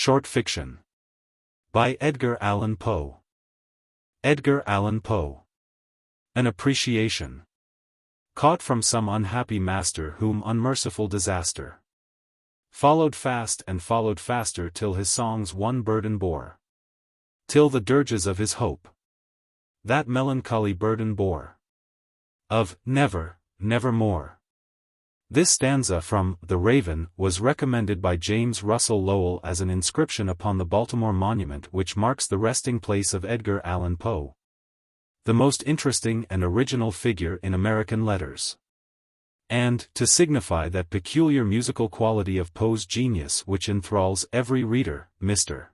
Short fiction. By Edgar Allan Poe. Edgar Allan Poe. An appreciation. Caught from some unhappy master whom unmerciful disaster followed fast and followed faster till his songs one burden bore. Till the dirges of his hope that melancholy burden bore. Of never, nevermore. This stanza from The Raven was recommended by James Russell Lowell as an inscription upon the Baltimore monument which marks the resting place of Edgar Allan Poe, the most interesting and original figure in American letters. And, to signify that peculiar musical quality of Poe's genius which enthralls every reader, Mr.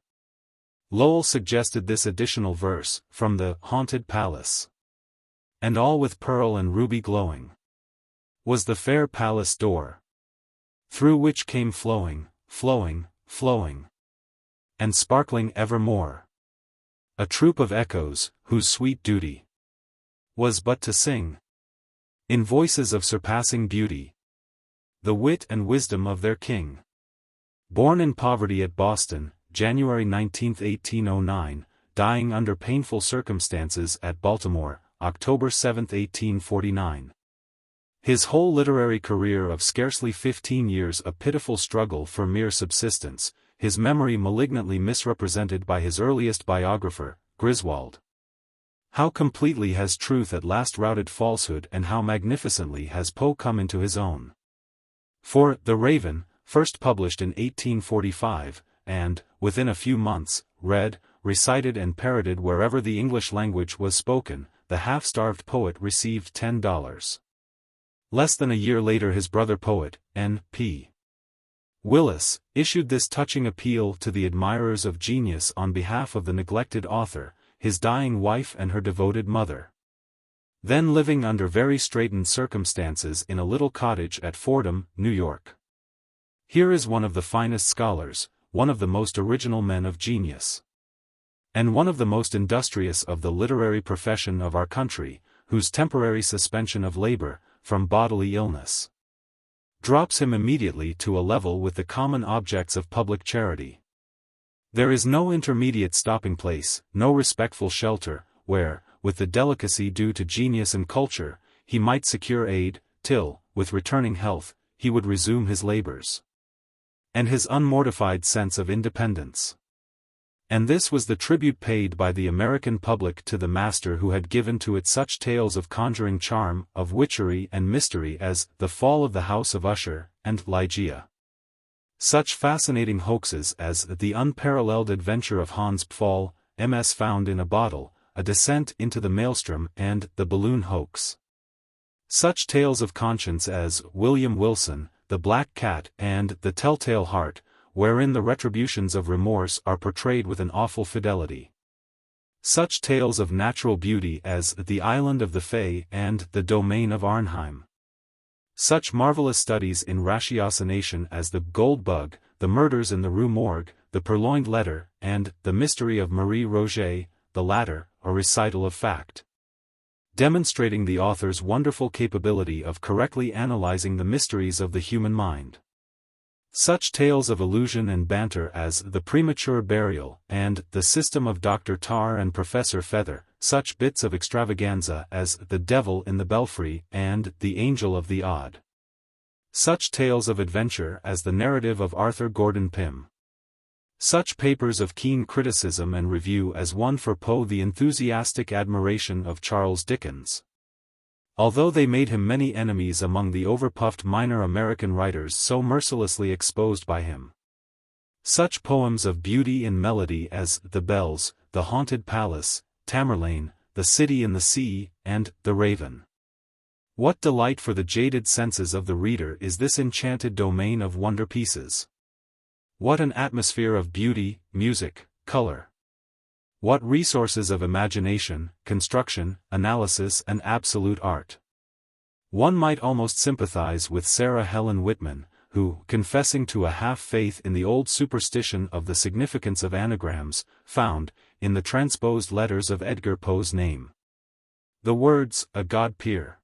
Lowell suggested this additional verse, from the Haunted Palace. And all with pearl and ruby glowing was the fair palace door, through which came flowing, flowing, flowing, and sparkling evermore a troop of echoes, whose sweet duty was but to sing, in voices of surpassing beauty, the wit and wisdom of their king. Born in poverty at Boston, January 19, 1809, dying under painful circumstances at Baltimore, October 7, 1849. His whole literary career of scarcely 15 years a pitiful struggle for mere subsistence, his memory malignantly misrepresented by his earliest biographer, Griswold. How completely has truth at last routed falsehood, and how magnificently has Poe come into his own. For The Raven, first published in 1845, and, within a few months, read, recited and parroted wherever the English language was spoken, the half-starved poet received $10. Less than a year later his brother poet, N.P. Willis, issued this touching appeal to the admirers of genius on behalf of the neglected author, his dying wife and her devoted mother, then living under very straitened circumstances in a little cottage at Fordham, New York. Here is one of the finest scholars, one of the most original men of genius, and one of the most industrious of the literary profession of our country, whose temporary suspension of labor, from bodily illness, drops him immediately to a level with the common objects of public charity. There is no intermediate stopping place, no respectful shelter, where, with the delicacy due to genius and culture, he might secure aid, till, with returning health, he would resume his labors. And his unmortified sense of independence. And this was the tribute paid by the American public to the master who had given to it such tales of conjuring charm, of witchery and mystery as The Fall of the House of Usher, and Ligeia. Such fascinating hoaxes as The Unparalleled Adventure of Hans Pfaall, MS Found in a Bottle, A Descent into the Maelstrom, and The Balloon Hoax. Such tales of conscience as William Wilson, The Black Cat, and The Telltale Heart, wherein the retributions of remorse are portrayed with an awful fidelity. Such tales of natural beauty as The Island of the Fae and The Domain of Arnheim. Such marvelous studies in ratiocination as The Gold Bug, The Murders in the Rue Morgue, The Purloined Letter, and The Mystery of Marie Roget, the latter, a recital of fact, demonstrating the author's wonderful capability of correctly analyzing the mysteries of the human mind. Such tales of illusion and banter as The Premature Burial, and The System of Dr. Tar and Professor Feather, such bits of extravaganza as The Devil in the Belfry, and The Angel of the Odd. Such tales of adventure as the narrative of Arthur Gordon Pym. Such papers of keen criticism and review as one for Poe, the enthusiastic admiration of Charles Dickens. Although they made him many enemies among the overpuffed minor American writers so mercilessly exposed by him. Such poems of beauty and melody as The Bells, The Haunted Palace, Tamerlane, The City in the Sea, and The Raven. What delight for the jaded senses of the reader is this enchanted domain of wonder pieces! What an atmosphere of beauty, music, color! What resources of imagination, construction, analysis and absolute art! One might almost sympathize with Sarah Helen Whitman, who, confessing to a half-faith in the old superstition of the significance of anagrams, found, in the transposed letters of Edgar Poe's name, the words, a God peer.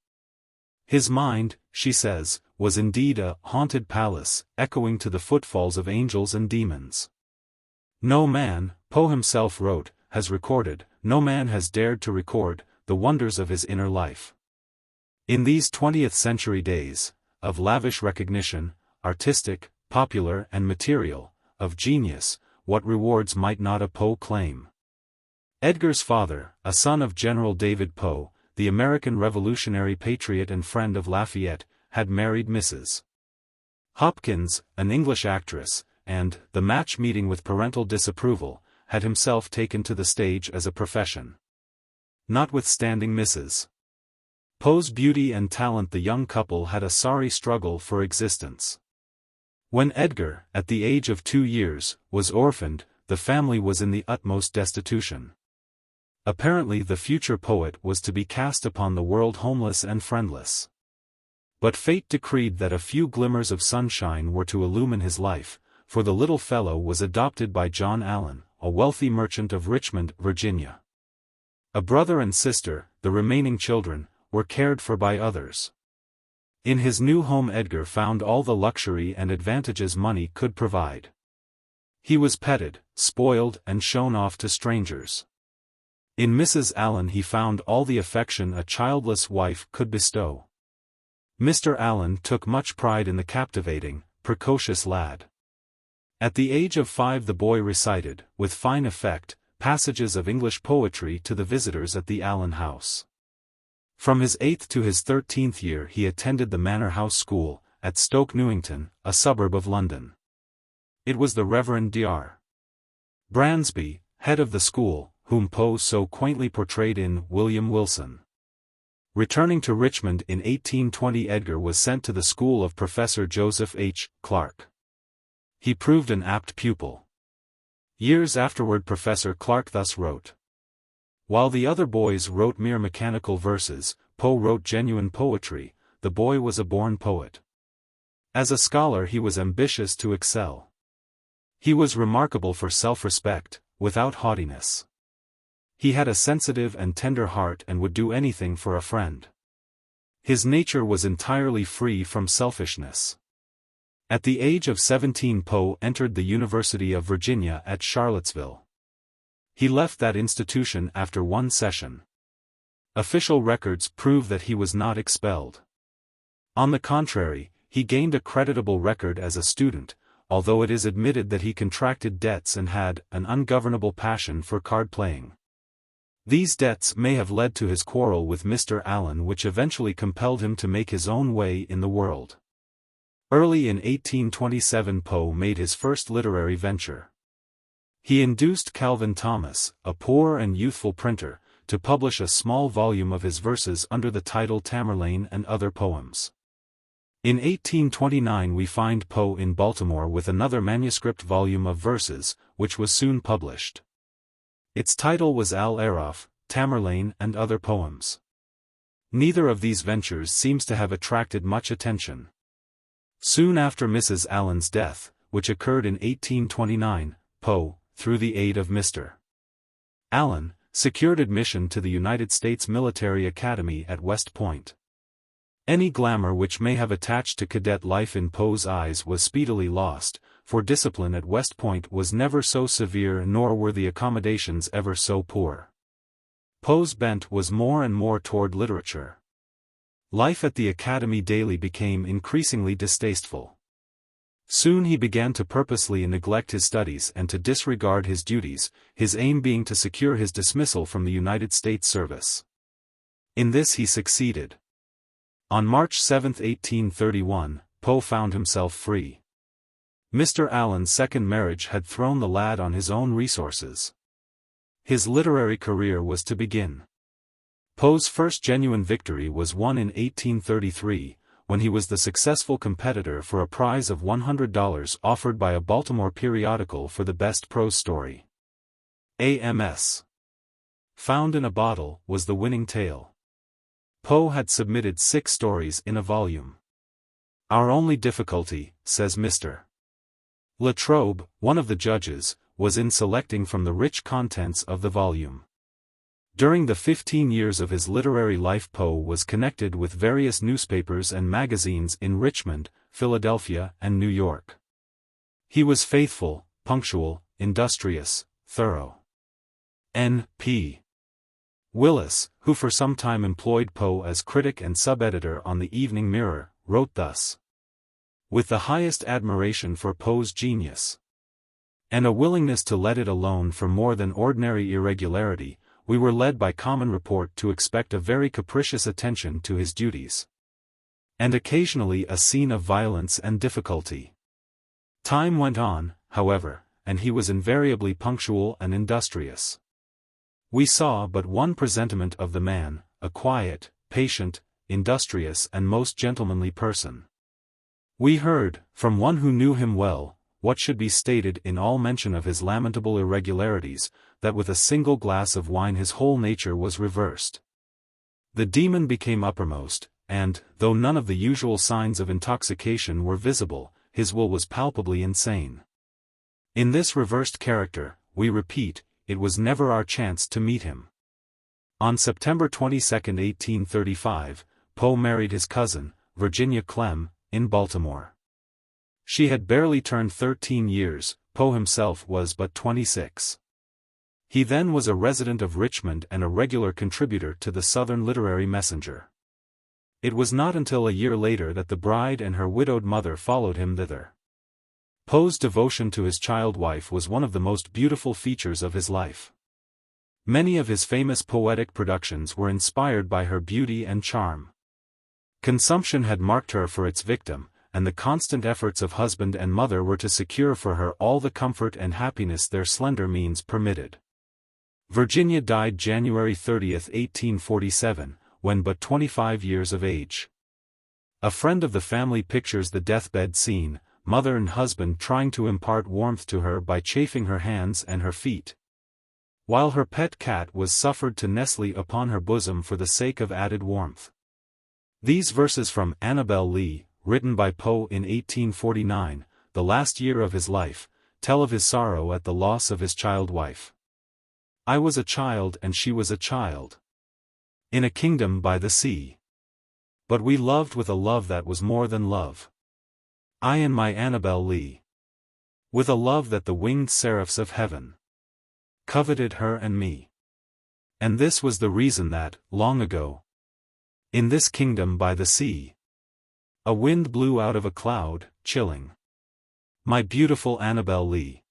His mind, she says, was indeed a haunted palace, echoing to the footfalls of angels and demons. No man, Poe himself wrote, has recorded, no man has dared to record, the wonders of his inner life. In these 20th century days, of lavish recognition, artistic, popular and material, of genius, what rewards might not a Poe claim? Edgar's father, a son of General David Poe, the American Revolutionary patriot and friend of Lafayette, had married Mrs. Hopkins, an English actress, and, the match meeting with parental disapproval, had himself taken to the stage as a profession. Notwithstanding Mrs. Poe's beauty and talent, the young couple had a sorry struggle for existence. When Edgar, at the age of 2 years, was orphaned, the family was in the utmost destitution. Apparently the future poet was to be cast upon the world homeless and friendless. But fate decreed that a few glimmers of sunshine were to illumine his life, for the little fellow was adopted by John Allan, a wealthy merchant of Richmond, Virginia. A brother and sister, the remaining children, were cared for by others. In his new home Edgar found all the luxury and advantages money could provide. He was petted, spoiled and shown off to strangers. In Mrs. Allan he found all the affection a childless wife could bestow. Mr. Allan took much pride in the captivating, precocious lad. At the age of 5 the boy recited, with fine effect, passages of English poetry to the visitors at the Allan house. From his 8th to his 13th year he attended the Manor House School, at Stoke Newington, a suburb of London. It was the Reverend Dr. Bransby, head of the school, whom Poe so quaintly portrayed in William Wilson. Returning to Richmond in 1820 Edgar was sent to the school of Professor Joseph H. Clarke. He proved an apt pupil. Years afterward Professor Clarke thus wrote. While the other boys wrote mere mechanical verses, Poe wrote genuine poetry. The boy was a born poet. As a scholar he was ambitious to excel. He was remarkable for self-respect, without haughtiness. He had a sensitive and tender heart and would do anything for a friend. His nature was entirely free from selfishness. At the age of 17 Poe entered the University of Virginia at Charlottesville. He left that institution after one session. Official records prove that he was not expelled. On the contrary, he gained a creditable record as a student, although it is admitted that he contracted debts and had an ungovernable passion for card-playing. These debts may have led to his quarrel with Mr. Allan, which eventually compelled him to make his own way in the world. Early in 1827 Poe made his first literary venture. He induced Calvin Thomas, a poor and youthful printer, to publish a small volume of his verses under the title Tamerlane and Other Poems. In 1829 we find Poe in Baltimore with another manuscript volume of verses, which was soon published. Its title was Al-Araf, Tamerlane and Other Poems. Neither of these ventures seems to have attracted much attention. Soon after Mrs. Allan's death, which occurred in 1829, Poe, through the aid of Mr. Allan, secured admission to the United States Military Academy at West Point. Any glamour which may have attached to cadet life in Poe's eyes was speedily lost, for discipline at West Point was never so severe nor were the accommodations ever so poor. Poe's bent was more and more toward literature. Life at the academy daily became increasingly distasteful. Soon he began to purposely neglect his studies and to disregard his duties, his aim being to secure his dismissal from the United States service. In this he succeeded. On March 7, 1831, Poe found himself free. Mr. Allan's second marriage had thrown the lad on his own resources. His literary career was to begin. Poe's first genuine victory was won in 1833, when he was the successful competitor for a prize of $100 offered by a Baltimore periodical for the best prose story. A.M.S. Found in a Bottle was the winning tale. Poe had submitted 6 stories in a volume. Our only difficulty, says Mr. Latrobe, one of the judges, was in selecting from the rich contents of the volume. During the 15 years of his literary life Poe was connected with various newspapers and magazines in Richmond, Philadelphia and New York. He was faithful, punctual, industrious, thorough. N.P. Willis, who for some time employed Poe as critic and sub-editor on the Evening Mirror, wrote thus: "With the highest admiration for Poe's genius, and a willingness to let it alone for more than ordinary irregularity, we were led by common report to expect a very capricious attention to his duties, and occasionally a scene of violence and difficulty. Time went on, however, and he was invariably punctual and industrious. We saw but one presentiment of the man, a quiet, patient, industrious and most gentlemanly person. We heard, from one who knew him well, what should be stated in all mention of his lamentable irregularities, that with a single glass of wine his whole nature was reversed. The demon became uppermost, and, though none of the usual signs of intoxication were visible, his will was palpably insane. In this reversed character, we repeat, it was never our chance to meet him." On September 22, 1835, Poe married his cousin, Virginia Clem, in Baltimore. She had barely turned 13 years, Poe himself was but 26. He then was a resident of Richmond and a regular contributor to the Southern Literary Messenger. It was not until a year later that the bride and her widowed mother followed him thither. Poe's devotion to his child wife was one of the most beautiful features of his life. Many of his famous poetic productions were inspired by her beauty and charm. Consumption had marked her for its victim, and the constant efforts of husband and mother were to secure for her all the comfort and happiness their slender means permitted. Virginia died January 30, 1847, when but 25 years of age. A friend of the family pictures the deathbed scene, mother and husband trying to impart warmth to her by chafing her hands and her feet, while her pet cat was suffered to nestle upon her bosom for the sake of added warmth. These verses from Annabel Lee, written by Poe in 1849, the last year of his life, tell of his sorrow at the loss of his child wife. "I was a child and she was a child, in a kingdom by the sea. But we loved with a love that was more than love. I and my Annabel Lee, with a love that the winged seraphs of heaven coveted her and me. And this was the reason that, long ago, in this kingdom by the sea, a wind blew out of a cloud, chilling my beautiful Annabel Lee,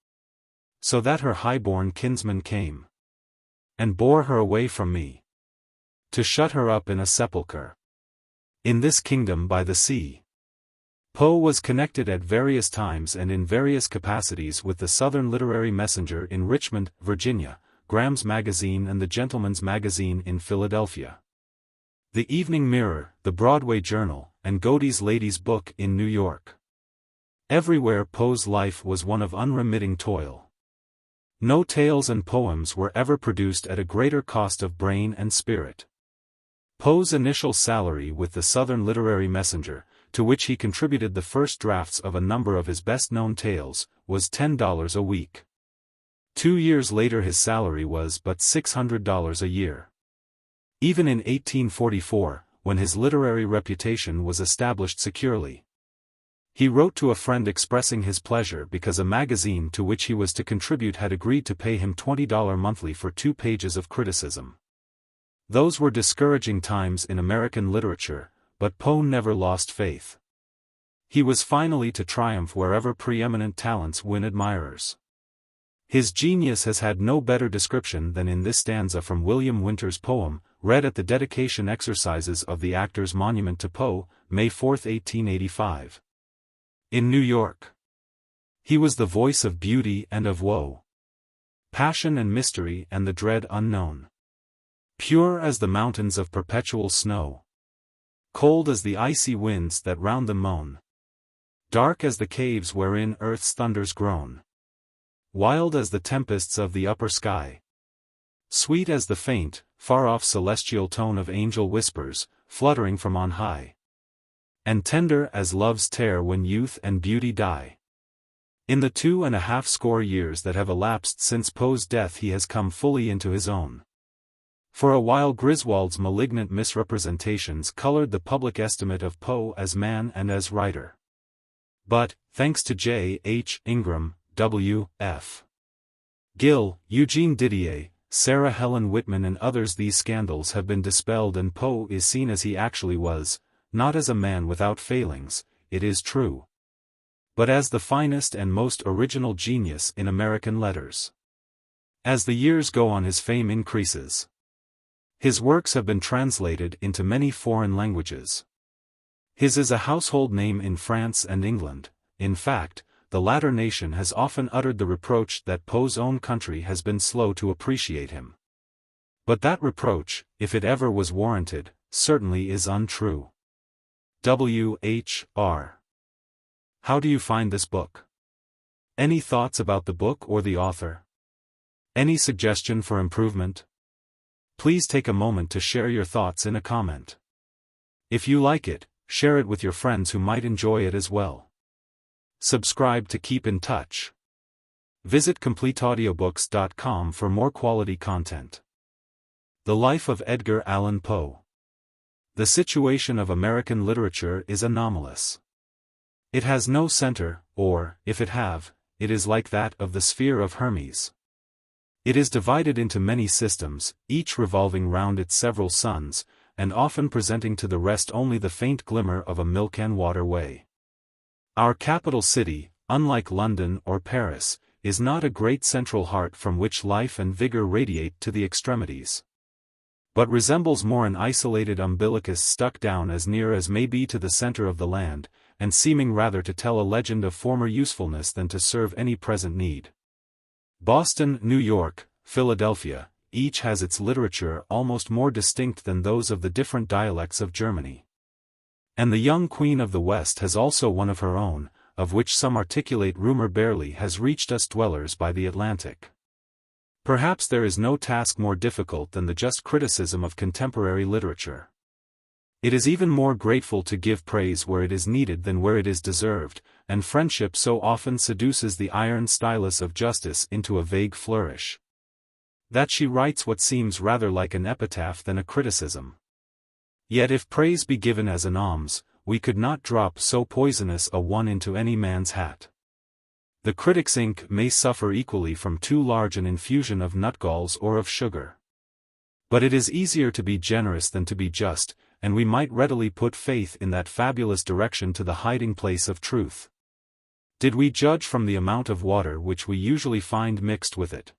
so that her high-born kinsman came and bore her away from me, to shut her up in a sepulchre in this kingdom by the sea." Poe was connected at various times and in various capacities with the Southern Literary Messenger in Richmond, Virginia, Graham's Magazine and the Gentleman's Magazine in Philadelphia, the Evening Mirror, the Broadway Journal, and Godey's Lady's Book in New York. Everywhere Poe's life was one of unremitting toil. No tales and poems were ever produced at a greater cost of brain and spirit. Poe's initial salary with the Southern Literary Messenger, to which he contributed the first drafts of a number of his best-known tales, was $10 a week. 2 years later his salary was but $600 a year. Even in 1844, when his literary reputation was established securely, he wrote to a friend expressing his pleasure because a magazine to which he was to contribute had agreed to pay him $20 monthly for 2 pages of criticism. Those were discouraging times in American literature, but Poe never lost faith. He was finally to triumph wherever preeminent talents win admirers. His genius has had no better description than in this stanza from William Winter's poem, read at the dedication exercises of the Actors' Monument to Poe, May 4, 1885. In New York, he was the voice of beauty and of woe, passion and mystery and the dread unknown. Pure as the mountains of perpetual snow, cold as the icy winds that round them moan, dark as the caves wherein earth's thunders groan, wild as the tempests of the upper sky, sweet as the faint, far-off celestial tone of angel whispers, fluttering from on high, and tender as love's tare when youth and beauty die. In the 2.5 years that have elapsed since Poe's death he has come fully into his own. For a while Griswold's malignant misrepresentations colored the public estimate of Poe as man and as writer. But, thanks to J. H. Ingram, W.F. Gill, Eugene Didier, Sarah Helen Whitman and others. These scandals have been dispelled and Poe is seen as he actually was, not as a man without failings, it is true, but as the finest and most original genius in American letters. As the years go on, his fame increases. His works have been translated into many foreign languages. His is a household name in France and England. In fact, the latter nation has often uttered the reproach that Poe's own country has been slow to appreciate him. But that reproach, if it ever was warranted, certainly is untrue. W.H.R. How do you find this book? Any thoughts about the book or the author? Any suggestion for improvement? Please take a moment to share your thoughts in a comment. If you like it, share it with your friends who might enjoy it as well. Subscribe to keep in touch. Visit CompleteAudiobooks.com for more quality content. The Life of Edgar Allan Poe. The situation of American literature is anomalous. It has no center, or, if it have, it is like that of the sphere of Hermes. It is divided into many systems, each revolving round its several suns, and often presenting to the rest only the faint glimmer of a milk-and-water way. Our capital city, unlike London or Paris, is not a great central heart from which life and vigor radiate to the extremities, but resembles more an isolated umbilicus stuck down as near as may be to the center of the land, and seeming rather to tell a legend of former usefulness than to serve any present need. Boston, New York, Philadelphia, each has its literature almost more distinct than those of the different dialects of Germany. And the young Queen of the West has also one of her own, of which some articulate rumor barely has reached us dwellers by the Atlantic. Perhaps there is no task more difficult than the just criticism of contemporary literature. It is even more grateful to give praise where it is needed than where it is deserved, and friendship so often seduces the iron stylus of justice into a vague flourish, that she writes what seems rather like an epitaph than a criticism. Yet if praise be given as an alms, we could not drop so poisonous a one into any man's hat. The critic's ink may suffer equally from too large an infusion of nutgalls or of sugar. But it is easier to be generous than to be just, and we might readily put faith in that fabulous direction to the hiding place of truth, did we judge from the amount of water which we usually find mixed with it.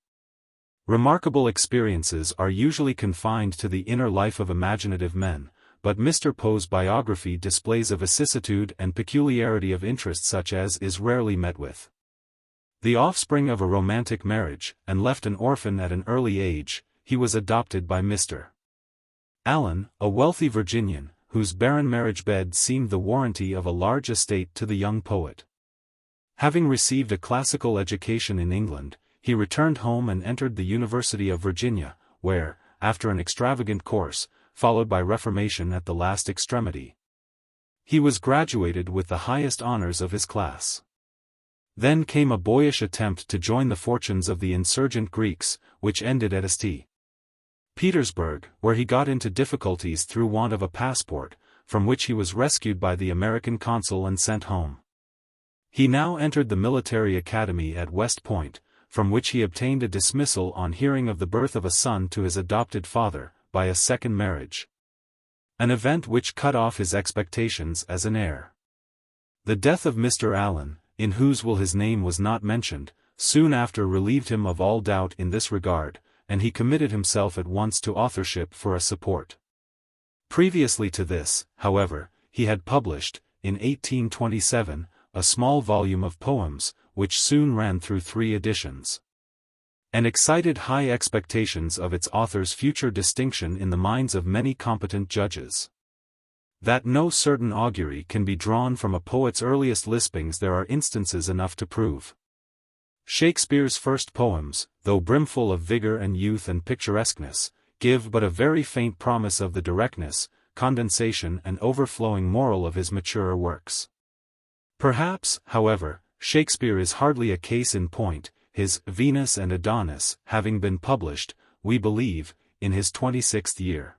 Remarkable experiences are usually confined to the inner life of imaginative men, but Mr. Poe's biography displays a vicissitude and peculiarity of interest such as is rarely met with. The offspring of a romantic marriage, and left an orphan at an early age, he was adopted by Mr. Allan, a wealthy Virginian, whose barren marriage bed seemed the warranty of a large estate to the young poet. Having received a classical education in England, he returned home and entered the University of Virginia, where, after an extravagant course, followed by reformation at the last extremity, he was graduated with the highest honors of his class. Then came a boyish attempt to join the fortunes of the insurgent Greeks, which ended at St. Petersburg, where he got into difficulties through want of a passport, from which he was rescued by the American consul and sent home. He now entered the military academy at West Point, from which he obtained a dismissal on hearing of the birth of a son to his adopted father, by a second marriage. An event which cut off his expectations as an heir. The death of Mr. Allan, in whose will his name was not mentioned, soon after relieved him of all doubt in this regard, and he committed himself at once to authorship for a support. Previously to this, however, he had published, in 1827, a small volume of poems, which soon ran through 3 editions, and excited high expectations of its author's future distinction in the minds of many competent judges. That no certain augury can be drawn from a poet's earliest lispings there are instances enough to prove. Shakespeare's first poems, though brimful of vigor and youth and picturesqueness, give but a very faint promise of the directness, condensation and overflowing moral of his maturer works. Perhaps, however, Shakespeare is hardly a case in point, his Venus and Adonis having been published, we believe, in his 26th year.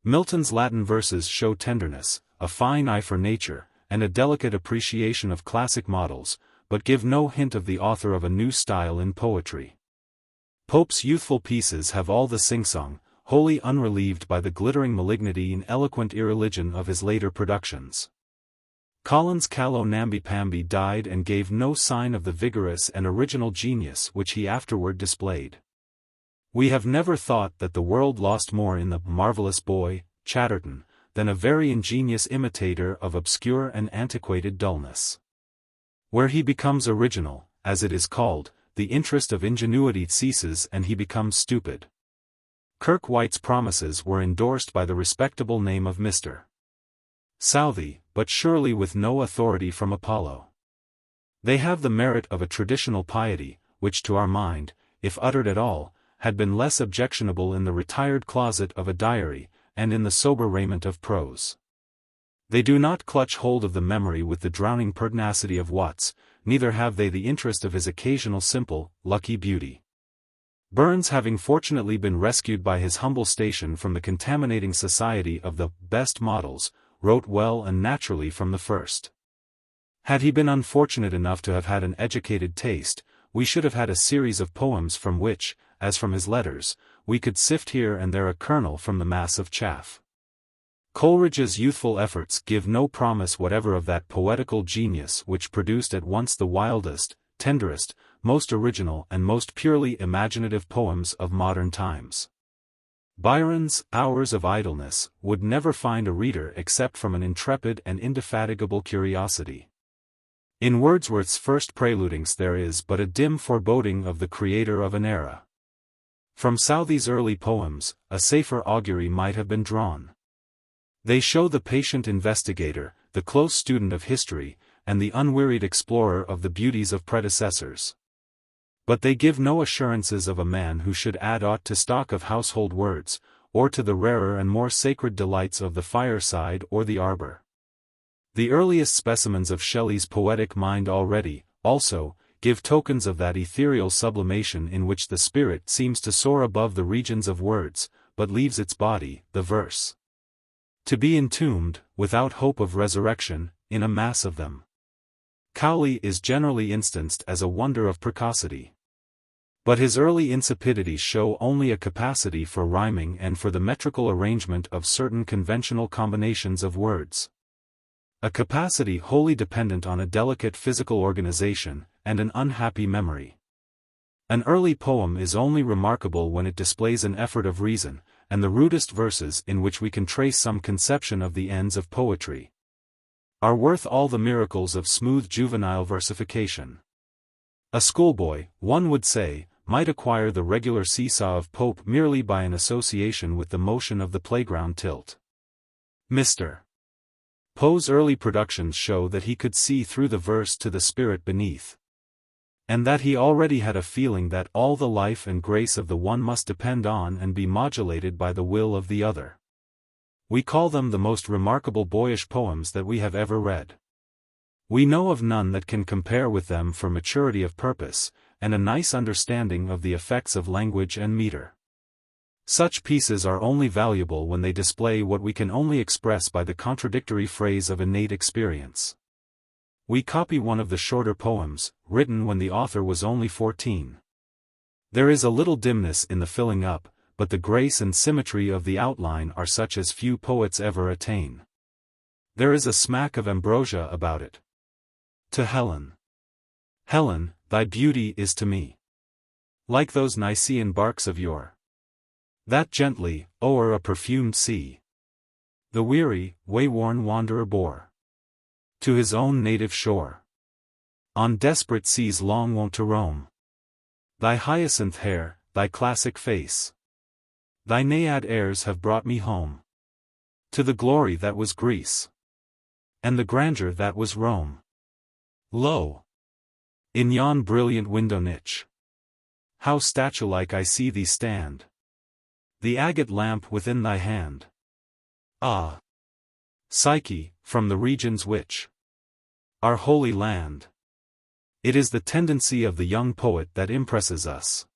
Milton's Latin verses show tenderness, a fine eye for nature, and a delicate appreciation of classic models, but give no hint of the author of a new style in poetry. Pope's youthful pieces have all the sing-song, wholly unrelieved by the glittering malignity and eloquent irreligion of his later productions. Collins' callow namby-pamby died and gave no sign of the vigorous and original genius which he afterward displayed. We have never thought that the world lost more in the marvelous boy, Chatterton, than a very ingenious imitator of obscure and antiquated dullness. Where he becomes original, as it is called, the interest of ingenuity ceases and he becomes stupid. Kirke White's promises were endorsed by the respectable name of Mr. Southey, but surely with no authority from Apollo. They have the merit of a traditional piety, which to our mind, if uttered at all, had been less objectionable in the retired closet of a diary, and in the sober raiment of prose. They do not clutch hold of the memory with the drowning pertinacity of Watts, neither have they the interest of his occasional simple, lucky beauty. Burns, having fortunately been rescued by his humble station from the contaminating society of the best models, wrote well and naturally from the first. Had he been unfortunate enough to have had an educated taste, we should have had a series of poems from which, as from his letters, we could sift here and there a kernel from the mass of chaff. Coleridge's youthful efforts give no promise whatever of that poetical genius which produced at once the wildest, tenderest, most original and most purely imaginative poems of modern times. Byron's Hours of Idleness would never find a reader except from an intrepid and indefatigable curiosity. In Wordsworth's first preludings there is but a dim foreboding of the creator of an era. From Southey's early poems, a safer augury might have been drawn. They show the patient investigator, the close student of history, and the unwearied explorer of the beauties of predecessors. But they give no assurances of a man who should add aught to stock of household words, or to the rarer and more sacred delights of the fireside or the arbor. The earliest specimens of Shelley's poetic mind already, also, give tokens of that ethereal sublimation in which the spirit seems to soar above the regions of words, but leaves its body, the verse, to be entombed, without hope of resurrection, in a mass of them. Cowley is generally instanced as a wonder of precocity. But his early insipidities show only a capacity for rhyming and for the metrical arrangement of certain conventional combinations of words. A capacity wholly dependent on a delicate physical organization, and an unhappy memory. An early poem is only remarkable when it displays an effort of reason, and the rudest verses in which we can trace some conception of the ends of poetry are worth all the miracles of smooth juvenile versification. A schoolboy, one would say, might acquire the regular seesaw of Pope merely by an association with the motion of the playground tilt. Mr. Poe's early productions show that he could see through the verse to the spirit beneath, and that he already had a feeling that all the life and grace of the one must depend on and be modulated by the will of the other. We call them the most remarkable boyish poems that we have ever read. We know of none that can compare with them for maturity of purpose, and a nice understanding of the effects of language and meter. Such pieces are only valuable when they display what we can only express by the contradictory phrase of innate experience. We copy one of the shorter poems, written when the author was only 14. There is a little dimness in the filling up, but the grace and symmetry of the outline are such as few poets ever attain. There is a smack of ambrosia about it. To Helen. Helen, thy beauty is to me like those Nicean barks of yore, that gently, o'er a perfumed sea, the weary, way-worn wanderer bore to his own native shore, on desperate seas long wont to roam. Thy hyacinth hair, thy classic face, thy Naiad airs have brought me home to the glory that was Greece, and the grandeur that was Rome. Lo! In yon brilliant window niche, how statue-like I see thee stand, the agate lamp within thy hand. Ah! Psyche, from the regions which our holy land. It is the tendency of the young poet that impresses us.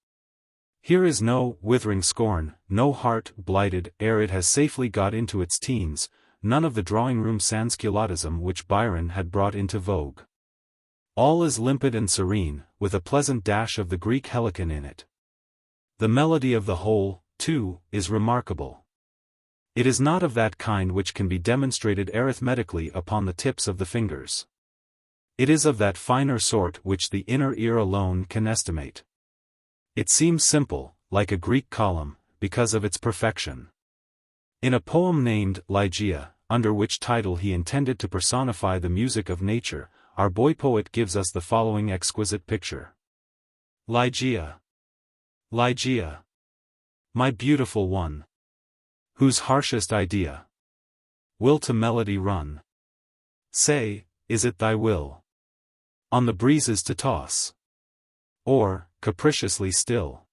Here is no withering scorn, no heart blighted ere it has safely got into its teens, none of the drawing-room sansculottism which Byron had brought into vogue. All is limpid and serene, with a pleasant dash of the Greek helicon in it. The melody of the whole, too, is remarkable. It is not of that kind which can be demonstrated arithmetically upon the tips of the fingers. It is of that finer sort which the inner ear alone can estimate. It seems simple, like a Greek column, because of its perfection. In a poem named Ligeia, under which title he intended to personify the music of nature, our boy poet gives us the following exquisite picture. Ligeia. Ligeia. My beautiful one. Whose harshest idea will to melody run? Say, is it thy will on the breezes to toss? Or, capriciously still,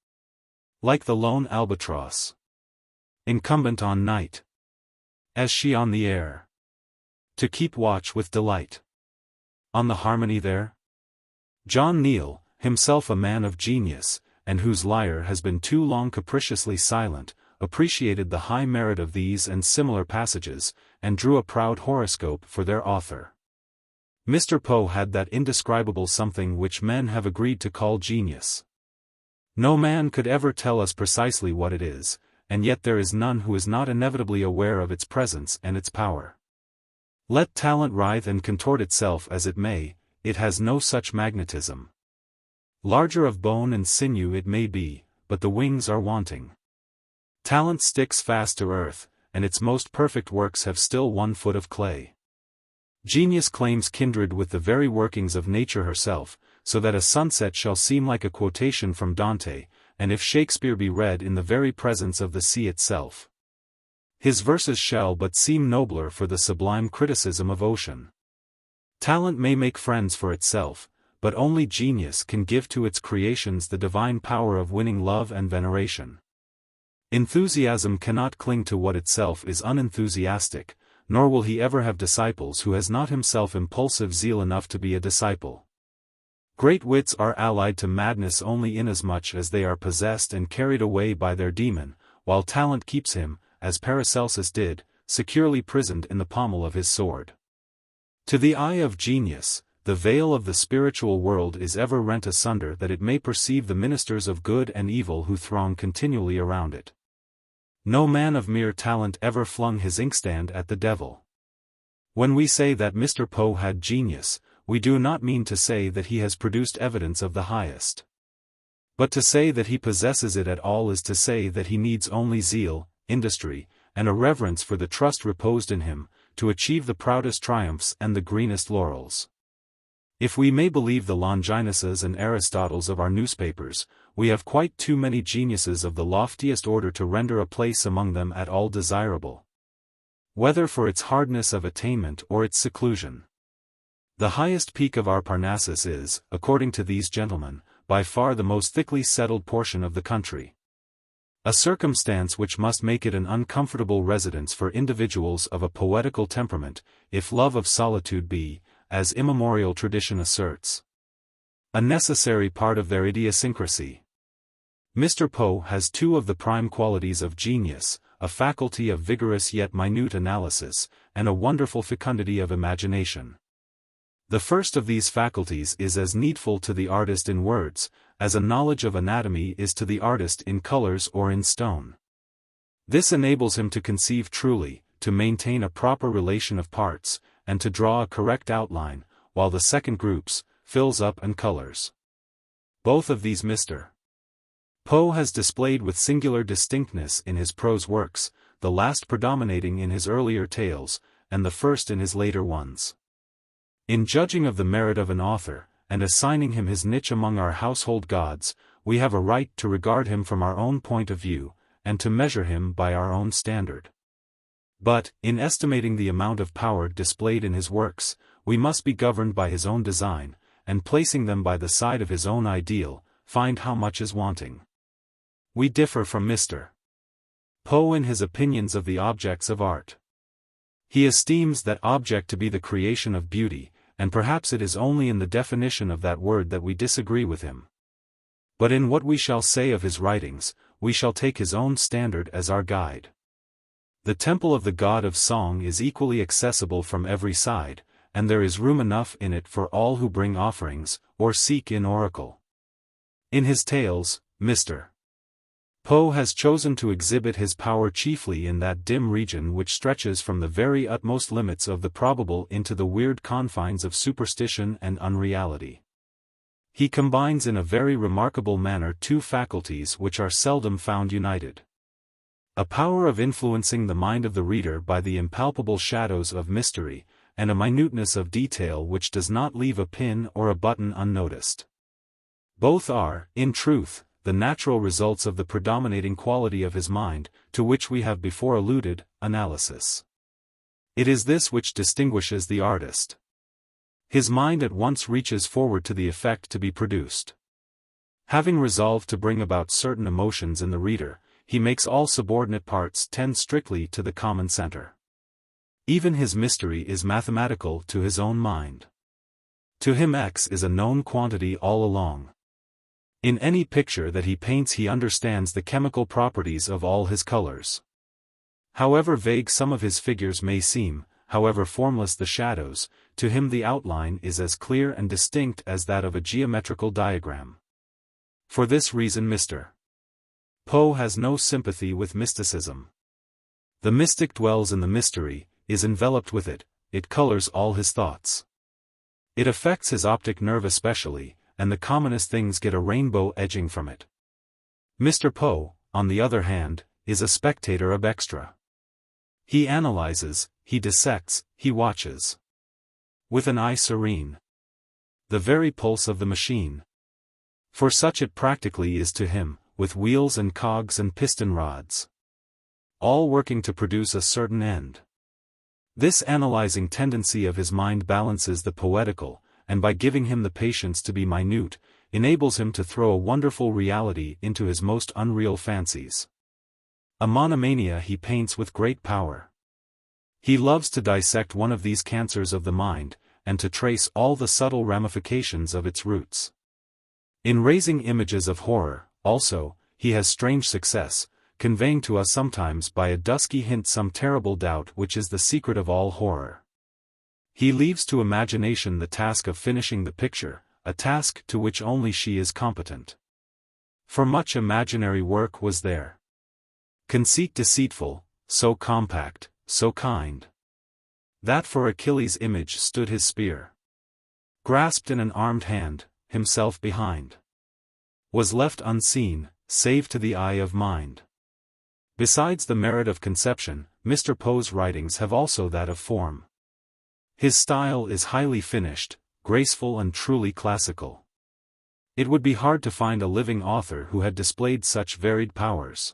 like the lone albatross, incumbent on night, as she on the air, to keep watch with delight on the harmony there? John Neal, himself a man of genius, and whose lyre has been too long capriciously silent, appreciated the high merit of these and similar passages, and drew a proud horoscope for their author. Mr. Poe had that indescribable something which men have agreed to call genius. No man could ever tell us precisely what it is, and yet there is none who is not inevitably aware of its presence and its power. Let talent writhe and contort itself as it may, it has no such magnetism. Larger of bone and sinew it may be, but the wings are wanting. Talent sticks fast to earth, and its most perfect works have still 1 foot of clay. Genius claims kindred with the very workings of nature herself, so that a sunset shall seem like a quotation from Dante, and if Shakespeare be read in the very presence of the sea itself, his verses shall but seem nobler for the sublime criticism of ocean. Talent may make friends for itself, but only genius can give to its creations the divine power of winning love and veneration. Enthusiasm cannot cling to what itself is unenthusiastic, nor will he ever have disciples who has not himself impulsive zeal enough to be a disciple. Great wits are allied to madness only inasmuch as they are possessed and carried away by their demon, while talent keeps him, as Paracelsus did, securely prisoned in the pommel of his sword. To the eye of genius, the veil of the spiritual world is ever rent asunder that it may perceive the ministers of good and evil who throng continually around it. No man of mere talent ever flung his inkstand at the devil. When we say that Mr. Poe had genius, we do not mean to say that he has produced evidence of the highest. But to say that he possesses it at all is to say that he needs only zeal, industry, and a reverence for the trust reposed in him, to achieve the proudest triumphs and the greenest laurels. If we may believe the Longinuses and Aristotles of our newspapers, we have quite too many geniuses of the loftiest order to render a place among them at all desirable, whether for its hardness of attainment or its seclusion. The highest peak of our Parnassus is, according to these gentlemen, by far the most thickly settled portion of the country. A circumstance which must make it an uncomfortable residence for individuals of a poetical temperament, if love of solitude be, as immemorial tradition asserts, a necessary part of their idiosyncrasy. Mr. Poe has 2 of the prime qualities of genius, a faculty of vigorous yet minute analysis, and a wonderful fecundity of imagination. The first of these faculties is as needful to the artist in words, as a knowledge of anatomy is to the artist in colors or in stone. This enables him to conceive truly, to maintain a proper relation of parts, and to draw a correct outline, while the second groups, fills up and colors. Both of these Mr. Poe has displayed with singular distinctness in his prose works, the last predominating in his earlier tales, and the first in his later ones. In judging of the merit of an author, and assigning him his niche among our household gods, we have a right to regard him from our own point of view, and to measure him by our own standard. But, in estimating the amount of power displayed in his works, we must be governed by his own design, and placing them by the side of his own ideal, find how much is wanting. We differ from Mr. Poe in his opinions of the objects of art. He esteems that object to be the creation of beauty, and perhaps it is only in the definition of that word that we disagree with him. But in what we shall say of his writings, we shall take his own standard as our guide. The temple of the god of song is equally accessible from every side, and there is room enough in it for all who bring offerings, or seek in oracle. In his tales, Mr. Poe has chosen to exhibit his power chiefly in that dim region which stretches from the very utmost limits of the probable into the weird confines of superstition and unreality. He combines in a very remarkable manner two faculties which are seldom found united. A power of influencing the mind of the reader by the impalpable shadows of mystery, and a minuteness of detail which does not leave a pin or a button unnoticed. Both are, in truth, the natural results of the predominating quality of his mind, to which we have before alluded, analysis. It is this which distinguishes the artist. His mind at once reaches forward to the effect to be produced. Having resolved to bring about certain emotions in the reader, he makes all subordinate parts tend strictly to the common center. Even his mystery is mathematical to his own mind. To him X is a known quantity all along. In any picture that he paints he understands the chemical properties of all his colors. However vague some of his figures may seem, however formless the shadows, to him the outline is as clear and distinct as that of a geometrical diagram. For this reason Mr. Poe has no sympathy with mysticism. The mystic dwells in the mystery, is enveloped with it, it colors all his thoughts. It affects his optic nerve especially, and the commonest things get a rainbow edging from it. Mr. Poe, on the other hand, is a spectator ab extra. He analyzes, he dissects, he watches. With an eye serene. The very pulse of the machine. For such it practically is to him, with wheels and cogs and piston rods. All working to produce a certain end. This analyzing tendency of his mind balances the poetical, and by giving him the patience to be minute, enables him to throw a wonderful reality into his most unreal fancies. A monomania he paints with great power. He loves to dissect one of these cancers of the mind, and to trace all the subtle ramifications of its roots. In raising images of horror, also, he has strange success, conveying to us sometimes by a dusky hint some terrible doubt which is the secret of all horror. He leaves to imagination the task of finishing the picture, a task to which only she is competent. For much imaginary work was there. Conceit deceitful, so compact, so kind. That for Achilles' image stood his spear. Grasped in an armed hand, himself behind. Was left unseen, save to the eye of mind. Besides the merit of conception, Mr. Poe's writings have also that of form. His style is highly finished, graceful and truly classical. It would be hard to find a living author who had displayed such varied powers.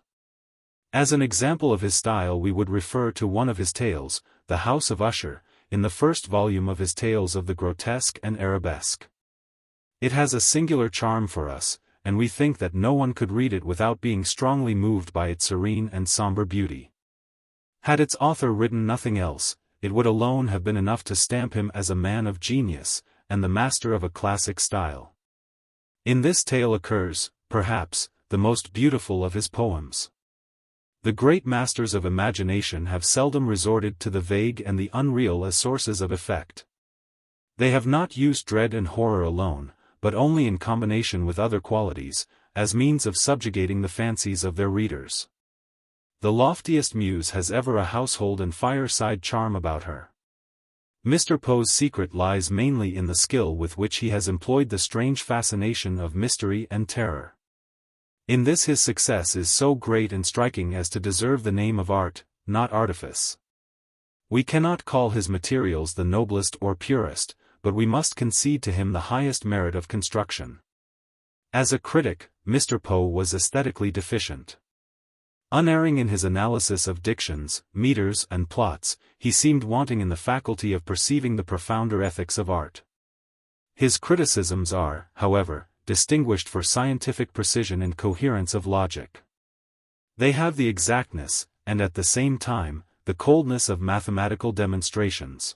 As an example of his style we would refer to one of his tales, The House of Usher, in the first volume of his Tales of the Grotesque and Arabesque. It has a singular charm for us, and we think that no one could read it without being strongly moved by its serene and somber beauty. Had its author written nothing else, it would alone have been enough to stamp him as a man of genius, and the master of a classic style. In this tale occurs, perhaps, the most beautiful of his poems. The great masters of imagination have seldom resorted to the vague and the unreal as sources of effect. They have not used dread and horror alone, but only in combination with other qualities, as means of subjugating the fancies of their readers. The loftiest muse has ever a household and fireside charm about her. Mr. Poe's secret lies mainly in the skill with which he has employed the strange fascination of mystery and terror. In this his success is so great and striking as to deserve the name of art, not artifice. We cannot call his materials the noblest or purest, but we must concede to him the highest merit of construction. As a critic, Mr. Poe was aesthetically deficient. Unerring in his analysis of dictions, meters and plots, he seemed wanting in the faculty of perceiving the profounder ethics of art. His criticisms are, however, distinguished for scientific precision and coherence of logic. They have the exactness, and at the same time, the coldness of mathematical demonstrations.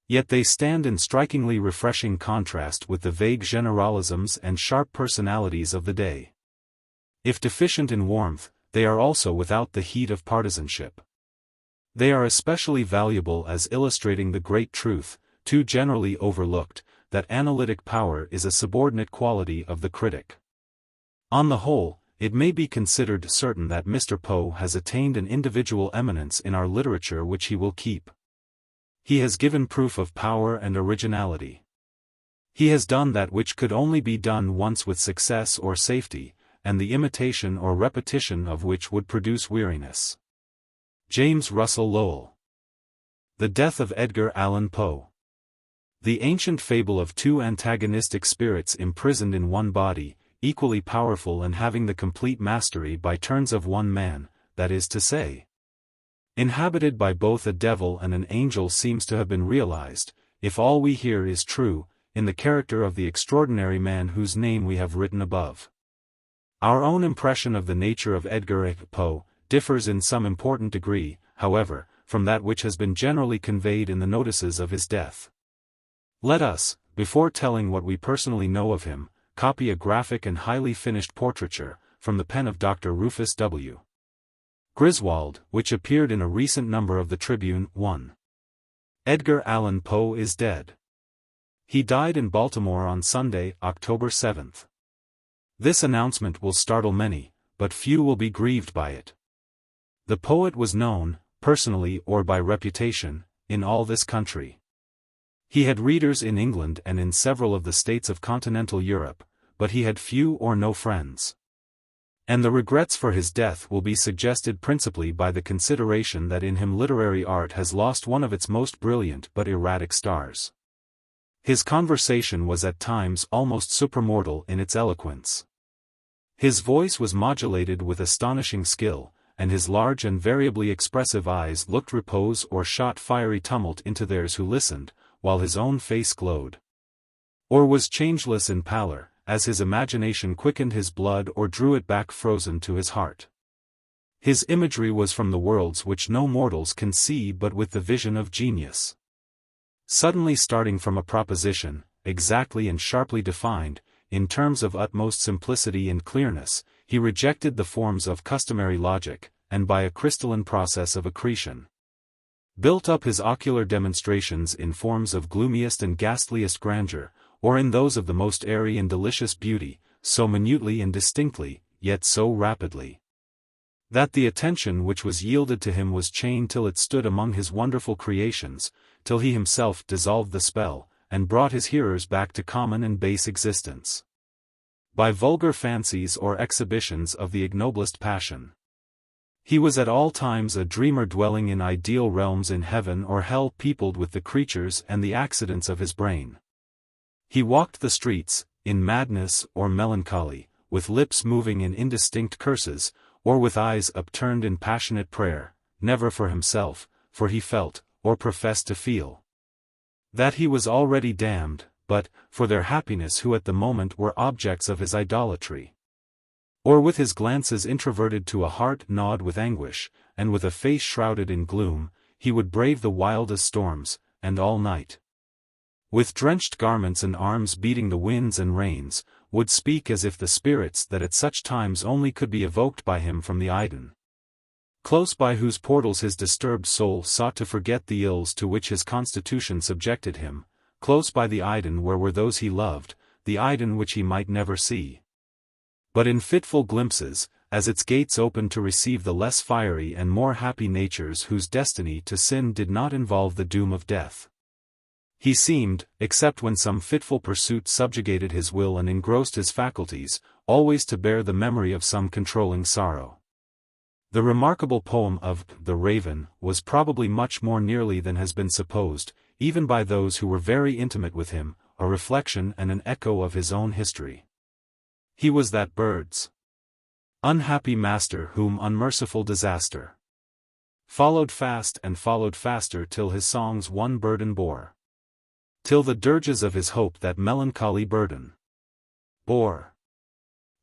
Yet they stand in strikingly refreshing contrast with the vague generalisms and sharp personalities of the day. If deficient in warmth, they are also without the heat of partisanship. They are especially valuable as illustrating the great truth, too generally overlooked, that analytic power is a subordinate quality of the critic. On the whole, it may be considered certain that Mr. Poe has attained an individual eminence in our literature which he will keep. He has given proof of power and originality. He has done that which could only be done once with success or safety, and the imitation or repetition of which would produce weariness. James Russell Lowell. The Death of Edgar Allan Poe. The ancient fable of two antagonistic spirits imprisoned in one body, equally powerful and having the complete mastery by turns of one man, that is to say, inhabited by both a devil and an angel, seems to have been realized, if all we hear is true, in the character of the extraordinary man whose name we have written above. Our own impression of the nature of Edgar Allan Poe differs in some important degree, however, from that which has been generally conveyed in the notices of his death. Let us, before telling what we personally know of him, copy a graphic and highly finished portraiture, from the pen of Dr. Rufus W. Griswold, which appeared in a recent number of the Tribune. 1. Edgar Allan Poe is dead. He died in Baltimore on Sunday, October 7th. This announcement will startle many, but few will be grieved by it. The poet was known, personally or by reputation, in all this country. He had readers in England and in several of the states of continental Europe, but he had few or no friends. And the regrets for his death will be suggested principally by the consideration that in him literary art has lost one of its most brilliant but erratic stars. His conversation was at times almost supramortal in its eloquence. His voice was modulated with astonishing skill, and his large and variably expressive eyes looked repose or shot fiery tumult into theirs who listened, while his own face glowed, or was changeless in pallor, as his imagination quickened his blood or drew it back frozen to his heart. His imagery was from the worlds which no mortals can see but with the vision of genius. Suddenly starting from a proposition, exactly and sharply defined, in terms of utmost simplicity and clearness, he rejected the forms of customary logic, and by a crystalline process of accretion, built up his ocular demonstrations in forms of gloomiest and ghastliest grandeur, or in those of the most airy and delicious beauty, so minutely and distinctly, yet so rapidly, that the attention which was yielded to him was chained till it stood among his wonderful creations, till he himself dissolved the spell, and brought his hearers back to common and base existence, by vulgar fancies or exhibitions of the ignoblest passion. He was at all times a dreamer dwelling in ideal realms in heaven or hell, peopled with the creatures and the accidents of his brain. He walked the streets, in madness or melancholy, with lips moving in indistinct curses, or with eyes upturned in passionate prayer, never for himself, for he felt, or professed to feel, that he was already damned, but, for their happiness who at the moment were objects of his idolatry. Or with his glances introverted to a heart gnawed with anguish, and with a face shrouded in gloom, he would brave the wildest storms, and all night, with drenched garments and arms beating the winds and rains, would speak as if the spirits that at such times only could be evoked by him from the Eden, close by whose portals his disturbed soul sought to forget the ills to which his constitution subjected him, close by the Eden where were those he loved, the Eden which he might never see, but in fitful glimpses, as its gates opened to receive the less fiery and more happy natures whose destiny to sin did not involve the doom of death. He seemed, except when some fitful pursuit subjugated his will and engrossed his faculties, always to bear the memory of some controlling sorrow. The remarkable poem of The Raven was probably much more nearly than has been supposed, even by those who were very intimate with him, a reflection and an echo of his own history. He was that bird's unhappy master whom unmerciful disaster followed fast and followed faster till his songs one burden bore, till the dirges of his hope that melancholy burden bore,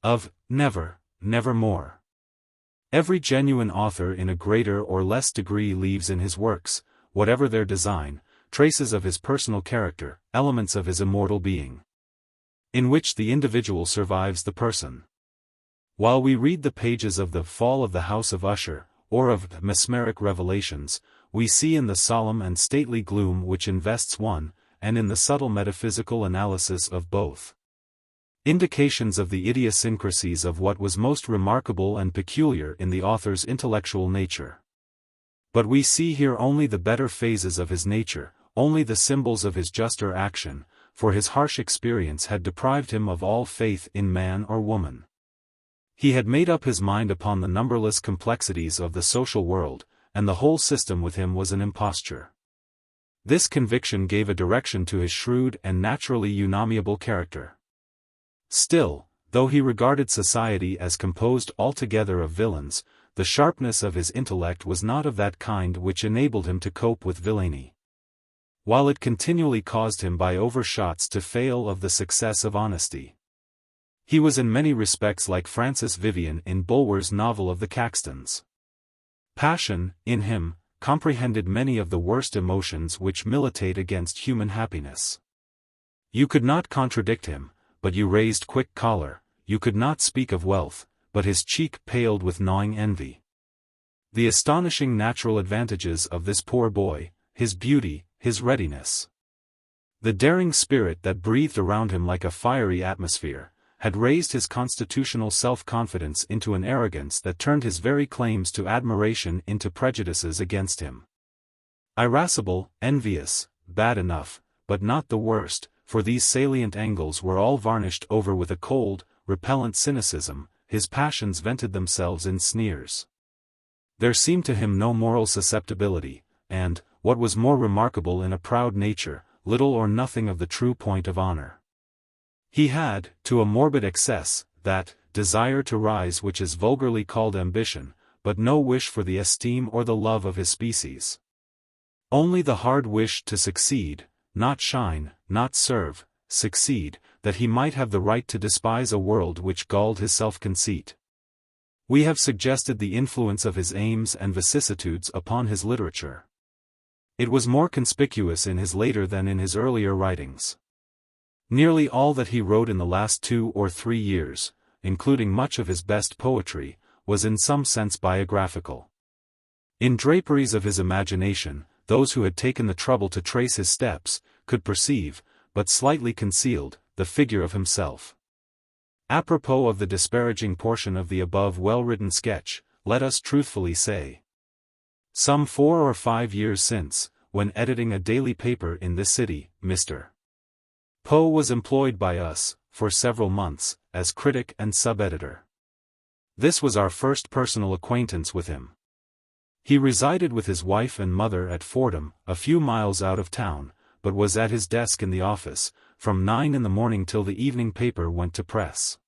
of never, nevermore. Every genuine author in a greater or less degree leaves in his works, whatever their design, traces of his personal character, elements of his immortal being, in which the individual survives the person. While we read the pages of The Fall of the House of Usher, or of Mesmeric Revelations, we see in the solemn and stately gloom which invests one, and in the subtle metaphysical analysis of both, Indications of the idiosyncrasies of what was most remarkable and peculiar in the author's intellectual nature. But we see here only the better phases of his nature, only the symbols of his juster action, for his harsh experience had deprived him of all faith in man or woman. He had made up his mind upon the numberless complexities of the social world, and the whole system with him was an imposture. This conviction gave a direction to his shrewd and naturally unamiable character. Still, though he regarded society as composed altogether of villains, the sharpness of his intellect was not of that kind which enabled him to cope with villainy, while it continually caused him by overshots to fail of the success of honesty. He was in many respects like Francis Vivian in Bulwer's novel of the Caxtons. Passion, in him, comprehended many of the worst emotions which militate against human happiness. You could not contradict him, but you raised quick choler; you could not speak of wealth, but his cheek paled with gnawing envy. The astonishing natural advantages of this poor boy, his beauty, his readiness, the daring spirit that breathed around him like a fiery atmosphere, had raised his constitutional self-confidence into an arrogance that turned his very claims to admiration into prejudices against him. Irascible, envious, bad enough, but not the worst, for these salient angles were all varnished over with a cold, repellent cynicism. His passions vented themselves in sneers. There seemed to him no moral susceptibility, and, what was more remarkable in a proud nature, little or nothing of the true point of honor. He had, to a morbid excess, that desire to rise which is vulgarly called ambition, but no wish for the esteem or the love of his species. Only the hard wish to succeed, not shine, not serve, succeed, that he might have the right to despise a world which galled his self-conceit. We have suggested the influence of his aims and vicissitudes upon his literature. It was more conspicuous in his later than in his earlier writings. Nearly all that he wrote in the last 2 or 3 years, including much of his best poetry, was in some sense biographical. In draperies of his imagination, those who had taken the trouble to trace his steps, could perceive, but slightly concealed, the figure of himself. Apropos of the disparaging portion of the above well-written sketch, let us truthfully say. Some 4 or 5 years since, when editing a daily paper in this city, Mr. Poe was employed by us, for several months, as critic and sub-editor. This was our first personal acquaintance with him. He resided with his wife and mother at Fordham, a few miles out of town, but was at his desk in the office, from 9 in the morning till the evening paper went to press.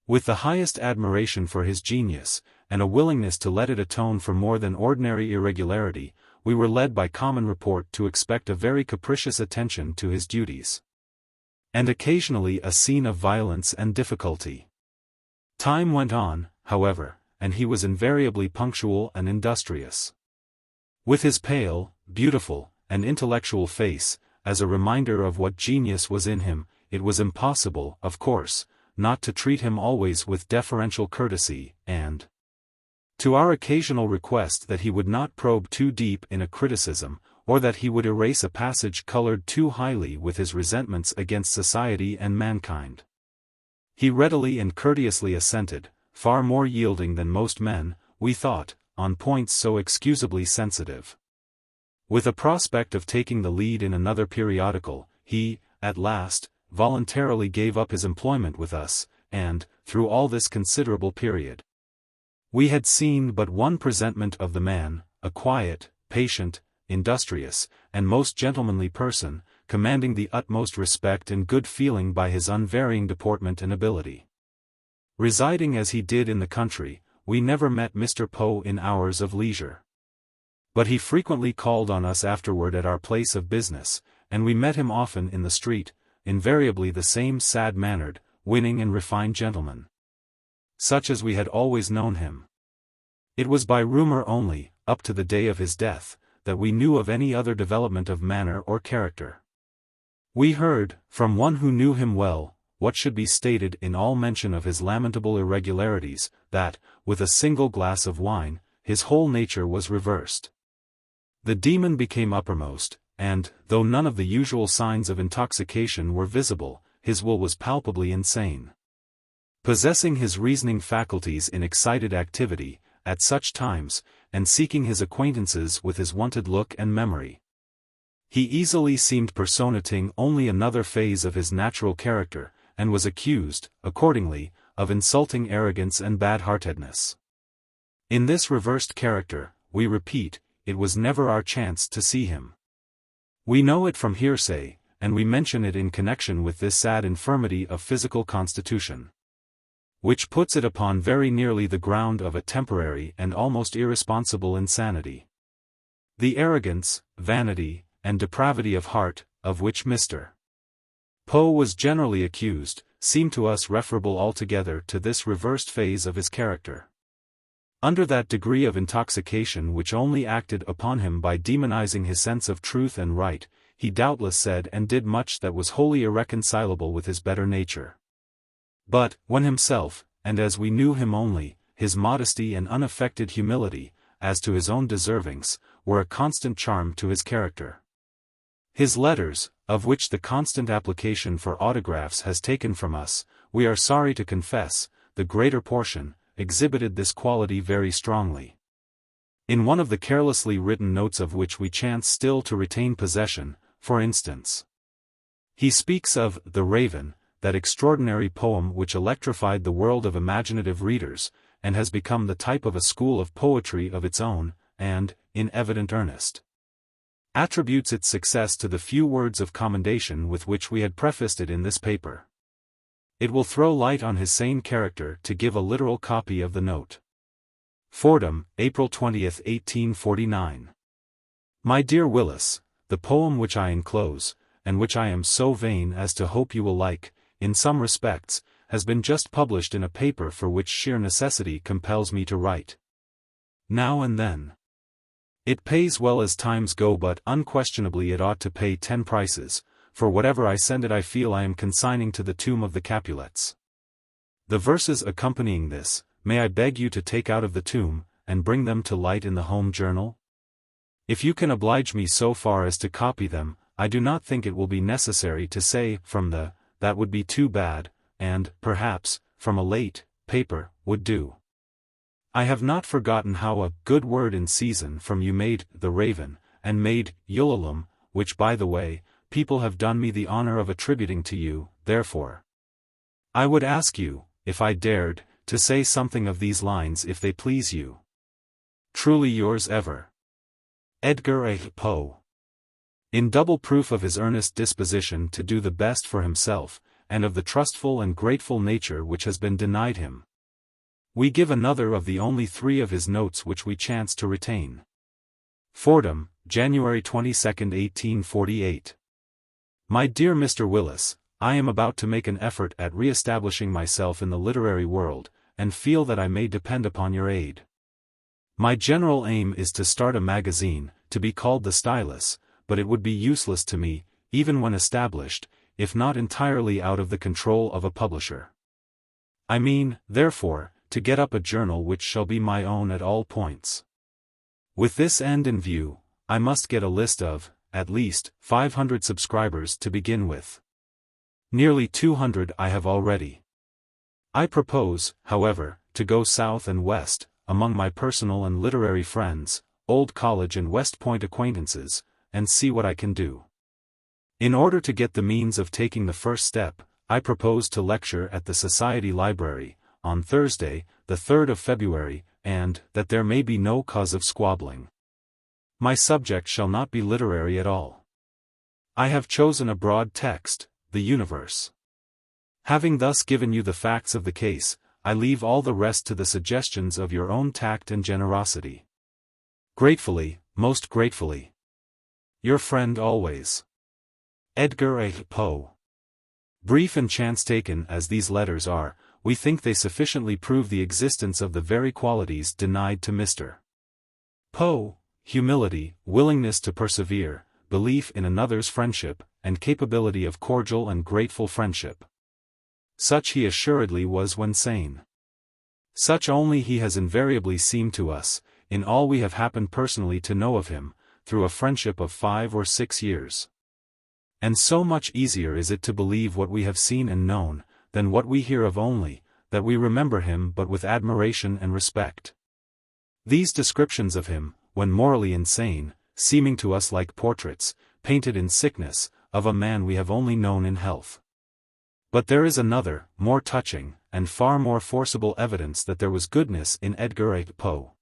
With the highest admiration for his genius, and a willingness to let it atone for more than ordinary irregularity, we were led by common report to expect a very capricious attention to his duties, and occasionally a scene of violence and difficulty. Time went on, however, and he was invariably punctual and industrious. With his pale, beautiful, and intellectual face, as a reminder of what genius was in him, it was impossible, of course, not to treat him always with deferential courtesy, and to our occasional request that he would not probe too deep in a criticism, or that he would erase a passage colored too highly with his resentments against society and mankind, he readily and courteously assented, far more yielding than most men, we thought, on points so excusably sensitive. With a prospect of taking the lead in another periodical, he, at last, voluntarily gave up his employment with us, and, through all this considerable period, we had seen but one presentment of the man, a quiet, patient, industrious, and most gentlemanly person, commanding the utmost respect and good feeling by his unvarying deportment and ability. Residing as he did in the country, we never met Mr. Poe in hours of leisure. But he frequently called on us afterward at our place of business, and we met him often in the street, invariably the same sad-mannered, winning and refined gentleman, such as we had always known him. It was by rumor only, up to the day of his death, that we knew of any other development of manner or character. We heard, from one who knew him well, what should be stated in all mention of his lamentable irregularities, that, with a single glass of wine, his whole nature was reversed. The demon became uppermost, and, though none of the usual signs of intoxication were visible, his will was palpably insane. Possessing his reasoning faculties in excited activity, at such times, and seeking his acquaintances with his wonted look and memory. He easily seemed personating only another phase of his natural character, and was accused, accordingly, of insulting arrogance and bad-heartedness. In this reversed character, we repeat, it was never our chance to see him. We know it from hearsay, and we mention it in connection with this sad infirmity of physical constitution, which puts it upon very nearly the ground of a temporary and almost irresponsible insanity. The arrogance, vanity, and depravity of heart, of which Mr. Poe was generally accused, seem to us referable altogether to this reversed phase of his character. Under that degree of intoxication which only acted upon him by demonizing his sense of truth and right, he doubtless said and did much that was wholly irreconcilable with his better nature. But, when himself, and as we knew him only, his modesty and unaffected humility, as to his own deservings, were a constant charm to his character. His letters, of which the constant application for autographs has taken from us, we are sorry to confess, the greater portion, exhibited this quality very strongly. In one of the carelessly written notes of which we chance still to retain possession, for instance, he speaks of The Raven, that extraordinary poem which electrified the world of imaginative readers, and has become the type of a school of poetry of its own, and, in evident earnest, attributes its success to the few words of commendation with which we had prefaced it in this paper. It will throw light on his sane character to give a literal copy of the note. Fordham, April 20, 1849. My dear Willis, the poem which I enclose, and which I am so vain as to hope you will like, in some respects, has been just published in a paper for which sheer necessity compels me to write. Now and then. It pays well as times go, but unquestionably it ought to pay 10 prices, for whatever I send it I feel I am consigning to the tomb of the Capulets. The verses accompanying this, may I beg you to take out of the tomb, and bring them to light in the home journal? If you can oblige me so far as to copy them, I do not think it will be necessary to say, from the, that would be too bad, and, perhaps, from a late, paper, would do. I have not forgotten how a good word in season from you made The Raven, and made Ulalume, which by the way, people have done me the honor of attributing to you, therefore. I would ask you, if I dared, to say something of these lines if they please you. Truly yours ever, Edgar Allan Poe. In double proof of his earnest disposition to do the best for himself, and of the trustful and grateful nature which has been denied him, we give another of the only 3 of his notes which we chance to retain. Fordham, January 22, 1848. My dear Mr. Willis, I am about to make an effort at re-establishing myself in the literary world, and feel that I may depend upon your aid. My general aim is to start a magazine, to be called The Stylus, but it would be useless to me, even when established, if not entirely out of the control of a publisher. I mean, therefore, to get up a journal which shall be my own at all points. With this end in view, I must get a list of, at least, 500 subscribers to begin with. Nearly 200 I have already. I propose, however, to go south and west, among my personal and literary friends, old college and West Point acquaintances, and see what I can do. In order to get the means of taking the first step, I propose to lecture at the Society Library, on Thursday, the 3rd of February, and that there may be no cause of squabbling. My subject shall not be literary at all. I have chosen a broad text, the universe. Having thus given you the facts of the case, I leave all the rest to the suggestions of your own tact and generosity. Gratefully, most gratefully, your friend always, Edgar Allan Poe. Brief and chance taken as these letters are, we think they sufficiently prove the existence of the very qualities denied to Mr. Poe: humility, willingness to persevere, belief in another's friendship, and capability of cordial and grateful friendship. Such he assuredly was when sane. Such only he has invariably seemed to us, in all we have happened personally to know of him, through a friendship of 5 or 6 years. And so much easier is it to believe what we have seen and known, than what we hear of only, that we remember him but with admiration and respect. These descriptions of him, when morally insane, seeming to us like portraits, painted in sickness, of a man we have only known in health. But there is another, more touching, and far more forcible evidence that there was goodness in Edgar Allan Poe.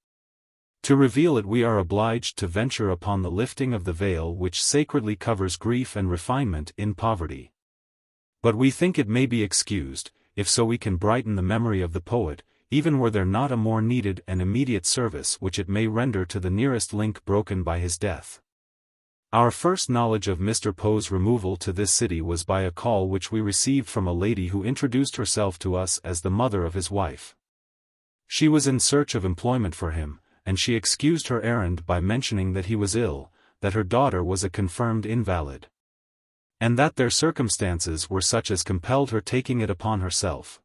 To reveal it we are obliged to venture upon the lifting of the veil which sacredly covers grief and refinement in poverty. But we think it may be excused, if so we can brighten the memory of the poet, even were there not a more needed and immediate service which it may render to the nearest link broken by his death. Our first knowledge of Mr. Poe's removal to this city was by a call which we received from a lady who introduced herself to us as the mother of his wife. She was in search of employment for him, and she excused her errand by mentioning that he was ill, that her daughter was a confirmed invalid, and that their circumstances were such as compelled her taking it upon herself.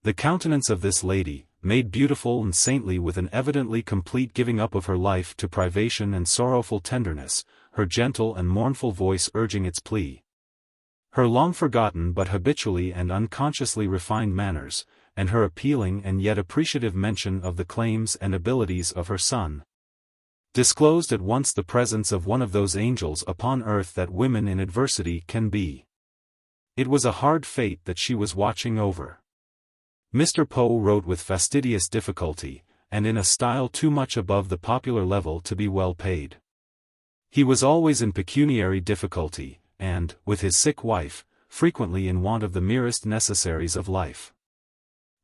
The countenance of this lady, made beautiful and saintly with an evidently complete giving up of her life to privation and sorrowful tenderness, her gentle and mournful voice urging its plea, her long-forgotten but habitually and unconsciously refined manners, and her appealing and yet appreciative mention of the claims and abilities of her son, disclosed at once the presence of one of those angels upon earth that women in adversity can be. It was a hard fate that she was watching over. Mr. Poe wrote with fastidious difficulty, and in a style too much above the popular level to be well paid. He was always in pecuniary difficulty, and, with his sick wife, frequently in want of the merest necessaries of life.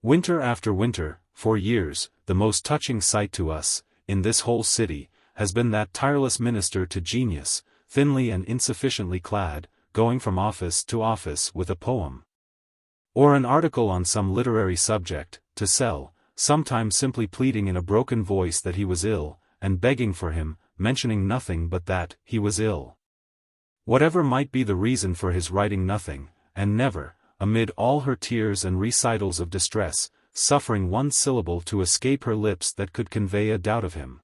Winter after winter, for years, the most touching sight to us, in this whole city, has been that tireless minister to genius, thinly and insufficiently clad, going from office to office with a poem, or an article on some literary subject, to sell, sometimes simply pleading in a broken voice that he was ill, and begging for him, mentioning nothing but that he was ill. Whatever might be the reason for his writing nothing, and never, amid all her tears and recitals of distress, suffering one syllable to escape her lips that could convey a doubt of him,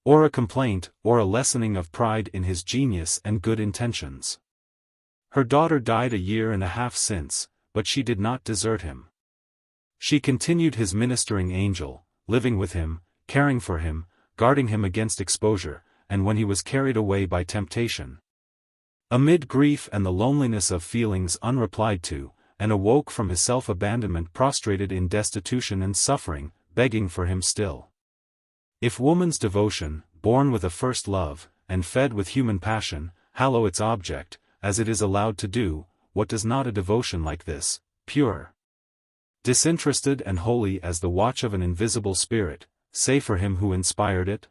or a complaint, or a lessening of pride in his genius and good intentions. Her daughter died a year and a half since, but she did not desert him. She continued his ministering angel, living with him, caring for him, guarding him against exposure, and when he was carried away by temptation, amid grief and the loneliness of feelings unreplied to, and awoke from his self-abandonment prostrated in destitution and suffering, begging for him still. If woman's devotion, born with a first love, and fed with human passion, hallow its object, as it is allowed to do, what does not a devotion like this, pure, disinterested and holy as the watch of an invisible spirit, say for him who inspired it?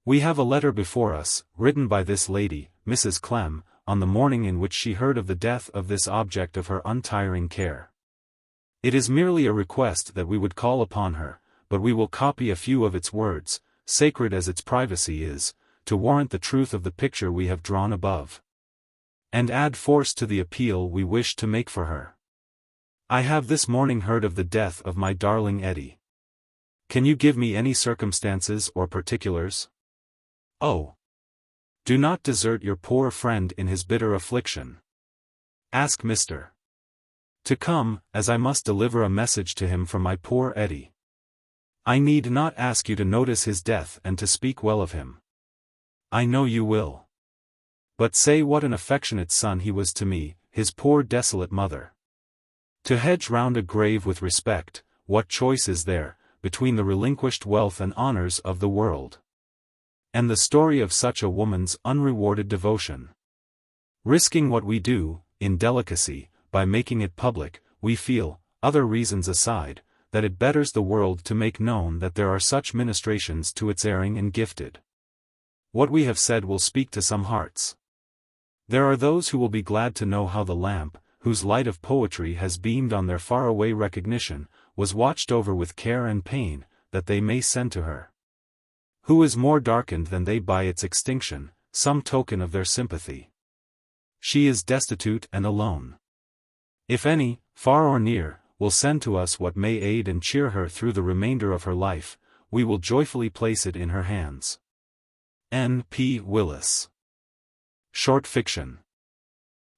We have a letter before us, written by this lady, Mrs. Clem, on the morning in which she heard of the death of this object of her untiring care. It is merely a request that we would call upon her, but we will copy a few of its words, sacred as its privacy is, to warrant the truth of the picture we have drawn above, and add force to the appeal we wish to make for her. I have this morning heard of the death of my darling Eddie. Can you give me any circumstances or particulars? Oh! Do not desert your poor friend in his bitter affliction. Ask Mr. to come, as I must deliver a message to him from my poor Eddie. I need not ask you to notice his death and to speak well of him. I know you will. But say what an affectionate son he was to me, his poor desolate mother. To hedge round a grave with respect, what choice is there, between the relinquished wealth and honors of the world, and the story of such a woman's unrewarded devotion? Risking what we do, in delicacy, by making it public, we feel, other reasons aside, that it betters the world to make known that there are such ministrations to its erring and gifted. What we have said will speak to some hearts. There are those who will be glad to know how the lamp, whose light of poetry has beamed on their faraway recognition, was watched over with care and pain, that they may send to her, who is more darkened than they by its extinction, some token of their sympathy. She is destitute and alone. If any, far or near, will send to us what may aid and cheer her through the remainder of her life, we will joyfully place it in her hands. N. P. Willis. Short Fiction.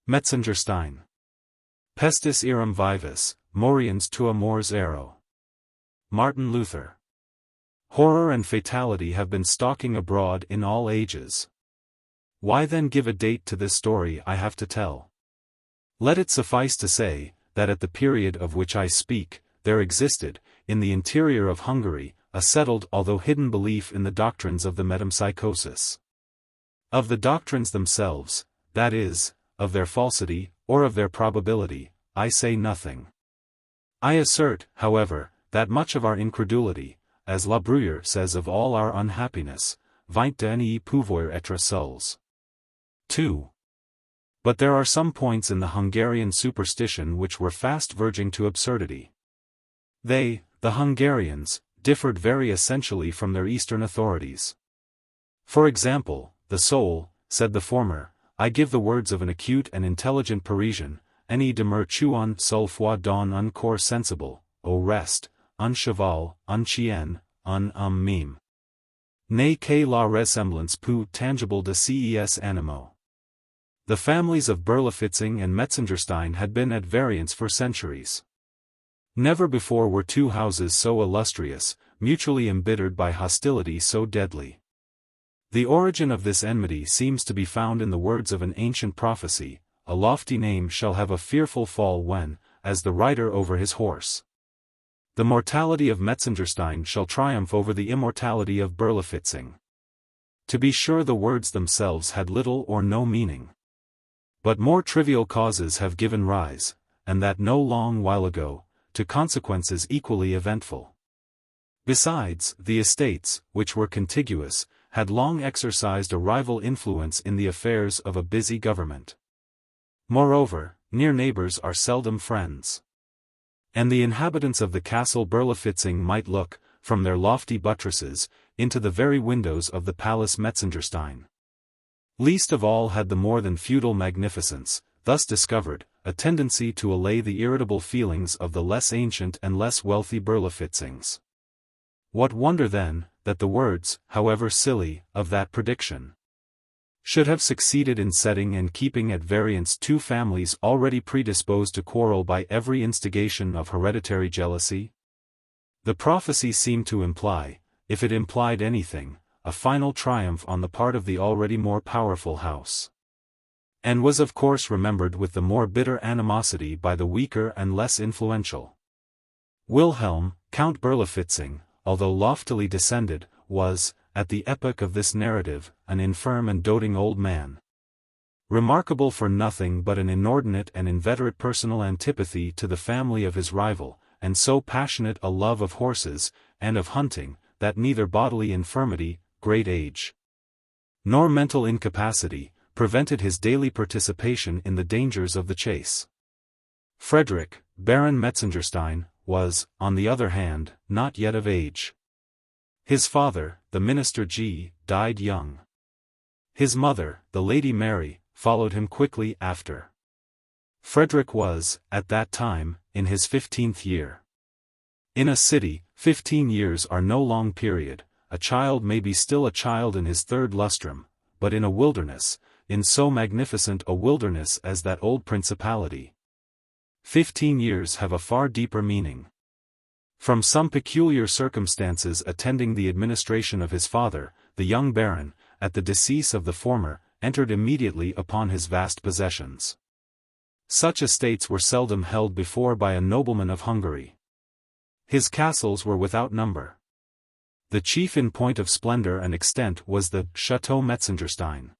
Metzengerstein. Pestis eram vivis, moriens tua mors ero. Martin Luther. Horror and fatality have been stalking abroad in all ages. Why then give a date to this story I have to tell? Let it suffice to say, that at the period of which I speak, there existed, in the interior of Hungary, a settled although hidden belief in the doctrines of the metempsychosis. Of the doctrines themselves, that is, of their falsity, or of their probability, I say nothing. I assert, however, that much of our incredulity, as La Bruyere says of all our unhappiness, vient de nii pouvoir être seuls. 2. But there are some points in the Hungarian superstition which were fast verging to absurdity. They, the Hungarians, differed very essentially from their Eastern authorities. For example, the soul, said the former, I give the words of an acute and intelligent Parisian, any demeure tuant seule foi dans un corps sensible, au reste, un cheval, un chien, un mime. N'est que la ressemblance peu tangible de ces animaux. The families of Berlifitzing and Metzengerstein had been at variance for centuries. Never before were two houses so illustrious, mutually embittered by hostility so deadly. The origin of this enmity seems to be found in the words of an ancient prophecy, a lofty name shall have a fearful fall when, as the rider over his horse. The mortality of Metzengerstein shall triumph over the immortality of Berlifitzing. To be sure the words themselves had little or no meaning. But more trivial causes have given rise, and that no long while ago, to consequences equally eventful. Besides, the estates, which were contiguous, had long exercised a rival influence in the affairs of a busy government. Moreover, near neighbors are seldom friends. And the inhabitants of the castle Berlifitzing might look, from their lofty buttresses, into the very windows of the palace Metzengerstein. Least of all had the more than feudal magnificence, thus discovered, a tendency to allay the irritable feelings of the less ancient and less wealthy Berlifitzings. What wonder then, that the words, however silly, of that prediction should have succeeded in setting and keeping at variance two families already predisposed to quarrel by every instigation of hereditary jealousy? The prophecy seemed to imply, if it implied anything, a final triumph on the part of the already more powerful house. And was of course remembered with the more bitter animosity by the weaker and less influential. Wilhelm, Count Berlifitzing, although loftily descended, was, at the epoch of this narrative, an infirm and doting old man. Remarkable for nothing but an inordinate and inveterate personal antipathy to the family of his rival, and so passionate a love of horses, and of hunting, that neither bodily infirmity, great age, nor mental incapacity, prevented his daily participation in the dangers of the chase. Frederick, Baron Metzengerstein, was, on the other hand, not yet of age. His father, the minister G., died young. His mother, the Lady Mary, followed him quickly after. Frederick was, at that time, in his 15th year. In a city, 15 years are no long period. A child may be still a child in his third lustrum, but in a wilderness, in so magnificent a wilderness as that old principality, 15 years have a far deeper meaning. From some peculiar circumstances attending the administration of his father, the young baron, at the decease of the former, entered immediately upon his vast possessions. Such estates were seldom held before by a nobleman of Hungary. His castles were without number. The chief in point of splendor and extent was the Chateau Metzengerstein.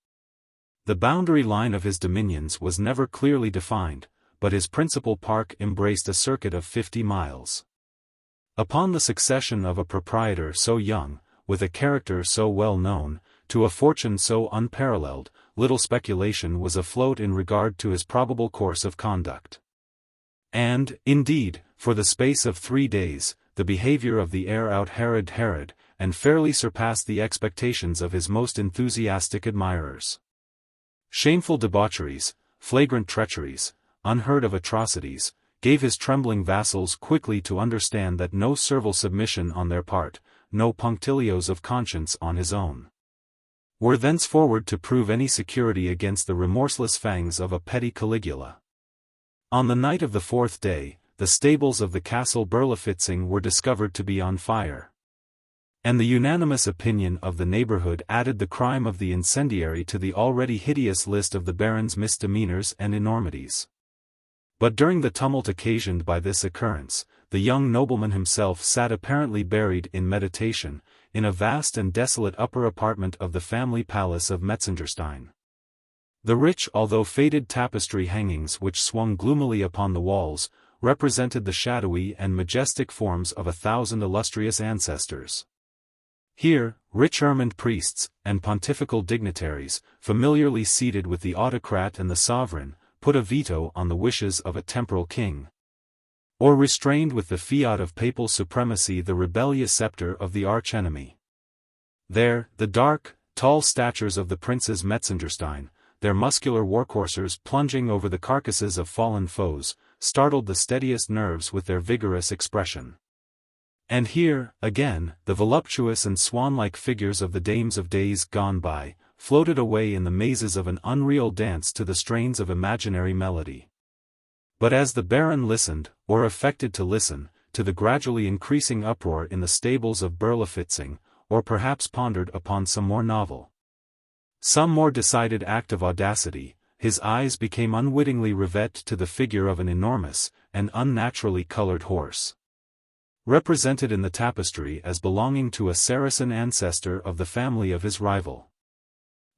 The boundary line of his dominions was never clearly defined, but his principal park embraced a circuit of 50 miles. Upon the succession of a proprietor so young, with a character so well known, to a fortune so unparalleled, little speculation was afloat in regard to his probable course of conduct. And, indeed, for the space of 3 days, the behavior of the heir out-Herod, and fairly surpassed the expectations of his most enthusiastic admirers. Shameful debaucheries, flagrant treacheries, unheard-of atrocities, gave his trembling vassals quickly to understand that no servile submission on their part, no punctilios of conscience on his own, were thenceforward to prove any security against the remorseless fangs of a petty Caligula. On the night of the 4th day, the stables of the castle Berlifitzing were discovered to be on fire. And the unanimous opinion of the neighborhood added the crime of the incendiary to the already hideous list of the Baron's misdemeanors and enormities. But during the tumult occasioned by this occurrence, the young nobleman himself sat apparently buried in meditation, in a vast and desolate upper apartment of the family palace of Metzengerstein. The rich although faded tapestry hangings which swung gloomily upon the walls, represented the shadowy and majestic forms of 1,000 illustrious ancestors. Here, rich ermined priests, and pontifical dignitaries, familiarly seated with the autocrat and the sovereign, put a veto on the wishes of a temporal king. Or restrained with the fiat of papal supremacy the rebellious scepter of the arch-enemy. There, the dark, tall statures of the princes Metzengerstein, their muscular warcoursers plunging over the carcasses of fallen foes, startled the steadiest nerves with their vigorous expression. And here, again, the voluptuous and swan-like figures of the dames of days gone by, floated away in the mazes of an unreal dance to the strains of imaginary melody. But as the Baron listened, or affected to listen, to the gradually increasing uproar in the stables of Berlifitzing, or perhaps pondered upon some more novel, some more decided act of audacity, his eyes became unwittingly rivet to the figure of an enormous, and unnaturally colored horse, represented in the tapestry as belonging to a Saracen ancestor of the family of his rival.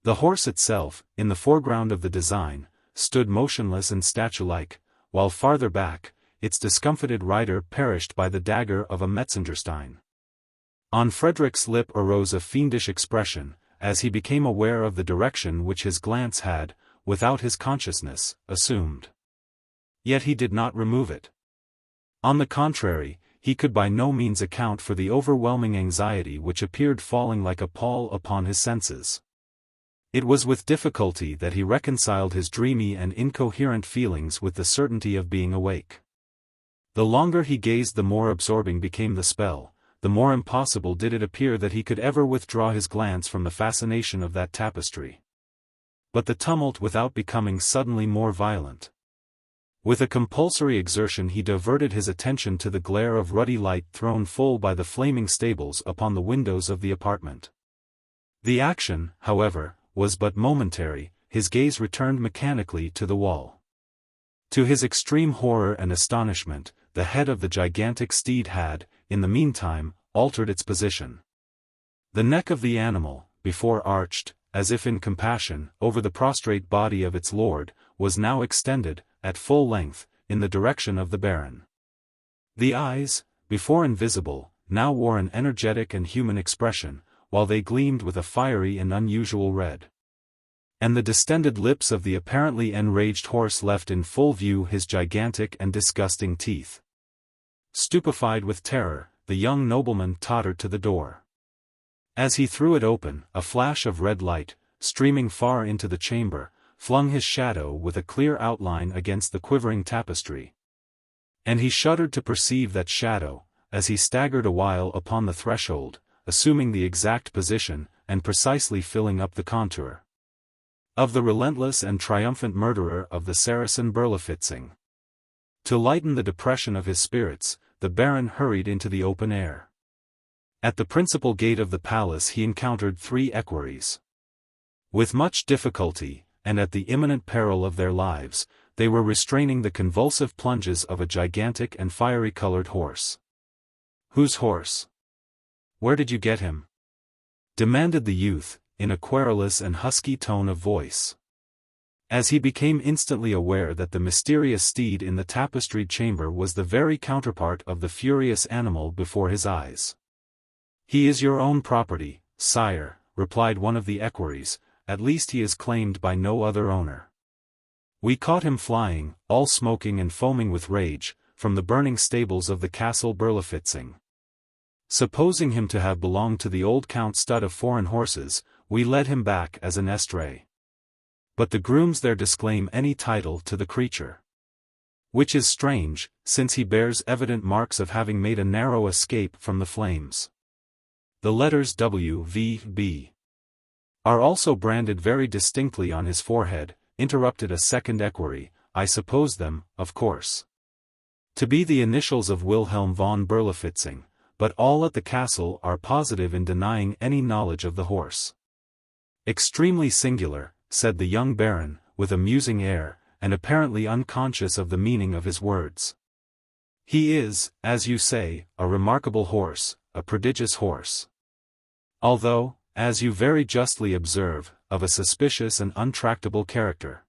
The horse itself, in the foreground of the design, stood motionless and statue-like, while farther back, its discomfited rider perished by the dagger of a Metzengerstein. On Frederick's lip arose a fiendish expression, as he became aware of the direction which his glance had, without his consciousness, assumed. Yet he did not remove it. On the contrary, he could by no means account for the overwhelming anxiety which appeared falling like a pall upon his senses. It was with difficulty that he reconciled his dreamy and incoherent feelings with the certainty of being awake. The longer he gazed the more absorbing became the spell, the more impossible did it appear that he could ever withdraw his glance from the fascination of that tapestry. But the tumult without becoming suddenly more violent. With a compulsory exertion he diverted his attention to the glare of ruddy light thrown full by the flaming stables upon the windows of the apartment. The action, however, was but momentary, his gaze returned mechanically to the wall. To his extreme horror and astonishment, the head of the gigantic steed had, in the meantime, altered its position. The neck of the animal, before arched, as if in compassion, over the prostrate body of its lord, was now extended, at full length, in the direction of the Baron. The eyes, before invisible, now wore an energetic and human expression, while they gleamed with a fiery and unusual red. And the distended lips of the apparently enraged horse left in full view his gigantic and disgusting teeth. Stupefied with terror, the young nobleman tottered to the door. As he threw it open, a flash of red light, streaming far into the chamber, flung his shadow with a clear outline against the quivering tapestry. And he shuddered to perceive that shadow, as he staggered a while upon the threshold, assuming the exact position, and precisely filling up the contour of the relentless and triumphant murderer of the Saracen Berlifitzing. To lighten the depression of his spirits, the Baron hurried into the open air. At the principal gate of the palace he encountered 3 equerries. With much difficulty, and at the imminent peril of their lives, they were restraining the convulsive plunges of a gigantic and fiery-colored horse. "Whose horse? Where did you get him?" demanded the youth, in a querulous and husky tone of voice. As he became instantly aware that the mysterious steed in the tapestried chamber was the very counterpart of the furious animal before his eyes. "He is your own property, sire," replied one of the equerries, "at least he is claimed by no other owner. We caught him flying, all smoking and foaming with rage, from the burning stables of the castle Berlifitzing. Supposing him to have belonged to the old Count's stud of foreign horses, we led him back as an estray. But the grooms there disclaim any title to the creature. Which is strange, since he bears evident marks of having made a narrow escape from the flames. The letters W.V.B. are also branded very distinctly on his forehead, interrupted a second equerry. I suppose them, of course, to be the initials of Wilhelm von Berlifitzing, but all at the castle are positive in denying any knowledge of the horse. Extremely singular, said the young baron, with a musing air, and apparently unconscious of the meaning of his words. He is, as you say, a remarkable horse, a prodigious horse. Although, as you very justly observe, of a suspicious and untractable character.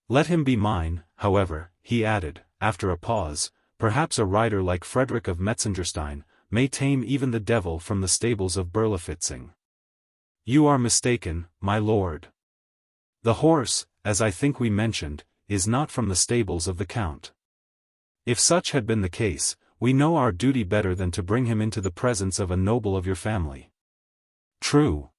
Let him be mine, however, he added, after a pause. Perhaps a rider like Frederick of Metzengerstein may tame even the devil from the stables of Berlifitzing. You are mistaken, my lord. The horse, as I think we mentioned, is not from the stables of the Count. If such had been the case, we know our duty better than to bring him into the presence of a noble of your family. True,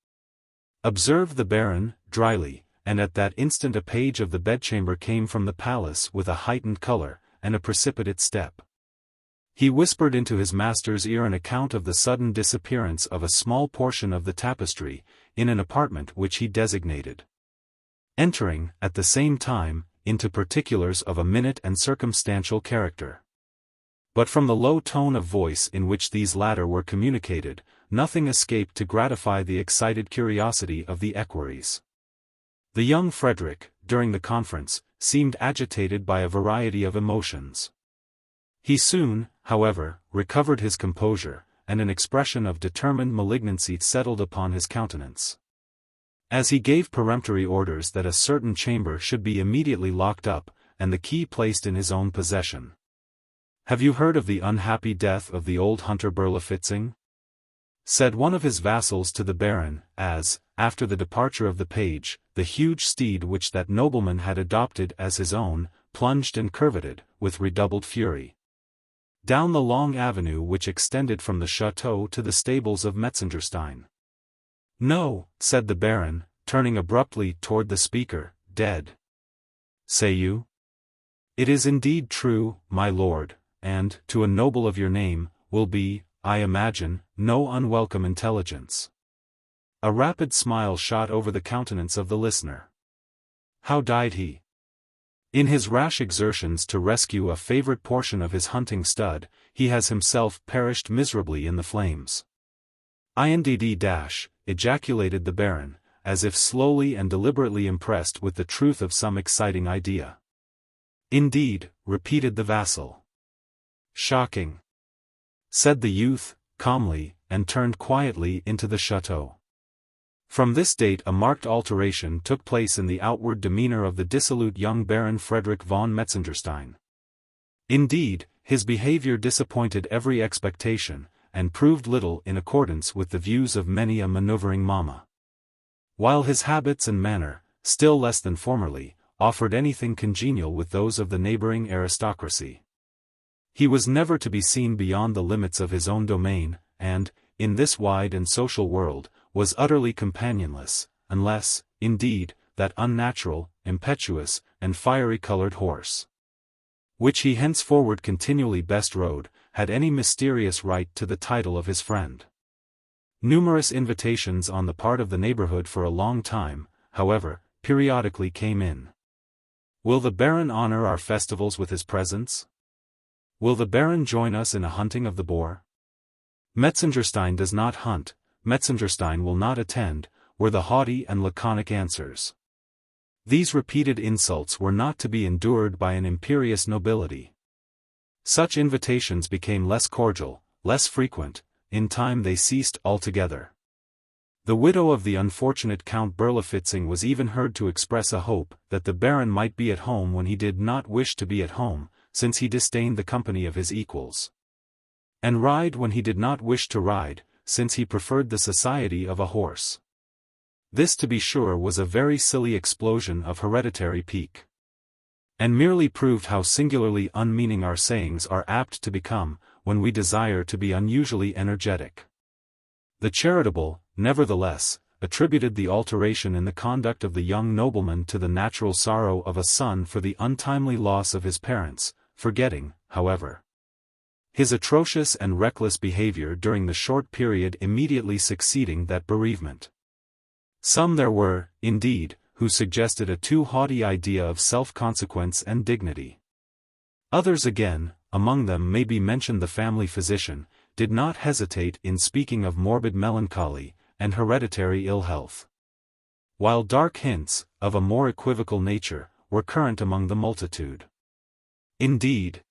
observed the baron, dryly, and at that instant a page of the bedchamber came from the palace with a heightened color, and a precipitate step. He whispered into his master's ear an account of the sudden disappearance of a small portion of the tapestry, in an apartment which he designated. Entering, at the same time, into particulars of a minute and circumstantial character. But from the low tone of voice in which these latter were communicated, nothing escaped to gratify the excited curiosity of the equerries. The young Frederick, during the conference, seemed agitated by a variety of emotions. He soon, however, recovered his composure, and an expression of determined malignancy settled upon his countenance. As he gave peremptory orders that a certain chamber should be immediately locked up, and the key placed in his own possession. Have you heard of the unhappy death of the old hunter Berlifitzing? Said one of his vassals to the baron, as, after the departure of the page, the huge steed which that nobleman had adopted as his own, plunged and curveted, with redoubled fury, down the long avenue which extended from the chateau to the stables of Metzengerstein. No, said the baron, turning abruptly toward the speaker, dead. Say you? It is indeed true, my lord, and, to a noble of your name, will be, I imagine, no unwelcome intelligence. A rapid smile shot over the countenance of the listener. How died he? In his rash exertions to rescue a favorite portion of his hunting stud, he has himself perished miserably in the flames. INDD-, ejaculated the baron, as if slowly and deliberately impressed with the truth of some exciting idea. Indeed, repeated the vassal. Shocking, said the youth, calmly, and turned quietly into the chateau. From this date a marked alteration took place in the outward demeanor of the dissolute young Baron Frederick von Metzengerstein. Indeed, his behavior disappointed every expectation, and proved little in accordance with the views of many a maneuvering mamma. While his habits and manner, still less than formerly, offered anything congenial with those of the neighboring aristocracy. He was never to be seen beyond the limits of his own domain, and, in this wide and social world, was utterly companionless, unless, indeed, that unnatural, impetuous, and fiery-colored horse, which he henceforward continually best rode, had any mysterious right to the title of his friend. Numerous invitations on the part of the neighborhood for a long time, however, periodically came in. Will the Baron honor our festivals with his presence? Will the Baron join us in a hunting of the boar? Metzengerstein does not hunt, Metzengerstein will not attend, were the haughty and laconic answers. These repeated insults were not to be endured by an imperious nobility. Such invitations became less cordial, less frequent, in time they ceased altogether. The widow of the unfortunate Count Berlifitzing was even heard to express a hope that the Baron might be at home when he did not wish to be at home, since he disdained the company of his equals. And ride when he did not wish to ride, since he preferred the society of a horse. This to be sure was a very silly explosion of hereditary pique. And merely proved how singularly unmeaning our sayings are apt to become, when we desire to be unusually energetic. The charitable, nevertheless, attributed the alteration in the conduct of the young nobleman to the natural sorrow of a son for the untimely loss of his parents, forgetting, however, his atrocious and reckless behavior during the short period immediately succeeding that bereavement. Some there were, indeed, who suggested a too haughty idea of self-consequence and dignity. Others again, among them may be mentioned the family physician, did not hesitate in speaking of morbid melancholy, and hereditary ill health. While dark hints, of a more equivocal nature, were current among the multitude. Indeed,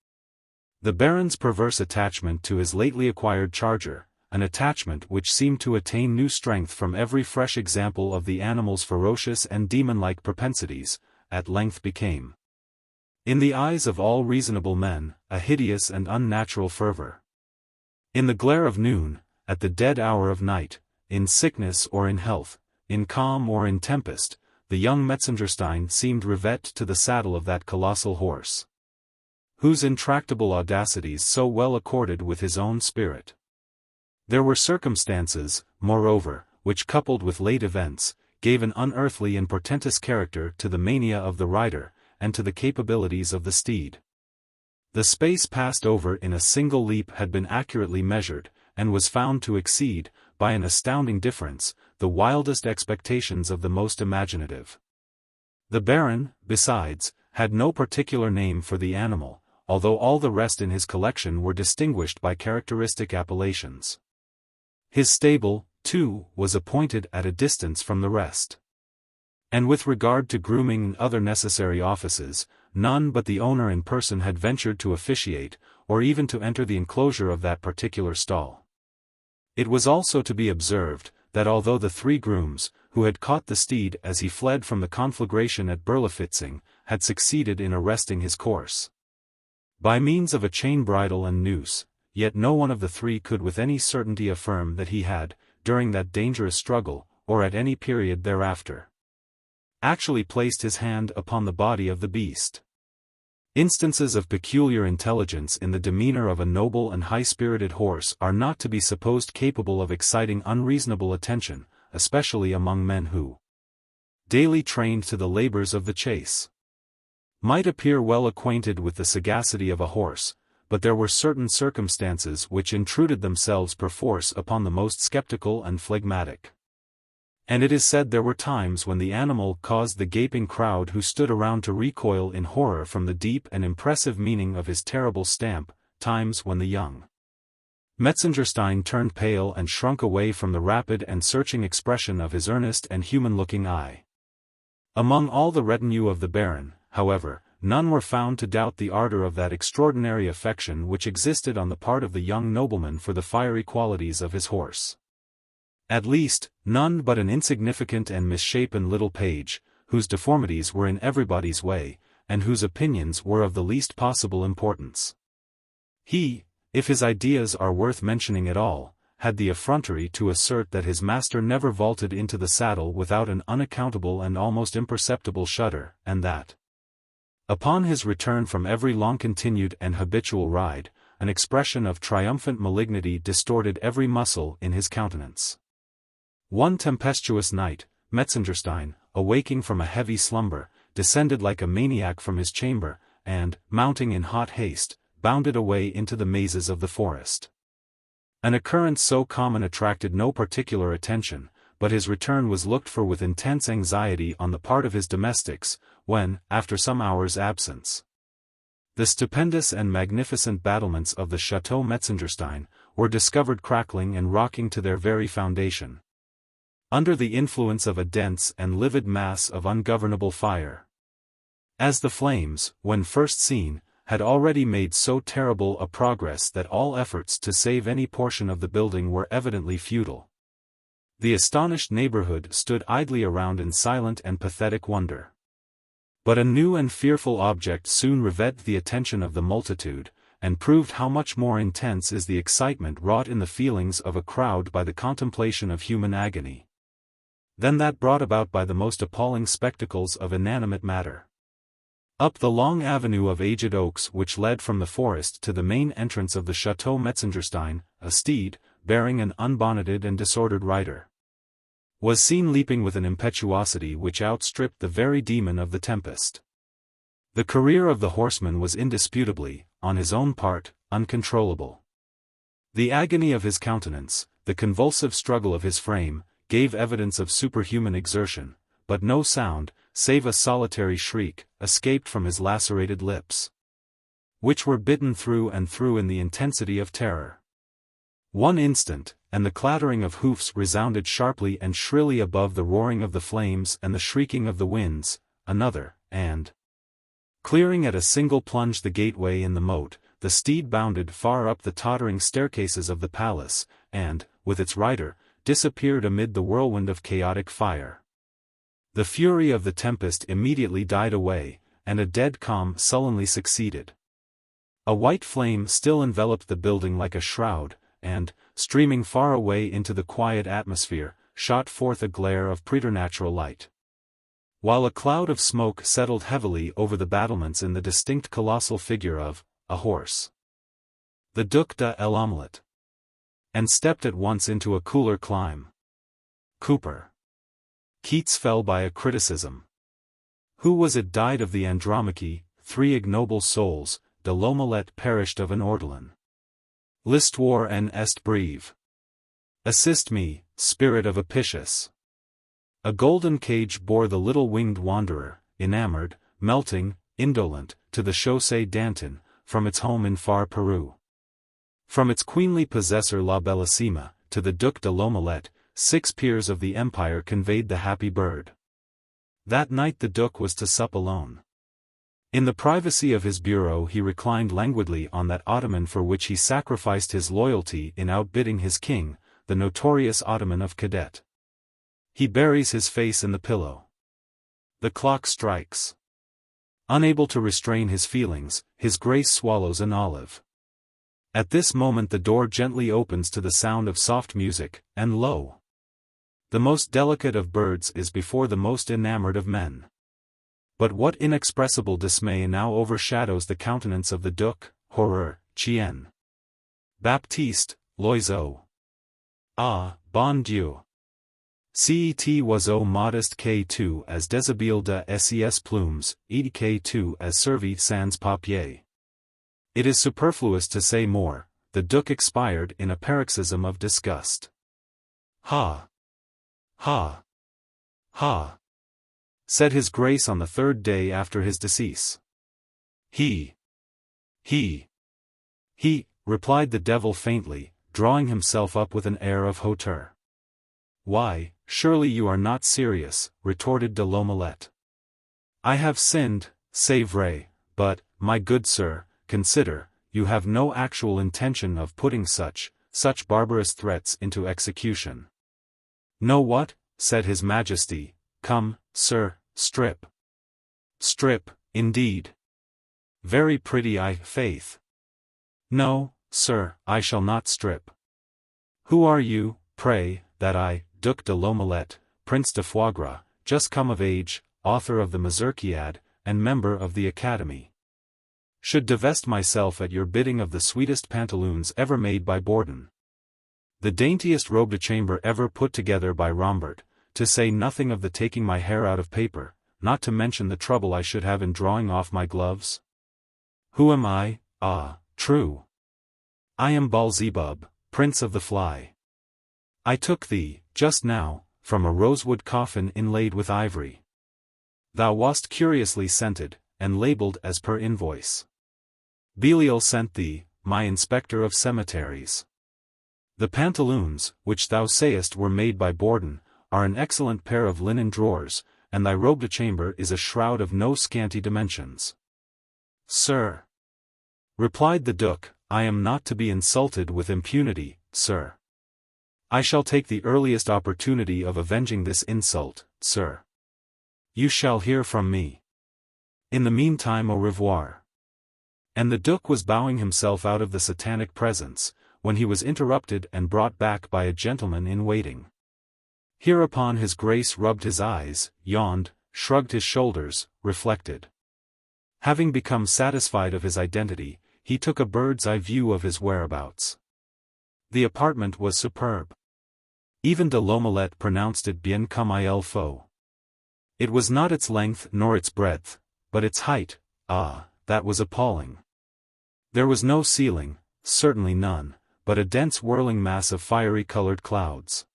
the Baron's perverse attachment to his lately acquired charger, an attachment which seemed to attain new strength from every fresh example of the animal's ferocious and demon-like propensities, at length became, in the eyes of all reasonable men, a hideous and unnatural fervor. In the glare of noon, at the dead hour of night, in sickness or in health, in calm or in tempest, the young Metzengerstein seemed rivet to the saddle of that colossal horse, whose intractable audacities so well accorded with his own spirit. There were circumstances, moreover, which coupled with late events, gave an unearthly and portentous character to the mania of the rider, and to the capabilities of the steed. The space passed over in a single leap had been accurately measured, and was found to exceed, by an astounding difference, the wildest expectations of the most imaginative. The Baron, besides, had no particular name for the animal, although all the rest in his collection were distinguished by characteristic appellations. His stable, too, was appointed at a distance from the rest. And with regard to grooming and other necessary offices, none but the owner in person had ventured to officiate, or even to enter the enclosure of that particular stall. It was also to be observed, that although the 3 grooms, who had caught the steed as he fled from the conflagration at Berlifitzing, had succeeded in arresting his course by means of a chain bridle and noose, yet no one of the 3 could with any certainty affirm that he had, during that dangerous struggle, or at any period thereafter, actually placed his hand upon the body of the beast. Instances of peculiar intelligence in the demeanor of a noble and high-spirited horse are not to be supposed capable of exciting unreasonable attention, especially among men who, daily trained to the labors of the chase, might appear well acquainted with the sagacity of a horse, but there were certain circumstances which intruded themselves perforce upon the most skeptical and phlegmatic. And it is said there were times when the animal caused the gaping crowd who stood around to recoil in horror from the deep and impressive meaning of his terrible stamp, times when the young Metzengerstein turned pale and shrunk away from the rapid and searching expression of his earnest and human-looking eye. Among all the retinue of the Baron, however, none were found to doubt the ardor of that extraordinary affection which existed on the part of the young nobleman for the fiery qualities of his horse. At least, none but an insignificant and misshapen little page, whose deformities were in everybody's way, and whose opinions were of the least possible importance. He, if his ideas are worth mentioning at all, had the effrontery to assert that his master never vaulted into the saddle without an unaccountable and almost imperceptible shudder, and that, upon his return from every long-continued and habitual ride, an expression of triumphant malignity distorted every muscle in his countenance. One tempestuous night, Metzengerstein, awaking from a heavy slumber, descended like a maniac from his chamber, and, mounting in hot haste, bounded away into the mazes of the forest. An occurrence so common attracted no particular attention, but his return was looked for with intense anxiety on the part of his domestics, when, after some hours' absence, the stupendous and magnificent battlements of the Chateau Metzengerstein were discovered crackling and rocking to their very foundation, under the influence of a dense and livid mass of ungovernable fire. As the flames, when first seen, had already made so terrible a progress that all efforts to save any portion of the building were evidently futile, the astonished neighborhood stood idly around in silent and pathetic wonder. But a new and fearful object soon riveted the attention of the multitude, and proved how much more intense is the excitement wrought in the feelings of a crowd by the contemplation of human agony, than that brought about by the most appalling spectacles of inanimate matter. Up the long avenue of aged oaks which led from the forest to the main entrance of the Chateau Metzengerstein, a steed, bearing an unbonneted and disordered rider, was seen leaping with an impetuosity which outstripped the very demon of the tempest. The career of the horseman was indisputably, on his own part, uncontrollable. The agony of his countenance, the convulsive struggle of his frame, gave evidence of superhuman exertion, but no sound, save a solitary shriek, escaped from his lacerated lips, which were bitten through and through in the intensity of terror. One instant, and the clattering of hoofs resounded sharply and shrilly above the roaring of the flames and the shrieking of the winds. Another, and, clearing at a single plunge the gateway in the moat, the steed bounded far up the tottering staircases of the palace, and, with its rider, disappeared amid the whirlwind of chaotic fire. The fury of the tempest immediately died away, and a dead calm sullenly succeeded. A white flame still enveloped the building like a shroud, and, streaming far away into the quiet atmosphere, shot forth a glare of preternatural light, while a cloud of smoke settled heavily over the battlements in the distinct colossal figure of a horse. The Duc de l'Omelette. And stepped at once into a cooler clime. Cooper. Keats fell by a criticism. Who was it died of the Andromache, 3 ignoble souls, de l'Omelette perished of an ortolan. L'histoire en est brève. Assist me, spirit of Apicius. A golden cage bore the little winged wanderer, enamored, melting, indolent, to the Chaussée d'Antin, from its home in far Peru. From its queenly possessor La Bellissima, to the Duc de l'Omelette, 6 peers of the empire conveyed the happy bird. That night the Duc was to sup alone. In the privacy of his bureau he reclined languidly on that ottoman for which he sacrificed his loyalty in outbidding his king, the notorious ottoman of Cadet. He buries his face in the pillow. The clock strikes. Unable to restrain his feelings, his grace swallows an olive. At this moment the door gently opens to the sound of soft music, and lo! The most delicate of birds is before the most enamored of men. But what inexpressible dismay now overshadows the countenance of the Duc, horreur, chien. Baptiste, Loiseau. Ah, bon Dieu! Cet oiseau modeste que as déshabille de ses plumes, et que as servi sans papier. It is superfluous to say more, the Duc expired in a paroxysm of disgust. Ha! Ha! Ha! Said his grace on the 3rd day after his decease. He, replied the devil faintly, drawing himself up with an air of hauteur. Why, surely you are not serious, retorted de l'Omelette. I have sinned, c'est vrai, but, my good sir, consider, you have no actual intention of putting such barbarous threats into execution. No what? Said his Majesty. Come, sir, strip. Strip, indeed. Very pretty faith. No, sir, I shall not strip. Who are you, pray, that I, Duc de l'Omelette, Prince de Foie Gras, just come of age, author of the Mazurkiad, and member of the Academy, should divest myself at your bidding of the sweetest pantaloons ever made by Borden, the daintiest robe de chamber ever put together by Rambert, to say nothing of the taking my hair out of paper, not to mention the trouble I should have in drawing off my gloves? Who am I? Ah, true. I am Beelzebub, Prince of the Fly. I took thee, just now, from a rosewood coffin inlaid with ivory. Thou wast curiously scented, and labelled as per invoice. Belial sent thee, my inspector of cemeteries. The pantaloons, which thou sayest were made by Borden, are an excellent pair of linen drawers, and thy robe de chamber is a shroud of no scanty dimensions. Sir, replied the Duc, I am not to be insulted with impunity, sir. I shall take the earliest opportunity of avenging this insult, sir. You shall hear from me. In the meantime au revoir. And the Duc was bowing himself out of the satanic presence, when he was interrupted and brought back by a gentleman in waiting. Hereupon his grace rubbed his eyes, yawned, shrugged his shoulders, reflected. Having become satisfied of his identity, he took a bird's-eye view of his whereabouts. The apartment was superb. Even de l'Omelette pronounced it bien comme il faut. It was not its length nor its breadth, but its height, that was appalling. There was no ceiling, certainly none, but a dense whirling mass of fiery-colored clouds.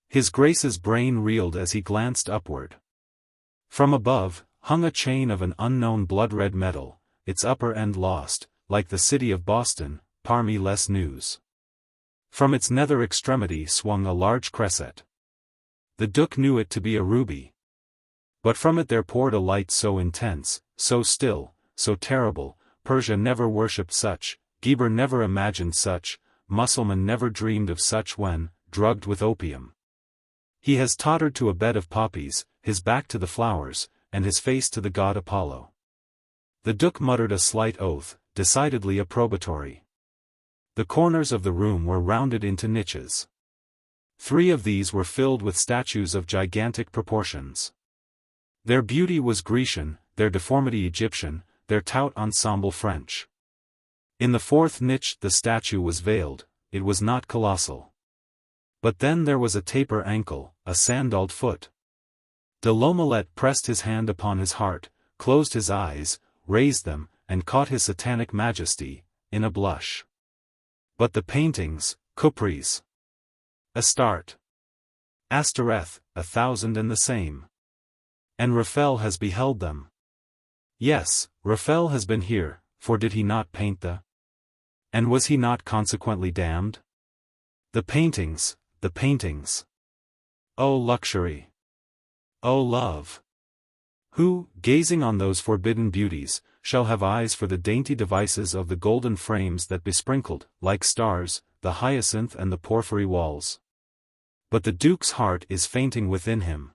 His Grace's brain reeled as he glanced upward. From above, hung a chain of an unknown blood-red metal, its upper end lost, like the city of Boston, parmi les news. From its nether extremity swung a large cresset. The Duke knew it to be a ruby. But from it there poured a light so intense, so still, so terrible, Persia never worshipped such, Geber never imagined such, Mussulman never dreamed of such when, drugged with opium. He has tottered to a bed of poppies, his back to the flowers, and his face to the god Apollo. The Duke muttered a slight oath, decidedly approbatory. The corners of the room were rounded into niches. 3 of these were filled with statues of gigantic proportions. Their beauty was Grecian, their deformity Egyptian, their tout ensemble French. In the 4th niche the statue was veiled, it was not colossal. But then there was a taper ankle, a sandalled foot. De L'Omelette pressed his hand upon his heart, closed his eyes, raised them, and caught his satanic majesty, in a blush. But the paintings, Caprice. Astarte. Astoreth, 1,000 and the same. And Raphael has beheld them. Yes, Raphael has been here, for did he not paint the? And was he not consequently damned? The paintings, the paintings. O luxury! O love! Who, gazing on those forbidden beauties, shall have eyes for the dainty devices of the golden frames that besprinkled, like stars, the hyacinth and the porphyry walls? But the Duke's heart is fainting within him.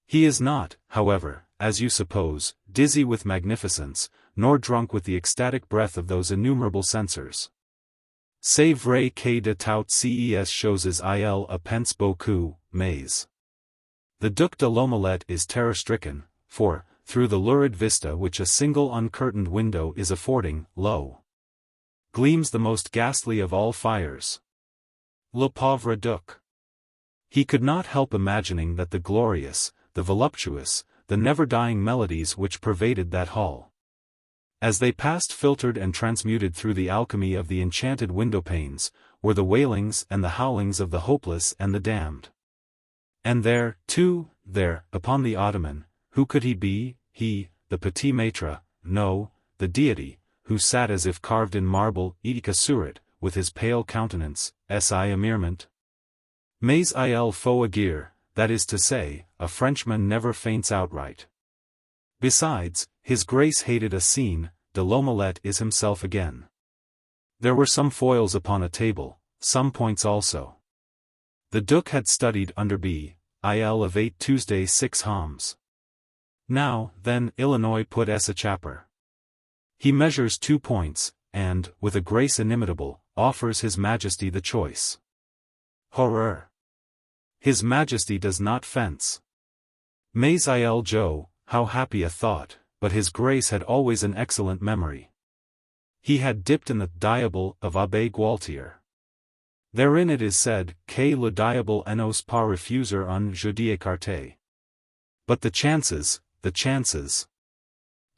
He is not, however, as you suppose, dizzy with magnificence, nor drunk with the ecstatic breath of those innumerable censers. C'est vrai que de tout ces choses il a pense beaucoup, mais. The Duc de L'Omelette is terror-stricken, for, through the lurid vista which a single uncurtained window is affording, lo! Gleams the most ghastly of all fires. Le pauvre Duc. He could not help imagining that the glorious, the voluptuous, the never-dying melodies which pervaded that hall, as they passed filtered and transmuted through the alchemy of the enchanted window-panes, were the wailings and the howlings of the hopeless and the damned. And there, too, there, upon the ottoman, who could he be, he, the petit maître, no, the deity, who sat as if carved in marble, Etica surit, with his pale countenance, si amirement? Mais il faut agir, that is to say, a Frenchman never faints outright. Besides, his Grace hated a scene, de L'Omelette is himself again. There were some foils upon a table, some points also. The Duke had studied under il of 8 Tuesday 6 Homs. Now, then, Illinois put s a chapper. He measures 2 points, and, with a grace inimitable, offers His Majesty the choice. Horror! His Majesty does not fence. Mais il Joe, how happy a thought, but His Grace had always an excellent memory. He had dipped in the Diable of Abbé Gualtier. Therein it is said, que le diable n'ose pas refuser un jeu d'écarté. But the chances.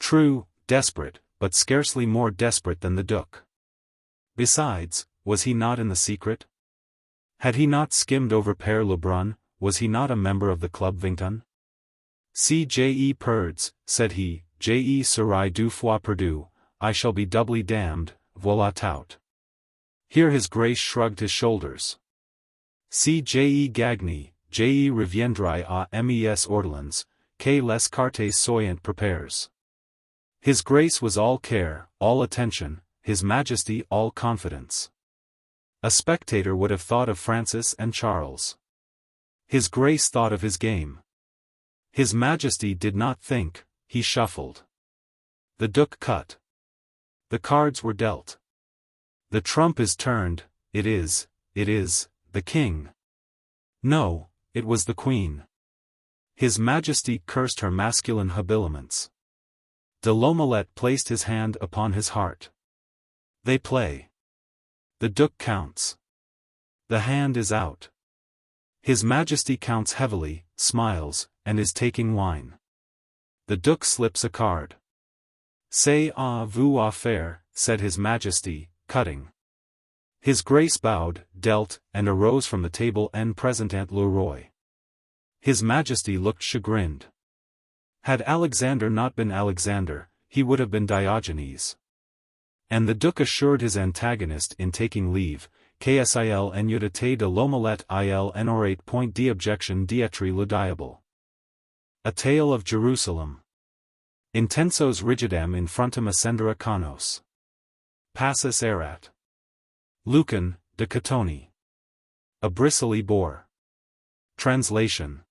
True, desperate, but scarcely more desperate than the Duke. Besides, was he not in the secret? Had he not skimmed over Père Lebrun? Was he not a member of the Club Vington? Si je perds, said he, je serai 2 fois perdu, I shall be doubly damned, voilà tout. Here His Grace shrugged his shoulders. Si je gagne, je reviendrai à mes ortolans, que les cartes soyant prepares. His Grace was all care, all attention, His Majesty all confidence. A spectator would have thought of Francis and Charles. His Grace thought of his game. His Majesty did not think, he shuffled. The Duke cut. The cards were dealt. The trump is turned, it is, the King. No, it was the Queen. His Majesty cursed her masculine habiliments. De L'Omelette placed his hand upon his heart. They play. The Duke counts. The hand is out. His Majesty counts heavily, smiles, and is taking wine. The Duke slips a card. C'est à vous à faire, said His Majesty, cutting. His Grace bowed, dealt, and arose from the table en présentant le roi. His Majesty looked chagrined. Had Alexander not been Alexander, he would have been Diogenes. And the Duke assured his antagonist in taking leave, qu'il en eût de l'omelette il n'aurait point d'objection d'être le diable. A Tale of Jerusalem. Intensos rigidam in frontem ascendere canos. Passus erat. Lucan, de Catoni. A bristly boar. Translation.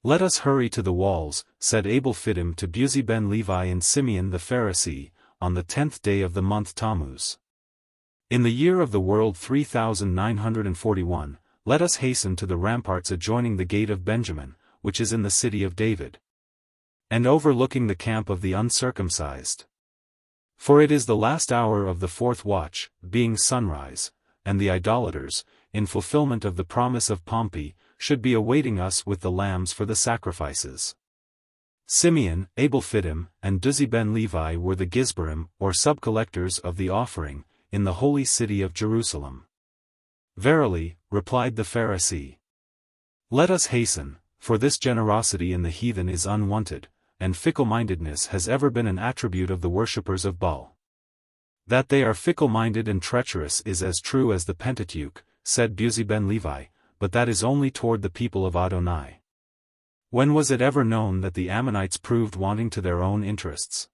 Let us hurry to the walls, said Abel Fiddim to Buzi ben Levi and Simeon the Pharisee, on the 10th day of the month Tammuz. In the year of the world 3941, let us hasten to the ramparts adjoining the gate of Benjamin, which is in the city of David, and overlooking the camp of the uncircumcised. For it is the last hour of the fourth watch, being sunrise, and the idolaters, in fulfillment of the promise of Pompey, should be awaiting us with the lambs for the sacrifices. Simeon, Abel Fiddim, and Buzi ben Levi were the Gizbarim, or sub-collectors of the offering, in the holy city of Jerusalem. Verily, replied the Pharisee. Let us hasten, for this generosity in the heathen is unwanted, and fickle-mindedness has ever been an attribute of the worshippers of Baal. That they are fickle-minded and treacherous is as true as the Pentateuch, said Buzi ben Levi, but that is only toward the people of Adonai. When was it ever known that the Ammonites proved wanting to their own interests?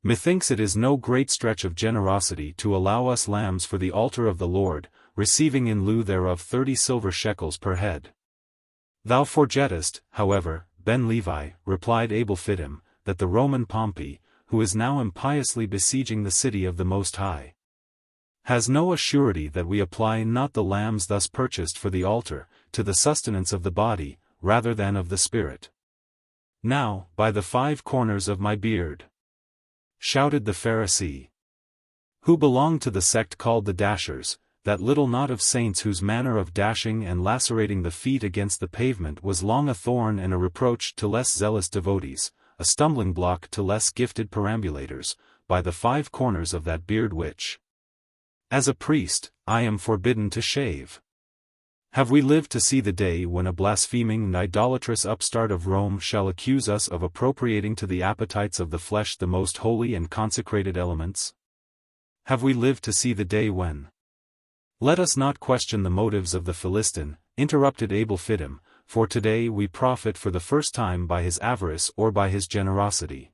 Methinks it is no great stretch of generosity to allow us lambs for the altar of the Lord, receiving in lieu thereof 30 silver shekels per head. Thou forgettest, however, Ben Levi, replied Abel Fiddim, that the Roman Pompey, who is now impiously besieging the city of the Most High, has no assurity that we apply not the lambs thus purchased for the altar, to the sustenance of the body, rather than of the spirit. Now, by the 5 corners of my beard, shouted the Pharisee, who belonged to the sect called the Dashers, that little knot of saints whose manner of dashing and lacerating the feet against the pavement was long a thorn and a reproach to less zealous devotees, a stumbling block to less gifted perambulators, by the 5 corners of that beard which, as a priest, I am forbidden to shave. Have we lived to see the day when a blaspheming and idolatrous upstart of Rome shall accuse us of appropriating to the appetites of the flesh the most holy and consecrated elements? Have we lived to see the day when? Let us not question the motives of the Philistine, interrupted Abel Fiddim, for today we profit for the first time by his avarice or by his generosity.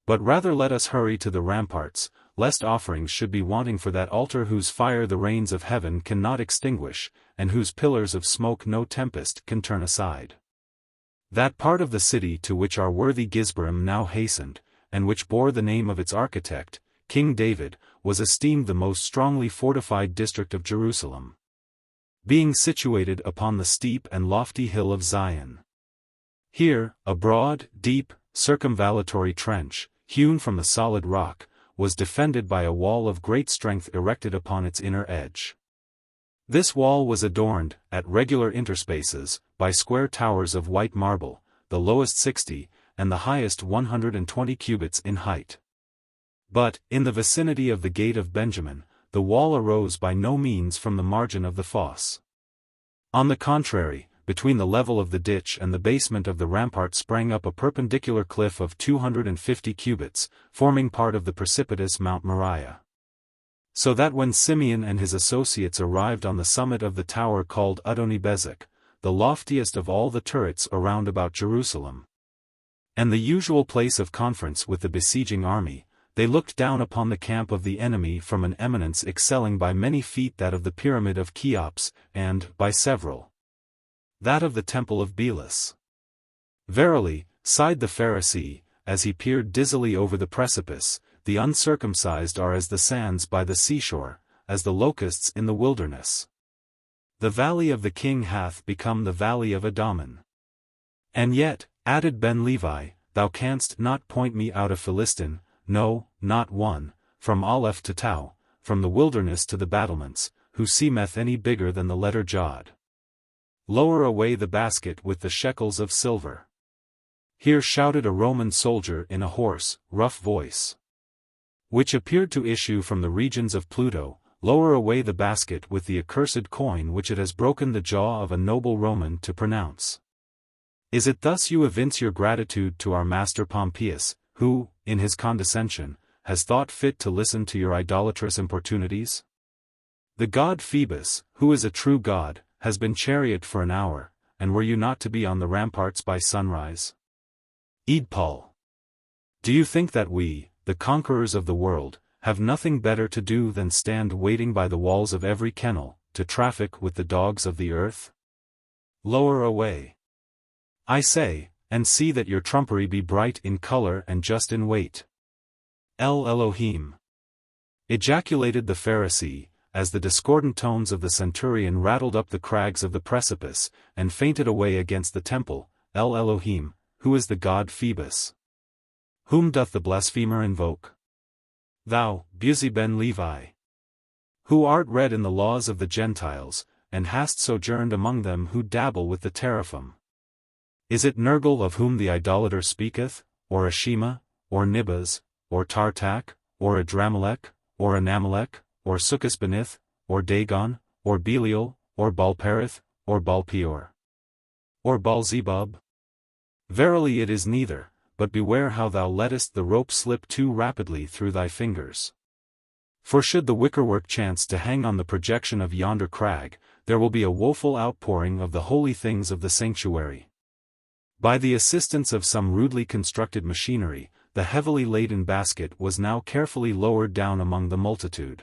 But rather let us hurry to the ramparts, lest offerings should be wanting for that altar whose fire the rains of heaven cannot extinguish, and whose pillars of smoke no tempest can turn aside. That part of the city to which our worthy Gizbarim now hastened, and which bore the name of its architect, King David, was esteemed the most strongly fortified district of Jerusalem, being situated upon the steep and lofty hill of Zion. Here, a broad, deep, circumvallatory trench, hewn from the solid rock, was defended by a wall of great strength erected upon its inner edge. This wall was adorned, at regular interspaces, by square towers of white marble, the lowest 60, and the highest 120 cubits in height. But, in the vicinity of the gate of Benjamin, the wall arose by no means from the margin of the fosse. On the contrary, between the level of the ditch and the basement of the rampart sprang up a perpendicular cliff of 250 cubits, forming part of the precipitous Mount Moriah. So that when Simeon and his associates arrived on the summit of the tower called Adonibezek, the loftiest of all the turrets around about Jerusalem, and the usual place of conference with the besieging army, they looked down upon the camp of the enemy from an eminence excelling by many feet that of the pyramid of Cheops, and, by several, that of the temple of Belus. Verily, sighed the Pharisee, as he peered dizzily over the precipice, the uncircumcised are as the sands by the seashore, as the locusts in the wilderness. The valley of the king hath become the valley of Adomon. And yet, added Ben Levi, thou canst not point me out a Philistine, no, not one, from Aleph to Tau, from the wilderness to the battlements, who seemeth any bigger than the letter Jod. Lower away the basket with the shekels of silver. Here shouted a Roman soldier in a hoarse, rough voice, which appeared to issue from the regions of Pluto. lower away the basket with the accursed coin which it has broken the jaw of a noble Roman to pronounce. Is it thus you evince your gratitude to our master Pompeius, who, in his condescension, has thought fit to listen to your idolatrous importunities? The god Phoebus, who is a true god, has been chariot for an hour, and were you not to be on the ramparts by sunrise? Pfaall. Do you think that we, the conquerors of the world, have nothing better to do than stand waiting by the walls of every kennel, to traffic with the dogs of the earth? Lower away, I say, and see that your trumpery be bright in color and just in weight. El Elohim! Ejaculated the Pharisee, as the discordant tones of the centurion rattled up the crags of the precipice, and fainted away against the temple. El Elohim, who is the god Phoebus? Whom doth the blasphemer invoke? Thou, Buzi ben Levi, who art read in the laws of the Gentiles, and hast sojourned among them who dabble with the teraphim. Is it Nergal of whom the idolater speaketh, or Ashima, or Nibaz, or Tartak, or Adramelech, or Anamelech, or Sukkisbenith, or Dagon, or Belial, or Balperith, or Balpeor, or Balzebub? Verily it is neither, but beware how thou lettest the rope slip too rapidly through thy fingers. For should the wickerwork chance to hang on the projection of yonder crag, there will be a woeful outpouring of the holy things of the sanctuary. By the assistance of some rudely constructed machinery, the heavily laden basket was now carefully lowered down among the multitude.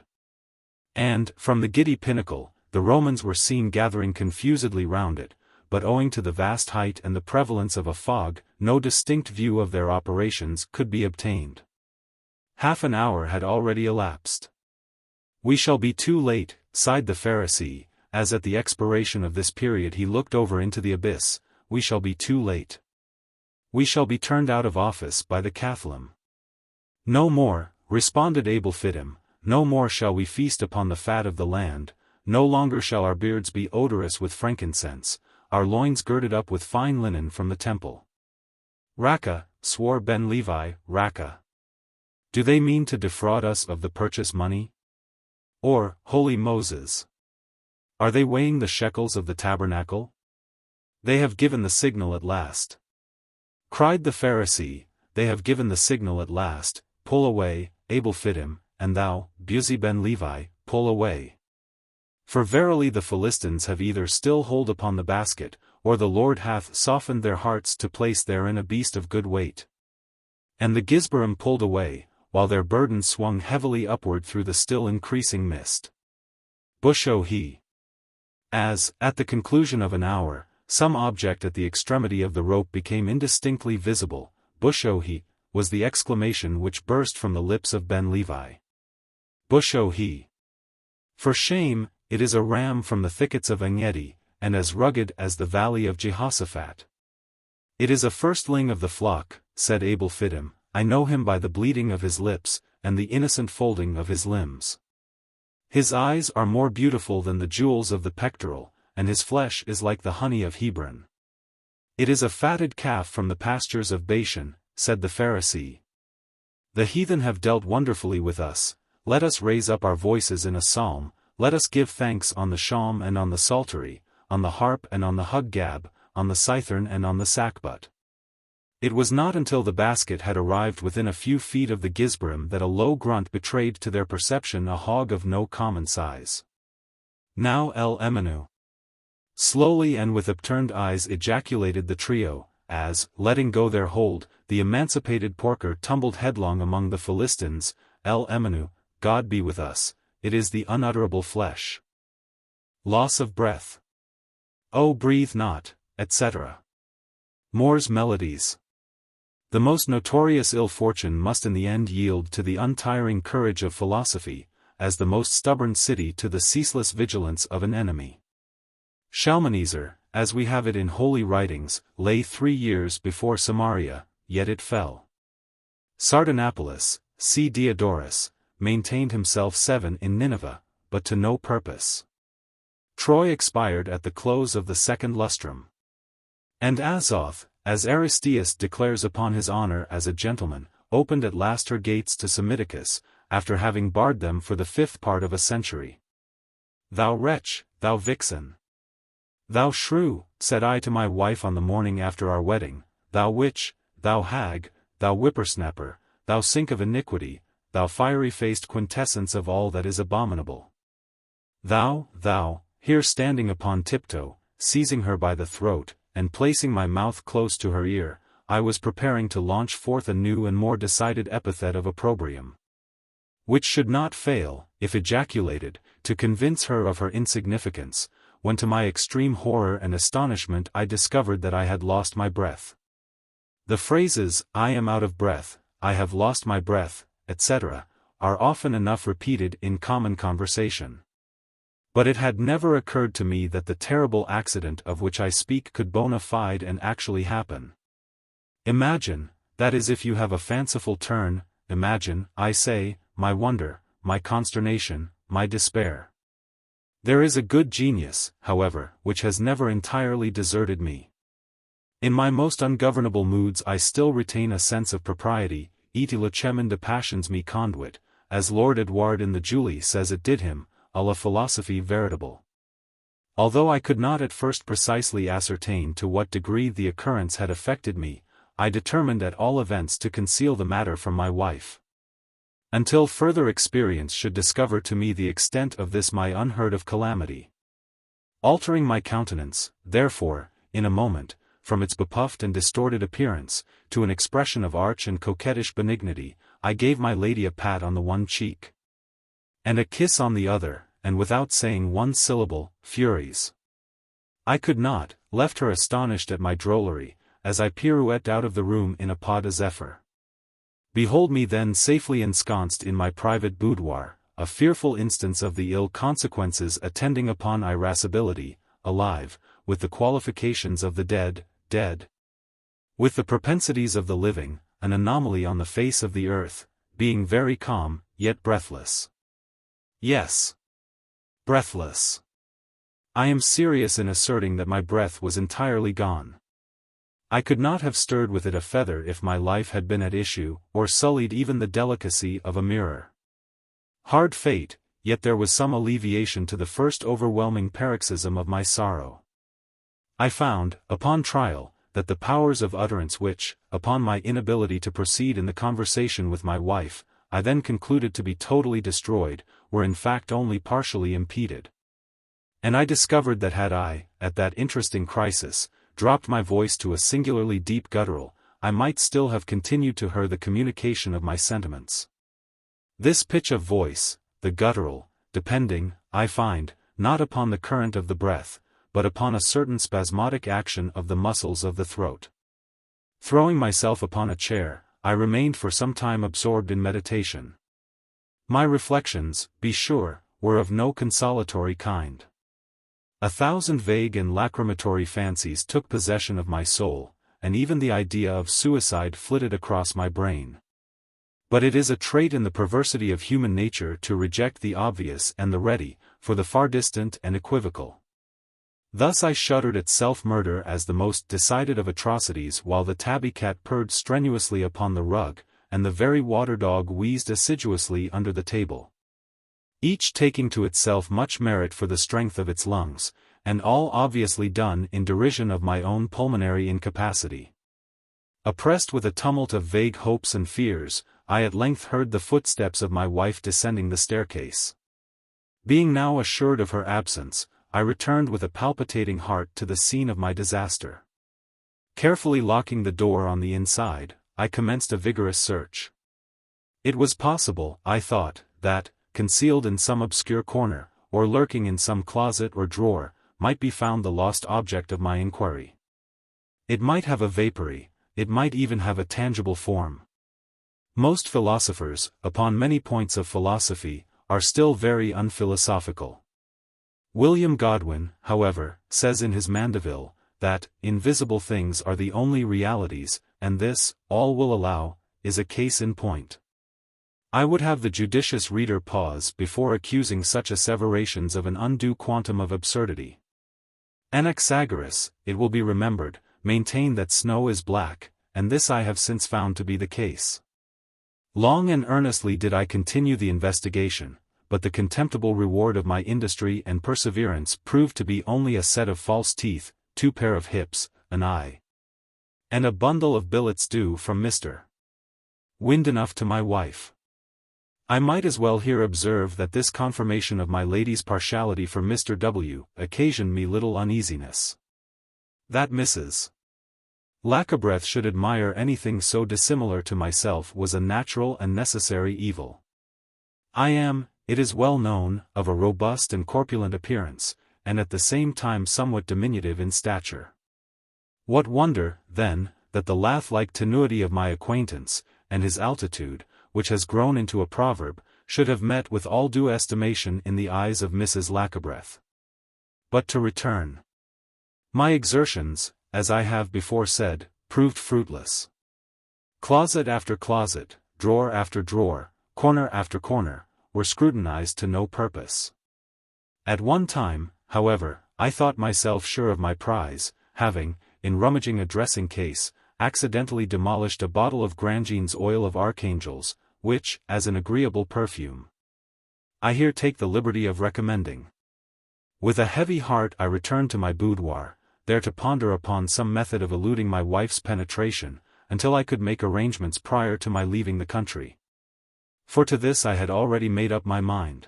And, from the giddy pinnacle, the Romans were seen gathering confusedly round it, but owing to the vast height and the prevalence of a fog, no distinct view of their operations could be obtained. Half an hour had already elapsed. We shall be too late, sighed the Pharisee, as at the expiration of this period he looked over into the abyss. We shall be too late. We shall be turned out of office by the Cathalim. No more, responded Abel Fittim, no more shall we feast upon the fat of the land, no longer shall our beards be odorous with frankincense, our loins girded up with fine linen from the temple. Raka, swore Ben Levi, Raka. Do they mean to defraud us of the purchase money? Or, holy Moses, are they weighing the shekels of the tabernacle? They have given the signal at last. Cried the Pharisee, they have given the signal at last. Pull away, Abel Fittim, and thou, Buzi ben Levi, pull away. For verily the Philistines have either still hold upon the basket, or the Lord hath softened their hearts to place therein a beast of good weight. And the Gizbarim pulled away, while their burden swung heavily upward through the still increasing mist. Busho he. As, at the conclusion of an hour, some object at the extremity of the rope became indistinctly visible, Busho he, was the exclamation which burst from the lips of Ben Levi. Busho he. For shame, it is a ram from the thickets of Engedi, and as rugged as the valley of Jehoshaphat. It is a firstling of the flock, said Abel Fittim, I know him by the bleeding of his lips, and the innocent folding of his limbs. His eyes are more beautiful than the jewels of the pectoral, and his flesh is like the honey of Hebron. It is a fatted calf from the pastures of Bashan, said the Pharisee. The heathen have dealt wonderfully with us, let us raise up our voices in a psalm, let us give thanks on the shawm and on the psaltery, on the harp and on the huggab, on the cithern and on the sackbut. It was not until the basket had arrived within a few feet of the Gizbarim that a low grunt betrayed to their perception a hog of no common size. Now El Emanu. Slowly and with upturned eyes ejaculated the trio, as, letting go their hold, the emancipated porker tumbled headlong among the Philistines. El Emanu, God be with us, it is the unutterable flesh. Loss of breath. Oh breathe not, etc. Moore's melodies. The most notorious ill fortune must in the end yield to the untiring courage of philosophy, as the most stubborn city to the ceaseless vigilance of an enemy. Shalmaneser, as we have it in holy writings, lay 3 years before Samaria, yet it fell. Sardanapalus, C. Diodorus, maintained himself 7 in Nineveh, but to no purpose. Troy expired at the close of the 2nd lustrum. And Azoth, as Aristeas declares upon his honor as a gentleman, opened at last her gates to Psammiticus, after having barred them for the 5th part of a century. "Thou wretch, thou vixen! Thou shrew," said I to my wife on the morning after our wedding, "thou witch, thou hag, thou whippersnapper, thou sink of iniquity, thou fiery-faced quintessence of all that is abominable. Thou," here standing upon tiptoe, seizing her by the throat, and placing my mouth close to her ear, I was preparing to launch forth a new and more decided epithet of opprobrium, which should not fail, if ejaculated, to convince her of her insignificance, when to my extreme horror and astonishment I discovered that I had lost my breath. The phrases, "I am out of breath," "I have lost my breath," etc., are often enough repeated in common conversation. But it had never occurred to me that the terrible accident of which I speak could bona fide and actually happen. Imagine, that is, if you have a fanciful turn, imagine, I say, my wonder, my consternation, my despair. There is a good genius, however, which has never entirely deserted me. In my most ungovernable moods I still retain a sense of propriety, et le chemin de passions me conduit, as Lord Edouard in the Julie says it did him, à la philosophie véritable. Although I could not at first precisely ascertain to what degree the occurrence had affected me, I determined at all events to conceal the matter from my wife, until further experience should discover to me the extent of this my unheard-of calamity. Altering my countenance, therefore, in a moment, from its bepuffed and distorted appearance, to an expression of arch and coquettish benignity, I gave my lady a pat on the one cheek, and a kiss on the other, and without saying one syllable, furies. I could not, left her astonished at my drollery, as I pirouette out of the room in a pas de zephyr. Behold me then safely ensconced in my private boudoir, a fearful instance of the ill consequences attending upon irascibility, alive, with the qualifications of the dead, with the propensities of the living, an anomaly on the face of the earth, being very calm, yet breathless. Yes. Breathless. I am serious in asserting that my breath was entirely gone. I could not have stirred with it a feather if my life had been at issue, or sullied even the delicacy of a mirror. Hard fate, yet there was some alleviation to the first overwhelming paroxysm of my sorrow. I found, upon trial, that the powers of utterance which, upon my inability to proceed in the conversation with my wife, I then concluded to be totally destroyed, were in fact only partially impeded. And I discovered that had I, at that interesting crisis, dropped my voice to a singularly deep guttural, I might still have continued to her the communication of my sentiments. This pitch of voice, the guttural, depending, I find, not upon the current of the breath, but upon a certain spasmodic action of the muscles of the throat. Throwing myself upon a chair, I remained for some time absorbed in meditation. My reflections, be sure, were of no consolatory kind. 1,000 vague and lachrymatory fancies took possession of my soul, and even the idea of suicide flitted across my brain. But it is a trait in the perversity of human nature to reject the obvious and the ready, for the far distant and equivocal. Thus I shuddered at self-murder as the most decided of atrocities while the tabby cat purred strenuously upon the rug, and the very water-dog wheezed assiduously under the table, each taking to itself much merit for the strength of its lungs, and all obviously done in derision of my own pulmonary incapacity. Oppressed with a tumult of vague hopes and fears, I at length heard the footsteps of my wife descending the staircase. Being now assured of her absence, I returned with a palpitating heart to the scene of my disaster. Carefully locking the door on the inside, I commenced a vigorous search. It was possible, I thought, that, concealed in some obscure corner, or lurking in some closet or drawer, might be found the lost object of my inquiry. It might have a vapory, it might even have a tangible form. Most philosophers, upon many points of philosophy, are still very unphilosophical. William Godwin, however, says in his Mandeville, that, invisible things are the only realities, and this, all will allow, is a case in point. I would have the judicious reader pause before accusing such asseverations of an undue quantum of absurdity. Anaxagoras, it will be remembered, maintained that snow is black, and this I have since found to be the case. Long and earnestly did I continue the investigation, but the contemptible reward of my industry and perseverance proved to be only a set of false teeth, 2 pair of hips, an eye, and a bundle of billets due from Mr. Windenough to my wife. I might as well here observe that this confirmation of my lady's partiality for Mr. W. occasioned me little uneasiness. That Mrs. Lacabreth should admire anything so dissimilar to myself was a natural and necessary evil. I am, it is well known, of a robust and corpulent appearance, and at the same time somewhat diminutive in stature. What wonder, then, that the lath-like tenuity of my acquaintance, and his altitude, which has grown into a proverb, should have met with all due estimation in the eyes of Mrs. Lacabreth. But to return. My exertions, as I have before said, proved fruitless. Closet after closet, drawer after drawer, corner after corner, were scrutinized to no purpose. At one time, however, I thought myself sure of my prize, having, in rummaging a dressing case, accidentally demolished a bottle of Grangine's oil of archangels, which, as an agreeable perfume, I here take the liberty of recommending. With a heavy heart I returned to my boudoir, there to ponder upon some method of eluding my wife's penetration, until I could make arrangements prior to my leaving the country. For to this I had already made up my mind.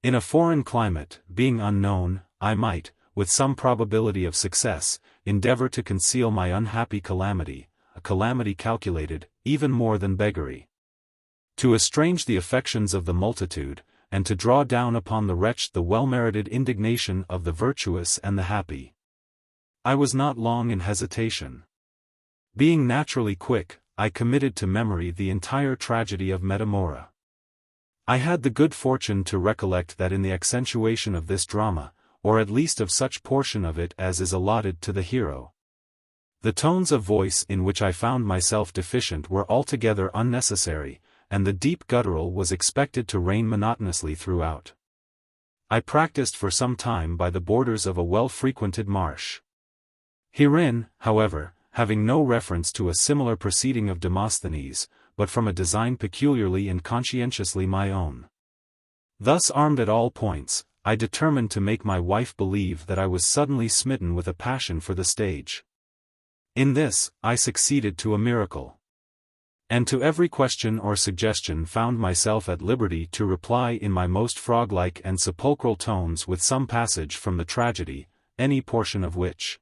In a foreign climate, being unknown, I might, with some probability of success, endeavor to conceal my unhappy calamity, a calamity calculated, even more than beggary, to estrange the affections of the multitude, and to draw down upon the wretch the well-merited indignation of the virtuous and the happy. I was not long in hesitation. Being naturally quick, I committed to memory the entire tragedy of Metamora. I had the good fortune to recollect that in the accentuation of this drama, or at least of such portion of it as is allotted to the hero, the tones of voice in which I found myself deficient were altogether unnecessary, and the deep guttural was expected to reign monotonously throughout. I practiced for some time by the borders of a well-frequented marsh. Herein, however, having no reference to a similar proceeding of Demosthenes, but from a design peculiarly and conscientiously my own. Thus armed at all points, I determined to make my wife believe that I was suddenly smitten with a passion for the stage. In this, I succeeded to a miracle. And to every question or suggestion found myself at liberty to reply in my most frog-like and sepulchral tones with some passage from the tragedy, any portion of which,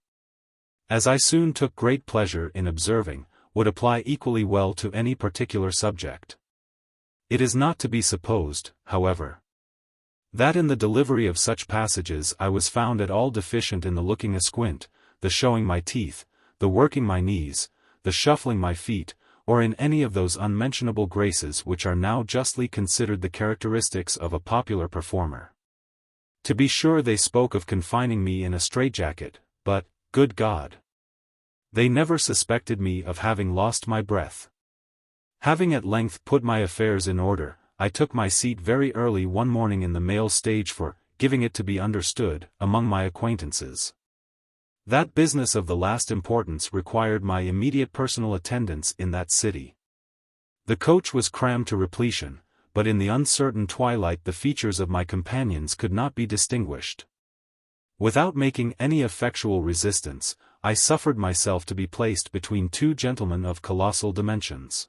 as I soon took great pleasure in observing, would apply equally well to any particular subject. It is not to be supposed, however, that in the delivery of such passages I was found at all deficient in the looking asquint, the showing my teeth, the working my knees, the shuffling my feet, or in any of those unmentionable graces which are now justly considered the characteristics of a popular performer. To be sure they spoke of confining me in a straitjacket, but, good God, they never suspected me of having lost my breath. Having at length put my affairs in order, I took my seat very early one morning in the mail stage for, giving it to be understood, among my acquaintances. That business of the last importance required my immediate personal attendance in that city. The coach was crammed to repletion, but in the uncertain twilight the features of my companions could not be distinguished. Without making any effectual resistance, I suffered myself to be placed between 2 gentlemen of colossal dimensions,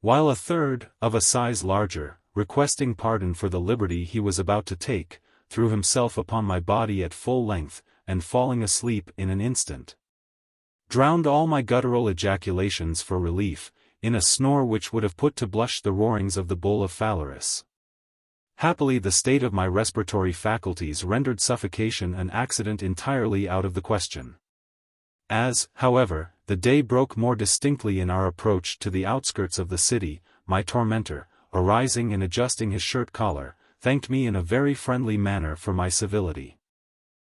while a third, of a size larger, requesting pardon for the liberty he was about to take, threw himself upon my body at full length, and falling asleep in an instant, drowned all my guttural ejaculations for relief, in a snore which would have put to blush the roarings of the bull of Phalaris. Happily the state of my respiratory faculties rendered suffocation an accident entirely out of the question. As, however, the day broke more distinctly in our approach to the outskirts of the city, my tormentor, arising and adjusting his shirt collar, thanked me in a very friendly manner for my civility.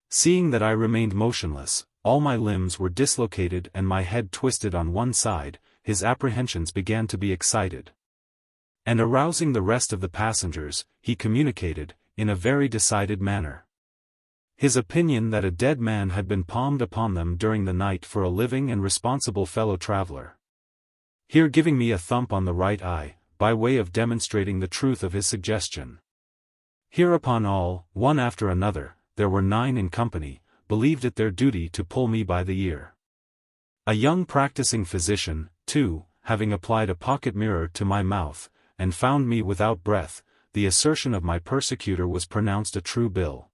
Seeing that I remained motionless, all my limbs were dislocated and my head twisted on one side, his apprehensions began to be excited. And arousing the rest of the passengers, he communicated, in a very decided manner, his opinion that a dead man had been palmed upon them during the night for a living and responsible fellow-traveler. here giving me a thump on the right eye, by way of demonstrating the truth of his suggestion. Hereupon all, one after another, there were 9 in company, believed it their duty to pull me by the ear. A young practicing physician, too, having applied a pocket mirror to my mouth, and found me without breath, the assertion of my persecutor was pronounced a true bill.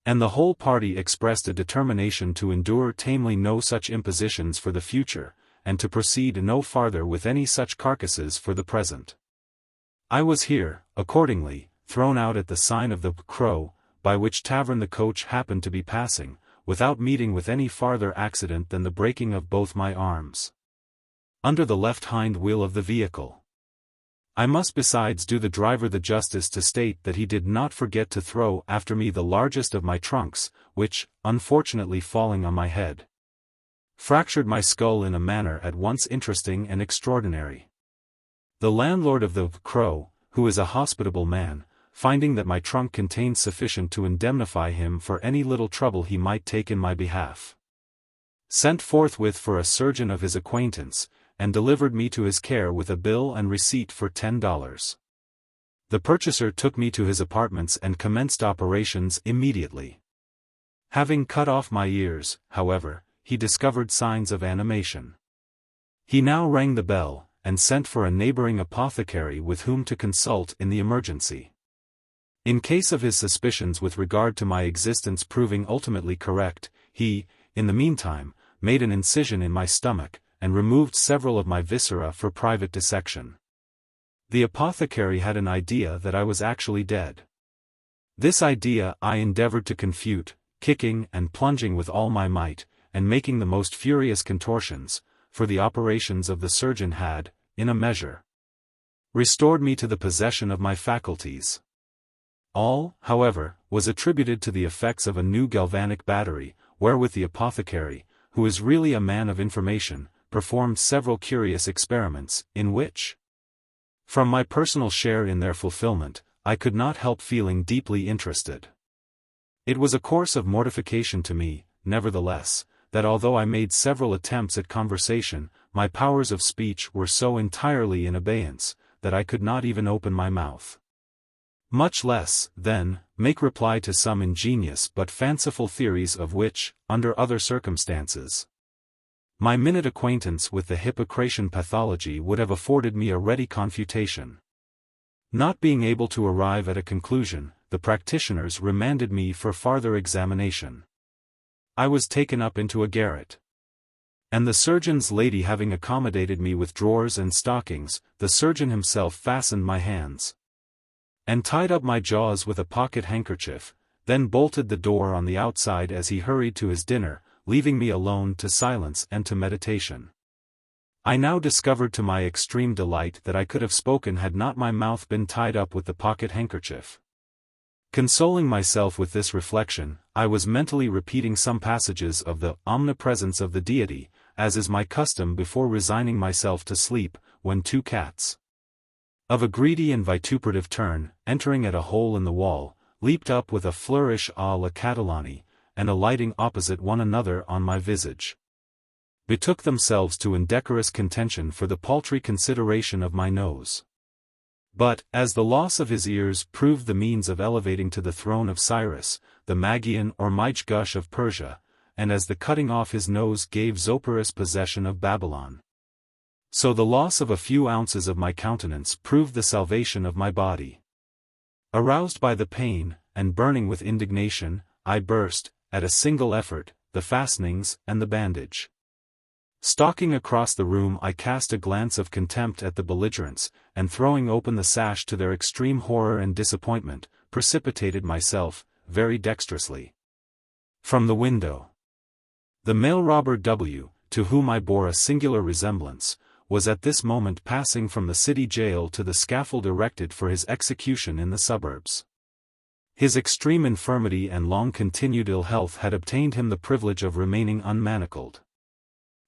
And the whole party expressed a determination to endure tamely no such impositions for the future, and to proceed no farther with any such carcasses for the present. I was here, accordingly, thrown out at the sign of the Crow, by which tavern the coach happened to be passing, without meeting with any farther accident than the breaking of both my arms under the left hind wheel of the vehicle. I must besides do the driver the justice to state that he did not forget to throw after me the largest of my trunks, which, unfortunately falling on my head, fractured my skull in a manner at once interesting and extraordinary. The landlord of the Crow, who is a hospitable man, finding that my trunk contained sufficient to indemnify him for any little trouble he might take in my behalf, sent forthwith for a surgeon of his acquaintance, and delivered me to his care with a bill and receipt for $10. The purchaser took me to his apartments and commenced operations immediately. Having cut off my ears, however, he discovered signs of animation. He now rang the bell, and sent for a neighboring apothecary with whom to consult in the emergency. In case of his suspicions with regard to my existence proving ultimately correct, he, in the meantime, made an incision in my stomach, and removed several of my viscera for private dissection. The apothecary had an idea that I was actually dead. This idea I endeavored to confute, kicking and plunging with all my might, and making the most furious contortions, for the operations of the surgeon had, in a measure, restored me to the possession of my faculties. All, however, was attributed to the effects of a new galvanic battery, wherewith the apothecary, who is really a man of information, performed several curious experiments, in which, from my personal share in their fulfillment, I could not help feeling deeply interested. It was a course of mortification to me, nevertheless, that although I made several attempts at conversation, my powers of speech were so entirely in abeyance, that I could not even open my mouth. Much less, then, make reply to some ingenious but fanciful theories of which, under other circumstances, my minute acquaintance with the Hippocratian pathology would have afforded me a ready confutation. Not being able to arrive at a conclusion, the practitioners remanded me for farther examination. I was taken up into a garret. And the surgeon's lady having accommodated me with drawers and stockings, the surgeon himself fastened my hands, and tied up my jaws with a pocket handkerchief, then bolted the door on the outside as he hurried to his dinner, leaving me alone to silence and to meditation. I now discovered to my extreme delight that I could have spoken had not my mouth been tied up with the pocket handkerchief. Consoling myself with this reflection, I was mentally repeating some passages of the Omnipresence of the Deity, as is my custom before resigning myself to sleep, when 2 cats, of a greedy and vituperative turn, entering at a hole in the wall, leaped up with a flourish à la Catalani, and alighting opposite one another on my visage, betook themselves to indecorous contention for the paltry consideration of my nose. But, as the loss of his ears proved the means of elevating to the throne of Cyrus, the Magian or Michgush of Persia, and as the cutting off his nose gave Zopyrus possession of Babylon, so the loss of a few ounces of my countenance proved the salvation of my body. Aroused by the pain, and burning with indignation, I burst, at a single effort, the fastenings and the bandage. Stalking across the room I cast a glance of contempt at the belligerents, and throwing open the sash to their extreme horror and disappointment, precipitated myself, very dexterously, from the window. The mail robber W., to whom I bore a singular resemblance, was at this moment passing from the city jail to the scaffold erected for his execution in the suburbs. His extreme infirmity and long-continued ill health had obtained him the privilege of remaining unmanacled.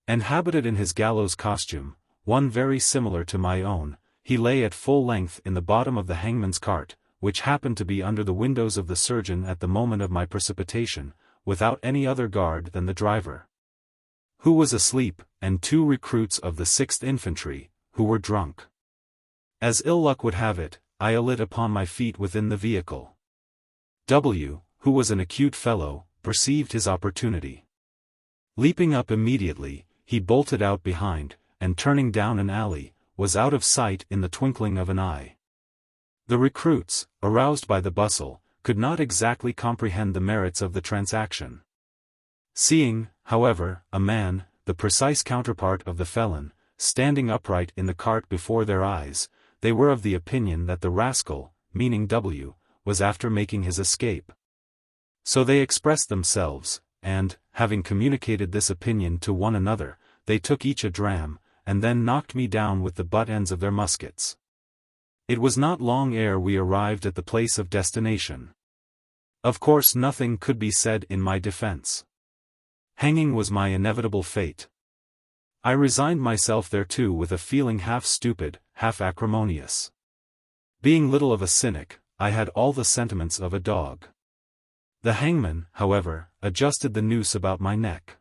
And habited in his gallows costume, one very similar to my own, he lay at full length in the bottom of the hangman's cart, which happened to be under the windows of the surgeon at the moment of my precipitation, without any other guard than the driver. who was asleep, and 2 recruits of the 6th Infantry, who were drunk. As ill luck would have it, I alit upon my feet within the vehicle. W, who was an acute fellow, perceived his opportunity. Leaping up immediately, he bolted out behind, and turning down an alley, was out of sight in the twinkling of an eye. The recruits, aroused by the bustle, could not exactly comprehend the merits of the transaction. Seeing, however, a man, the precise counterpart of the felon, standing upright in the cart before their eyes, they were of the opinion that the rascal, meaning W, was after making his escape. So they expressed themselves, and, having communicated this opinion to one another, they took each a dram, and then knocked me down with the butt ends of their muskets. It was not long ere we arrived at the place of destination. Of course nothing could be said in my defense. Hanging was my inevitable fate. I resigned myself thereto with a feeling half stupid, half acrimonious. Being little of a cynic, I had all the sentiments of a dog. The hangman, however, adjusted the noose about my neck.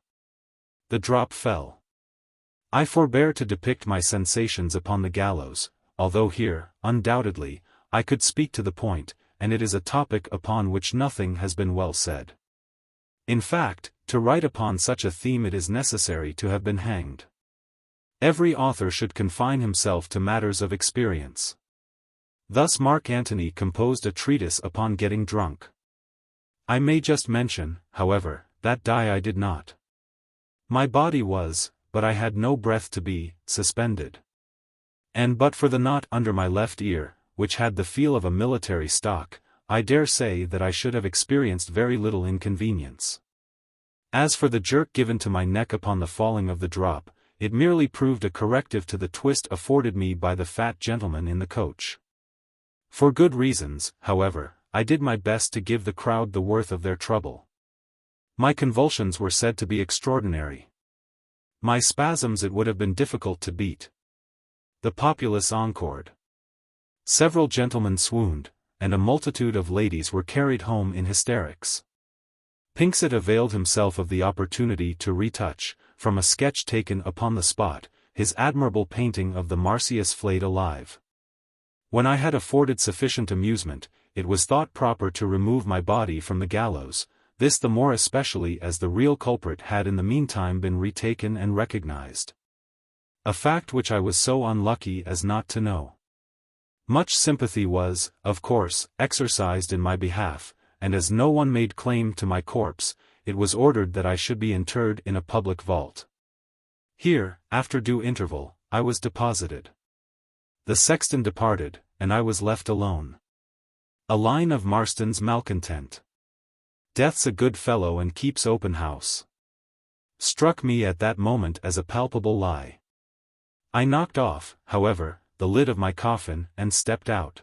The drop fell. I forbear to depict my sensations upon the gallows, although here, undoubtedly, I could speak to the point, and it is a topic upon which nothing has been well said. In fact, to write upon such a theme it is necessary to have been hanged. Every author should confine himself to matters of experience. Thus Mark Antony composed a treatise upon getting drunk. I may just mention, however, that die I did not. My body was, but I had no breath to be, suspended. And but for the knot under my left ear, which had the feel of a military stock, I dare say that I should have experienced very little inconvenience. As for the jerk given to my neck upon the falling of the drop, it merely proved a corrective to the twist afforded me by the fat gentleman in the coach. For good reasons, however, I did my best to give the crowd the worth of their trouble. My convulsions were said to be extraordinary. My spasms it would have been difficult to beat. The populace encored. Several gentlemen swooned, and a multitude of ladies were carried home in hysterics. Pinxit availed himself of the opportunity to retouch, from a sketch taken upon the spot, his admirable painting of the Marsyas flayed alive. When I had afforded sufficient amusement, it was thought proper to remove my body from the gallows, this the more especially as the real culprit had in the meantime been retaken and recognized. A fact which I was so unlucky as not to know. Much sympathy was, of course, exercised in my behalf, and as no one made claim to my corpse, it was ordered that I should be interred in a public vault. Here, after due interval, I was deposited. The sexton departed, and I was left alone. A line of Marston's Malcontent. Death's a good fellow and keeps open house. Struck me at that moment as a palpable lie. I knocked off, however, the lid of my coffin and stepped out.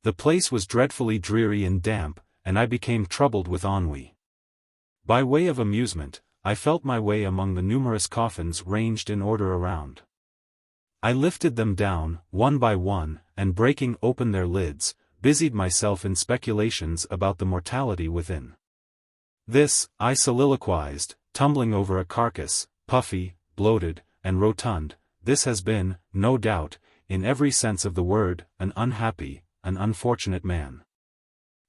The place was dreadfully dreary and damp, and I became troubled with ennui. By way of amusement, I felt my way among the numerous coffins ranged in order around. I lifted them down, one by one, and breaking open their lids, busied myself in speculations about the mortality within. This, I soliloquized, tumbling over a carcass, puffy, bloated, and rotund, this has been, no doubt, in every sense of the word, an unhappy, an unfortunate man.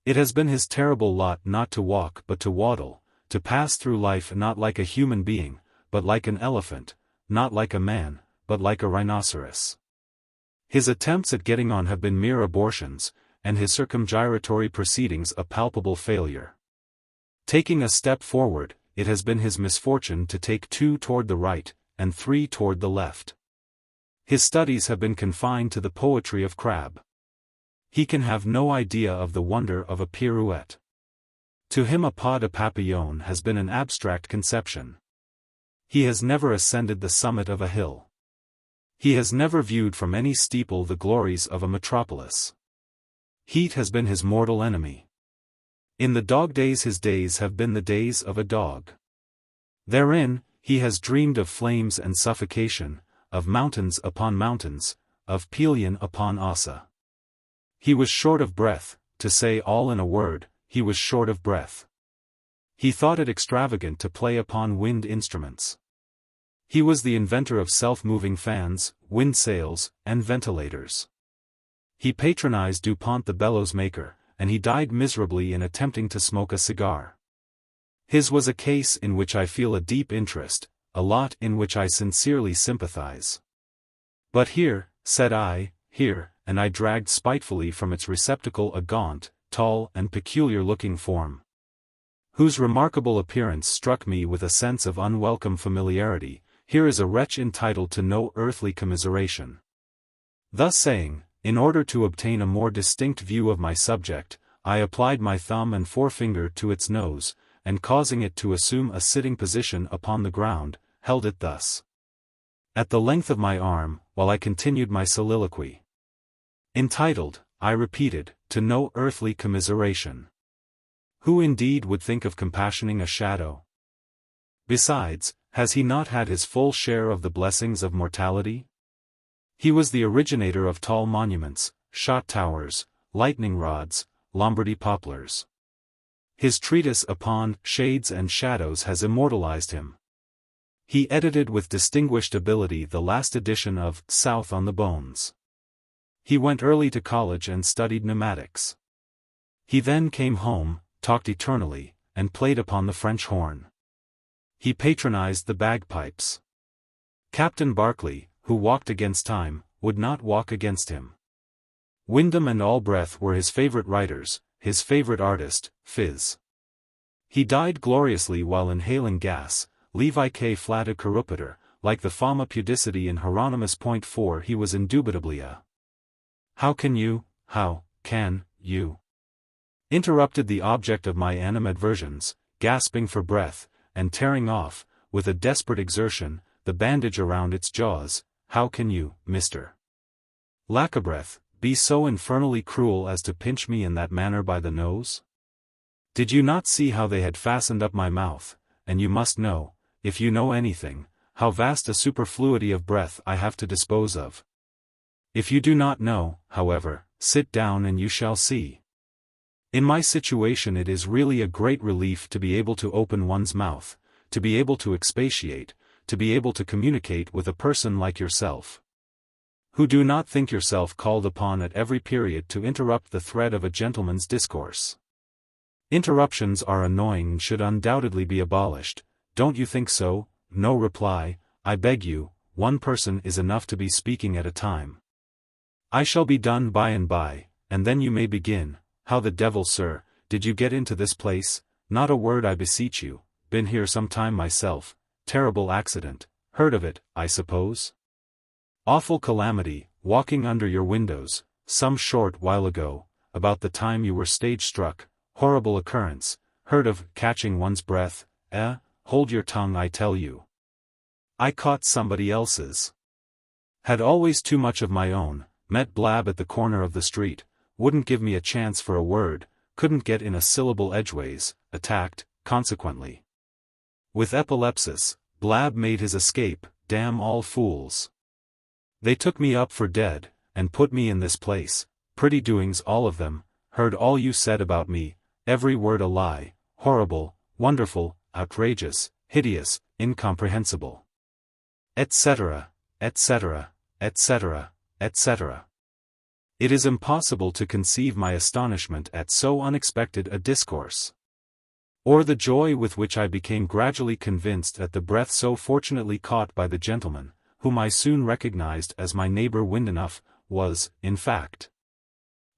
It has been his terrible lot not to walk but to waddle, to pass through life not like a human being, but like an elephant, not like a man, but like a rhinoceros. His attempts at getting on have been mere abortions, and his circumgyratory proceedings a palpable failure. Taking a step forward, it has been his misfortune to take 2 toward the right, and 3 toward the left. His studies have been confined to the poetry of Crabbe. He can have no idea of the wonder of a pirouette. To him a pas de papillon has been an abstract conception. He has never ascended the summit of a hill. He has never viewed from any steeple the glories of a metropolis. Heat has been his mortal enemy. In the dog days his days have been the days of a dog. Therein, he has dreamed of flames and suffocation, of mountains upon mountains, of Pelion upon Ossa. He was short of breath, to say all in a word, he was short of breath. He thought it extravagant to play upon wind instruments. He was the inventor of self-moving fans, wind sails, and ventilators. He patronized DuPont the bellows maker, and he died miserably in attempting to smoke a cigar. His was a case in which I feel a deep interest, a lot in which I sincerely sympathize. But here, said I, here, and I dragged spitefully from its receptacle a gaunt, tall and peculiar-looking form, whose remarkable appearance struck me with a sense of unwelcome familiarity. Here is a wretch entitled to no earthly commiseration. Thus saying, in order to obtain a more distinct view of my subject, I applied my thumb and forefinger to its nose, and causing it to assume a sitting position upon the ground, held it thus at the length of my arm, while I continued my soliloquy. Entitled, I repeated, to no earthly commiseration. Who indeed would think of compassioning a shadow? Besides, has he not had his full share of the blessings of mortality? He was the originator of tall monuments, shot towers, lightning rods, Lombardy poplars. His treatise upon shades and shadows has immortalized him. He edited with distinguished ability the last edition of South on the Bones. He went early to college and studied pneumatics. He then came home, talked eternally, and played upon the French horn. He patronized the bagpipes. Captain Barclay, who walked against time, would not walk against him. Wyndham and Allbreath were his favorite writers, his favorite artist, Phys. He died gloriously while inhaling gas, levi que flatta corrupitur, like the fama pudicity in Hieronymus. 4. He was indubitably a. How can you, interrupted the object of my animadversions, gasping for breath, and tearing off, with a desperate exertion, the bandage around its jaws. How can you, Mr. Lackabreath, be so infernally cruel as to pinch me in that manner by the nose? Did you not see how they had fastened up my mouth, and you must know, if you know anything, how vast a superfluity of breath I have to dispose of. If you do not know, however, sit down and you shall see. In my situation it is really a great relief to be able to open one's mouth, to be able to expatiate, to be able to communicate with a person like yourself, who do not think yourself called upon at every period to interrupt the thread of a gentleman's discourse. Interruptions are annoying and should undoubtedly be abolished, don't you think so? No reply. I beg you, one person is enough to be speaking at a time. I shall be done by and by, and then you may begin. How the devil, sir, did you get into this place? Not a word, I beseech you. Been here some time myself. Terrible accident. Heard of it, I suppose? Awful calamity, walking under your windows, some short while ago, about the time you were stage-struck. Horrible occurrence. Heard of catching one's breath? Hold your tongue, I tell you. I caught somebody else's. Had always too much of my own. Met Blab at the corner of the street. Wouldn't give me a chance for a word, couldn't get in a syllable edgeways, attacked, consequently. With epilepsis, Blab made his escape, damn all fools. They took me up for dead, and put me in this place. Pretty doings all of them. Heard all you said about me, every word a lie, horrible, wonderful, outrageous, hideous, incomprehensible. Etc., etc., etc., etc. It is impossible to conceive my astonishment at so unexpected a discourse, or the joy with which I became gradually convinced at the breath so fortunately caught by the gentleman, whom I soon recognized as my neighbor Windenough, was, in fact,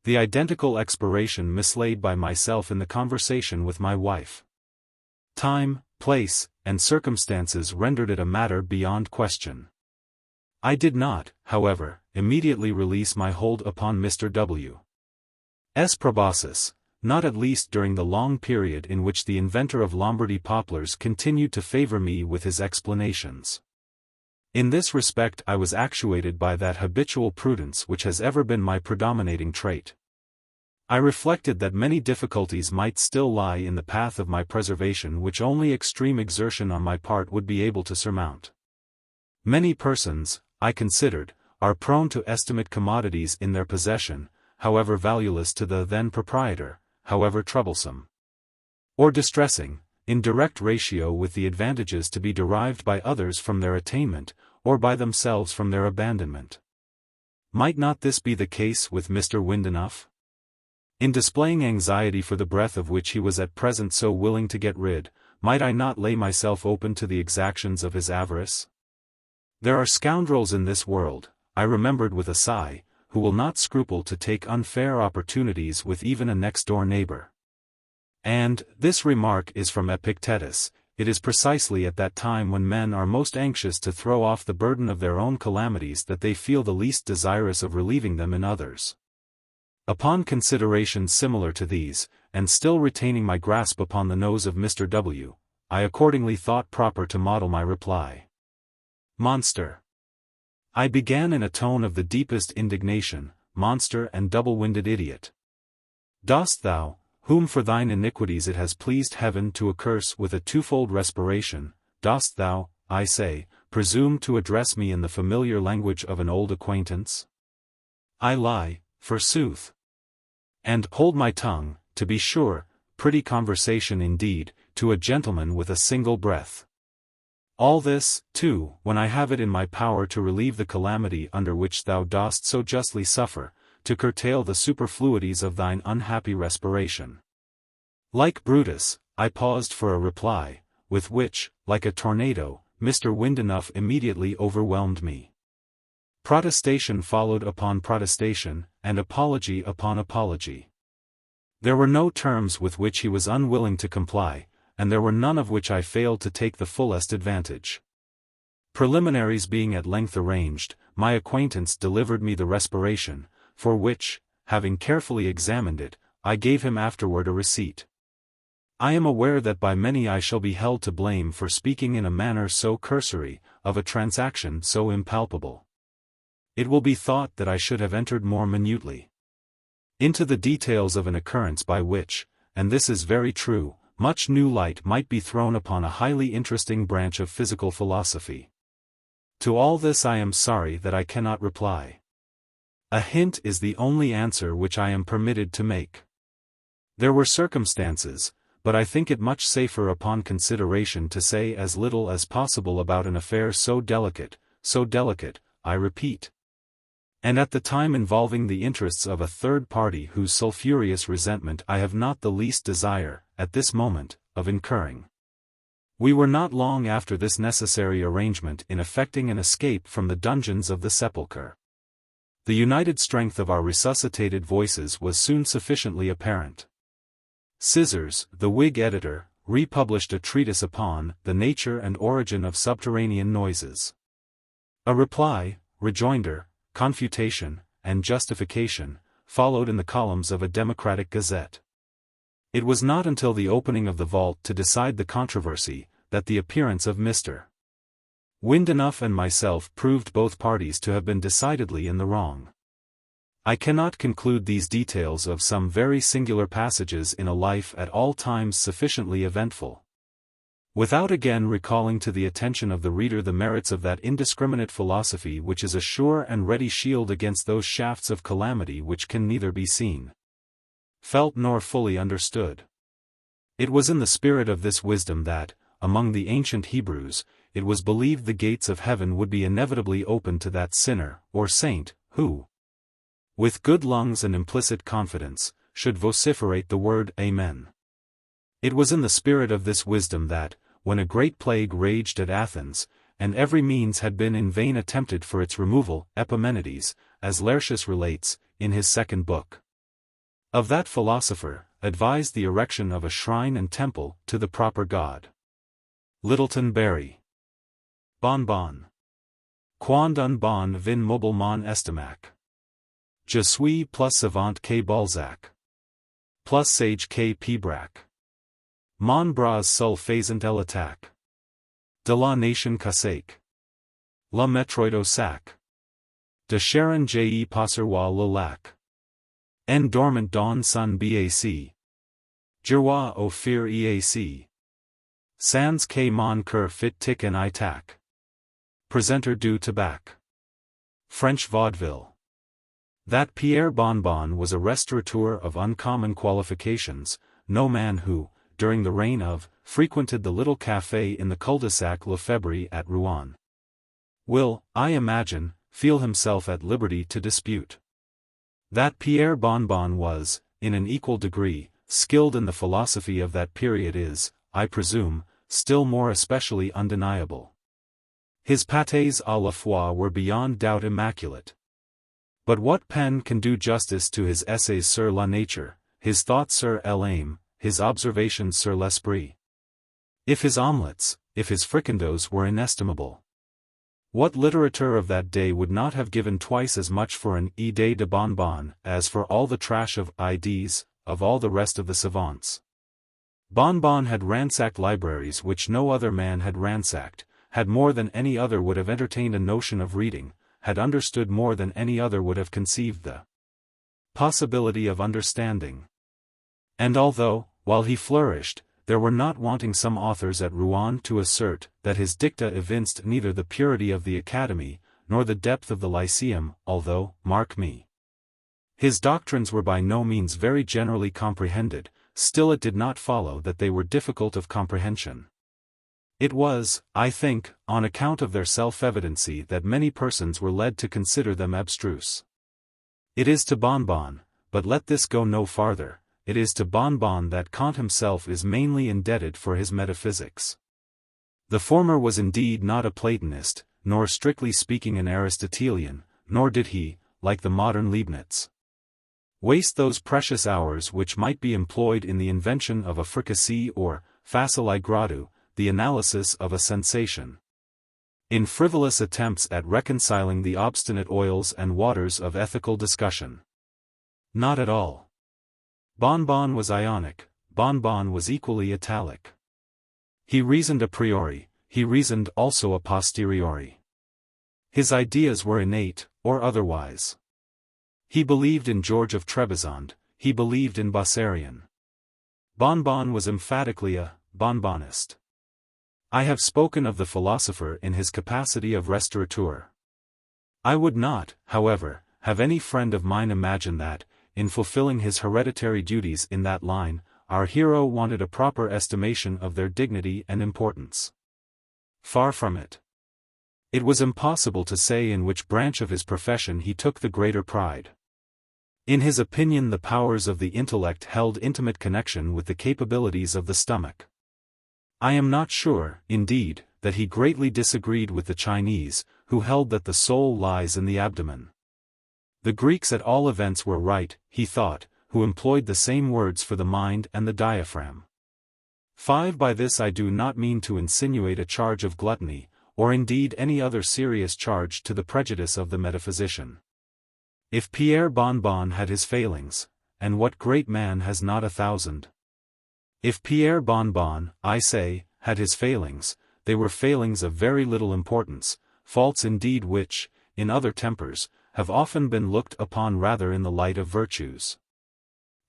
the identical expiration mislaid by myself in the conversation with my wife. Time, place, and circumstances rendered it a matter beyond question. I did not, however, immediately release my hold upon Mr. W. S. Proboscis, not at least during the long period in which the inventor of Lombardy poplars continued to favor me with his explanations. In this respect I was actuated by that habitual prudence which has ever been my predominating trait. I reflected that many difficulties might still lie in the path of my preservation which only extreme exertion on my part would be able to surmount. Many persons, I considered, are prone to estimate commodities in their possession, however valueless to the then proprietor, however troublesome or distressing, in direct ratio with the advantages to be derived by others from their attainment, or by themselves from their abandonment. Might not this be the case with Mr. Windenough? In displaying anxiety for the breath of which he was at present so willing to get rid, might I not lay myself open to the exactions of his avarice? There are scoundrels in this world, I remembered with a sigh, who will not scruple to take unfair opportunities with even a next-door neighbor. And, this remark is from Epictetus, it is precisely at that time when men are most anxious to throw off the burden of their own calamities that they feel the least desirous of relieving them in others. Upon considerations similar to these, and still retaining my grasp upon the nose of Mr. W., I accordingly thought proper to model my reply. Monster! I began in a tone of the deepest indignation, monster and double-winded idiot. Dost thou, whom for thine iniquities it has pleased heaven to accurse with a twofold respiration, dost thou, I say, presume to address me in the familiar language of an old acquaintance? I lie, forsooth. And hold my tongue, to be sure, pretty conversation indeed, to a gentleman with a single breath. All this, too, when I have it in my power to relieve the calamity under which thou dost so justly suffer, to curtail the superfluities of thine unhappy respiration. Like Brutus, I paused for a reply, with which, like a tornado, Mr. Windenough immediately overwhelmed me. Protestation followed upon protestation, and apology upon apology. There were no terms with which he was unwilling to comply, and there were none of which I failed to take the fullest advantage. Preliminaries being at length arranged, my acquaintance delivered me the respiration, for which, having carefully examined it, I gave him afterward a receipt. I am aware that by many I shall be held to blame for speaking in a manner so cursory, of a transaction so impalpable. It will be thought that I should have entered more minutely into the details of an occurrence by which, and this is very true, much new light might be thrown upon a highly interesting branch of physical philosophy. To all this I am sorry that I cannot reply. A hint is the only answer which I am permitted to make. There were circumstances, but I think it much safer upon consideration to say as little as possible about an affair so delicate, I repeat. And at the time involving the interests of a third party whose sulphureous resentment I have not the least desire, at this moment, of incurring. We were not long after this necessary arrangement in effecting an escape from the dungeons of the sepulchre. The united strength of our resuscitated voices was soon sufficiently apparent. Scissors, the Whig editor, republished a treatise upon the nature and origin of subterranean noises. A reply, rejoinder, confutation, and justification, followed in the columns of a democratic gazette. It was not until the opening of the vault to decide the controversy, that the appearance of Mr. Windenough and myself proved both parties to have been decidedly in the wrong. I cannot conclude these details of some very singular passages in a life at all times sufficiently eventful, without again recalling to the attention of the reader the merits of that indiscriminate philosophy which is a sure and ready shield against those shafts of calamity which can neither be seen, felt nor fully understood. It was in the spirit of this wisdom that, among the ancient Hebrews, it was believed the gates of heaven would be inevitably open to that sinner, or saint, who, with good lungs and implicit confidence, should vociferate the word Amen. It was in the spirit of this wisdom that, when a great plague raged at Athens, and every means had been in vain attempted for its removal, Epimenides, as Laertius relates, in his second book of that philosopher, advised the erection of a shrine and temple to the proper god. Littleton Berry. Bon bon. Quond un bon vin mobile mon estimac. Je suis plus savant que Balzac. Plus sage que Pibrac. Mon bras sul faisant el attaque. De la nation cassaic. La metroido sac. De Sharon je passerwa le lac. En dormant don sun bac. Jirwa au fear eac. Sans que mon cœur fit tic en I tac. Presenter du tabac. French vaudeville. That Pierre Bonbon was a restaurateur of uncommon qualifications, no man who, during the reign of, frequented the little café in the cul-de-sac Lefebvre at Rouen, will, I imagine, feel himself at liberty to dispute. That Pierre Bonbon was, in an equal degree, skilled in the philosophy of that period is, I presume, still more especially undeniable. His pâtés à la fois were beyond doubt immaculate. But what pen can do justice to his essays sur la nature, his thoughts sur l'âme, his observations sur l'esprit? If his omelettes, if his fricandeaux were inestimable, what literateur of that day would not have given twice as much for an idée de bonbon as for all the trash of ideas of all the rest of the savants? Bonbon had ransacked libraries which no other man had ransacked, had more than any other would have entertained a notion of reading, had understood more than any other would have conceived the possibility of understanding. And although, while he flourished, there were not wanting some authors at Rouen to assert that his dicta evinced neither the purity of the Academy, nor the depth of the Lyceum, although, mark me, his doctrines were by no means very generally comprehended, still it did not follow that they were difficult of comprehension. It was, I think, on account of their self-evidency that many persons were led to consider them abstruse. It is to Bonbon, but let this go no farther, it is to Bonbon that Kant himself is mainly indebted for his metaphysics. The former was indeed not a Platonist, nor strictly speaking an Aristotelian, nor did he, like the modern Leibniz, waste those precious hours which might be employed in the invention of a fricassee or, facile gradu, the analysis of a sensation, in frivolous attempts at reconciling the obstinate oils and waters of ethical discussion. Not at all. Bonbon was Ionic, Bonbon was equally Italic. He reasoned a priori, he reasoned also a posteriori. His ideas were innate, or otherwise. He believed in George of Trebizond, he believed in Bossarion. Bonbon was emphatically a Bonbonist. I have spoken of the philosopher in his capacity of restaurateur. I would not, however, have any friend of mine imagine that, in fulfilling his hereditary duties in that line, our hero wanted a proper estimation of their dignity and importance. Far from it. It was impossible to say in which branch of his profession he took the greater pride. In his opinion the powers of the intellect held intimate connection with the capabilities of the stomach. I am not sure, indeed, that he greatly disagreed with the Chinese, who held that the soul lies in the abdomen. The Greeks at all events were right, he thought, who employed the same words for the mind and the diaphragm. 5. By this I do not mean to insinuate a charge of gluttony, or indeed any other serious charge to the prejudice of the metaphysician. If Pierre Bonbon had his failings, and what great man has not 1,000? If Pierre Bonbon, I say, had his failings, they were failings of very little importance, faults indeed which, in other tempers, have often been looked upon rather in the light of virtues.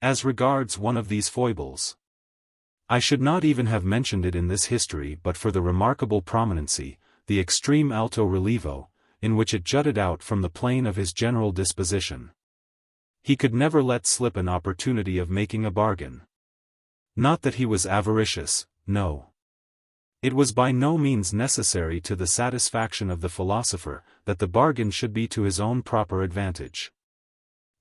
As regards one of these foibles, I should not even have mentioned it in this history but for the remarkable prominency, the extreme alto relievo, in which it jutted out from the plane of his general disposition. He could never let slip an opportunity of making a bargain. Not that he was avaricious, no. It was by no means necessary to the satisfaction of the philosopher that the bargain should be to his own proper advantage.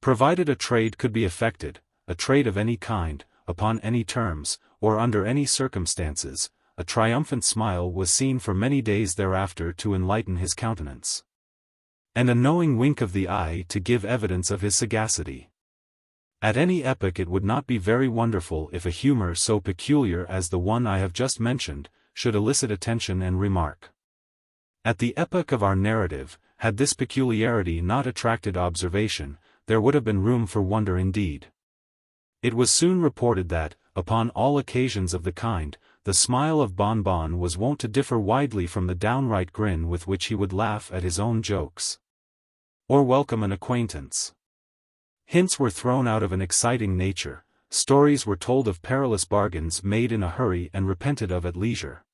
Provided a trade could be effected, a trade of any kind, upon any terms, or under any circumstances, a triumphant smile was seen for many days thereafter to enlighten his countenance, and a knowing wink of the eye to give evidence of his sagacity. At any epoch it would not be very wonderful if a humor so peculiar as the one I have just mentioned, should elicit attention and remark. At the epoch of our narrative, had this peculiarity not attracted observation, there would have been room for wonder indeed. It was soon reported that, upon all occasions of the kind, the smile of Bonbon was wont to differ widely from the downright grin with which he would laugh at his own jokes, or welcome an acquaintance. Hints were thrown out of an exciting nature, stories were told of perilous bargains made in a hurry and repented of at leisure.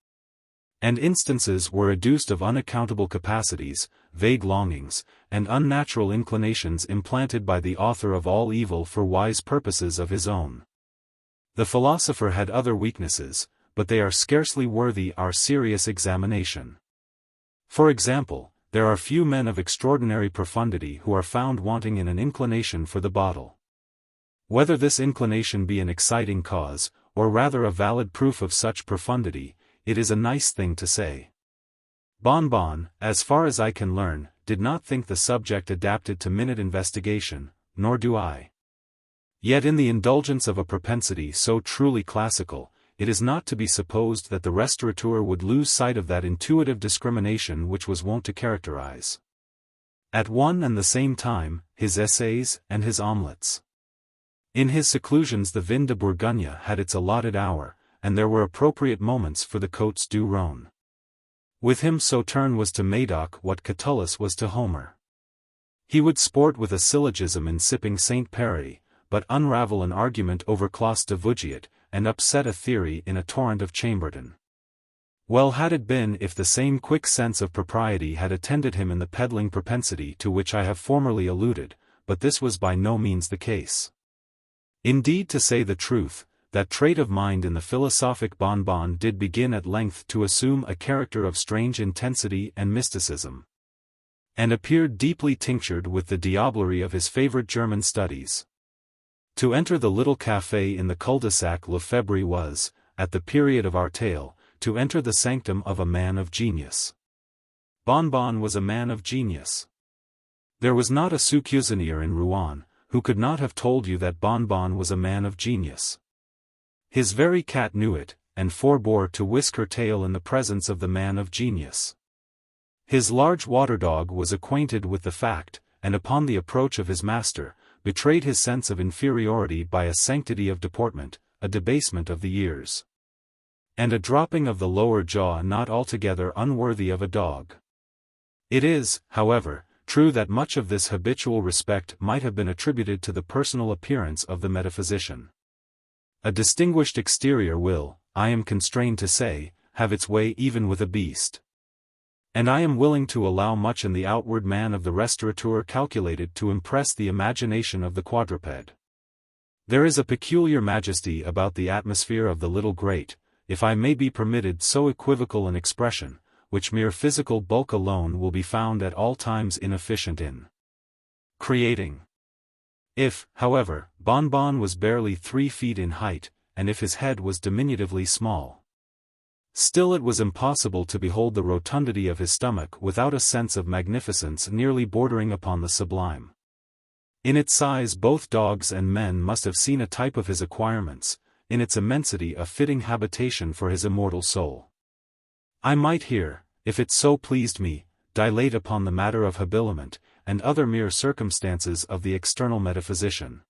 And instances were adduced of unaccountable capacities, vague longings, and unnatural inclinations implanted by the author of all evil for wise purposes of his own. The philosopher had other weaknesses, but they are scarcely worthy our serious examination. For example, there are few men of extraordinary profundity who are found wanting in an inclination for the bottle. Whether this inclination be an exciting cause, or rather a valid proof of such profundity, it is a nice thing to say. Bon Bon, as far as I can learn, did not think the subject adapted to minute investigation, nor do I. Yet in the indulgence of a propensity so truly classical, it is not to be supposed that the restaurateur would lose sight of that intuitive discrimination which was wont to characterize, at one and the same time, his essays and his omelettes. In his seclusions the vin de Bourgogne had its allotted hour, and there were appropriate moments for the Côtes du Rhône. With him Sauterne was to Madoc what Catullus was to Homer. He would sport with a syllogism in sipping St. Perry, but unravel an argument over Clos de Vougeot, and upset a theory in a torrent of Chambertin. Well had it been if the same quick sense of propriety had attended him in the peddling propensity to which I have formerly alluded, but this was by no means the case. Indeed, to say the truth, that trait of mind in the philosophic Bon Bon did begin at length to assume a character of strange intensity and mysticism, and appeared deeply tinctured with the diablerie of his favorite German studies. To enter the little café in the cul-de-sac Lefebvre was, at the period of our tale, to enter the sanctum of a man of genius. Bon Bon was a man of genius. There was not a sous-cuisinier in Rouen, who could not have told you that Bon Bon was a man of genius. His very cat knew it, and forbore to whisk her tail in the presence of the man of genius. His large water-dog was acquainted with the fact, and upon the approach of his master, betrayed his sense of inferiority by a sanctity of deportment, a debasement of the ears, and a dropping of the lower jaw not altogether unworthy of a dog. It is, however, true that much of this habitual respect might have been attributed to the personal appearance of the metaphysician. A distinguished exterior will, I am constrained to say, have its way even with a beast. And I am willing to allow much in the outward man of the restaurateur calculated to impress the imagination of the quadruped. There is a peculiar majesty about the atmosphere of the little grate, if I may be permitted so equivocal an expression, which mere physical bulk alone will be found at all times inefficient in creating. If, however, Bon Bon was barely 3 feet in height, and if his head was diminutively small, still it was impossible to behold the rotundity of his stomach without a sense of magnificence nearly bordering upon the sublime. In its size both dogs and men must have seen a type of his acquirements, in its immensity a fitting habitation for his immortal soul. I might here, if it so pleased me, dilate upon the matter of habiliment, and other mere circumstances of the external metaphysician.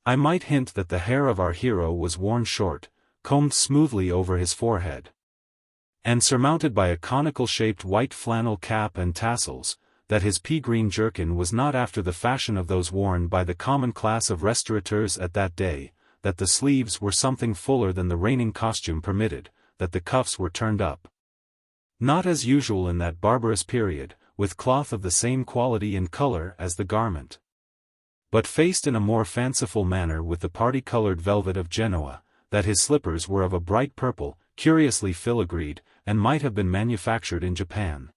I might hint that the hair of our hero was worn short, combed smoothly over his forehead, and surmounted by a conical-shaped white flannel cap and tassels, that his pea-green jerkin was not after the fashion of those worn by the common class of restaurateurs at that day, that the sleeves were something fuller than the reigning costume permitted, that the cuffs were turned up, not as usual in that barbarous period, with cloth of the same quality and color as the garment, but faced in a more fanciful manner with the party-colored velvet of Genoa, that his slippers were of a bright purple, curiously filigreed, and might have been manufactured in Japan.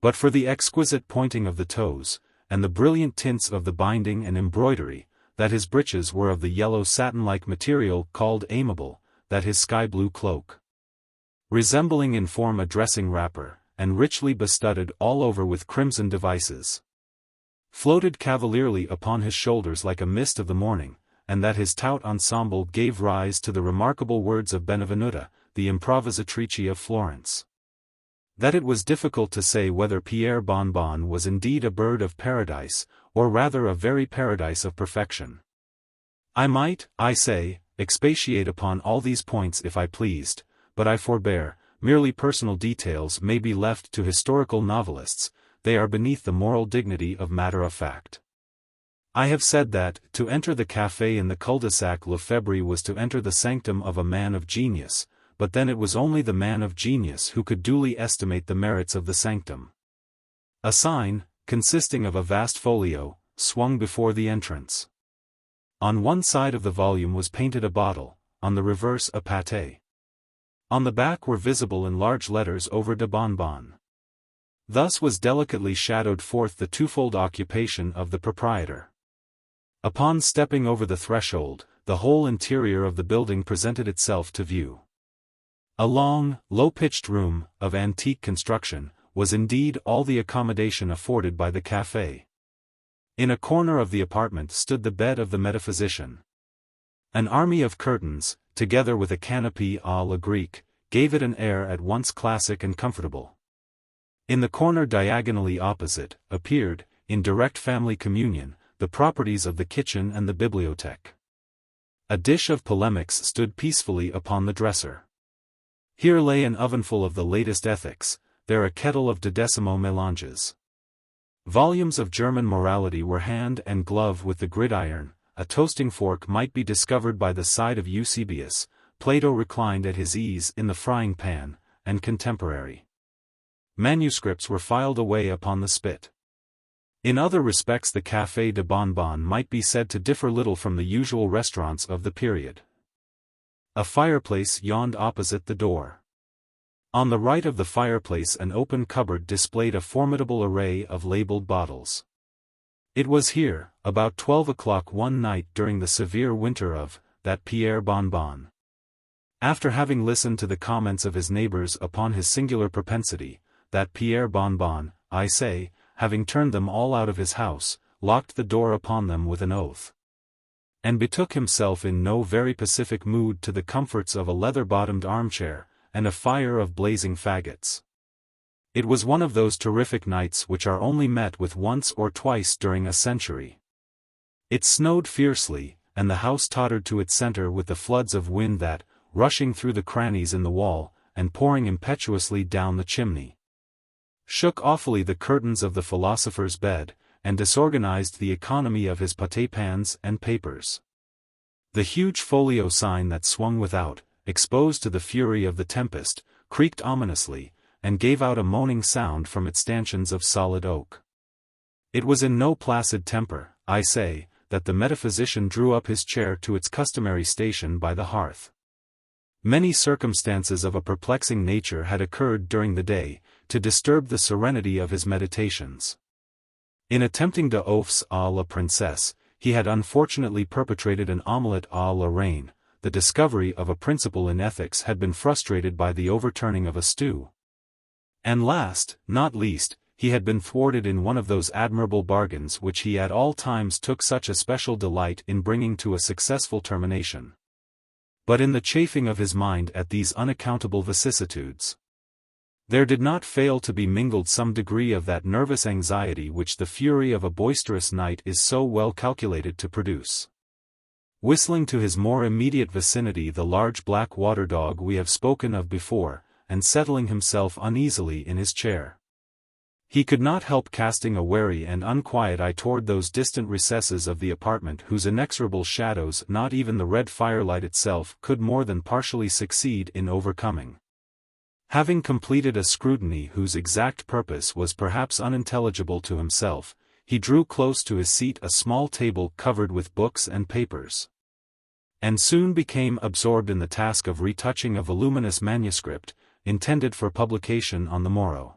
But for the exquisite pointing of the toes, and the brilliant tints of the binding and embroidery, that his breeches were of the yellow satin-like material called amiable, that his sky-blue cloak, resembling in form a dressing wrapper, and richly bestudded all over with crimson devices, floated cavalierly upon his shoulders like a mist of the morning, and that his tout ensemble gave rise to the remarkable words of Benvenuta, the improvisatrice of Florence, that it was difficult to say whether Pierre Bon Bon was indeed a bird of paradise, or rather a very paradise of perfection. I might, I say, expatiate upon all these points if I pleased, but I forbear. Merely personal details may be left to historical novelists, they are beneath the moral dignity of matter of fact. I have said that, to enter the café in the cul-de-sac Lefebvre was to enter the sanctum of a man of genius, but then it was only the man of genius who could duly estimate the merits of the sanctum. A sign, consisting of a vast folio, swung before the entrance. On one side of the volume was painted a bottle, on the reverse a pâté. On the back were visible in large letters over de bonbon. Thus was delicately shadowed forth the twofold occupation of the proprietor. Upon stepping over the threshold, the whole interior of the building presented itself to view. A long, low-pitched room, of antique construction, was indeed all the accommodation afforded by the café. In a corner of the apartment stood the bed of the metaphysician. An army of curtains, together with a canopy à la Greek, gave it an air at once classic and comfortable. In the corner diagonally opposite, appeared, in direct family communion, the properties of the kitchen and the bibliothèque. A dish of polemics stood peacefully upon the dresser. Here lay an ovenful of the latest ethics, there a kettle of dodecimo mélanges. Volumes of German morality were hand and glove with the gridiron, a toasting fork might be discovered by the side of Eusebius, Plato reclined at his ease in the frying pan, and contemporary manuscripts were filed away upon the spit. In other respects the Café de Bonbon might be said to differ little from the usual restaurants of the period. A fireplace yawned opposite the door. On the right of the fireplace an open cupboard displayed a formidable array of labeled bottles. It was here, about 12 o'clock one night during the severe winter of, that Pierre Bonbon. After having listened to the comments of his neighbors upon his singular propensity, that Pierre Bonbon, I say, having turned them all out of his house, locked the door upon them with an oath, and betook himself in no very pacific mood to the comforts of a leather-bottomed armchair, and a fire of blazing faggots. It was one of those terrific nights which are only met with once or twice during a century. It snowed fiercely, and the house tottered to its center with the floods of wind that, rushing through the crannies in the wall, and pouring impetuously down the chimney, shook awfully the curtains of the philosopher's bed, and disorganized the economy of his pâté pans and papers. The huge folio sign that swung without, exposed to the fury of the tempest, creaked ominously, and gave out a moaning sound from its stanchions of solid oak. It was in no placid temper, I say, that the metaphysician drew up his chair to its customary station by the hearth. Many circumstances of a perplexing nature had occurred during the day, to disturb the serenity of his meditations. In attempting de oeufs à la princesse, he had unfortunately perpetrated an omelette à la reine. The discovery of a principle in ethics had been frustrated by the overturning of a stew. And last, not least, he had been thwarted in one of those admirable bargains which he at all times took such especial delight in bringing to a successful termination. But in the chafing of his mind at these unaccountable vicissitudes, there did not fail to be mingled some degree of that nervous anxiety which the fury of a boisterous night is so well calculated to produce. Whistling to his more immediate vicinity the large black water dog we have spoken of before, and settling himself uneasily in his chair, he could not help casting a wary and unquiet eye toward those distant recesses of the apartment whose inexorable shadows not even the red firelight itself could more than partially succeed in overcoming. Having completed a scrutiny whose exact purpose was perhaps unintelligible to himself, he drew close to his seat a small table covered with books and papers, and soon became absorbed in the task of retouching a voluminous manuscript, intended for publication on the morrow.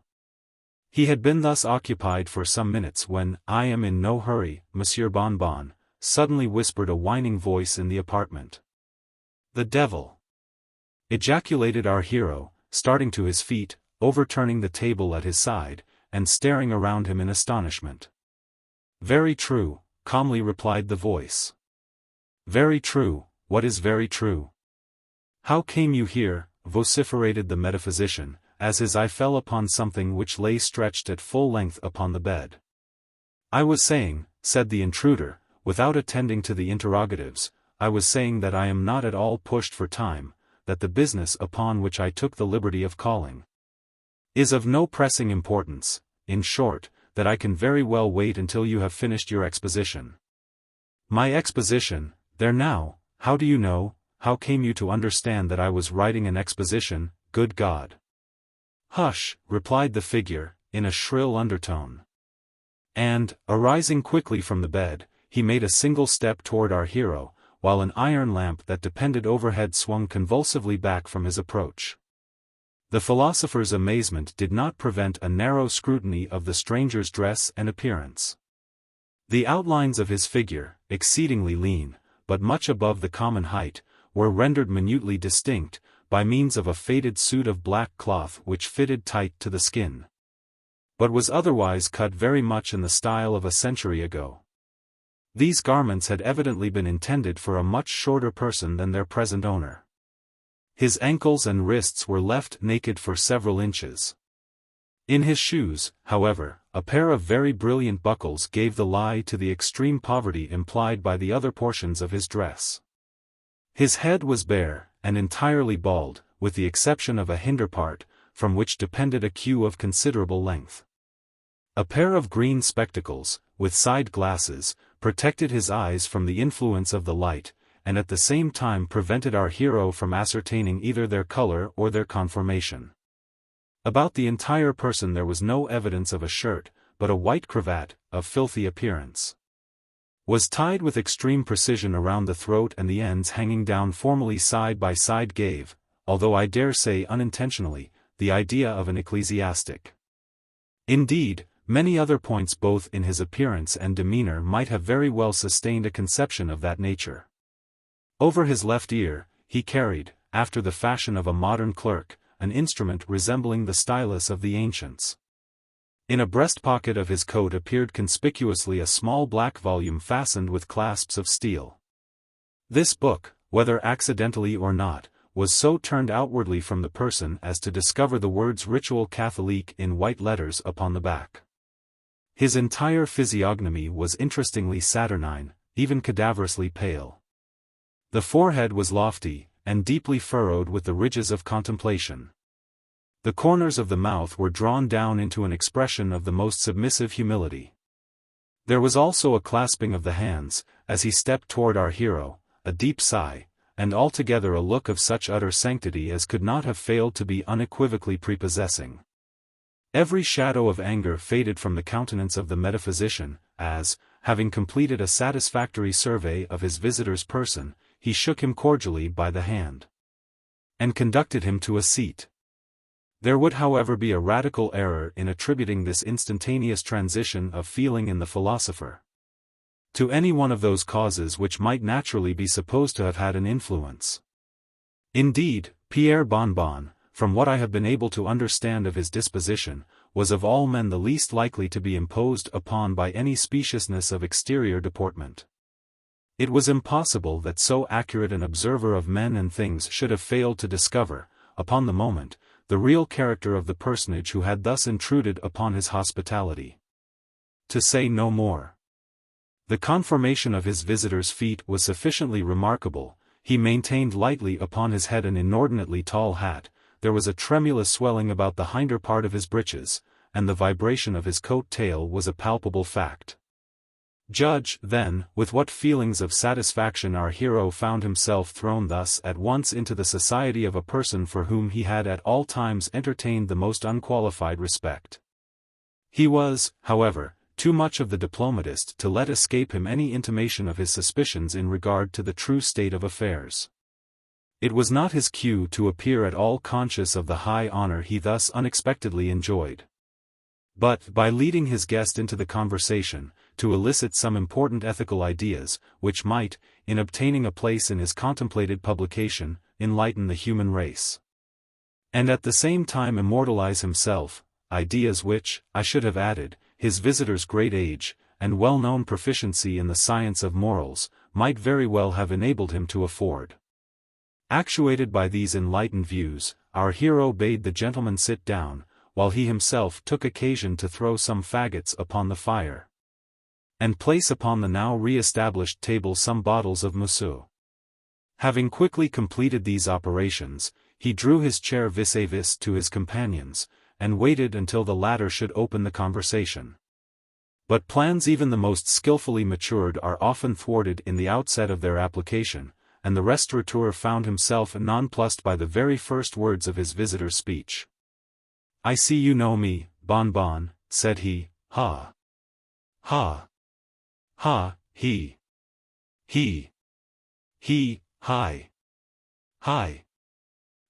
He had been thus occupied for some minutes when, "I am in no hurry, Monsieur Bonbon," suddenly whispered a whining voice in the apartment. "The devil!" ejaculated our hero, starting to his feet, overturning the table at his side, and staring around him in astonishment. "Very true," calmly replied the voice. "Very true, what is very true?" "How came you here?" vociferated the metaphysician, as his eye fell upon something which lay stretched at full length upon the bed. "I was saying," said the intruder, without attending to the interrogatives, "I was saying that I am not at all pushed for time, that the business upon which I took the liberty of calling is of no pressing importance, in short, that I can very well wait until you have finished your exposition." "My exposition, there now, how do you know, how came you to understand that I was writing an exposition, good God?" "Hush," replied the figure, in a shrill undertone. And, arising quickly from the bed, he made a single step toward our hero, while an iron lamp that depended overhead swung convulsively back from his approach. The philosopher's amazement did not prevent a narrow scrutiny of the stranger's dress and appearance. The outlines of his figure, exceedingly lean, but much above the common height, were rendered minutely distinct, by means of a faded suit of black cloth which fitted tight to the skin, but was otherwise cut very much in the style of a century ago. These garments had evidently been intended for a much shorter person than their present owner. His ankles and wrists were left naked for several inches. In his shoes, however, a pair of very brilliant buckles gave the lie to the extreme poverty implied by the other portions of his dress. His head was bare, and entirely bald, with the exception of a hinder part, from which depended a queue of considerable length. A pair of green spectacles, with side glasses, protected his eyes from the influence of the light, and at the same time prevented our hero from ascertaining either their color or their conformation. About the entire person there was no evidence of a shirt, but a white cravat, of filthy appearance, was tied with extreme precision around the throat, and the ends hanging down formally side by side gave, although I dare say unintentionally, the idea of an ecclesiastic. Indeed, many other points both in his appearance and demeanor might have very well sustained a conception of that nature. Over his left ear, he carried, after the fashion of a modern clerk, an instrument resembling the stylus of the ancients. In a breast pocket of his coat appeared conspicuously a small black volume fastened with clasps of steel. This book, whether accidentally or not, was so turned outwardly from the person as to discover the words Ritual Catholique in white letters upon the back. His entire physiognomy was interestingly saturnine, even cadaverously pale. The forehead was lofty, and deeply furrowed with the ridges of contemplation. The corners of the mouth were drawn down into an expression of the most submissive humility. There was also a clasping of the hands, as he stepped toward our hero, a deep sigh, and altogether a look of such utter sanctity as could not have failed to be unequivocally prepossessing. Every shadow of anger faded from the countenance of the metaphysician, as, having completed a satisfactory survey of his visitor's person, he shook him cordially by the hand, and conducted him to a seat. There would however be a radical error in attributing this instantaneous transition of feeling in the philosopher to any one of those causes which might naturally be supposed to have had an influence. Indeed, Pierre Bonbon, from what I have been able to understand of his disposition, was of all men the least likely to be imposed upon by any speciousness of exterior deportment. It was impossible that so accurate an observer of men and things should have failed to discover, upon the moment, the real character of the personage who had thus intruded upon his hospitality. To say no more, the conformation of his visitor's feet was sufficiently remarkable. He maintained lightly upon his head an inordinately tall hat, there was a tremulous swelling about the hinder part of his breeches, and the vibration of his coat tail was a palpable fact. Judge, then, with what feelings of satisfaction our hero found himself thrown thus at once into the society of a person for whom he had at all times entertained the most unqualified respect. He was, however, too much of the diplomatist to let escape him any intimation of his suspicions in regard to the true state of affairs. It was not his cue to appear at all conscious of the high honor he thus unexpectedly enjoyed, but, by leading his guest into the conversation, to elicit some important ethical ideas, which might, in obtaining a place in his contemplated publication, enlighten the human race, and at the same time immortalize himself, ideas which, I should have added, his visitor's great age, and well-known proficiency in the science of morals, might very well have enabled him to afford. Actuated by these enlightened views, our hero bade the gentleman sit down, while he himself took occasion to throw some faggots upon the fire, and place upon the now re-established table some bottles of mousseux. Having quickly completed these operations, he drew his chair vis-a-vis to his companion's, and waited until the latter should open the conversation. But plans even the most skillfully matured are often thwarted in the outset of their application, and the restaurateur found himself nonplussed by the very first words of his visitor's speech. "I see you know me, Bonbon," said he. "Ha! Ha! Ha! he,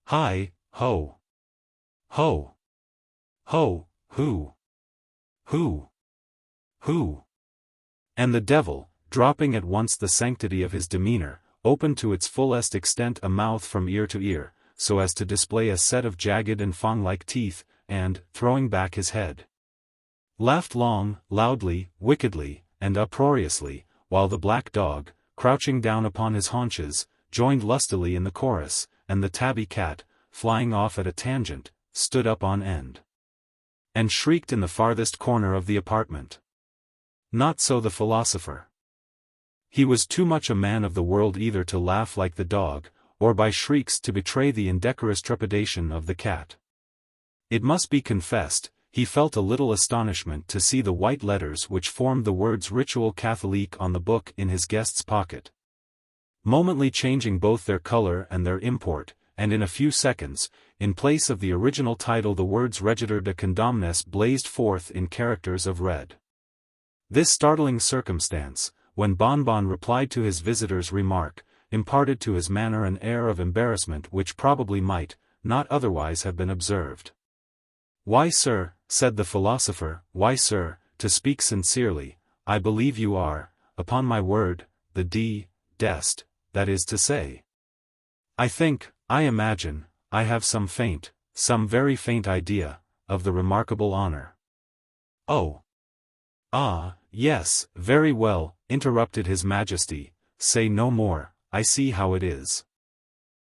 hi, ho, who. And the devil, dropping at once the sanctity of his demeanor, opened to its fullest extent a mouth from ear to ear, so as to display a set of jagged and fawn-like teeth, and, throwing back his head, laughed long, loudly, wickedly, and uproariously, while the black dog, crouching down upon his haunches, joined lustily in the chorus, and the tabby cat, flying off at a tangent, stood up on end, and shrieked in the farthest corner of the apartment. Not so the philosopher. He was too much a man of the world either to laugh like the dog, or by shrieks to betray the indecorous trepidation of the cat. It must be confessed, he felt a little astonishment to see the white letters which formed the words Ritual Catholique on the book in his guest's pocket, momently changing both their color and their import, and in a few seconds, in place of the original title the words Regitor de Condamnes blazed forth in characters of red. This startling circumstance, when Bonbon replied to his visitor's remark, imparted to his manner an air of embarrassment which probably might, not otherwise have been observed. "Why, sir," said the philosopher, "why, sir, to speak sincerely, I believe you are, upon my word, the dest, that is to say. I think, I imagine, I have some very faint idea, of the remarkable honor." "Oh! Ah, yes, very well," interrupted His Majesty, "say no more, I see how it is."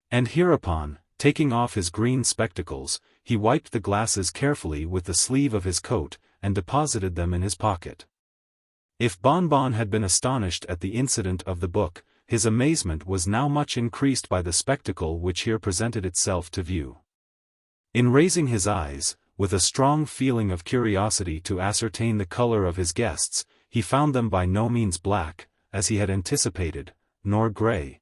And hereupon, taking off his green spectacles, he wiped the glasses carefully with the sleeve of his coat, and deposited them in his pocket. If Bonbon had been astonished at the incident of the book, his amazement was now much increased by the spectacle which here presented itself to view. In raising his eyes, with a strong feeling of curiosity to ascertain the color of his guests, he found them by no means black, as he had anticipated, nor gray,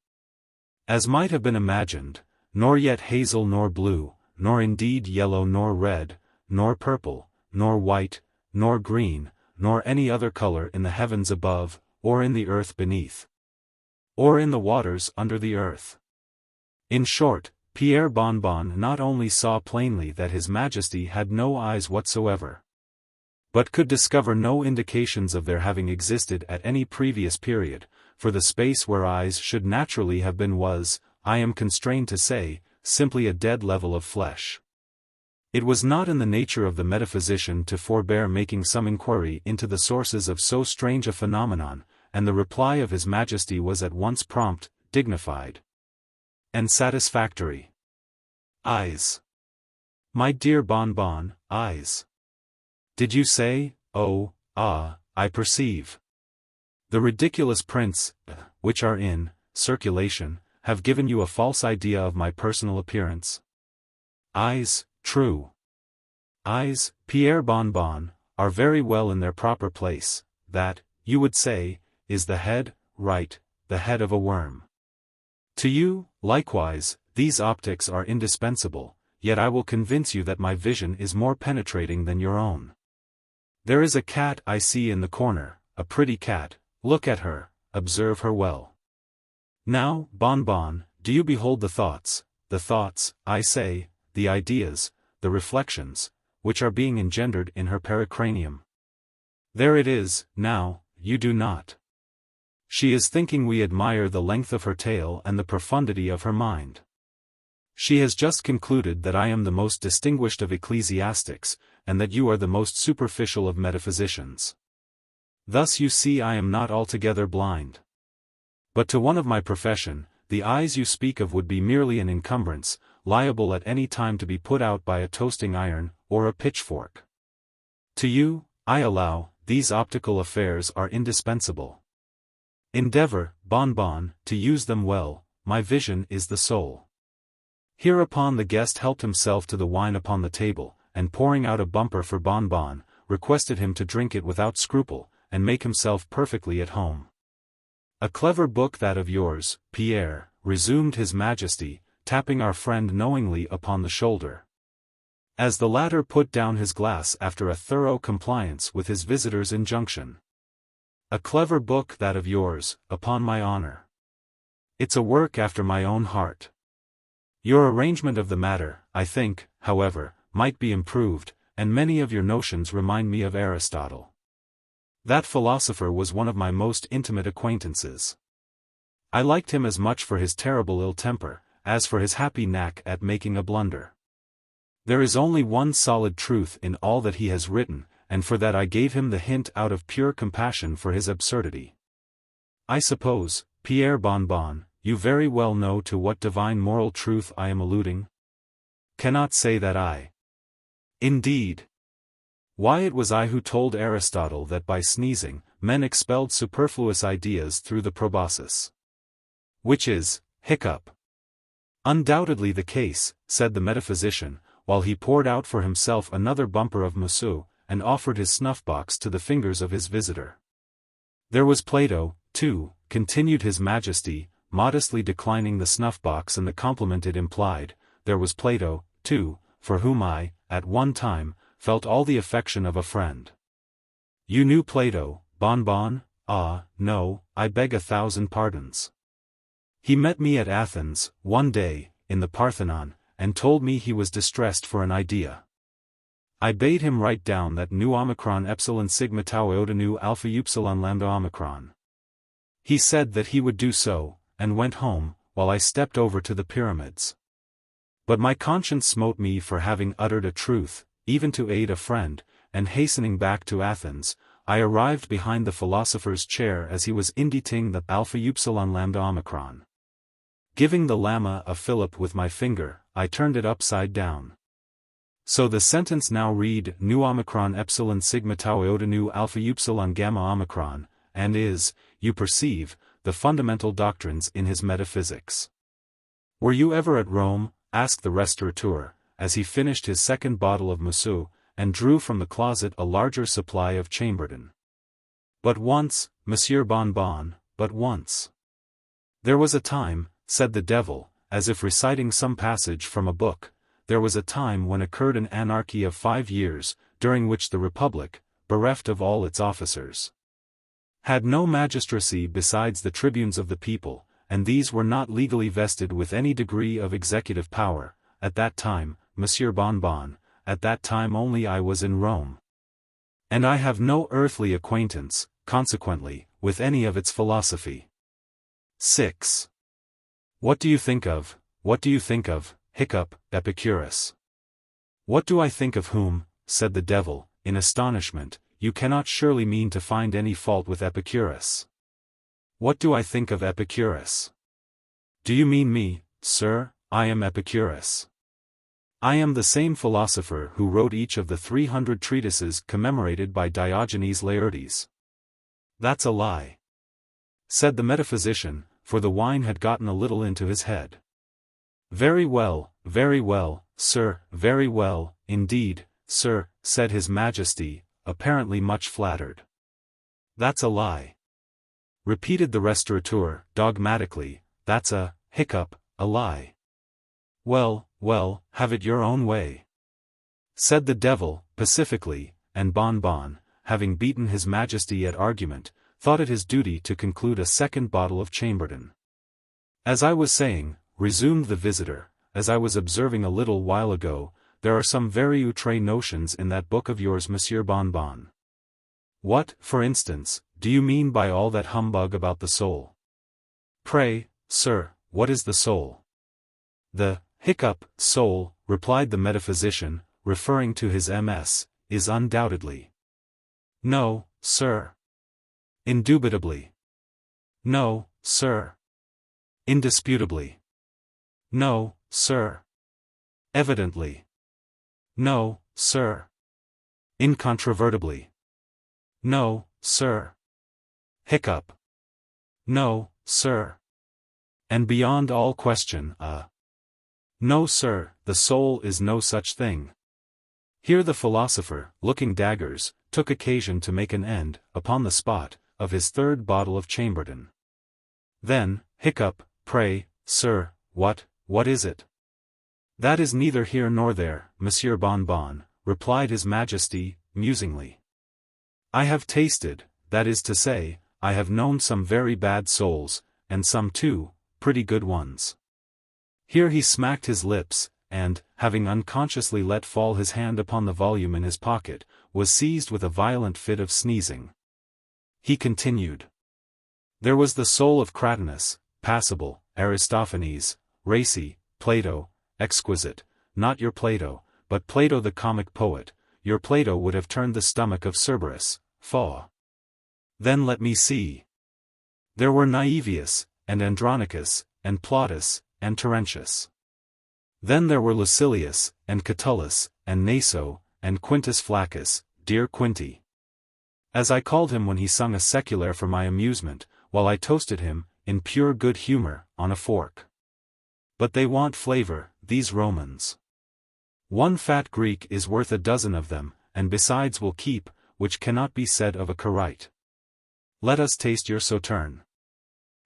as might have been imagined, nor yet hazel nor blue, nor indeed yellow nor red, nor purple, nor white, nor green, nor any other color in the heavens above, or in the earth beneath, or in the waters under the earth. In short, Pierre Bonbon not only saw plainly that His Majesty had no eyes whatsoever, but could discover no indications of their having existed at any previous period, for the space where eyes should naturally have been was, I am constrained to say, simply a dead level of flesh. It was not in the nature of the metaphysician to forbear making some inquiry into the sources of so strange a phenomenon, and the reply of His Majesty was at once prompt, dignified, and satisfactory. "Eyes. My dear Bonbon, eyes. Did you say? Oh, ah, I perceive. The ridiculous prints, which are in circulation, have given you a false idea of my personal appearance. Eyes, true. Eyes, Pierre Bonbon, are very well in their proper place, that, you would say, is the head, right, the head of a worm. To you, likewise, these optics are indispensable, yet I will convince you that my vision is more penetrating than your own. There is a cat I see in the corner, a pretty cat, look at her, observe her well. Now, Bonbon, do you behold the thoughts, I say, the ideas, the reflections, which are being engendered in her pericranium? There it is, now, you do not. She is thinking we admire the length of her tail and the profundity of her mind. She has just concluded that I am the most distinguished of ecclesiastics, and that you are the most superficial of metaphysicians. Thus you see I am not altogether blind. But to one of my profession, the eyes you speak of would be merely an encumbrance, liable at any time to be put out by a toasting iron, or a pitchfork. To you, I allow, these optical affairs are indispensable. Endeavor, Bonbon, to use them well, my vision is the soul." Hereupon the guest helped himself to the wine upon the table, and pouring out a bumper for Bonbon, requested him to drink it without scruple, and make himself perfectly at home. "A clever book that of yours, Pierre," resumed His Majesty, tapping our friend knowingly upon the shoulder, as the latter put down his glass after a thorough compliance with his visitor's injunction. A clever book that of yours, upon my honor. It's a work after my own heart. Your arrangement of the matter, I think, however, might be improved, and many of your notions remind me of Aristotle. That philosopher was one of my most intimate acquaintances. I liked him as much for his terrible ill temper, as for his happy knack at making a blunder. There is only one solid truth in all that he has written, and for that I gave him the hint out of pure compassion for his absurdity. I suppose, Pierre Bonbon, you very well know to what divine moral truth I am alluding? Cannot say that I. Indeed. Why, it was I who told Aristotle that by sneezing, men expelled superfluous ideas through the proboscis. Which is, hiccup. Undoubtedly the case, said the metaphysician, while he poured out for himself another bumper of Moussou, and offered his snuff-box to the fingers of his visitor. There was Plato, too, continued his Majesty, modestly declining the snuff-box and the compliment it implied. There was Plato, too, for whom I, at one time, felt all the affection of a friend. You knew Plato, Bonbon? Ah, no, I beg 1,000 pardons. He met me at Athens, one day, in the Parthenon, and told me he was distressed for an idea. I bade him write down that nu omicron epsilon sigma tau iota nu alpha upsilon lambda omicron. He said that he would do so, and went home, while I stepped over to the pyramids. But my conscience smote me for having uttered a truth, even to aid a friend, and hastening back to Athens, I arrived behind the philosopher's chair as he was inditing the alpha upsilon lambda omicron. Giving the lamma a fillip with my finger, I turned it upside down. So the sentence now read nu omicron epsilon sigma tau iota nu alpha upsilon gamma omicron, and is, you perceive, the fundamental doctrines in his metaphysics. Were you ever at Rome? Asked the restaurateur, as he finished his second bottle of Moussou, and drew from the closet a larger supply of Chambertin. But once, Monsieur Bonbon, but once. There was a time, said the devil, as if reciting some passage from a book, there was a time when occurred an anarchy of 5 years, during which the Republic, bereft of all its officers, had no magistracy besides the tribunes of the people, and these were not legally vested with any degree of executive power. At that time, Monsieur Bonbon, at that time only I was in Rome. And I have no earthly acquaintance, consequently, with any of its philosophy. 6. What do you think of, hiccup, Epicurus? What do I think of whom? Said the devil, in astonishment. You cannot surely mean to find any fault with Epicurus. What do I think of Epicurus? Do you mean me, sir? I am Epicurus. I am the same philosopher who wrote each of the 300 treatises commemorated by Diogenes Laertes. That's a lie, said the metaphysician, for the wine had gotten a little into his head. Very well, sir, very well, indeed, sir, said his Majesty, apparently much flattered. That's a lie, repeated the restaurateur, dogmatically. That's a lie. Well, have it your own way, said the devil, pacifically, and Bonbon, having beaten his Majesty at argument, thought it his duty to conclude a second bottle of Chambertin. As I was saying, resumed the visitor, as I was observing a little while ago, there are some very outre notions in that book of yours, Monsieur Bonbon. What, for instance, do you mean by all that humbug about the soul? Pray, sir, what is the soul? The soul, replied the metaphysician, referring to his MS, is undoubtedly. No, sir. Indubitably. No, sir. Indisputably. No, sir. Evidently. No, sir. Incontrovertibly. No, sir. No, sir. And beyond all question, no, sir, the soul is no such thing. Here the philosopher, looking daggers, took occasion to make an end, upon the spot, of his third bottle of Chambertin. Then, pray, sir, what is it? That is neither here nor there, Monsieur Bonbon, replied his Majesty, musingly. I have tasted, that is to say, I have known some very bad souls, and some too, pretty good ones. Here he smacked his lips, and, having unconsciously let fall his hand upon the volume in his pocket, was seized with a violent fit of sneezing. He continued. There was the soul of Cratinus, passable, Aristophanes, racy, Plato, exquisite, not your Plato, but Plato the comic poet. Your Plato would have turned the stomach of Cerberus, Pfaall. Then let me see. There were Naevius, and Andronicus, and Plautus, and Terentius. Then there were Lucilius, and Catullus, and Naso, and Quintus Flaccus, dear Quinty. As I called him when he sung a secular for my amusement, while I toasted him, in pure good humor, on a fork. But they want flavor, these Romans. One fat Greek is worth a dozen of them, and besides will keep, which cannot be said of a Carite. Let us taste your sauterne.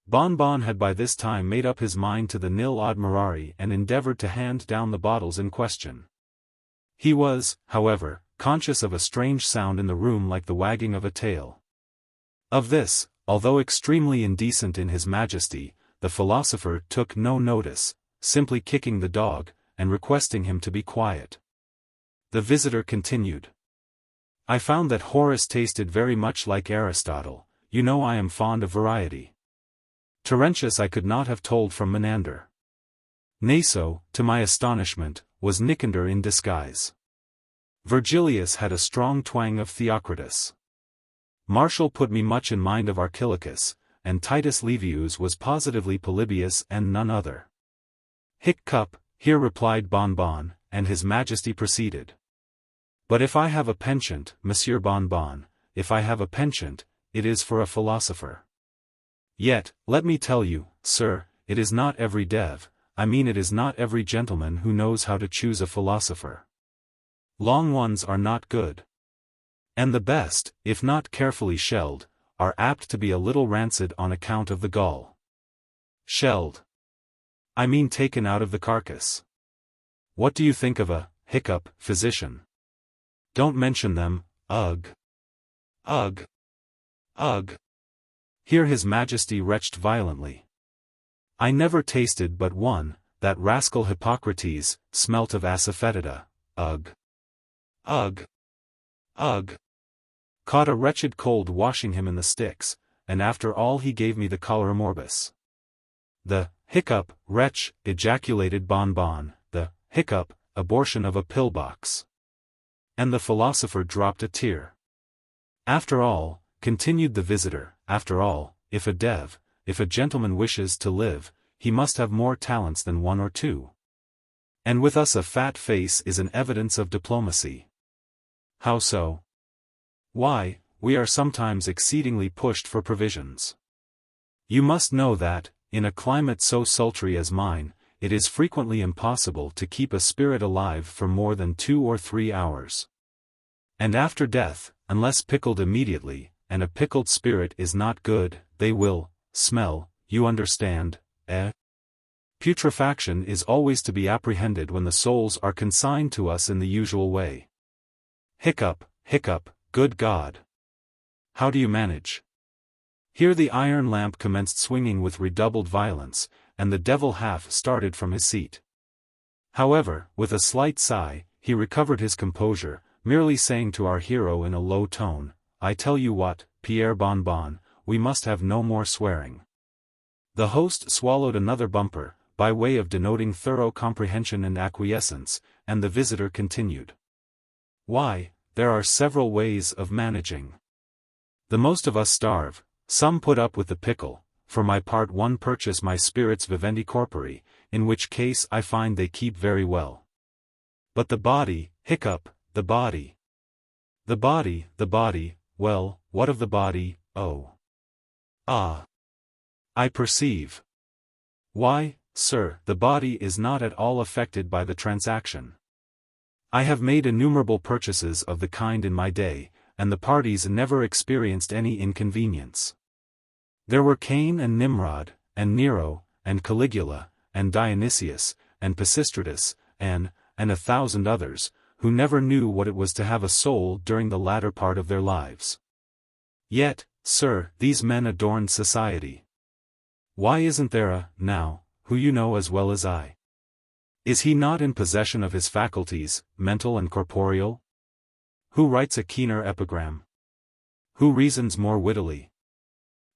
Bon Bon had by this time made up his mind to the nil admirari and endeavored to hand down the bottles in question. He was, however, conscious of a strange sound in the room like the wagging of a tail. Of this, although extremely indecent in his majesty, the philosopher took no notice, simply kicking the dog, and requesting him to be quiet. The visitor continued. I found that Horace tasted very much like Aristotle. You know I am fond of variety. Terentius I could not have told from Menander. Naso, to my astonishment, was Nicander in disguise. Virgilius had a strong twang of Theocritus. Martial put me much in mind of Archilochus, and Titus Livius was positively Polybius and none other. Hic cup, here replied Bon Bon, and his majesty proceeded. But if I have a penchant, Monsieur Bon Bon, if I have a penchant, it is for a philosopher. Yet, let me tell you, sir, it is not every dev, I mean it is not every gentleman who knows how to choose a philosopher. Long ones are not good. And the best, if not carefully shelled, are apt to be a little rancid on account of the gall. Shelled. I mean taken out of the carcass. What do you think of a, hiccup, physician? Don't mention them, ugh. Ugh. Ugh. Here his majesty retched violently. I never tasted but one, that rascal Hippocrates, smelt of asafoetida, ugh. Ugh. Ugh. Caught a wretched cold washing him in the Styx, and after all he gave me the cholera morbus. The hiccup, wretch, ejaculated Bon Bon, the hiccup, abortion of a pillbox. And the philosopher dropped a tear. After all, continued the visitor, after all, if a gentleman wishes to live, he must have more talents than one or two. And with us a fat face is an evidence of diplomacy. How so? Why, we are sometimes exceedingly pushed for provisions. You must know that, in a climate so sultry as mine, it is frequently impossible to keep a spirit alive for more than 2 or 3 hours. And after death, unless pickled immediately, and a pickled spirit is not good, they will smell, you understand, eh? Putrefaction is always to be apprehended when the souls are consigned to us in the usual way. Hiccup, hiccup, good God! How do you manage? Here the iron lamp commenced swinging with redoubled violence, and the devil half started from his seat. However, with a slight sigh, he recovered his composure, merely saying to our hero in a low tone, I tell you what, Pierre Bon Bon, we must have no more swearing. The host swallowed another bumper, by way of denoting thorough comprehension and acquiescence, and the visitor continued. Why, there are several ways of managing. The most of us starve, some put up with the pickle, for my part one purchase my spirits vivendi corpori, in which case I find they keep very well. But the body, hiccup, the body. The body, well, what of the body, oh? Ah! I perceive. Why, sir, the body is not at all affected by the transaction. I have made innumerable purchases of the kind in my day, and the parties never experienced any inconvenience. There were Cain and Nimrod, and Nero, and Caligula, and Dionysius, and Pisistratus, and 1,000 others, who never knew what it was to have a soul during the latter part of their lives. Yet, sir, these men adorned society. Why isn't there a, now, who you know as well as I? Is he not in possession of his faculties, mental and corporeal? Who writes a keener epigram? Who reasons more wittily?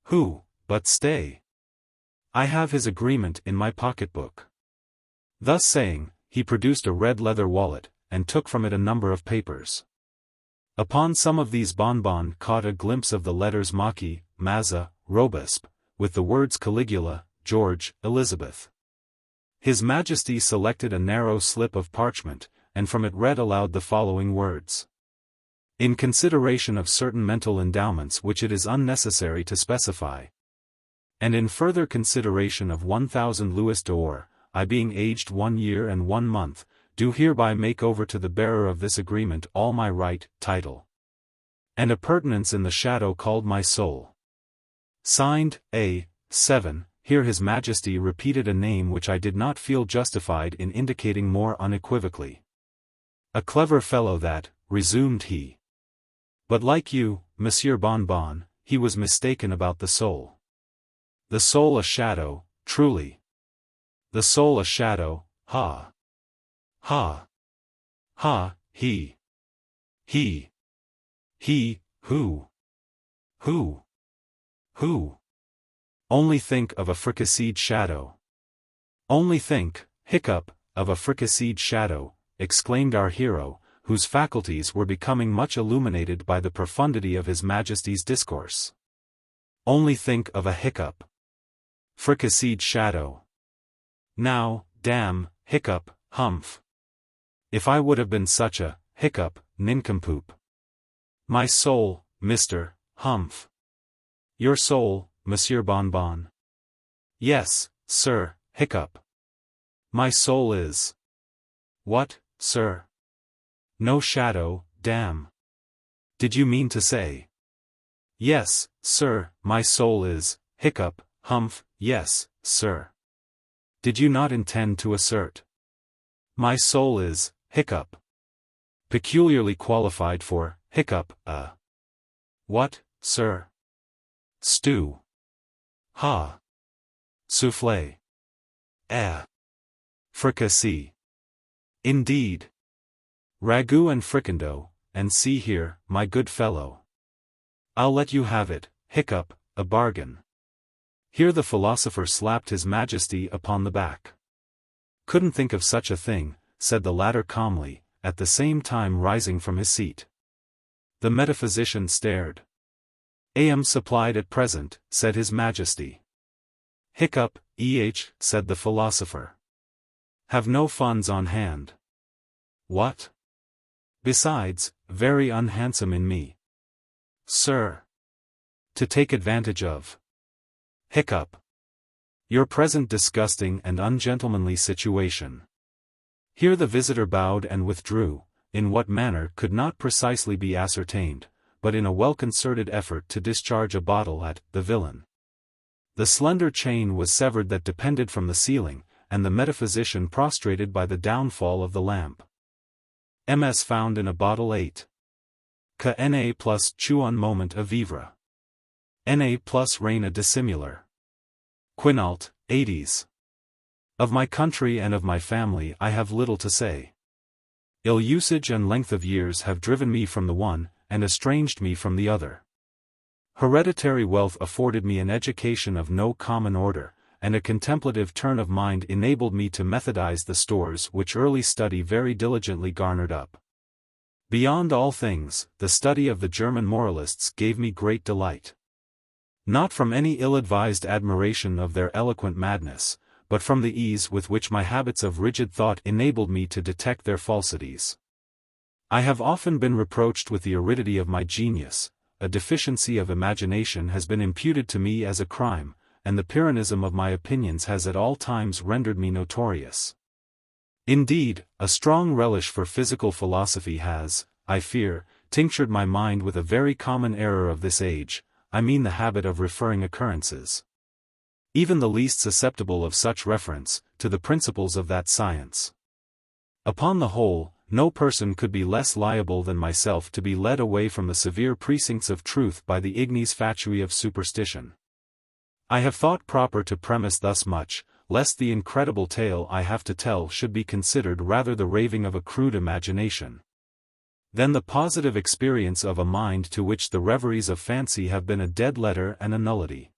Who, but stay. I have his agreement in my pocketbook. Thus saying, he produced a red leather wallet, and took from it a number of papers. Upon some of these Bonbon caught a glimpse of the letters Maki, Mazza, Robesp, with the words Caligula, George, Elizabeth. His Majesty selected a narrow slip of parchment, and from it read aloud the following words. In consideration of certain mental endowments which it is unnecessary to specify, and in further consideration of 1,000 louis d'or, I being aged 1 year and 1 month, do hereby make over to the bearer of this agreement all my right, title, and appurtenance in the shadow called my soul. Signed, A. 7. Here His Majesty repeated a name which I did not feel justified in indicating more unequivocally. A clever fellow that, resumed he. But like you, Monsieur Bonbon, he was mistaken about the soul. The soul a shadow, truly. The soul a shadow, ha. Ha. Ha, he. Who? Only think of a fricasseed shadow. Only think, hiccup, of a fricasseed shadow, exclaimed our hero, whose faculties were becoming much illuminated by the profundity of His Majesty's discourse. Only think of a hiccup. Fricasseed shadow. Now, damn, hiccup, humph. If I would have been such a, hiccup, nincompoop. My soul, Mr. Humph. Your soul, Monsieur Bonbon. Yes, sir, hiccup. My soul is. What, sir? No shadow, damn. Did you mean to say? Yes, sir, my soul is, hiccup, humph, yes, sir. Did you not intend to assert? My soul is, hiccup. Peculiarly qualified for, hiccup, what, sir? Stew. Ha. Soufflé. Fricassee. Indeed. Ragout and fricandeau, and see here, my good fellow. I'll let you have it, hiccup, a bargain. Here the philosopher slapped His Majesty upon the back. Couldn't think of such a thing, said the latter calmly, at the same time rising from his seat. The metaphysician stared. Am supplied at present, said His Majesty. Hiccup, said the philosopher. Have no funds on hand. What? Besides, very unhandsome in me. Sir. To take advantage of. Hiccup. Your present disgusting and ungentlemanly situation. Here the visitor bowed and withdrew, in what manner could not precisely be ascertained, but in a well-concerted effort to discharge a bottle at the villain. The slender chain was severed that depended from the ceiling, and the metaphysician prostrated by the downfall of the lamp. MS found in a bottle 8. Na plus chew un moment a vivre. Na plus reign a dissimilar. Quinault, 80s. Of my country and of my family I have little to say. Ill usage and length of years have driven me from the one, and estranged me from the other. Hereditary wealth afforded me an education of no common order, and a contemplative turn of mind enabled me to methodize the stores which early study very diligently garnered up. Beyond all things, the study of the German moralists gave me great delight. Not from any ill-advised admiration of their eloquent madness, but from the ease with which my habits of rigid thought enabled me to detect their falsities. I have often been reproached with the aridity of my genius. A deficiency of imagination has been imputed to me as a crime, and the Pyrrhonism of my opinions has at all times rendered me notorious. Indeed, a strong relish for physical philosophy has, I fear, tinctured my mind with a very common error of this age, I mean the habit of referring occurrences, even the least susceptible of such reference, to the principles of that science. Upon the whole, no person could be less liable than myself to be led away from the severe precincts of truth by the ignis fatui of superstition. I have thought proper to premise thus much, lest the incredible tale I have to tell should be considered rather the raving of a crude imagination than the positive experience of a mind to which the reveries of fancy have been a dead letter and a nullity.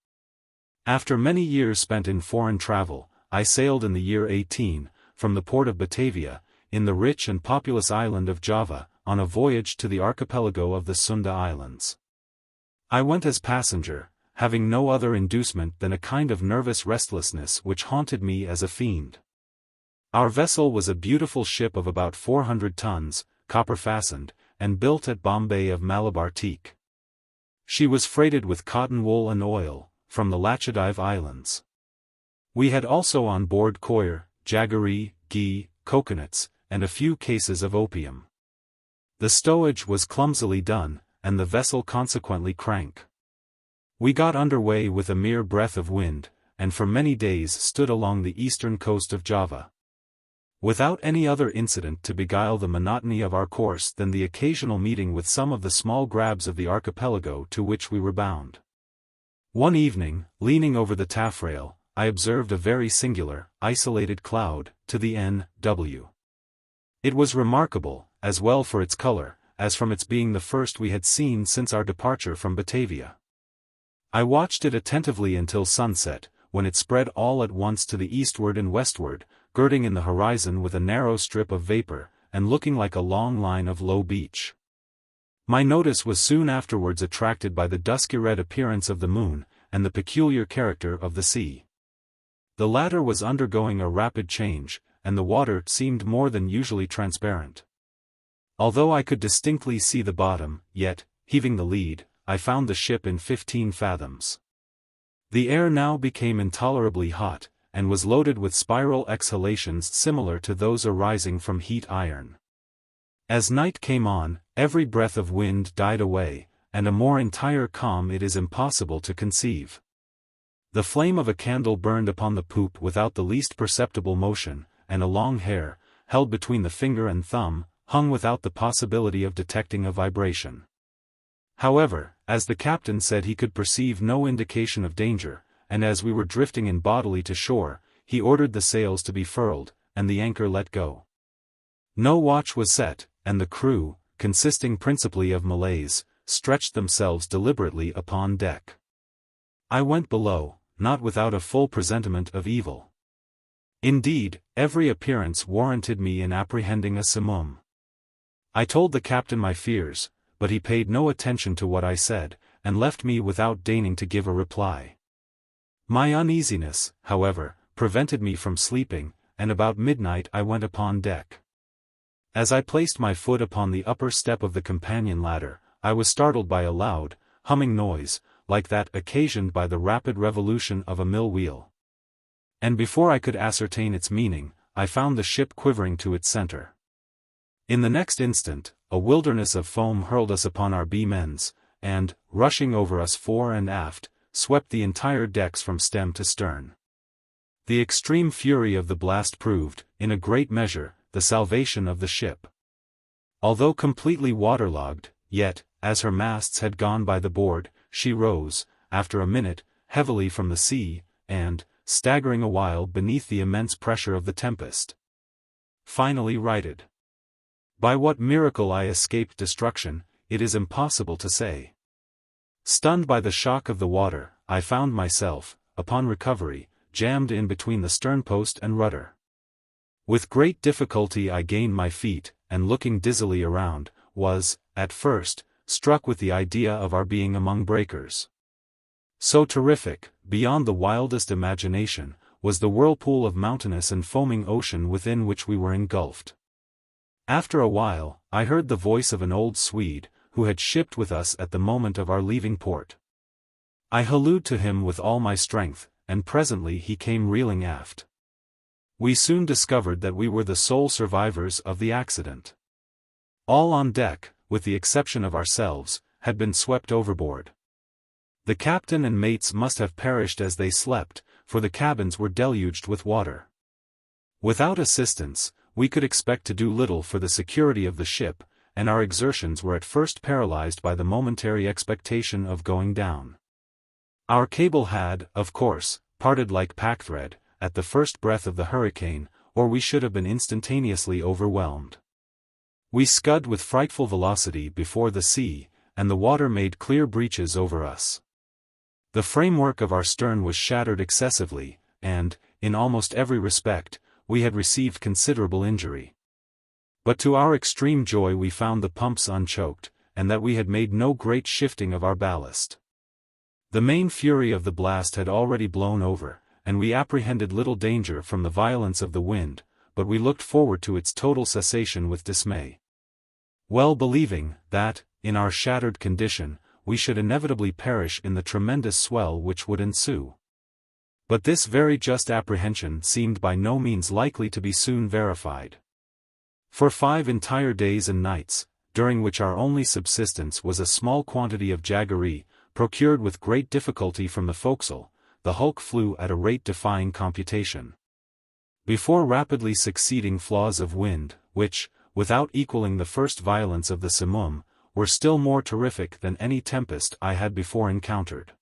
After many years spent in foreign travel, I sailed in the year 18, from the port of Batavia, in the rich and populous island of Java, on a voyage to the archipelago of the Sunda Islands. I went as passenger, having no other inducement than a kind of nervous restlessness which haunted me as a fiend. Our vessel was a beautiful ship of about 400 tons, copper-fastened, and built at Bombay of Malabar teak. She was freighted with cotton wool and oil, from the Lachadive Islands. We had also on board coir, jaggery, ghee, coconuts, and a few cases of opium. The stowage was clumsily done, and the vessel consequently crank. We got under way with a mere breath of wind, and for many days stood along the eastern coast of Java, without any other incident to beguile the monotony of our course than the occasional meeting with some of the small grabs of the archipelago to which we were bound. One evening, leaning over the taffrail, I observed a very singular, isolated cloud, to the N.W. It was remarkable, as well for its color, as from its being the first we had seen since our departure from Batavia. I watched it attentively until sunset, when it spread all at once to the eastward and westward, girding in the horizon with a narrow strip of vapor, and looking like a long line of low beach. My notice was soon afterwards attracted by the dusky red appearance of the moon, and the peculiar character of the sea. The latter was undergoing a rapid change, and the water seemed more than usually transparent. Although I could distinctly see the bottom, yet, heaving the lead, I found the ship in 15 fathoms. The air now became intolerably hot, and was loaded with spiral exhalations similar to those arising from heat iron. As night came on, every breath of wind died away, and a more entire calm it is impossible to conceive. The flame of a candle burned upon the poop without the least perceptible motion, and a long hair, held between the finger and thumb, hung without the possibility of detecting a vibration. However, as the captain said he could perceive no indication of danger, and as we were drifting in bodily to shore, he ordered the sails to be furled, and the anchor let go. No watch was set, and the crew, consisting principally of Malays, stretched themselves deliberately upon deck. I went below, not without a full presentiment of evil. Indeed, every appearance warranted me in apprehending a simoom. I told the captain my fears, but he paid no attention to what I said, and left me without deigning to give a reply. My uneasiness, however, prevented me from sleeping, and about midnight I went upon deck. As I placed my foot upon the upper step of the companion ladder, I was startled by a loud, humming noise, like that occasioned by the rapid revolution of a mill wheel. And before I could ascertain its meaning, I found the ship quivering to its center. In the next instant, a wilderness of foam hurled us upon our beam ends, and, rushing over us fore and aft, swept the entire decks from stem to stern. The extreme fury of the blast proved, in a great measure, the salvation of the ship. Although completely waterlogged, yet, as her masts had gone by the board, she rose, after a minute, heavily from the sea, and, staggering a while beneath the immense pressure of the tempest, finally righted. By what miracle I escaped destruction, it is impossible to say. Stunned by the shock of the water, I found myself, upon recovery, jammed in between the sternpost and rudder. With great difficulty I gained my feet, and looking dizzily around, was, at first, struck with the idea of our being among breakers. So terrific, beyond the wildest imagination, was the whirlpool of mountainous and foaming ocean within which we were engulfed. After a while, I heard the voice of an old Swede, who had shipped with us at the moment of our leaving port. I hallooed to him with all my strength, and presently he came reeling aft. We soon discovered that we were the sole survivors of the accident. All on deck, with the exception of ourselves, had been swept overboard. The captain and mates must have perished as they slept, for the cabins were deluged with water. Without assistance, we could expect to do little for the security of the ship, and our exertions were at first paralyzed by the momentary expectation of going down. Our cable had, of course, parted like packthread, at the first breath of the hurricane, or we should have been instantaneously overwhelmed. We scud with frightful velocity before the sea, and the water made clear breaches over us. The framework of our stern was shattered excessively, and, in almost every respect, we had received considerable injury. But to our extreme joy we found the pumps unchoked, and that we had made no great shifting of our ballast. The main fury of the blast had already blown over, and we apprehended little danger from the violence of the wind, but we looked forward to its total cessation with dismay. Well believing, that, in our shattered condition, we should inevitably perish in the tremendous swell which would ensue. But this very just apprehension seemed by no means likely to be soon verified. For 5 entire days and nights, during which our only subsistence was a small quantity of jaggery, procured with great difficulty from the forecastle, the hulk flew at a rate defying computation. Before rapidly succeeding flaws of wind, which, without equaling the first violence of the simoom, were still more terrific than any tempest I had before encountered.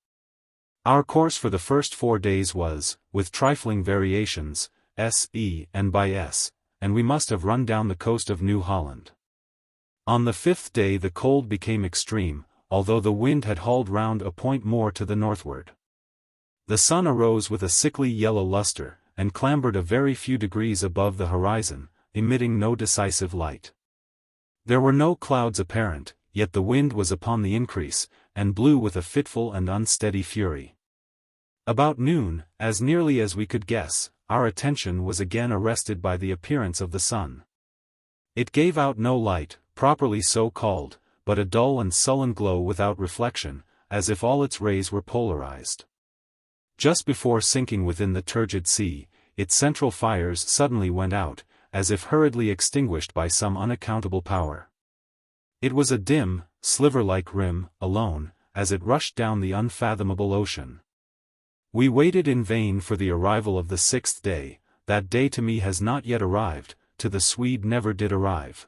Our course for the first 4 days was, with trifling variations, S.E. and by S., and we must have run down the coast of New Holland. On the 5th day the cold became extreme, although the wind had hauled round a point more to the northward. The sun arose with a sickly yellow luster, and clambered a very few degrees above the horizon, emitting no decisive light. There were no clouds apparent, yet the wind was upon the increase, and blew with a fitful and unsteady fury. About noon, as nearly as we could guess, our attention was again arrested by the appearance of the sun. It gave out no light, properly so called, but a dull and sullen glow without reflection, as if all its rays were polarized. Just before sinking within the turgid sea, its central fires suddenly went out, as if hurriedly extinguished by some unaccountable power. It was a dim, sliver-like rim, alone, as it rushed down the unfathomable ocean. We waited in vain for the arrival of the 6th day. That day to me has not yet arrived, to the Swede never did arrive.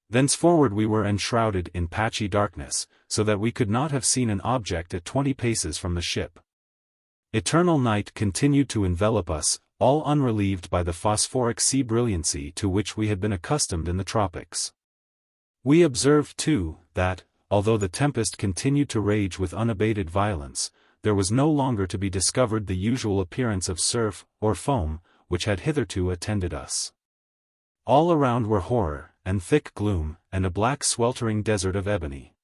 Thenceforward we were enshrouded in patchy darkness, so that we could not have seen an object at 20 paces from the ship. Eternal night continued to envelop us, all unrelieved by the phosphoric sea brilliancy to which we had been accustomed in the tropics. We observed too, that, although the tempest continued to rage with unabated violence, there was no longer to be discovered the usual appearance of surf, or foam, which had hitherto attended us. All around were horror, and thick gloom, and a black sweltering desert of ebony.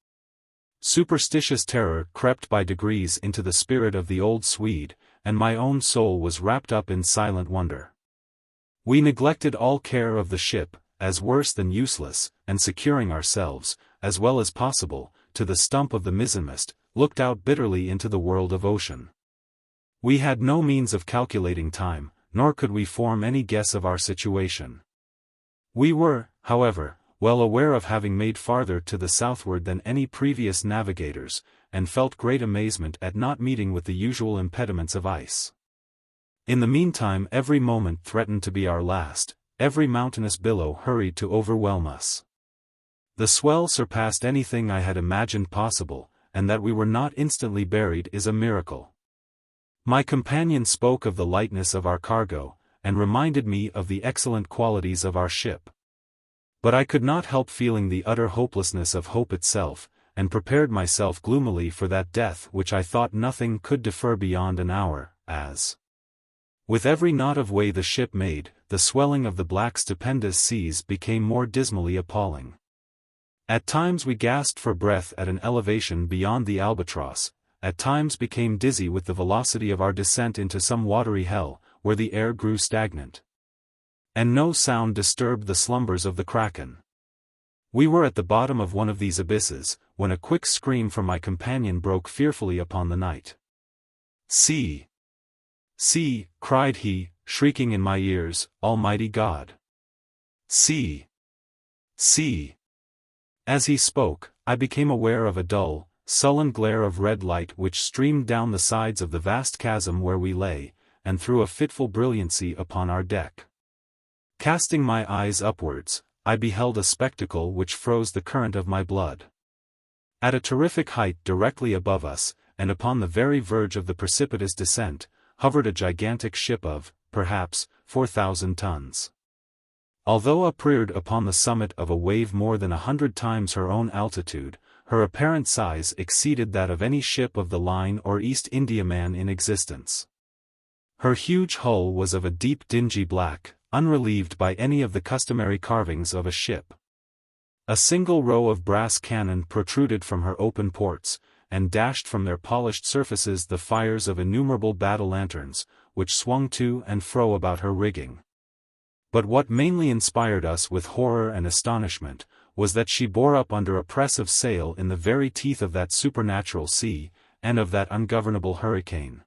Superstitious terror crept by degrees into the spirit of the old Swede, and my own soul was wrapped up in silent wonder. We neglected all care of the ship, as worse than useless, and securing ourselves, as well as possible, to the stump of the mizzenmast, looked out bitterly into the world of ocean. We had no means of calculating time, nor could we form any guess of our situation. We were, however, well aware of having made farther to the southward than any previous navigators, and felt great amazement at not meeting with the usual impediments of ice. In the meantime every moment threatened to be our last, every mountainous billow hurried to overwhelm us. The swell surpassed anything I had imagined possible, and that we were not instantly buried is a miracle. My companion spoke of the lightness of our cargo, and reminded me of the excellent qualities of our ship. But I could not help feeling the utter hopelessness of hope itself, and prepared myself gloomily for that death which I thought nothing could defer beyond an hour, as, with every knot of way the ship made, the swelling of the black stupendous seas became more dismally appalling. At times we gasped for breath at an elevation beyond the albatross, at times became dizzy with the velocity of our descent into some watery hell, where the air grew stagnant. And no sound disturbed the slumbers of the kraken. We were at the bottom of one of these abysses, when a quick scream from my companion broke fearfully upon the night. "See! See!" cried he, shrieking in my ears, "Almighty God! See! See!" As he spoke, I became aware of a dull, sullen glare of red light which streamed down the sides of the vast chasm where we lay, and threw a fitful brilliancy upon our deck. Casting my eyes upwards, I beheld a spectacle which froze the current of my blood. At a terrific height directly above us, and upon the very verge of the precipitous descent, hovered a gigantic ship of, perhaps, 4,000 tons. Although upreared upon the summit of a wave more than 100 times her own altitude, her apparent size exceeded that of any ship of the line or East Indiaman in existence. Her huge hull was of a deep dingy black, unrelieved by any of the customary carvings of a ship. A single row of brass cannon protruded from her open ports, and dashed from their polished surfaces the fires of innumerable battle lanterns, which swung to and fro about her rigging. But what mainly inspired us with horror and astonishment, was that she bore up under a press of sail in the very teeth of that supernatural sea, and of that ungovernable hurricane.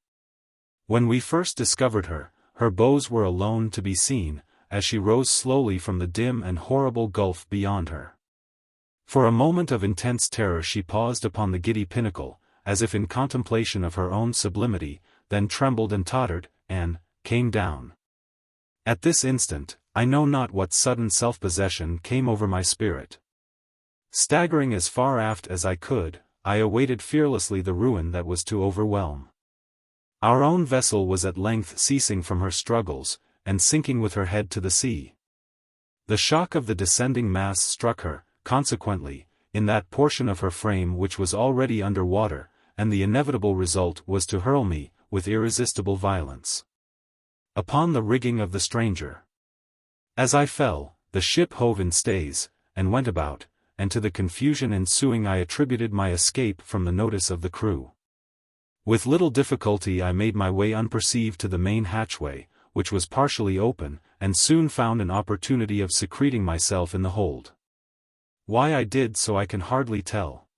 When we first discovered her, her bows were alone to be seen, as she rose slowly from the dim and horrible gulf beyond her. For a moment of intense terror she paused upon the giddy pinnacle, as if in contemplation of her own sublimity, then trembled and tottered, and came down. At this instant, I know not what sudden self-possession came over my spirit. Staggering as far aft as I could, I awaited fearlessly the ruin that was to overwhelm. Our own vessel was at length ceasing from her struggles, and sinking with her head to the sea. The shock of the descending mass struck her, consequently, in that portion of her frame which was already under water, and the inevitable result was to hurl me, with irresistible violence, upon the rigging of the stranger. As I fell, the ship hove in stays, and went about, and to the confusion ensuing I attributed my escape from the notice of the crew. With little difficulty I made my way unperceived to the main hatchway, which was partially open, and soon found an opportunity of secreting myself in the hold. Why I did so I can hardly tell.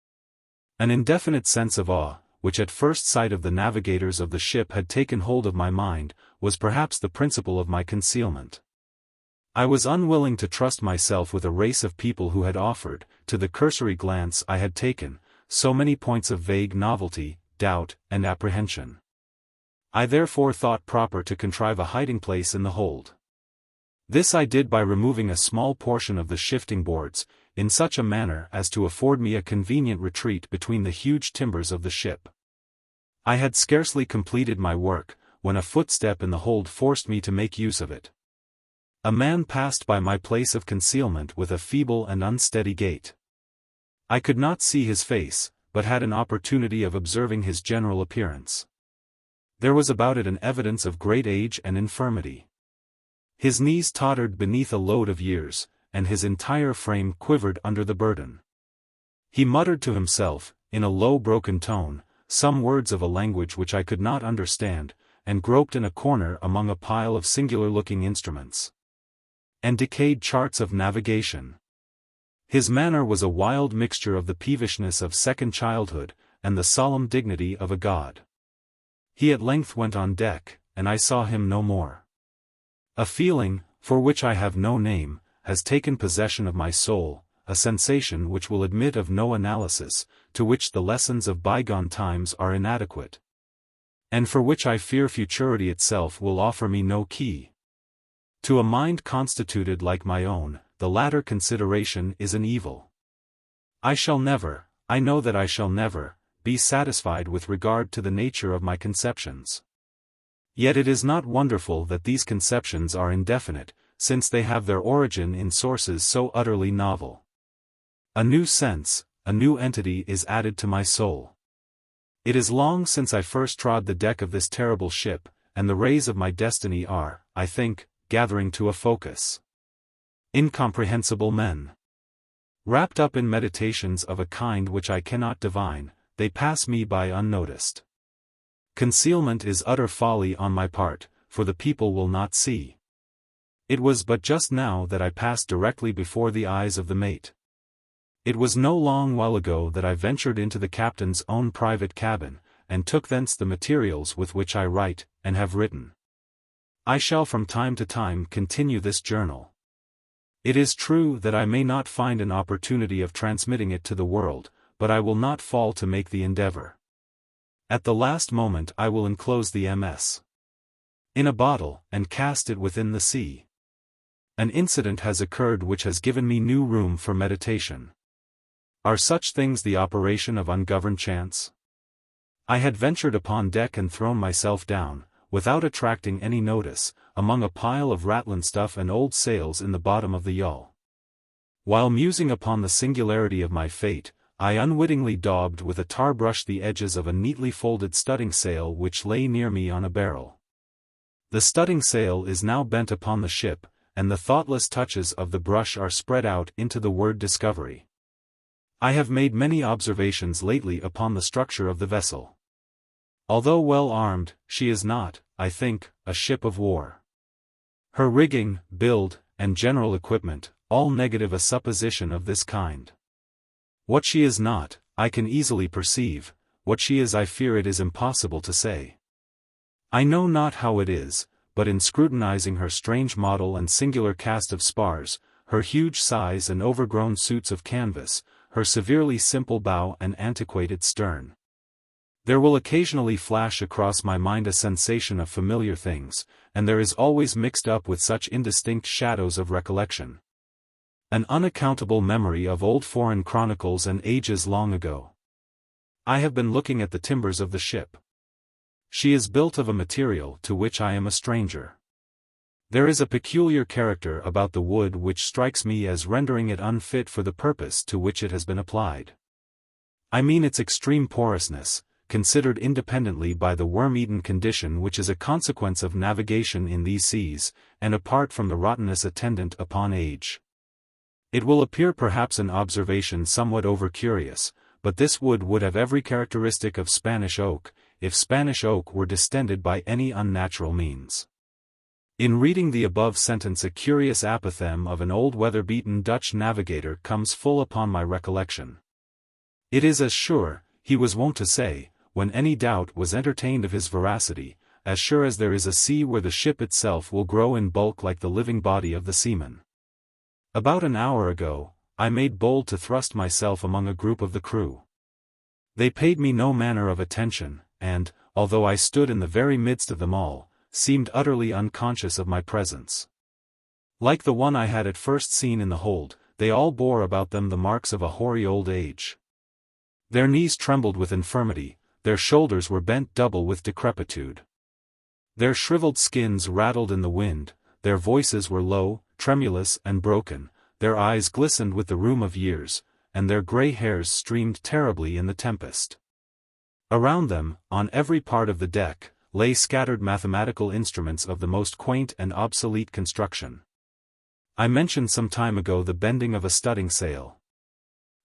An indefinite sense of awe, which at first sight of the navigators of the ship had taken hold of my mind, was perhaps the principle of my concealment. I was unwilling to trust myself with a race of people who had offered, to the cursory glance I had taken, so many points of vague novelty, doubt, and apprehension. I therefore thought proper to contrive a hiding place in the hold. This I did by removing a small portion of the shifting boards, in such a manner as to afford me a convenient retreat between the huge timbers of the ship. I had scarcely completed my work, when a footstep in the hold forced me to make use of it. A man passed by my place of concealment with a feeble and unsteady gait. I could not see his face, but had an opportunity of observing his general appearance. There was about it an evidence of great age and infirmity. His knees tottered beneath a load of years, and his entire frame quivered under the burden. He muttered to himself, in a low broken tone, some words of a language which I could not understand, and groped in a corner among a pile of singular-looking instruments and decayed charts of navigation. His manner was a wild mixture of the peevishness of second childhood, and the solemn dignity of a god. He at length went on deck, and I saw him no more. A feeling, for which I have no name, has taken possession of my soul, a sensation which will admit of no analysis, to which the lessons of bygone times are inadequate, and for which I fear futurity itself will offer me no key. To a mind constituted like my own, the latter consideration is an evil. I shall never, I know that I shall never, be satisfied with regard to the nature of my conceptions. Yet it is not wonderful that these conceptions are indefinite, since they have their origin in sources so utterly novel. A new sense, a new entity is added to my soul. It is long since I first trod the deck of this terrible ship, and the rays of my destiny are, I think, gathering to a focus. Incomprehensible men. Wrapped up in meditations of a kind which I cannot divine, they pass me by unnoticed. Concealment is utter folly on my part, for the people will not see. It was but just now that I passed directly before the eyes of the mate. It was no long while ago that I ventured into the captain's own private cabin, and took thence the materials with which I write, and have written. I shall from time to time continue this journal. It is true that I may not find an opportunity of transmitting it to the world, but I will not fall to make the endeavor. At the last moment I will enclose the MS. in a bottle, and cast it within the sea. An incident has occurred which has given me new room for meditation. Are such things the operation of ungoverned chance? I had ventured upon deck and thrown myself down, without attracting any notice, among a pile of ratlin stuff and old sails in the bottom of the yawl. While musing upon the singularity of my fate, I unwittingly daubed with a tar brush the edges of a neatly folded studding sail which lay near me on a barrel. The studding sail is now bent upon the ship, and the thoughtless touches of the brush are spread out into the word discovery. I have made many observations lately upon the structure of the vessel. Although well armed, she is not, I think, a ship of war. Her rigging, build, and general equipment, all negative a supposition of this kind. What she is not, I can easily perceive; what she is I fear it is impossible to say. I know not how it is, but in scrutinizing her strange model and singular cast of spars, her huge size and overgrown suits of canvas, her severely simple bow and antiquated stern, there will occasionally flash across my mind a sensation of familiar things, and there is always mixed up with such indistinct shadows of recollection an unaccountable memory of old foreign chronicles and ages long ago. I have been looking at the timbers of the ship. She is built of a material to which I am a stranger. There is a peculiar character about the wood which strikes me as rendering it unfit for the purpose to which it has been applied. I mean its extreme porousness, considered independently by the worm-eaten condition which is a consequence of navigation in these seas, and apart from the rottenness attendant upon age. It will appear perhaps an observation somewhat over-curious, but this wood would have every characteristic of Spanish oak, if Spanish oak were distended by any unnatural means. In reading the above sentence a curious apothegm of an old weather-beaten Dutch navigator comes full upon my recollection. It is as sure, he was wont to say, when any doubt was entertained of his veracity, as sure as there is a sea where the ship itself will grow in bulk like the living body of the seaman. About an hour ago, I made bold to thrust myself among a group of the crew. They paid me no manner of attention, and, although I stood in the very midst of them all, seemed utterly unconscious of my presence. Like the one I had at first seen in the hold, they all bore about them the marks of a hoary old age. Their knees trembled with infirmity, their shoulders were bent double with decrepitude. Their shriveled skins rattled in the wind, their voices were low, tremulous and broken, their eyes glistened with the rheum of years, and their grey hairs streamed terribly in the tempest. Around them, on every part of the deck, lay scattered mathematical instruments of the most quaint and obsolete construction. I mentioned some time ago the bending of a studding sail.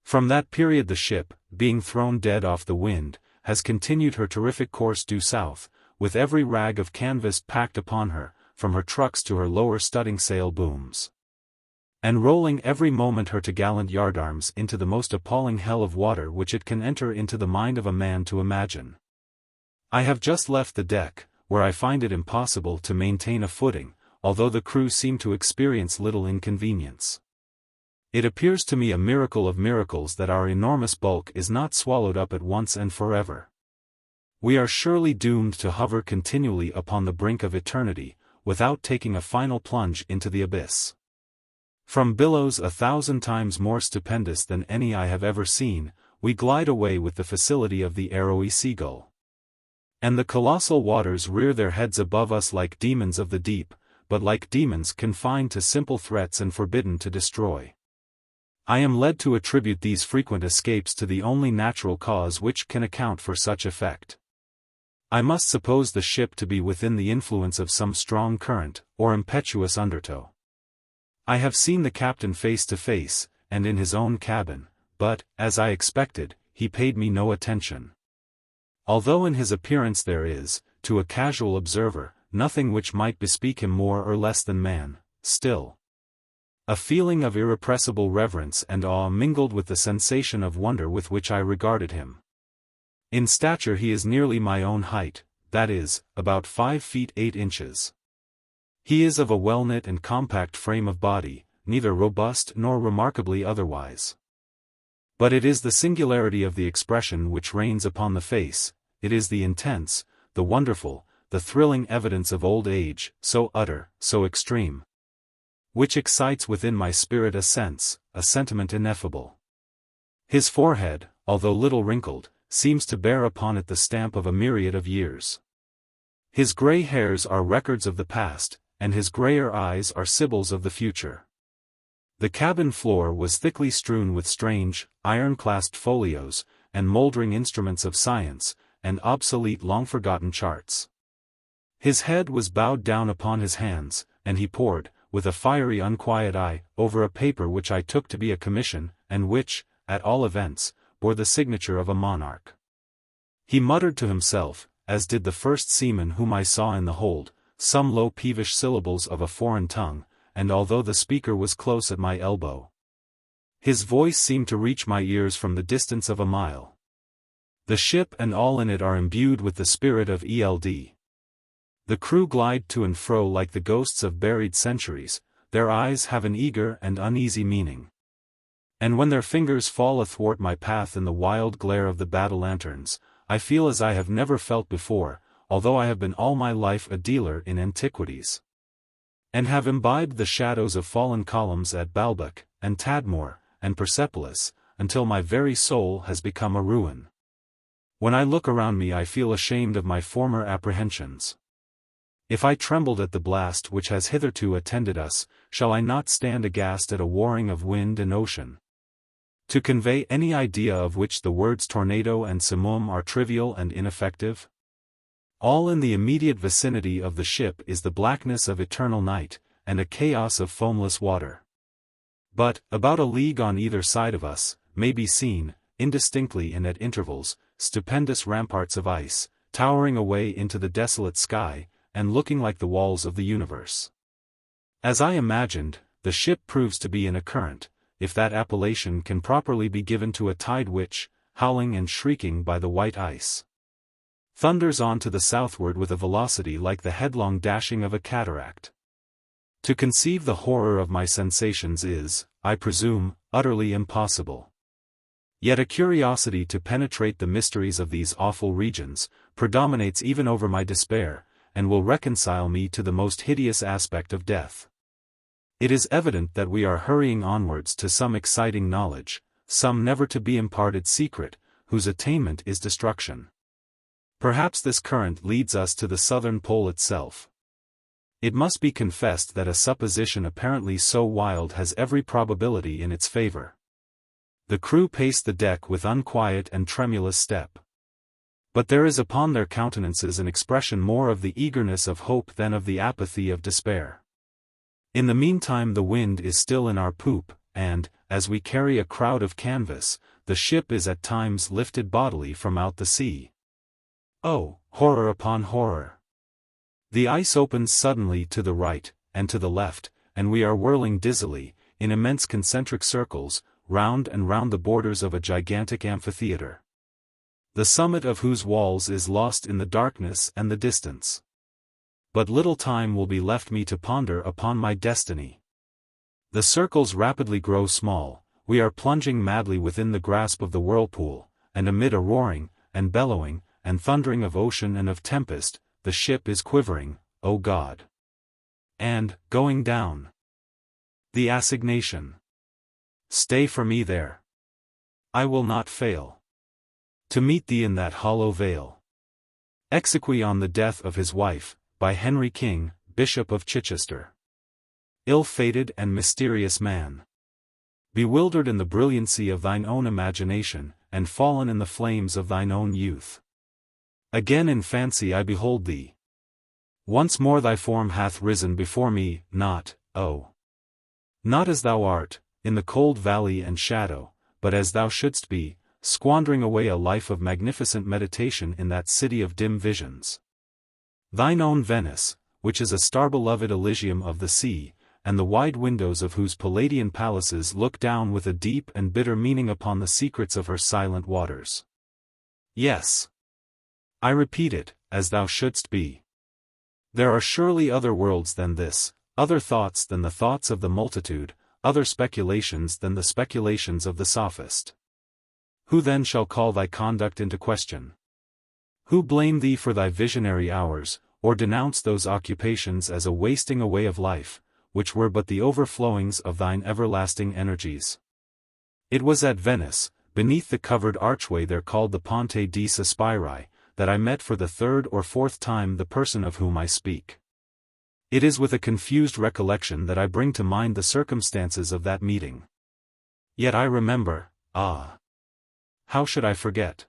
From that period the ship, being thrown dead off the wind, has continued her terrific course due south, with every rag of canvas packed upon her, from her trucks to her lower studding sail booms, and rolling every moment her topgallant yardarms into the most appalling hell of water which it can enter into the mind of a man to imagine. I have just left the deck, where I find it impossible to maintain a footing, although the crew seem to experience little inconvenience. It appears to me a miracle of miracles that our enormous bulk is not swallowed up at once and forever. We are surely doomed to hover continually upon the brink of eternity, without taking a final plunge into the abyss. From billows 1,000 times more stupendous than any I have ever seen, we glide away with the facility of the arrowy seagull. And the colossal waters rear their heads above us like demons of the deep, but like demons confined to simple threats and forbidden to destroy. I am led to attribute these frequent escapes to the only natural cause which can account for such effect. I must suppose the ship to be within the influence of some strong current, or impetuous undertow. I have seen the captain face to face, and in his own cabin, but, as I expected, he paid me no attention. Although in his appearance there is, to a casual observer, nothing which might bespeak him more or less than man, still, a feeling of irrepressible reverence and awe mingled with the sensation of wonder with which I regarded him. In stature he is nearly my own height, that is, about 5 feet 8 inches. He is of a well-knit and compact frame of body, neither robust nor remarkably otherwise. But it is the singularity of the expression which reigns upon the face, it is the intense, the wonderful, the thrilling evidence of old age, so utter, so extreme. which excites within my spirit a sentiment ineffable. His forehead, although little wrinkled, seems to bear upon it the stamp of a myriad of years. His grey hairs are records of the past, and his greyer eyes are sibyls of the future. The cabin floor was thickly strewn with strange, iron-clasped folios, and mouldering instruments of science, and obsolete long-forgotten charts. His head was bowed down upon his hands, and he pored, with a fiery unquiet eye, over a paper which I took to be a commission, and which, at all events, bore the signature of a monarch. He muttered to himself, as did the first seaman whom I saw in the hold, some low peevish syllables of a foreign tongue, and although the speaker was close at my elbow, his voice seemed to reach my ears from the distance of a mile. The ship and all in it are imbued with the spirit of Eld. The crew glide to and fro like the ghosts of buried centuries, their eyes have an eager and uneasy meaning. And when their fingers fall athwart my path in the wild glare of the battle lanterns, I feel as I have never felt before, although I have been all my life a dealer in antiquities, and have imbibed the shadows of fallen columns at Baalbek, and Tadmor, and Persepolis, until my very soul has become a ruin. When I look around me I feel ashamed of my former apprehensions. If I trembled at the blast which has hitherto attended us, shall I not stand aghast at a warring of wind and ocean? To convey any idea of which the words tornado and simoom are trivial and ineffective? All in the immediate vicinity of the ship is the blackness of eternal night, and a chaos of foamless water. But, about a league on either side of us, may be seen, indistinctly and at intervals, stupendous ramparts of ice, towering away into the desolate sky, and looking like the walls of the universe. As I imagined, the ship proves to be in a current, if that appellation can properly be given to a tide which, howling and shrieking by the white ice, thunders on to the southward with a velocity like the headlong dashing of a cataract. To conceive the horror of my sensations is, I presume, utterly impossible. Yet a curiosity to penetrate the mysteries of these awful regions, predominates even over my despair, and will reconcile me to the most hideous aspect of death. It is evident that we are hurrying onwards to some exciting knowledge, some never to be imparted secret, whose attainment is destruction. Perhaps this current leads us to the southern pole itself. It must be confessed that a supposition apparently so wild has every probability in its favor. The crew pace the deck with unquiet and tremulous step. But there is upon their countenances an expression more of the eagerness of hope than of the apathy of despair. In the meantime the wind is still in our poop, and, as we carry a crowd of canvas, the ship is at times lifted bodily from out the sea. Oh, horror upon horror! The ice opens suddenly to the right, and to the left, and we are whirling dizzily, in immense concentric circles, round and round the borders of a gigantic amphitheatre, the summit of whose walls is lost in the darkness and the distance. But little time will be left me to ponder upon my destiny. The circles rapidly grow small, we are plunging madly within the grasp of the whirlpool, and amid a roaring, and bellowing, and thundering of ocean and of tempest, the ship is quivering, O God! And, going down. The Assignation. Stay for me there. I will not fail to meet thee in that hollow vale. Exequy on the death of his wife, by Henry King, Bishop of Chichester. Ill-fated and mysterious man, bewildered in the brilliancy of thine own imagination, and fallen in the flames of thine own youth. Again in fancy I behold thee. Once more thy form hath risen before me, not as thou art, in the cold valley and shadow, but as thou shouldst be, squandering away a life of magnificent meditation in that city of dim visions. Thine own Venice, which is a star-beloved Elysium of the sea, and the wide windows of whose Palladian palaces look down with a deep and bitter meaning upon the secrets of her silent waters. Yes. I repeat it, as thou shouldst be. There are surely other worlds than this, other thoughts than the thoughts of the multitude, other speculations than the speculations of the sophist. Who then shall call thy conduct into question? Who blame thee for thy visionary hours, or denounce those occupations as a wasting away of life, which were but the overflowings of thine everlasting energies. It was at Venice, beneath the covered archway there called the Ponte di Sospiri, that I met for the third or fourth time the person of whom I speak. It is with a confused recollection that I bring to mind the circumstances of that meeting. Yet I remember, ah! How should I forget?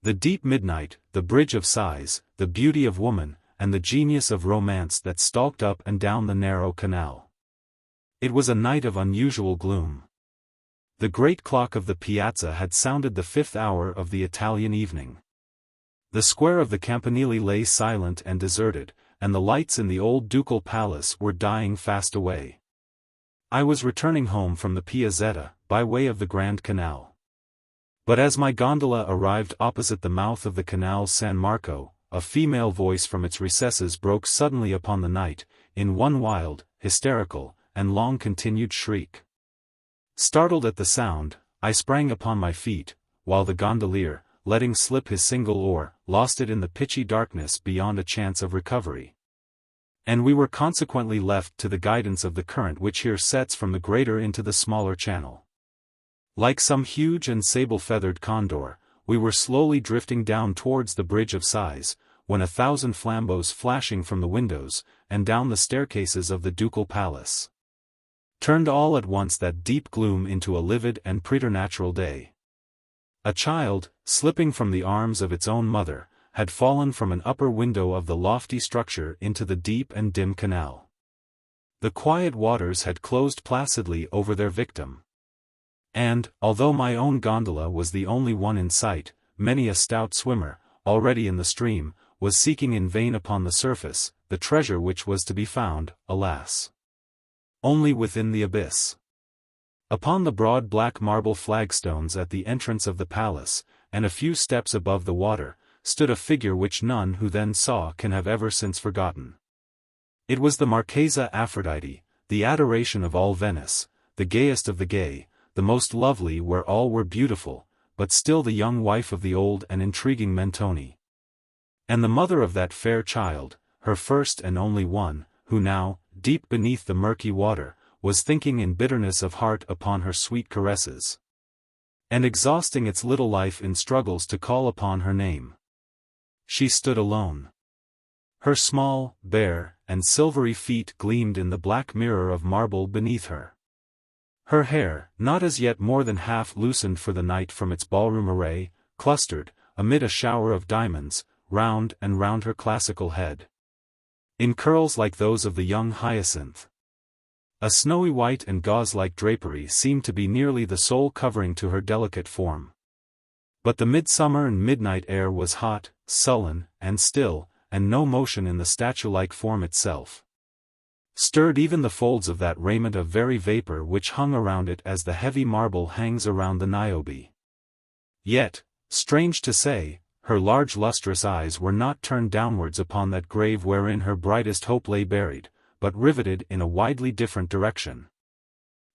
The deep midnight, the bridge of sighs, the beauty of woman, and the genius of romance that stalked up and down the narrow canal. It was a night of unusual gloom. The great clock of the piazza had sounded the 5th hour of the Italian evening. The square of the Campanile lay silent and deserted, and the lights in the old ducal palace were dying fast away. I was returning home from the Piazzetta, by way of the Grand Canal. But as my gondola arrived opposite the mouth of the Canal San Marco, a female voice from its recesses broke suddenly upon the night, in one wild, hysterical, and long-continued shriek. Startled at the sound, I sprang upon my feet, while the gondolier, letting slip his single oar, lost it in the pitchy darkness beyond a chance of recovery. And we were consequently left to the guidance of the current which here sets from the greater into the smaller channel. Like some huge and sable-feathered condor, we were slowly drifting down towards the Bridge of Sighs, when 1,000 flambeaux flashing from the windows, and down the staircases of the ducal palace, turned all at once that deep gloom into a livid and preternatural day. A child, slipping from the arms of its own mother, had fallen from an upper window of the lofty structure into the deep and dim canal. The quiet waters had closed placidly over their victim. And, although my own gondola was the only one in sight, many a stout swimmer, already in the stream, was seeking in vain upon the surface, the treasure which was to be found, alas, only within the abyss. Upon the broad black marble flagstones at the entrance of the palace, and a few steps above the water, stood a figure which none who then saw can have ever since forgotten. It was the Marchesa Aphrodite, the adoration of all Venice, the gayest of the gay, the most lovely where all were beautiful, but still the young wife of the old and intriguing Mentoni. And the mother of that fair child, her first and only one, who now, deep beneath the murky water, was thinking in bitterness of heart upon her sweet caresses, and exhausting its little life in struggles to call upon her name. She stood alone. Her small, bare, and silvery feet gleamed in the black mirror of marble beneath her. Her hair, not as yet more than half loosened for the night from its ballroom array, clustered, amid a shower of diamonds, round and round her classical head, in curls like those of the young hyacinth. A snowy white and gauze-like drapery seemed to be nearly the sole covering to her delicate form. But the midsummer and midnight air was hot, sullen, and still, and no motion in the statue-like form itself stirred even the folds of that raiment of very vapor which hung around it as the heavy marble hangs around the Niobe. Yet, strange to say, her large lustrous eyes were not turned downwards upon that grave wherein her brightest hope lay buried, but riveted in a widely different direction.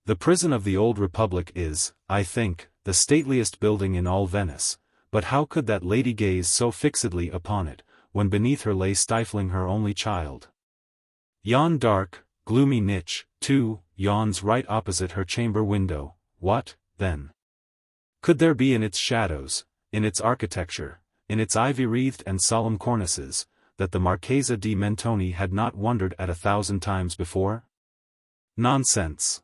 The prison of the old Republic is, I think, the stateliest building in all Venice, but how could that lady gaze so fixedly upon it, when beneath her lay stifling her only child? Yon dark, gloomy niche, too, yawns right opposite her chamber window. What, then, could there be in its shadows, in its architecture, in its ivy-wreathed and solemn cornices, that the Marchesa di Mentoni had not wondered at 1,000 times before? Nonsense!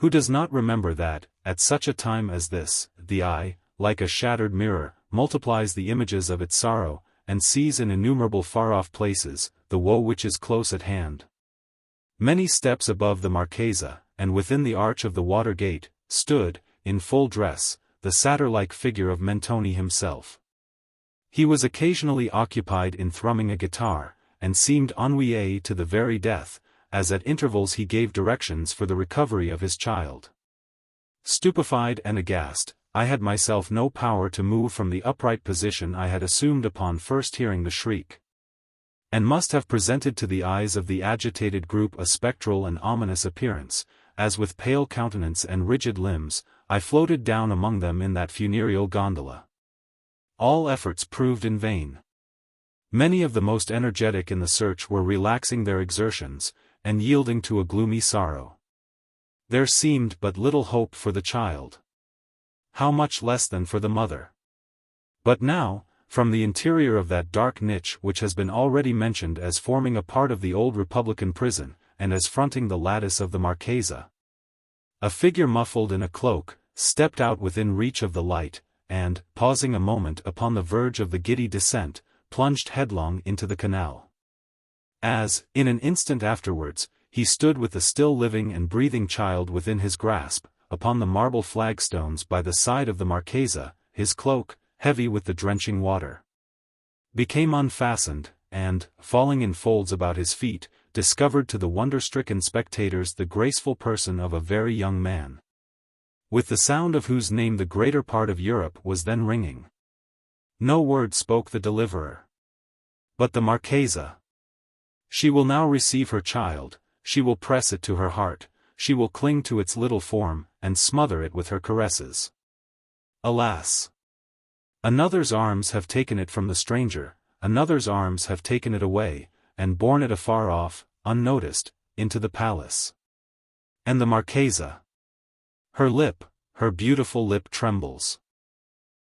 Who does not remember that, at such a time as this, the eye, like a shattered mirror, multiplies the images of its sorrow, and sees in innumerable far-off places, the woe which is close at hand? Many steps above the Marchesa, and within the arch of the water gate, stood, in full dress, the satyr-like figure of Mentoni himself. He was occasionally occupied in thrumming a guitar, and seemed ennuyé to the very death, as at intervals he gave directions for the recovery of his child. Stupefied and aghast, I had myself no power to move from the upright position I had assumed upon first hearing the shriek, and must have presented to the eyes of the agitated group a spectral and ominous appearance, as with pale countenance and rigid limbs, I floated down among them in that funereal gondola. All efforts proved in vain. Many of the most energetic in the search were relaxing their exertions, and yielding to a gloomy sorrow. There seemed but little hope for the child. How much less than for the mother. But now, from the interior of that dark niche which has been already mentioned as forming a part of the old Republican prison, and as fronting the lattice of the Marchesa, a figure muffled in a cloak, stepped out within reach of the light, and, pausing a moment upon the verge of the giddy descent, plunged headlong into the canal. As, in an instant afterwards, he stood with the still living and breathing child within his grasp, upon the marble flagstones by the side of the Marchesa, his cloak, heavy with the drenching water, became unfastened, and, falling in folds about his feet, discovered to the wonder-stricken spectators the graceful person of a very young man, with the sound of whose name the greater part of Europe was then ringing. No word spoke the deliverer. But the Marchesa. She will now receive her child, she will press it to her heart, she will cling to its little form, and smother it with her caresses. Alas! Another's arms have taken it from the stranger, another's arms have taken it away, and borne it afar off, unnoticed, into the palace. And the Marchesa. Her lip, her beautiful lip trembles.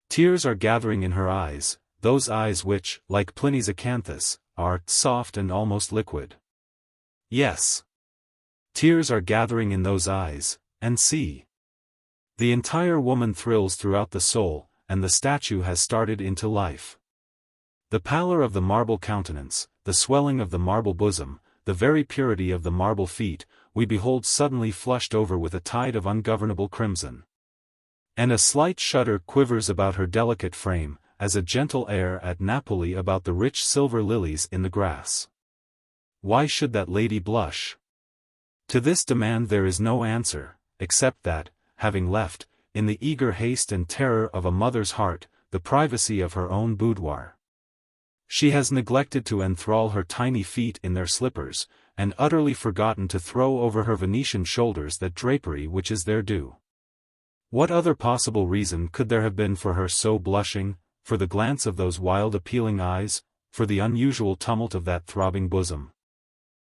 Tears are gathering in her eyes, those eyes which, like Pliny's acanthus, are soft and almost liquid. Yes. Tears are gathering in those eyes, and see. The entire woman thrills throughout the soul, and the statue has started into life. The pallor of the marble countenance, the swelling of the marble bosom, the very purity of the marble feet, we behold suddenly flushed over with a tide of ungovernable crimson. And a slight shudder quivers about her delicate frame, as a gentle air at Napoli about the rich silver lilies in the grass. Why should that lady blush? To this demand there is no answer, except that, having left, in the eager haste and terror of a mother's heart, the privacy of her own boudoir, she has neglected to enthrall her tiny feet in their slippers, and utterly forgotten to throw over her Venetian shoulders that drapery which is their due. What other possible reason could there have been for her so blushing, for the glance of those wild appealing eyes, for the unusual tumult of that throbbing bosom,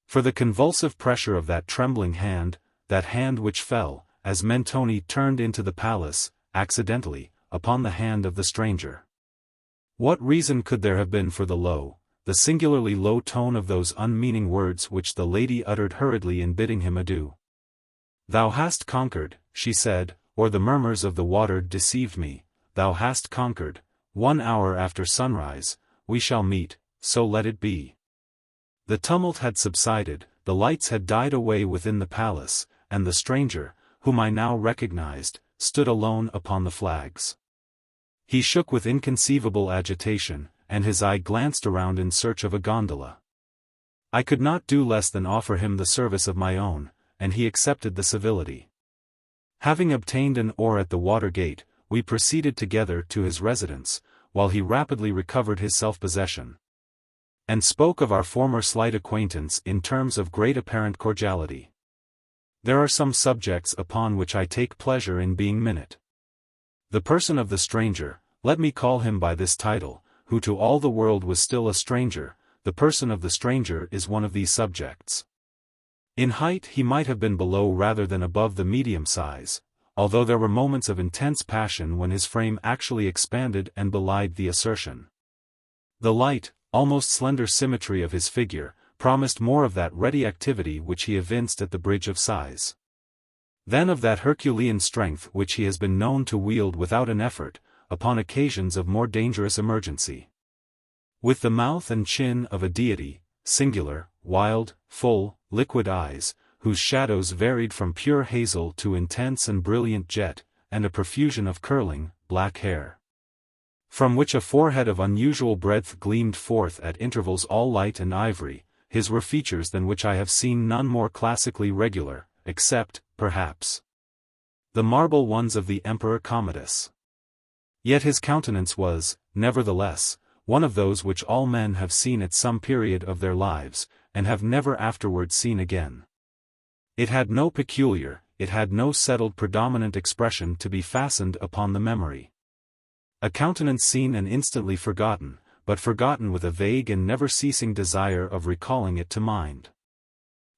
for the convulsive pressure of that trembling hand, that hand which fell, as Mentoni turned into the palace, accidentally, upon the hand of the stranger? What reason could there have been for the singularly low tone of those unmeaning words which the lady uttered hurriedly in bidding him adieu? "Thou hast conquered," she said, or the murmurs of the water deceived me, "thou hast conquered, 1 hour after sunrise, we shall meet, so let it be." The tumult had subsided, the lights had died away within the palace, and the stranger, whom I now recognized, stood alone upon the flags. He shook with inconceivable agitation, and his eye glanced around in search of a gondola. I could not do less than offer him the service of my own, and he accepted the civility. Having obtained an oar at the water gate, we proceeded together to his residence, while he rapidly recovered his self-possession, and spoke of our former slight acquaintance in terms of great apparent cordiality. There are some subjects upon which I take pleasure in being minute. The person of the stranger, let me call him by this title, who to all the world was still a stranger, the person of the stranger is one of these subjects. In height he might have been below rather than above the medium size, although there were moments of intense passion when his frame actually expanded and belied the assertion. The light, almost slender symmetry of his figure, promised more of that ready activity which he evinced at the Bridge of Sighs, than of that Herculean strength which he has been known to wield without an effort, upon occasions of more dangerous emergency. With the mouth and chin of a deity, singular, wild, full, liquid eyes, whose shadows varied from pure hazel to intense and brilliant jet, and a profusion of curling, black hair, from which a forehead of unusual breadth gleamed forth at intervals all light and ivory, his were features than which I have seen none more classically regular, except, perhaps, the marble ones of the Emperor Commodus. Yet his countenance was, nevertheless, one of those which all men have seen at some period of their lives, and have never afterwards seen again. It had no peculiar, it had no settled predominant expression to be fastened upon the memory. A countenance seen and instantly forgotten, but forgotten with a vague and never-ceasing desire of recalling it to mind.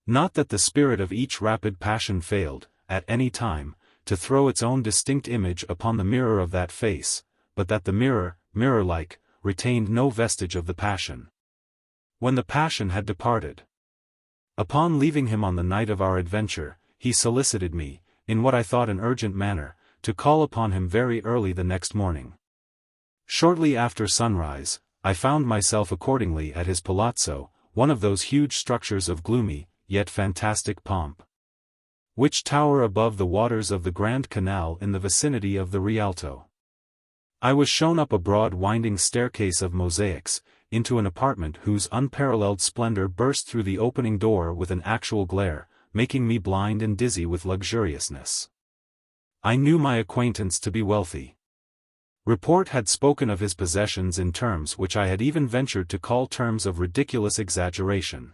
Not that the spirit of each rapid passion failed, at any time, to throw its own distinct image upon the mirror of that face, but that the mirror, mirror-like, retained no vestige of the passion. When the passion had departed. Upon leaving him on the night of our adventure, he solicited me, in what I thought an urgent manner, to call upon him very early the next morning. Shortly after sunrise, I found myself accordingly at his palazzo, one of those huge structures of gloomy, yet fantastic pomp, which tower above the waters of the Grand Canal in the vicinity of the Rialto. I was shown up a broad winding staircase of mosaics, into an apartment whose unparalleled splendor burst through the opening door with an actual glare, making me blind and dizzy with luxuriousness. I knew my acquaintance to be wealthy. Report had spoken of his possessions in terms which I had even ventured to call terms of ridiculous exaggeration.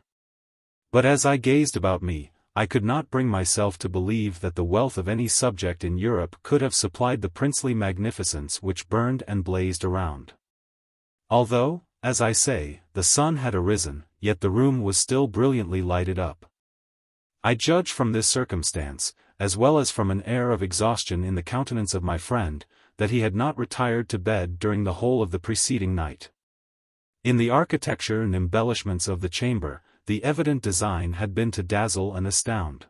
But as I gazed about me, I could not bring myself to believe that the wealth of any subject in Europe could have supplied the princely magnificence which burned and blazed around. Although, as I say, the sun had arisen, yet the room was still brilliantly lighted up. I judge from this circumstance, as well as from an air of exhaustion in the countenance of my friend, that he had not retired to bed during the whole of the preceding night. In the architecture and embellishments of the chamber, the evident design had been to dazzle and astound.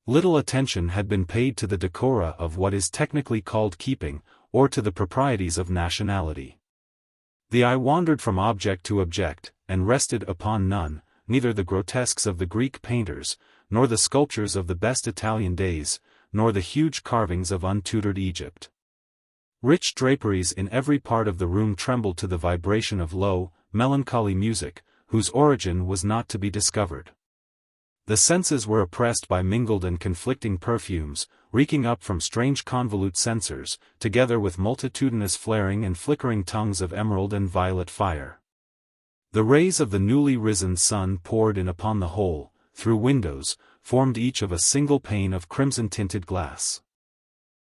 Little attention had been paid to the decora of what is technically called keeping, or to the proprieties of nationality. The eye wandered from object to object, and rested upon none, neither the grotesques of the Greek painters, nor the sculptures of the best Italian days, nor the huge carvings of untutored Egypt. Rich draperies in every part of the room trembled to the vibration of low, melancholy music, whose origin was not to be discovered. The senses were oppressed by mingled and conflicting perfumes, reeking up from strange convolute censers, together with multitudinous flaring and flickering tongues of emerald and violet fire. The rays of the newly risen sun poured in upon the whole, through windows, formed each of a single pane of crimson-tinted glass.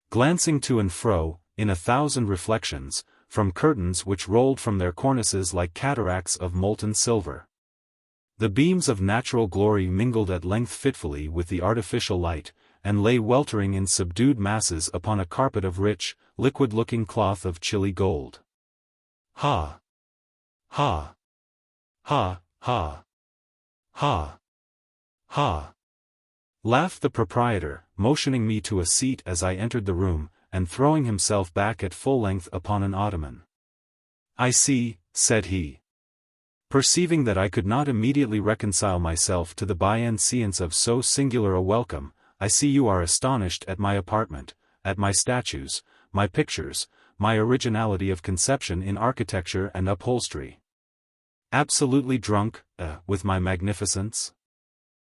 Glancing to and fro, in 1,000 reflections, from curtains which rolled from their cornices like cataracts of molten silver. The beams of natural glory mingled at length fitfully with the artificial light, and lay weltering in subdued masses upon a carpet of rich, liquid-looking cloth of chilly gold. Ha! Ha! Ha! Ha! Ha! Ha! Laughed the proprietor, motioning me to a seat as I entered the room, and throwing himself back at full length upon an ottoman. I see, said he. Perceiving that I could not immediately reconcile myself to the bienseance of so singular a welcome, I see you are astonished at my apartment, at my statues, my pictures, my originality of conception in architecture and upholstery. Absolutely drunk, with my magnificence?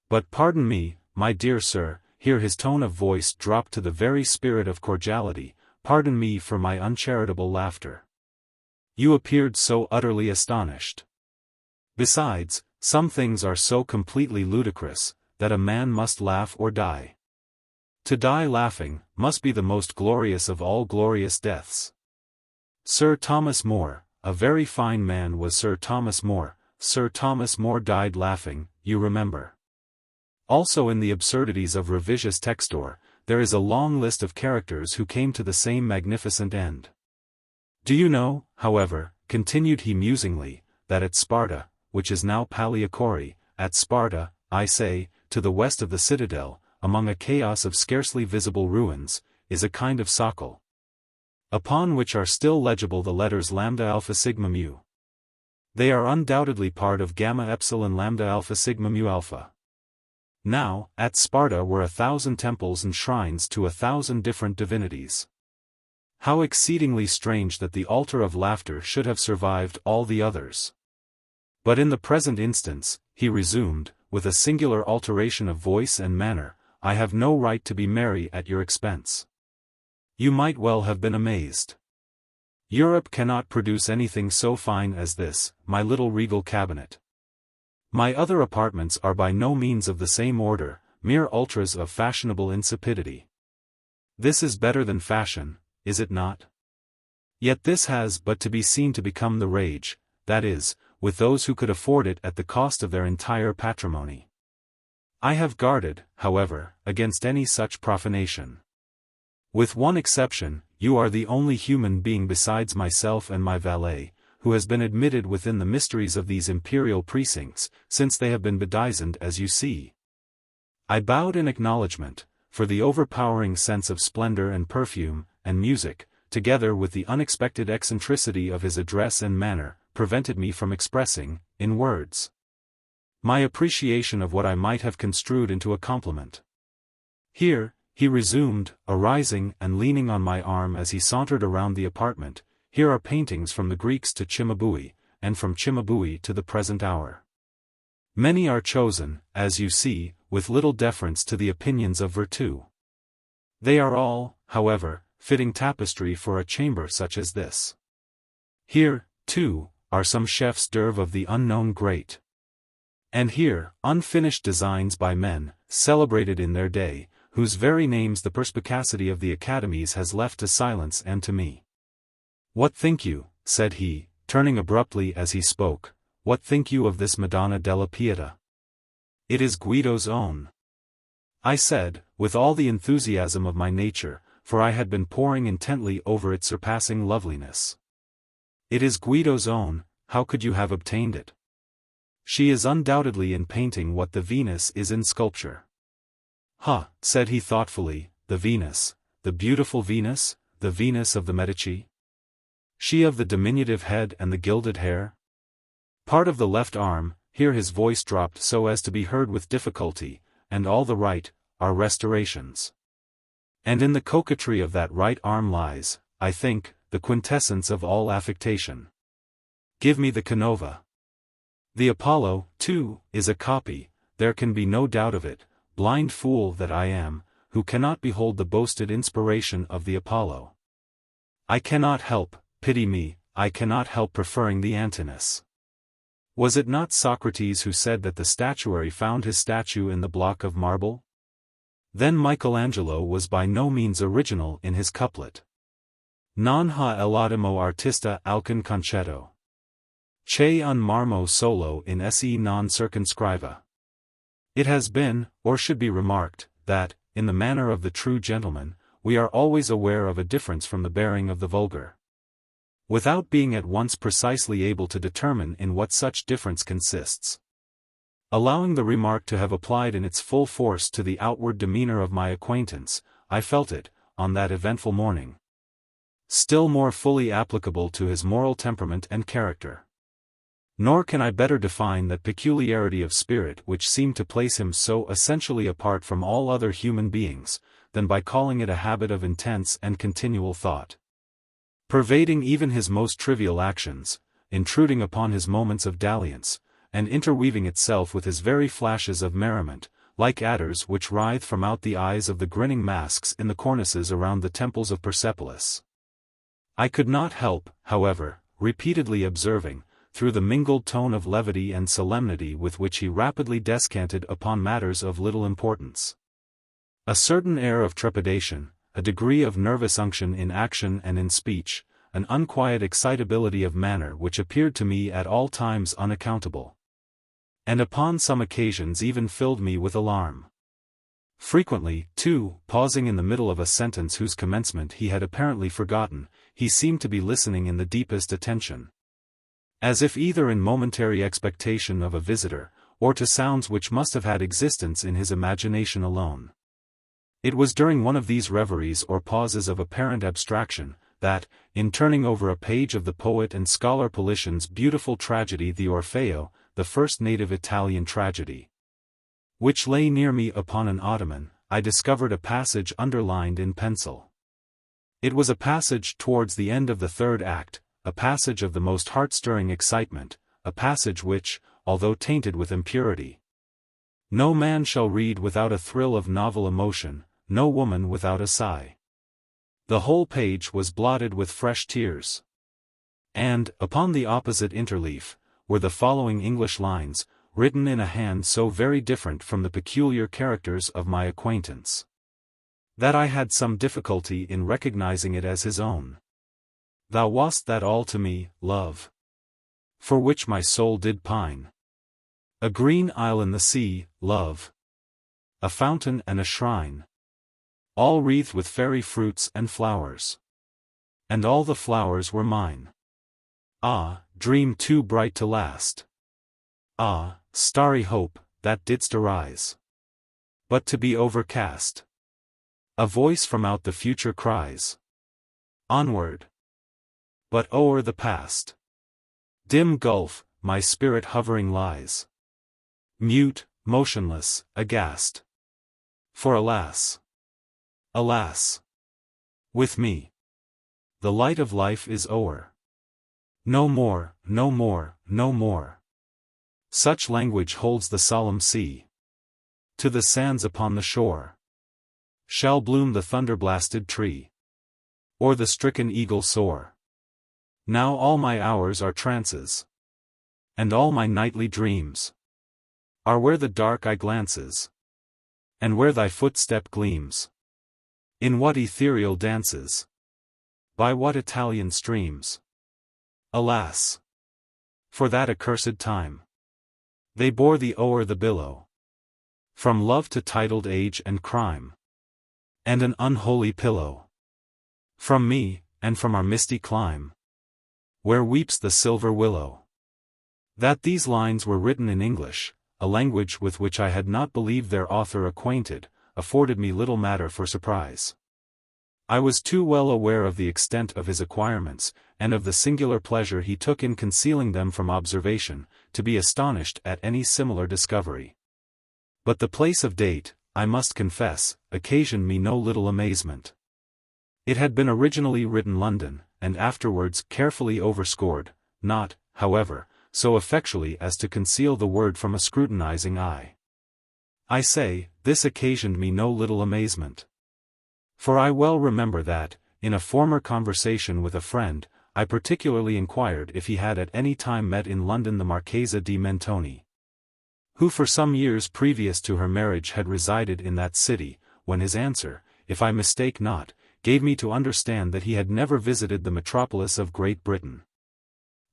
But pardon me, my dear sir, here his tone of voice dropped to the very spirit of cordiality, pardon me for my uncharitable laughter. You appeared so utterly astonished. Besides, some things are so completely ludicrous, that a man must laugh or die. To die laughing, must be the most glorious of all glorious deaths. Sir Thomas More, a very fine man was Sir Thomas More. Sir Thomas More died laughing, you remember. Also in the absurdities of Revisius Textor, there is a long list of characters who came to the same magnificent end. Do you know, however, continued he musingly, that at Sparta, which is now Pagliacori, at Sparta, I say, to the west of the citadel, among a chaos of scarcely visible ruins, is a kind of socle, upon which are still legible the letters lambda alpha sigma mu. They are undoubtedly part of gamma epsilon lambda alpha sigma mu alpha. Now, at Sparta were 1,000 temples and shrines to 1,000 different divinities. How exceedingly strange that the altar of laughter should have survived all the others. But in the present instance, he resumed, with a singular alteration of voice and manner, I have no right to be merry at your expense. You might well have been amazed. Europe cannot produce anything so fine as this, my little regal cabinet. My other apartments are by no means of the same order, mere ultras of fashionable insipidity. This is better than fashion, is it not? Yet this has but to be seen to become the rage, that is, with those who could afford it at the cost of their entire patrimony. I have guarded, however, against any such profanation. With one exception, you are the only human being besides myself and my valet, who has been admitted within the mysteries of these imperial precincts, since they have been bedizened as you see. I bowed in acknowledgment, for the overpowering sense of splendor and perfume, and music, together with the unexpected eccentricity of his address and manner, prevented me from expressing, in words, my appreciation of what I might have construed into a compliment. Here, he resumed, arising and leaning on my arm as he sauntered around the apartment, here are paintings from the Greeks to Cimabue, and from Cimabue to the present hour. Many are chosen, as you see, with little deference to the opinions of virtue. They are all, however, fitting tapestry for a chamber such as this. Here, too, are some chefs d'oeuvre of the unknown great. And here, unfinished designs by men, celebrated in their day, whose very names the perspicacity of the academies has left to silence and to me. What think you, said he, turning abruptly as he spoke, what think you of this Madonna della Pietà? It is Guido's own. I said, with all the enthusiasm of my nature, for I had been poring intently over its surpassing loveliness. It is Guido's own, how could you have obtained it? She is undoubtedly in painting what the Venus is in sculpture. Ha, said he thoughtfully, the Venus, the beautiful Venus, the Venus of the Medici? She of the diminutive head and the gilded hair? Part of the left arm, here his voice dropped so as to be heard with difficulty, and all the right, are restorations. And in the coquetry of that right arm lies, I think, the quintessence of all affectation. Give me the Canova. The Apollo, too, is a copy, there can be no doubt of it, blind fool that I am, who cannot behold the boasted inspiration of the Apollo. I cannot help, pity me, I cannot help preferring the Antinous. Was it not Socrates who said that the statuary found his statue in the block of marble? Then Michelangelo was by no means original in his couplet. Non ha ell'attimo artista alcun concetto. Che un marmo solo in esse non circonscriva. It has been, or should be remarked, that, in the manner of the true gentleman, we are always aware of a difference from the bearing of the vulgar, without being at once precisely able to determine in what such difference consists. Allowing the remark to have applied in its full force to the outward demeanor of my acquaintance, I felt it, on that eventful morning, still more fully applicable to his moral temperament and character. Nor can I better define that peculiarity of spirit which seemed to place him so essentially apart from all other human beings, than by calling it a habit of intense and continual thought, pervading even his most trivial actions, intruding upon his moments of dalliance, and interweaving itself with his very flashes of merriment, like adders which writhe from out the eyes of the grinning masks in the cornices around the temples of Persepolis. I could not help, however, repeatedly observing, through the mingled tone of levity and solemnity with which he rapidly descanted upon matters of little importance, a certain air of trepidation, a degree of nervous unction in action and in speech, an unquiet excitability of manner which appeared to me at all times unaccountable, and upon some occasions even filled me with alarm. Frequently, too, pausing in the middle of a sentence whose commencement he had apparently forgotten, he seemed to be listening in the deepest attention, as if either in momentary expectation of a visitor, or to sounds which must have had existence in his imagination alone. It was during one of these reveries or pauses of apparent abstraction, that, in turning over a page of the poet and scholar Politian's beautiful tragedy the Orfeo, the first native Italian tragedy, which lay near me upon an ottoman, I discovered a passage underlined in pencil. It was a passage towards the end of the third act, a passage of the most heart-stirring excitement, a passage which, although tainted with impurity, no man shall read without a thrill of novel emotion, no woman without a sigh. The whole page was blotted with fresh tears. And, upon the opposite interleaf, were the following English lines, written in a hand so very different from the peculiar characters of my acquaintance, that I had some difficulty in recognizing it as his own. Thou wast that all to me, love, for which my soul did pine. A green isle in the sea, love, a fountain and a shrine, all wreathed with fairy fruits and flowers. And all the flowers were mine. Ah, dream too bright to last! Ah, starry hope, that didst arise, but to be overcast! A voice from out the future cries, onward! But o'er the past, dim gulf, my spirit hovering lies, mute, motionless, aghast. For alas! Alas! With me, the light of life is o'er. No more, no more, no more. Such language holds the solemn sea. To the sands upon the shore shall bloom the thunder-blasted tree, or the stricken eagle soar. Now all my hours are trances, and all my nightly dreams are where the dark eye glances, and where thy footstep gleams. In what ethereal dances, by what Italian streams. Alas! For that accursed time, they bore thee o'er the billow, from love to titled age and crime, and an unholy pillow, from me, and from our misty clime, where weeps the silver willow. That these lines were written in English, a language with which I had not believed their author acquainted, afforded me little matter for surprise. I was too well aware of the extent of his acquirements, and of the singular pleasure he took in concealing them from observation, to be astonished at any similar discovery. But the place of date, I must confess, occasioned me no little amazement. It had been originally written London, and afterwards carefully overscored, not, however, so effectually as to conceal the word from a scrutinizing eye. I say, this occasioned me no little amazement. For I well remember that, in a former conversation with a friend, I particularly inquired if he had at any time met in London the Marchesa di Mentoni, who for some years previous to her marriage had resided in that city, when his answer, if I mistake not, gave me to understand that he had never visited the metropolis of Great Britain.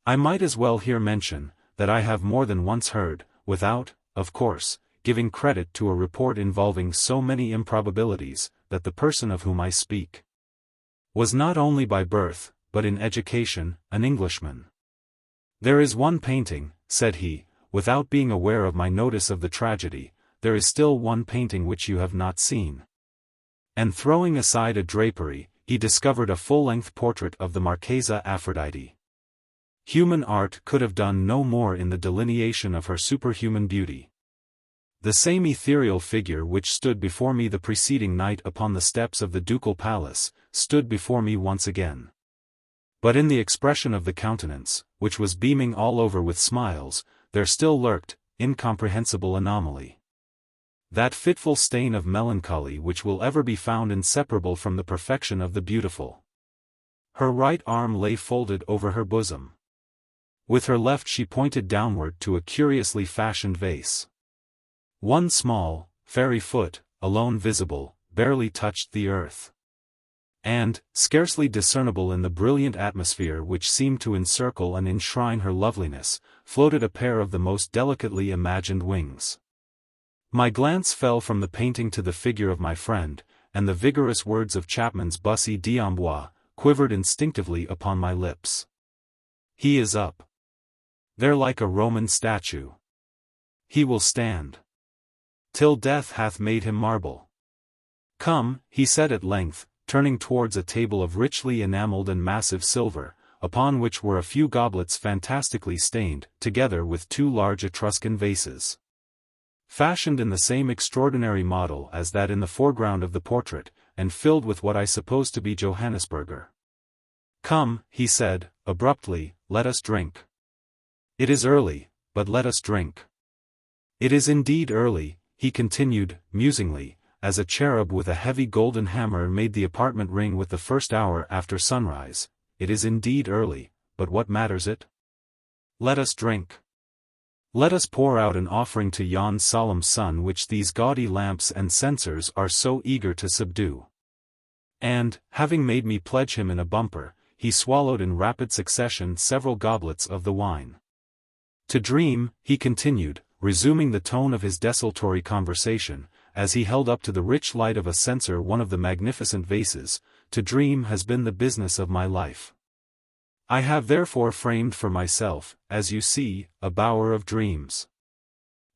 I might as well here mention, that I have more than once heard, without, of course, giving credit to a report involving so many improbabilities, that the person of whom I speak was not only by birth, but in education, an Englishman. There is one painting, said he, without being aware of my notice of the tragedy, there is still one painting which you have not seen. And throwing aside a drapery, he discovered a full-length portrait of the Marchesa Aphrodite. Human art could have done no more in the delineation of her superhuman beauty. The same ethereal figure which stood before me the preceding night upon the steps of the ducal palace, stood before me once again. But in the expression of the countenance, which was beaming all over with smiles, there still lurked, incomprehensible anomaly, that fitful stain of melancholy which will ever be found inseparable from the perfection of the beautiful. Her right arm lay folded over her bosom. With her left she pointed downward to a curiously fashioned vase. One small, fairy foot, alone visible, barely touched the earth. And, scarcely discernible in the brilliant atmosphere which seemed to encircle and enshrine her loveliness, floated a pair of the most delicately imagined wings. My glance fell from the painting to the figure of my friend, and the vigorous words of Chapman's Bussy d'Amboise quivered instinctively upon my lips. He is up there like a Roman statue. He will stand till death hath made him marble. Come, he said at length, turning towards a table of richly enameled and massive silver, upon which were a few goblets fantastically stained, together with two large Etruscan vases, fashioned in the same extraordinary model as that in the foreground of the portrait, and filled with what I suppose to be Johannisberger. Come, he said, abruptly, let us drink. It is early, but let us drink. It is indeed early, he continued, musingly, as a cherub with a heavy golden hammer made the apartment ring with the first hour after sunrise. It is indeed early, but what matters it? Let us drink. Let us pour out an offering to yon solemn sun which these gaudy lamps and censers are so eager to subdue. And, having made me pledge him in a bumper, he swallowed in rapid succession several goblets of the wine. To dream, he continued, resuming the tone of his desultory conversation, as he held up to the rich light of a censer one of the magnificent vases, to dream has been the business of my life. I have therefore framed for myself, as you see, a bower of dreams.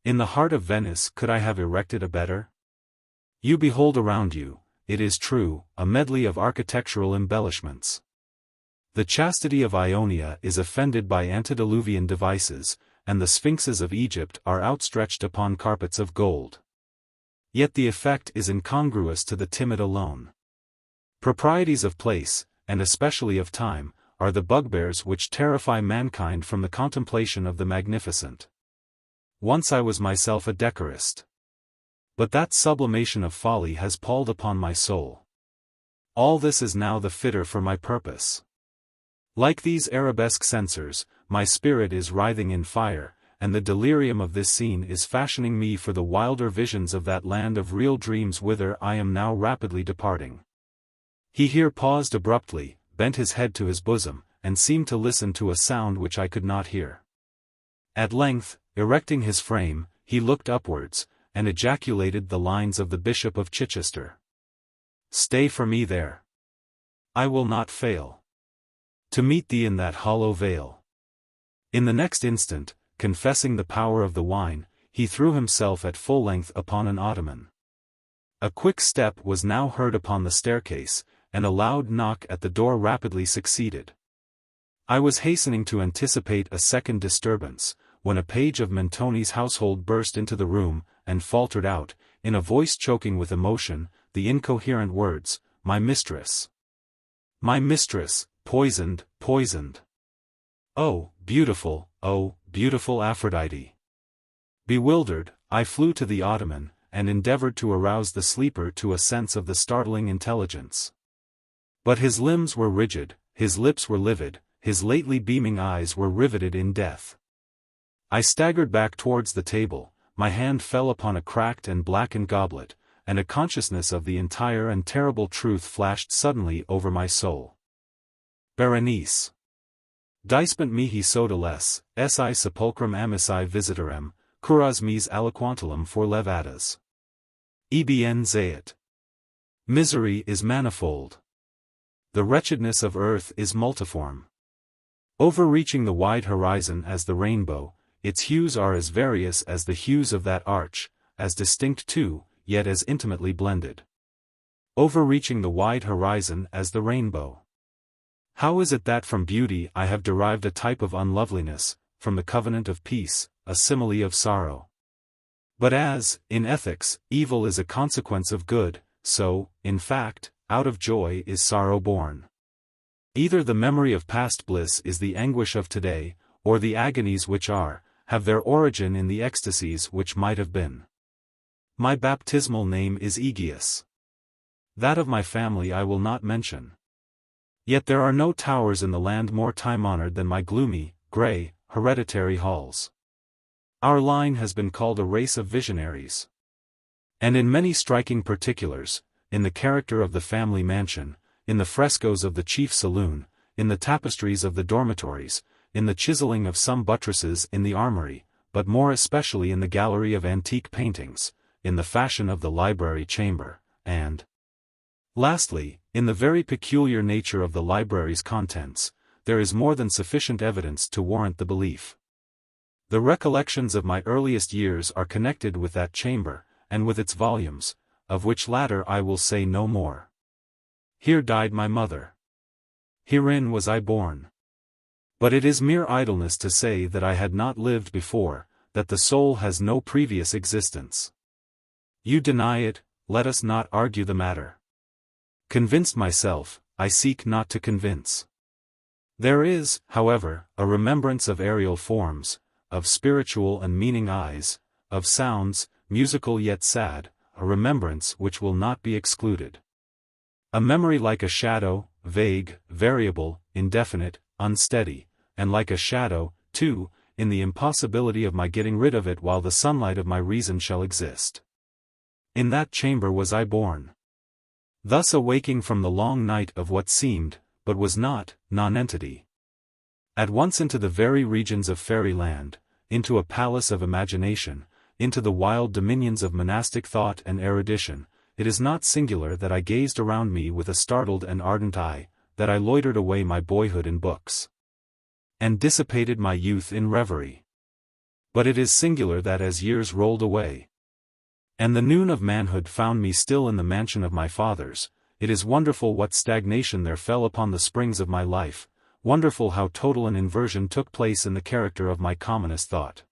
In the heart of Venice could I have erected a better? You behold around you, it is true, a medley of architectural embellishments. The chastity of Ionia is offended by antediluvian devices, and the sphinxes of Egypt are outstretched upon carpets of gold. Yet the effect is incongruous to the timid alone. Proprieties of place, and especially of time, are the bugbears which terrify mankind from the contemplation of the magnificent. Once I was myself a decorist. But that sublimation of folly has palled upon my soul. All this is now the fitter for my purpose. Like these arabesque censers, my spirit is writhing in fire, and the delirium of this scene is fashioning me for the wilder visions of that land of real dreams whither I am now rapidly departing. He here paused abruptly, bent his head to his bosom, and seemed to listen to a sound which I could not hear. At length, erecting his frame, he looked upwards, and ejaculated the lines of the Bishop of Chichester. Stay for me there. I will not fail to meet thee in that hollow vale. In the next instant, confessing the power of the wine, he threw himself at full length upon an ottoman. A quick step was now heard upon the staircase, and a loud knock at the door rapidly succeeded. I was hastening to anticipate a second disturbance, when a page of Mentoni's household burst into the room, and faltered out, in a voice choking with emotion, the incoherent words, "My mistress! My mistress, poisoned, poisoned! Oh, beautiful Aphrodite!" Bewildered, I flew to the ottoman, and endeavored to arouse the sleeper to a sense of the startling intelligence. But his limbs were rigid, his lips were livid, his lately beaming eyes were riveted in death. I staggered back towards the table, my hand fell upon a cracked and blackened goblet, and a consciousness of the entire and terrible truth flashed suddenly over my soul. Berenice. Dispent mihi sodales, si sepulchrum amici visitorem, curas mis aliquantulum for levatas. Ebn zayat. Misery is manifold. The wretchedness of earth is multiform. Overreaching the wide horizon as the rainbow, its hues are as various as the hues of that arch, as distinct too, yet as intimately blended. Overreaching the wide horizon as the rainbow. How is it that from beauty I have derived a type of unloveliness, from the covenant of peace, a simile of sorrow? But as, in ethics, evil is a consequence of good, so, in fact, out of joy is sorrow born. Either the memory of past bliss is the anguish of today, or the agonies which are, have their origin in the ecstasies which might have been. My baptismal name is Aegeus. That of my family I will not mention. Yet there are no towers in the land more time-honored than my gloomy, grey, hereditary halls. Our line has been called a race of visionaries. And in many striking particulars, in the character of the family mansion, in the frescoes of the chief saloon, in the tapestries of the dormitories, in the chiseling of some buttresses in the armory, but more especially in the gallery of antique paintings, in the fashion of the library chamber, and, lastly, in the very peculiar nature of the library's contents, there is more than sufficient evidence to warrant the belief. The recollections of my earliest years are connected with that chamber, and with its volumes, of which latter I will say no more. Here died my mother. Herein was I born. But it is mere idleness to say that I had not lived before, that the soul has no previous existence. You deny it, let us not argue the matter. Convinced myself, I seek not to convince. There is, however, a remembrance of aerial forms, of spiritual and meaning eyes, of sounds, musical yet sad, a remembrance which will not be excluded. A memory like a shadow, vague, variable, indefinite, unsteady, and like a shadow, too, in the impossibility of my getting rid of it while the sunlight of my reason shall exist. In that chamber was I born. Thus awaking from the long night of what seemed, but was not, nonentity. At once into the very regions of fairyland, into a palace of imagination, into the wild dominions of monastic thought and erudition, it is not singular that I gazed around me with a startled and ardent eye, that I loitered away my boyhood in books, and dissipated my youth in reverie. But it is singular that as years rolled away, and the noon of manhood found me still in the mansion of my fathers, it is wonderful what stagnation there fell upon the springs of my life, wonderful how total an inversion took place in the character of my commonest thought.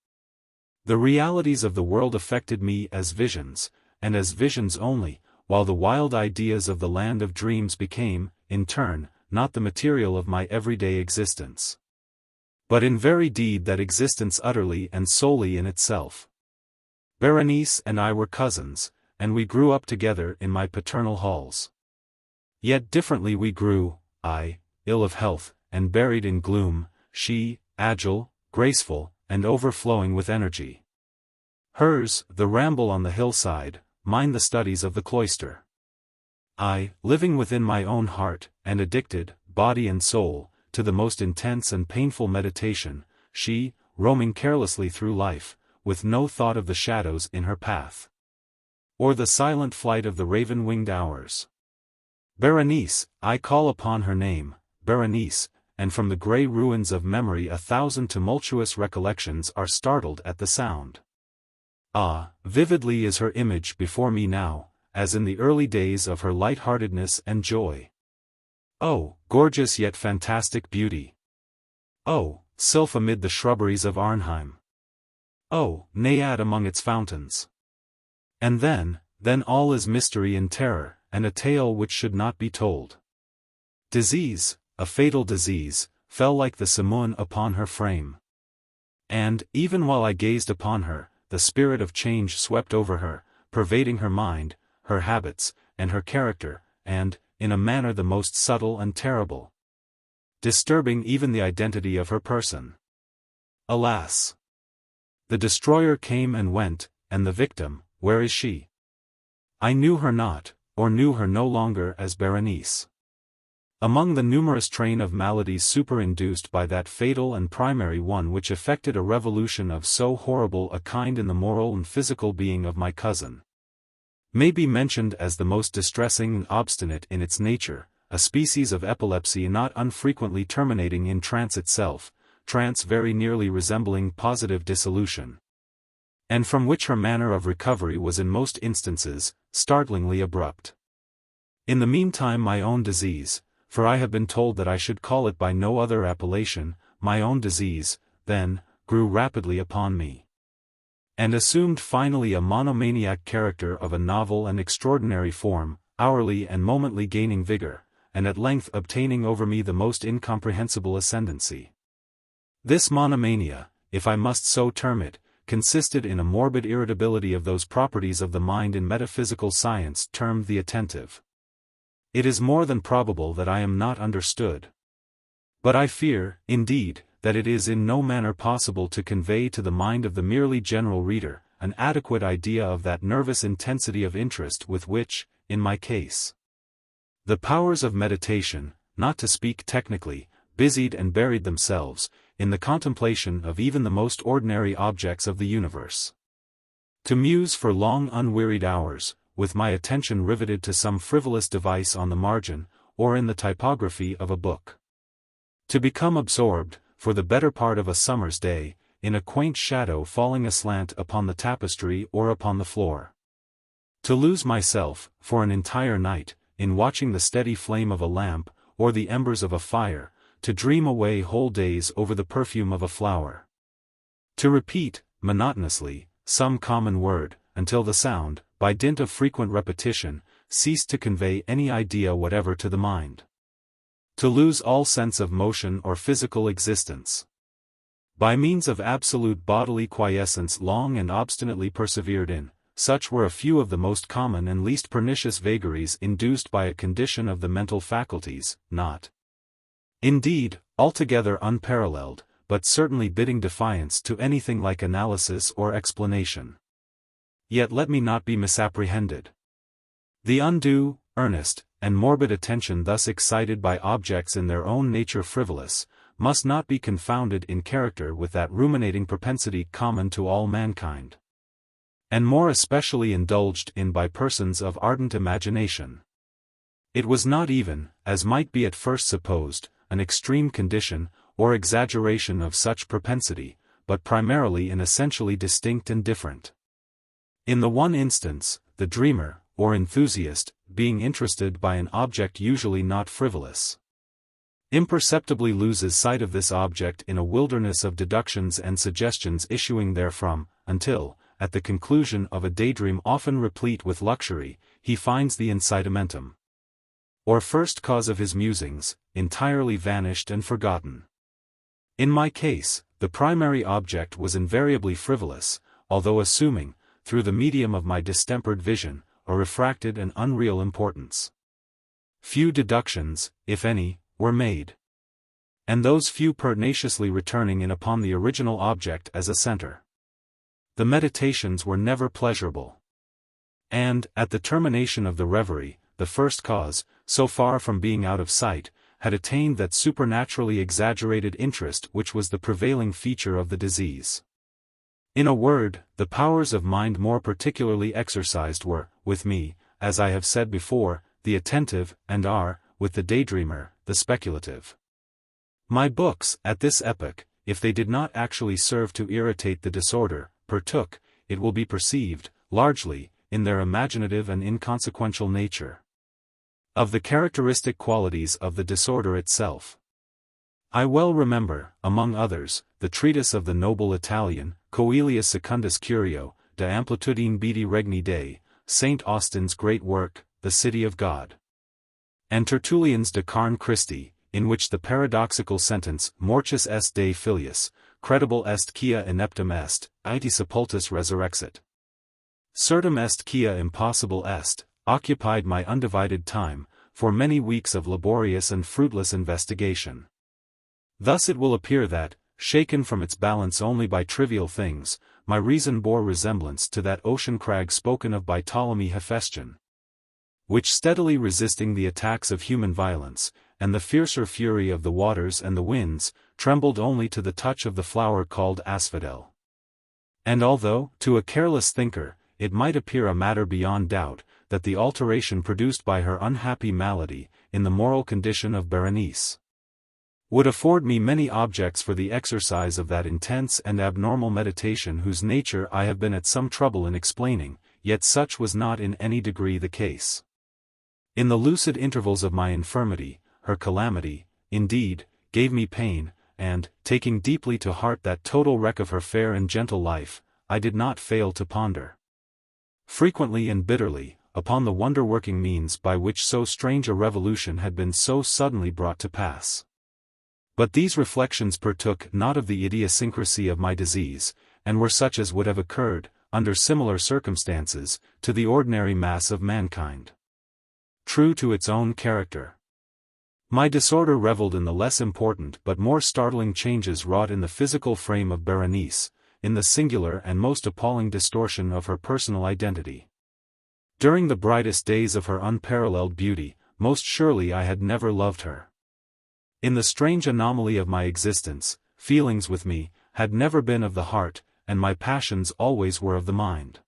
The realities of the world affected me as visions, and as visions only, while the wild ideas of the land of dreams became, in turn, not the material of my everyday existence, but in very deed that existence utterly and solely in itself. Berenice and I were cousins, and we grew up together in my paternal halls. Yet differently we grew, I, ill of health, and buried in gloom, she, agile, graceful, and overflowing with energy. Hers, the ramble on the hillside, mine the studies of the cloister. I, living within my own heart, and addicted, body and soul, to the most intense and painful meditation, she, roaming carelessly through life, with no thought of the shadows in her path, or the silent flight of the raven-winged hours. Berenice, I call upon her name, Berenice, and from the grey ruins of memory 1,000 tumultuous recollections are startled at the sound. Ah, vividly is her image before me now, as in the early days of her light-heartedness and joy. Oh, gorgeous yet fantastic beauty! Oh, sylph amid the shrubberies of Arnheim! Oh, naiad among its fountains! And then all is mystery and terror, and a tale which should not be told. Disease, a fatal disease, fell like the simoon upon her frame. And, even while I gazed upon her, the spirit of change swept over her, pervading her mind, her habits, and her character, and, in a manner the most subtle and terrible, disturbing even the identity of her person. Alas! The destroyer came and went, and the victim, where is she? I knew her not, or knew her no longer as Berenice. Among the numerous train of maladies superinduced by that fatal and primary one which effected a revolution of so horrible a kind in the moral and physical being of my cousin, may be mentioned as the most distressing and obstinate in its nature, a species of epilepsy not unfrequently terminating in trance itself, trance very nearly resembling positive dissolution, and from which her manner of recovery was in most instances, startlingly abrupt. In the meantime my own disease, for I have been told that I should call it by no other appellation, my own disease, then, grew rapidly upon me, and assumed finally a monomaniac character of a novel and extraordinary form, hourly and momently gaining vigor, and at length obtaining over me the most incomprehensible ascendancy. This monomania, if I must so term it, consisted in a morbid irritability of those properties of the mind in metaphysical science termed the attentive. It is more than probable that I am not understood. But I fear, indeed, that it is in no manner possible to convey to the mind of the merely general reader, an adequate idea of that nervous intensity of interest with which, in my case, the powers of meditation, not to speak technically, busied and buried themselves, in the contemplation of even the most ordinary objects of the universe. To muse for long unwearied hours, with my attention riveted to some frivolous device on the margin, or in the typography of a book. To become absorbed, for the better part of a summer's day, in a quaint shadow falling aslant upon the tapestry or upon the floor. To lose myself, for an entire night, in watching the steady flame of a lamp, or the embers of a fire, to dream away whole days over the perfume of a flower. To repeat, monotonously, some common word, until the sound, by dint of frequent repetition, ceased to convey any idea whatever to the mind. To lose all sense of motion or physical existence. By means of absolute bodily quiescence long and obstinately persevered in, such were a few of the most common and least pernicious vagaries induced by a condition of the mental faculties, not, indeed, altogether unparalleled, but certainly bidding defiance to anything like analysis or explanation. Yet let me not be misapprehended. The undue, earnest, and morbid attention thus excited by objects in their own nature frivolous, must not be confounded in character with that ruminating propensity common to all mankind. and more especially indulged in by persons of ardent imagination. It was not even, as might be at first supposed, an extreme condition, or exaggeration of such propensity, but primarily and essentially distinct and different. In the one instance, the dreamer, or enthusiast, being interested by an object usually not frivolous, imperceptibly loses sight of this object in a wilderness of deductions and suggestions issuing therefrom, until, at the conclusion of a daydream often replete with luxury, he finds the incitamentum, or first cause of his musings, entirely vanished and forgotten. In my case, the primary object was invariably frivolous, although assuming, through the medium of my distempered vision, a refracted and unreal importance. Few deductions, if any, were made, and those few pertinaciously returning in upon the original object as a center. The meditations were never pleasurable. And, at the termination of the reverie, the first cause, so far from being out of sight, had attained that supernaturally exaggerated interest which was the prevailing feature of the disease. In a word, the powers of mind more particularly exercised were, with me, as I have said before, the attentive, and are, with the daydreamer, the speculative. My books, at this epoch, if they did not actually serve to irritate the disorder, partook, it will be perceived, largely, in their imaginative and inconsequential nature, of the characteristic qualities of the disorder itself. I well remember, among others, the treatise of the noble Italian, Coelius Secundus Curio, De Amplitudine Beati Regni Dei, St. Austin's great work, The City of God, and Tertullian's De Carne Christi, in which the paradoxical sentence, Mortius est Dei filius, credible est quia ineptum est, ite sepultus resurrexit, certum est quia impossible est, occupied my undivided time, for many weeks of laborious and fruitless investigation. Thus it will appear that, shaken from its balance only by trivial things, my reason bore resemblance to that ocean crag spoken of by Ptolemy Hephaestion, which steadily resisting the attacks of human violence, and the fiercer fury of the waters and the winds, trembled only to the touch of the flower called asphodel. And although, to a careless thinker, it might appear a matter beyond doubt, that the alteration produced by her unhappy malady, in the moral condition of Berenice, would afford me many objects for the exercise of that intense and abnormal meditation whose nature I have been at some trouble in explaining, yet such was not in any degree the case. In the lucid intervals of my infirmity, her calamity, indeed, gave me pain, and, taking deeply to heart that total wreck of her fair and gentle life, I did not fail to ponder, frequently and bitterly, upon the wonder-working means by which so strange a revolution had been so suddenly brought to pass. But these reflections partook not of the idiosyncrasy of my disease, and were such as would have occurred, under similar circumstances, to the ordinary mass of mankind. True to its own character, my disorder revelled in the less important but more startling changes wrought in the physical frame of Berenice, in the singular and most appalling distortion of her personal identity. During the brightest days of her unparalleled beauty, most surely I had never loved her. In the strange anomaly of my existence, feelings with me had never been of the heart, and my passions always were of the mind.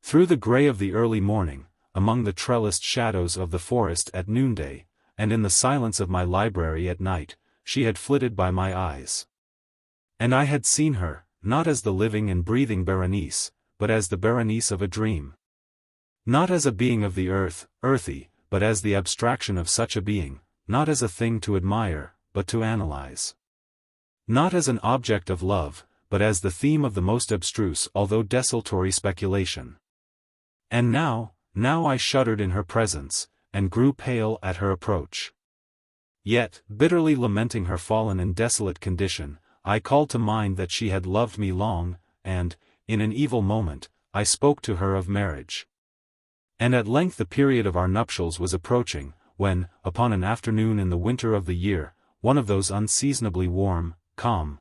Through the grey of the early morning, among the trellised shadows of the forest at noonday, and in the silence of my library at night, she had flitted by my eyes. And I had seen her, not as the living and breathing Berenice, but as the Berenice of a dream. Not as a being of the earth, earthy, but as the abstraction of such a being, not as a thing to admire, but to analyze. Not as an object of love, but as the theme of the most abstruse although desultory speculation. And now I shuddered in her presence, and grew pale at her approach. Yet, bitterly lamenting her fallen and desolate condition, I called to mind that she had loved me long, and, in an evil moment, I spoke to her of marriage. And at length the period of our nuptials was approaching, when, upon an afternoon in the winter of the year, one of those unseasonably warm, calm,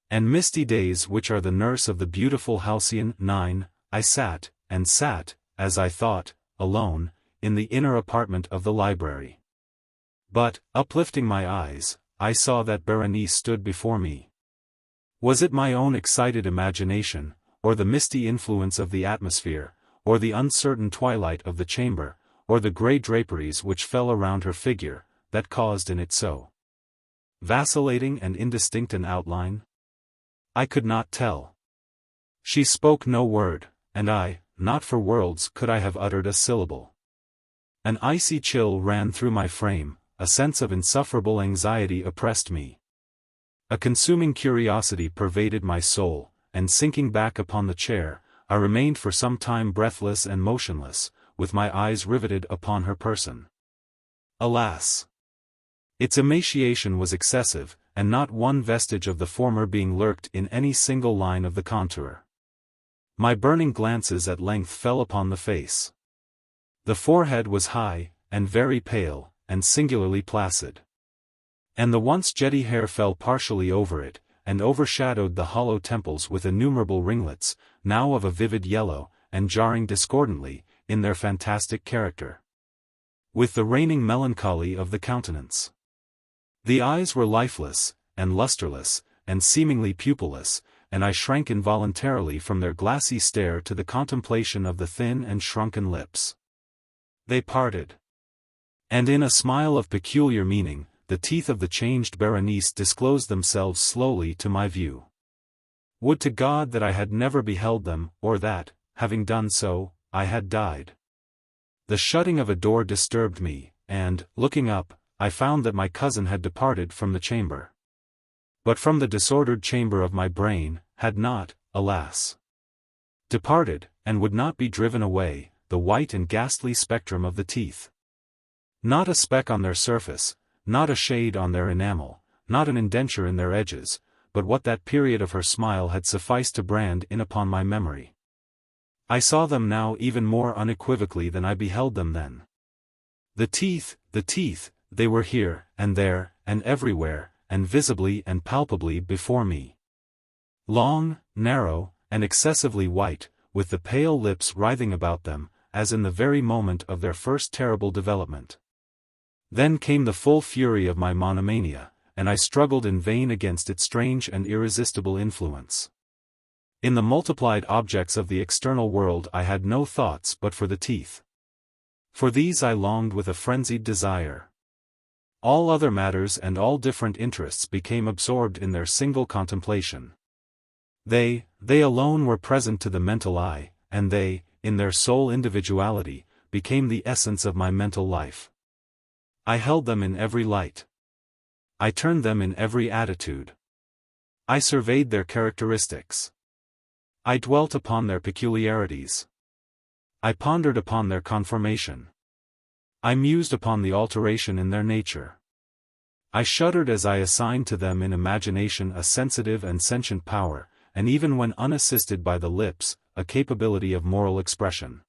and misty days which are the nurse of the beautiful halcyon 9, I sat, as I thought, alone, in the inner apartment of the library. But, uplifting my eyes, I saw that Berenice stood before me. Was it my own excited imagination, or the misty influence of the atmosphere, or the uncertain twilight of the chamber, or the grey draperies which fell around her figure, that caused in it so vacillating and indistinct an outline? I could not tell. She spoke no word, and I, not for worlds could I have uttered a syllable. An icy chill ran through my frame, a sense of insufferable anxiety oppressed me. A consuming curiosity pervaded my soul, and sinking back upon the chair, I remained for some time breathless and motionless, with my eyes riveted upon her person. Alas! Its emaciation was excessive, and not one vestige of the former being lurked in any single line of the contour. My burning glances at length fell upon the face. The forehead was high, and very pale, and singularly placid. And the once jetty hair fell partially over it, and overshadowed the hollow temples with innumerable ringlets, now of a vivid yellow, and jarring discordantly, in their fantastic character, with the reigning melancholy of the countenance. The eyes were lifeless, and lustreless, and seemingly pupilless, and I shrank involuntarily from their glassy stare to the contemplation of the thin and shrunken lips. They parted. And in a smile of peculiar meaning, the teeth of the changed Berenice disclosed themselves slowly to my view. Would to God that I had never beheld them, or that, having done so, I had died. The shutting of a door disturbed me, and, looking up, I found that my cousin had departed from the chamber. But from the disordered chamber of my brain, had not, alas, departed, and would not be driven away, the white and ghastly spectrum of the teeth. Not a speck on their surface, not a shade on their enamel, not an indenture in their edges, but what that period of her smile had sufficed to brand in upon my memory. I saw them now even more unequivocally than I beheld them then. The teeth, they were here, and there, and everywhere, and visibly and palpably before me. Long, narrow, and excessively white, with the pale lips writhing about them, as in the very moment of their first terrible development. Then came the full fury of my monomania, and I struggled in vain against its strange and irresistible influence. In the multiplied objects of the external world I had no thoughts but for the teeth. For these I longed with a frenzied desire. All other matters and all different interests became absorbed in their single contemplation. They alone were present to the mental eye, and they, in their sole individuality, became the essence of my mental life. I held them in every light. I turned them in every attitude. I surveyed their characteristics. I dwelt upon their peculiarities. I pondered upon their conformation. I mused upon the alteration in their nature. I shuddered as I assigned to them in imagination a sensitive and sentient power, and even when unassisted by the lips, a capability of moral expression.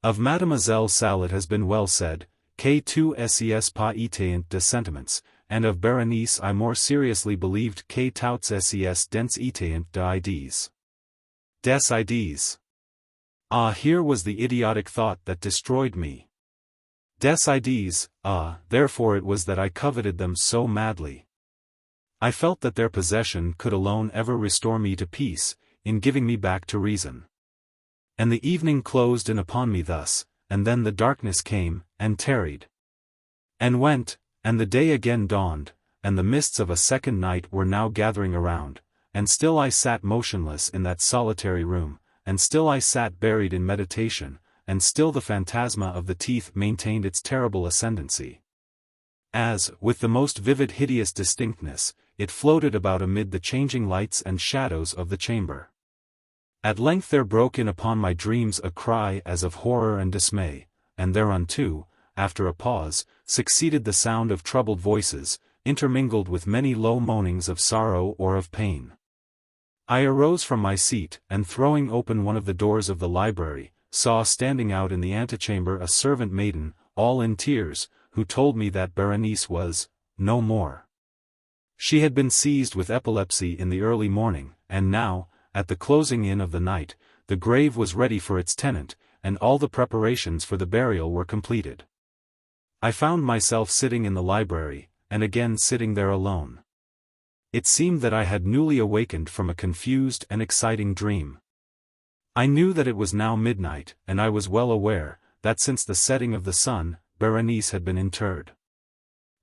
Of Mademoiselle Salle it has been well said, que tu ses pas éteint de sentiments, and of Berenice I more seriously believed que toutes ses dents éteint d'idées. Des idées. Ah, here was the idiotic thought that destroyed me. Des idées, therefore it was that I coveted them so madly. I felt that their possession could alone ever restore me to peace, in giving me back to reason. And the evening closed in upon me thus, and then the darkness came, and tarried. And went, and the day again dawned, and the mists of a second night were now gathering around, and still I sat motionless in that solitary room, and still I sat buried in meditation, and still the phantasma of the teeth maintained its terrible ascendancy. As, with the most vivid hideous distinctness, it floated about amid the changing lights and shadows of the chamber. At length there broke in upon my dreams a cry as of horror and dismay, and thereunto, after a pause, succeeded the sound of troubled voices, intermingled with many low moanings of sorrow or of pain. I arose from my seat, and throwing open one of the doors of the library, saw standing out in the antechamber a servant maiden, all in tears, who told me that Berenice was no more. She had been seized with epilepsy in the early morning, and now, at the closing in of the night, the grave was ready for its tenant, and all the preparations for the burial were completed. I found myself sitting in the library, and again sitting there alone. It seemed that I had newly awakened from a confused and exciting dream. I knew that it was now midnight, and I was well aware, that since the setting of the sun, Berenice had been interred.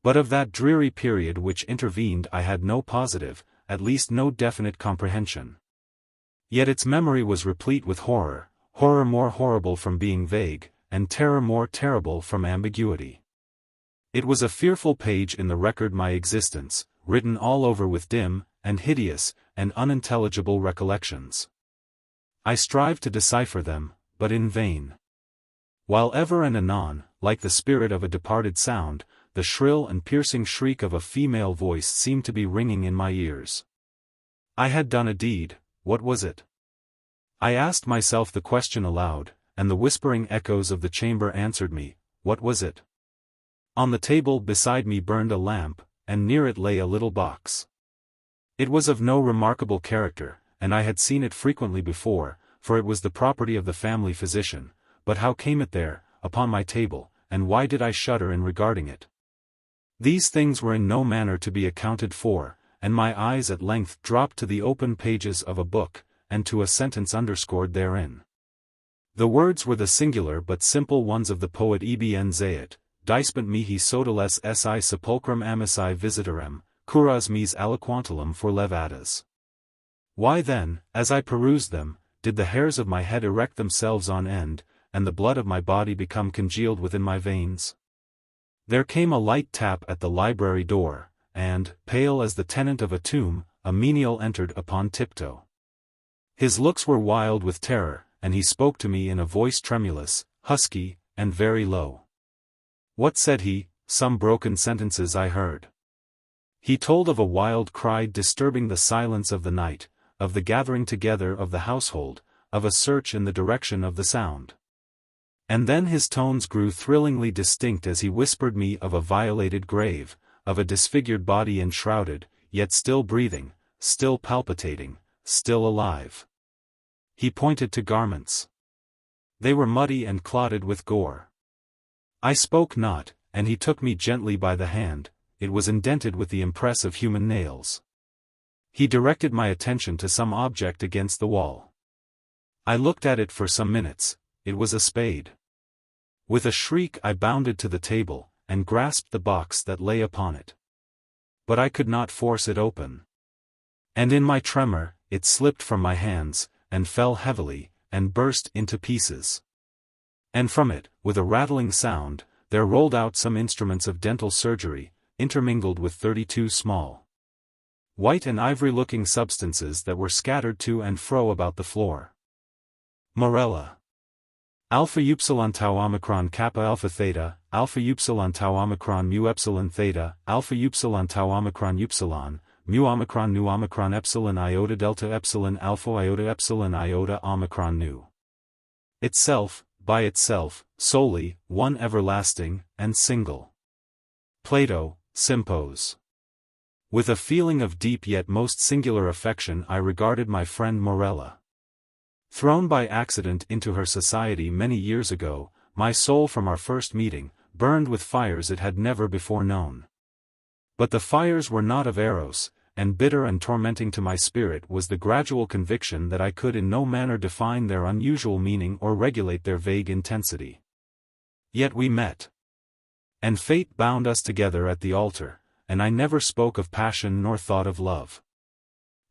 But of that dreary period which intervened I had no positive, at least no definite comprehension. Yet its memory was replete with horror, horror more horrible from being vague, and terror more terrible from ambiguity. It was a fearful page in the record my existence, written all over with dim, and hideous, and unintelligible recollections. I strived to decipher them, but in vain. While ever and anon, like the spirit of a departed sound, the shrill and piercing shriek of a female voice seemed to be ringing in my ears. I had done a deed. What was it? I asked myself the question aloud, and the whispering echoes of the chamber answered me, what was it? On the table beside me burned a lamp, and near it lay a little box. It was of no remarkable character, and I had seen it frequently before, for it was the property of the family physician, but how came it there, upon my table, and why did I shudder in regarding it? These things were in no manner to be accounted for, and my eyes at length dropped to the open pages of a book, and to a sentence underscored therein. The words were the singular but simple ones of the poet Ebn Zayat, Dispent mihi sotiles si sepulchrum amici visitorem, curas mis aliquantulum for levatas. Why then, as I perused them, did the hairs of my head erect themselves on end, and the blood of my body become congealed within my veins? There came a light tap at the library door, and, pale as the tenant of a tomb, a menial entered upon tiptoe. His looks were wild with terror, and he spoke to me in a voice tremulous, husky, and very low. What said he? Some broken sentences I heard. He told of a wild cry disturbing the silence of the night, of the gathering together of the household, of a search in the direction of the sound. And then his tones grew thrillingly distinct as he whispered me of a violated grave, of a disfigured body enshrouded, yet still breathing, still palpitating, still alive. He pointed to garments. They were muddy and clotted with gore. I spoke not, and he took me gently by the hand. It was indented with the impress of human nails. He directed my attention to some object against the wall. I looked at it for some minutes. It was a spade. With a shriek I bounded to the table, and grasped the box that lay upon it. But I could not force it open. And in my tremor, it slipped from my hands, and fell heavily, and burst into pieces. And from it, with a rattling sound, there rolled out some instruments of dental surgery, intermingled with 32 small, white and ivory-looking substances that were scattered to and fro about the floor. Morella. Alpha upsilon tau omicron kappa alpha theta, alpha upsilon tau omicron mu epsilon theta, alpha upsilon tau omicron upsilon, mu omicron nu omicron epsilon iota delta epsilon alpha iota epsilon iota omicron nu. Itself, by itself, solely, one everlasting, and single. Plato, Sympos. With a feeling of deep yet most singular affection I regarded my friend Morella. Thrown by accident into her society many years ago, my soul from our first meeting, burned with fires it had never before known. But the fires were not of Eiros, and bitter and tormenting to my spirit was the gradual conviction that I could in no manner define their unusual meaning or regulate their vague intensity. Yet we met. And fate bound us together at the altar, and I never spoke of passion nor thought of love.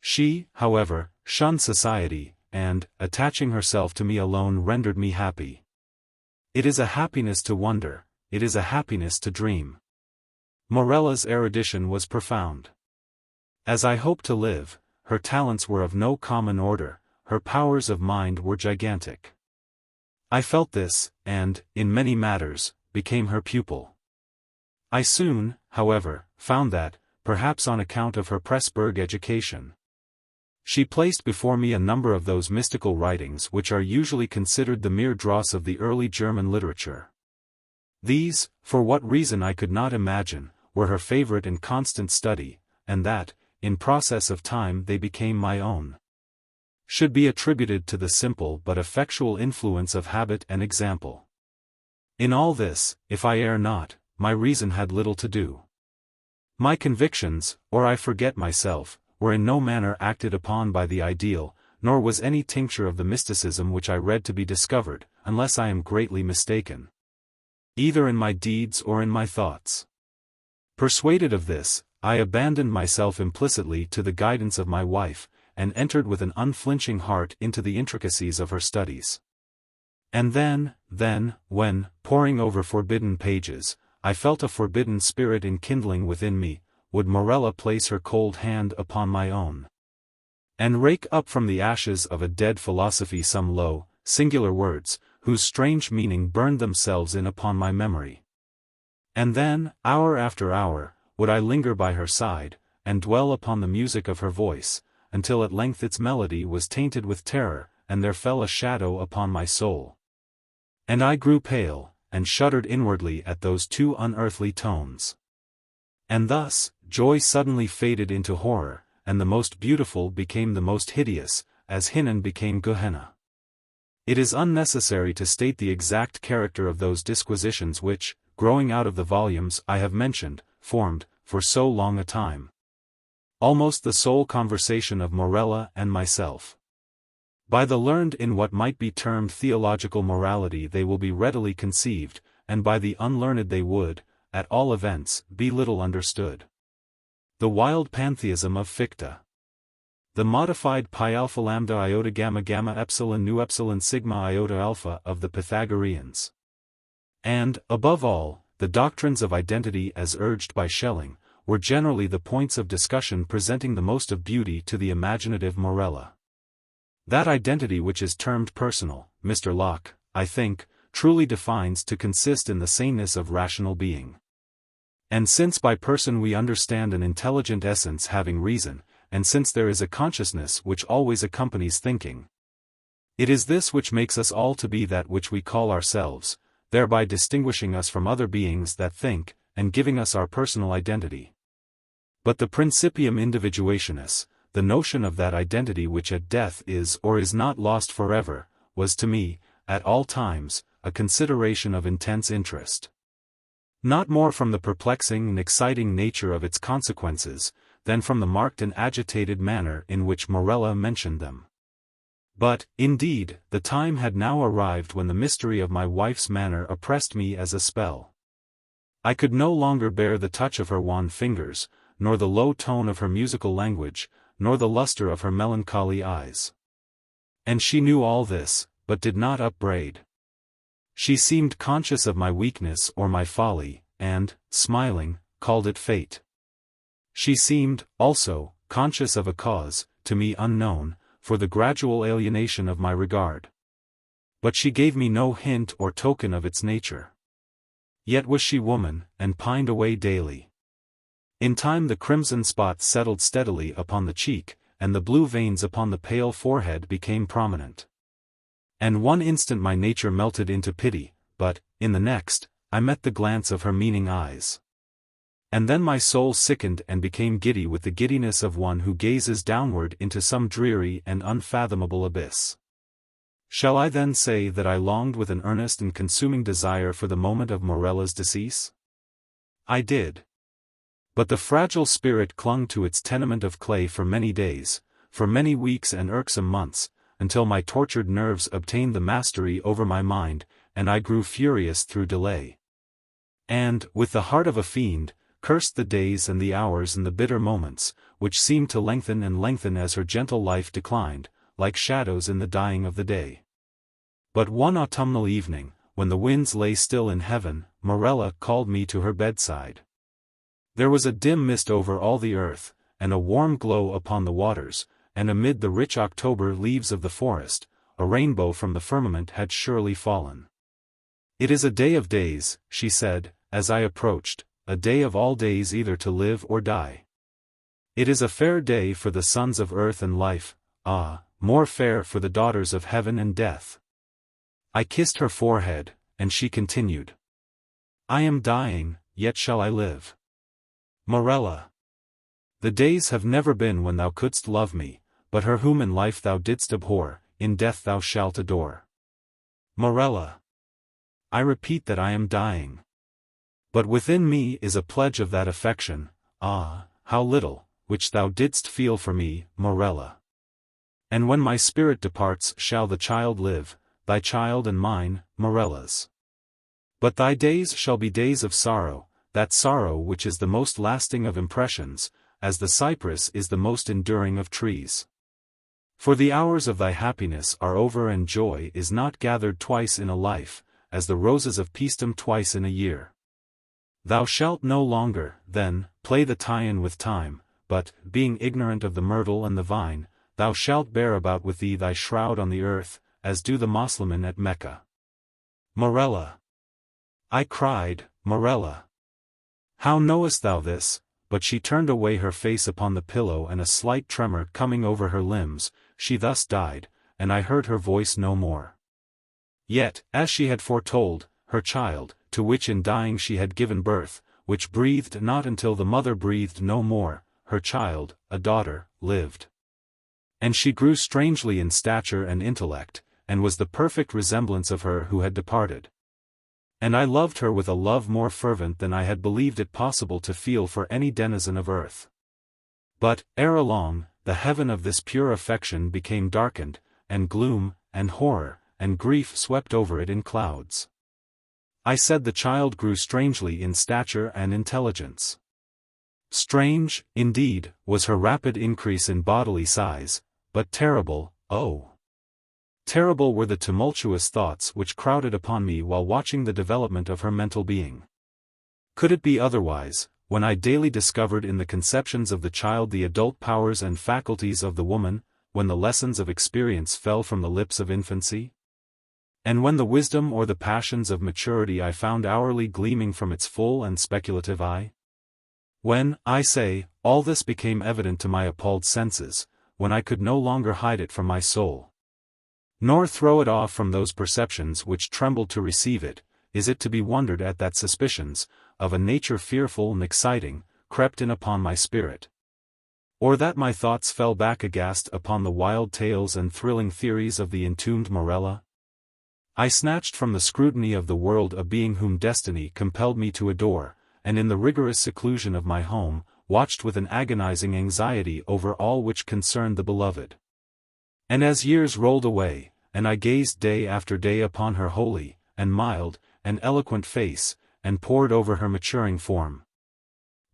She, however, shunned society, and, attaching herself to me alone, rendered me happy. It is a happiness to wonder, it is a happiness to dream. Morella's erudition was profound. As I hoped to live, her talents were of no common order, her powers of mind were gigantic. I felt this, and, in many matters, became her pupil. I soon, however, found that, perhaps on account of her Pressburg education, she placed before me a number of those mystical writings which are usually considered the mere dross of the early German literature. These, for what reason I could not imagine, were her favorite and constant study, and that, in process of time they became my own, should be attributed to the simple but effectual influence of habit and example. In all this, if I err not, my reason had little to do. My convictions, or I forget myself, were in no manner acted upon by the ideal, nor was any tincture of the mysticism which I read to be discovered, unless I am greatly mistaken, either in my deeds or in my thoughts. Persuaded of this, I abandoned myself implicitly to the guidance of my wife, and entered with an unflinching heart into the intricacies of her studies. And then, when, poring over forbidden pages, I felt a forbidden spirit enkindling within me, would Morella place her cold hand upon my own, and rake up from the ashes of a dead philosophy some low, singular words, whose strange meaning burned themselves in upon my memory. And then, hour after hour, would I linger by her side, and dwell upon the music of her voice, until at length its melody was tainted with terror, and there fell a shadow upon my soul. And I grew pale, and shuddered inwardly at those two unearthly tones. And thus, joy suddenly faded into horror, and the most beautiful became the most hideous, as Hinnon became Gehenna. It is unnecessary to state the exact character of those disquisitions which, growing out of the volumes I have mentioned, formed, for so long a time, almost the sole conversation of Morella and myself. By the learned in what might be termed theological morality they will be readily conceived, and by the unlearned they would, at all events, be little understood. The wild pantheism of Fichte. The modified pi alpha lambda iota gamma gamma epsilon nu epsilon sigma iota alpha of the Pythagoreans. And, above all, the doctrines of identity as urged by Schelling, were generally the points of discussion presenting the most of beauty to the imaginative Morella. That identity which is termed personal, Mr. Locke, I think, truly defines to consist in the saneness of rational being. And since by person we understand an intelligent essence having reason, and since there is a consciousness which always accompanies thinking, it is this which makes us all to be that which we call ourselves, thereby distinguishing us from other beings that think, and giving us our personal identity. But the principium individuationis, the notion of that identity which at death is or is not lost forever, was to me, at all times, a consideration of intense interest. Not more from the perplexing and exciting nature of its consequences, than from the marked and agitated manner in which Morella mentioned them. But, indeed, the time had now arrived when the mystery of my wife's manner oppressed me as a spell. I could no longer bear the touch of her wan fingers, nor the low tone of her musical language, nor the luster of her melancholy eyes. And she knew all this, but did not upbraid. She seemed conscious of my weakness or my folly, and, smiling, called it fate. She seemed, also, conscious of a cause, to me unknown, for the gradual alienation of my regard. But she gave me no hint or token of its nature. Yet was she woman, and pined away daily. In time the crimson spot settled steadily upon the cheek, and the blue veins upon the pale forehead became prominent. And one instant my nature melted into pity, but, in the next, I met the glance of her meaning eyes. And then my soul sickened and became giddy with the giddiness of one who gazes downward into some dreary and unfathomable abyss. Shall I then say that I longed with an earnest and consuming desire for the moment of Morella's decease? I did. But the fragile spirit clung to its tenement of clay for many days, for many weeks and irksome months, until my tortured nerves obtained the mastery over my mind, and I grew furious through delay. And, with the heart of a fiend, cursed the days and the hours and the bitter moments, which seemed to lengthen and lengthen as her gentle life declined, like shadows in the dying of the day. But one autumnal evening, when the winds lay still in heaven, Morella called me to her bedside. There was a dim mist over all the earth, and a warm glow upon the waters, and amid the rich October leaves of the forest, a rainbow from the firmament had surely fallen. "It is a day of days," she said, as I approached, "a day of all days either to live or die. It is a fair day for the sons of earth and life, more fair for the daughters of heaven and death." I kissed her forehead, and she continued, "I am dying, yet shall I live. Morella. The days have never been when thou couldst love me, but her whom in life thou didst abhor, in death thou shalt adore. Morella. I repeat that I am dying. But within me is a pledge of that affection, how little, which thou didst feel for me, Morella. And when my spirit departs shall the child live, thy child and mine, Morella's. But thy days shall be days of sorrow, that sorrow which is the most lasting of impressions, as the cypress is the most enduring of trees. For the hours of thy happiness are over, and joy is not gathered twice in a life, as the roses of peacedom twice in a year. Thou shalt no longer, then, play the tie-in with time, but, being ignorant of the myrtle and the vine, thou shalt bear about with thee thy shroud on the earth, as do the Moslemen at Mecca. Morella. I cried, Morella. How knowest thou this? But she turned away her face upon the pillow, and a slight tremor coming over her limbs, she thus died, and I heard her voice no more. Yet, as she had foretold, her child, to which in dying she had given birth, which breathed not until the mother breathed no more, her child, a daughter, lived. And she grew strangely in stature and intellect, and was the perfect resemblance of her who had departed. And I loved her with a love more fervent than I had believed it possible to feel for any denizen of earth. But, ere long, the heaven of this pure affection became darkened, and gloom, and horror, and grief swept over it in clouds. I said the child grew strangely in stature and intelligence. Strange, indeed, was her rapid increase in bodily size, but terrible, oh! Terrible were the tumultuous thoughts which crowded upon me while watching the development of her mental being. Could it be otherwise, when I daily discovered in the conceptions of the child the adult powers and faculties of the woman, when the lessons of experience fell from the lips of infancy? And when the wisdom or the passions of maturity I found hourly gleaming from its full and speculative eye? When, I say, all this became evident to my appalled senses, when I could no longer hide it from my soul, nor throw it off from those perceptions which trembled to receive it, is it to be wondered at that suspicions, of a nature fearful and exciting, crept in upon my spirit? Or that my thoughts fell back aghast upon the wild tales and thrilling theories of the entombed Morella? I snatched from the scrutiny of the world a being whom destiny compelled me to adore, and in the rigorous seclusion of my home, watched with an agonizing anxiety over all which concerned the beloved. And as years rolled away, and I gazed day after day upon her holy, and mild, and eloquent face, and pored over her maturing form,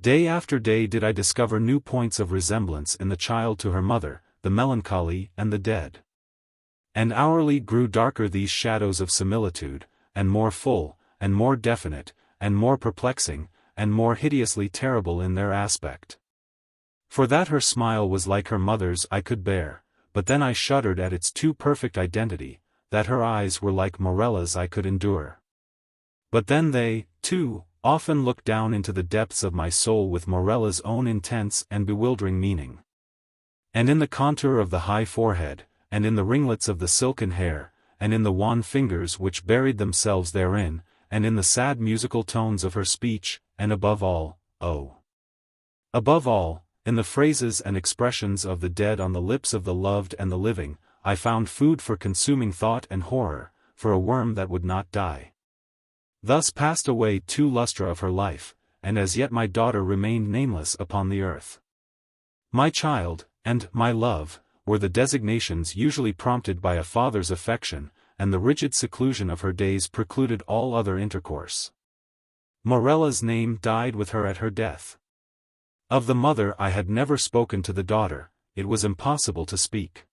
day after day did I discover new points of resemblance in the child to her mother, the melancholy and the dead. And hourly grew darker these shadows of similitude, and more full, and more definite, and more perplexing, and more hideously terrible in their aspect. For that her smile was like her mother's I could bear, but then I shuddered at its too perfect identity, that her eyes were like Morella's I could endure. But then they, too, often looked down into the depths of my soul with Morella's own intense and bewildering meaning. And in the contour of the high forehead, and in the ringlets of the silken hair, and in the wan fingers which buried themselves therein, and in the sad musical tones of her speech, and above all, oh! Above all, in the phrases and expressions of the dead on the lips of the loved and the living, I found food for consuming thought and horror, for a worm that would not die. Thus passed away 2 lustra of her life, and as yet my daughter remained nameless upon the earth. My child, and my love, were the designations usually prompted by a father's affection, and the rigid seclusion of her days precluded all other intercourse. Morella's name died with her at her death. Of the mother I had never spoken to the daughter, it was impossible to speak.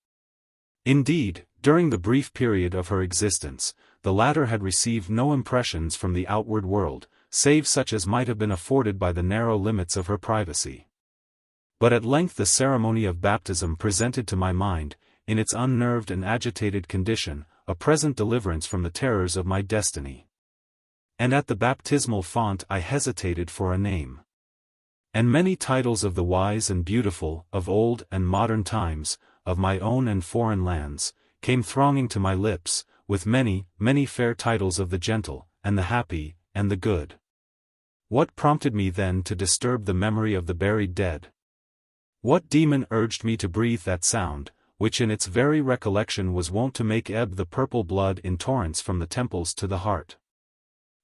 Indeed, during the brief period of her existence, the latter had received no impressions from the outward world, save such as might have been afforded by the narrow limits of her privacy. But at length the ceremony of baptism presented to my mind, in its unnerved and agitated condition, a present deliverance from the terrors of my destiny. And at the baptismal font I hesitated for a name. And many titles of the wise and beautiful, of old and modern times, of my own and foreign lands, came thronging to my lips, with many, many fair titles of the gentle, and the happy, and the good. What prompted me then to disturb the memory of the buried dead? What demon urged me to breathe that sound, which in its very recollection was wont to make ebb the purple blood in torrents from the temples to the heart?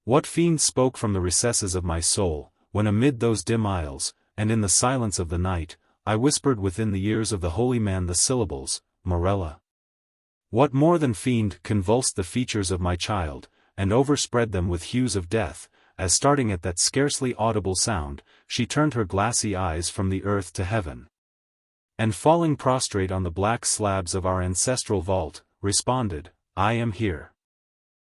What fiend spoke from the recesses of my soul, when amid those dim aisles, and in the silence of the night, I whispered within the ears of the holy man the syllables, Morella? What more than fiend convulsed the features of my child, and overspread them with hues of death, as starting at that scarcely audible sound, she turned her glassy eyes from the earth to heaven, and falling prostrate on the black slabs of our ancestral vault, responded, "I am here."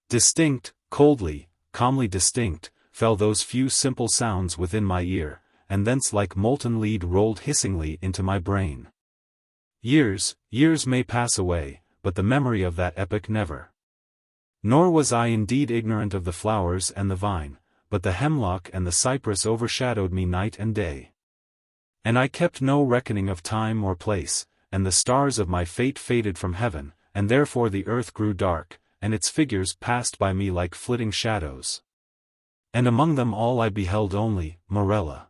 Distinct, coldly, calmly distinct, fell those few simple sounds within my ear, and thence like molten lead rolled hissingly into my brain. Years may pass away, but the memory of that epoch never. Nor was I indeed ignorant of the flowers and the vine, but the hemlock and the cypress overshadowed me night and day. And I kept no reckoning of time or place, and the stars of my fate faded from heaven, and therefore the earth grew dark, and its figures passed by me like flitting shadows. And among them all I beheld only Morella.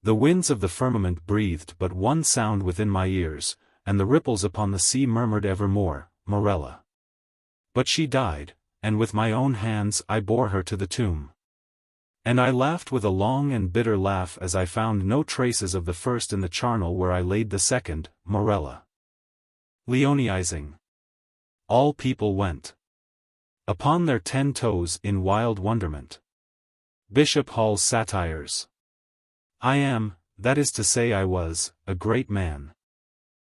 The winds of the firmament breathed but one sound within my ears, and the ripples upon the sea murmured evermore, Morella. But she died, and with my own hands I bore her to the tomb. And I laughed with a long and bitter laugh as I found no traces of the first in the charnel where I laid the second, Morella. Lionizing. All people went upon their 10 toes in wild wonderment. Bishop Hall's Satires. I am, that is to say I was, a great man.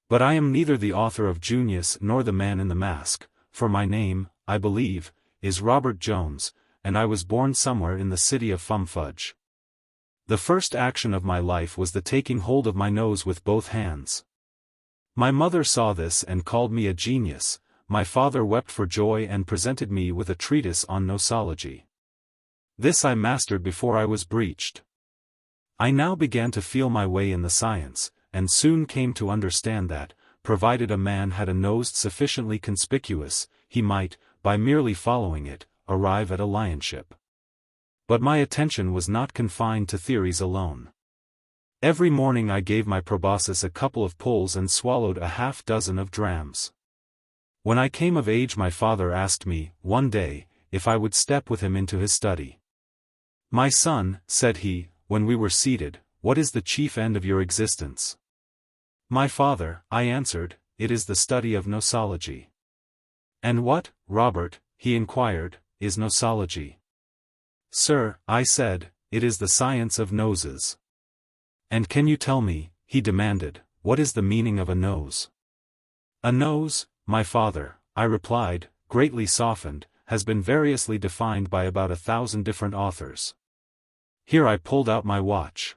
But I am neither the author of Junius nor the man in the mask, for my name, I believe, is Robert Jones, and I was born somewhere in the city of Fumfudge. The first action of my life was the taking hold of my nose with both hands. My mother saw this and called me a genius. My father wept for joy and presented me with a treatise on nosology. This I mastered before I was breeched. I now began to feel my way in the science, and soon came to understand that, provided a man had a nose sufficiently conspicuous, he might, by merely following it, arrive at a lionship. But my attention was not confined to theories alone. Every morning I gave my proboscis a couple of pulls and swallowed a half-dozen of drams. When I came of age my father asked me, one day, if I would step with him into his study. "My son," said he, when we were seated, "what is the chief end of your existence?" "My father," I answered, "it is the study of nosology." "And what, Robert," he inquired, "is nosology?" "Sir," I said, "it is the science of noses." "And can you tell me," he demanded, "what is the meaning of a nose?" "A nose, my father," I replied, greatly softened, "has been variously defined by about 1,000 different authors." Here I pulled out my watch.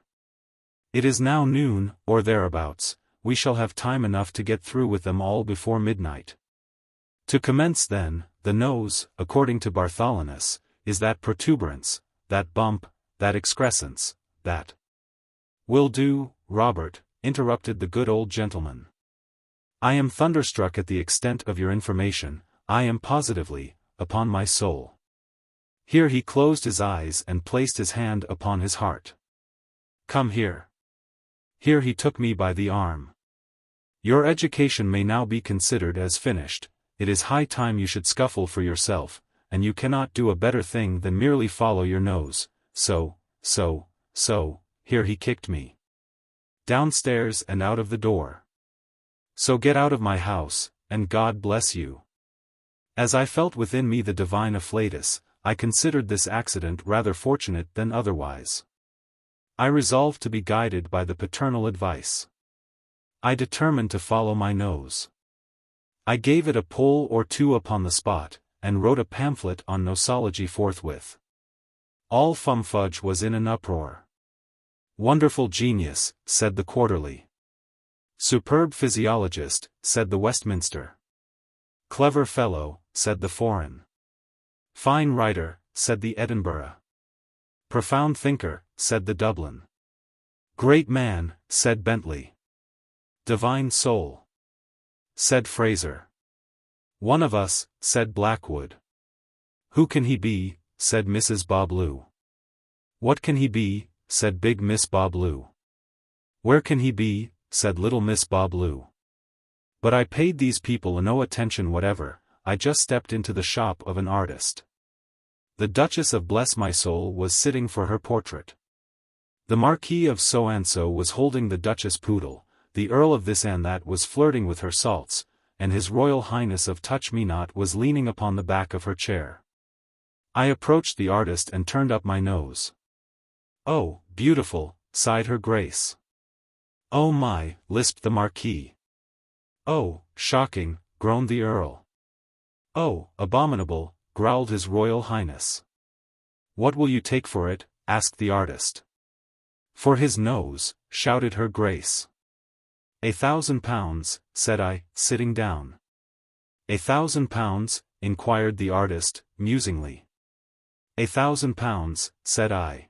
"It is now noon, or thereabouts, we shall have time enough to get through with them all before midnight. To commence then, the nose, according to Bartholinus, is that protuberance, that bump, that excrescence, that—" "Will do, Robert," interrupted the good old gentleman. "I am thunderstruck at the extent of your information, I am positively, upon my soul." Here he closed his eyes and placed his hand upon his heart. "Come here." Here he took me by the arm. "Your education may now be considered as finished. It is high time you should scuffle for yourself, and you cannot do a better thing than merely follow your nose, so, here he kicked me downstairs and out of the door. "So get out of my house, and God bless you." As I felt within me the divine afflatus, I considered this accident rather fortunate than otherwise. I resolved to be guided by the paternal advice. I determined to follow my nose. I gave it a pull or two upon the spot, and wrote a pamphlet on nosology forthwith. All Fumfudge was in an uproar. "Wonderful genius," said the Quarterly. "Superb physiologist," said the Westminster. "Clever fellow," said the Foreign. "Fine writer," said the Edinburgh. "Profound thinker," said the Dublin. "Great man," said Bentley. "Divine soul," said Fraser. "One of us," said Blackwood. "Who can he be?" said Mrs. Bobloo. "What can he be?" said Big Miss Bobloo. "Where can he be?" said Little Miss Bobloo. But I paid these people no attention whatever. I just stepped into the shop of an artist. The Duchess of Bless My Soul was sitting for her portrait. The Marquis of So-and-so was holding the Duchess poodle, the Earl of this and that was flirting with her salts, and His Royal Highness of Touch-Me-Not was leaning upon the back of her chair. I approached the artist and turned up my nose. "Oh, beautiful," sighed her grace. "Oh my," lisped the Marquis. "Oh, shocking," groaned the Earl. "Oh, abominable," growled His Royal Highness. "What will you take for it?" asked the artist. "For his nose," shouted her grace. £1,000, said I, sitting down. £1,000, inquired the artist, musingly. £1,000, said I.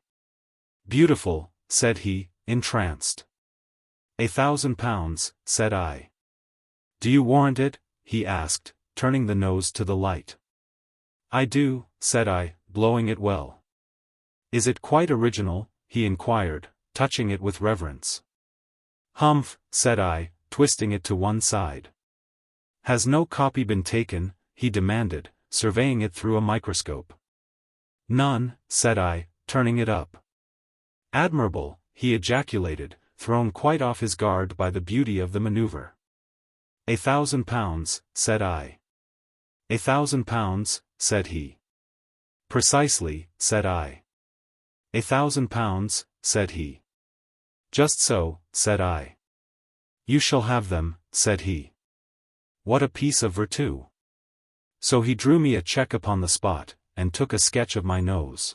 Beautiful, said he, entranced. £1,000, said I. Do you warrant it? He asked, turning the nose to the light. I do, said I, blowing it well. Is it quite original? He inquired, touching it with reverence. Humph, said I, twisting it to one side. Has no copy been taken? He demanded, surveying it through a microscope. None, said I, turning it up. Admirable, he ejaculated, thrown quite off his guard by the beauty of the maneuver. £1,000, said I. £1,000, said he. Precisely, said I. £1,000, said he. Just so, said I. You shall have them, said he. What a piece of virtu. So he drew me a cheque upon the spot, and took a sketch of my nose.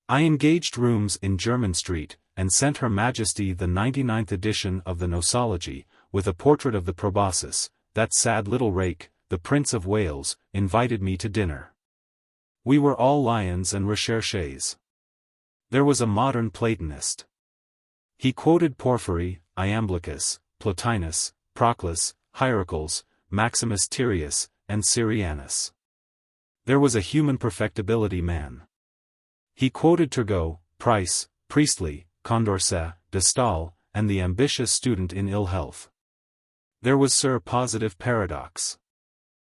I engaged rooms in Jermyn Street, and sent Her Majesty the 99th edition of the Nosology, with a portrait of the proboscis. That sad little rake, the Prince of Wales, invited me to dinner. We were all lions and recherches. There was a modern Platonist. He quoted Porphyry, Iamblichus, Plotinus, Proclus, Hierocles, Maximus Tyrius, and Syrianus. There was a human perfectibility man. He quoted Turgot, Price, Priestley, Condorcet, de Stael, and the ambitious student in ill health. There was Sir Positive Paradox.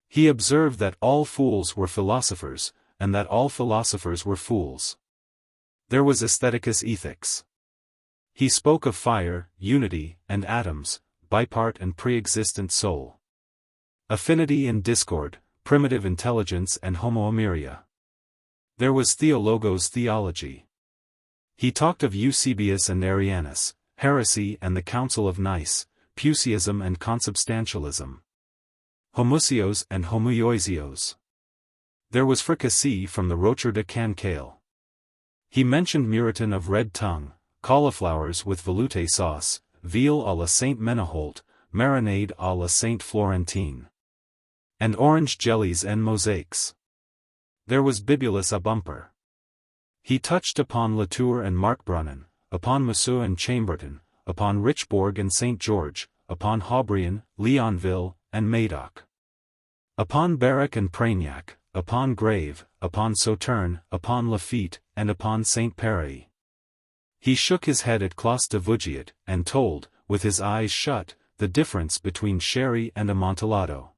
He observed that all fools were philosophers, and that all philosophers were fools. There was Aestheticus Ethics. He spoke of fire, unity, and atoms, bipart and pre-existent soul. Affinity and discord, primitive intelligence and homoemeria. There was Theologos Theology. He talked of Eusebius and Arianus, heresy and the Council of Nice, Puseyism and consubstantialism. Homoousios and homoioisios. There was fricassee from the Rocher de Cancale. He mentioned muriton of red tongue, cauliflowers with veloute sauce, veal à la Saint Menehoult, marinade à la Saint Florentine. And orange jellies and mosaics. There was bibulus a bumper. He touched upon Latour and Markbrunnen, upon Mousseau and Chambertin, upon Richborg and St. George, upon Haubrion, Leonville, and Madoc. Upon Barrack and Praignac, upon Grave, upon Sauterne, upon Lafitte, and upon St. Péray. He shook his head at Clos de Vougiat, and told, with his eyes shut, the difference between sherry and Amontillado.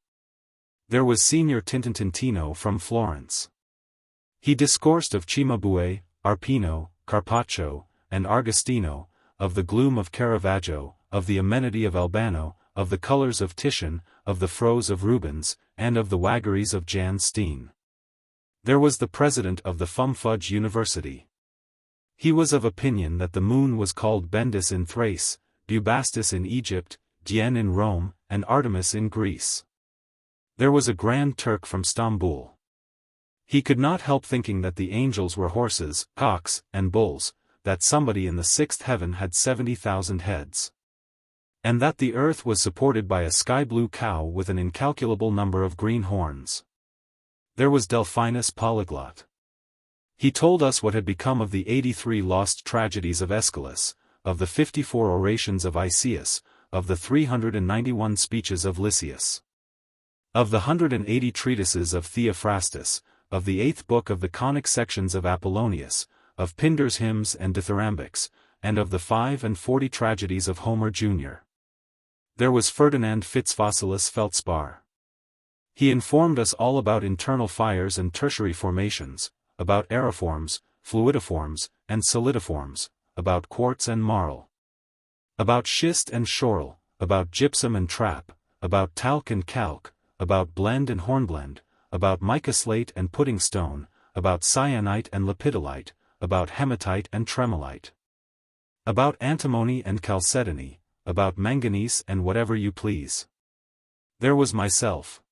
There was Signor Tintintintino from Florence. He discoursed of Cimabue, Arpino, Carpaccio, and Agostino, of the gloom of Caravaggio, of the amenity of Albano, of the colors of Titian, of the froze of Rubens, and of the waggeries of Jan Steen. There was the president of the Fumfudge University. He was of opinion that the moon was called Bendis in Thrace, Bubastis in Egypt, Dian in Rome, and Artemis in Greece. There was a Grand Turk from Stamboul. He could not help thinking that the angels were horses, cocks, and bulls, that somebody in the sixth heaven had 70,000 heads. And that the earth was supported by a sky-blue cow with an incalculable number of green horns. There was Delphinus Polyglot. He told us what had become of the 83 lost tragedies of Aeschylus, of the 54 orations of Isias, of the 391 speeches of Lysias, of the 180 treatises of Theophrastus, of the 8th book of the conic sections of Apollonius, of Pindar's hymns and dithyrambics, and of the 45 tragedies of Homer Jr. There was Ferdinand Fitzfossilis Feldspar. He informed us all about internal fires and tertiary formations, about aeriforms, fluidiforms, and solidiforms, about quartz and marl, about schist and schorl, about gypsum and trap, about talc and calc, about blende and hornblende, about mica slate and pudding stone, about syenite and lepidolite, about hematite and tremolite, about antimony and chalcedony, about manganese and whatever you please. There was myself.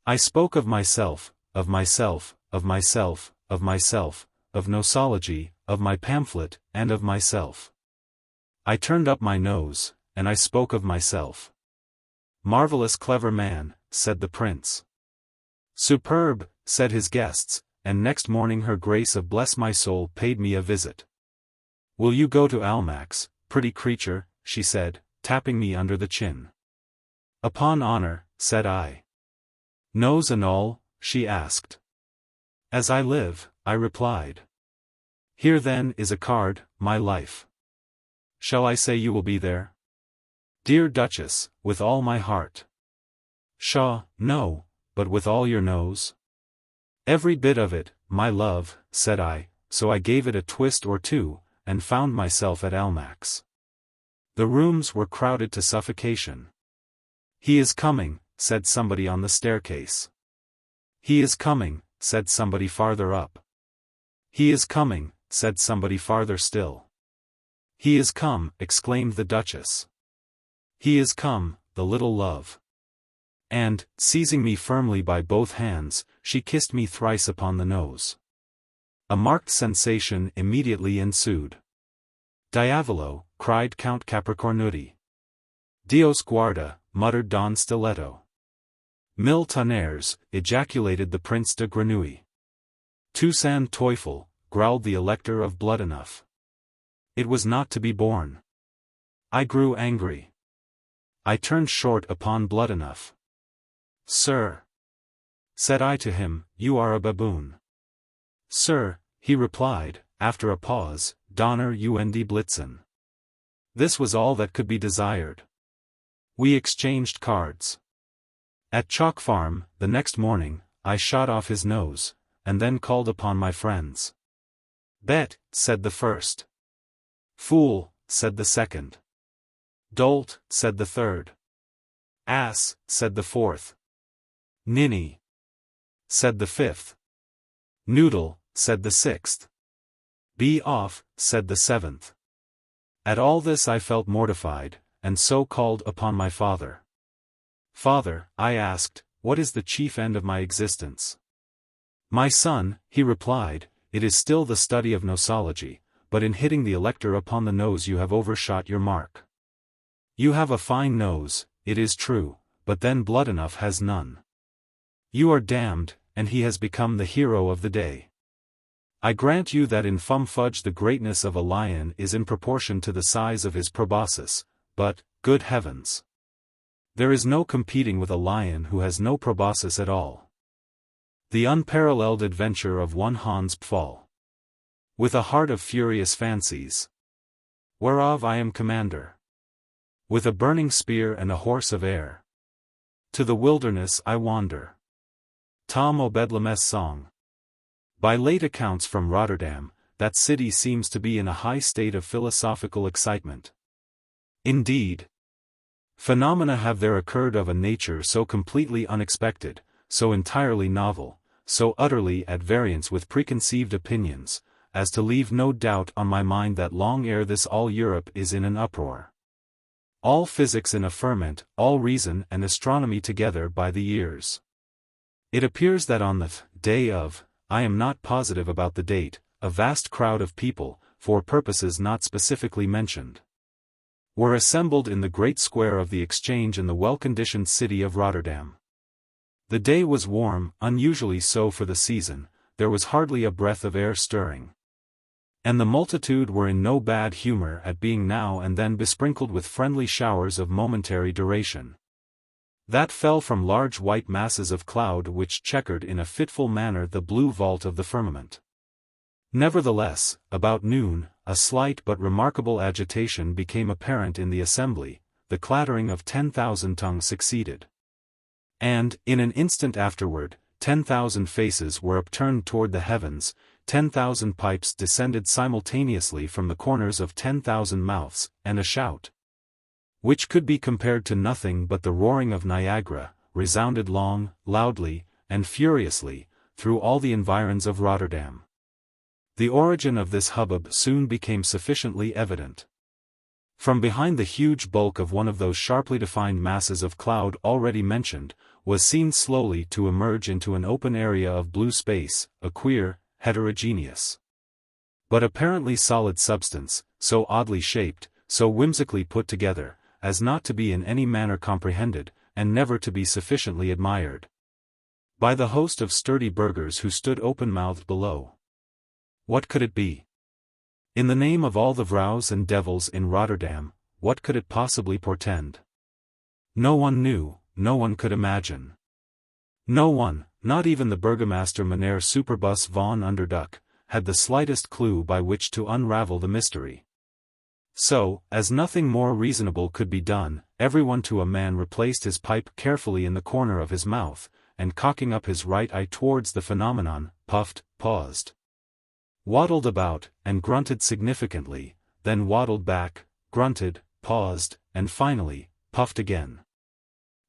I spoke of myself, of myself, of myself, of myself, of nosology, of my pamphlet, and of myself. I turned up my nose, and I spoke of myself. Marvelous clever man, said the prince. Superb, said his guests, and next morning her grace of bless my soul paid me a visit. Will you go to Almack's, pretty creature, she said, tapping me under the chin. Upon honor, said I. Nose and all, she asked. As I live, I replied. Here then is a card, my life. Shall I say you will be there? Dear Duchess, with all my heart. Pshaw, no, but with all your nose? Every bit of it, my love, said I, so I gave it a twist or two, and found myself at Almack's. The rooms were crowded to suffocation. He is coming, said somebody on the staircase. He is coming, said somebody farther up. He is coming, said somebody farther still. He is come, exclaimed the Duchess. He is come, the little love. And, seizing me firmly by both hands, she kissed me thrice upon the nose. A marked sensation immediately ensued. Diavolo, cried Count Capricornuti. Dios guarda, muttered Don Stiletto. Mille tonnerres, ejaculated the Prince de Grenouille. Toussaint Teufel, growled the Elector of Bloodenough. It was not to be borne. I grew angry. I turned short upon Bloodenough. Sir, said I to him, you are a baboon. Sir, he replied, after a pause, Donner und Blitzen. This was all that could be desired. We exchanged cards. At Chalk Farm, the next morning, I shot off his nose, and then called upon my friends. Bet, said the first. Fool, said the second. Dolt, said the third. Ass, said the fourth. Ninny, said the fifth. Noodle, said the sixth. Be off, said the seventh. At all this I felt mortified, and so called upon my father. Father, I asked, what is the chief end of my existence? My son, he replied, it is still the study of nosology, but in hitting the Elector upon the nose you have overshot your mark. You have a fine nose, it is true, but then Bloodenough has none. You are damned, and he has become the hero of the day. I grant you that in Fumfudge the greatness of a lion is in proportion to the size of his proboscis, but, good heavens! There is no competing with a lion who has no proboscis at all. The unparalleled adventure of one Hans Pfaall. With a heart of furious fancies, whereof I am commander. With a burning spear and a horse of air. To the wilderness I wander. Tom O'Bedlam's song. By late accounts from Rotterdam, that city seems to be in a high state of philosophical excitement. Indeed, phenomena have there occurred of a nature so completely unexpected, so entirely novel, so utterly at variance with preconceived opinions, as to leave no doubt on my mind that long ere this all Europe is in an uproar. All physics in a ferment, all reason and astronomy together by the ears. It appears that on the day of, I am not positive about the date, a vast crowd of people, for purposes not specifically mentioned, were assembled in the great square of the Exchange in the well-conditioned city of Rotterdam. The day was warm, unusually so for the season, there was hardly a breath of air stirring. And the multitude were in no bad humor at being now and then besprinkled with friendly showers of momentary duration, that fell from large white masses of cloud which checkered in a fitful manner the blue vault of the firmament. Nevertheless, about noon, a slight but remarkable agitation became apparent in the assembly, the clattering of 10,000 tongues succeeded. And, in an instant afterward, 10,000 faces were upturned toward the heavens, 10,000 pipes descended simultaneously from the corners of 10,000 mouths, and a shout. which could be compared to nothing but the roaring of Niagara, resounded long, loudly, and furiously, through all the environs of Rotterdam. The origin of this hubbub soon became sufficiently evident. From behind the huge bulk of one of those sharply defined masses of cloud already mentioned, was seen slowly to emerge into an open area of blue space, a queer, heterogeneous, but apparently solid substance, so oddly shaped, so whimsically put together, as not to be in any manner comprehended, and never to be sufficiently admired by the host of sturdy burghers who stood open-mouthed below. What could it be? In the name of all the vrouws and devils in Rotterdam, what could it possibly portend? No one knew, no one could imagine. No one, not even the burgomaster Meneer Superbus van Underduck, had the slightest clue by which to unravel the mystery. So, as nothing more reasonable could be done, everyone to a man replaced his pipe carefully in the corner of his mouth, and cocking up his right eye towards the phenomenon, puffed, paused, waddled about, and grunted significantly, then waddled back, grunted, paused, and finally, puffed again.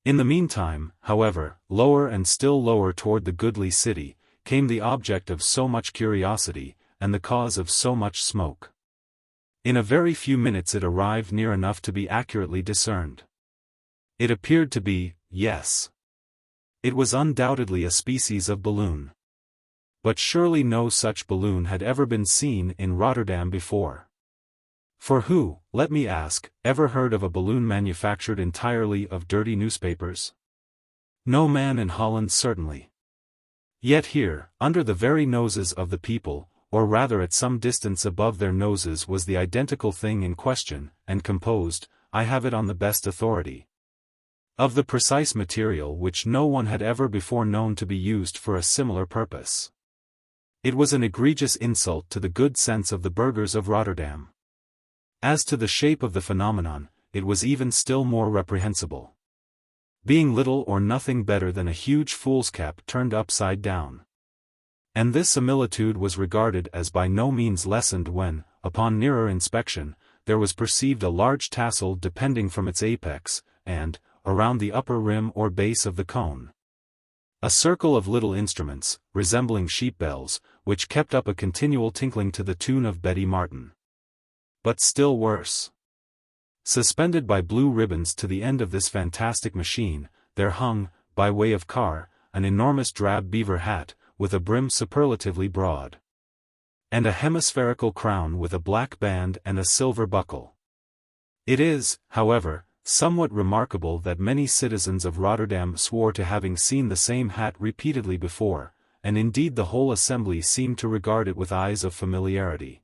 In the meantime, however, lower and still lower toward the goodly city, came the object of so much curiosity, and the cause of so much smoke. In a very few minutes it arrived near enough to be accurately discerned. It appeared to be, yes, it was undoubtedly a species of balloon. But surely no such balloon had ever been seen in Rotterdam before. For who, let me ask, ever heard of a balloon manufactured entirely of dirty newspapers? No man in Holland certainly. Yet here, under the very noses of the people, or rather at some distance above their noses, was the identical thing in question, and composed, I have it on the best authority, of the precise material which no one had ever before known to be used for a similar purpose. It was an egregious insult to the good sense of the burghers of Rotterdam. As to the shape of the phenomenon, it was even still more reprehensible, being little or nothing better than a huge fool's cap turned upside down. And this similitude was regarded as by no means lessened when, upon nearer inspection, there was perceived a large tassel depending from its apex, and, around the upper rim or base of the cone, a circle of little instruments, resembling sheep bells, which kept up a continual tinkling to the tune of Betty Martin. But still worse, suspended by blue ribbons to the end of this fantastic machine, there hung, by way of car, an enormous drab beaver hat, with a brim superlatively broad, and a hemispherical crown with a black band and a silver buckle. It is, however, somewhat remarkable that many citizens of Rotterdam swore to having seen the same hat repeatedly before, and indeed the whole assembly seemed to regard it with eyes of familiarity.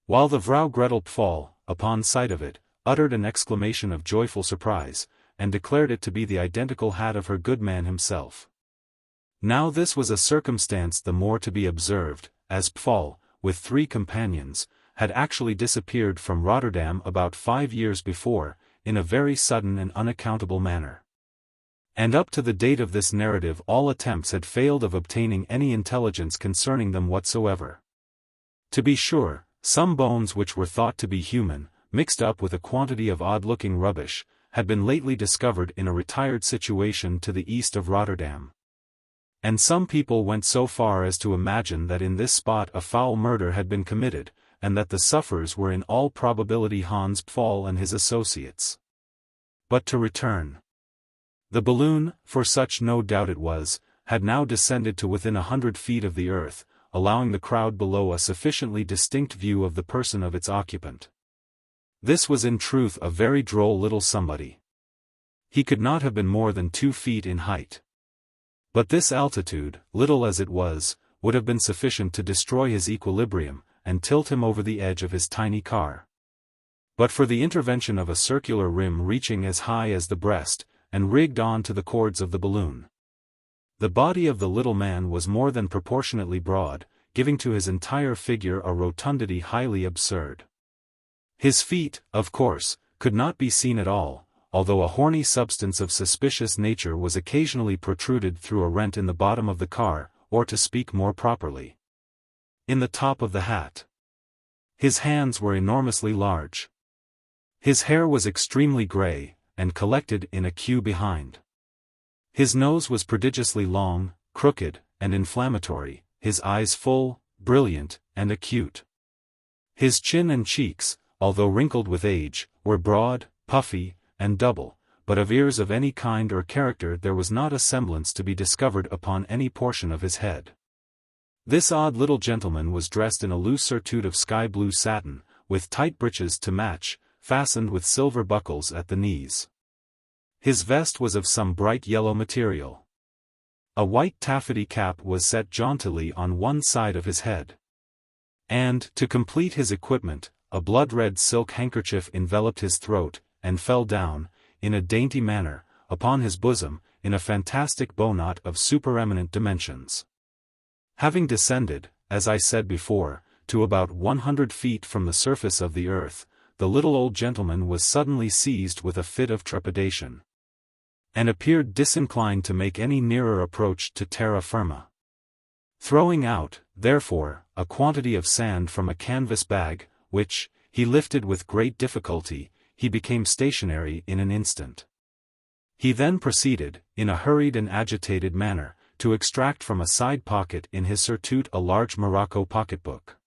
While the Vrouw Gretel Pfaall, upon sight of it, uttered an exclamation of joyful surprise, and declared it to be the identical hat of her good man himself. Now this was a circumstance the more to be observed, as Pfaall, with 3 companions, had actually disappeared from Rotterdam about 5 years before, in a very sudden and unaccountable manner. And up to the date of this narrative all attempts had failed of obtaining any intelligence concerning them whatsoever. To be sure, some bones which were thought to be human, mixed up with a quantity of odd-looking rubbish, had been lately discovered in a retired situation to the east of Rotterdam. And some people went so far as to imagine that in this spot a foul murder had been committed, and that the sufferers were in all probability Hans Pfaall and his associates. But to return. The balloon, for such no doubt it was, had now descended to within 100 feet of the earth, allowing the crowd below a sufficiently distinct view of the person of its occupant. This was in truth a very droll little somebody. He could not have been more than 2 feet in height. But this altitude, little as it was, would have been sufficient to destroy his equilibrium, and tilt him over the edge of his tiny car. But for the intervention of a circular rim reaching as high as the breast, and rigged on to the cords of the balloon, the body of the little man was more than proportionately broad, giving to his entire figure a rotundity highly absurd. His feet, of course, could not be seen at all, although a horny substance of suspicious nature was occasionally protruded through a rent in the bottom of the car, or to speak more properly, in the top of the hat. His hands were enormously large. His hair was extremely grey, and collected in a queue behind. His nose was prodigiously long, crooked, and inflammatory, his eyes full, brilliant, and acute. His chin and cheeks, although wrinkled with age, were broad, puffy, and double, but of ears of any kind or character there was not a semblance to be discovered upon any portion of his head. This odd little gentleman was dressed in a loose surtout of sky-blue satin, with tight breeches to match, fastened with silver buckles at the knees. His vest was of some bright yellow material. A white taffety cap was set jauntily on one side of his head. And, to complete his equipment, a blood-red silk handkerchief enveloped his throat, and fell down, in a dainty manner, upon his bosom, in a fantastic bowknot of supereminent dimensions. Having descended, as I said before, to about 100 feet from the surface of the earth, the little old gentleman was suddenly seized with a fit of trepidation, and appeared disinclined to make any nearer approach to terra firma. Throwing out, therefore, a quantity of sand from a canvas bag, which, he lifted with great difficulty, he became stationary in an instant. He then proceeded, in a hurried and agitated manner, to extract from a side pocket in his surtout a large morocco pocketbook.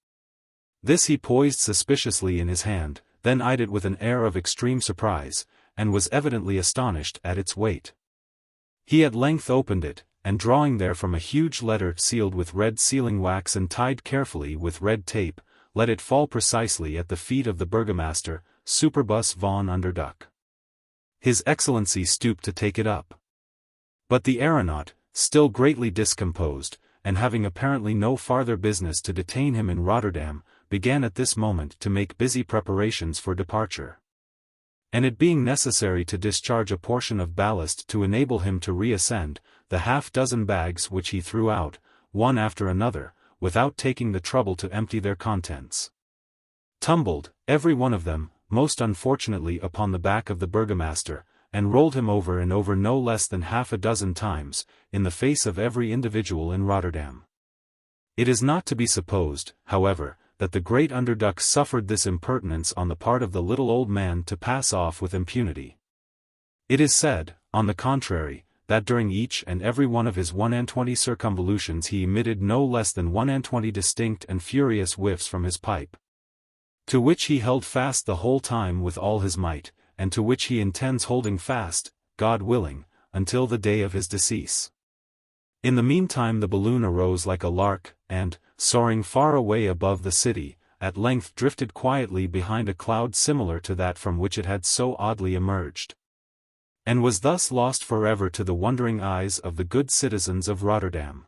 This he poised suspiciously in his hand, then eyed it with an air of extreme surprise, and was evidently astonished at its weight. He at length opened it, and drawing therefrom a huge letter sealed with red sealing wax and tied carefully with red tape, let it fall precisely at the feet of the burgomaster, Superbus von Underduck. His Excellency stooped to take it up. But the aeronaut, still greatly discomposed, and having apparently no farther business to detain him in Rotterdam, began at this moment to make busy preparations for departure. And it being necessary to discharge a portion of ballast to enable him to reascend, the half-dozen bags which he threw out, one after another, without taking the trouble to empty their contents, tumbled, every one of them, most unfortunately upon the back of the burgomaster, and rolled him over and over no less than half a dozen times, in the face of every individual in Rotterdam. It is not to be supposed, however, that the great Underduck suffered this impertinence on the part of the little old man to pass off with impunity. It is said, on the contrary, that during each and every one of his 120 circumvolutions he emitted no less than 120 distinct and furious whiffs from his pipe, to which he held fast the whole time with all his might, and to which he intends holding fast, God willing, until the day of his decease. In the meantime the balloon arose like a lark, and, soaring far away above the city, at length drifted quietly behind a cloud similar to that from which it had so oddly emerged, and was thus lost forever to the wondering eyes of the good citizens of Rotterdam.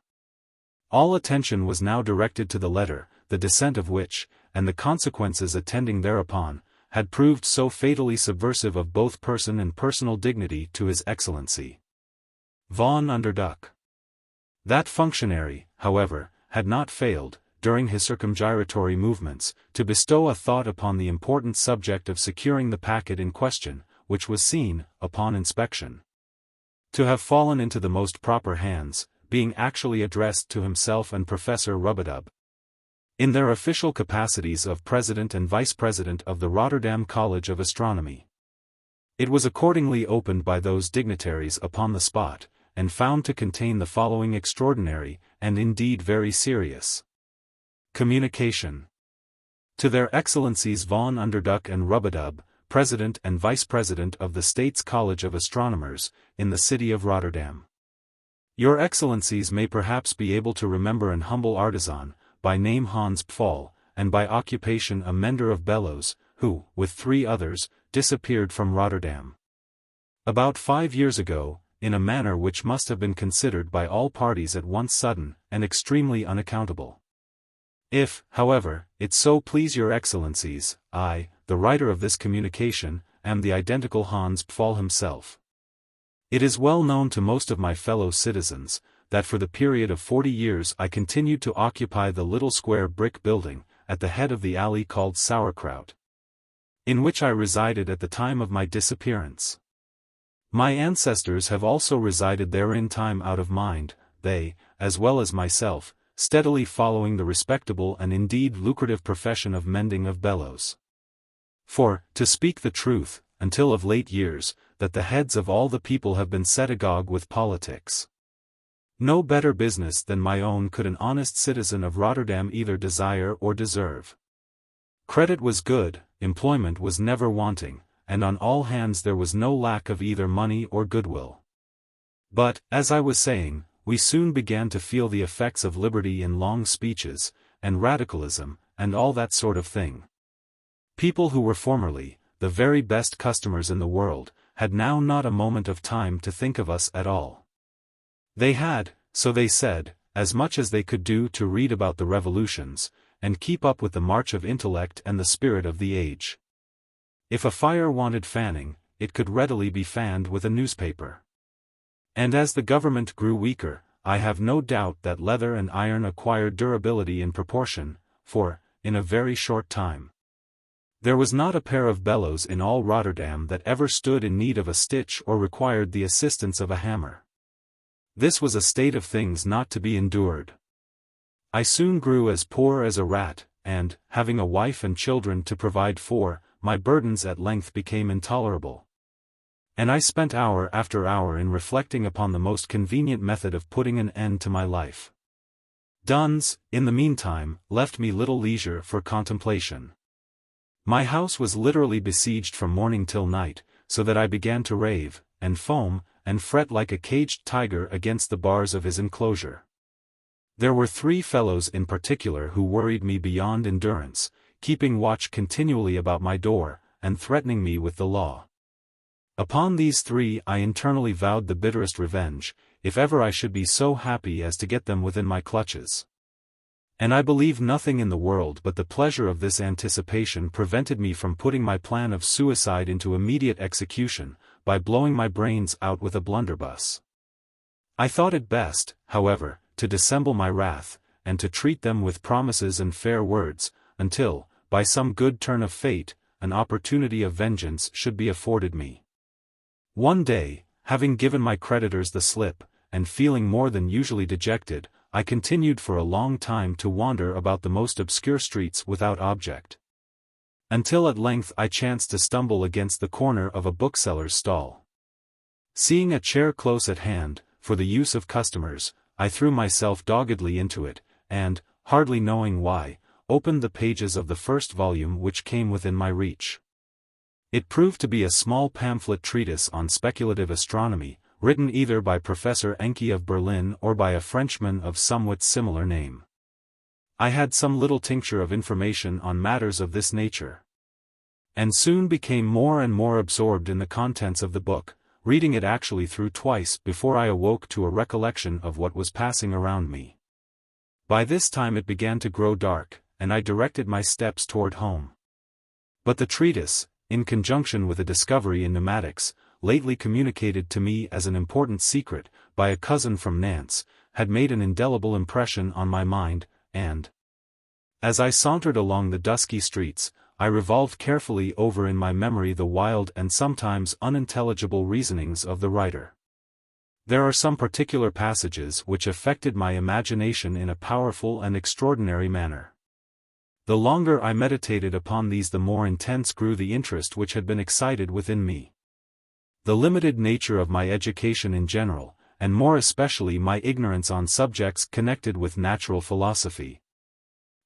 All attention was now directed to the letter, the descent of which, and the consequences attending thereupon, had proved so fatally subversive of both person and personal dignity to His Excellency von Underduck. That functionary, however, had not failed, during his circumgyratory movements, to bestow a thought upon the important subject of securing the packet in question, which was seen, upon inspection, to have fallen into the most proper hands, being actually addressed to himself and Professor Rubadub, in their official capacities of President and Vice-President of the Rotterdam College of Astronomy. It was accordingly opened by those dignitaries upon the spot, and found to contain the following extraordinary, and indeed very serious, communication. To their Excellencies von Underduck and Rubadub, President and Vice-President of the States College of Astronomers, in the city of Rotterdam. Your Excellencies may perhaps be able to remember an humble artisan, by name Hans Pfaall, and by occupation a mender of bellows, who, with 3 others, disappeared from Rotterdam about 5 years ago, in a manner which must have been considered by all parties at once sudden, and extremely unaccountable. If, however, it so please your Excellencies, I, the writer of this communication, am the identical Hans Pfaall himself. It is well known to most of my fellow citizens, that for the period of 40 years I continued to occupy the little square brick building, at the head of the alley called Sauerkraut, in which I resided at the time of my disappearance. My ancestors have also resided therein time out of mind, they, as well as myself, steadily following the respectable and indeed lucrative profession of mending of bellows. For, to speak the truth, until of late years, that the heads of all the people have been set agog with politics. No better business than my own could an honest citizen of Rotterdam either desire or deserve. Credit was good, employment was never wanting, and on all hands there was no lack of either money or goodwill. But, as I was saying, we soon began to feel the effects of liberty in long speeches, and radicalism, and all that sort of thing. People who were formerly the very best customers in the world, had now not a moment of time to think of us at all. They had, so they said, as much as they could do to read about the revolutions, and keep up with the march of intellect and the spirit of the age. If a fire wanted fanning, it could readily be fanned with a newspaper. And as the government grew weaker, I have no doubt that leather and iron acquired durability in proportion, for, in a very short time, there was not a pair of bellows in all Rotterdam that ever stood in need of a stitch or required the assistance of a hammer. This was a state of things not to be endured. I soon grew as poor as a rat, and, having a wife and children to provide for, my burdens at length became intolerable. And I spent hour after hour in reflecting upon the most convenient method of putting an end to my life. Duns, in the meantime, left me little leisure for contemplation. My house was literally besieged from morning till night, so that I began to rave, and foam, and fret like a caged tiger against the bars of his enclosure. There were 3 fellows in particular who worried me beyond endurance, keeping watch continually about my door, and threatening me with the law. Upon these 3 I internally vowed the bitterest revenge, if ever I should be so happy as to get them within my clutches. And I believe nothing in the world but the pleasure of this anticipation prevented me from putting my plan of suicide into immediate execution, by blowing my brains out with a blunderbuss. I thought it best, however, to dissemble my wrath, and to treat them with promises and fair words, until, by some good turn of fate, an opportunity of vengeance should be afforded me. One day, having given my creditors the slip, and feeling more than usually dejected, I continued for a long time to wander about the most obscure streets without object. Until at length I chanced to stumble against the corner of a bookseller's stall. Seeing a chair close at hand, for the use of customers, I threw myself doggedly into it, and, hardly knowing why, opened the pages of the first volume which came within my reach. It proved to be a small pamphlet treatise on speculative astronomy, written either by Professor Encke of Berlin or by a Frenchman of somewhat similar name. I had some little tincture of information on matters of this nature, and soon became more and more absorbed in the contents of the book, reading it actually through twice before I awoke to a recollection of what was passing around me. By this time it began to grow dark, and I directed my steps toward home. But the treatise, in conjunction with a discovery in pneumatics, lately communicated to me as an important secret, by a cousin from Nantes, had made an indelible impression on my mind, and, as I sauntered along the dusky streets, I revolved carefully over in my memory the wild and sometimes unintelligible reasonings of the writer. There are some particular passages which affected my imagination in a powerful and extraordinary manner. The longer I meditated upon these the more intense grew the interest which had been excited within me. The limited nature of my education in general, and more especially my ignorance on subjects connected with natural philosophy,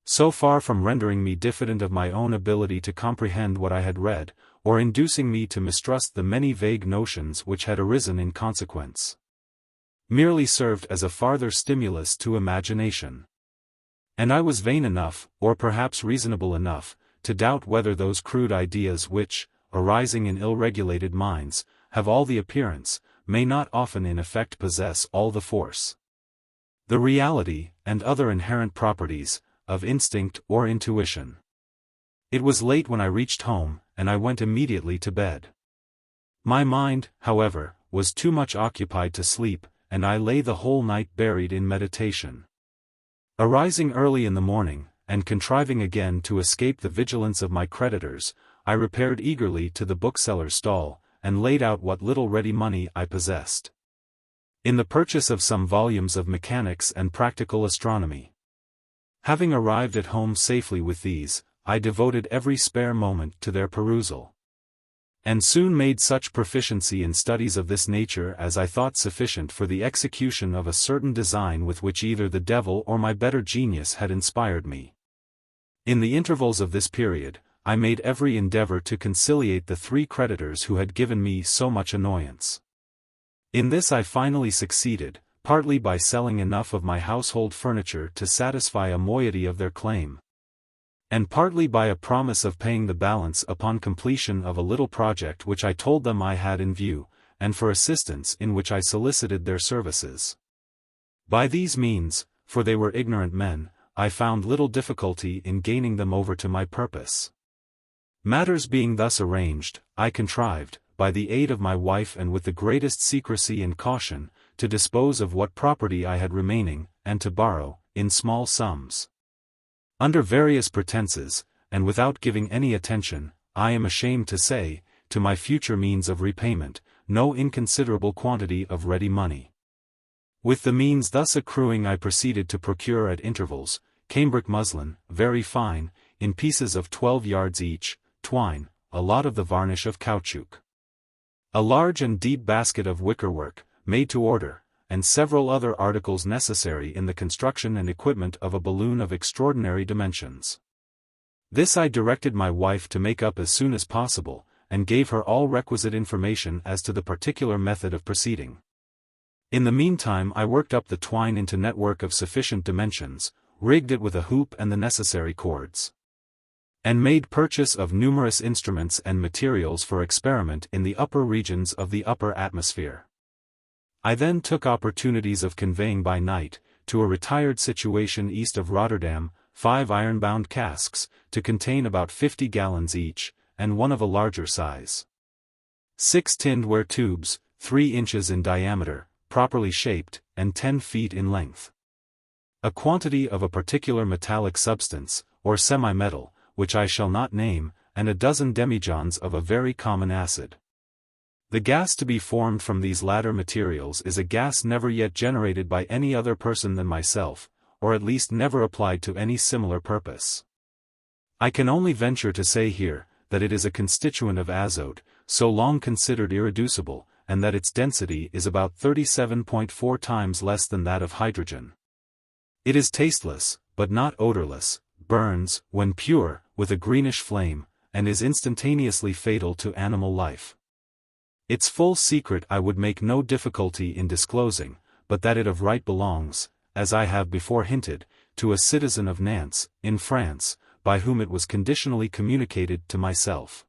so far from rendering me diffident of my own ability to comprehend what I had read, or inducing me to mistrust the many vague notions which had arisen in consequence, merely served as a farther stimulus to imagination. And I was vain enough, or perhaps reasonable enough, to doubt whether those crude ideas which, arising in ill-regulated minds, have all the appearance, may not often in effect possess all the force, the reality, and other inherent properties, of instinct or intuition. It was late when I reached home, and I went immediately to bed. My mind, however, was too much occupied to sleep, and I lay the whole night buried in meditation. Arising early in the morning, and contriving again to escape the vigilance of my creditors, I repaired eagerly to the bookseller's stall, and laid out what little ready money I possessed in the purchase of some volumes of mechanics and practical astronomy. Having arrived at home safely with these, I devoted every spare moment to their perusal, and soon made such proficiency in studies of this nature as I thought sufficient for the execution of a certain design with which either the devil or my better genius had inspired me. In the intervals of this period, I made every endeavor to conciliate the 3 creditors who had given me so much annoyance. In this I finally succeeded, partly by selling enough of my household furniture to satisfy a moiety of their claim, and partly by a promise of paying the balance upon completion of a little project which I told them I had in view, and for assistance in which I solicited their services. By these means, for they were ignorant men, I found little difficulty in gaining them over to my purpose. Matters being thus arranged, I contrived, by the aid of my wife and with the greatest secrecy and caution, to dispose of what property I had remaining, and to borrow, in small sums, under various pretenses, and without giving any attention, I am ashamed to say, to my future means of repayment, no inconsiderable quantity of ready money. With the means thus accruing I proceeded to procure at intervals, cambric muslin, very fine, in pieces of 12 yards each, twine, a lot of the varnish of caoutchouc, a large and deep basket of wickerwork, made to order, and several other articles necessary in the construction and equipment of a balloon of extraordinary dimensions. This I directed my wife to make up as soon as possible, and gave her all requisite information as to the particular method of proceeding. In the meantime I worked up the twine into network of sufficient dimensions, rigged it with a hoop and the necessary cords, and made purchase of numerous instruments and materials for experiment in the upper regions of the upper atmosphere. I then took opportunities of conveying by night, to a retired situation east of Rotterdam, 5 iron-bound casks, to contain about 50 gallons each, and one of a larger size. 6 tinned ware tubes, 3 inches in diameter, properly shaped, and 10 feet in length. A quantity of a particular metallic substance, or semi-metal, which I shall not name, and a dozen demijohns of a very common acid. The gas to be formed from these latter materials is a gas never yet generated by any other person than myself, or at least never applied to any similar purpose. I can only venture to say here, that it is a constituent of azote, so long considered irreducible, and that its density is about 37.4 times less than that of hydrogen. It is tasteless, but not odorless, burns, when pure, with a greenish flame, and is instantaneously fatal to animal life. Its full secret I would make no difficulty in disclosing, but that it of right belongs, as I have before hinted, to a citizen of Nantes, in France, by whom it was conditionally communicated to myself.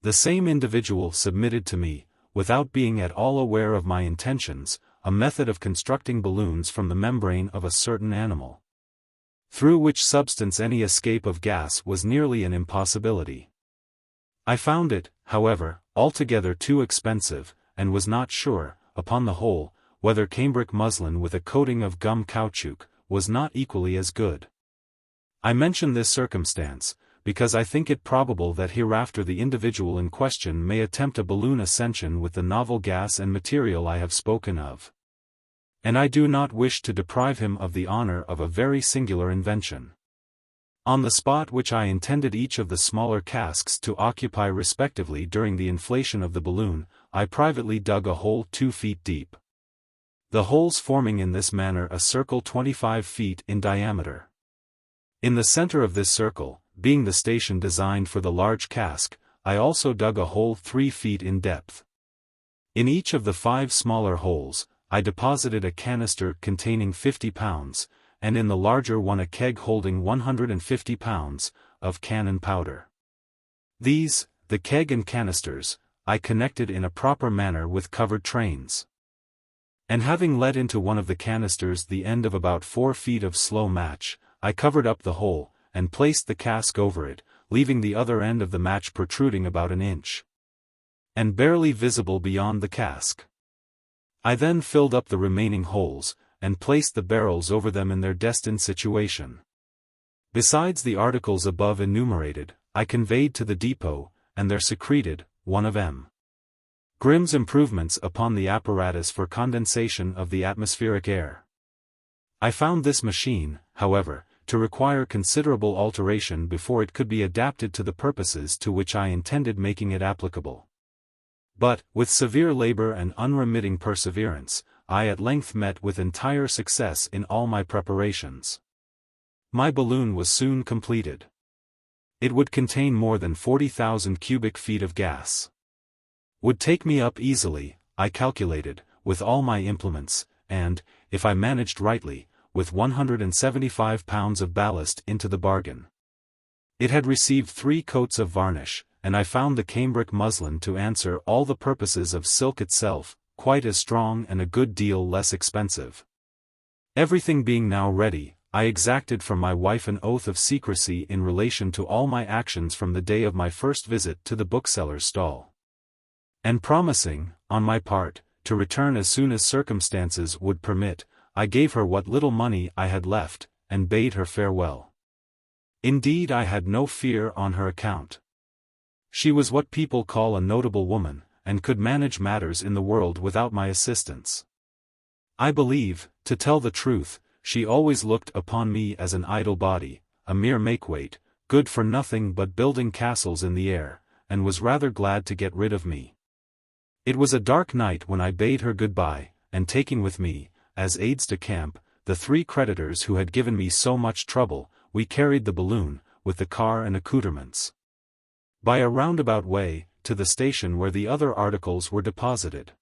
The same individual submitted to me, without being at all aware of my intentions, a method of constructing balloons from the membrane of a certain animal, through which substance any escape of gas was nearly an impossibility. I found it, however, altogether too expensive, and was not sure, upon the whole, whether cambric muslin with a coating of gum caoutchouc was not equally as good. I mention this circumstance, because I think it probable that hereafter the individual in question may attempt a balloon ascension with the novel gas and material I have spoken of. And I do not wish to deprive him of the honor of a very singular invention. On the spot which I intended each of the smaller casks to occupy respectively during the inflation of the balloon, I privately dug a hole 2 feet deep, the holes forming in this manner a circle 25 feet in diameter. In the center of this circle, being the station designed for the large cask, I also dug a hole 3 feet in depth. In each of the 5 smaller holes, I deposited a canister containing 50 pounds, and in the larger one a keg holding 150 pounds, of cannon powder. These, the keg and canisters, I connected in a proper manner with covered trains. And having let into one of the canisters the end of about 4 feet of slow match, I covered up the hole, and placed the cask over it, leaving the other end of the match protruding about an inch, and barely visible beyond the cask. I then filled up the remaining holes, and placed the barrels over them in their destined situation. Besides the articles above enumerated, I conveyed to the depot, and there secreted, one of M. Grimm's improvements upon the apparatus for condensation of the atmospheric air. I found this machine, however, to require considerable alteration before it could be adapted to the purposes to which I intended making it applicable. But, with severe labor and unremitting perseverance, I at length met with entire success in all my preparations. My balloon was soon completed. It would contain more than 40,000 cubic feet of gas. Would take me up easily, I calculated, with all my implements, and, if I managed rightly, with 175 pounds of ballast into the bargain. It had received 3 coats of varnish, and I found the cambric muslin to answer all the purposes of silk itself, quite as strong and a good deal less expensive. Everything being now ready, I exacted from my wife an oath of secrecy in relation to all my actions from the day of my first visit to the bookseller's stall. And promising, on my part, to return as soon as circumstances would permit, I gave her what little money I had left, and bade her farewell. Indeed, I had no fear on her account. She was what people call a notable woman, and could manage matters in the world without my assistance. I believe, to tell the truth, she always looked upon me as an idle body, a mere makeweight, good for nothing but building castles in the air, and was rather glad to get rid of me. It was a dark night when I bade her good-bye, and taking with me, as aides-de-camp, the 3 creditors who had given me so much trouble, we carried the balloon, with the car and accoutrements, by a roundabout way, to the station where the other articles were deposited.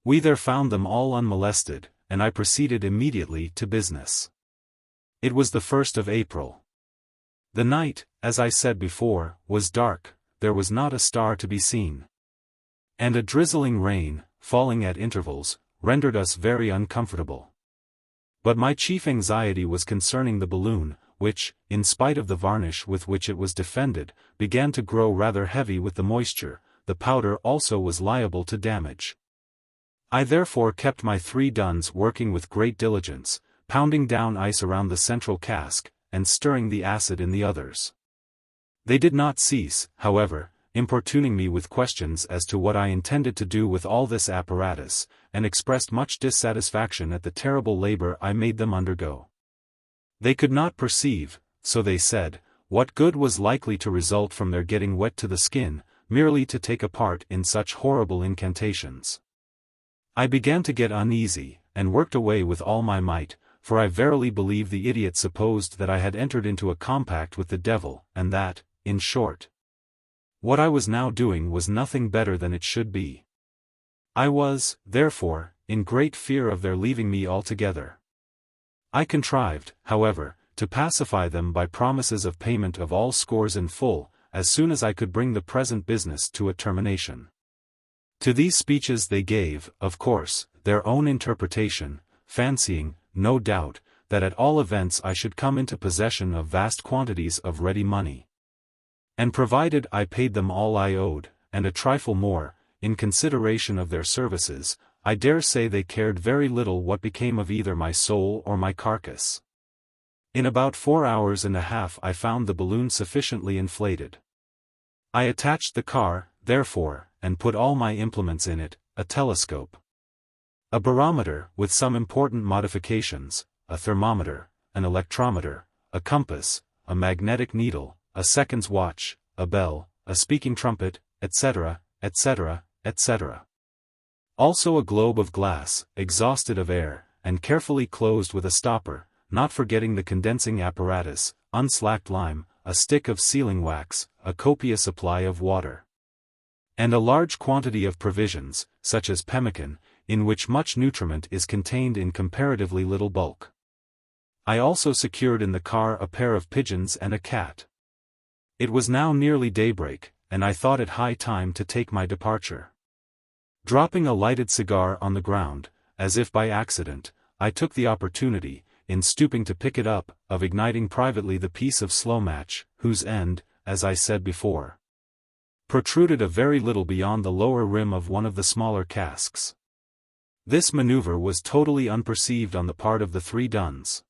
We there found them all unmolested, and I proceeded immediately to business. It was the 1st of April. The night, as I said before, was dark, there was not a star to be seen. And a drizzling rain, falling at intervals, rendered us very uncomfortable. But my chief anxiety was concerning the balloon, which, in spite of the varnish with which it was defended, began to grow rather heavy with the moisture. The powder also was liable to damage. I therefore kept my 3 duns working with great diligence, pounding down ice around the central cask, and stirring the acid in the others. They did not cease, however, importuning me with questions as to what I intended to do with all this apparatus, and expressed much dissatisfaction at the terrible labor I made them undergo. They could not perceive, so they said, what good was likely to result from their getting wet to the skin, merely to take a part in such horrible incantations. I began to get uneasy, and worked away with all my might, for I verily believe the idiot supposed that I had entered into a compact with the devil, and that, in short, what I was now doing was nothing better than it should be. I was, therefore, in great fear of their leaving me altogether. I contrived, however, to pacify them by promises of payment of all scores in full, as soon as I could bring the present business to a termination. To these speeches they gave, of course, their own interpretation, fancying, no doubt, that at all events I should come into possession of vast quantities of ready money. And provided I paid them all I owed, and a trifle more, in consideration of their services, I dare say they cared very little what became of either my soul or my carcass. In about 4 hours and a half I found the balloon sufficiently inflated. I attached the car, therefore, and put all my implements in it, a telescope, a barometer with some important modifications, a thermometer, an electrometer, a compass, a magnetic needle, a seconds watch, a bell, a speaking trumpet, etc., etc., etc. Also a globe of glass, exhausted of air, and carefully closed with a stopper, not forgetting the condensing apparatus, unslacked lime, a stick of sealing wax, a copious supply of water, and a large quantity of provisions, such as pemmican, in which much nutriment is contained in comparatively little bulk. I also secured in the car a pair of pigeons and a cat. It was now nearly daybreak, and I thought it high time to take my departure. Dropping a lighted cigar on the ground, as if by accident, I took the opportunity, in stooping to pick it up, of igniting privately the piece of slow match, whose end, as I said before, protruded a very little beyond the lower rim of one of the smaller casks. This maneuver was totally unperceived on the part of the 3 duns.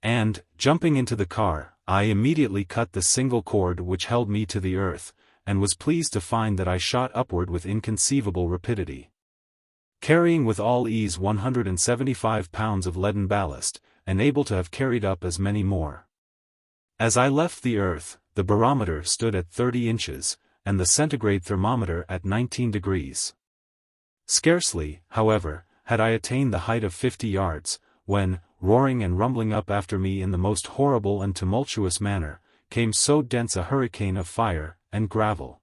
And, jumping into the car, I immediately cut the single cord which held me to the earth, and was pleased to find that I shot upward with inconceivable rapidity, carrying with all ease 175 pounds of leaden ballast, and able to have carried up as many more. As I left the earth, the barometer stood at 30 inches, and the centigrade thermometer at 19 degrees. Scarcely, however, had I attained the height of 50 yards, when, roaring and rumbling up after me in the most horrible and tumultuous manner, came so dense a hurricane of fire, and gravel,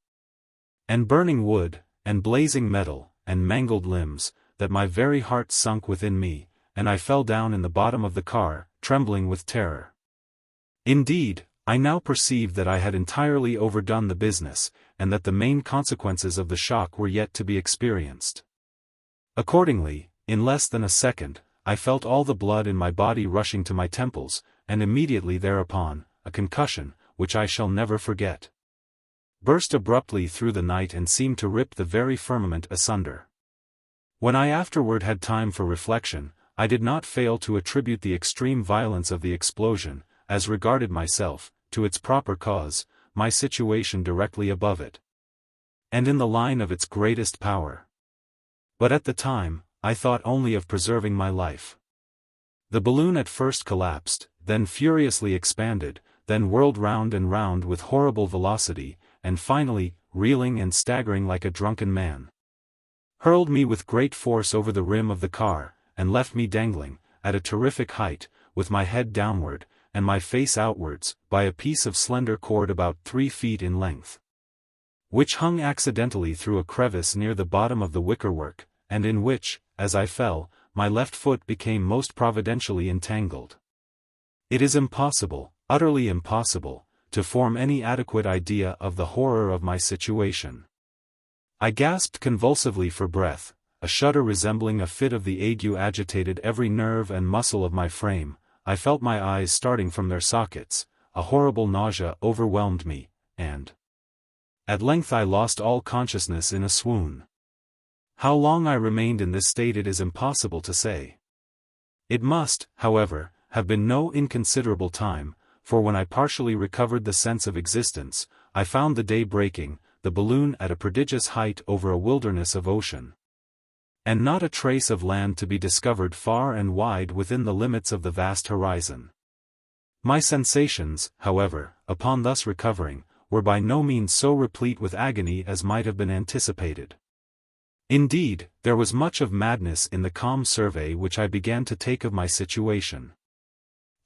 and burning wood, and blazing metal, and mangled limbs, that my very heart sunk within me, and I fell down in the bottom of the car, trembling with terror. Indeed, I now perceived that I had entirely overdone the business, and that the main consequences of the shock were yet to be experienced. Accordingly, in less than a second, I felt all the blood in my body rushing to my temples, and immediately thereupon, a concussion, which I shall never forget, burst abruptly through the night and seemed to rip the very firmament asunder. When I afterward had time for reflection, I did not fail to attribute the extreme violence of the explosion, as regarded myself, to its proper cause, my situation directly above it, and in the line of its greatest power. But at the time, I thought only of preserving my life. The balloon at first collapsed, then furiously expanded, then whirled round and round with horrible velocity, and finally, reeling and staggering like a drunken man, hurled me with great force over the rim of the car, and left me dangling, at a terrific height, with my head downward, and my face outwards, by a piece of slender cord about 3 feet in length, which hung accidentally through a crevice near the bottom of the wickerwork, and in which, as I fell, my left foot became most providentially entangled. It is impossible, utterly impossible, to form any adequate idea of the horror of my situation. I gasped convulsively for breath, a shudder resembling a fit of the ague agitated every nerve and muscle of my frame, I felt my eyes starting from their sockets, a horrible nausea overwhelmed me, and at length I lost all consciousness in a swoon. How long I remained in this state it is impossible to say. It must, however, have been no inconsiderable time, for when I partially recovered the sense of existence, I found the day breaking, the balloon at a prodigious height over a wilderness of ocean, and not a trace of land to be discovered far and wide within the limits of the vast horizon. My sensations, however, upon thus recovering, were by no means so replete with agony as might have been anticipated. Indeed, there was much of madness in the calm survey which I began to take of my situation.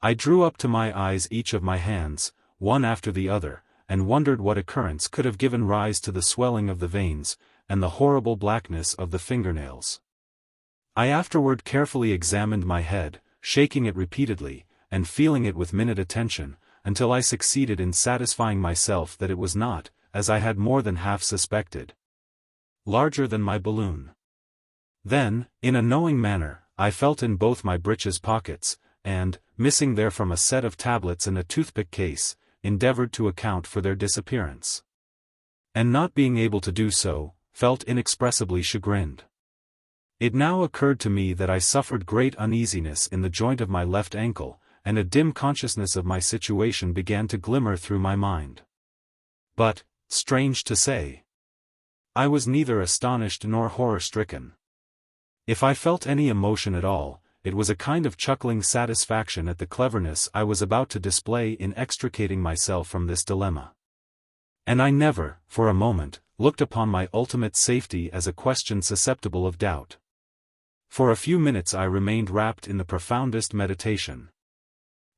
I drew up to my eyes each of my hands, one after the other, and wondered what occurrence could have given rise to the swelling of the veins, and the horrible blackness of the fingernails. I afterward carefully examined my head, shaking it repeatedly, and feeling it with minute attention, until I succeeded in satisfying myself that it was not, as I had more than half suspected, larger than my balloon. Then, in a knowing manner, I felt in both my breeches pockets, and, missing therefrom a set of tablets and a toothpick case, endeavored to account for their disappearance. And not being able to do so, felt inexpressibly chagrined. It now occurred to me that I suffered great uneasiness in the joint of my left ankle, and a dim consciousness of my situation began to glimmer through my mind. But, strange to say, I was neither astonished nor horror-stricken. If I felt any emotion at all, it was a kind of chuckling satisfaction at the cleverness I was about to display in extricating myself from this dilemma. And I never, for a moment, looked upon my ultimate safety as a question susceptible of doubt. For a few minutes I remained wrapped in the profoundest meditation.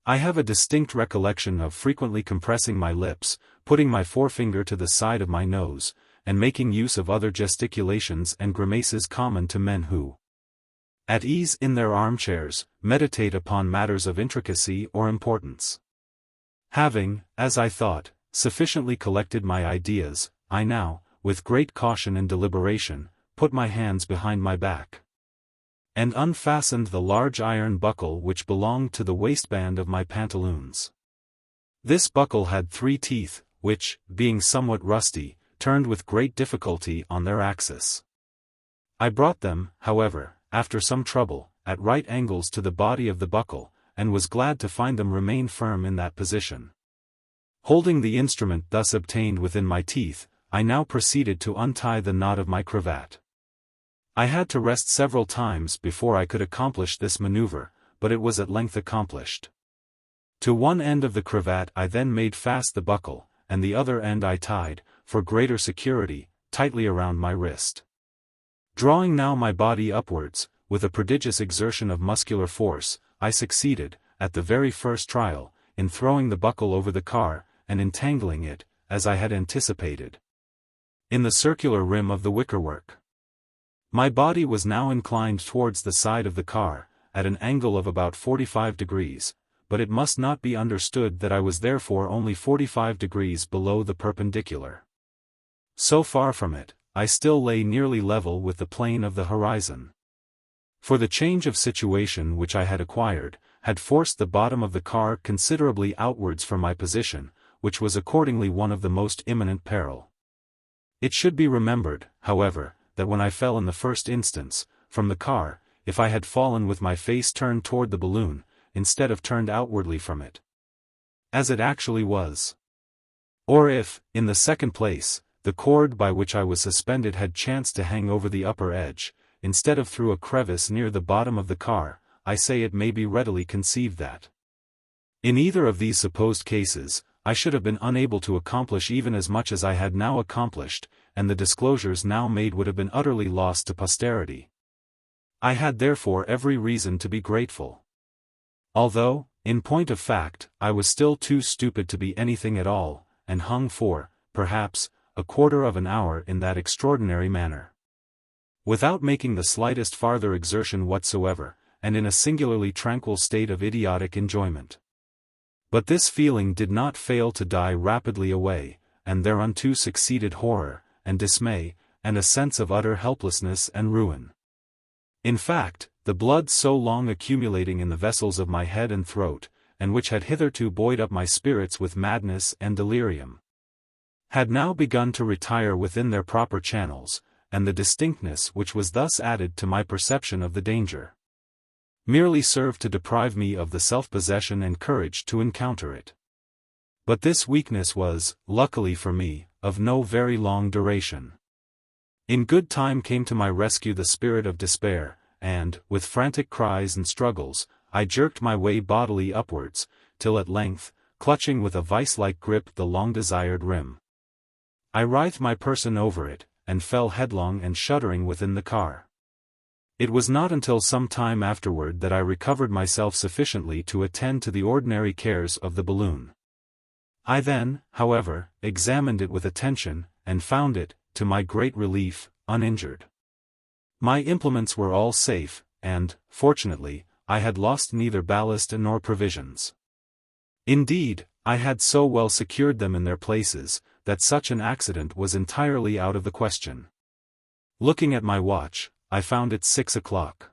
I have a distinct recollection of frequently compressing my lips, putting my forefinger to the side of my nose, and making use of other gesticulations and grimaces common to men who, at ease in their armchairs, meditate upon matters of intricacy or importance. Having, as I thought, sufficiently collected my ideas, I now, with great caution and deliberation, put my hands behind my back, and unfastened the large iron buckle which belonged to the waistband of my pantaloons. This buckle had 3 teeth, which, being somewhat rusty, turned with great difficulty on their axis. I brought them, however, after some trouble, at right angles to the body of the buckle, and was glad to find them remain firm in that position. Holding the instrument thus obtained within my teeth, I now proceeded to untie the knot of my cravat. I had to rest several times before I could accomplish this maneuver, but it was at length accomplished. To one end of the cravat I then made fast the buckle, and the other end I tied, for greater security, tightly around my wrist. Drawing now my body upwards, with a prodigious exertion of muscular force, I succeeded, at the very first trial, in throwing the buckle over the car, and entangling it, as I had anticipated, in the circular rim of the wickerwork. My body was now inclined towards the side of the car, at an angle of about 45 degrees, but it must not be understood that I was therefore only 45 degrees below the perpendicular. So far from it, I still lay nearly level with the plane of the horizon. For the change of situation which I had acquired, had forced the bottom of the car considerably outwards from my position, which was accordingly one of the most imminent peril. It should be remembered, however, that when I fell in the first instance, from the car, if I had fallen with my face turned toward the balloon, instead of turned outwardly from it, as it actually was, or if, in the second place, the cord by which I was suspended had chanced to hang over the upper edge, instead of through a crevice near the bottom of the car, I say it may be readily conceived that, in either of these supposed cases, I should have been unable to accomplish even as much as I had now accomplished, and the disclosures now made would have been utterly lost to posterity. I had therefore every reason to be grateful. Although, in point of fact, I was still too stupid to be anything at all, and hung for, perhaps, a quarter of an hour in that extraordinary manner, without making the slightest farther exertion whatsoever, and in a singularly tranquil state of idiotic enjoyment. But this feeling did not fail to die rapidly away, and thereunto succeeded horror, and dismay, and a sense of utter helplessness and ruin. In fact, the blood so long accumulating in the vessels of my head and throat, and which had hitherto buoyed up my spirits with madness and delirium, had now begun to retire within their proper channels, and the distinctness which was thus added to my perception of the danger, merely served to deprive me of the self-possession and courage to encounter it. But this weakness was, luckily for me, of no very long duration. In good time came to my rescue the spirit of despair, and, with frantic cries and struggles, I jerked my way bodily upwards, till at length, clutching with a vice-like grip the long-desired rim, I writhed my person over it, and fell headlong and shuddering within the car. It was not until some time afterward that I recovered myself sufficiently to attend to the ordinary cares of the balloon. I then, however, examined it with attention, and found it, to my great relief, uninjured. My implements were all safe, and, fortunately, I had lost neither ballast nor provisions. Indeed, I had so well secured them in their places, that such an accident was entirely out of the question. Looking at my watch, I found it 6 o'clock.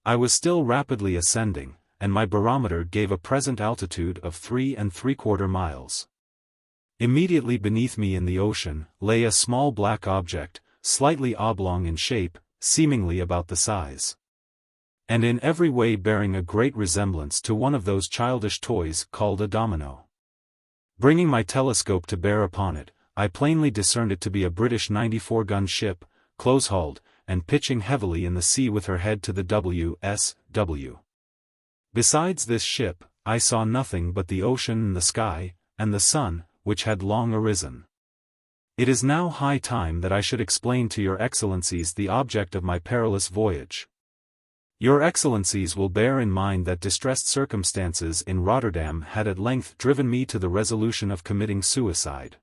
I was still rapidly ascending, and my barometer gave a present altitude of 3 3/4 miles. Immediately beneath me in the ocean, lay a small black object, slightly oblong in shape, seemingly about the size, and in every way bearing a great resemblance to one of those childish toys called a domino. Bringing my telescope to bear upon it, I plainly discerned it to be a British 94-gun ship, close-hulled, and pitching heavily in the sea with her head to the W.S.W. Besides this ship, I saw nothing but the ocean and the sky, and the sun, which had long arisen. It is now high time that I should explain to your Excellencies the object of my perilous voyage. Your Excellencies will bear in mind that distressed circumstances in Rotterdam had at length driven me to the resolution of committing suicide.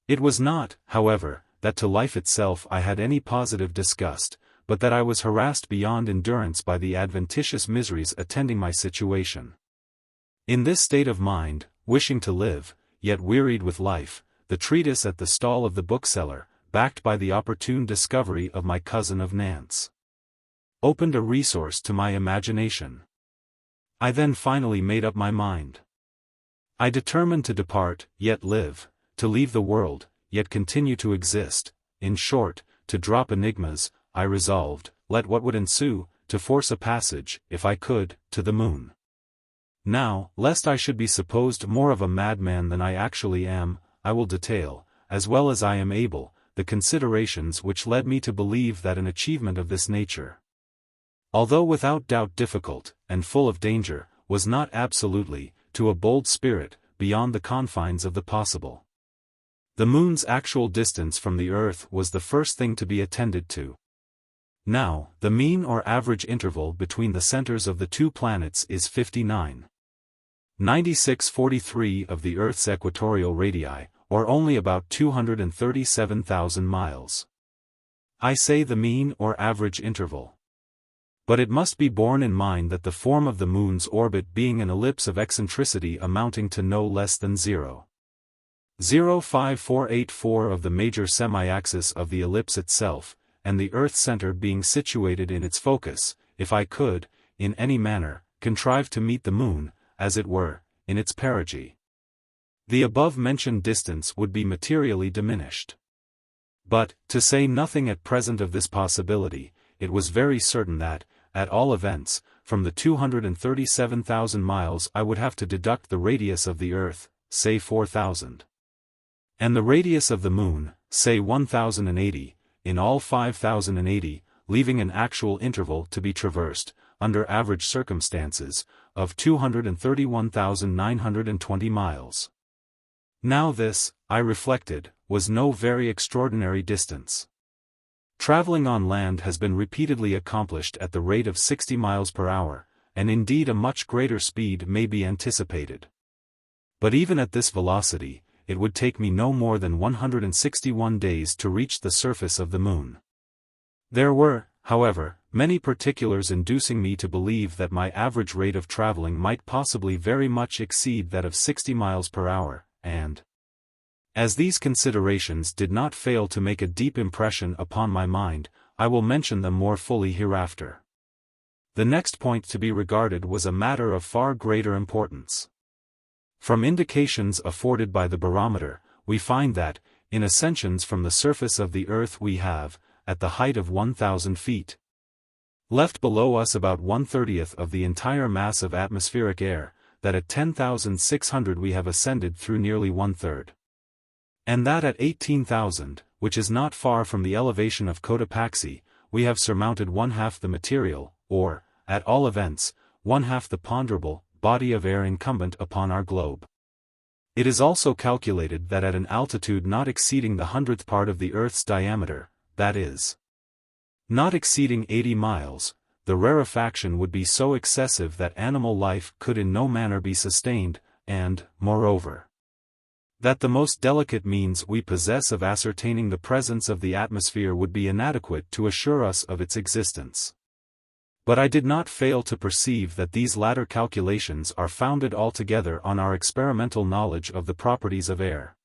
It was not, however, that to life itself I had any positive disgust, but that I was harassed beyond endurance by the adventitious miseries attending my situation. In this state of mind, wishing to live, yet wearied with life, the treatise at the stall of the bookseller, backed by the opportune discovery of my cousin of Nantes, opened a resource to my imagination. I then finally made up my mind. I determined to depart, yet live, to leave the world, yet continue to exist, in short, to drop enigmas. I resolved, let what would ensue, to force a passage, if I could, to the moon. Now, lest I should be supposed more of a madman than I actually am, I will detail, as well as I am able, the considerations which led me to believe that an achievement of this nature, although without doubt difficult, and full of danger, was not absolutely, to a bold spirit, beyond the confines of the possible. The moon's actual distance from the earth was the first thing to be attended to. Now, the mean or average interval between the centers of the two planets is 59.9643 of the Earth's equatorial radii, or only about 237,000 miles. I say the mean or average interval. But it must be borne in mind that the form of the moon's orbit being an ellipse of eccentricity amounting to no less than 0.05484 of the major semi-axis of the ellipse itself, and the Earth's center being situated in its focus, if I could, in any manner, contrive to meet the moon, as it were, in its perigee, the above-mentioned distance would be materially diminished. But, to say nothing at present of this possibility, it was very certain that, at all events, from the 237,000 miles I would have to deduct the radius of the Earth, say 4,000. And the radius of the moon, say 1,080, in all 5,080, leaving an actual interval to be traversed, under average circumstances, of 231,920 miles. Now this, I reflected, was no very extraordinary distance. Traveling on land has been repeatedly accomplished at the rate of 60 miles per hour, and indeed a much greater speed may be anticipated. But even at this velocity, it would take me no more than 161 days to reach the surface of the moon. There were, however, many particulars inducing me to believe that my average rate of traveling might possibly very much exceed that of 60 miles per hour, and as these considerations did not fail to make a deep impression upon my mind, I will mention them more fully hereafter. The next point to be regarded was a matter of far greater importance. From indications afforded by the barometer, we find that, in ascensions from the surface of the earth we have, at the height of 1,000 feet, left below us about 1/30th of the entire mass of atmospheric air, that at 10,600 we have ascended through nearly 1/3. And that at 18,000, which is not far from the elevation of Cotopaxi, we have surmounted 1/2 the material, or, at all events, 1/2 the ponderable, body of air incumbent upon our globe. It is also calculated that at an altitude not exceeding the 100th part of the Earth's diameter, that is, not exceeding 80 miles, the rarefaction would be so excessive that animal life could in no manner be sustained, and, moreover, that the most delicate means we possess of ascertaining the presence of the atmosphere would be inadequate to assure us of its existence. But I did not fail to perceive that these latter calculations are founded altogether on our experimental knowledge of the properties of air,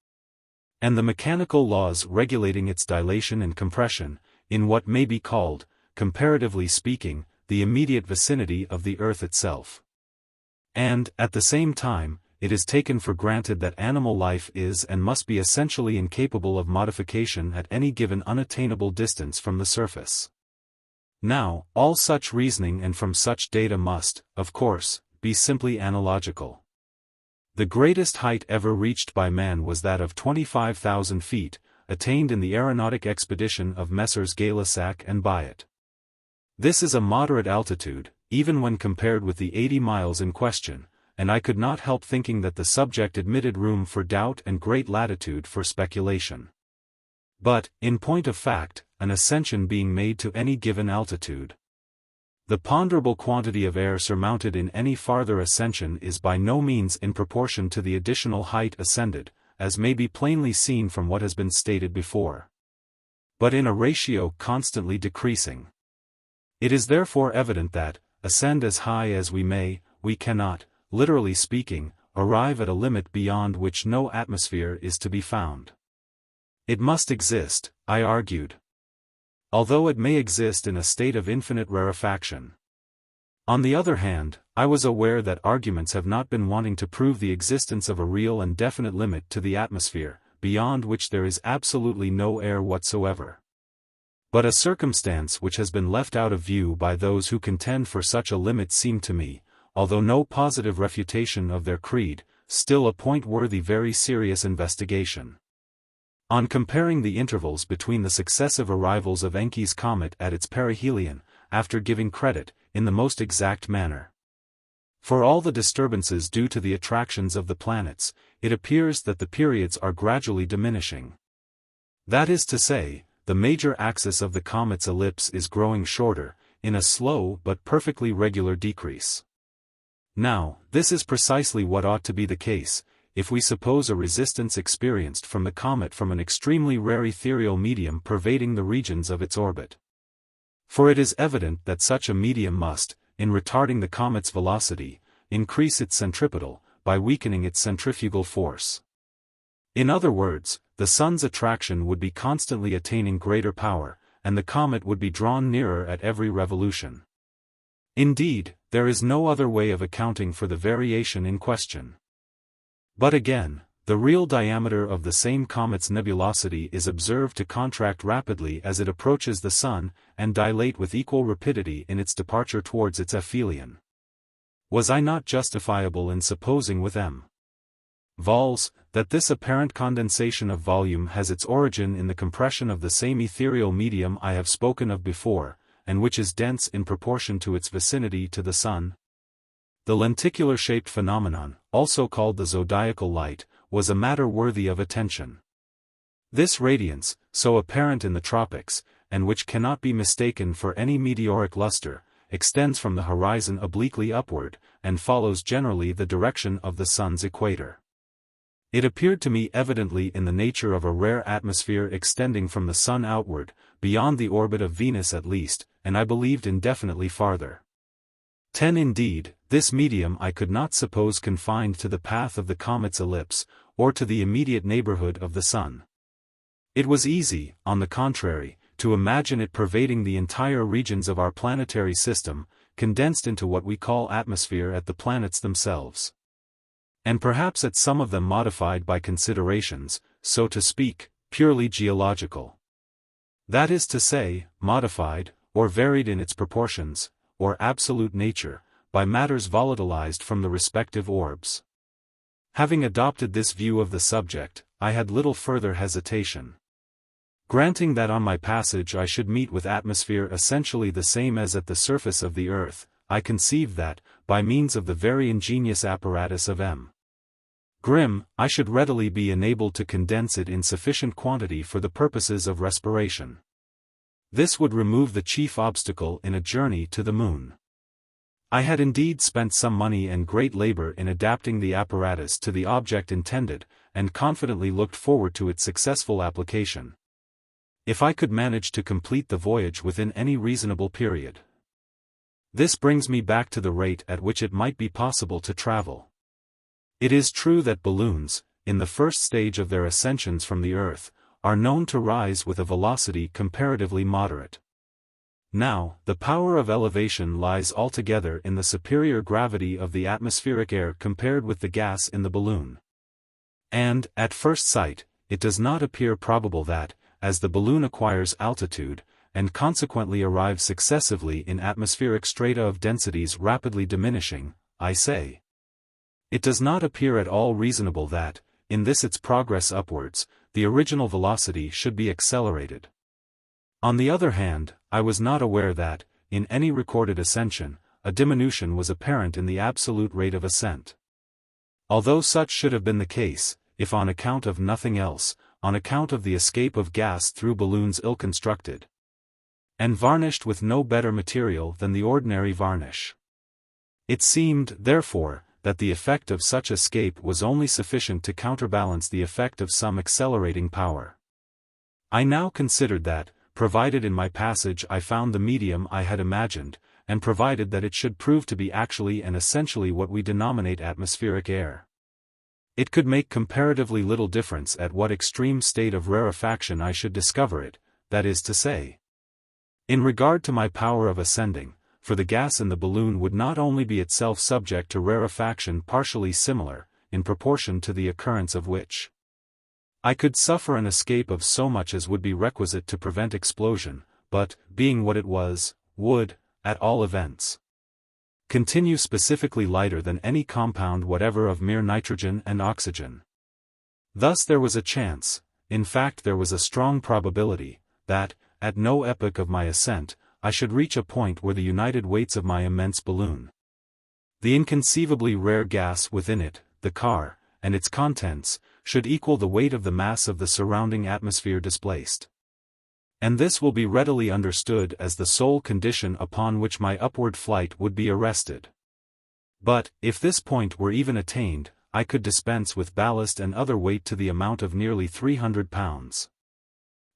and the mechanical laws regulating its dilation and compression, in what may be called, comparatively speaking, the immediate vicinity of the earth itself. And, at the same time, it is taken for granted that animal life is and must be essentially incapable of modification at any given unattainable distance from the surface. Now, all such reasoning and from such data must, of course, be simply analogical. The greatest height ever reached by man was that of 25,000 feet, attained in the aeronautic expedition of Messrs. Gay-Lussac and Biot. This is a moderate altitude, even when compared with the 80 miles in question, and I could not help thinking that the subject admitted room for doubt and great latitude for speculation. But, in point of fact, an ascension being made to any given altitude, the ponderable quantity of air surmounted in any farther ascension is by no means in proportion to the additional height ascended, as may be plainly seen from what has been stated before, but in a ratio constantly decreasing. It is therefore evident that, ascend as high as we may, we cannot, literally speaking, arrive at a limit beyond which no atmosphere is to be found. It must exist, I argued, although it may exist in a state of infinite rarefaction. On the other hand, I was aware that arguments have not been wanting to prove the existence of a real and definite limit to the atmosphere, beyond which there is absolutely no air whatsoever. But a circumstance which has been left out of view by those who contend for such a limit seemed to me, although no positive refutation of their creed, still a point worthy very serious investigation. On comparing the intervals between the successive arrivals of Encke's comet at its perihelion, after giving credit, in the most exact manner. For all the disturbances due to the attractions of the planets, it appears that the periods are gradually diminishing. That is to say, the major axis of the comet's ellipse is growing shorter, in a slow but perfectly regular decrease. Now, this is precisely what ought to be the case, if we suppose a resistance experienced from the comet from an extremely rare ethereal medium pervading the regions of its orbit. For it is evident that such a medium must, in retarding the comet's velocity, increase its centripetal, by weakening its centrifugal force. In other words, the Sun's attraction would be constantly attaining greater power, and the comet would be drawn nearer at every revolution. Indeed, there is no other way of accounting for the variation in question. But again, the real diameter of the same comet's nebulosity is observed to contract rapidly as it approaches the Sun, and dilate with equal rapidity in its departure towards its aphelion. Was I not justifiable in supposing with M. Vols, that this apparent condensation of volume has its origin in the compression of the same ethereal medium I have spoken of before, and which is dense in proportion to its vicinity to the Sun? The lenticular-shaped phenomenon, also called the zodiacal light, was a matter worthy of attention. This radiance, so apparent in the tropics, and which cannot be mistaken for any meteoric luster, extends from the horizon obliquely upward, and follows generally the direction of the Sun's equator. It appeared to me evidently in the nature of a rare atmosphere extending from the Sun outward, beyond the orbit of Venus at least, and I believed indefinitely farther. 10 Indeed, this medium I could not suppose confined to the path of the comet's ellipse, or to the immediate neighborhood of the Sun. It was easy, on the contrary, to imagine it pervading the entire regions of our planetary system, condensed into what we call atmosphere at the planets themselves. And perhaps at some of them modified by considerations, so to speak, purely geological. That is to say, modified, or varied in its proportions, or absolute nature, by matters volatilized from the respective orbs. Having adopted this view of the subject, I had little further hesitation. Granting that on my passage I should meet with atmosphere essentially the same as at the surface of the earth, I conceived that, by means of the very ingenious apparatus of M. Grimm, I should readily be enabled to condense it in sufficient quantity for the purposes of respiration. This would remove the chief obstacle in a journey to the moon. I had indeed spent some money and great labor in adapting the apparatus to the object intended, and confidently looked forward to its successful application. If I could manage to complete the voyage within any reasonable period. This brings me back to the rate at which it might be possible to travel. It is true that balloons, in the first stage of their ascensions from the earth, are known to rise with a velocity comparatively moderate. Now, the power of elevation lies altogether in the superior gravity of the atmospheric air compared with the gas in the balloon. And, at first sight, it does not appear probable that, as the balloon acquires altitude, and consequently arrives successively in atmospheric strata of densities rapidly diminishing, I say. It does not appear at all reasonable that, in this its progress upwards, the original velocity should be accelerated. On the other hand, I was not aware that, in any recorded ascension, a diminution was apparent in the absolute rate of ascent. Although such should have been the case, if on account of nothing else, on account of the escape of gas through balloons ill-constructed, and varnished with no better material than the ordinary varnish. It seemed, therefore, that the effect of such escape was only sufficient to counterbalance the effect of some accelerating power. I now considered that, provided in my passage I found the medium I had imagined, and provided that it should prove to be actually and essentially what we denominate atmospheric air, it could make comparatively little difference at what extreme state of rarefaction I should discover it, that is to say. In regard to my power of ascending, for the gas in the balloon would not only be itself subject to rarefaction partially similar, in proportion to the occurrence of which I could suffer an escape of so much as would be requisite to prevent explosion, but, being what it was, would, at all events, continue specifically lighter than any compound whatever of mere nitrogen and oxygen. Thus there was a chance, in fact there was a strong probability, that, at no epoch of my ascent, I should reach a point where the united weights of my immense balloon, the inconceivably rare gas within it, the car, and its contents, should equal the weight of the mass of the surrounding atmosphere displaced. And this will be readily understood as the sole condition upon which my upward flight would be arrested. But, if this point were even attained, I could dispense with ballast and other weight to the amount of nearly 300 pounds.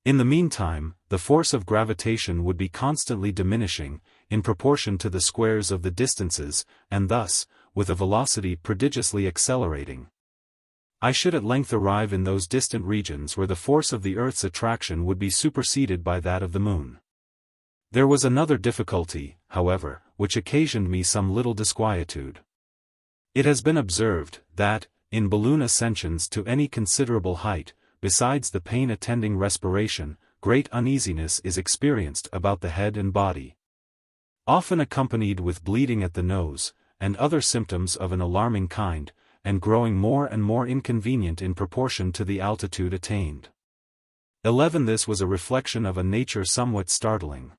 In the meantime, the force of gravitation would be constantly diminishing, in proportion to the squares of the distances, and thus, with a velocity prodigiously accelerating, I should at length arrive in those distant regions where the force of the Earth's attraction would be superseded by that of the Moon. There was another difficulty, however, which occasioned me some little disquietude. It has been observed, that, in balloon ascensions to any considerable height, besides the pain attending respiration, great uneasiness is experienced about the head and body, often accompanied with bleeding at the nose, and other symptoms of an alarming kind, and growing more and more inconvenient in proportion to the altitude attained. 11. This was a reflection of a nature somewhat startling.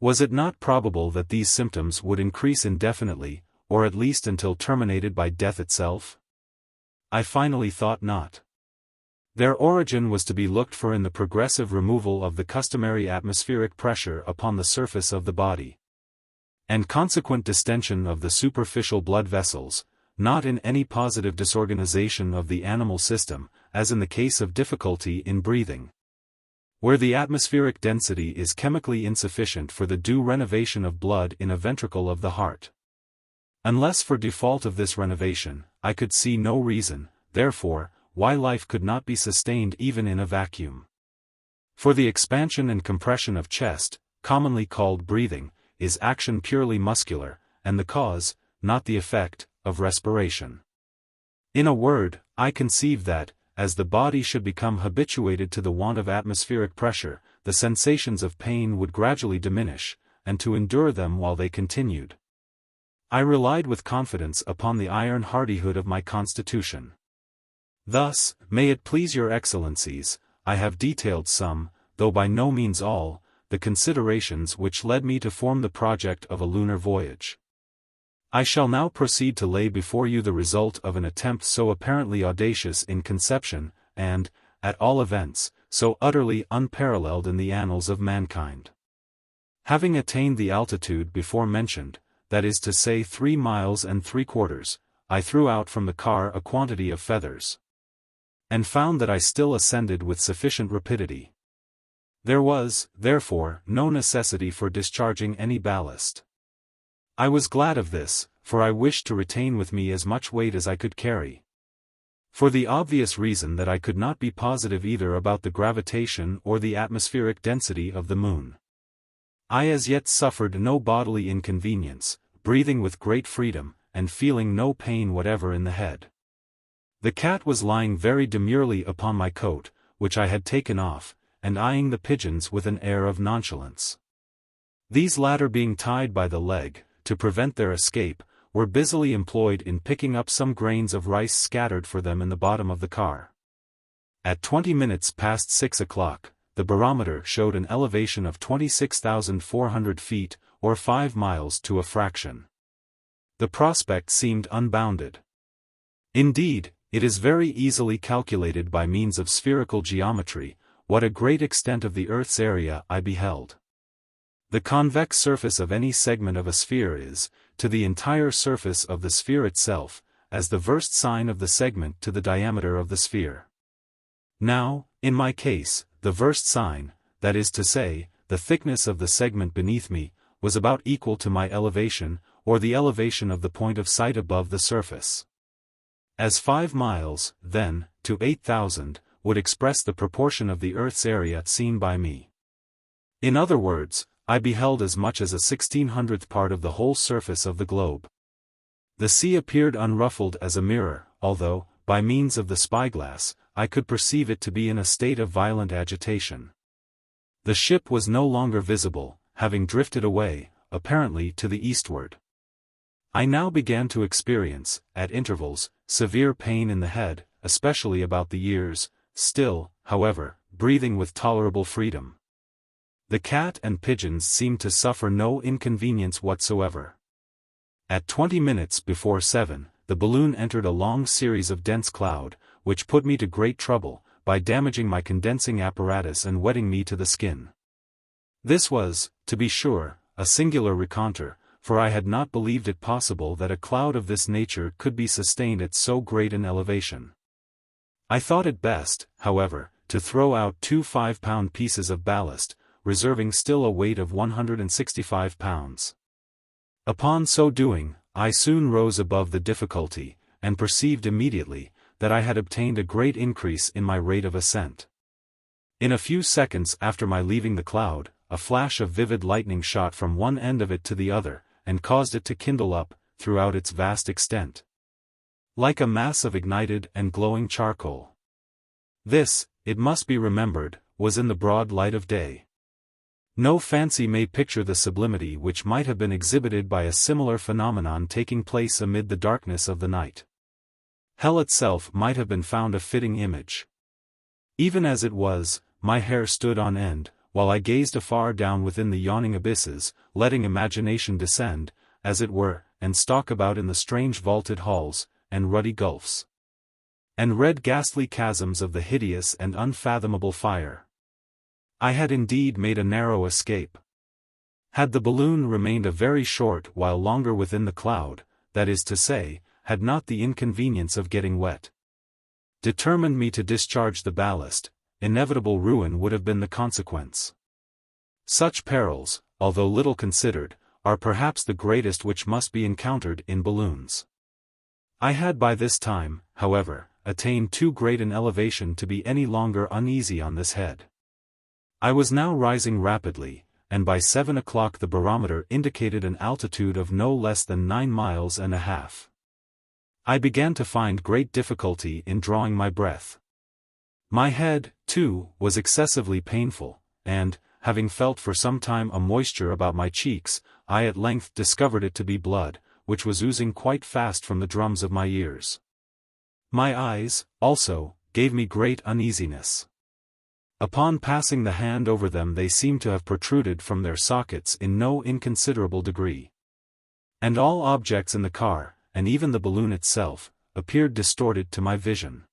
Was it not probable that these symptoms would increase indefinitely, or at least until terminated by death itself? I finally thought not. Their origin was to be looked for in the progressive removal of the customary atmospheric pressure upon the surface of the body, and consequent distension of the superficial blood vessels, not in any positive disorganization of the animal system, as in the case of difficulty in breathing, where the atmospheric density is chemically insufficient for the due renovation of blood in a ventricle of the heart. Unless for default of this renovation, I could see no reason, therefore, why life could not be sustained even in a vacuum. For the expansion and compression of chest, commonly called breathing, is action purely muscular, and the cause, not the effect, of respiration. In a word, I conceive that, as the body should become habituated to the want of atmospheric pressure, the sensations of pain would gradually diminish, and to endure them while they continued, I relied with confidence upon the iron hardihood of my constitution. Thus, may it please your excellencies, I have detailed some, though by no means all, the considerations which led me to form the project of a lunar voyage. I shall now proceed to lay before you the result of an attempt so apparently audacious in conception, and, at all events, so utterly unparalleled in the annals of mankind. Having attained the altitude before mentioned, that is to say 3 miles and 3/4, I threw out from the car a quantity of feathers, and found that I still ascended with sufficient rapidity. There was, therefore, no necessity for discharging any ballast. I was glad of this, for I wished to retain with me as much weight as I could carry. For the obvious reason that I could not be positive either about the gravitation or the atmospheric density of the Moon. I as yet suffered no bodily inconvenience, breathing with great freedom, and feeling no pain whatever in the head. The cat was lying very demurely upon my coat, which I had taken off, and eyeing the pigeons with an air of nonchalance. These latter being tied by the leg, to prevent their escape, were busily employed in picking up some grains of rice scattered for them in the bottom of the car. At 20 minutes past 6 o'clock, the barometer showed an elevation of 26,400 feet, or 5 miles to a fraction. The prospect seemed unbounded. Indeed, it is very easily calculated by means of spherical geometry, what a great extent of the Earth's area I beheld. The convex surface of any segment of a sphere is, to the entire surface of the sphere itself, as the versed sine of the segment to the diameter of the sphere. Now, in my case, the versed sine, that is to say, the thickness of the segment beneath me, was about equal to my elevation, or the elevation of the point of sight above the surface. As 5 miles, then, to 8,000, would express the proportion of the Earth's area seen by me. In other words, I beheld as much as a 1/1600th part of the whole surface of the globe. The sea appeared unruffled as a mirror, although, by means of the spyglass, I could perceive it to be in a state of violent agitation. The ship was no longer visible, having drifted away, apparently to the eastward. I now began to experience, at intervals, severe pain in the head, especially about the ears, still, however, breathing with tolerable freedom. The cat and pigeons seemed to suffer no inconvenience whatsoever. At 20 minutes before 7, the balloon entered a long series of dense cloud, which put me to great trouble, by damaging my condensing apparatus and wetting me to the skin. This was, to be sure, a singular rencontre, for I had not believed it possible that a cloud of this nature could be sustained at so great an elevation. I thought it best, however, to throw out 2 5-pound pieces of ballast, reserving still a weight of 165 pounds. Upon so doing, I soon rose above the difficulty, and perceived immediately that I had obtained a great increase in my rate of ascent. In a few seconds after my leaving the cloud, a flash of vivid lightning shot from one end of it to the other, and caused it to kindle up, throughout its vast extent, like a mass of ignited and glowing charcoal. This, it must be remembered, was in the broad light of day. No fancy may picture the sublimity which might have been exhibited by a similar phenomenon taking place amid the darkness of the night. Hell itself might have been found a fitting image. Even as it was, my hair stood on end, while I gazed afar down within the yawning abysses, letting imagination descend, as it were, and stalk about in the strange vaulted halls, and ruddy gulfs, and red ghastly chasms of the hideous and unfathomable fire. I had indeed made a narrow escape. Had the balloon remained a very short while longer within the cloud, that is to say, had not the inconvenience of getting wet determined me to discharge the ballast, inevitable ruin would have been the consequence. Such perils, although little considered, are perhaps the greatest which must be encountered in balloons. I had by this time, however, attained too great an elevation to be any longer uneasy on this head. I was now rising rapidly, and by 7 o'clock the barometer indicated an altitude of no less than 9 miles and a half. I began to find great difficulty in drawing my breath. My head, too, was excessively painful, and, having felt for some time a moisture about my cheeks, I at length discovered it to be blood, which was oozing quite fast from the drums of my ears. My eyes, also, gave me great uneasiness. Upon passing the hand over them they seemed to have protruded from their sockets in no inconsiderable degree. And all objects in the car, and even the balloon itself, appeared distorted to my vision.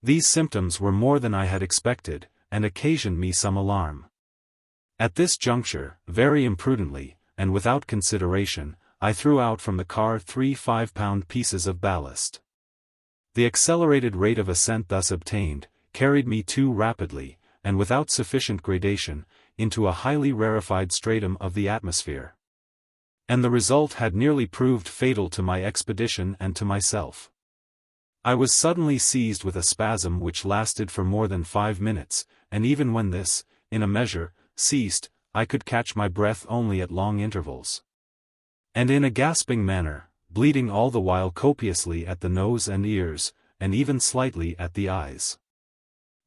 These symptoms were more than I had expected, and occasioned me some alarm. At this juncture, very imprudently, and without consideration, I threw out from the car 3 5-pound pieces of ballast. The accelerated rate of ascent thus obtained, carried me too rapidly, and without sufficient gradation, into a highly rarefied stratum of the atmosphere. And the result had nearly proved fatal to my expedition and to myself. I was suddenly seized with a spasm which lasted for more than 5 minutes, and even when this, in a measure, ceased, I could catch my breath only at long intervals, and in a gasping manner, bleeding all the while copiously at the nose and ears, and even slightly at the eyes.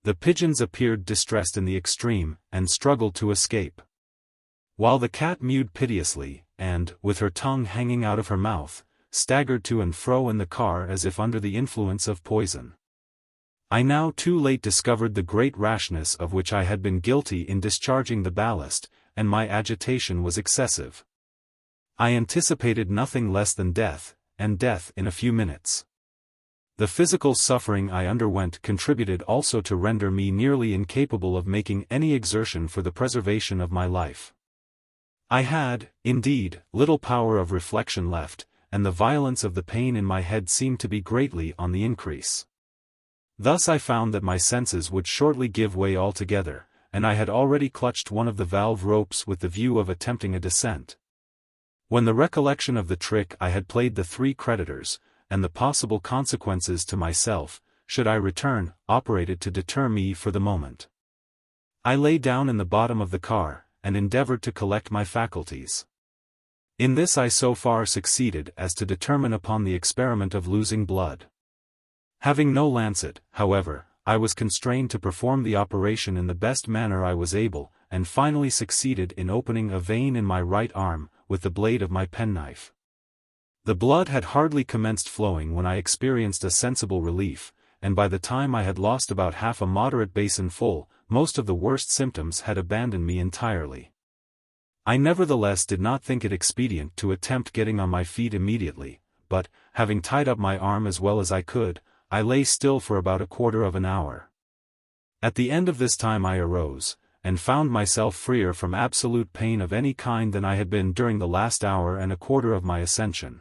The pigeons appeared distressed in the extreme, and struggled to escape, while the cat mewed piteously, and, with her tongue hanging out of her mouth, staggered to and fro in the car as if under the influence of poison. I now too late discovered the great rashness of which I had been guilty in discharging the ballast, and my agitation was excessive. I anticipated nothing less than death, and death in a few minutes. The physical suffering I underwent contributed also to render me nearly incapable of making any exertion for the preservation of my life. I had, indeed, little power of reflection left, and the violence of the pain in my head seemed to be greatly on the increase. Thus I found that my senses would shortly give way altogether, and I had already clutched one of the valve ropes with the view of attempting a descent, when the recollection of the trick I had played the 3 creditors, and the possible consequences to myself, should I return, operated to deter me for the moment. I lay down in the bottom of the car, and endeavored to collect my faculties. In this I so far succeeded as to determine upon the experiment of losing blood. Having no lancet, however, I was constrained to perform the operation in the best manner I was able, and finally succeeded in opening a vein in my right arm, with the blade of my penknife. The blood had hardly commenced flowing when I experienced a sensible relief, and by the time I had lost about half a moderate basin full, most of the worst symptoms had abandoned me entirely. I nevertheless did not think it expedient to attempt getting on my feet immediately, but, having tied up my arm as well as I could, I lay still for about a quarter of an hour. At the end of this time I arose, and found myself freer from absolute pain of any kind than I had been during the last hour and a quarter of my ascension.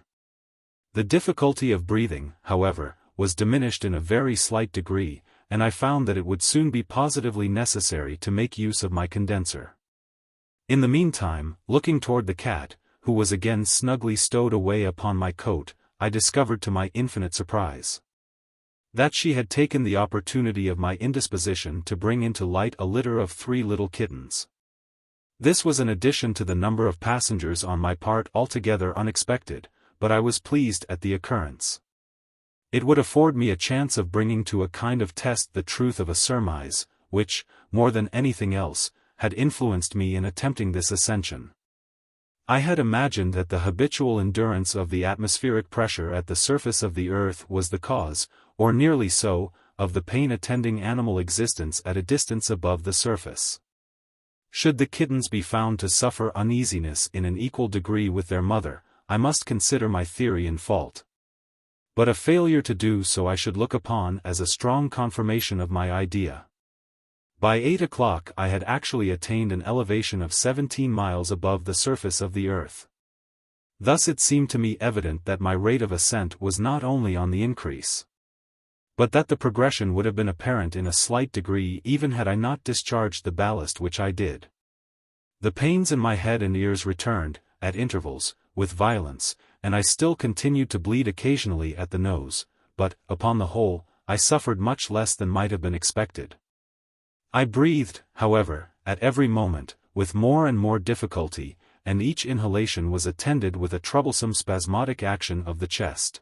The difficulty of breathing, however, was diminished in a very slight degree, and I found that it would soon be positively necessary to make use of my condenser. In the meantime, looking toward the cat, who was again snugly stowed away upon my coat, I discovered to my infinite surprise that she had taken the opportunity of my indisposition to bring into light a litter of 3 little kittens. This was an addition to the number of passengers on my part altogether unexpected, but I was pleased at the occurrence. It would afford me a chance of bringing to a kind of test the truth of a surmise, which, more than anything else, had influenced me in attempting this ascension. I had imagined that the habitual endurance of the atmospheric pressure at the surface of the earth was the cause, or nearly so, of the pain attending animal existence at a distance above the surface. Should the kittens be found to suffer uneasiness in an equal degree with their mother, I must consider my theory in fault. But a failure to do so I should look upon as a strong confirmation of my idea. By 8 o'clock I had actually attained an elevation of 17 miles above the surface of the earth. Thus it seemed to me evident that my rate of ascent was not only on the increase, but that the progression would have been apparent in a slight degree even had I not discharged the ballast which I did. The pains in my head and ears returned, at intervals, with violence, and I still continued to bleed occasionally at the nose, but, upon the whole, I suffered much less than might have been expected. I breathed, however, at every moment, with more and more difficulty, and each inhalation was attended with a troublesome spasmodic action of the chest.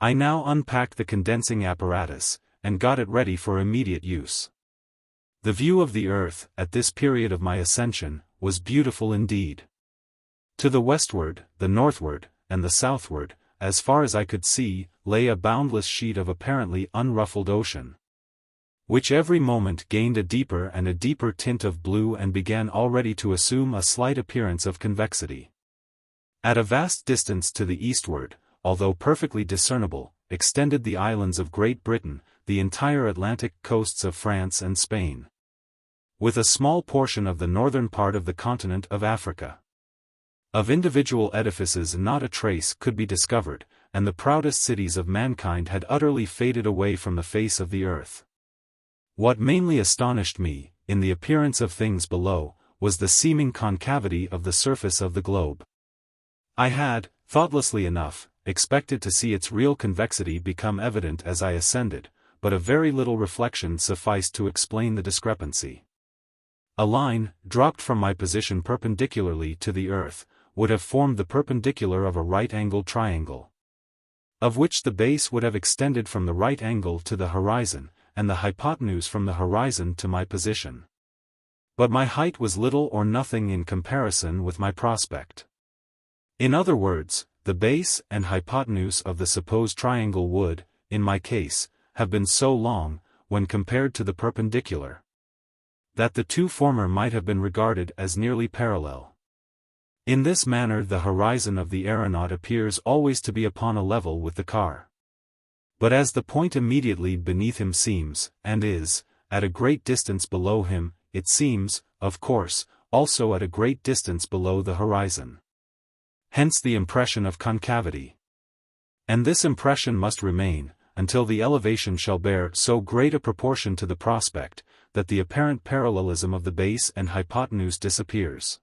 I now unpacked the condensing apparatus, and got it ready for immediate use. The view of the earth, at this period of my ascension, was beautiful indeed. To the westward, the northward, and the southward, as far as I could see, lay a boundless sheet of apparently unruffled ocean, which every moment gained a deeper and a deeper tint of blue and began already to assume a slight appearance of convexity. At a vast distance to the eastward, although perfectly discernible, extended the islands of Great Britain, the entire Atlantic coasts of France and Spain, with a small portion of the northern part of the continent of Africa. Of individual edifices not a trace could be discovered, and the proudest cities of mankind had utterly faded away from the face of the earth. What mainly astonished me, in the appearance of things below, was the seeming concavity of the surface of the globe. I had, thoughtlessly enough, expected to see its real convexity become evident as I ascended, but a very little reflection sufficed to explain the discrepancy. A line, dropped from my position perpendicularly to the earth, would have formed the perpendicular of a right-angled triangle, of which the base would have extended from the right angle to the horizon, and the hypotenuse from the horizon to my position. But my height was little or nothing in comparison with my prospect. In other words, the base and hypotenuse of the supposed triangle would, in my case, have been so long, when compared to the perpendicular, that the two former might have been regarded as nearly parallel. In this manner the horizon of the aeronaut appears always to be upon a level with the car. But as the point immediately beneath him seems, and is, at a great distance below him, it seems, of course, also at a great distance below the horizon. Hence the impression of concavity. And this impression must remain, until the elevation shall bear so great a proportion to the prospect, that the apparent parallelism of the base and hypotenuse disappears.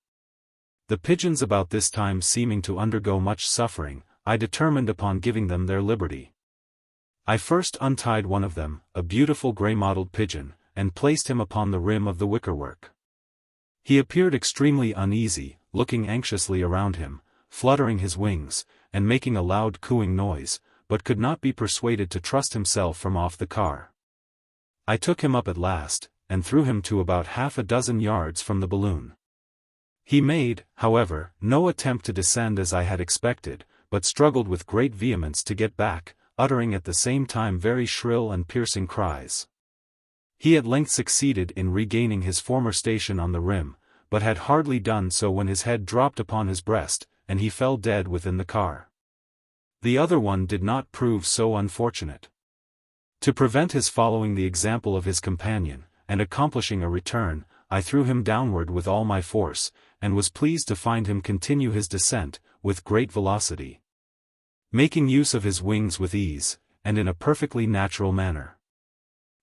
The pigeons about this time seeming to undergo much suffering, I determined upon giving them their liberty. I first untied one of them, a beautiful grey-mottled pigeon, and placed him upon the rim of the wickerwork. He appeared extremely uneasy, looking anxiously around him, fluttering his wings, and making a loud cooing noise, but could not be persuaded to trust himself from off the car. I took him up at last, and threw him to about 6 yards from the balloon. He made, however, no attempt to descend as I had expected, but struggled with great vehemence to get back, uttering at the same time very shrill and piercing cries. He at length succeeded in regaining his former station on the rim, but had hardly done so when his head dropped upon his breast, and he fell dead within the car. The other one did not prove so unfortunate. To prevent his following the example of his companion, and accomplishing a return, I threw him downward with all my force, and was pleased to find him continue his descent, with great velocity, making use of his wings with ease, and in a perfectly natural manner.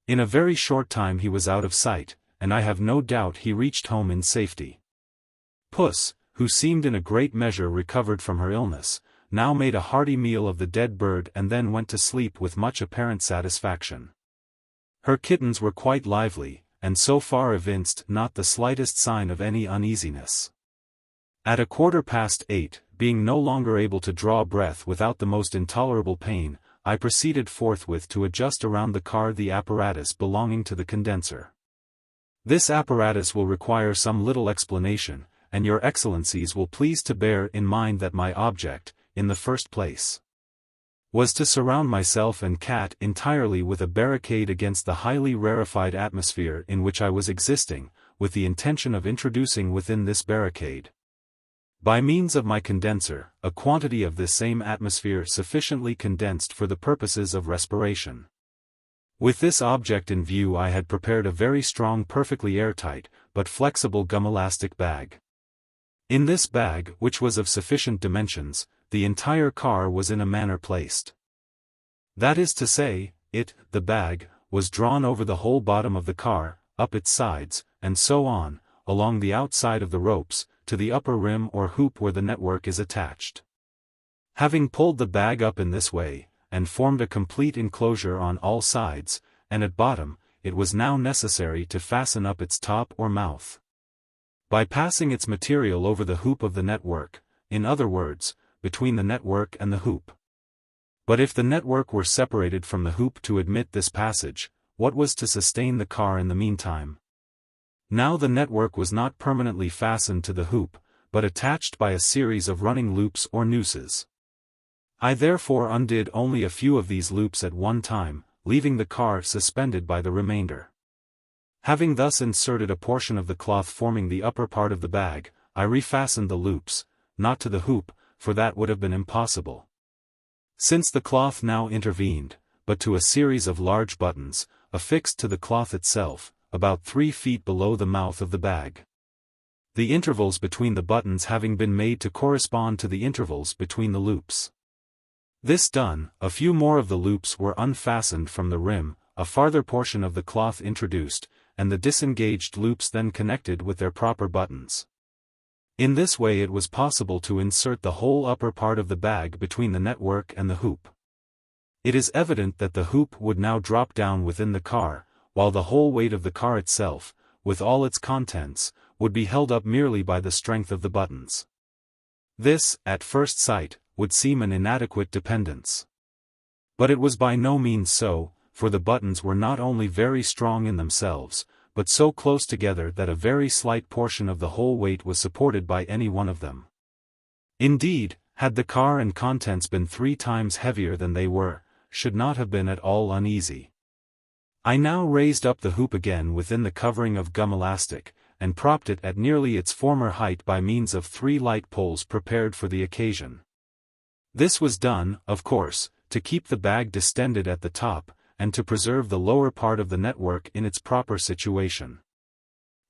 In a very short time he was out of sight, and I have no doubt he reached home in safety. Puss, who seemed in a great measure recovered from her illness, now made a hearty meal of the dead bird and then went to sleep with much apparent satisfaction. Her kittens were quite lively, and so far evinced not the slightest sign of any uneasiness. At 8:15, being no longer able to draw breath without the most intolerable pain, I proceeded forthwith to adjust around the car the apparatus belonging to the condenser. This apparatus will require some little explanation, and your excellencies will please to bear in mind that my object, in the first place, was to surround myself and cat entirely with a barricade against the highly rarefied atmosphere in which I was existing, with the intention of introducing within this barricade, by means of my condenser, a quantity of this same atmosphere sufficiently condensed for the purposes of respiration. With this object in view I had prepared a very strong perfectly airtight, but flexible gum-elastic bag. In this bag, which was of sufficient dimensions, the entire car was in a manner placed. That is to say, the bag, was drawn over the whole bottom of the car, up its sides, and so on, along the outside of the ropes, to the upper rim or hoop where the network is attached. Having pulled the bag up in this way, and formed a complete enclosure on all sides, and at bottom, it was now necessary to fasten up its top or mouth, by passing its material over the hoop of the network, in other words, between the network and the hoop. But if the network were separated from the hoop to admit this passage, what was to sustain the car in the meantime? Now the network was not permanently fastened to the hoop, but attached by a series of running loops or nooses. I therefore undid only a few of these loops at one time, leaving the car suspended by the remainder. Having thus inserted a portion of the cloth forming the upper part of the bag, I refastened the loops, not to the hoop, for that would have been impossible, since the cloth now intervened, but to a series of large buttons, affixed to the cloth itself, about 3 feet below the mouth of the bag. The intervals between the buttons having been made to correspond to the intervals between the loops. This done, a few more of the loops were unfastened from the rim, a farther portion of the cloth introduced, and the disengaged loops then connected with their proper buttons. In this way it was possible to insert the whole upper part of the bag between the network and the hoop. It is evident that the hoop would now drop down within the car, while the whole weight of the car itself, with all its contents, would be held up merely by the strength of the buttons. This, at first sight, would seem an inadequate dependence. But it was by no means so, for the buttons were not only very strong in themselves, but so close together that a very slight portion of the whole weight was supported by any one of them. Indeed, had the car and contents been 3 times heavier than they were, should not have been at all uneasy. I now raised up the hoop again within the covering of gum elastic, and propped it at nearly its former height by means of 3 light poles prepared for the occasion. This was done, of course, to keep the bag distended at the top, and to preserve the lower part of the network in its proper situation.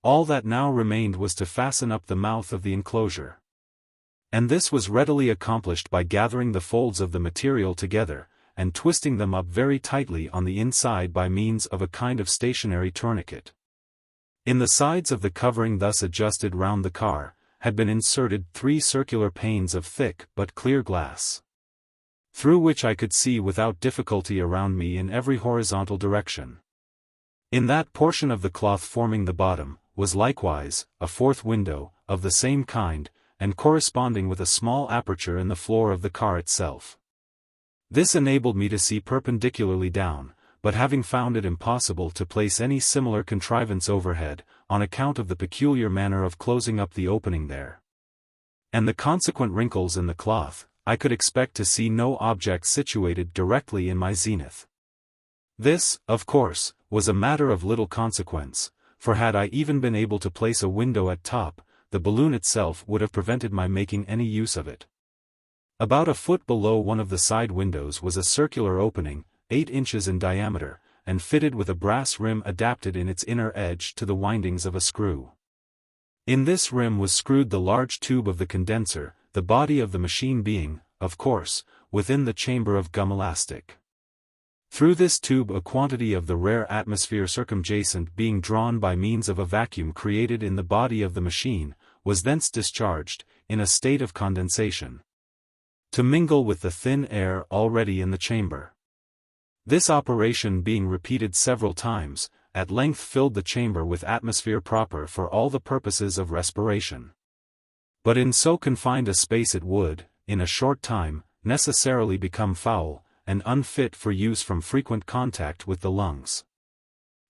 All that now remained was to fasten up the mouth of the enclosure. And this was readily accomplished by gathering the folds of the material together, and twisting them up very tightly on the inside by means of a kind of stationary tourniquet. In the sides of the covering thus adjusted round the car, had been inserted 3 circular panes of thick but clear glass, through which I could see without difficulty around me in every horizontal direction. In that portion of the cloth forming the bottom, was likewise, a 4th window, of the same kind, and corresponding with a small aperture in the floor of the car itself. This enabled me to see perpendicularly down, but having found it impossible to place any similar contrivance overhead, on account of the peculiar manner of closing up the opening there, and the consequent wrinkles in the cloth, I could expect to see no object situated directly in my zenith. This, of course, was a matter of little consequence, for had I even been able to place a window at top, the balloon itself would have prevented my making any use of it. About a foot below one of the side windows was a circular opening, 8 inches in diameter, and fitted with a brass rim adapted in its inner edge to the windings of a screw. In this rim was screwed the large tube of the condenser, the body of the machine being, of course, within the chamber of gum elastic. Through this tube a quantity of the rare atmosphere circumjacent being drawn by means of a vacuum created in the body of the machine, was thence discharged, in a state of condensation, to mingle with the thin air already in the chamber. This operation being repeated several times, at length filled the chamber with atmosphere proper for all the purposes of respiration. But in so confined a space it would, in a short time, necessarily become foul, and unfit for use from frequent contact with the lungs.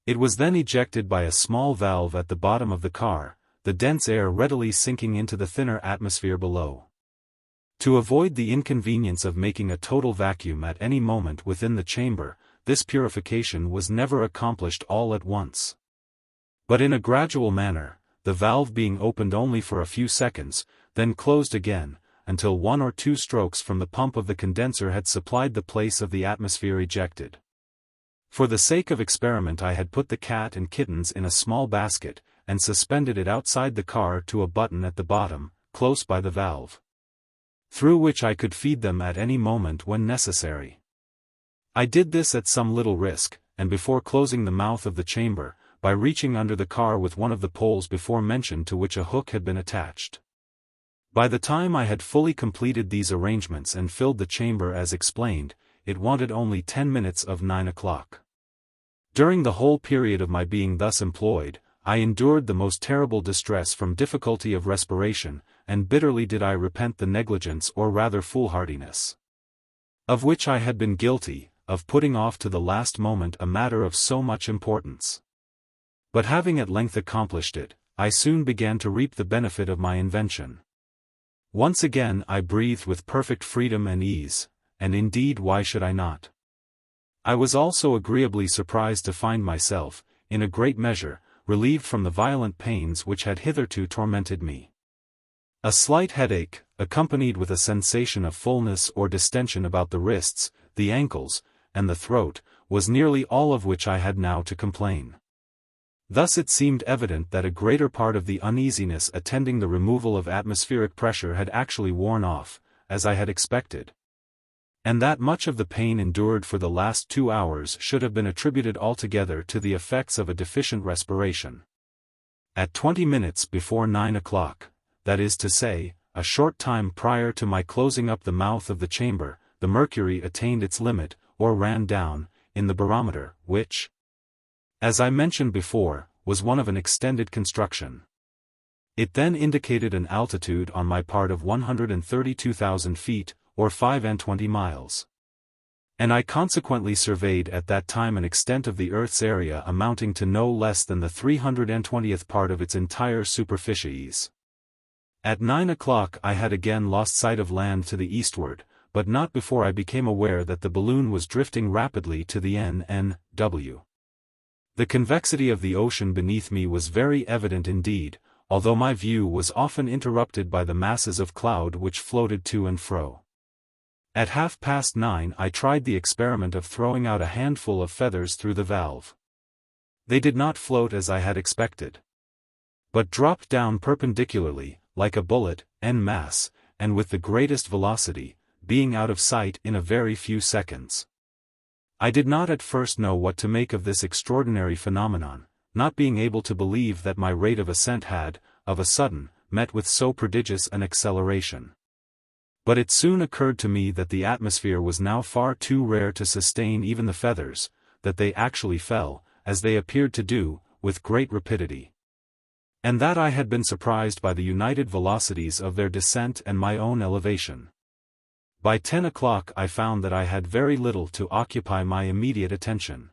It was then ejected by a small valve at the bottom of the car, the dense air readily sinking into the thinner atmosphere below. To avoid the inconvenience of making a total vacuum at any moment within the chamber, this purification was never accomplished all at once, but in a gradual manner, the valve being opened only for a few seconds, then closed again, until 1 or 2 strokes from the pump of the condenser had supplied the place of the atmosphere ejected. For the sake of experiment I had put the cat and kittens in a small basket, and suspended it outside the car to a button at the bottom, close by the valve, through which I could feed them at any moment when necessary. I did this at some little risk, and before closing the mouth of the chamber, by reaching under the car with one of the poles before mentioned to which a hook had been attached. By the time I had fully completed these arrangements and filled the chamber as explained, it wanted only 10 minutes of 9 o'clock. During the whole period of my being thus employed, I endured the most terrible distress from difficulty of respiration, and bitterly did I repent the negligence or rather foolhardiness, of which I had been guilty, of putting off to the last moment a matter of so much importance. But having at length accomplished it, I soon began to reap the benefit of my invention. Once again I breathed with perfect freedom and ease, and indeed why should I not? I was also agreeably surprised to find myself, in a great measure, relieved from the violent pains which had hitherto tormented me. A slight headache, accompanied with a sensation of fullness or distension about the wrists, the ankles, and the throat, was nearly all of which I had now to complain. Thus it seemed evident that a greater part of the uneasiness attending the removal of atmospheric pressure had actually worn off, as I had expected, and that much of the pain endured for the last 2 hours should have been attributed altogether to the effects of a deficient respiration. At 20 minutes before 9 o'clock, that is to say, a short time prior to my closing up the mouth of the chamber, the mercury attained its limit, or ran down, in the barometer, which, as I mentioned before, was one of an extended construction. It then indicated an altitude on my part of 132,000 feet, or 25 miles. And I consequently surveyed at that time an extent of the Earth's area amounting to no less than the 320th part of its entire superficies. At 9 o'clock I had again lost sight of land to the eastward, but not before I became aware that the balloon was drifting rapidly to the N.N.W. The convexity of the ocean beneath me was very evident indeed, although my view was often interrupted by the masses of cloud which floated to and fro. At 9:30 I tried the experiment of throwing out a handful of feathers through the valve. They did not float as I had expected, but dropped down perpendicularly, like a bullet, en masse, and with the greatest velocity, being out of sight in a very few seconds. I did not at first know what to make of this extraordinary phenomenon, not being able to believe that my rate of ascent had, of a sudden, met with so prodigious an acceleration. But it soon occurred to me that the atmosphere was now far too rare to sustain even the feathers, that they actually fell, as they appeared to do, with great rapidity, and that I had been surprised by the united velocities of their descent and my own elevation. By 10 o'clock I found that I had very little to occupy my immediate attention.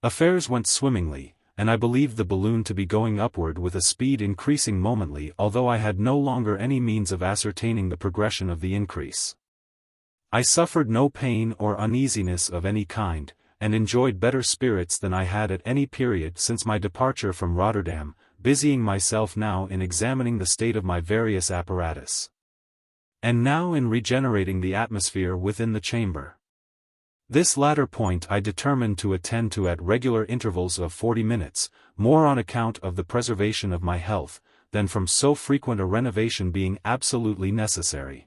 Affairs went swimmingly, and I believed the balloon to be going upward with a speed increasing momently, although I had no longer any means of ascertaining the progression of the increase. I suffered no pain or uneasiness of any kind, and enjoyed better spirits than I had at any period since my departure from Rotterdam, busying myself now in examining the state of my various apparatus, and now in regenerating the atmosphere within the chamber. This latter point I determined to attend to at regular intervals of 40 minutes, more on account of the preservation of my health, than from so frequent a renovation being absolutely necessary.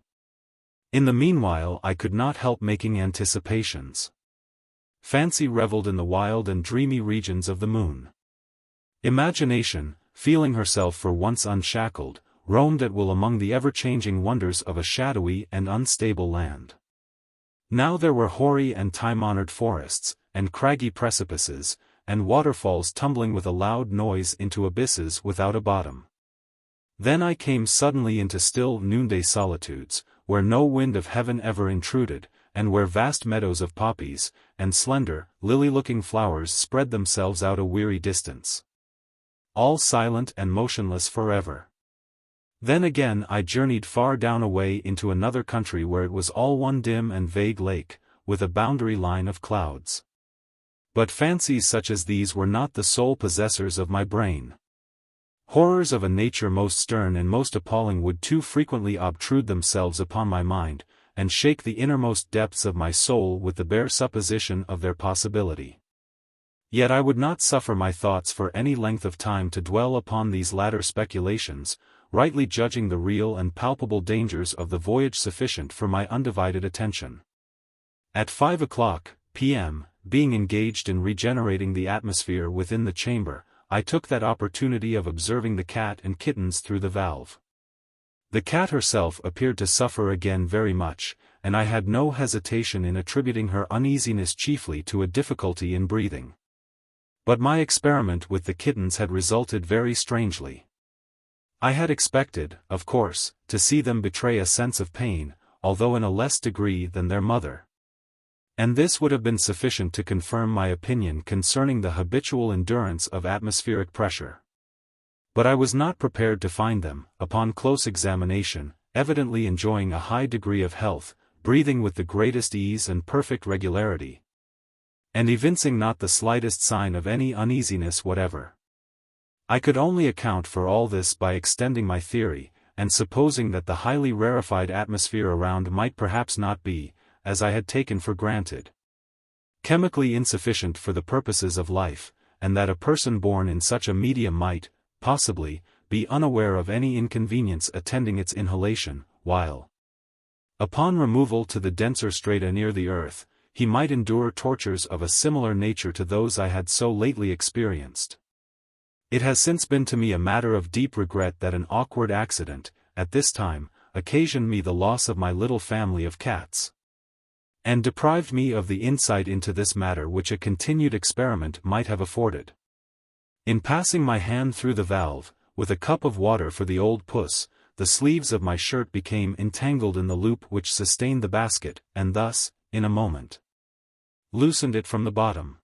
In the meanwhile I could not help making anticipations. Fancy revelled in the wild and dreamy regions of the moon. Imagination, feeling herself for once unshackled, roamed at will among the ever-changing wonders of a shadowy and unstable land. Now there were hoary and time-honored forests, and craggy precipices, and waterfalls tumbling with a loud noise into abysses without a bottom. Then I came suddenly into still noonday solitudes, where no wind of heaven ever intruded, and where vast meadows of poppies, and slender, lily-looking flowers spread themselves out a weary distance, all silent and motionless forever. Then again I journeyed far down away into another country where it was all one dim and vague lake, with a boundary line of clouds. But fancies such as these were not the sole possessors of my brain. Horrors of a nature most stern and most appalling would too frequently obtrude themselves upon my mind, and shake the innermost depths of my soul with the bare supposition of their possibility. Yet I would not suffer my thoughts for any length of time to dwell upon these latter speculations, rightly judging the real and palpable dangers of the voyage sufficient for my undivided attention. At 5 p.m., being engaged in regenerating the atmosphere within the chamber, I took that opportunity of observing the cat and kittens through the valve. The cat herself appeared to suffer again very much, and I had no hesitation in attributing her uneasiness chiefly to a difficulty in breathing. But my experiment with the kittens had resulted very strangely. I had expected, of course, to see them betray a sense of pain, although in a less degree than their mother. And this would have been sufficient to confirm my opinion concerning the habitual endurance of atmospheric pressure. But I was not prepared to find them, upon close examination, evidently enjoying a high degree of health, breathing with the greatest ease and perfect regularity, and evincing not the slightest sign of any uneasiness whatever. I could only account for all this by extending my theory, and supposing that the highly rarefied atmosphere around might perhaps not be, as I had taken for granted, chemically insufficient for the purposes of life, and that a person born in such a medium might, possibly, be unaware of any inconvenience attending its inhalation, while, upon removal to the denser strata near the earth, he might endure tortures of a similar nature to those I had so lately experienced. It has since been to me a matter of deep regret that an awkward accident, at this time, occasioned me the loss of my little family of cats, and deprived me of the insight into this matter which a continued experiment might have afforded. In passing my hand through the valve, with a cup of water for the old puss, the sleeves of my shirt became entangled in the loop which sustained the basket, and thus, in a moment, loosened it from the bottom.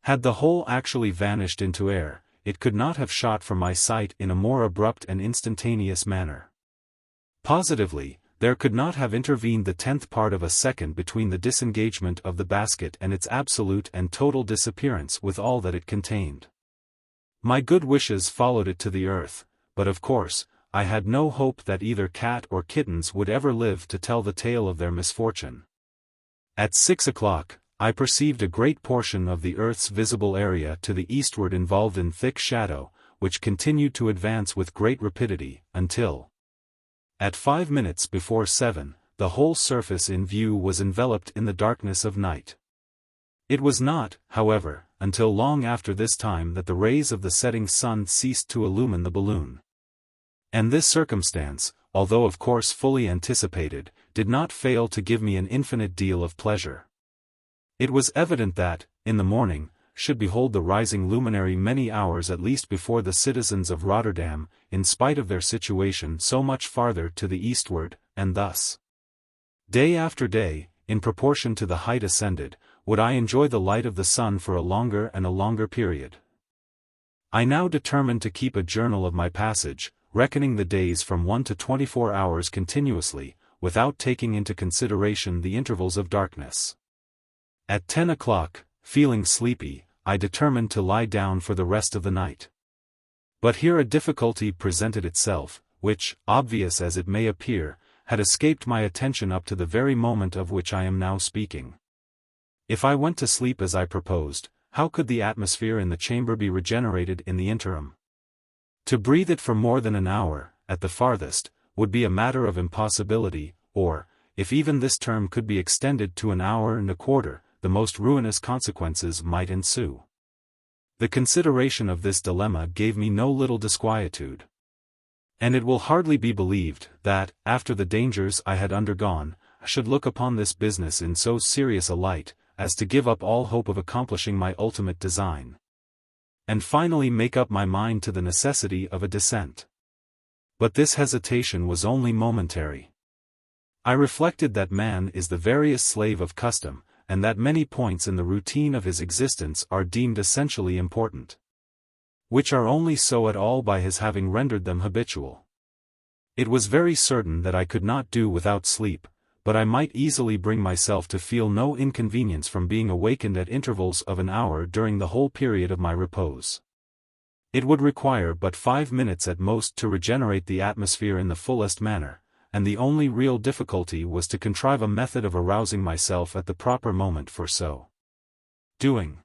Had the whole actually vanished into air, it could not have shot from my sight in a more abrupt and instantaneous manner. Positively, there could not have intervened the 10th part of a second between the disengagement of the basket and its absolute and total disappearance with all that it contained. My good wishes followed it to the earth, but of course, I had no hope that either cat or kittens would ever live to tell the tale of their misfortune. At 6 o'clock, I perceived a great portion of the earth's visible area to the eastward involved in thick shadow, which continued to advance with great rapidity, until, at 7:05, the whole surface in view was enveloped in the darkness of night. It was not, however, until long after this time that the rays of the setting sun ceased to illumine the balloon. And this circumstance, although of course fully anticipated, did not fail to give me an infinite deal of pleasure. It was evident that, in the morning, should behold the rising luminary many hours at least before the citizens of Rotterdam, in spite of their situation so much farther to the eastward, and thus, day after day, in proportion to the height ascended, would I enjoy the light of the sun for a longer and a longer period. I now determined to keep a journal of my passage, reckoning the days from 1 to 24 hours continuously, without taking into consideration the intervals of darkness. At 10 o'clock, feeling sleepy, I determined to lie down for the rest of the night. But here a difficulty presented itself, which, obvious as it may appear, had escaped my attention up to the very moment of which I am now speaking. If I went to sleep as I proposed, how could the atmosphere in the chamber be regenerated in the interim? To breathe it for more than an hour, at the farthest, would be a matter of impossibility, or, if even this term could be extended to an hour and a quarter, the most ruinous consequences might ensue. The consideration of this dilemma gave me no little disquietude. And it will hardly be believed, that, after the dangers I had undergone, I should look upon this business in so serious a light, as to give up all hope of accomplishing my ultimate design, and finally make up my mind to the necessity of a descent. But this hesitation was only momentary. I reflected that man is the veriest slave of custom, and that many points in the routine of his existence are deemed essentially important, which are only so at all by his having rendered them habitual. It was very certain that I could not do without sleep, but I might easily bring myself to feel no inconvenience from being awakened at intervals of an hour during the whole period of my repose. It would require but 5 minutes at most to regenerate the atmosphere in the fullest manner, and the only real difficulty was to contrive a method of arousing myself at the proper moment for so doing.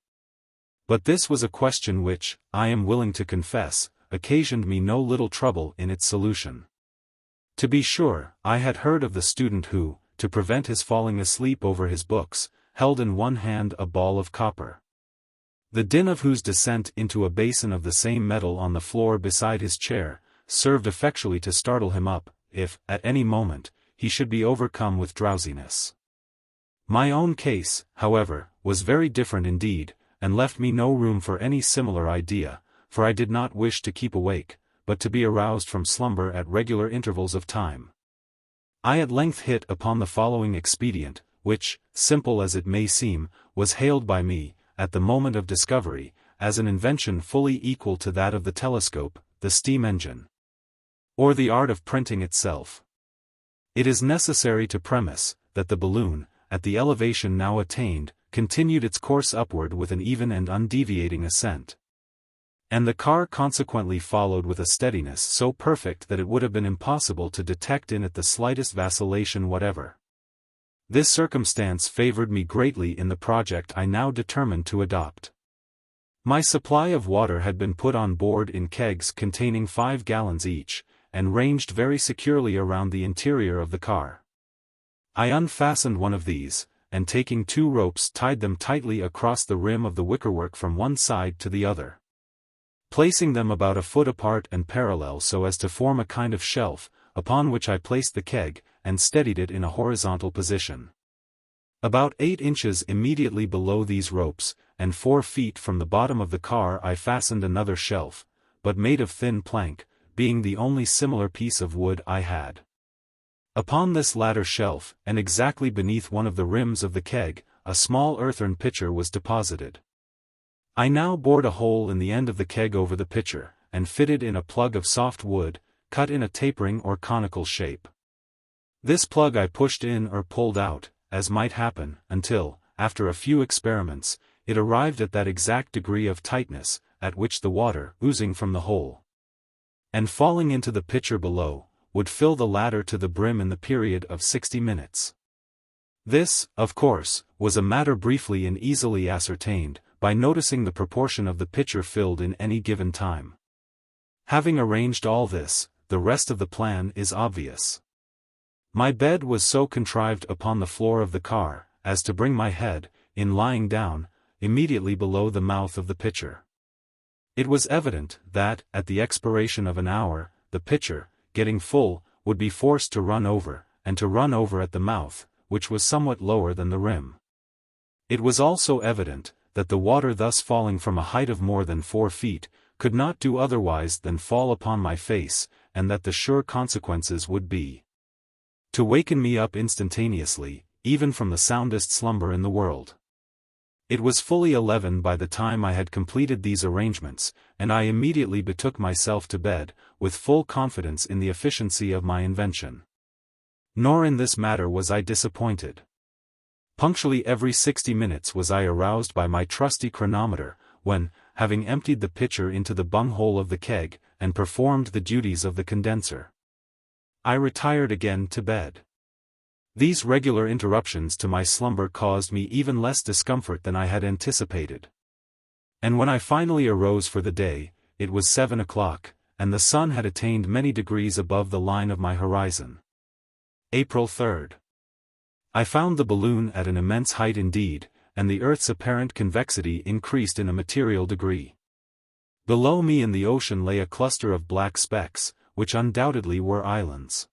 But this was a question which, I am willing to confess, occasioned me no little trouble in its solution. To be sure, I had heard of the student who, to prevent his falling asleep over his books, held in one hand a ball of copper, the din of whose descent into a basin of the same metal on the floor beside his chair, served effectually to startle him up, if, at any moment, he should be overcome with drowsiness. My own case, however, was very different indeed, and left me no room for any similar idea, for I did not wish to keep awake, but to be aroused from slumber at regular intervals of time. I at length hit upon the following expedient, which, simple as it may seem, was hailed by me, at the moment of discovery, as an invention fully equal to that of the telescope, the steam engine, or the art of printing itself. It is necessary to premise, that the balloon, at the elevation now attained, continued its course upward with an even and undeviating ascent, and the car consequently followed with a steadiness so perfect that it would have been impossible to detect in it the slightest vacillation whatever. This circumstance favored me greatly in the project I now determined to adopt. My supply of water had been put on board in kegs containing 5 gallons each, and ranged very securely around the interior of the car. I unfastened one of these, and taking 2 ropes tied them tightly across the rim of the wickerwork from one side to the other, placing them about a foot apart and parallel so as to form a kind of shelf, upon which I placed the keg, and steadied it in a horizontal position. About 8 inches immediately below these ropes, and 4 feet from the bottom of the car I fastened another shelf, but made of thin plank, being the only similar piece of wood I had. Upon this latter shelf, and exactly beneath one of the rims of the keg, a small earthen pitcher was deposited. I now bored a hole in the end of the keg over the pitcher, and fitted in a plug of soft wood, cut in a tapering or conical shape. This plug I pushed in or pulled out, as might happen, until, after a few experiments, it arrived at that exact degree of tightness, at which the water, oozing from the hole, and falling into the pitcher below, would fill the latter to the brim in the period of 60 minutes. This, of course, was a matter briefly and easily ascertained, by noticing the proportion of the pitcher filled in any given time. Having arranged all this, the rest of the plan is obvious. My bed was so contrived upon the floor of the car, as to bring my head, in lying down, immediately below the mouth of the pitcher. It was evident that, at the expiration of an hour, the pitcher, getting full, would be forced to run over, and to run over at the mouth, which was somewhat lower than the rim. It was also evident, that the water thus falling from a height of more than 4 feet, could not do otherwise than fall upon my face, and that the sure consequences would be to waken me up instantaneously, even from the soundest slumber in the world. It was fully 11 by the time I had completed these arrangements, and I immediately betook myself to bed, with full confidence in the efficiency of my invention. Nor in this matter was I disappointed. Punctually every 60 minutes was I aroused by my trusty chronometer, when, having emptied the pitcher into the bunghole of the keg, and performed the duties of the condenser, I retired again to bed. These regular interruptions to my slumber caused me even less discomfort than I had anticipated. And when I finally arose for the day, it was 7 o'clock, and the sun had attained many degrees above the line of my horizon. April 3rd. I found the balloon at an immense height indeed, and the earth's apparent convexity increased in a material degree. Below me in the ocean lay a cluster of black specks, which undoubtedly were islands.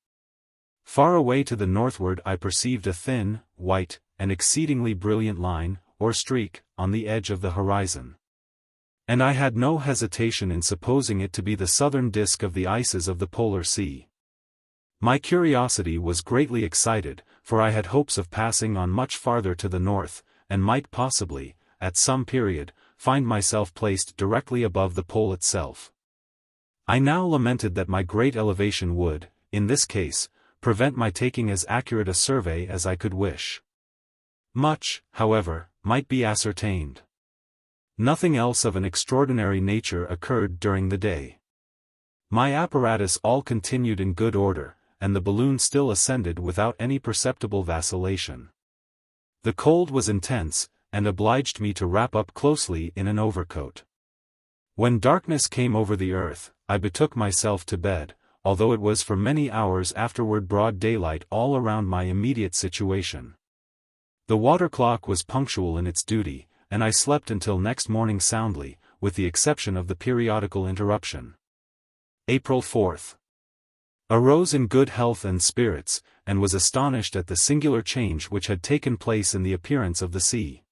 Far away to the northward I perceived a thin, white, and exceedingly brilliant line, or streak, on the edge of the horizon. And I had no hesitation in supposing it to be the southern disk of the ices of the polar sea. My curiosity was greatly excited, for I had hopes of passing on much farther to the north, and might possibly, at some period, find myself placed directly above the pole itself. I now lamented that my great elevation would, in this case, prevent my taking as accurate a survey as I could wish. Much, however, might be ascertained. Nothing else of an extraordinary nature occurred during the day. My apparatus all continued in good order, and the balloon still ascended without any perceptible vacillation. The cold was intense, and obliged me to wrap up closely in an overcoat. When darkness came over the earth, I betook myself to bed, although it was for many hours afterward broad daylight all around my immediate situation. The water clock was punctual in its duty, and I slept until next morning soundly, with the exception of the periodical interruption. April 4th. Arose in good health and spirits, and was astonished at the singular change which had taken place in the appearance of the sea.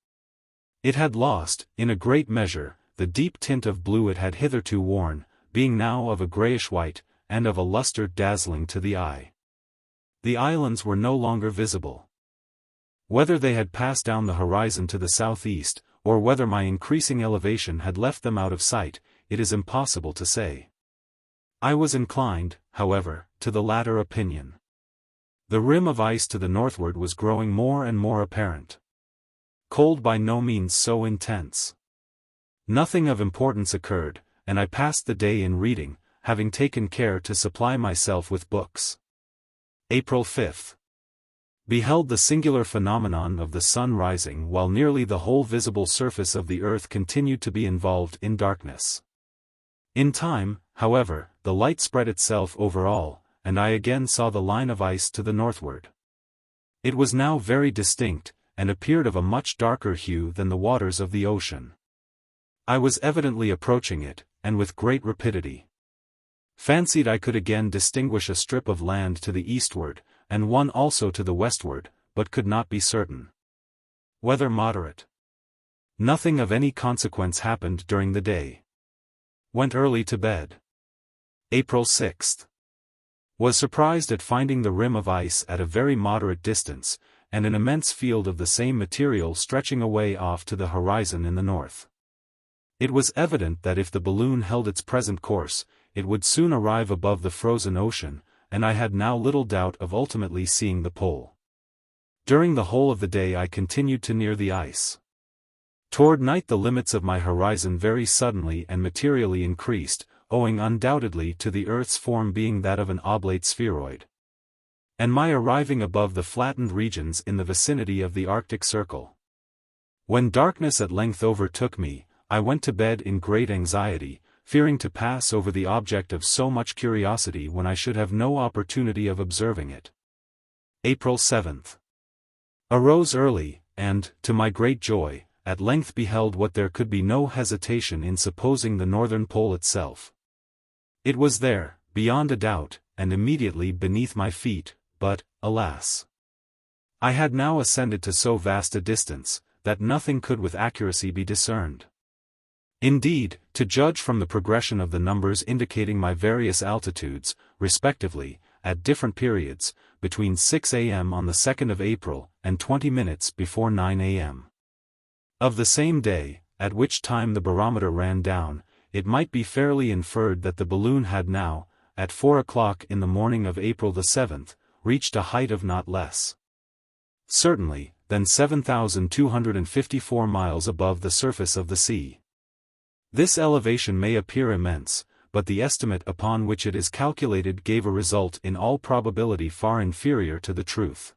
It had lost, in a great measure, the deep tint of blue it had hitherto worn, being now of a greyish-white, and of a lustre dazzling to the eye. The islands were no longer visible. Whether they had passed down the horizon to the southeast, or whether my increasing elevation had left them out of sight, it is impossible to say. I was inclined, however, to the latter opinion. The rim of ice to the northward was growing more and more apparent. Cold by no means so intense. Nothing of importance occurred, and I passed the day in reading, having taken care to supply myself with books. April 5th. Beheld the singular phenomenon of the sun rising while nearly the whole visible surface of the earth continued to be involved in darkness. In time, however, the light spread itself over all, and I again saw the line of ice to the northward. It was now very distinct, and appeared of a much darker hue than the waters of the ocean. I was evidently approaching it, and with great rapidity. Fancied I could again distinguish a strip of land to the eastward, and one also to the westward, but could not be certain. Weather moderate. Nothing of any consequence happened during the day. Went early to bed. April 6th. Was surprised at finding the rim of ice at a very moderate distance, and an immense field of the same material stretching away off to the horizon in the north. It was evident that if the balloon held its present course, it would soon arrive above the frozen ocean, and I had now little doubt of ultimately seeing the pole. During the whole of the day I continued to near the ice. Toward night the limits of my horizon very suddenly and materially increased, owing undoubtedly to the earth's form being that of an oblate spheroid, and my arriving above the flattened regions in the vicinity of the Arctic Circle. When darkness at length overtook me, I went to bed in great anxiety, fearing to pass over the object of so much curiosity when I should have no opportunity of observing it. April 7th. Arose early, and, to my great joy, at length beheld what there could be no hesitation in supposing the northern pole itself. It was there, beyond a doubt, and immediately beneath my feet, but, alas! I had now ascended to so vast a distance, that nothing could with accuracy be discerned. Indeed, to judge from the progression of the numbers indicating my various altitudes, respectively, at different periods, between 6 a.m. on the 2nd of April, and 20 minutes before 9 a.m. of the same day, at which time the barometer ran down, it might be fairly inferred that the balloon had now, at 4 o'clock in the morning of April the 7th, reached a height of not less. Certainly, than 7,254 miles above the surface of the sea. This elevation may appear immense, but the estimate upon which it is calculated gave a result in all probability far inferior to the truth.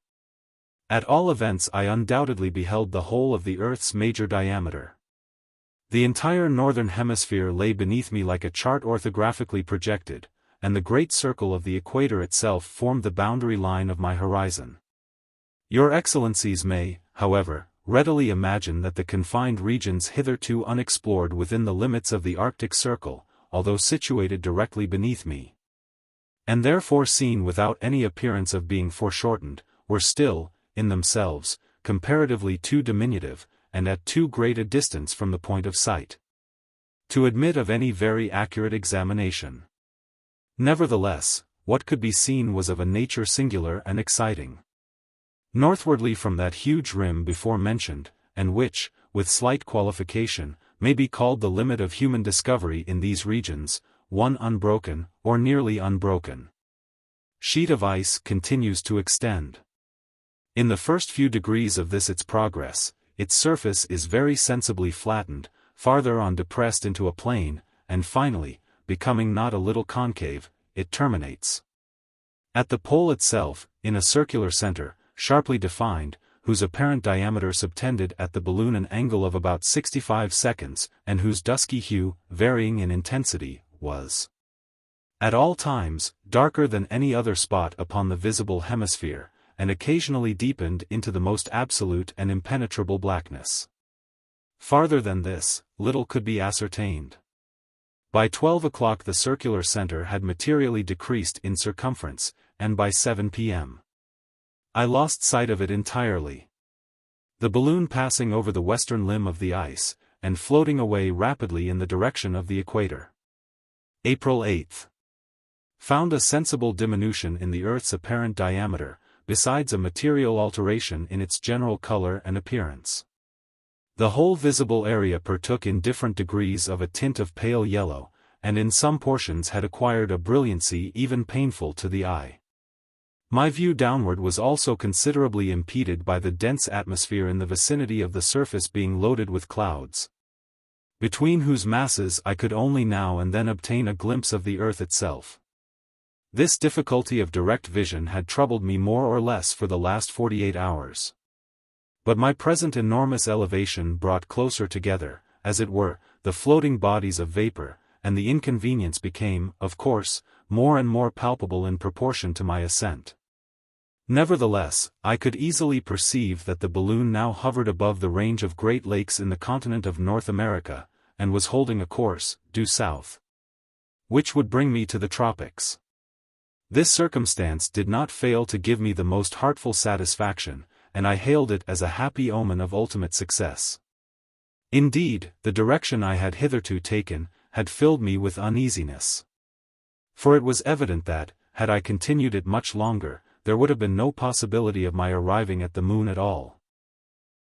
At all events, I undoubtedly beheld the whole of the Earth's major diameter. The entire northern hemisphere lay beneath me like a chart orthographically projected, and the great circle of the equator itself formed the boundary line of my horizon. Your Excellencies may, however, readily imagine that the confined regions hitherto unexplored within the limits of the Arctic Circle, although situated directly beneath me, and therefore seen without any appearance of being foreshortened, were still, in themselves, comparatively too diminutive, and at too great a distance from the point of sight, to admit of any very accurate examination. Nevertheless, what could be seen was of a nature singular and exciting. Northwardly from that huge rim before mentioned, and which, with slight qualification, may be called the limit of human discovery in these regions, one unbroken, or nearly unbroken, sheet of ice continues to extend. In the first few degrees of this its progress, its surface is very sensibly flattened, farther on depressed into a plane, and finally, becoming not a little concave, it terminates at the pole itself, in a circular center, sharply defined, whose apparent diameter subtended at the balloon an angle of about 65 seconds, and whose dusky hue, varying in intensity, was at all times darker than any other spot upon the visible hemisphere, and occasionally deepened into the most absolute and impenetrable blackness. Farther than this, little could be ascertained. By 12 o'clock the circular center had materially decreased in circumference, and by 7 p.m. I lost sight of it entirely. The balloon passing over the western limb of the ice, and floating away rapidly in the direction of the equator. April 8. Found a sensible diminution in the Earth's apparent diameter, besides a material alteration in its general color and appearance. The whole visible area partook in different degrees of a tint of pale yellow, and in some portions had acquired a brilliancy even painful to the eye. My view downward was also considerably impeded by the dense atmosphere in the vicinity of the surface being loaded with clouds, between whose masses I could only now and then obtain a glimpse of the earth itself. This difficulty of direct vision had troubled me more or less for the last 48 hours. But my present enormous elevation brought closer together, as it were, the floating bodies of vapor, and the inconvenience became, of course, more and more palpable in proportion to my ascent. Nevertheless, I could easily perceive that the balloon now hovered above the range of great lakes in the continent of North America, and was holding a course, due south, which would bring me to the tropics. This circumstance did not fail to give me the most heartful satisfaction, and I hailed it as a happy omen of ultimate success. Indeed, the direction I had hitherto taken, had filled me with uneasiness. For it was evident that, had I continued it much longer, there would have been no possibility of my arriving at the moon at all,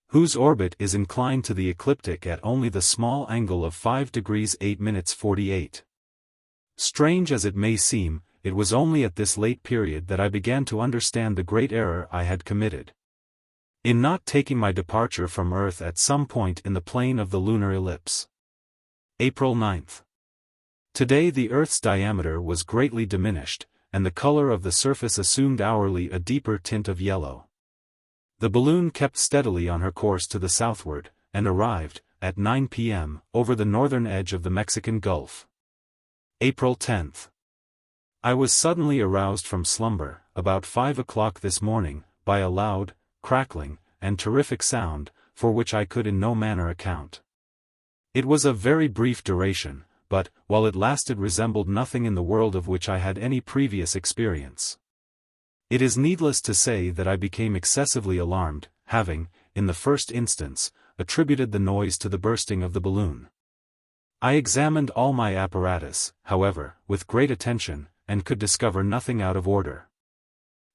whose orbit is inclined to the ecliptic at only the small angle of 5 degrees 8 minutes 48. Strange as it may seem, it was only at this late period that I began to understand the great error I had committed in not taking my departure from Earth at some point in the plane of the lunar ellipse. April 9. Today the Earth's diameter was greatly diminished, and the color of the surface assumed hourly a deeper tint of yellow. The balloon kept steadily on her course to the southward, and arrived, at 9 p.m., over the northern edge of the Mexican Gulf. April 10. I was suddenly aroused from slumber, about 5 o'clock this morning, by a loud, crackling, and terrific sound, for which I could in no manner account. It was of very brief duration, but, while it lasted, resembled nothing in the world of which I had any previous experience. It is needless to say that I became excessively alarmed, having, in the first instance, attributed the noise to the bursting of the balloon. I examined all my apparatus, however, with great attention, and could discover nothing out of order.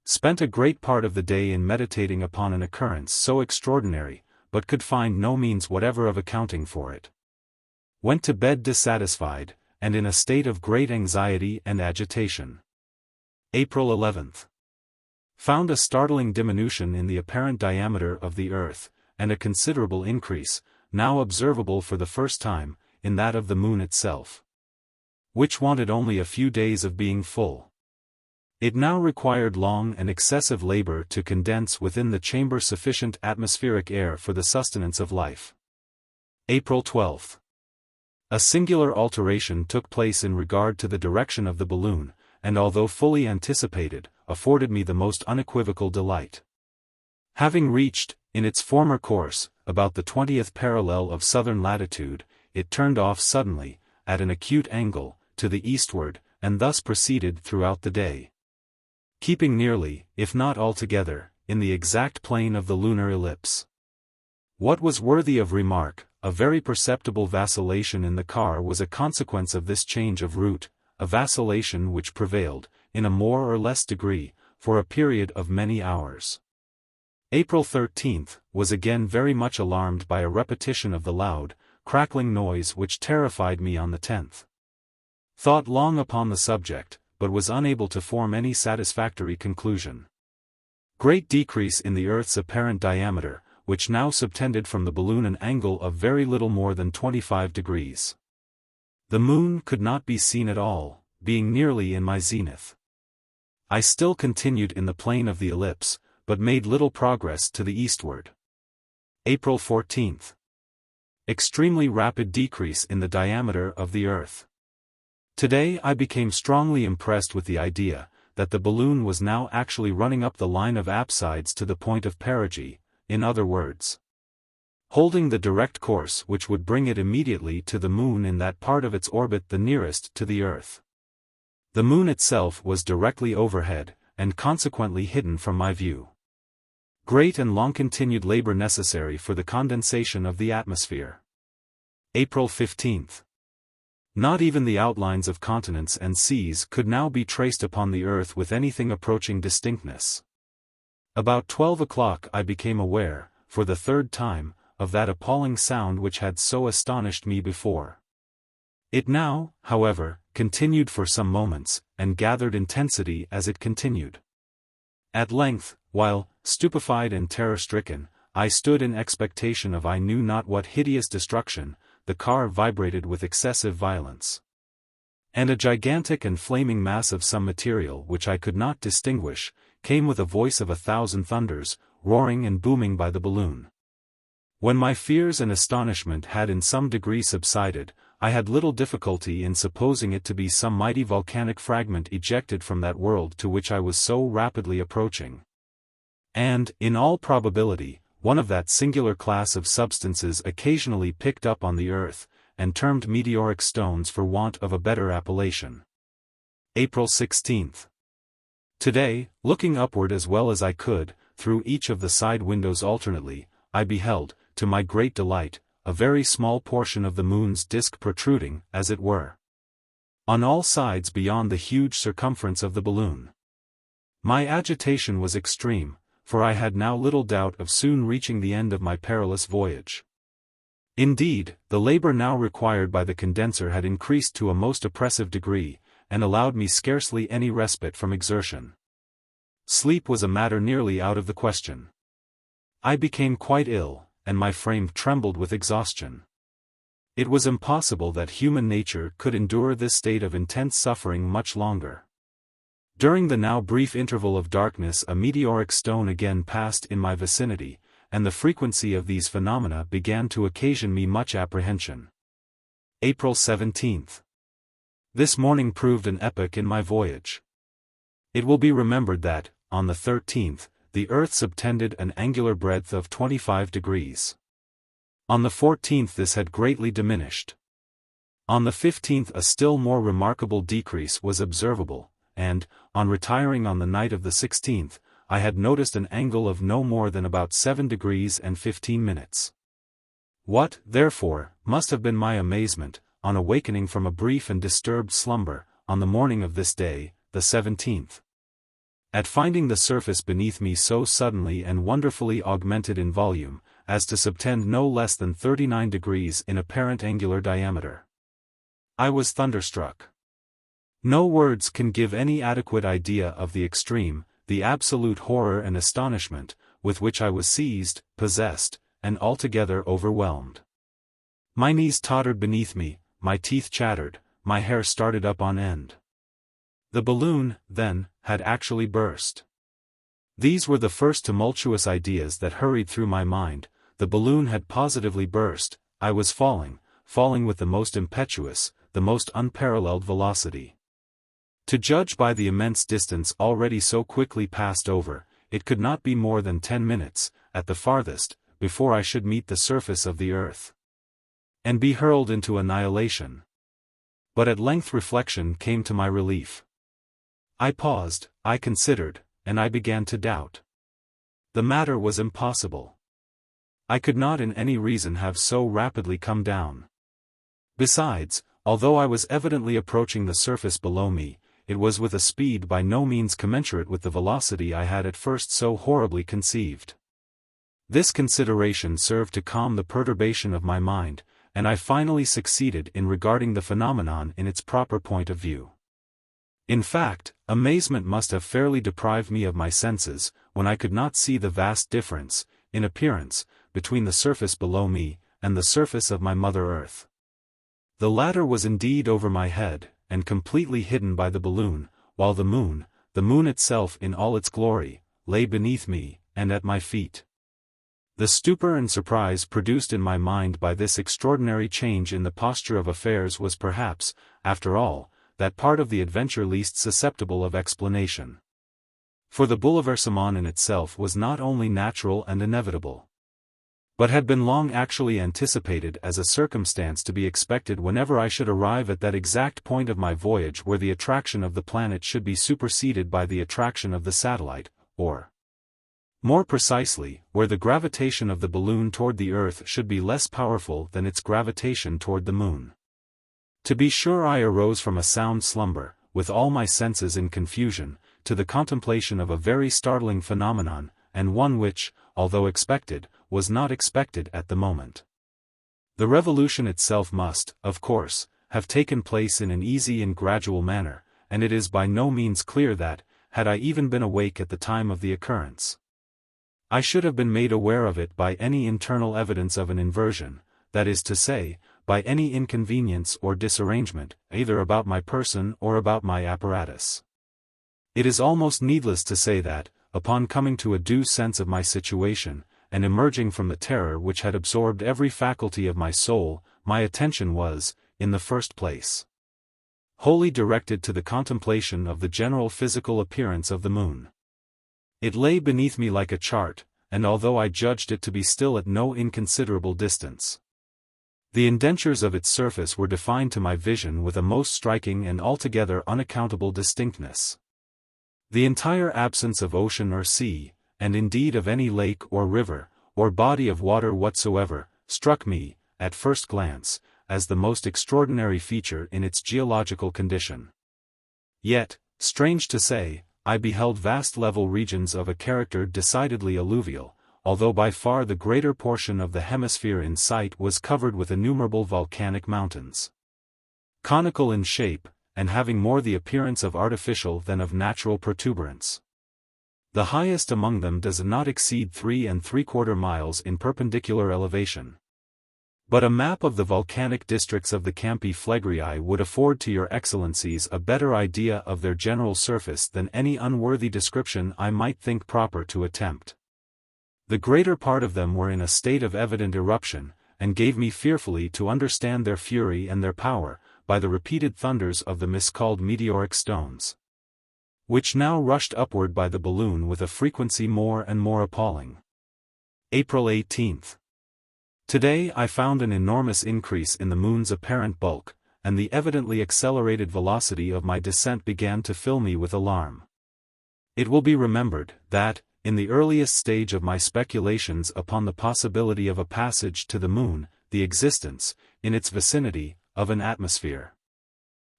Spent a great part of the day in meditating upon an occurrence so extraordinary, but could find no means whatever of accounting for it. Went to bed dissatisfied, and in a state of great anxiety and agitation. April 11. Found a startling diminution in the apparent diameter of the Earth, and a considerable increase, now observable for the first time, in that of the Moon itself, which wanted only a few days of being full. It now required long and excessive labor to condense within the chamber sufficient atmospheric air for the sustenance of life. April 12. A singular alteration took place in regard to the direction of the balloon, and although fully anticipated, afforded me the most unequivocal delight. Having reached, in its former course, about the 20th parallel of southern latitude, it turned off suddenly, at an acute angle, to the eastward, and thus proceeded throughout the day, keeping nearly, if not altogether, in the exact plane of the lunar ellipse. What was worthy of remark, a very perceptible vacillation in the car was a consequence of this change of route, a vacillation which prevailed, in a more or less degree, for a period of many hours. April 13 was again very much alarmed by a repetition of the loud, crackling noise which terrified me on the 10th. Thought long upon the subject, but was unable to form any satisfactory conclusion. Great decrease in the Earth's apparent diameter, which now subtended from the balloon an angle of very little more than 25 degrees. The Moon could not be seen at all, being nearly in my zenith. I still continued in the plane of the ellipse, but made little progress to the eastward. April 14. Extremely rapid decrease in the diameter of the Earth. Today I became strongly impressed with the idea, that the balloon was now actually running up the line of apsides to the point of perigee, in other words, holding the direct course which would bring it immediately to the Moon in that part of its orbit the nearest to the Earth. The Moon itself was directly overhead, and consequently hidden from my view. Great and long-continued labor necessary for the condensation of the atmosphere. April 15. Not even the outlines of continents and seas could now be traced upon the Earth with anything approaching distinctness. About 12 o'clock I became aware, for the third time, of that appalling sound which had so astonished me before. It now, however, continued for some moments, and gathered intensity as it continued. At length, while, stupefied and terror-stricken, I stood in expectation of I knew not what hideous destruction, the car vibrated with excessive violence. And a gigantic and flaming mass of some material which I could not distinguish, came with a voice of 1,000 thunders, roaring and booming by the balloon. When my fears and astonishment had in some degree subsided, I had little difficulty in supposing it to be some mighty volcanic fragment ejected from that world to which I was so rapidly approaching. And, in all probability, one of that singular class of substances occasionally picked up on the Earth, and termed meteoric stones for want of a better appellation. April 16. Today, looking upward as well as I could, through each of the side windows alternately, I beheld, to my great delight, a very small portion of the Moon's disk protruding, as it were, on all sides beyond the huge circumference of the balloon. My agitation was extreme, for I had now little doubt of soon reaching the end of my perilous voyage. Indeed, the labor now required by the condenser had increased to a most oppressive degree, and allowed me scarcely any respite from exertion. Sleep was a matter nearly out of the question. I became quite ill, and my frame trembled with exhaustion. It was impossible that human nature could endure this state of intense suffering much longer. During the now brief interval of darkness a meteoric stone again passed in my vicinity, and the frequency of these phenomena began to occasion me much apprehension. April 17. This morning proved an epoch in my voyage. It will be remembered that, on the 13th, the Earth subtended an angular breadth of 25 degrees. On the 14th this had greatly diminished. On the 15th a still more remarkable decrease was observable, and, on retiring on the night of the 16th, I had noticed an angle of no more than about 7 degrees and 15 minutes. What, therefore, must have been my amazement, on awakening from a brief and disturbed slumber, on the morning of this day, the 17th. At finding the surface beneath me so suddenly and wonderfully augmented in volume, as to subtend no less than 39 degrees in apparent angular diameter. I was thunderstruck. No words can give any adequate idea of the extreme, the absolute horror and astonishment, with which I was seized, possessed, and altogether overwhelmed. My knees tottered beneath me, my teeth chattered, my hair started up on end. The balloon, then, had actually burst. These were the first tumultuous ideas that hurried through my mind. The balloon had positively burst, I was falling with the most impetuous, the most unparalleled velocity. To judge by the immense distance already so quickly passed over, it could not be more than 10 minutes, at the farthest, before I should meet the surface of the earth and be hurled into annihilation. But at length reflection came to my relief. I paused, I considered, and I began to doubt. The matter was impossible. I could not in any reason have so rapidly come down. Besides, although I was evidently approaching the surface below me, it was with a speed by no means commensurate with the velocity I had at first so horribly conceived. This consideration served to calm the perturbation of my mind, and I finally succeeded in regarding the phenomenon in its proper point of view. In fact, amazement must have fairly deprived me of my senses, when I could not see the vast difference, in appearance, between the surface below me, and the surface of my Mother Earth. The latter was indeed over my head, and completely hidden by the balloon, while the moon itself in all its glory, lay beneath me, and at my feet. The stupor and surprise produced in my mind by this extraordinary change in the posture of affairs was perhaps, after all, that part of the adventure least susceptible of explanation. For the bouleversement in itself was not only natural and inevitable, but had been long actually anticipated as a circumstance to be expected whenever I should arrive at that exact point of my voyage where the attraction of the planet should be superseded by the attraction of the satellite, or, more precisely, where the gravitation of the balloon toward the earth should be less powerful than its gravitation toward the moon. To be sure, I arose from a sound slumber, with all my senses in confusion, to the contemplation of a very startling phenomenon, and one which, although expected, was not expected at the moment. The revolution itself must, of course, have taken place in an easy and gradual manner, and it is by no means clear that, had I even been awake at the time of the occurrence, I should have been made aware of it by any internal evidence of an inversion, that is to say, by any inconvenience or disarrangement, either about my person or about my apparatus. It is almost needless to say that, upon coming to a due sense of my situation, and emerging from the terror which had absorbed every faculty of my soul, my attention was, in the first place, wholly directed to the contemplation of the general physical appearance of the moon. It lay beneath me like a chart, and although I judged it to be still at no inconsiderable distance, the indentures of its surface were defined to my vision with a most striking and altogether unaccountable distinctness. The entire absence of ocean or sea, and indeed of any lake or river, or body of water whatsoever, struck me, at first glance, as the most extraordinary feature in its geological condition. Yet, strange to say, I beheld vast level regions of a character decidedly alluvial, although by far the greater portion of the hemisphere in sight was covered with innumerable volcanic mountains, conical in shape, and having more the appearance of artificial than of natural protuberance. The highest among them does not exceed 3 3/4 miles in perpendicular elevation. But a map of the volcanic districts of the Campi Flegrei would afford to your excellencies a better idea of their general surface than any unworthy description I might think proper to attempt. The greater part of them were in a state of evident eruption, and gave me fearfully to understand their fury and their power, by the repeated thunders of the miscalled meteoric stones, which now rushed upward by the balloon with a frequency more and more appalling. April 18th. Today I found an enormous increase in the moon's apparent bulk, and the evidently accelerated velocity of my descent began to fill me with alarm. It will be remembered, that, in the earliest stage of my speculations upon the possibility of a passage to the moon, the existence, in its vicinity, of an atmosphere,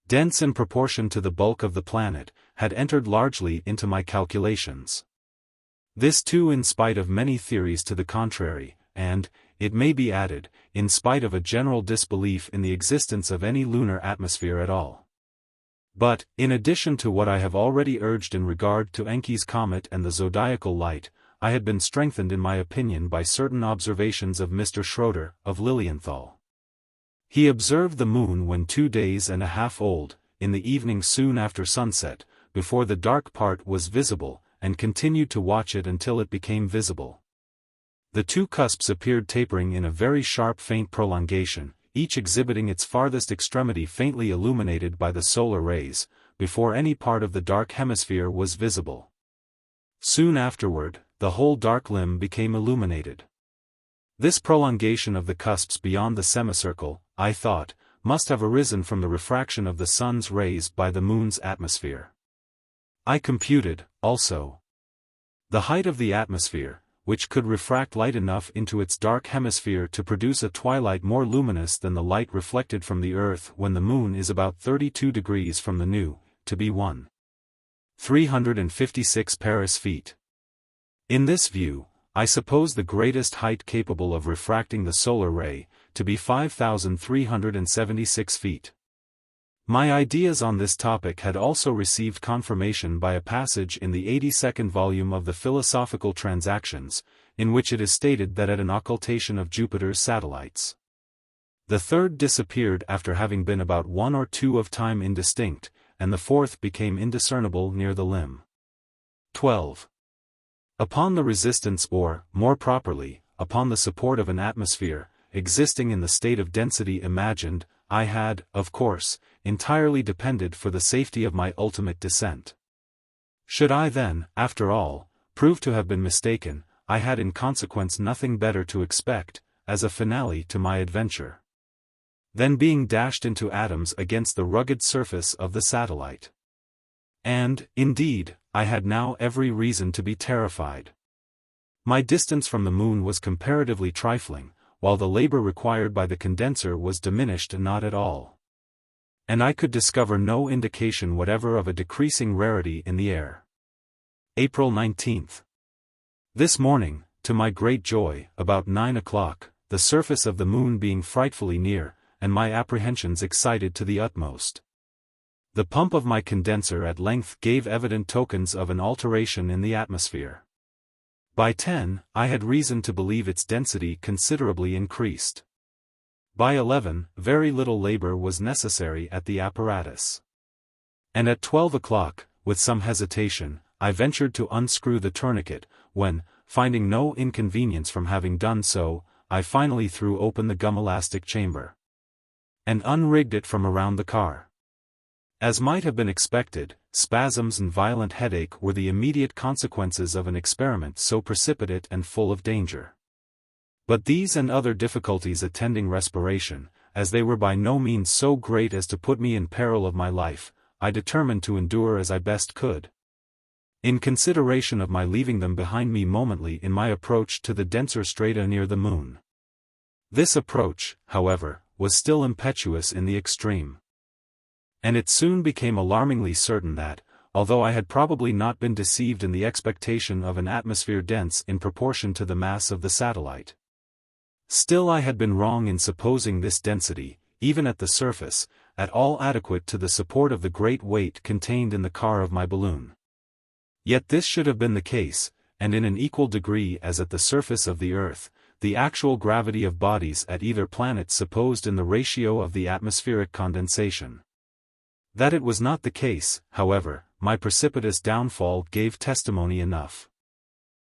dense in proportion to the bulk of the planet, had entered largely into my calculations. This too in spite of many theories to the contrary, and, it may be added, in spite of a general disbelief in the existence of any lunar atmosphere at all. But, in addition to what I have already urged in regard to Encke's comet and the zodiacal light, I had been strengthened in my opinion by certain observations of Mr. Schroeder, of Lilienthal. He observed the moon when 2 days and a half old, in the evening soon after sunset, before the dark part was visible, and continued to watch it until it became visible. The two cusps appeared tapering in a very sharp faint prolongation, each exhibiting its farthest extremity faintly illuminated by the solar rays, before any part of the dark hemisphere was visible. Soon afterward, the whole dark limb became illuminated. This prolongation of the cusps beyond the semicircle, I thought, must have arisen from the refraction of the sun's rays by the moon's atmosphere. I computed, also, the height of the atmosphere, which could refract light enough into its dark hemisphere to produce a twilight more luminous than the light reflected from the earth when the moon is about 32 degrees from the new, to be 1,356 Paris feet. In this view, I suppose the greatest height capable of refracting the solar ray, to be 5,376 feet. My ideas on this topic had also received confirmation by a passage in the 82nd volume of the Philosophical Transactions, in which it is stated that at an occultation of Jupiter's satellites, the third disappeared after having been about 1 or 2 of time indistinct, and the fourth became indiscernible near the limb. 12. Upon the resistance or, more properly, upon the support of an atmosphere, existing in the state of density imagined, I had, of course, entirely depended for the safety of my ultimate descent. Should I then, after all, prove to have been mistaken, I had in consequence nothing better to expect, as a finale to my adventure, than being dashed into atoms against the rugged surface of the satellite. And, indeed, I had now every reason to be terrified. My distance from the moon was comparatively trifling, while the labor required by the condenser was diminished not at all. And I could discover no indication whatever of a decreasing rarity in the air. April 19. This morning, to my great joy, about 9 o'clock, the surface of the moon being frightfully near, and my apprehensions excited to the utmost, the pump of my condenser at length gave evident tokens of an alteration in the atmosphere. By 10, I had reason to believe its density considerably increased. By 11, very little labor was necessary at the apparatus. And at 12 o'clock, with some hesitation, I ventured to unscrew the tourniquet, when, finding no inconvenience from having done so, I finally threw open the gum-elastic chamber, and unrigged it from around the car. As might have been expected, spasms and violent headache were the immediate consequences of an experiment so precipitate and full of danger. But these and other difficulties attending respiration, as they were by no means so great as to put me in peril of my life, I determined to endure as I best could, in consideration of my leaving them behind me momently in my approach to the denser strata near the moon. This approach, however, was still impetuous in the extreme. And it soon became alarmingly certain that, although I had probably not been deceived in the expectation of an atmosphere dense in proportion to the mass of the satellite, still I had been wrong in supposing this density, even at the surface, at all adequate to the support of the great weight contained in the car of my balloon. Yet this should have been the case, and in an equal degree as at the surface of the earth, the actual gravity of bodies at either planet supposed in the ratio of the atmospheric condensation. That it was not the case, however, my precipitous downfall gave testimony enough.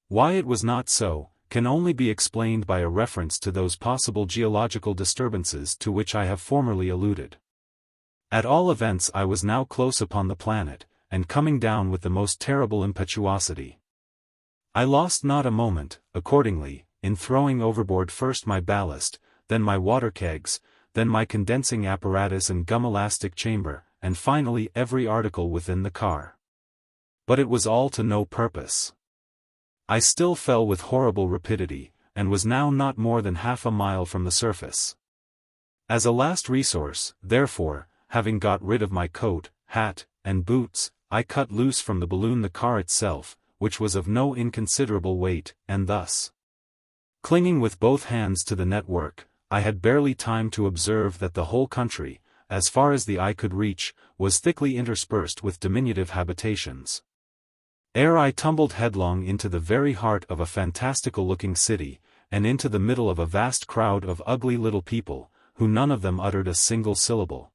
Why it was not so, can only be explained by a reference to those possible geological disturbances to which I have formerly alluded. At all events I was now close upon the planet, and coming down with the most terrible impetuosity. I lost not a moment, accordingly, in throwing overboard first my ballast, then my water kegs, then my condensing apparatus and gum-elastic chamber, and finally every article within the car. But it was all to no purpose. I still fell with horrible rapidity, and was now not more than half a mile from the surface. As a last resource, therefore, having got rid of my coat, hat, and boots, I cut loose from the balloon the car itself, which was of no inconsiderable weight, and thus, clinging with both hands to the network, I had barely time to observe that the whole country, as far as the eye could reach, was thickly interspersed with diminutive habitations. Ere I tumbled headlong into the very heart of a fantastical-looking city, and into the middle of a vast crowd of ugly little people, who none of them uttered a single syllable,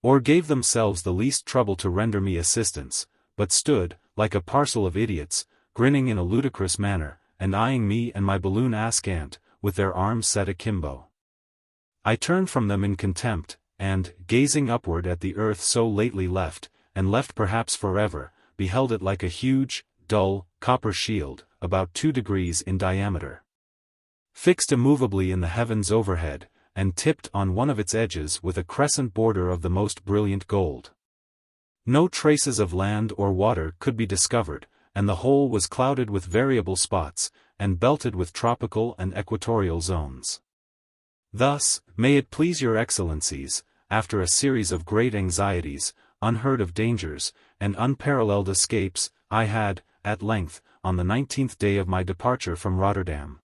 or gave themselves the least trouble to render me assistance, but stood, like a parcel of idiots, grinning in a ludicrous manner, and eyeing me and my balloon askant, with their arms set akimbo. I turned from them in contempt, and, gazing upward at the earth so lately left, and left perhaps forever, beheld it like a huge, dull, copper shield, about 2 degrees in diameter, fixed immovably in the heavens overhead, and tipped on one of its edges with a crescent border of the most brilliant gold. No traces of land or water could be discovered, and the whole was clouded with variable spots, and belted with tropical and equatorial zones. Thus, may it please your Excellencies, after a series of great anxieties, unheard of dangers, and unparalleled escapes, I had, at length, on the 19th day of my departure from Rotterdam,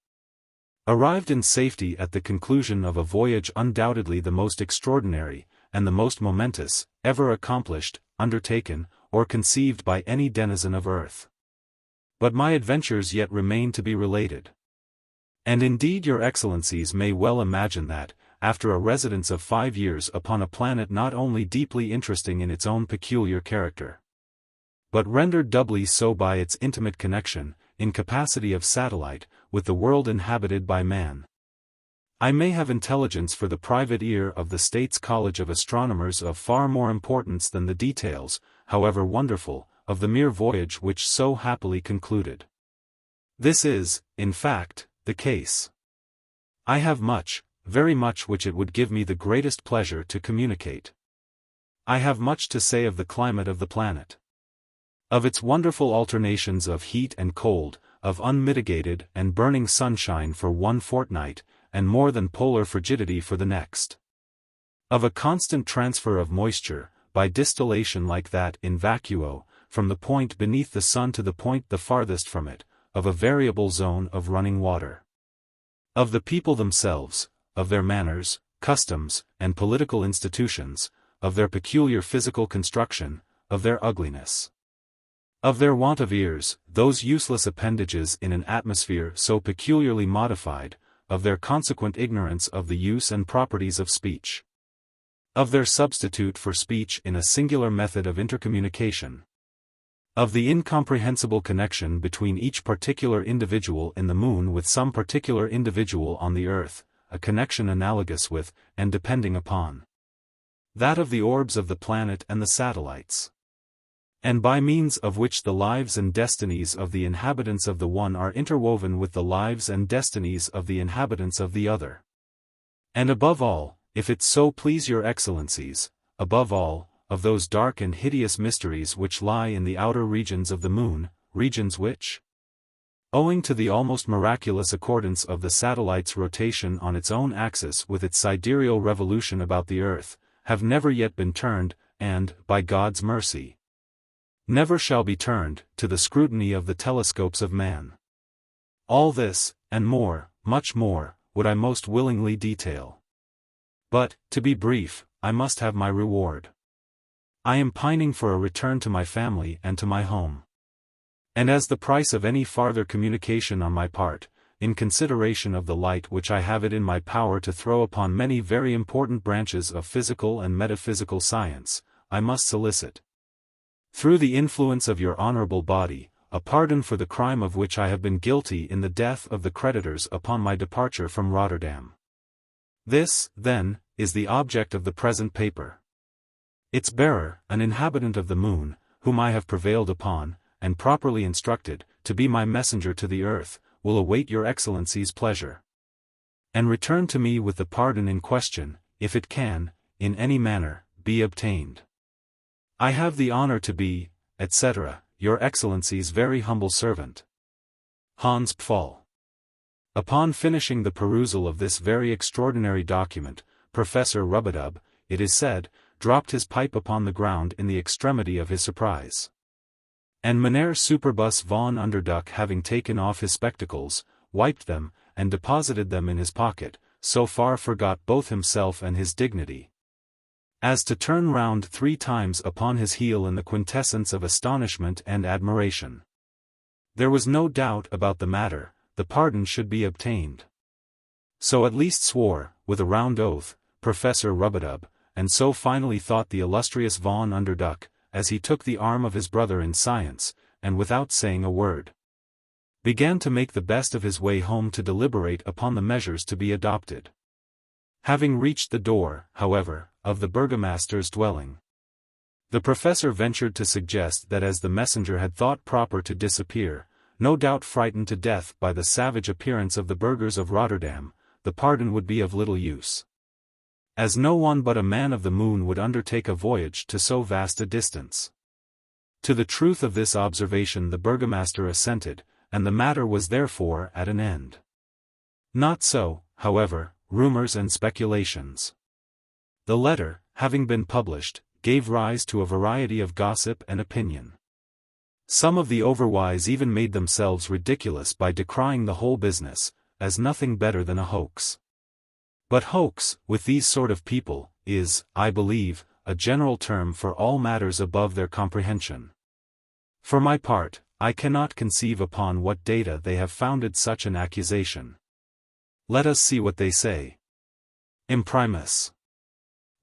arrived in safety at the conclusion of a voyage undoubtedly the most extraordinary, and the most momentous, ever accomplished, undertaken, or conceived by any denizen of earth. But my adventures yet remain to be related. And indeed your Excellencies may well imagine that, after a residence of 5 years upon a planet not only deeply interesting in its own peculiar character, but rendered doubly so by its intimate connection, in capacity of satellite, with the world inhabited by man, I may have intelligence for the private ear of the States College of Astronomers of far more importance than the details, however wonderful, of the mere voyage which so happily concluded. This is, in fact, the case. I have much, very much which it would give me the greatest pleasure to communicate. I have much to say of the climate of the planet, of its wonderful alternations of heat and cold, of unmitigated and burning sunshine for one fortnight, and more than polar frigidity for the next, of a constant transfer of moisture, by distillation like that in vacuo, from the point beneath the sun to the point the farthest from it, of a variable zone of running water, of the people themselves, of their manners, customs, and political institutions, of their peculiar physical construction, of their ugliness, of their want of ears, those useless appendages in an atmosphere so peculiarly modified, of their consequent ignorance of the use and properties of speech, of their substitute for speech in a singular method of intercommunication, of the incomprehensible connection between each particular individual in the moon with some particular individual on the earth, a connection analogous with, and depending upon, that of the orbs of the planet and the satellites, and by means of which the lives and destinies of the inhabitants of the one are interwoven with the lives and destinies of the inhabitants of the other. And above all, if it so please your Excellencies, above all, of those dark and hideous mysteries which lie in the outer regions of the moon, regions which, owing to the almost miraculous accordance of the satellite's rotation on its own axis with its sidereal revolution about the earth, have never yet been turned, and, by God's mercy, never shall be turned, to the scrutiny of the telescopes of man. All this, and more, much more, would I most willingly detail. But, to be brief, I must have my reward. I am pining for a return to my family and to my home. And as the price of any farther communication on my part, in consideration of the light which I have it in my power to throw upon many very important branches of physical and metaphysical science, I must solicit, through the influence of your honorable body, a pardon for the crime of which I have been guilty in the death of the creditors upon my departure from Rotterdam. This, then, is the object of the present paper. Its bearer, an inhabitant of the moon, whom I have prevailed upon, and properly instructed, to be my messenger to the earth, will await your Excellency's pleasure, and return to me with the pardon in question, if it can, in any manner, be obtained. I have the honor to be, etc., your Excellency's very humble servant, Hans Pfaall. Upon finishing the perusal of this very extraordinary document, Professor Rubadub, it is said, dropped his pipe upon the ground in the extremity of his surprise. And Mynheer Superbus von Underduck, having taken off his spectacles, wiped them, and deposited them in his pocket, so far forgot both himself and his dignity, as to turn round 3 times upon his heel in the quintessence of astonishment and admiration. There was no doubt about the matter, the pardon should be obtained. So at least swore, with a round oath, Professor Rubadub, and so finally thought the illustrious Von Underduck, as he took the arm of his brother in science, and without saying a word, began to make the best of his way home to deliberate upon the measures to be adopted. Having reached the door, however, of the burgomaster's dwelling, the professor ventured to suggest that as the messenger had thought proper to disappear, no doubt frightened to death by the savage appearance of the burghers of Rotterdam, the pardon would be of little use, as no one but a man of the moon would undertake a voyage to so vast a distance. To the truth of this observation the burgomaster assented, and the matter was therefore at an end. Not so, however, rumors and speculations. The letter, having been published, gave rise to a variety of gossip and opinion. Some of the overwise even made themselves ridiculous by decrying the whole business, as nothing better than a hoax. But hoax, with these sort of people, is, I believe, a general term for all matters above their comprehension. For my part, I cannot conceive upon what data they have founded such an accusation. Let us see what they say. Imprimis,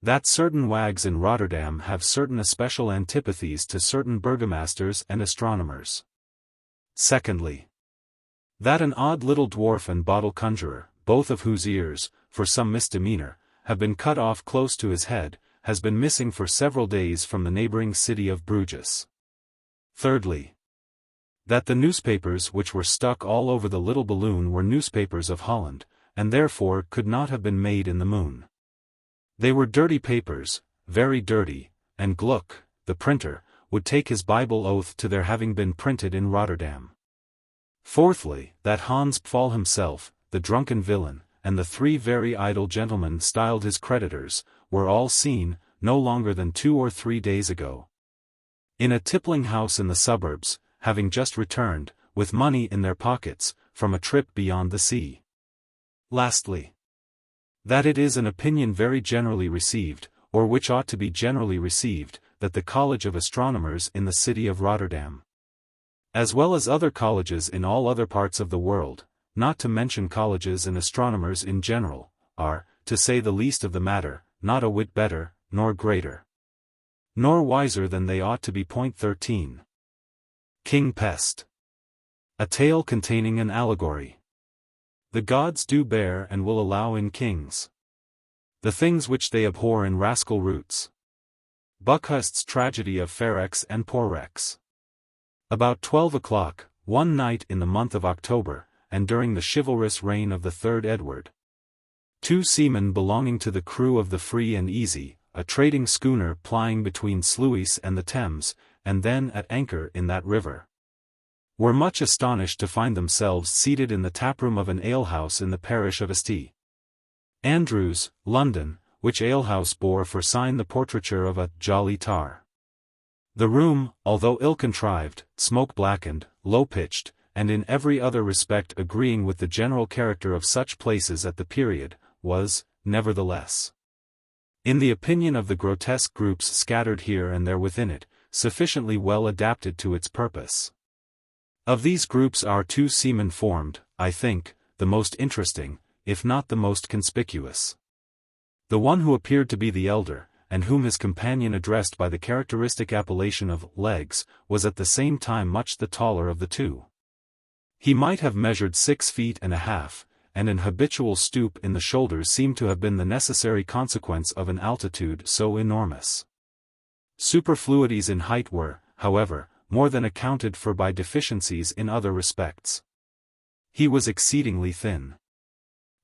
that certain wags in Rotterdam have certain especial antipathies to certain burgomasters and astronomers. Secondly, that an odd little dwarf and bottle conjurer, both of whose ears, for some misdemeanor, have been cut off close to his head, has been missing for several days from the neighboring city of Bruges. Thirdly, that the newspapers which were stuck all over the little balloon were newspapers of Holland, and therefore could not have been made in the moon. They were dirty papers, very dirty, and Gluck, the printer, would take his Bible oath to their having been printed in Rotterdam. Fourthly, that Hans Pfaall himself, the drunken villain, and the 3 very idle gentlemen styled his creditors, were all seen, no longer than 2 or 3 days ago, in a tippling house in the suburbs, having just returned, with money in their pockets, from a trip beyond the sea. Lastly, that it is an opinion very generally received, or which ought to be generally received, that the College of Astronomers in the city of Rotterdam, as well as other colleges in all other parts of the world, not to mention colleges and astronomers in general, are, to say the least of the matter, not a whit better, nor greater, nor wiser than they ought to be. 13. King Pest. A tale containing an allegory. The gods do bear and will allow in kings the things which they abhor in rascal roots. Buckhurst's tragedy of Ferex and Porrex. About 12 o'clock, one night in the month of October, and during the chivalrous reign of the 3rd Edward, 2 seamen belonging to the crew of the Free and Easy, a trading schooner plying between Sluis and the Thames, and then at anchor in that river, were much astonished to find themselves seated in the taproom of an alehouse in the parish of St. Andrews, London, which alehouse bore for sign the portraiture of a jolly tar. The room, although ill-contrived, smoke-blackened, low-pitched, and in every other respect agreeing with the general character of such places at the period, was, nevertheless, in the opinion of the grotesque groups scattered here and there within it, sufficiently well adapted to its purpose. Of these groups our 2 seamen formed, I think, the most interesting, if not the most conspicuous. The one who appeared to be the elder, and whom his companion addressed by the characteristic appellation of legs, was at the same time much the taller of the 2. He might have measured 6 feet and a half, and an habitual stoop in the shoulders seemed to have been the necessary consequence of an altitude so enormous. Superfluities in height were, however, more than accounted for by deficiencies in other respects. He was exceedingly thin,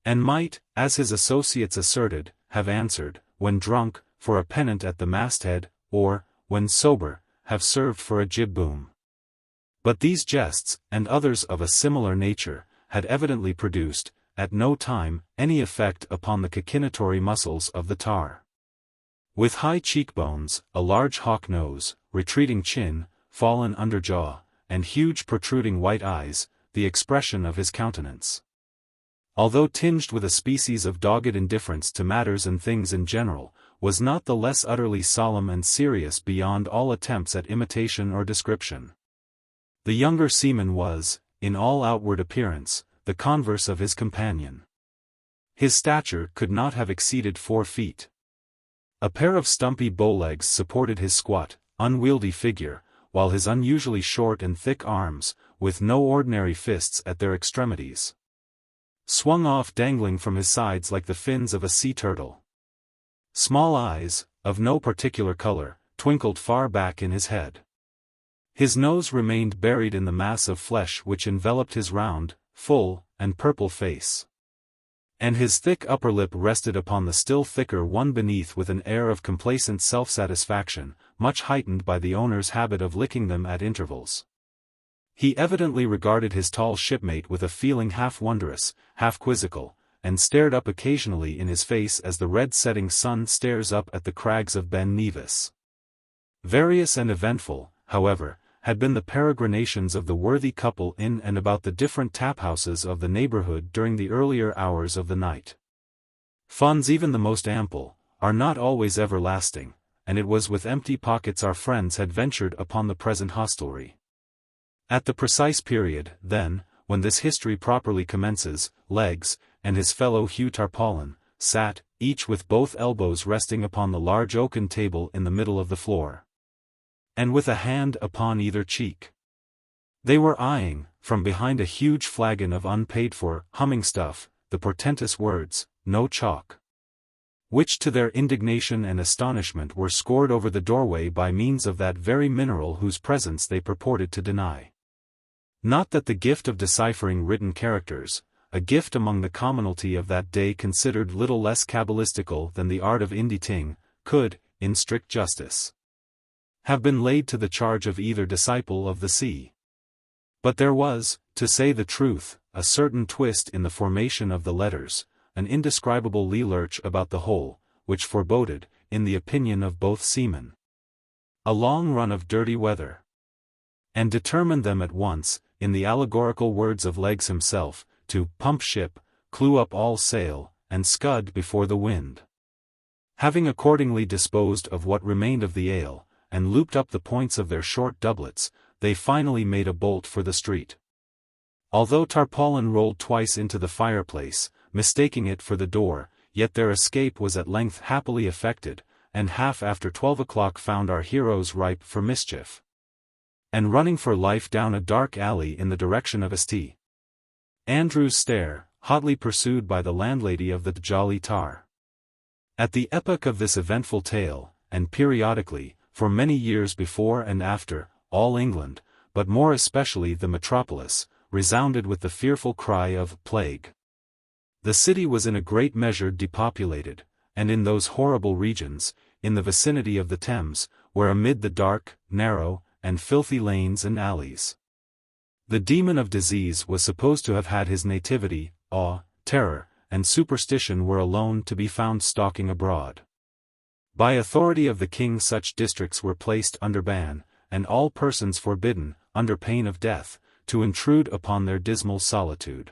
and might, as his associates asserted, have answered, when drunk, for a pennant at the masthead, or, when sober, have served for a jib-boom. But these jests, and others of a similar nature, had evidently produced, at no time, any effect upon the cachinnatory muscles of the tar. With high cheekbones, a large hawk nose, retreating chin, fallen under jaw, and huge protruding white eyes, the expression of his countenance, although tinged with a species of dogged indifference to matters and things in general, was not the less utterly solemn and serious beyond all attempts at imitation or description. The younger seaman was, in all outward appearance, the converse of his companion. His stature could not have exceeded 4 feet. A pair of stumpy bowlegs supported his squat, unwieldy figure, while his unusually short and thick arms, with no ordinary fists at their extremities, swung off dangling from his sides like the fins of a sea turtle. Small eyes, of no particular color, twinkled far back in his head. His nose remained buried in the mass of flesh which enveloped his round, full, and purple face. And his thick upper lip rested upon the still thicker one beneath with an air of complacent self-satisfaction, much heightened by the owner's habit of licking them at intervals. He evidently regarded his tall shipmate with a feeling half wondrous, half quizzical, and stared up occasionally in his face as the red-setting sun stares up at the crags of Ben Nevis. Various and eventful, however, had been the peregrinations of the worthy couple in and about the different tap-houses of the neighborhood during the earlier hours of the night. Funds even the most ample, are not always everlasting, and it was with empty pockets our friends had ventured upon the present hostelry. At the precise period, then, when this history properly commences, Legs, and his fellow Hugh Tarpaulin, sat, each with both elbows resting upon the large oaken table in the middle of the floor, and with a hand upon either cheek. They were eyeing, from behind a huge flagon of unpaid-for, humming stuff, the portentous words, "No chalk," which to their indignation and astonishment were scored over the doorway by means of that very mineral whose presence they purported to deny. Not that the gift of deciphering written characters, a gift among the commonalty of that day considered little less cabalistical than the art of inditing, could, in strict justice, have been laid to the charge of either disciple of the sea. But there was, to say the truth, a certain twist in the formation of the letters, an indescribable lee-lurch about the whole, which foreboded, in the opinion of both seamen, a long run of dirty weather, and determined them at once, in the allegorical words of Legs himself, to pump ship, clew up all sail, and scud before the wind. Having accordingly disposed of what remained of the ale, and looped up the points of their short doublets, they finally made a bolt for the street. Although Tarpaulin rolled twice into the fireplace, mistaking it for the door, yet their escape was at length happily effected, and half after 12 o'clock found our heroes ripe for mischief, and running for life down a dark alley in the direction of St. Andrew's Stair, hotly pursued by the landlady of the Jolly Tar. At the epoch of this eventful tale, and periodically, for many years before and after, all England, but more especially the metropolis, resounded with the fearful cry of plague. The city was in a great measure depopulated, and in those horrible regions, in the vicinity of the Thames, where amid the dark, narrow, and filthy lanes and alleys, the demon of disease was supposed to have had his nativity, awe, terror, and superstition were alone to be found stalking abroad. By authority of the king such districts were placed under ban, and all persons forbidden, under pain of death, to intrude upon their dismal solitude.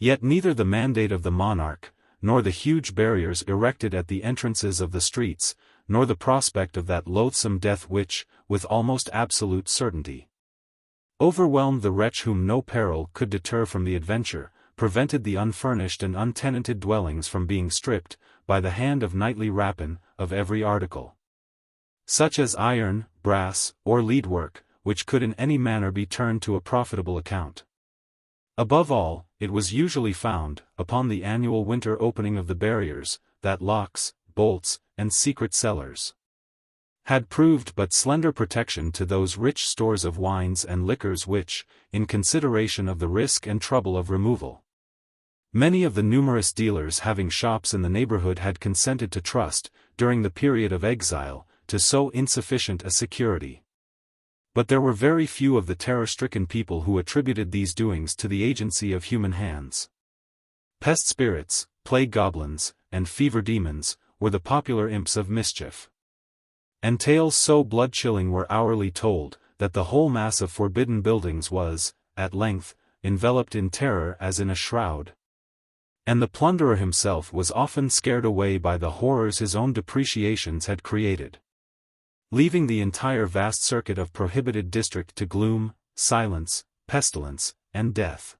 Yet neither the mandate of the monarch, nor the huge barriers erected at the entrances of the streets, nor the prospect of that loathsome death which, with almost absolute certainty, overwhelmed the wretch whom no peril could deter from the adventure, prevented the unfurnished and untenanted dwellings from being stripped, by the hand of nightly rapine, of every article, such as iron, brass, or lead-work, which could in any manner be turned to a profitable account. Above all, it was usually found, upon the annual winter opening of the barriers, that locks, bolts, and secret cellars had proved but slender protection to those rich stores of wines and liquors which, in consideration of the risk and trouble of removal, many of the numerous dealers having shops in the neighborhood had consented to trust, during the period of exile, to so insufficient a security. But there were very few of the terror-stricken people who attributed these doings to the agency of human hands. Pest spirits, plague goblins, and fever demons, were the popular imps of mischief. And tales so blood-chilling were hourly told, that the whole mass of forbidden buildings was, at length, enveloped in terror as in a shroud. And the plunderer himself was often scared away by the horrors his own depreciations had created, leaving the entire vast circuit of prohibited district to gloom, silence, pestilence, and death.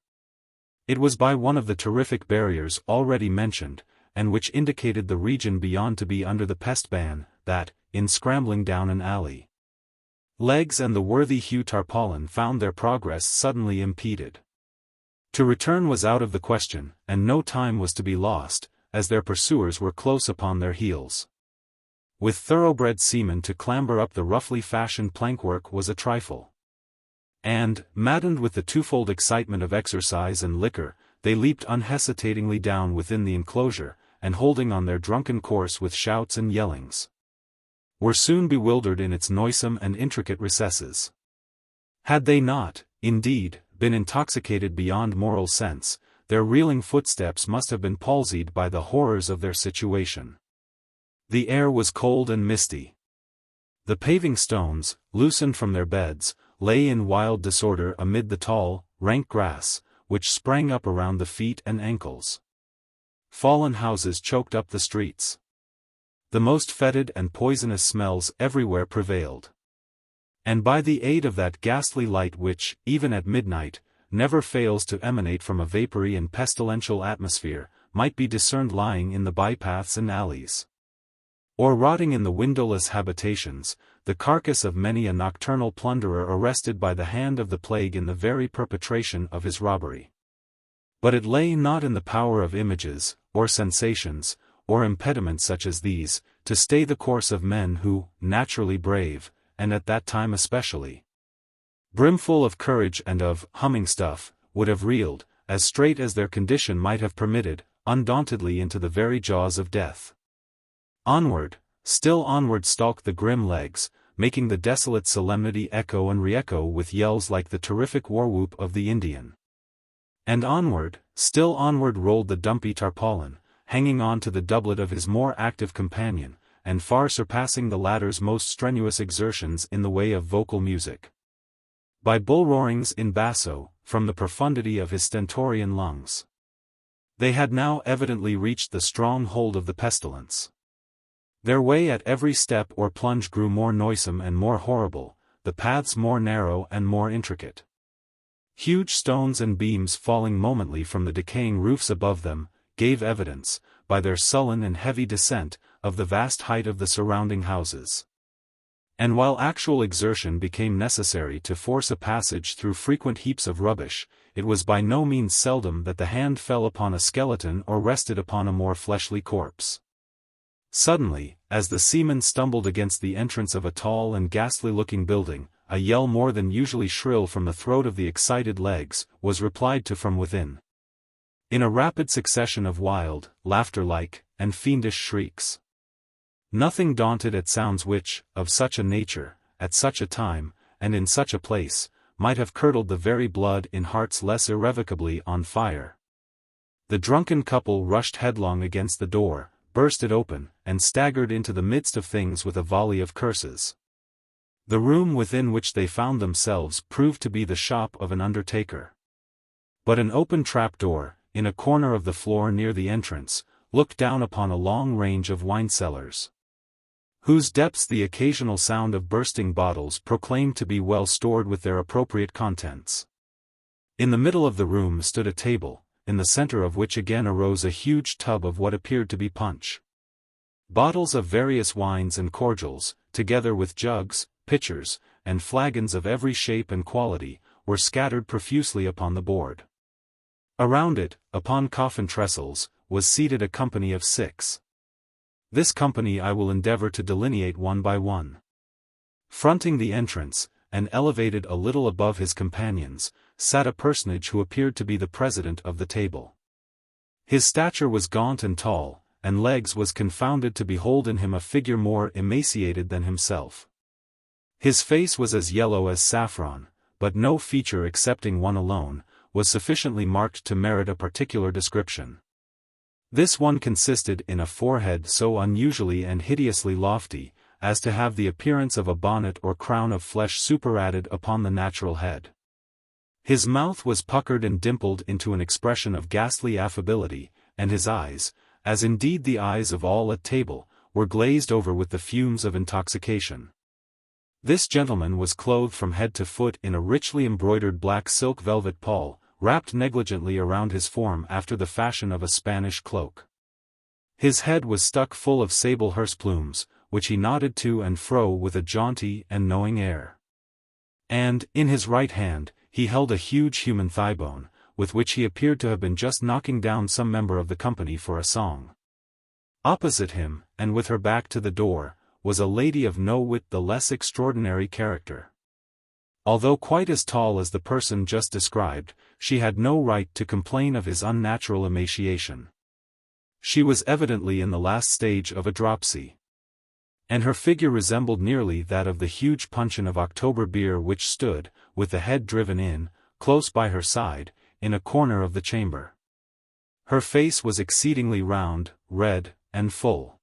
It was by one of the terrific barriers already mentioned, and which indicated the region beyond to be under the pest ban, that, in scrambling down an alley, Legs and the worthy Hugh Tarpaulin found their progress suddenly impeded. To return was out of the question, and no time was to be lost, as their pursuers were close upon their heels. With thoroughbred seamen to clamber up the roughly fashioned plankwork was a trifle. And, maddened with the twofold excitement of exercise and liquor, they leaped unhesitatingly down within the enclosure, and holding on their drunken course with shouts and yellings, were soon bewildered in its noisome and intricate recesses. Had they not, indeed, been intoxicated beyond moral sense, their reeling footsteps must have been palsied by the horrors of their situation. The air was cold and misty. The paving stones, loosened from their beds, lay in wild disorder amid the tall, rank grass, which sprang up around the feet and ankles. Fallen houses choked up the streets. The most fetid and poisonous smells everywhere prevailed. And by the aid of that ghastly light which, even at midnight, never fails to emanate from a vapory and pestilential atmosphere, might be discerned lying in the bypaths and alleys, or rotting in the windowless habitations, the carcass of many a nocturnal plunderer arrested by the hand of the plague in the very perpetration of his robbery. But it lay not in the power of images, or sensations, or impediments such as these, to stay the course of men who, naturally brave, and at that time especially brimful of courage and of humming stuff, would have reeled, as straight as their condition might have permitted, undauntedly into the very jaws of death. Onward, still onward stalked the grim Legs, making the desolate solemnity echo and re-echo with yells like the terrific war-whoop of the Indian. And onward, still onward rolled the dumpy Tarpaulin, hanging on to the doublet of his more active companion, and far surpassing the latter's most strenuous exertions in the way of vocal music, by bull-roarings in basso, from the profundity of his stentorian lungs. They had now evidently reached the strong hold of the pestilence. Their way at every step or plunge grew more noisome and more horrible, the paths more narrow and more intricate. Huge stones and beams falling momently from the decaying roofs above them, gave evidence, by their sullen and heavy descent, of the vast height of the surrounding houses. And while actual exertion became necessary to force a passage through frequent heaps of rubbish, it was by no means seldom that the hand fell upon a skeleton or rested upon a more fleshly corpse. Suddenly, as the seamen stumbled against the entrance of a tall and ghastly-looking building, a yell more than usually shrill from the throat of the excited Legs, was replied to from within, in a rapid succession of wild, laughter-like, and fiendish shrieks. Nothing daunted at sounds which, of such a nature, at such a time, and in such a place, might have curdled the very blood in hearts less irrevocably on fire. The drunken couple rushed headlong against the door, burst it open, and staggered into the midst of things with a volley of curses. The room within which they found themselves proved to be the shop of an undertaker. But an open trap-door, in a corner of the floor near the entrance, looked down upon a long range of wine cellars, whose depths the occasional sound of bursting bottles proclaimed to be well stored with their appropriate contents. In the middle of the room stood a table, in the center of which again arose a huge tub of what appeared to be punch. Bottles of various wines and cordials, together with jugs, pitchers, and flagons of every shape and quality, were scattered profusely upon the board. Around it, upon coffin trestles, was seated a company of 6. This company I will endeavor to delineate one by one. Fronting the entrance, and elevated a little above his companions, sat a personage who appeared to be the president of the table. His stature was gaunt and tall, and Legs was confounded to behold in him a figure more emaciated than himself. His face was as yellow as saffron, but no feature excepting one alone, was sufficiently marked to merit a particular description. This one consisted in a forehead so unusually and hideously lofty, as to have the appearance of a bonnet or crown of flesh superadded upon the natural head. His mouth was puckered and dimpled into an expression of ghastly affability, and his eyes, as indeed the eyes of all at table, were glazed over with the fumes of intoxication. This gentleman was clothed from head to foot in a richly embroidered black silk velvet pall, wrapped negligently around his form after the fashion of a Spanish cloak. His head was stuck full of sable hearse plumes, which he nodded to and fro with a jaunty and knowing air. And, in his right hand, he held a huge human thigh-bone, with which he appeared to have been just knocking down some member of the company for a song. Opposite him, and with her back to the door, was a lady of no whit the less extraordinary character. Although quite as tall as the person just described, she had no right to complain of his unnatural emaciation. She was evidently in the last stage of a dropsy. And her figure resembled nearly that of the huge puncheon of October beer which stood, with the head driven in, close by her side, in a corner of the chamber. Her face was exceedingly round, red, and full.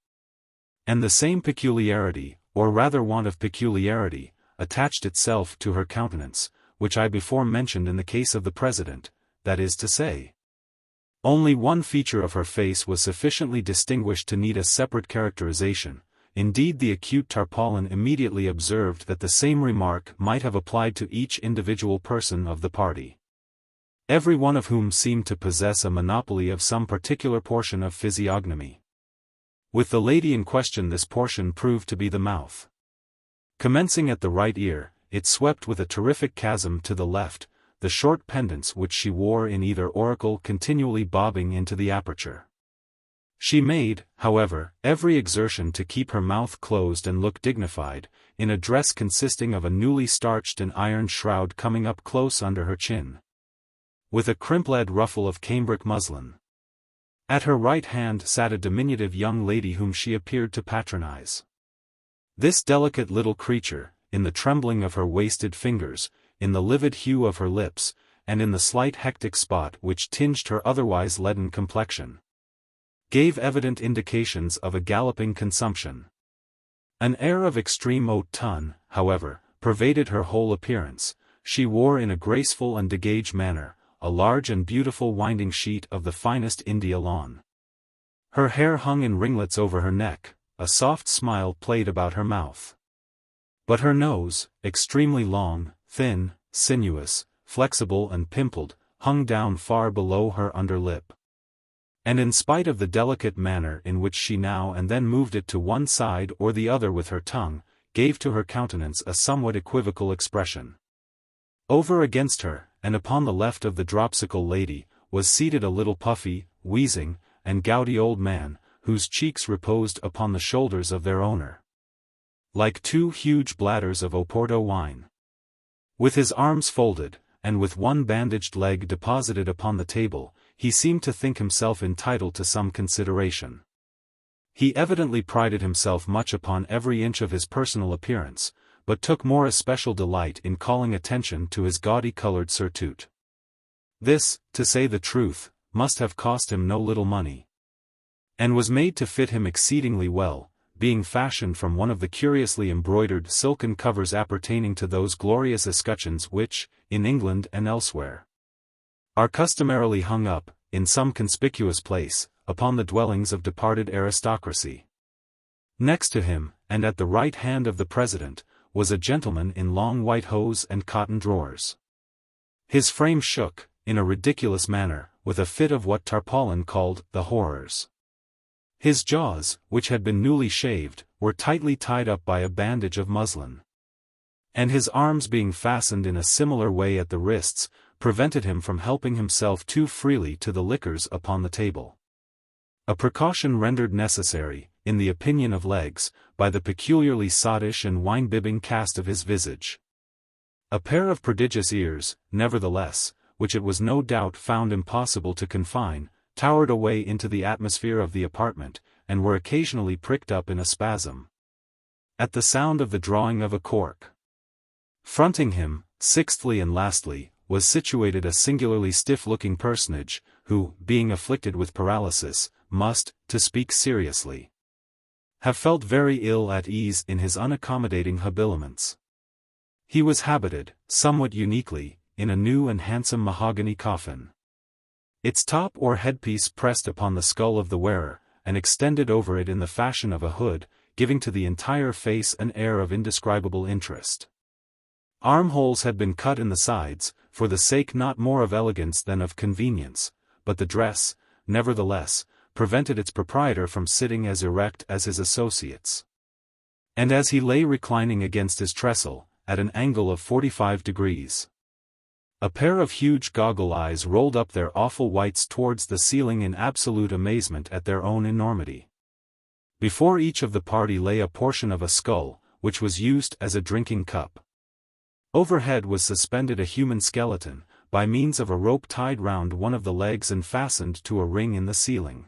And the same peculiarity, or rather want of peculiarity, attached itself to her countenance, which I before mentioned in the case of the President, that is to say, only one feature of her face was sufficiently distinguished to need a separate characterization. Indeed, the acute tarpaulin immediately observed that the same remark might have applied to each individual person of the party, every one of whom seemed to possess a monopoly of some particular portion of physiognomy. With the lady in question this portion proved to be the mouth. Commencing at the right ear, it swept with a terrific chasm to the left, the short pendants which she wore in either auricle continually bobbing into the aperture. She made, however, every exertion to keep her mouth closed and look dignified, in a dress consisting of a newly starched and ironed shroud coming up close under her chin, with a crimp-led ruffle of cambric muslin. At her right hand sat a diminutive young lady whom she appeared to patronize. This delicate little creature, in the trembling of her wasted fingers, in the livid hue of her lips, and in the slight hectic spot which tinged her otherwise leaden complexion, gave evident indications of a galloping consumption. An air of extreme haute ton, however, pervaded her whole appearance. She wore in a graceful and dégaged manner, a large and beautiful winding sheet of the finest India lawn. Her hair hung in ringlets over her neck, a soft smile played about her mouth. But her nose, extremely long, thin, sinuous, flexible and pimpled, hung down far below her under lip. And in spite of the delicate manner in which she now and then moved it to one side or the other with her tongue, gave to her countenance a somewhat equivocal expression. Over against her, and upon the left of the dropsical lady, was seated a little puffy, wheezing, and gouty old man, whose cheeks reposed upon the shoulders of their owner, like two huge bladders of Oporto wine. With his arms folded, and with one bandaged leg deposited upon the table, he seemed to think himself entitled to some consideration. He evidently prided himself much upon every inch of his personal appearance, but took more especial delight in calling attention to his gaudy-colored surtout. This, to say the truth, must have cost him no little money, and was made to fit him exceedingly well, being fashioned from one of the curiously embroidered silken covers appertaining to those glorious escutcheons which, in England and elsewhere, are customarily hung up, in some conspicuous place, upon the dwellings of departed aristocracy. Next to him, and at the right hand of the President, was a gentleman in long white hose and cotton drawers. His frame shook, in a ridiculous manner, with a fit of what Tarpaulin called the horrors. His jaws, which had been newly shaved, were tightly tied up by a bandage of muslin, and his arms being fastened in a similar way at the wrists, prevented him from helping himself too freely to the liquors upon the table. A precaution rendered necessary, in the opinion of Legs, by the peculiarly sottish and wine-bibbing cast of his visage. A pair of prodigious ears, nevertheless, which it was no doubt found impossible to confine, towered away into the atmosphere of the apartment, and were occasionally pricked up in a spasm at the sound of the drawing of a cork. Fronting him, sixthly and lastly, was situated a singularly stiff-looking personage, who, being afflicted with paralysis, must, to speak seriously, have felt very ill at ease in his unaccommodating habiliments. He was habited, somewhat uniquely, in a new and handsome mahogany coffin. its top or headpiece pressed upon the skull of the wearer, and extended over it in the fashion of a hood, giving to the entire face an air of indescribable interest. Armholes had been cut in the sides, for the sake not more of elegance than of convenience, but the dress, nevertheless, prevented its proprietor from sitting as erect as his associates. And as he lay reclining against his trestle, at an angle of 45 degrees, a pair of huge goggle eyes rolled up their awful whites towards the ceiling in absolute amazement at their own enormity. Before each of the party lay a portion of a skull, which was used as a drinking cup. Overhead was suspended a human skeleton, by means of a rope tied round one of the legs and fastened to a ring in the ceiling.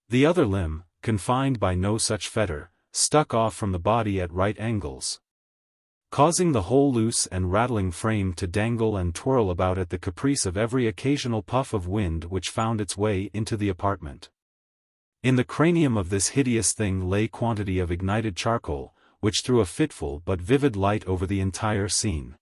The other limb, confined by no such fetter, stuck off from the body at right angles, causing the whole loose and rattling frame to dangle and twirl about at the caprice of every occasional puff of wind which found its way into the apartment. In the cranium of this hideous thing lay quantity of ignited charcoal, which threw a fitful but vivid light over the entire scene.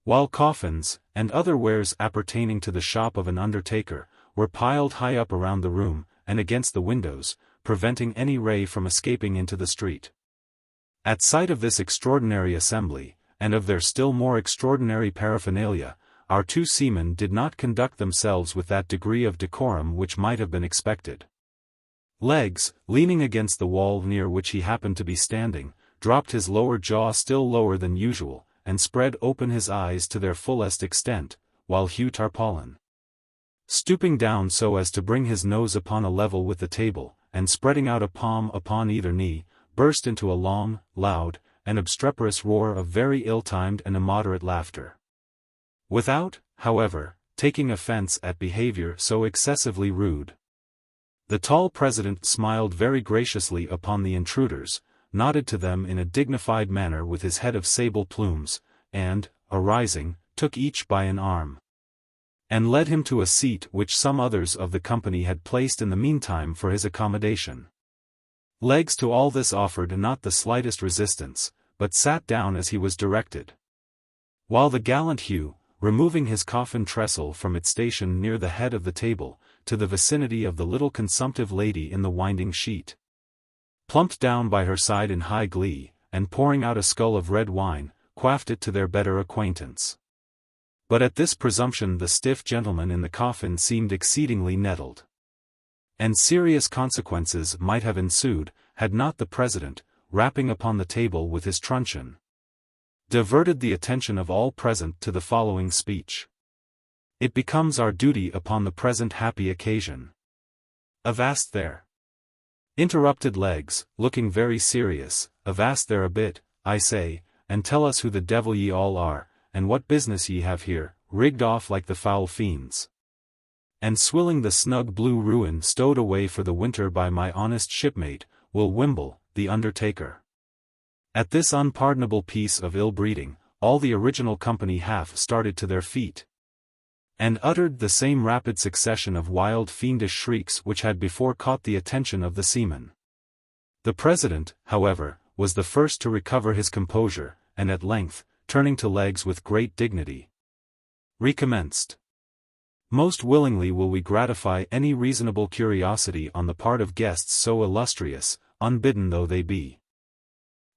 While coffins, and other wares appertaining to the shop of an undertaker, were piled high up around the room, and against the windows, preventing any ray from escaping into the street. At sight of this extraordinary assembly, and of their still more extraordinary paraphernalia, our two seamen did not conduct themselves with that degree of decorum which might have been expected. Legs, leaning against the wall near which he happened to be standing, dropped his lower jaw still lower than usual, and spread open his eyes to their fullest extent, while Hugh Tarpaulin, stooping down so as to bring his nose upon a level with the table, and spreading out a palm upon either knee, burst into a long, loud, and obstreperous roar of very ill-timed and immoderate laughter. Without, however, taking offense at behavior so excessively rude, the tall president smiled very graciously upon the intruders, nodded to them in a dignified manner with his head of sable plumes, and, arising, took each by an arm, and led him to a seat which some others of the company had placed in the meantime for his accommodation. Legs to all this offered not the slightest resistance, but sat down as he was directed, while the gallant Hugh, removing his coffin trestle from its station near the head of the table, to the vicinity of the little consumptive lady in the winding sheet, plumped down by her side in high glee, and pouring out a scull of red wine, quaffed it to their better acquaintance. But at this presumption the stiff gentleman in the coffin seemed exceedingly nettled, and serious consequences might have ensued, had not the president, rapping upon the table with his truncheon, diverted the attention of all present to the following speech. It becomes our duty upon the present happy occasion. Avast there! Interrupted Legs, looking very serious. Avast there a bit, I say, and tell us who the devil ye all are, and what business ye have here, rigged off like the foul fiends, and swilling the snug blue ruin stowed away for the winter by my honest shipmate, Will Wimble, the undertaker. At this unpardonable piece of ill-breeding, all the original company half started to their feet, and uttered the same rapid succession of wild fiendish shrieks which had before caught the attention of the seamen. The president, however, was the first to recover his composure, and at length, turning to Legs with great dignity, recommenced. Most willingly will we gratify any reasonable curiosity on the part of guests so illustrious, unbidden though they be.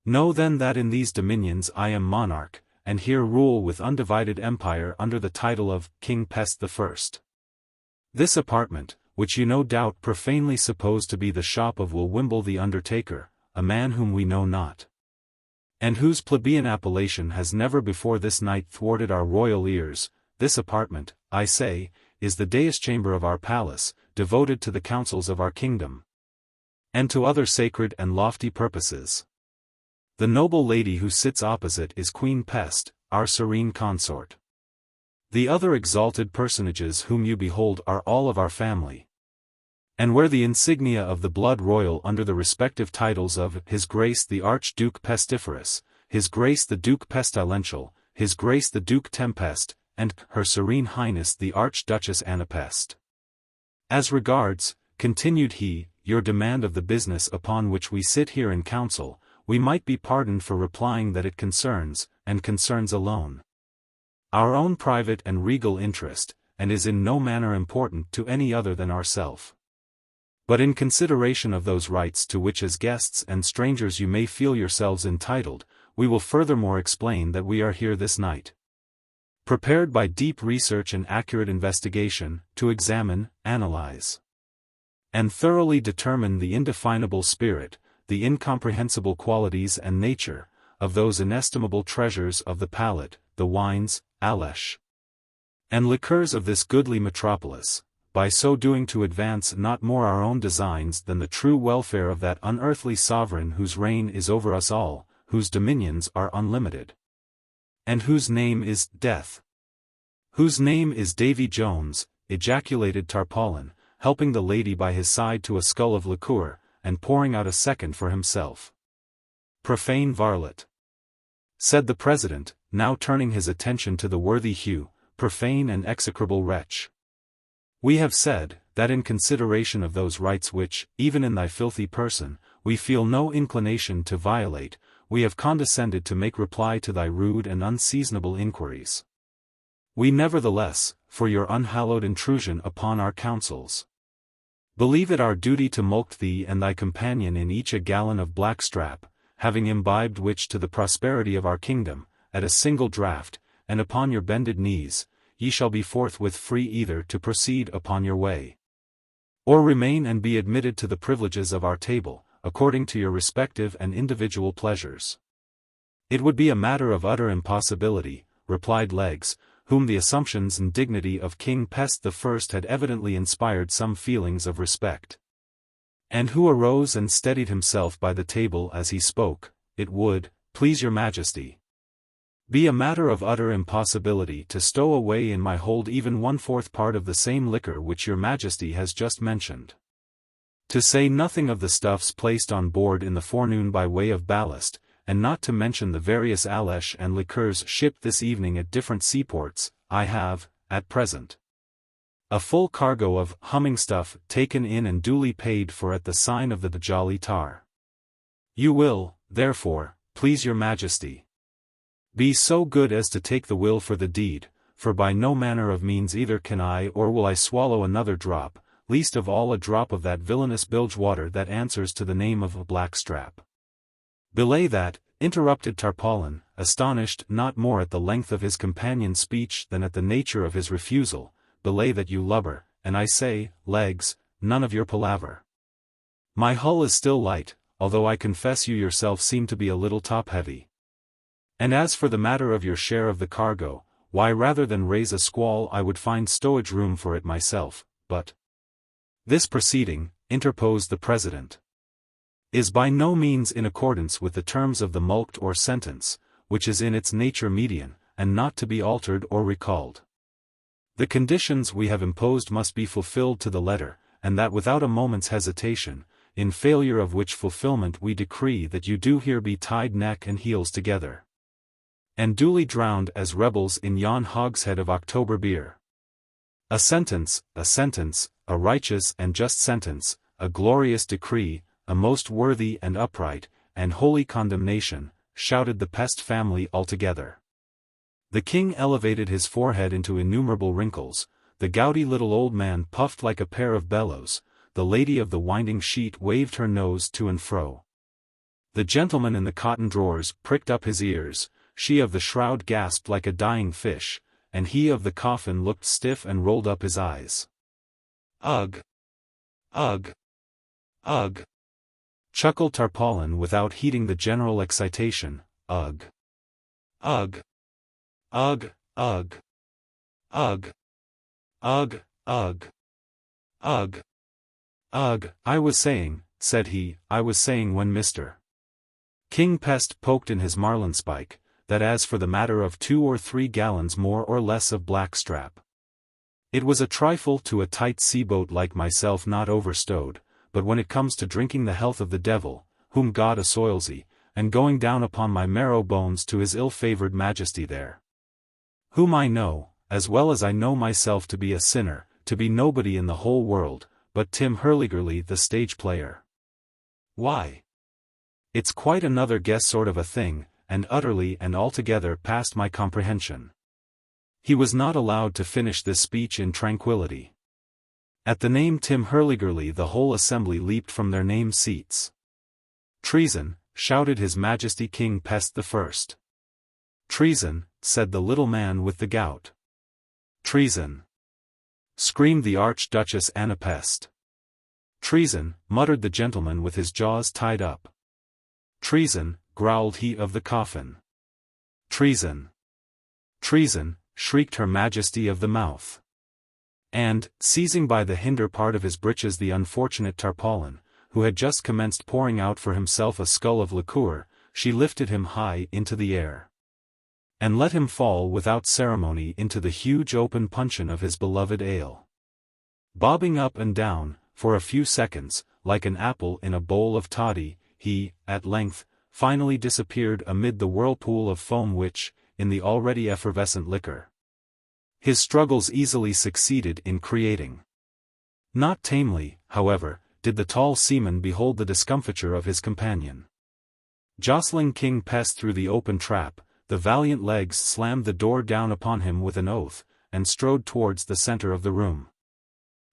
Know then that in these dominions I am monarch, and here rule with undivided empire under the title of King Pest I. This apartment, which you no doubt profanely suppose to be the shop of Will Wimble the undertaker, a man whom we know not, and whose plebeian appellation has never before this night thwarted our royal ears, this apartment, I say, is the dais chamber of our palace, devoted to the councils of our kingdom, and to other sacred and lofty purposes. The noble lady who sits opposite is Queen Pest, our serene consort. The other exalted personages whom you behold are all of our family, and wear the insignia of the blood royal under the respective titles of His Grace the Archduke Pestiferous, His Grace the Duke Pestilential, His Grace the Duke Tempest, and Her Serene Highness the Archduchess Anapest. As regards, continued he, your demand of the business upon which we sit here in council, we might be pardoned for replying that it concerns, and concerns alone, our own private and regal interest, and is in no manner important to any other than ourself. But in consideration of those rights to which as guests and strangers you may feel yourselves entitled, we will furthermore explain that we are here this night, prepared by deep research and accurate investigation, to examine, analyze, and thoroughly determine the indefinable spirit, the incomprehensible qualities and nature, of those inestimable treasures of the palate, the wines, Alesh, and liqueurs of this goodly metropolis, by so doing to advance not more our own designs than the true welfare of that unearthly sovereign whose reign is over us all, whose dominions are unlimited, and whose name is Death. Whose name is Davy Jones, ejaculated Tarpaulin, helping the lady by his side to a scull of liqueur, and pouring out a second for himself. Profane varlet, said the president, now turning his attention to the worthy Hugh, profane and execrable wretch. We have said, that in consideration of those rights which, even in thy filthy person, we feel no inclination to violate, we have condescended to make reply to thy rude and unseasonable inquiries. We nevertheless, for your unhallowed intrusion upon our counsels, believe it our duty to mulct thee and thy companion in each a gallon of blackstrap, having imbibed which to the prosperity of our kingdom, at a single draught, and upon your bended knees, ye shall be forthwith free either to proceed upon your way, or remain and be admitted to the privileges of our table, according to your respective and individual pleasures. It would be a matter of utter impossibility, replied Legs, whom the assumptions and dignity of King Pest I had evidently inspired some feelings of respect, and who arose and steadied himself by the table as he spoke. It would, please your majesty, be a matter of utter impossibility to stow away in my hold even 1/4 part of the same liquor which your majesty has just mentioned, to say nothing of the stuffs placed on board in the forenoon by way of ballast, and not to mention the various Alesh and liqueurs shipped this evening at different seaports. I have, at present, a full cargo of humming stuff taken in and duly paid for at the sign of the Jolly Tar. You will, therefore, please your majesty, be so good as to take the will for the deed, for by no manner of means either can I or will I swallow another drop, least of all a drop of that villainous bilge water that answers to the name of a blackstrap. Belay that, interrupted Tarpaulin, astonished not more at the length of his companion's speech than at the nature of his refusal. Belay that, you lubber, and I say, Legs, none of your palaver. My hull is still light, although I confess you yourself seem to be a little top-heavy. And as for the matter of your share of the cargo, why rather than raise a squall I would find stowage room for it myself, but this proceeding, interposed the president, is by no means in accordance with the terms of the mulct or sentence, which is in its nature median, and not to be altered or recalled. The conditions we have imposed must be fulfilled to the letter, and that without a moment's hesitation, in failure of which fulfillment we decree that you do here be tied neck and heels together, and duly drowned as rebels in yon hogshead of October beer. A sentence, a righteous and just sentence, a glorious decree, a most worthy and upright, and holy condemnation, shouted the Pest family altogether. The king elevated his forehead into innumerable wrinkles, the gouty little old man puffed like a pair of bellows, the lady of the winding sheet waved her nose to and fro. The gentleman in the cotton drawers pricked up his ears, she of the shroud gasped like a dying fish, and he of the coffin looked stiff and rolled up his eyes. Ugh! Ugh! Ugh! Chuckled Tarpaulin without heeding the general excitation. Ugh! Ugh! Ugh! Ugh! Ugh! Ugh! Ugh! Ugh! Ugh! I was saying, said he, I was saying when Mr. King Pest poked in his marlinspike, that as for the matter of 2 or 3 gallons more or less of blackstrap, it was a trifle to a tight seaboat like myself not overstowed, but when it comes to drinking the health of the devil, whom God assoilsy, and going down upon my marrow bones to his ill-favoured majesty there, whom I know, as well as I know myself to be a sinner, to be nobody in the whole world, but Tim Hurligurly the stage player. Why? It's quite another guess sort of a thing, and utterly and altogether past my comprehension. He was not allowed to finish this speech in tranquility. At the name Tim Hurligurly the whole assembly leaped from their named seats. "Treason," shouted His Majesty King Pest the First. "Treason," said the little man with the gout. "Treason!" screamed the Archduchess Anna Pest. "Treason," muttered the gentleman with his jaws tied up. "Treason," growled he of the coffin. "Treason! Treason!" shrieked Her Majesty of the Mouth. And, seizing by the hinder part of his breeches the unfortunate tarpaulin, who had just commenced pouring out for himself a scull of liqueur, she lifted him high into the air, and let him fall without ceremony into the huge open puncheon of his beloved ale. Bobbing up and down, for a few seconds, like an apple in a bowl of toddy, he, at length, finally disappeared amid the whirlpool of foam which, in the already effervescent liquor, his struggles easily succeeded in creating. Not tamely, however, did the tall seaman behold the discomfiture of his companion. Jostling King Pest through the open trap, the valiant legs slammed the door down upon him with an oath, and strode towards the center of the room.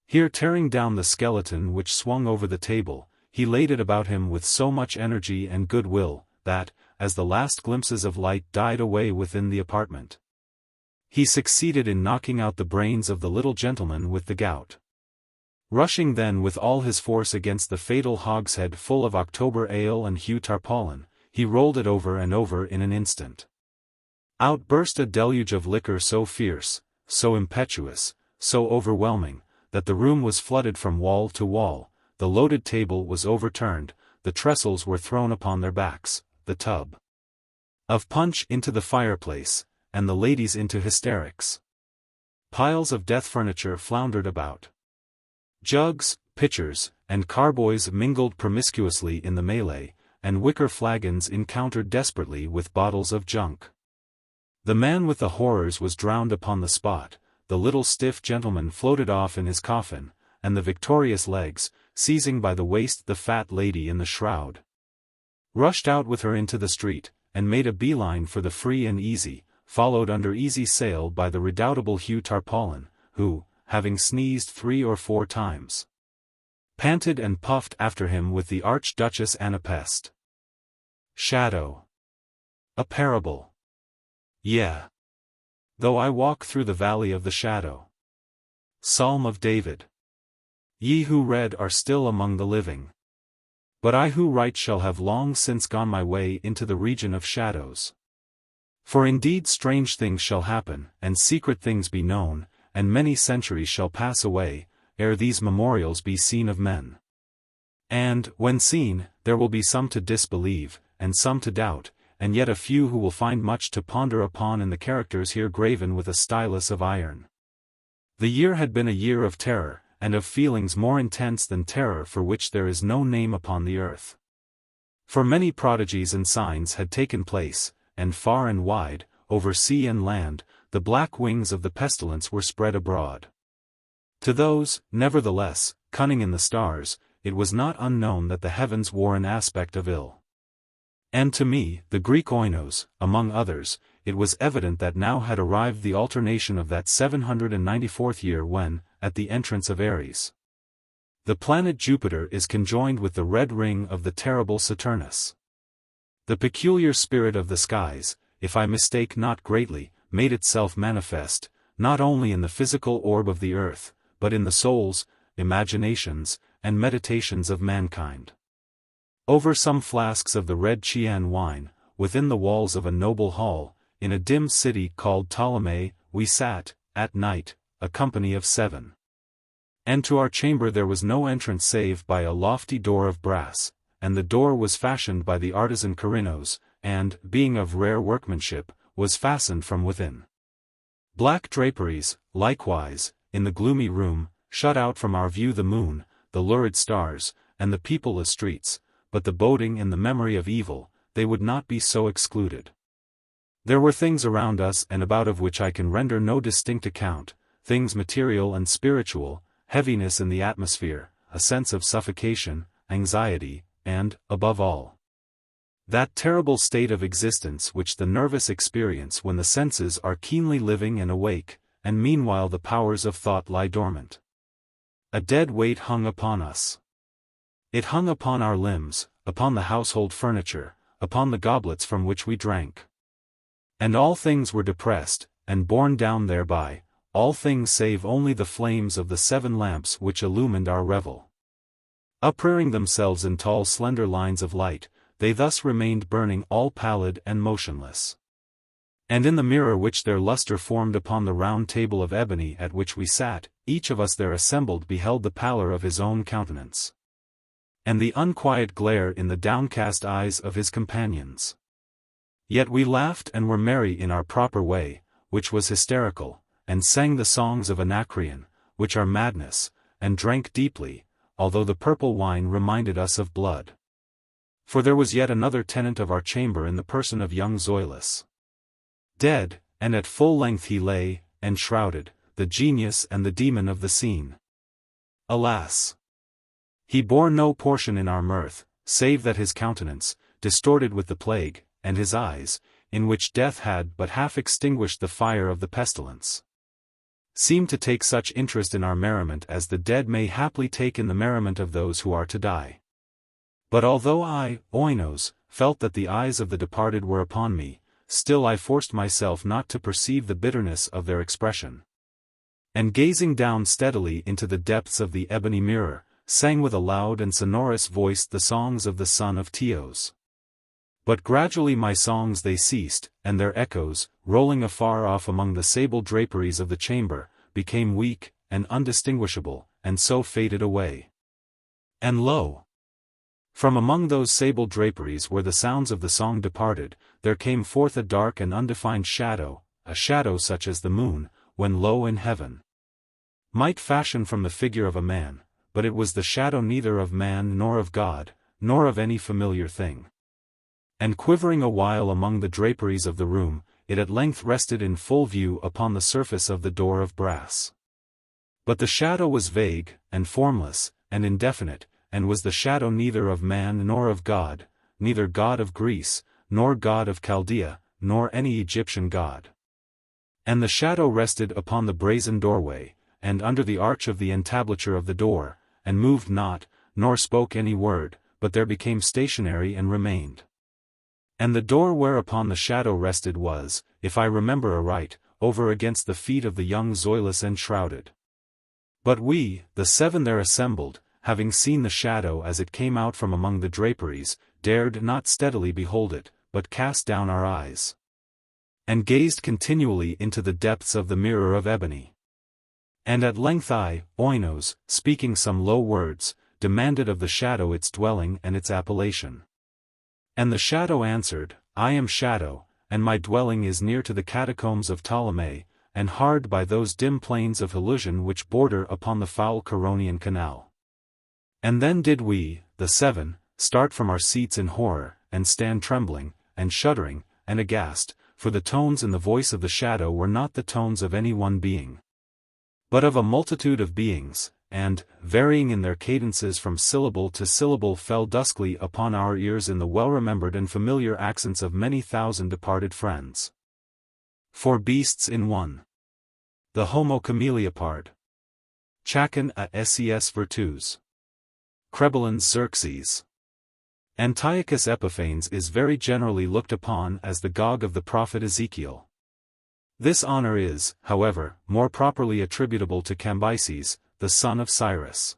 Here, tearing down the skeleton which swung over the table, he laid it about him with so much energy and good will, that, as the last glimpses of light died away within the apartment, he succeeded in knocking out the brains of the little gentleman with the gout. Rushing then with all his force against the fatal hogshead full of October ale and Hugh tarpaulin, he rolled it over and over in an instant. Out burst a deluge of liquor so fierce, so impetuous, so overwhelming, that the room was flooded from wall to wall, the loaded table was overturned, the trestles were thrown upon their backs, the tub of punch into the fireplace, and the ladies into hysterics. Piles of death furniture floundered about. Jugs, pitchers, and carboys mingled promiscuously in the melee, and wicker flagons encountered desperately with bottles of junk. The man with the horrors was drowned upon the spot, the little stiff gentleman floated off in his coffin, and the victorious legs, seizing by the waist the fat lady in the shroud, rushed out with her into the street, and made a beeline for the Free and Easy, followed under easy sail by the redoubtable Hugh tarpaulin, who, having sneezed 3 or 4 times, panted and puffed after him with the Archduchess Anna Pest. Shadow. A parable. Yeah. Though I walk through the valley of the shadow. Psalm of David. Ye who read are still among the living. But I who write shall have long since gone my way into the region of shadows. For indeed strange things shall happen, and secret things be known, and many centuries shall pass away, ere these memorials be seen of men. And, when seen, there will be some to disbelieve, and some to doubt, and yet a few who will find much to ponder upon in the characters here graven with a stylus of iron. The year had been a year of terror, and of feelings more intense than terror for which there is no name upon the earth. For many prodigies and signs had taken place, and far and wide, over sea and land, the black wings of the pestilence were spread abroad. To those, nevertheless, cunning in the stars, it was not unknown that the heavens wore an aspect of ill. And to me, the Greek oinos, among others, it was evident that now had arrived the alternation of that 794th year when, at the entrance of Aries, the planet Jupiter is conjoined with the red ring of the terrible Saturnus. The peculiar spirit of the skies, if I mistake not greatly, made itself manifest, not only in the physical orb of the earth, but in the souls, imaginations, and meditations of mankind. Over some flasks of the red Chian wine, within the walls of a noble hall, in a dim city called Ptolemy, we sat, at night, a company of 7. And to our chamber there was no entrance save by a lofty door of brass, and the door was fashioned by the artisan Corinos, and, being of rare workmanship, was fastened from within. Black draperies, likewise, in the gloomy room, shut out from our view the moon, the lurid stars, and the peopleless streets, but the boding and the memory of evil, they would not be so excluded. There were things around us and about of which I can render no distinct account, things material and spiritual, heaviness in the atmosphere, a sense of suffocation, anxiety, and, above all, That terrible state of existence which the nervous experience when the senses are keenly living and awake, and meanwhile the powers of thought lie dormant. A dead weight hung upon us. It hung upon our limbs, upon the household furniture, upon the goblets from which we drank. And all things were depressed, and borne down thereby, all things save only the flames of the 7 lamps which illumined our revel. Uprearing themselves in tall slender lines of light, they thus remained burning all pallid and motionless. And in the mirror which their lustre formed upon the round table of ebony at which we sat, each of us there assembled beheld the pallor of his own countenance, and the unquiet glare in the downcast eyes of his companions. Yet we laughed and were merry in our proper way, which was hysterical, and sang the songs of Anacreon, which are madness, and drank deeply, although the purple wine reminded us of blood. For there was yet another tenant of our chamber in the person of young Zoilus. Dead, and at full length he lay, enshrouded, the genius and the demon of the scene. Alas! He bore no portion in our mirth, save that his countenance, distorted with the plague, and his eyes, in which death had but half extinguished the fire of the pestilence, seemed to take such interest in our merriment as the dead may haply take in the merriment of those who are to die. But although I, Oinos, felt that the eyes of the departed were upon me, still I forced myself not to perceive the bitterness of their expression. And gazing down steadily into the depths of the ebony mirror, sang with a loud and sonorous voice the songs of the son of Teos. But gradually my songs they ceased, and their echoes, rolling afar off among the sable draperies of the chamber, became weak, and undistinguishable, and so faded away. And lo! From among those sable draperies where the sounds of the song departed, there came forth a dark and undefined shadow, a shadow such as the moon, when low in heaven, might fashion from the figure of a man, but it was the shadow neither of man nor of God, nor of any familiar thing. And quivering a while among the draperies of the room, it at length rested in full view upon the surface of the door of brass. But the shadow was vague, and formless, and indefinite, and was the shadow neither of man nor of God, neither God of Greece, nor God of Chaldea, nor any Egyptian god. And the shadow rested upon the brazen doorway, and under the arch of the entablature of the door, and moved not, nor spoke any word, but there became stationary and remained. And the door whereupon the shadow rested was, if I remember aright, over against the feet of the young Zoilus enshrouded. But we, the 7 there assembled, having seen the shadow as it came out from among the draperies, dared not steadily behold it, but cast down our eyes, and gazed continually into the depths of the mirror of ebony. And at length I, Oinos, speaking some low words, demanded of the shadow its dwelling and its appellation. And the shadow answered, I am Shadow, and my dwelling is near to the catacombs of Ptolemy, and hard by those dim plains of Helusion which border upon the foul Charonian canal. And then did we, the 7, start from our seats in horror, and stand trembling, and shuddering, and aghast, for the tones in the voice of the shadow were not the tones of any one being, but of a multitude of beings, and, varying in their cadences from syllable to syllable, fell duskly upon our ears in the well-remembered and familiar accents of many thousand departed friends. 4 beasts in one. The Homo chameleopard. Chacon a ses virtus. Crebulans Xerxes. Antiochus Epiphanes is very generally looked upon as the Gog of the prophet Ezekiel. This honor is, however, more properly attributable to Cambyses, the son of Cyrus.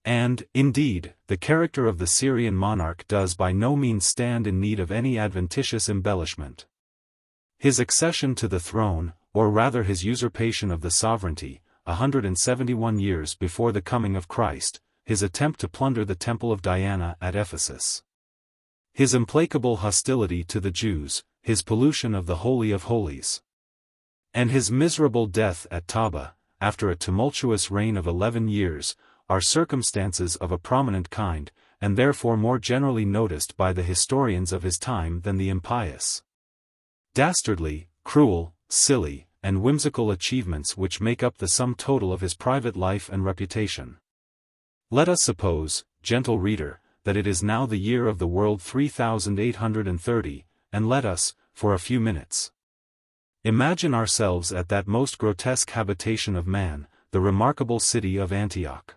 And, indeed, the character of the Syrian monarch does by no means stand in need of any adventitious embellishment. His accession to the throne, or rather his usurpation of the sovereignty, 171 years before the coming of Christ, his attempt to plunder the temple of Diana at Ephesus, his implacable hostility to the Jews, his pollution of the Holy of Holies, and his miserable death at Taba, after a tumultuous reign of 11 years, are circumstances of a prominent kind, and therefore more generally noticed by the historians of his time than the impious, dastardly, cruel, silly, and whimsical achievements which make up the sum total of his private life and reputation. Let us suppose, gentle reader, that it is now the year of the world 3830, and let us, for a few minutes, imagine ourselves at that most grotesque habitation of man, the remarkable city of Antioch.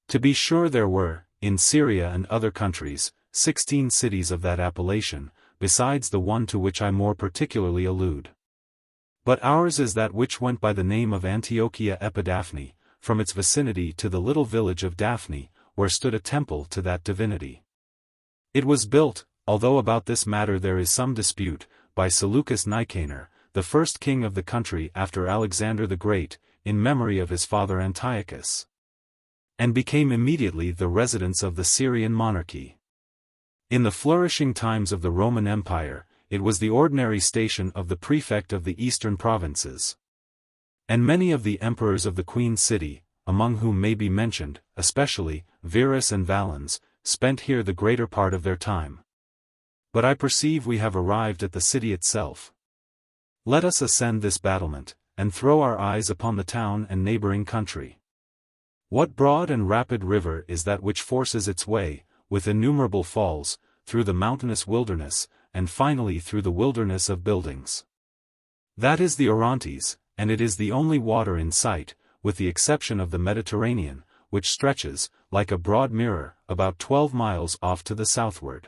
To be sure there were, in Syria and other countries, 16 cities of that appellation, besides the one to which I more particularly allude. But ours is that which went by the name of Antiochia Epidaphne, from its vicinity to the little village of Daphne, where stood a temple to that divinity. It was built, although about this matter there is some dispute, by Seleucus Nicanor, the first king of the country after Alexander the Great, in memory of his father Antiochus, and became immediately the residence of the Syrian monarchy. In the flourishing times of the Roman Empire, it was the ordinary station of the prefect of the eastern provinces. And many of the emperors of the Queen City, among whom may be mentioned, especially, Verus and Valens, spent here the greater part of their time. But I perceive we have arrived at the city itself. Let us ascend this battlement, and throw our eyes upon the town and neighboring country. What broad and rapid river is that which forces its way, with innumerable falls, through the mountainous wilderness, and finally through the wilderness of buildings? That is the Orontes, and it is the only water in sight, with the exception of the Mediterranean, which stretches, like a broad mirror, about 12 miles off to the southward.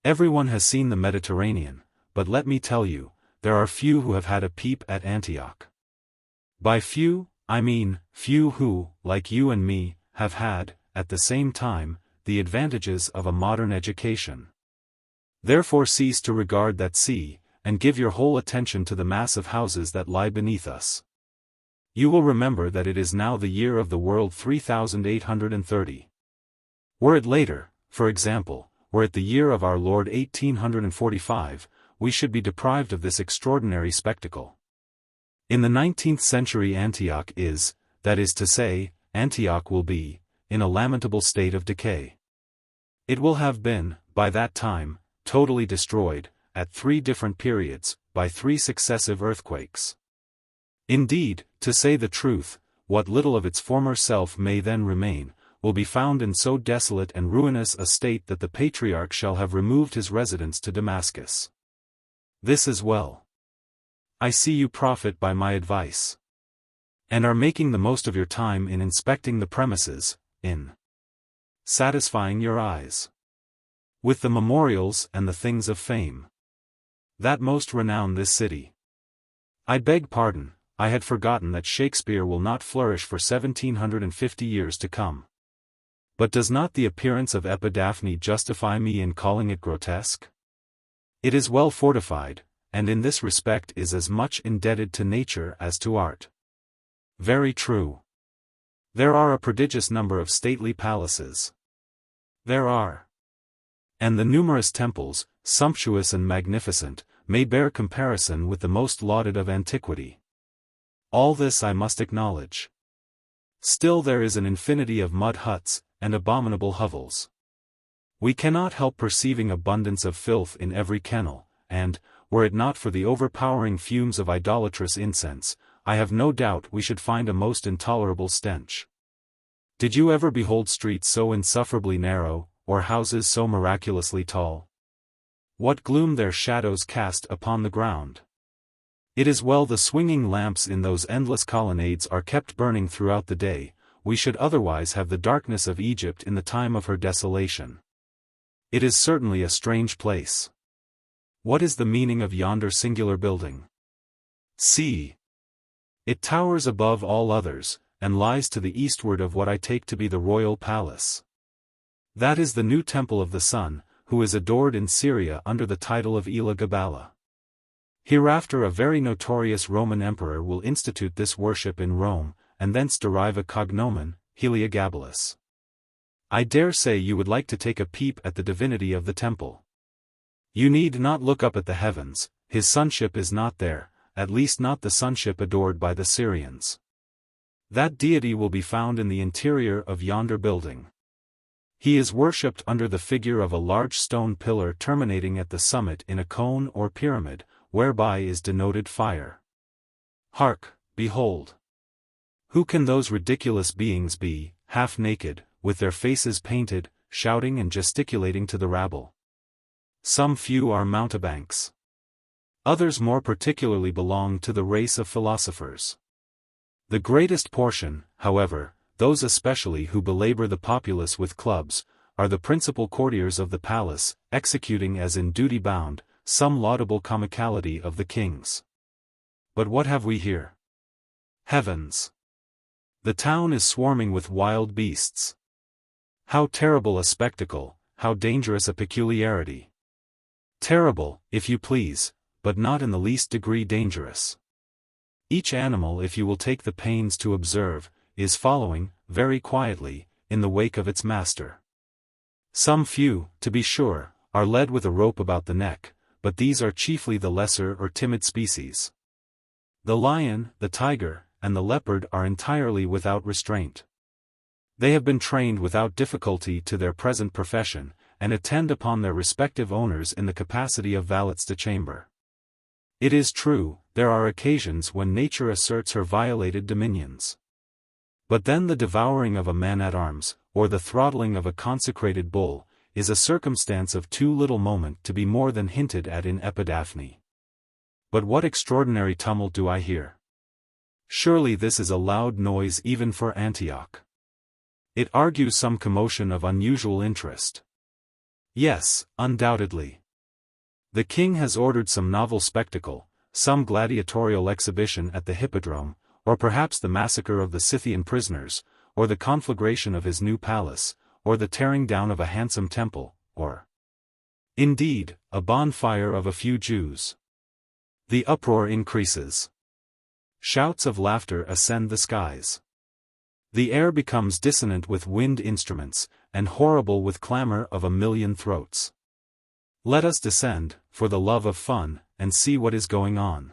Everyone has seen the Mediterranean, but let me tell you, there are few who have had a peep at Antioch. By few, I mean, few who, like you and me, have had, at the same time, the advantages of a modern education. Therefore cease to regard that sea, and give your whole attention to the mass of houses that lie beneath us. You will remember that it is now the year of the world 3830. Were it later, for example, were it the year of our Lord 1845, we should be deprived of this extraordinary spectacle. In the 19th century Antioch is, that is to say, Antioch will be, in a lamentable state of decay. It will have been, by that time, totally destroyed, at 3 different periods, by 3 successive earthquakes. Indeed, to say the truth, what little of its former self may then remain, will be found in so desolate and ruinous a state that the patriarch shall have removed his residence to Damascus. This is well. I see you profit by my advice, and are making the most of your time in inspecting the premises, in satisfying your eyes with the memorials and the things of fame that most renown this city. I beg pardon, I had forgotten that Shakespeare will not flourish for 1750 years to come. But does not the appearance of Epidaphne justify me in calling it grotesque? It is well fortified, and in this respect is as much indebted to nature as to art. Very true. There are a prodigious number of stately palaces. There are. And the numerous temples, sumptuous and magnificent, may bear comparison with the most lauded of antiquity. All this I must acknowledge. Still there is an infinity of mud huts, and abominable hovels. We cannot help perceiving abundance of filth in every kennel, and, were it not for the overpowering fumes of idolatrous incense, I have no doubt we should find a most intolerable stench. Did you ever behold streets so insufferably narrow, or houses so miraculously tall? What gloom their shadows cast upon the ground! It is well the swinging lamps in those endless colonnades are kept burning throughout the day, we should otherwise have the darkness of Egypt in the time of her desolation. It is certainly a strange place. What is the meaning of yonder singular building? See! It towers above all others, and lies to the eastward of what I take to be the royal palace. That is the new temple of the sun, who is adored in Syria under the title of Elagabala. Hereafter a very notorious Roman emperor will institute this worship in Rome, and thence derive a cognomen, Heliogabalus. I dare say you would like to take a peep at the divinity of the temple. You need not look up at the heavens, his sonship is not there, at least not the sonship adored by the Syrians. That deity will be found in the interior of yonder building. He is worshipped under the figure of a large stone pillar terminating at the summit in a cone or pyramid, whereby is denoted fire. Hark, behold! Who can those ridiculous beings be, half naked, with their faces painted, shouting and gesticulating to the rabble. Some few are mountebanks. Others more particularly belong to the race of philosophers. The greatest portion, however, those especially who belabor the populace with clubs, are the principal courtiers of the palace, executing as in duty bound, some laudable comicality of the king's. But what have we here? Heavens! The town is swarming with wild beasts. How terrible a spectacle, how dangerous a peculiarity. Terrible, if you please, but not in the least degree dangerous. Each animal, if you will take the pains to observe, is following, very quietly, in the wake of its master. Some few, to be sure, are led with a rope about the neck, but these are chiefly the lesser or timid species. The lion, the tiger, and the leopard are entirely without restraint. They have been trained without difficulty to their present profession, and attend upon their respective owners in the capacity of valets de chamber. It is true, there are occasions when nature asserts her violated dominions. But then the devouring of a man-at-arms, or the throttling of a consecrated bull, is a circumstance of too little moment to be more than hinted at in Epidaphne. But what extraordinary tumult do I hear? Surely this is a loud noise even for Antioch. It argues some commotion of unusual interest. Yes, undoubtedly. The king has ordered some novel spectacle, some gladiatorial exhibition at the hippodrome, or perhaps the massacre of the Scythian prisoners, or the conflagration of his new palace, or the tearing down of a handsome temple, or, indeed, a bonfire of a few Jews. The uproar increases. Shouts of laughter ascend the skies. The air becomes dissonant with wind instruments, and horrible with clamor of a million throats. Let us descend, for the love of fun, and see what is going on.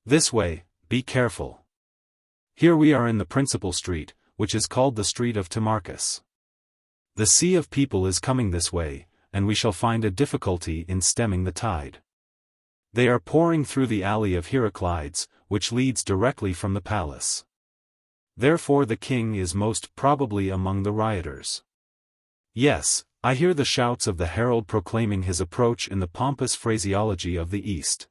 This way, be careful. Here we are in the principal street, which is called the Street of Timarchus. The sea of people is coming this way, and we shall find a difficulty in stemming the tide. They are pouring through the alley of Heraclides, which leads directly from the palace. Therefore the king is most probably among the rioters. Yes, I hear the shouts of the herald proclaiming his approach in the pompous phraseology of the East.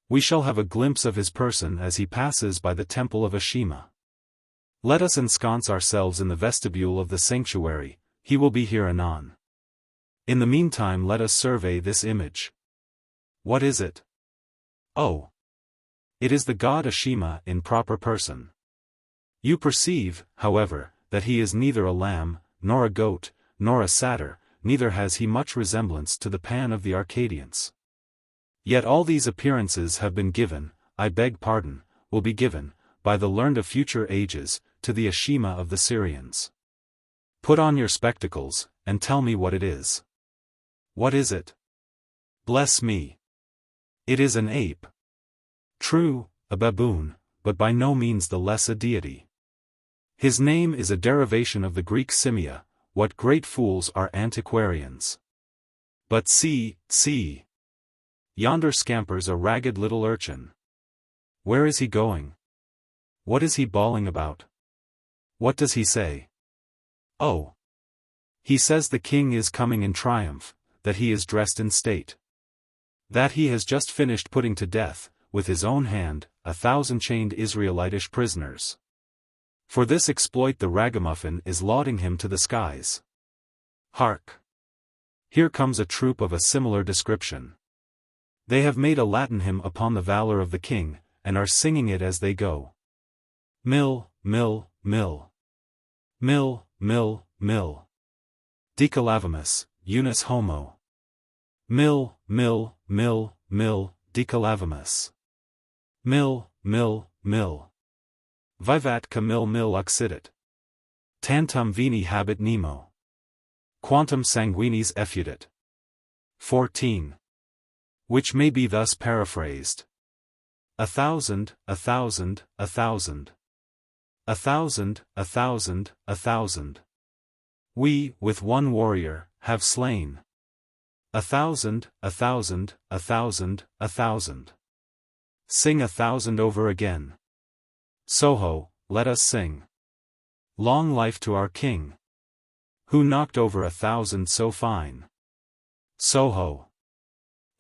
We shall have a glimpse of his person as he passes by the temple of Ashima. Let us ensconce ourselves in the vestibule of the sanctuary, he will be here anon. In the meantime let us survey this image. What is it? Oh! It is the god Ashima in proper person. You perceive, however, that he is neither a lamb, nor a goat, nor a satyr, neither has he much resemblance to the Pan of the Arcadians. Yet all these appearances have been given, I beg pardon, will be given, by the learned of future ages, to the Ashima of the Syrians. Put on your spectacles, and tell me what it is. What is it? Bless me! It is an ape. True, a baboon, but by no means the less a deity. His name is a derivation of the Greek simia. What great fools are antiquarians! But see, see! Yonder scampers a ragged little urchin. Where is he going? What is he bawling about? What does he say? Oh! He says the king is coming in triumph, that he is dressed in state. That he has just finished putting to death, with his own hand, 1,000 chained Israelitish prisoners. For this exploit the ragamuffin is lauding him to the skies. Hark! Here comes a troop of a similar description. They have made a Latin hymn upon the valor of the king, and are singing it as they go. Mill, mill, mill. Mill, mill, mill. Decalavimus, unis homo. Mill, mill, mill, mill, decalavimus. Mill, mill, mill. Vivat Camille mil occidit. Tantum vini habet nemo. Quantum sanguinis effudit. 14. Which may be thus paraphrased. 1,000, 1,000, 1,000. 1,000, 1,000, 1,000. We, with one warrior, have slain. 1,000, 1,000, 1,000, 1,000. Sing 1,000 over again. Soho, let us sing. Long life to our king. Who knocked over 1,000 so fine? Soho.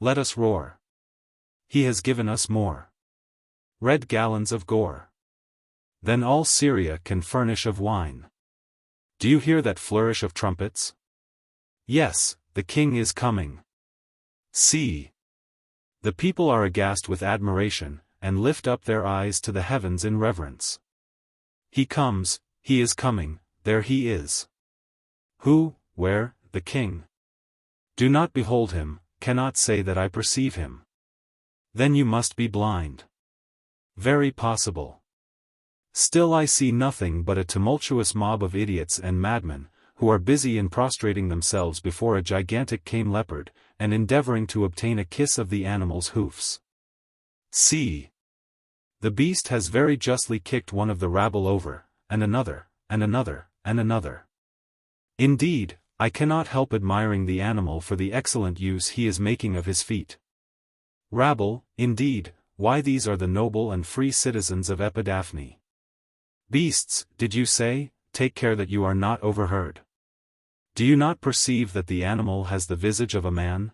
Let us roar. He has given us more red gallons of gore than all Syria can furnish of wine. Do you hear that flourish of trumpets? Yes, the king is coming. See! The people are aghast with admiration, and lift up their eyes to the heavens in reverence. He comes, he is coming, there he is. Who, where, the king? Do not behold him, cannot say that I perceive him. Then you must be blind. Very possible. Still I see nothing but a tumultuous mob of idiots and madmen, who are busy in prostrating themselves before a gigantic cane leopard, and endeavoring to obtain a kiss of the animal's hoofs. See! The beast has very justly kicked one of the rabble over, and another, and another, and another. Indeed, I cannot help admiring the animal for the excellent use he is making of his feet. Rabble, indeed, why these are the noble and free citizens of Epidaphne. Beasts, did you say? Take care that you are not overheard. Do you not perceive that the animal has the visage of a man?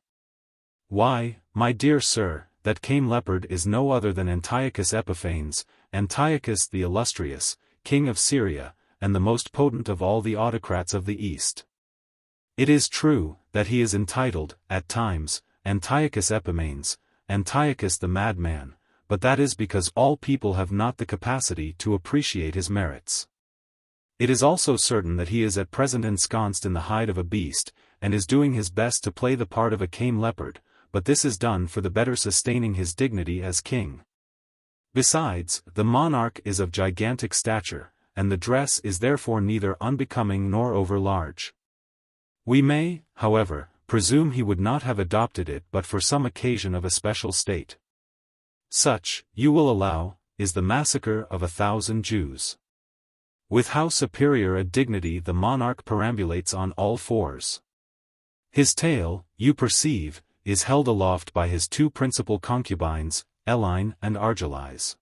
Why, my dear sir, that cane leopard is no other than Antiochus Epiphanes, Antiochus the illustrious, king of Syria, and the most potent of all the autocrats of the East. It is true, that he is entitled, at times, Antiochus Epimanes, Antiochus the madman, but that is because all people have not the capacity to appreciate his merits. It is also certain that he is at present ensconced in the hide of a beast, and is doing his best to play the part of a cane leopard, but this is done for the better sustaining his dignity as king. Besides, the monarch is of gigantic stature, and the dress is therefore neither unbecoming nor over-large. We may, however, presume he would not have adopted it but for some occasion of a special state. Such, you will allow, is the massacre of 1,000 Jews. With how superior a dignity the monarch perambulates on all fours. His tail, you perceive, is held aloft by his two principal concubines, Eline and Argelize.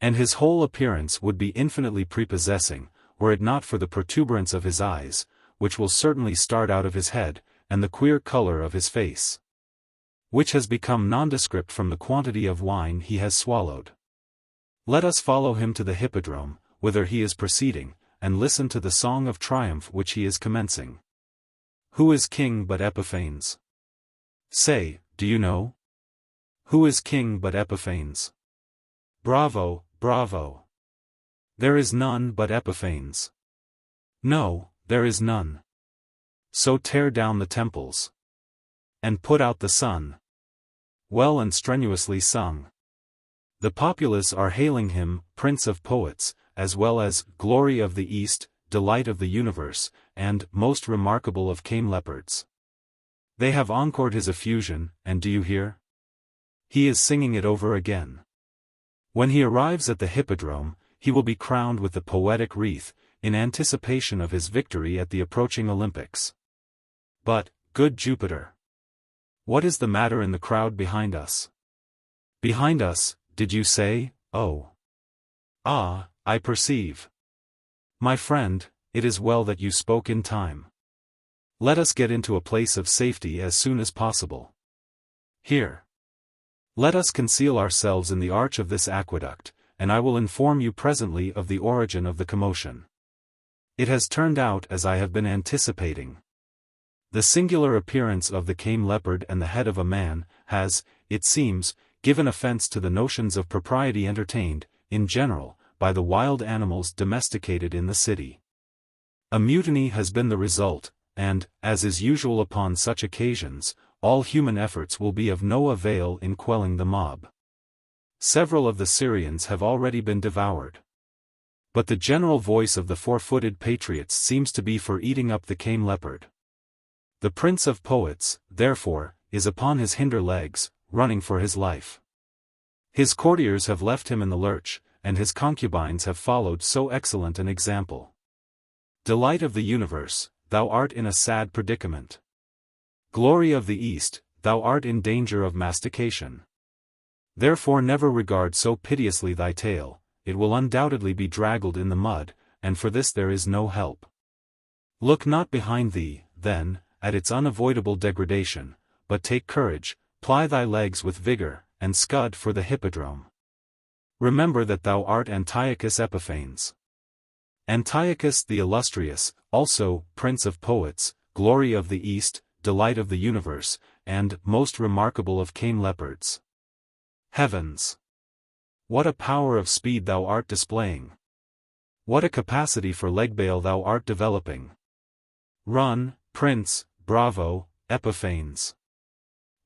And his whole appearance would be infinitely prepossessing, were it not for the protuberance of his eyes, which will certainly start out of his head, and the queer color of his face, which has become nondescript from the quantity of wine he has swallowed. Let us follow him to the hippodrome, whither he is proceeding, and listen to the song of triumph which he is commencing. Who is king but Epiphanes? Say, do you know? Who is king but Epiphanes? Bravo, bravo! There is none but Epiphanes. No, there is none. So tear down the temples, and put out the sun. Well and strenuously sung. The populace are hailing him, Prince of Poets, as well as Glory of the East, Delight of the Universe, and Most Remarkable of Cane Leopards. They have encored his effusion, and do you hear? He is singing it over again. When he arrives at the hippodrome, he will be crowned with the poetic wreath, in anticipation of his victory at the approaching Olympics. But, good Jupiter! What is the matter in the crowd behind us? Behind us, did you say, oh? Ah, I perceive. My friend, it is well that you spoke in time. Let us get into a place of safety as soon as possible. Here. Let us conceal ourselves in the arch of this aqueduct, and I will inform you presently of the origin of the commotion. It has turned out as I have been anticipating. The singular appearance of the cane leopard and the head of a man, has, it seems, given offense to the notions of propriety entertained, in general, by the wild animals domesticated in the city. A mutiny has been the result, and, as is usual upon such occasions, all human efforts will be of no avail in quelling the mob. Several of the Syrians have already been devoured. But the general voice of the four-footed patriots seems to be for eating up the cane leopard. The Prince of Poets, therefore, is upon his hinder legs, running for his life. His courtiers have left him in the lurch, and his concubines have followed so excellent an example. Delight of the universe, thou art in a sad predicament. Glory of the East, thou art in danger of mastication. Therefore never regard so piteously thy tail, it will undoubtedly be draggled in the mud, and for this there is no help. Look not behind thee, then, at its unavoidable degradation, but take courage, ply thy legs with vigor, and scud for the hippodrome. Remember that thou art Antiochus Epiphanes. Antiochus the illustrious, also, prince of poets, glory of the East, delight of the universe, and most remarkable of cameleopards. Heavens! What a power of speed thou art displaying! What a capacity for leg-bail thou art developing! Run, prince, bravo, Epiphanes!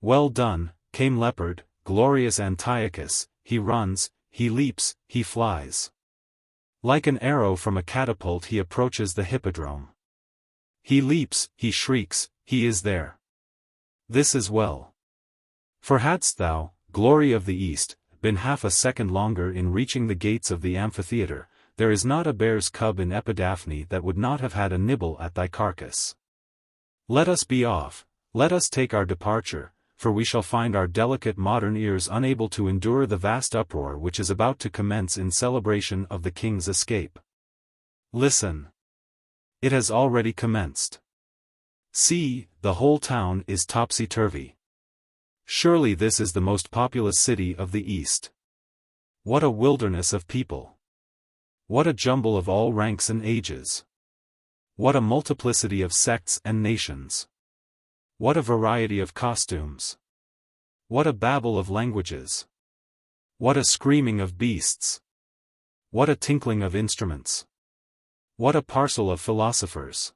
Well done, cameleopard, glorious Antiochus, he runs, he leaps, he flies. Like an arrow from a catapult he approaches the hippodrome. He leaps, he shrieks, he is there. This is well. For hadst thou, glory of the East, been half a second longer in reaching the gates of the amphitheatre, there is not a bear's cub in Epidaphne that would not have had a nibble at thy carcass. Let us be off, let us take our departure, for we shall find our delicate modern ears unable to endure the vast uproar which is about to commence in celebration of the king's escape. Listen. It has already commenced. See, the whole town is topsy-turvy. Surely this is the most populous city of the East. What a wilderness of people! What a jumble of all ranks and ages! What a multiplicity of sects and nations! What a variety of costumes! What a babel of languages! What a screaming of beasts! What a tinkling of instruments! What a parcel of philosophers!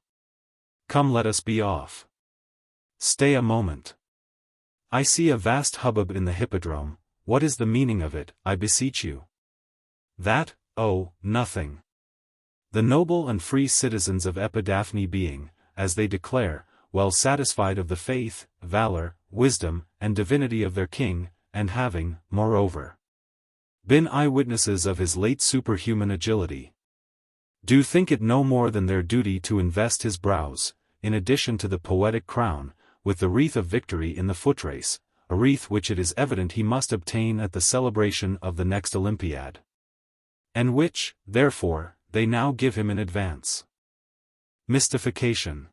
Come, let us be off. Stay a moment. I see a vast hubbub in the hippodrome. What is the meaning of it, I beseech you? That, oh, nothing. The noble and free citizens of Epidaphne being, as they declare, well satisfied of the faith, valor, wisdom, and divinity of their king, and having, moreover, been eyewitnesses of his late superhuman agility, do think it no more than their duty to invest his brows, in addition to the poetic crown, with the wreath of victory in the footrace, a wreath which it is evident he must obtain at the celebration of the next Olympiad. And which, therefore, they now give him in advance. Mystification.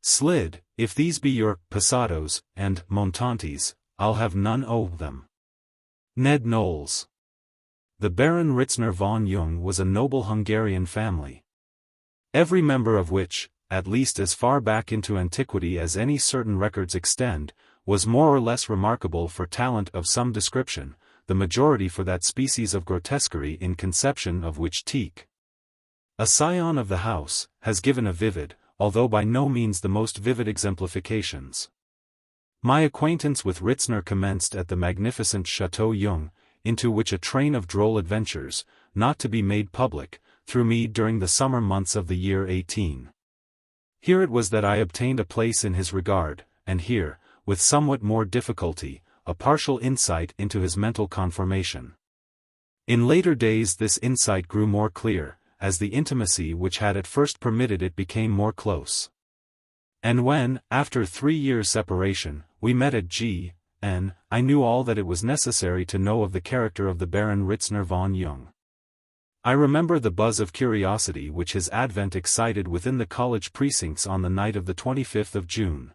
Slid, if these be your passados and montantes, I'll have none o' them. Ned Knowles. The Baron Ritzner von Jung was a noble Hungarian family, every member of which, at least as far back into antiquity as any certain records extend, was more or less remarkable for talent of some description, the majority for that species of grotesquerie in conception of which Tieck, a scion of the house, has given a vivid, although by no means the most vivid exemplifications. My acquaintance with Ritzner commenced at the magnificent Chateau Jung, into which a train of droll adventures, not to be made public, threw me during the summer months of the year 18. Here it was that I obtained a place in his regard, and here, with somewhat more difficulty, a partial insight into his mental conformation. In later days this insight grew more clear, as the intimacy which had at first permitted it became more close. And when, after 3 years' separation, we met at G.N., I knew all that it was necessary to know of the character of the Baron Ritzner von Jung. I remember the buzz of curiosity which his advent excited within the college precincts on the night of the 25th of June.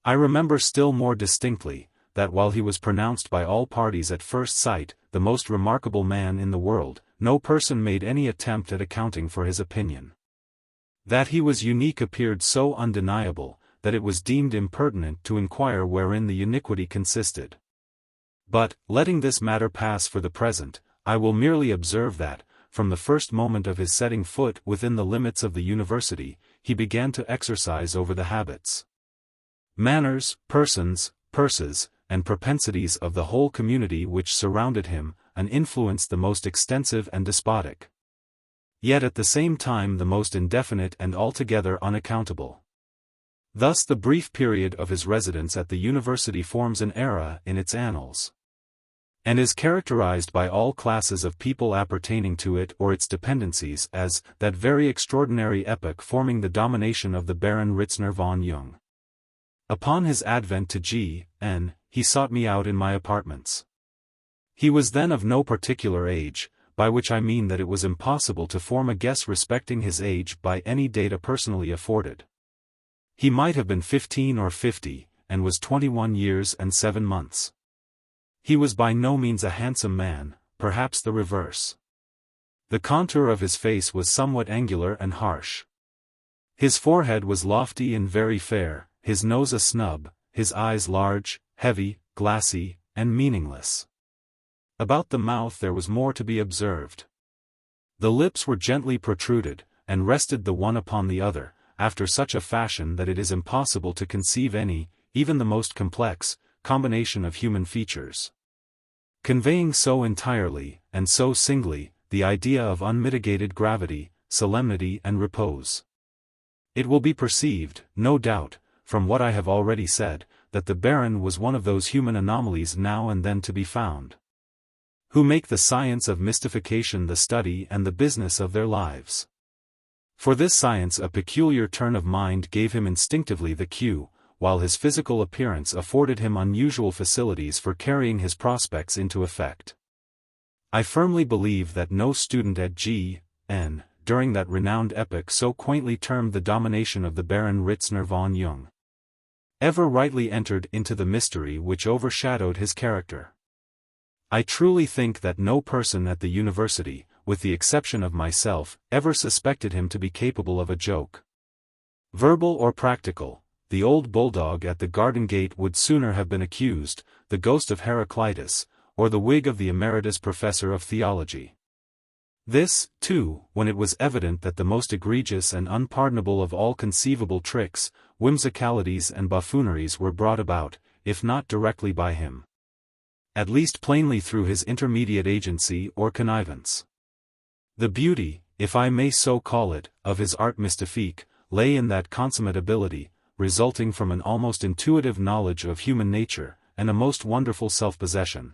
I remember still more distinctly, that while he was pronounced by all parties at first sight, the most remarkable man in the world, no person made any attempt at accounting for his opinion. That he was unique appeared so undeniable, that it was deemed impertinent to inquire wherein the uniquity consisted. But, letting this matter pass for the present, I will merely observe that, from the first moment of his setting foot within the limits of the university, he began to exercise over the habits, manners, persons, purses, and propensities of the whole community which surrounded him, an influence the most extensive and despotic, yet at the same time the most indefinite and altogether unaccountable. Thus the brief period of his residence at the university forms an era in its annals, and is characterized by all classes of people appertaining to it or its dependencies as that very extraordinary epoch forming the domination of the Baron Ritzner von Jung. Upon his advent to G.N., he sought me out in my apartments. He was then of no particular age, by which I mean that it was impossible to form a guess respecting his age by any data personally afforded. He might have been 15 or 50, and was 21 years and 7 months. He was by no means a handsome man, perhaps the reverse. The contour of his face was somewhat angular and harsh. His forehead was lofty and very fair, his nose a snub, his eyes large, heavy, glassy, and meaningless. About the mouth there was more to be observed. The lips were gently protruded, and rested the one upon the other, after such a fashion that it is impossible to conceive any, even the most complex, combination of human features, conveying so entirely, and so singly, the idea of unmitigated gravity, solemnity and repose. It will be perceived, no doubt, from what I have already said, that the Baron was one of those human anomalies now and then to be found, who make the science of mystification the study and the business of their lives. For this science a peculiar turn of mind gave him instinctively the cue, while his physical appearance afforded him unusual facilities for carrying his prospects into effect. I firmly believe that no student at G.N., during that renowned epoch so quaintly termed the domination of the Baron Ritzner von Jung, ever rightly entered into the mystery which overshadowed his character. I truly think that no person at the university, with the exception of myself, ever suspected him to be capable of a joke, verbal or practical. The old bulldog at the garden gate would sooner have been accused, the ghost of Heraclitus, or the wig of the emeritus professor of theology. This, too, when it was evident that the most egregious and unpardonable of all conceivable tricks, whimsicalities and buffooneries were brought about, if not directly by him, at least plainly through his intermediate agency or connivance. The beauty, if I may so call it, of his art mystique, lay in that consummate ability, resulting from an almost intuitive knowledge of human nature, and a most wonderful self-possession,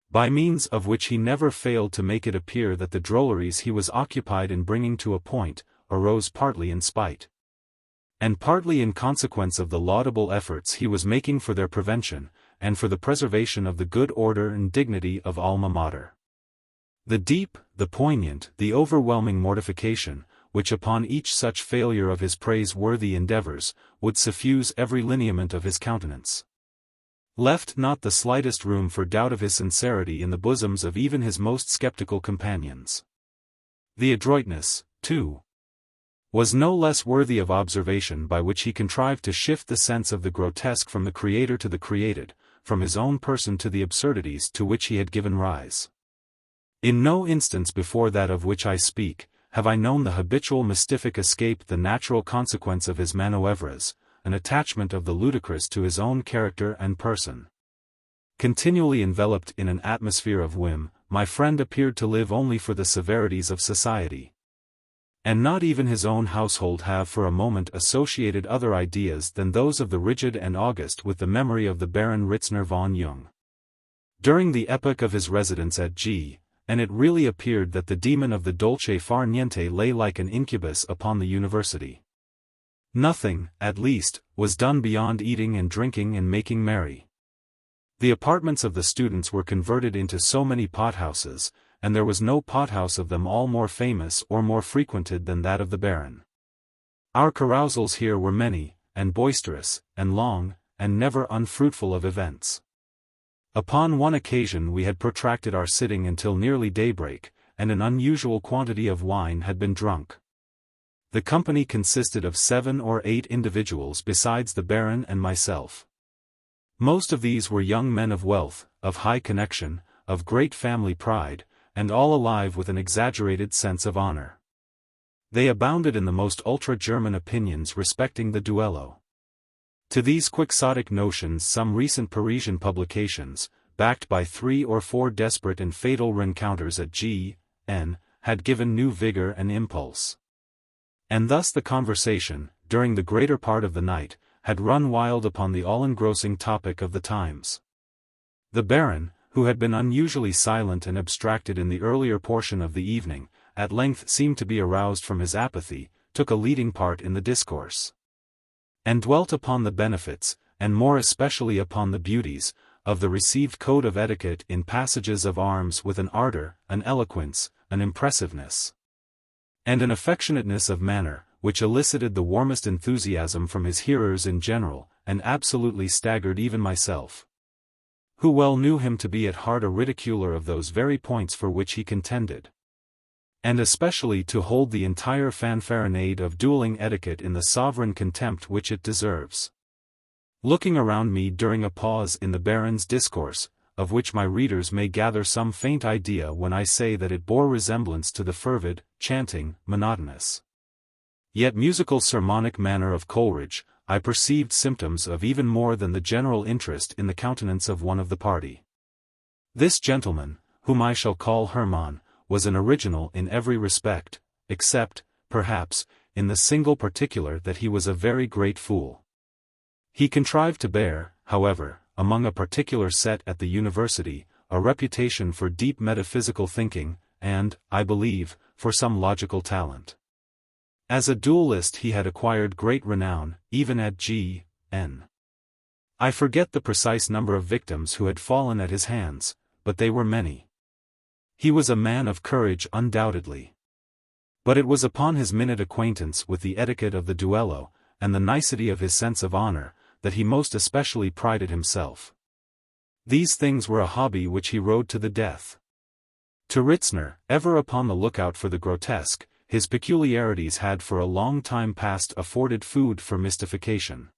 by means of which he never failed to make it appear that the drolleries he was occupied in bringing to a point, arose partly in spite, and partly in consequence of the laudable efforts he was making for their prevention, and for the preservation of the good order and dignity of Alma Mater. The deep, the poignant, the overwhelming mortification, which upon each such failure of his praiseworthy endeavors, would suffuse every lineament of his countenance, left not the slightest room for doubt of his sincerity in the bosoms of even his most skeptical companions. The adroitness, too, was no less worthy of observation by which he contrived to shift the sense of the grotesque from the creator to the created, from his own person to the absurdities to which he had given rise. In no instance before that of which I speak, have I known the habitual mystific escape the natural consequence of his manoeuvres, an attachment of the ludicrous to his own character and person. Continually enveloped in an atmosphere of whim, my friend appeared to live only for the severities of society, and not even his own household have for a moment associated other ideas than those of the rigid and august with the memory of the Baron Ritzner von Jung. During the epoch of his residence at G. And it really appeared that the demon of the dolce far niente lay like an incubus upon the university. Nothing, at least, was done beyond eating and drinking and making merry. The apartments of the students were converted into so many pothouses, and there was no pothouse of them all more famous or more frequented than that of the Baron. Our carousals here were many, and boisterous, and long, and never unfruitful of events. Upon one occasion we had protracted our sitting until nearly daybreak, and an unusual quantity of wine had been drunk. The company consisted of 7 or 8 individuals besides the Baron and myself. Most of these were young men of wealth, of high connection, of great family pride, and all alive with an exaggerated sense of honor. They abounded in the most ultra-German opinions respecting the duello. To these quixotic notions some recent Parisian publications, backed by 3 or 4 desperate and fatal rencounters at G.N., had given new vigor and impulse. And thus the conversation, during the greater part of the night, had run wild upon the all-engrossing topic of the times. The Baron, who had been unusually silent and abstracted in the earlier portion of the evening, at length seemed to be aroused from his apathy, took a leading part in the discourse, and dwelt upon the benefits, and more especially upon the beauties, of the received code of etiquette in passages of arms with an ardor, an eloquence, an impressiveness, and an affectionateness of manner, which elicited the warmest enthusiasm from his hearers in general, and absolutely staggered even myself, who well knew him to be at heart a ridiculer of those very points for which he contended, and especially to hold the entire fanfaronade of dueling etiquette in the sovereign contempt which it deserves. Looking around me during a pause in the Baron's discourse, of which my readers may gather some faint idea when I say that it bore resemblance to the fervid, chanting, monotonous, yet musical sermonic manner of Coleridge, I perceived symptoms of even more than the general interest in the countenance of one of the party. This gentleman, whom I shall call Hermann, was an original in every respect, except, perhaps, in the single particular that he was a very great fool. He contrived to bear, however, among a particular set at the university, a reputation for deep metaphysical thinking, and, I believe, for some logical talent. As a duellist he had acquired great renown, even at G.N. I forget the precise number of victims who had fallen at his hands, but they were many. He was a man of courage undoubtedly. But it was upon his minute acquaintance with the etiquette of the duello, and the nicety of his sense of honor, that he most especially prided himself. These things were a hobby which he rode to the death. To Ritzner, ever upon the lookout for the grotesque, his peculiarities had for a long time past afforded food for mystification.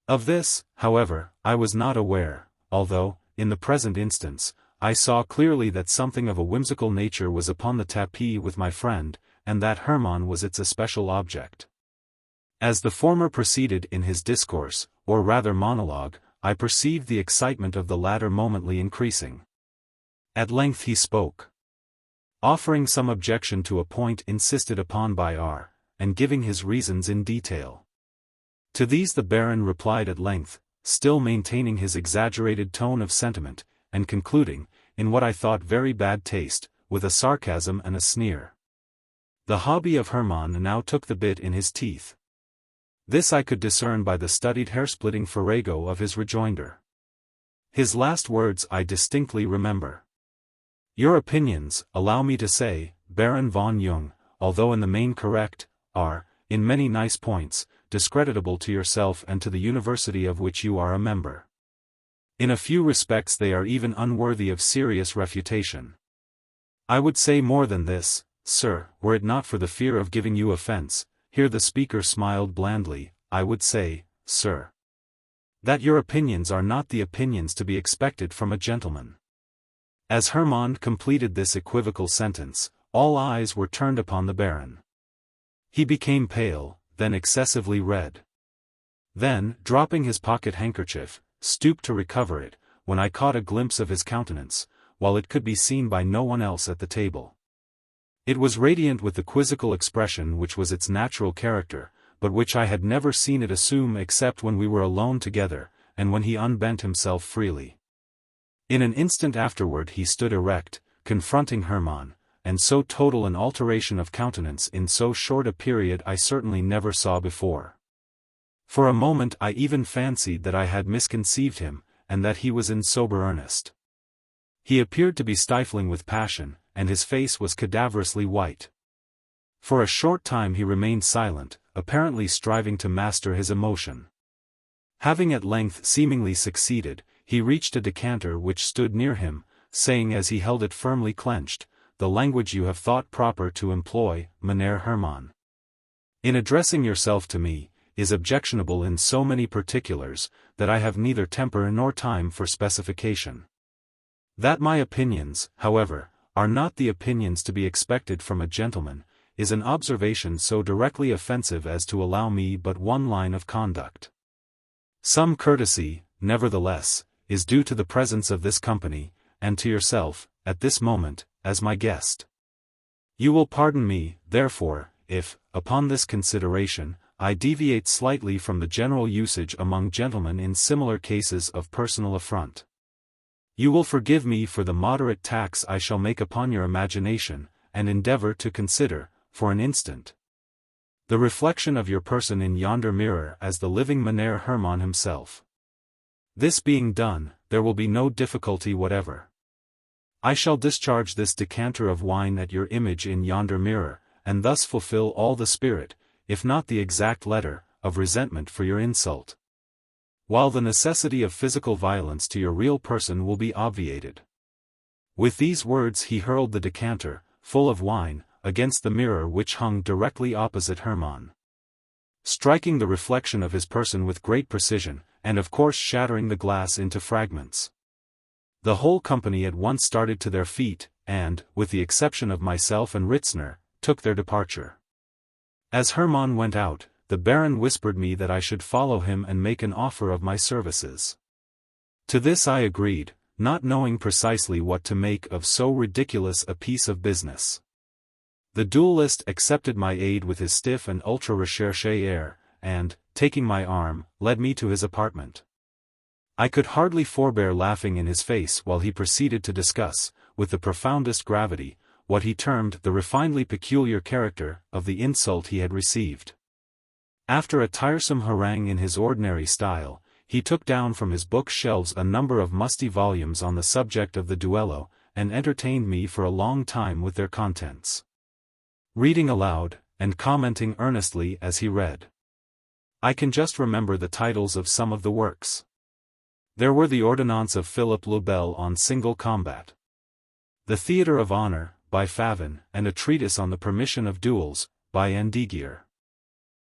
Of this, however, I was not aware, although, in the present instance, I saw clearly that something of a whimsical nature was upon the tapis with my friend, and that Hermann was its especial object. As the former proceeded in his discourse, or rather monologue, I perceived the excitement of the latter momently increasing. At length he spoke, offering some objection to a point insisted upon by R., and giving his reasons in detail. To these the Baron replied at length, still maintaining his exaggerated tone of sentiment, and concluding, in what I thought very bad taste, with a sarcasm and a sneer. The hobby of Hermann now took the bit in his teeth. This I could discern by the studied hair-splitting farrago of his rejoinder. His last words I distinctly remember. Your opinions, allow me to say, Baron von Jung, although in the main correct, are, in many nice points, discreditable to yourself and to the university of which you are a member. In a few respects they are even unworthy of serious refutation. I would say more than this, sir, were it not for the fear of giving you offense. Here the speaker smiled blandly. I would say, sir, that your opinions are not the opinions to be expected from a gentleman. As Hermann completed this equivocal sentence, all eyes were turned upon the Baron. He became pale, then excessively red. Then, dropping his pocket handkerchief, stooped to recover it, when I caught a glimpse of his countenance, while it could be seen by no one else at the table. It was radiant with the quizzical expression which was its natural character, but which I had never seen it assume except when we were alone together, and when he unbent himself freely. In an instant afterward he stood erect, confronting Hermann, and so total an alteration of countenance in so short a period I certainly never saw before. For a moment I even fancied that I had misconceived him, and that he was in sober earnest. He appeared to be stifling with passion, and his face was cadaverously white. For a short time he remained silent, apparently striving to master his emotion. Having at length seemingly succeeded, he reached a decanter which stood near him, saying as he held it firmly clenched, "The language you have thought proper to employ, Mynheer Hermann, in addressing yourself to me, is objectionable in so many particulars, that I have neither temper nor time for specification. That my opinions, however, are not the opinions to be expected from a gentleman, is an observation so directly offensive as to allow me but one line of conduct. Some courtesy, nevertheless, is due to the presence of this company, and to yourself, at this moment, as my guest. You will pardon me, therefore, if, upon this consideration, I deviate slightly from the general usage among gentlemen in similar cases of personal affront. You will forgive me for the moderate tax I shall make upon your imagination, and endeavor to consider, for an instant, the reflection of your person in yonder mirror as the living Mynheer Hermann himself. This being done, there will be no difficulty whatever. I shall discharge this decanter of wine at your image in yonder mirror, and thus fulfill all the spirit, if not the exact letter, of resentment for your insult, while the necessity of physical violence to your real person will be obviated." With these words he hurled the decanter, full of wine, against the mirror which hung directly opposite Hermann, striking the reflection of his person with great precision, and of course shattering the glass into fragments. The whole company at once started to their feet, and, with the exception of myself and Ritzner, took their departure. As Hermann went out, the Baron whispered me that I should follow him and make an offer of my services. To this I agreed, not knowing precisely what to make of so ridiculous a piece of business. The duellist accepted my aid with his stiff and ultra-recherché air, and, taking my arm, led me to his apartment. I could hardly forbear laughing in his face while he proceeded to discuss, with the profoundest gravity, what he termed the refinedly peculiar character of the insult he had received. After a tiresome harangue in his ordinary style, he took down from his book-shelves a number of musty volumes on the subject of the duello, and entertained me for a long time with their contents, reading aloud, and commenting earnestly as he read. I can just remember the titles of some of the works. There were the Ordonnance of Philippe le Bel on single combat, The Theatre of Honor, by Favin, and a treatise on the permission of duels, by Andiguier.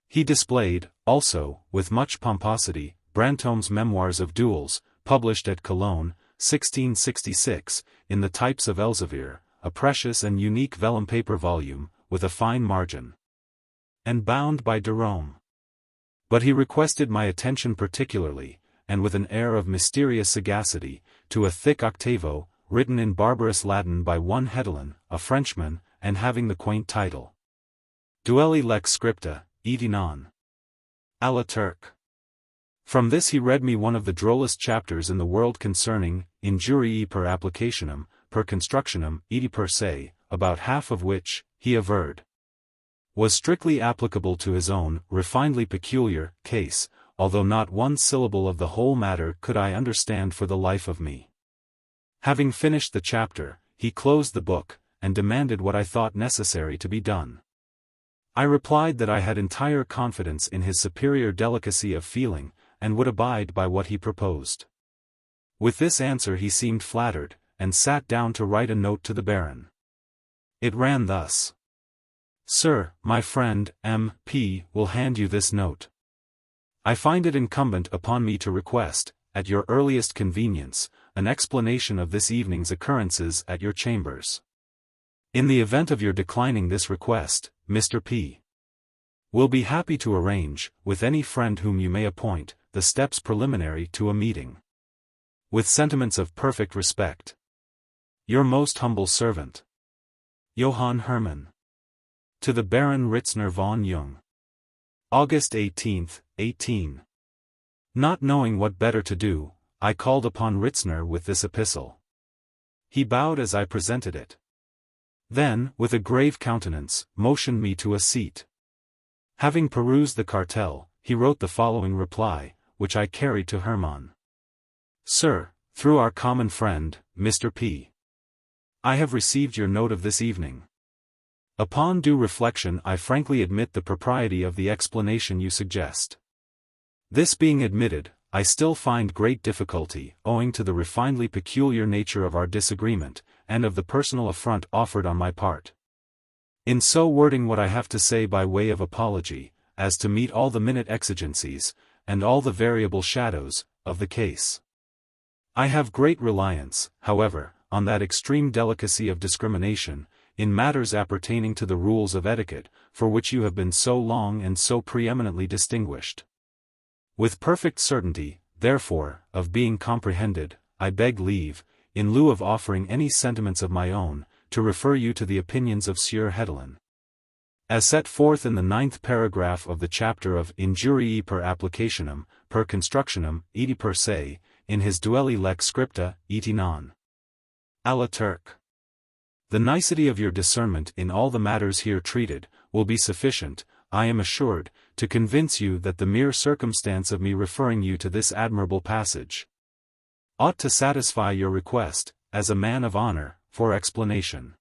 He displayed, also, with much pomposity, Brantôme's Memoirs of Duels, published at Cologne, 1666, in the types of Elsevier, a precious and unique vellum paper volume, with a fine margin, and bound by Derome. But he requested my attention particularly, and with an air of mysterious sagacity, to a thick octavo, written in barbarous Latin by one Hedelin, a Frenchman, and having the quaint title, Duelli lex scripta, et non à la Turque. From this he read me one of the drollest chapters in the world concerning injurii per applicationem, per constructionem, et per se, about half of which, he averred, was strictly applicable to his own, refinedly peculiar, case, although not one syllable of the whole matter could I understand for the life of me. Having finished the chapter, he closed the book, and demanded what I thought necessary to be done. I replied that I had entire confidence in his superior delicacy of feeling, and would abide by what he proposed. With this answer he seemed flattered, and sat down to write a note to the Baron. It ran thus: Sir, my friend, M.P., will hand you this note. I find it incumbent upon me to request, at your earliest convenience, an explanation of this evening's occurrences at your chambers. In the event of your declining this request, Mr. P. will be happy to arrange, with any friend whom you may appoint, the steps preliminary to a meeting. With sentiments of perfect respect, your most humble servant, Johann Hermann. To the Baron Ritzner von Jung. August 18, 18. Not knowing what better to do, I called upon Ritzner with this epistle. He bowed as I presented it. Then, with a grave countenance, motioned me to a seat. Having perused the cartel, he wrote the following reply, which I carried to Hermann. Sir, through our common friend, Mr. P. I have received your note of this evening. Upon due reflection I frankly admit the propriety of the explanation you suggest. This being admitted, I still find great difficulty, owing to the refinedly peculiar nature of our disagreement, and of the personal affront offered on my part, in so wording what I have to say by way of apology, as to meet all the minute exigencies, and all the variable shadows, of the case. I have great reliance, however, on that extreme delicacy of discrimination, in matters appertaining to the rules of etiquette, for which you have been so long and so preeminently distinguished. With perfect certainty, therefore, of being comprehended, I beg leave, in lieu of offering any sentiments of my own, to refer you to the opinions of Sieur Hedelin, as set forth in the 9th paragraph of the chapter of Injurii per applicationem, per constructionem, et per se, in his Duelli lex scripta, et non à la Turque. The nicety of your discernment in all the matters here treated, will be sufficient, I am assured, to convince you that the mere circumstance of me referring you to this admirable passage ought to satisfy your request, as a man of honor, for explanation.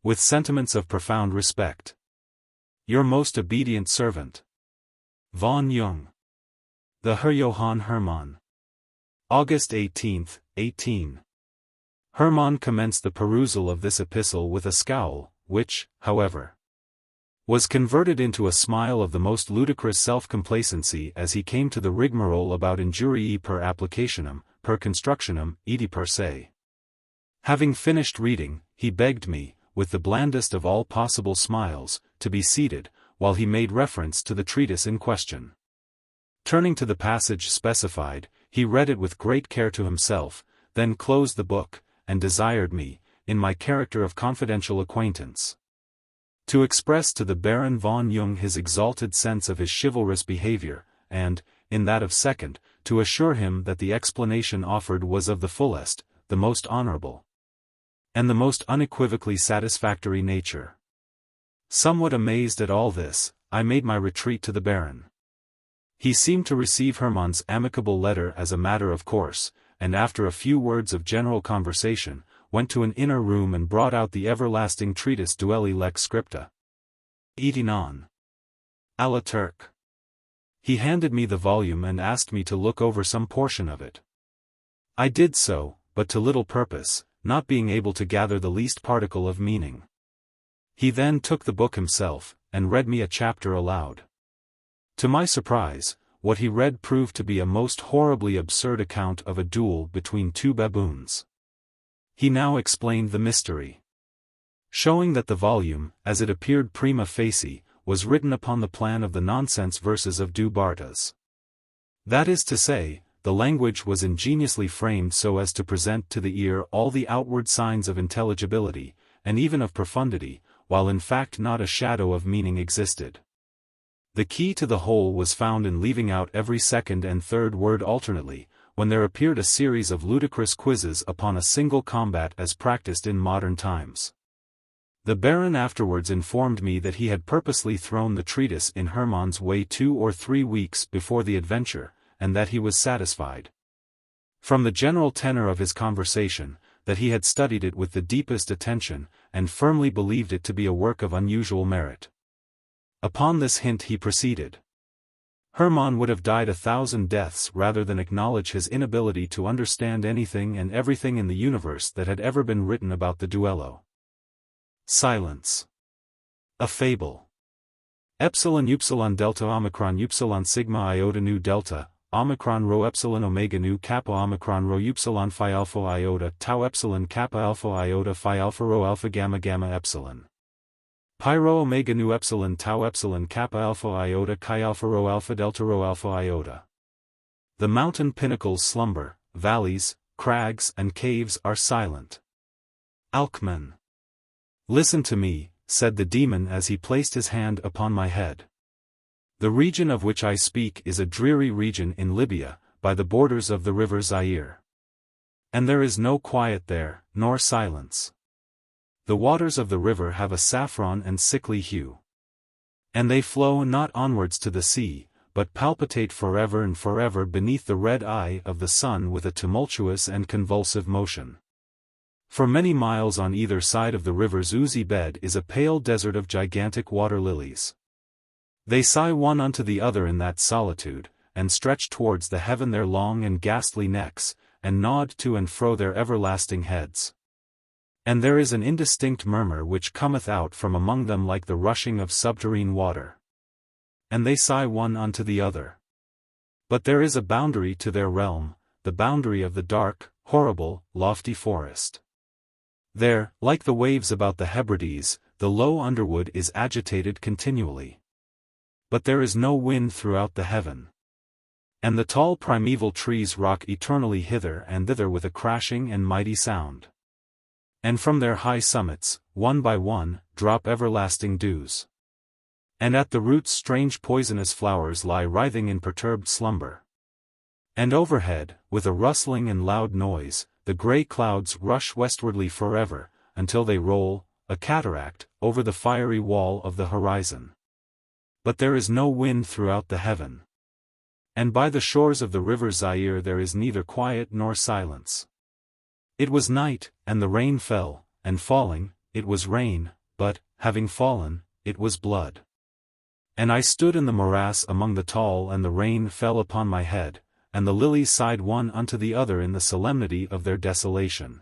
With sentiments of profound respect. Your most obedient servant. Von Jung. The Herr Johann Hermann. August 18, 18. Hermann commenced the perusal of this epistle with a scowl, which, however, was converted into a smile of the most ludicrous self-complacency as he came to the rigmarole about injuriae per applicationem, per constructionem, edi per se. Having finished reading, he begged me, with the blandest of all possible smiles, to be seated, while he made reference to the treatise in question. Turning to the passage specified, he read it with great care to himself, then closed the book, and desired me, in my character of confidential acquaintance, to express to the Baron von Jung his exalted sense of his chivalrous behavior, and, in that of second, to assure him that the explanation offered was of the fullest, the most honorable, and the most unequivocally satisfactory nature. Somewhat amazed at all this, I made my retreat to the Baron. He seemed to receive Hermann's amicable letter as a matter of course, and after a few words of general conversation, went to an inner room and brought out the everlasting treatise Duelli Lex Scripta. Etinon. A la Turk. He handed me the volume and asked me to look over some portion of it. I did so, but to little purpose, not being able to gather the least particle of meaning. He then took the book himself, and read me a chapter aloud. To my surprise, what he read proved to be a most horribly absurd account of a duel between two baboons. He now explained the mystery, showing that the volume, as it appeared prima facie, was written upon the plan of the nonsense verses of Du Bartas. That is to say, the language was ingeniously framed so as to present to the ear all the outward signs of intelligibility, and even of profundity, while in fact not a shadow of meaning existed. The key to the whole was found in leaving out every second and third word alternately, when there appeared a series of ludicrous quizzes upon a single combat as practiced in modern times. The Baron afterwards informed me that he had purposely thrown the treatise in Hermann's way 2 or 3 weeks before the adventure, and that he was satisfied, from the general tenor of his conversation, that he had studied it with the deepest attention, and firmly believed it to be a work of unusual merit. Upon this hint he proceeded. Hermann would have died 1,000 deaths rather than acknowledge his inability to understand anything and everything in the universe that had ever been written about the duello. Silence. A fable. Epsilon upsilon delta omicron upsilon sigma iota nu delta, omicron rho epsilon omega nu kappa omicron rho upsilon phi alpha iota tau epsilon kappa alpha iota phi alpha rho alpha gamma gamma epsilon. Pi rho omega nu epsilon tau epsilon kappa alpha iota chi alpha rho alpha delta rho alpha iota. The mountain pinnacles slumber, valleys, crags and caves are silent. Alcman. Listen to me, said the demon as he placed his hand upon my head. The region of which I speak is a dreary region in Libya, by the borders of the river Zaire. And there is no quiet there, nor silence. The waters of the river have a saffron and sickly hue. And they flow not onwards to the sea, but palpitate forever and forever beneath the red eye of the sun with a tumultuous and convulsive motion. For many miles on either side of the river's oozy bed is a pale desert of gigantic water lilies. They sigh one unto the other in that solitude, and stretch towards the heaven their long and ghastly necks, and nod to and fro their everlasting heads. And there is an indistinct murmur which cometh out from among them like the rushing of subterrene water. And they sigh one unto the other. But there is a boundary to their realm, the boundary of the dark, horrible, lofty forest. There, like the waves about the Hebrides, the low underwood is agitated continually. But there is no wind throughout the heaven. And the tall primeval trees rock eternally hither and thither with a crashing and mighty sound. And from their high summits, one by one, drop everlasting dews. And at the roots strange poisonous flowers lie writhing in perturbed slumber. And overhead, with a rustling and loud noise, the grey clouds rush westwardly forever, until they roll, a cataract, over the fiery wall of the horizon. But there is no wind throughout the heaven. And by the shores of the river Zaire there is neither quiet nor silence. It was night, and the rain fell, and falling, it was rain, but, having fallen, it was blood. And I stood in the morass among the tall, and the rain fell upon my head, and the lilies sighed one unto the other in the solemnity of their desolation.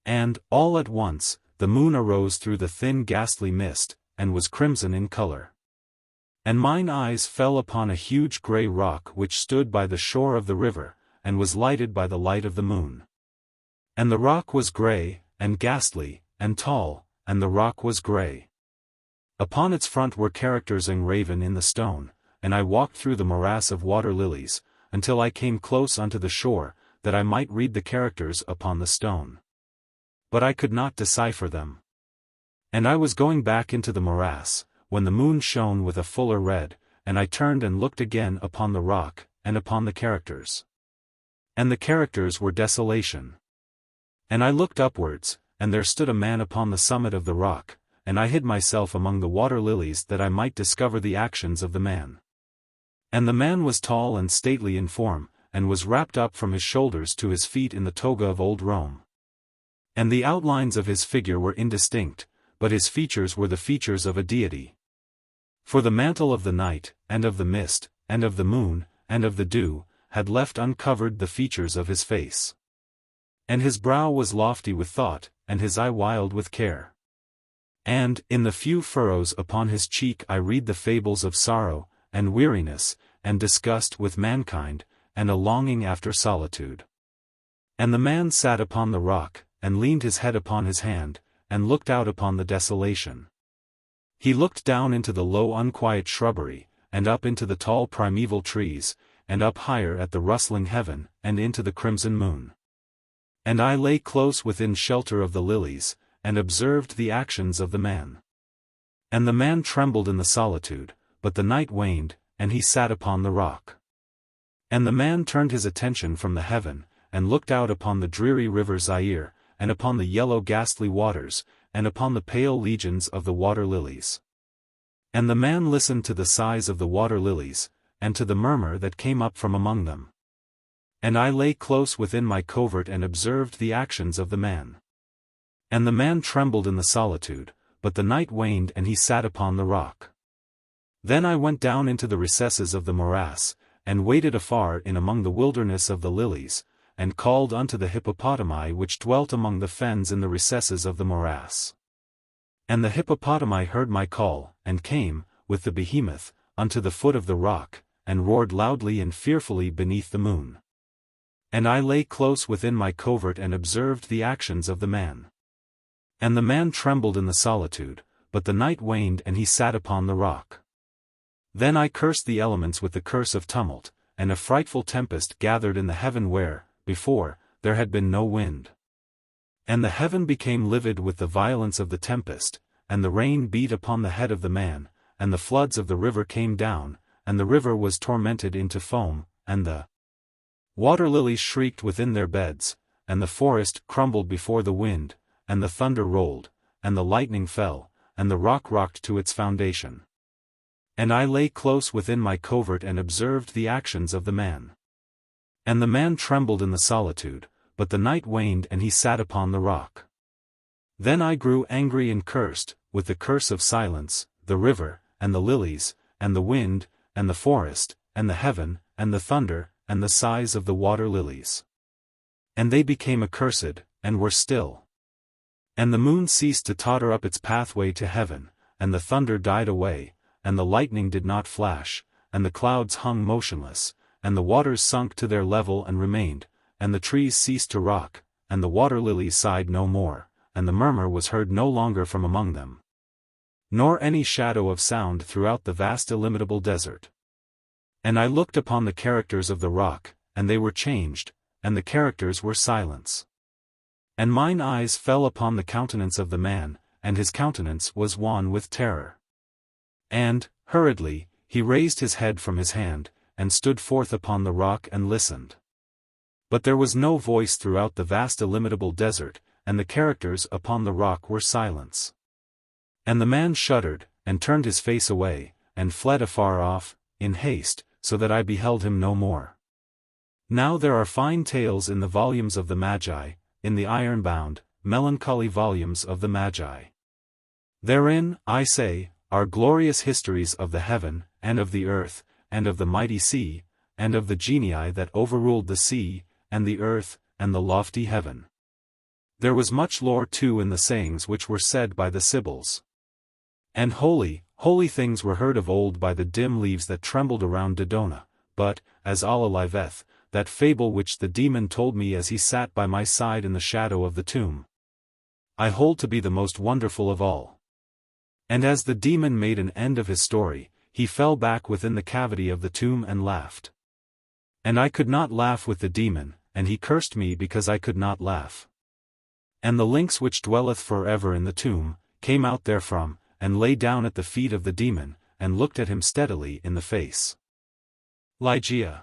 And, all at once, the moon arose through the thin ghastly mist, and was crimson in color. And mine eyes fell upon a huge grey rock which stood by the shore of the river, and was lighted by the light of the moon. And the rock was grey, and ghastly, and tall, and the rock was grey. Upon its front were characters engraven in the stone, and I walked through the morass of water lilies, until I came close unto the shore, that I might read the characters upon the stone. But I could not decipher them. And I was going back into the morass, when the moon shone with a fuller red, and I turned and looked again upon the rock, and upon the characters. And the characters were desolation. And I looked upwards, and there stood a man upon the summit of the rock, and I hid myself among the water lilies that I might discover the actions of the man. And the man was tall and stately in form, and was wrapped up from his shoulders to his feet in the toga of old Rome. And the outlines of his figure were indistinct, but his features were the features of a deity. For the mantle of the night, and of the mist, and of the moon, and of the dew, had left uncovered the features of his face. And his brow was lofty with thought, and his eye wild with care. And, in the few furrows upon his cheek I read the fables of sorrow, and weariness, and disgust with mankind, and a longing after solitude. And the man sat upon the rock, and leaned his head upon his hand, and looked out upon the desolation. He looked down into the low unquiet shrubbery, and up into the tall primeval trees, and up higher at the rustling heaven, and into the crimson moon. And I lay close within shelter of the lilies, and observed the actions of the man. And the man trembled in the solitude, but the night waned, and he sat upon the rock. And the man turned his attention from the heaven, and looked out upon the dreary river Zaire, and upon the yellow ghastly waters, and upon the pale legions of the water lilies. And the man listened to the sighs of the water lilies, and to the murmur that came up from among them. And I lay close within my covert and observed the actions of the man. And the man trembled in the solitude, but the night waned and he sat upon the rock. Then I went down into the recesses of the morass, and waited afar in among the wilderness of the lilies, and called unto the hippopotami which dwelt among the fens in the recesses of the morass. And the hippopotami heard my call, and came, with the behemoth, unto the foot of the rock, and roared loudly and fearfully beneath the moon. And I lay close within my covert and observed the actions of the man. And the man trembled in the solitude, but the night waned and he sat upon the rock. Then I cursed the elements with the curse of tumult, and a frightful tempest gathered in the heaven where, before, there had been no wind. And the heaven became livid with the violence of the tempest, and the rain beat upon the head of the man, and the floods of the river came down, and the river was tormented into foam, and the water lilies shrieked within their beds, and the forest crumbled before the wind, and the thunder rolled, and the lightning fell, and the rock rocked to its foundation. And I lay close within my covert and observed the actions of the man. And the man trembled in the solitude, but the night waned and he sat upon the rock. Then I grew angry and cursed, with the curse of silence, the river, and the lilies, and the wind, and the forest, and the heaven, and the thunder, and the sighs of the water lilies. And they became accursed, and were still. And the moon ceased to totter up its pathway to heaven, and the thunder died away, and the lightning did not flash, and the clouds hung motionless, and the waters sunk to their level and remained, and the trees ceased to rock, and the water lilies sighed no more, and the murmur was heard no longer from among them. Nor any shadow of sound throughout the vast illimitable desert. And I looked upon the characters of the rock, and they were changed, and the characters were silence. And mine eyes fell upon the countenance of the man, and his countenance was wan with terror. And, hurriedly, he raised his head from his hand, and stood forth upon the rock and listened. But there was no voice throughout the vast illimitable desert, and the characters upon the rock were silence. And the man shuddered, and turned his face away, and fled afar off, in haste, so that I beheld him no more. Now there are fine tales in the volumes of the Magi, in the iron-bound, melancholy volumes of the Magi. Therein, I say, are glorious histories of the heaven, and of the earth, and of the mighty sea, and of the genii that overruled the sea, and the earth, and the lofty heaven. There was much lore too in the sayings which were said by the Sibyls. And holy things were heard of old by the dim leaves that trembled around Dodona, but, as Allah liveth, that fable which the demon told me as he sat by my side in the shadow of the tomb, I hold to be the most wonderful of all. And as the demon made an end of his story, he fell back within the cavity of the tomb and laughed. And I could not laugh with the demon, and he cursed me because I could not laugh. And the lynx which dwelleth forever in the tomb, came out therefrom, and lay down at the feet of the demon, and looked at him steadily in the face. Ligeia.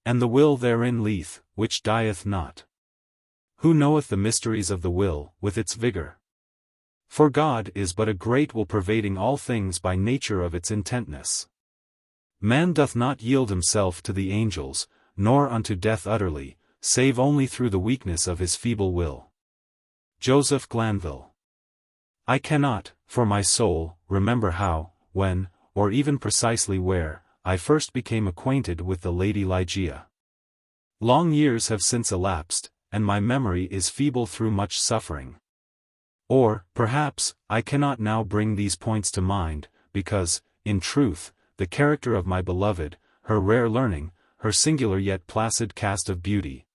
And the will therein lieth, which dieth not. Who knoweth the mysteries of the will, with its vigor? For God is but a great will pervading all things by nature of its intentness. Man doth not yield himself to the angels, nor unto death utterly, save only through the weakness of his feeble will. Joseph Glanville. I cannot, for my soul, remember how, when, or even precisely where, I first became acquainted with the Lady Ligeia. Long years have since elapsed, and my memory is feeble through much suffering. Or, perhaps, I cannot now bring these points to mind, because, in truth, the character of my beloved, her rare learning, her singular yet placid cast of beauty,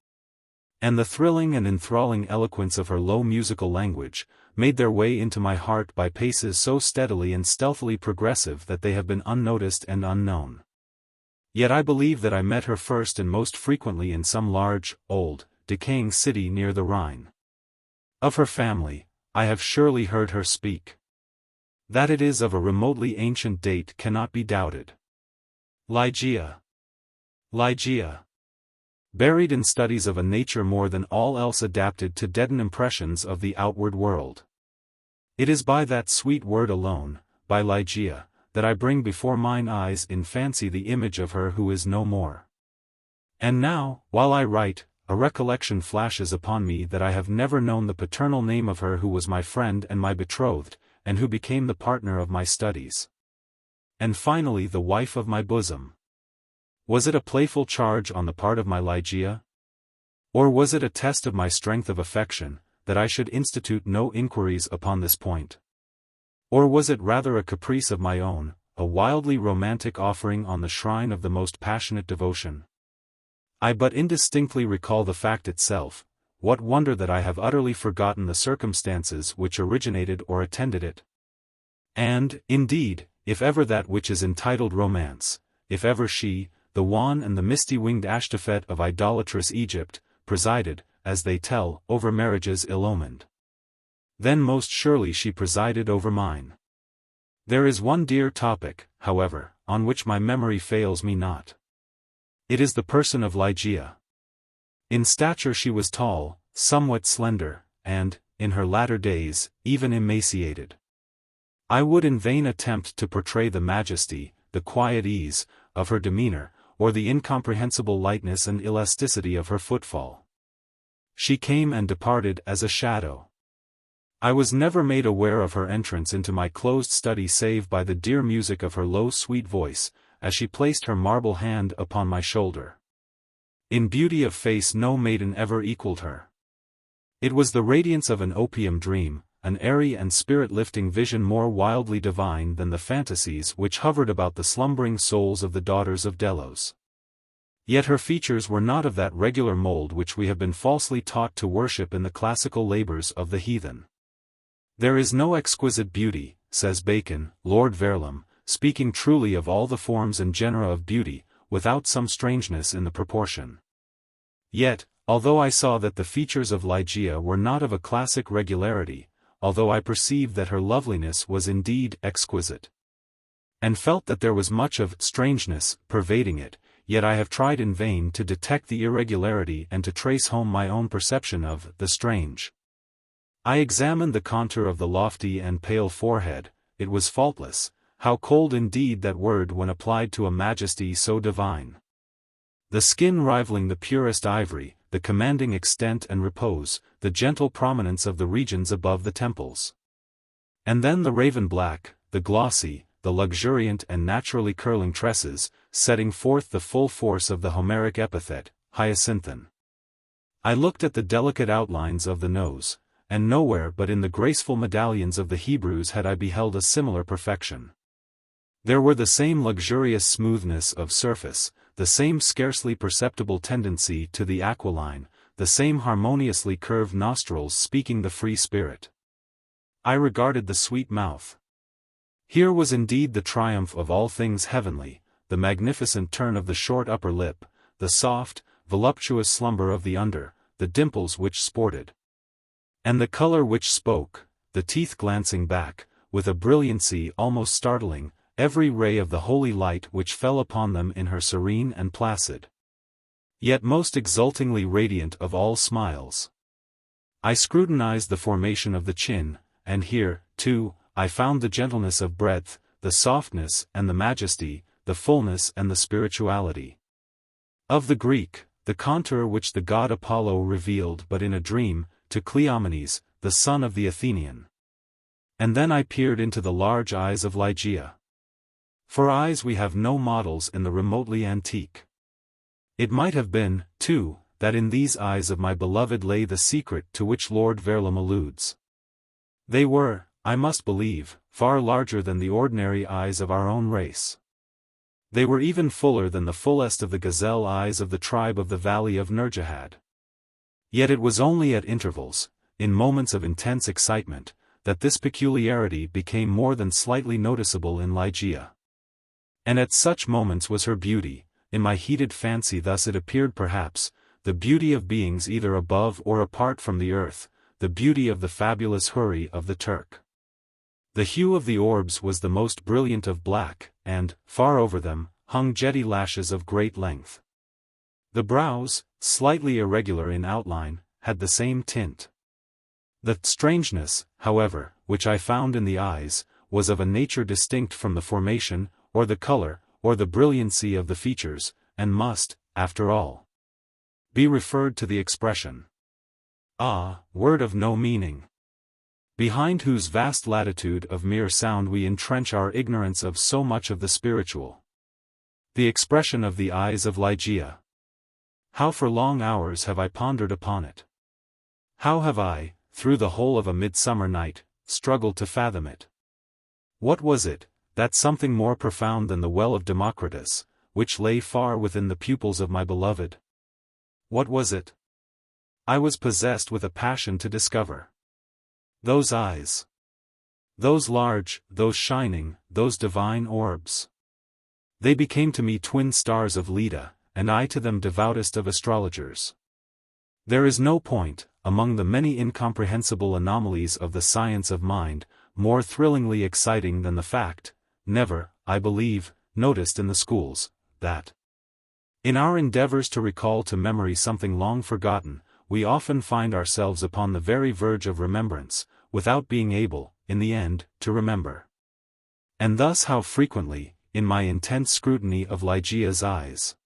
and the thrilling and enthralling eloquence of her low musical language, made their way into my heart by paces so steadily and stealthily progressive that they have been unnoticed and unknown. Yet I believe that I met her first and most frequently in some large, old, decaying city near the Rhine. Of her family, I have surely heard her speak. That it is of a remotely ancient date cannot be doubted. Ligeia. Ligeia. Buried in studies of a nature more than all else adapted to deaden impressions of the outward world. It is by that sweet word alone, by Ligeia, that I bring before mine eyes in fancy the image of her who is no more. And now, while I write, a recollection flashes upon me that I have never known the paternal name of her who was my friend and my betrothed, and who became the partner of my studies. And finally the wife of my bosom. Was it a playful charge on the part of my Ligeia? Or was it a test of my strength of affection, that I should institute no inquiries upon this point? Or was it rather a caprice of my own, a wildly romantic offering on the shrine of the most passionate devotion? I but indistinctly recall the fact itself. What wonder that I have utterly forgotten the circumstances which originated or attended it? And, indeed, if ever that which is entitled romance, if ever she, the wan and the misty-winged Ashtophet of idolatrous Egypt, presided, as they tell, over marriages ill-omened, then most surely she presided over mine. There is one dear topic, however, on which my memory fails me not. It is the person of Ligeia. In stature she was tall, somewhat slender, and, in her latter days, even emaciated. I would in vain attempt to portray the majesty, the quiet ease, of her demeanor, or the incomprehensible lightness and elasticity of her footfall. She came and departed as a shadow. I was never made aware of her entrance into my closed study save by the dear music of her low sweet voice, as she placed her marble hand upon my shoulder. In beauty of face no maiden ever equaled her. It was the radiance of an opium dream, an airy and spirit-lifting vision more wildly divine than the fantasies which hovered about the slumbering souls of the daughters of Delos. Yet her features were not of that regular mold which we have been falsely taught to worship in the classical labors of the heathen. There is no exquisite beauty, says Bacon, Lord Verulam, speaking truly of all the forms and genera of beauty, without some strangeness in the proportion. Yet, although I saw that the features of Ligeia were not of a classic regularity, although I perceived that her loveliness was indeed exquisite, and felt that there was much of strangeness pervading it, yet I have tried in vain to detect the irregularity and to trace home my own perception of the strange. I examined the contour of the lofty and pale forehead. It was faultless, how cold indeed that word when applied to a majesty so divine. The skin rivaling the purest ivory, the commanding extent and repose, the gentle prominence of the regions above the temples. And then the raven black, the glossy, the luxuriant and naturally curling tresses, setting forth the full force of the Homeric epithet, hyacinthan. I looked at the delicate outlines of the nose, and nowhere but in the graceful medallions of the Hebrews had I beheld a similar perfection. There were the same luxurious smoothness of surface, the same scarcely perceptible tendency to the aquiline, the same harmoniously curved nostrils speaking the free spirit. I regarded the sweet mouth. Here was indeed the triumph of all things heavenly, the magnificent turn of the short upper lip, the soft, voluptuous slumber of the under, the dimples which sported. And the color which spoke, the teeth glancing back, with a brilliancy almost startling, every ray of the holy light which fell upon them in her serene and placid, yet most exultingly radiant of all smiles. I scrutinized the formation of the chin, and here, too, I found the gentleness of breadth, the softness and the majesty, the fullness and the spirituality of the Greek, the contour which the god Apollo revealed but in a dream, to Cleomenes, the son of the Athenian. And then I peered into the large eyes of Ligeia. For eyes we have no models in the remotely antique. It might have been, too, that in these eyes of my beloved lay the secret to which Lord Verulam alludes. They were, I must believe, far larger than the ordinary eyes of our own race. They were even fuller than the fullest of the gazelle eyes of the tribe of the valley of Nerjahad. Yet it was only at intervals, in moments of intense excitement, that this peculiarity became more than slightly noticeable in Ligeia. And at such moments was her beauty, in my heated fancy thus it appeared perhaps, the beauty of beings either above or apart from the earth, the beauty of the fabulous Houri of the Turk. The hue of the orbs was the most brilliant of black, and, far over them, hung jetty lashes of great length. The brows, slightly irregular in outline, had the same tint. The strangeness, however, which I found in the eyes, was of a nature distinct from the formation, or the color, or the brilliancy of the features, and must, after all, be referred to the expression. Ah, word of no meaning! Behind whose vast latitude of mere sound we entrench our ignorance of so much of the spiritual. The expression of the eyes of Ligeia. How for long hours have I pondered upon it! How have I, through the whole of a midsummer night, struggled to fathom it! What was it, that something more profound than the well of Democritus, which lay far within the pupils of my beloved? What was it? I was possessed with a passion to discover. Those eyes. Those large, those shining, those divine orbs. They became to me twin stars of Leda, and I to them devoutest of astrologers. There is no point, among the many incomprehensible anomalies of the science of mind, more thrillingly exciting than the fact, never, I believe, noticed in the schools, that in our endeavors to recall to memory something long forgotten, we often find ourselves upon the very verge of remembrance, without being able, in the end, to remember. And thus how frequently, in my intense scrutiny of Ligeia's eyes,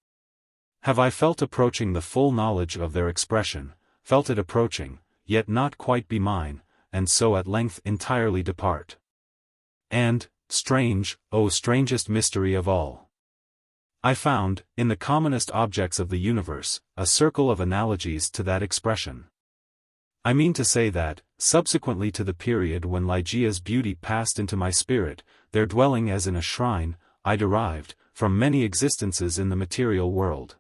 have I felt approaching the full knowledge of their expression, felt it approaching, yet not quite be mine, and so at length entirely depart. And, strange, oh strangest mystery of all! I found, in the commonest objects of the universe, a circle of analogies to that expression. I mean to say that, subsequently to the period when Ligeia's beauty passed into my spirit, there dwelling as in a shrine, I derived, from many existences in the material world,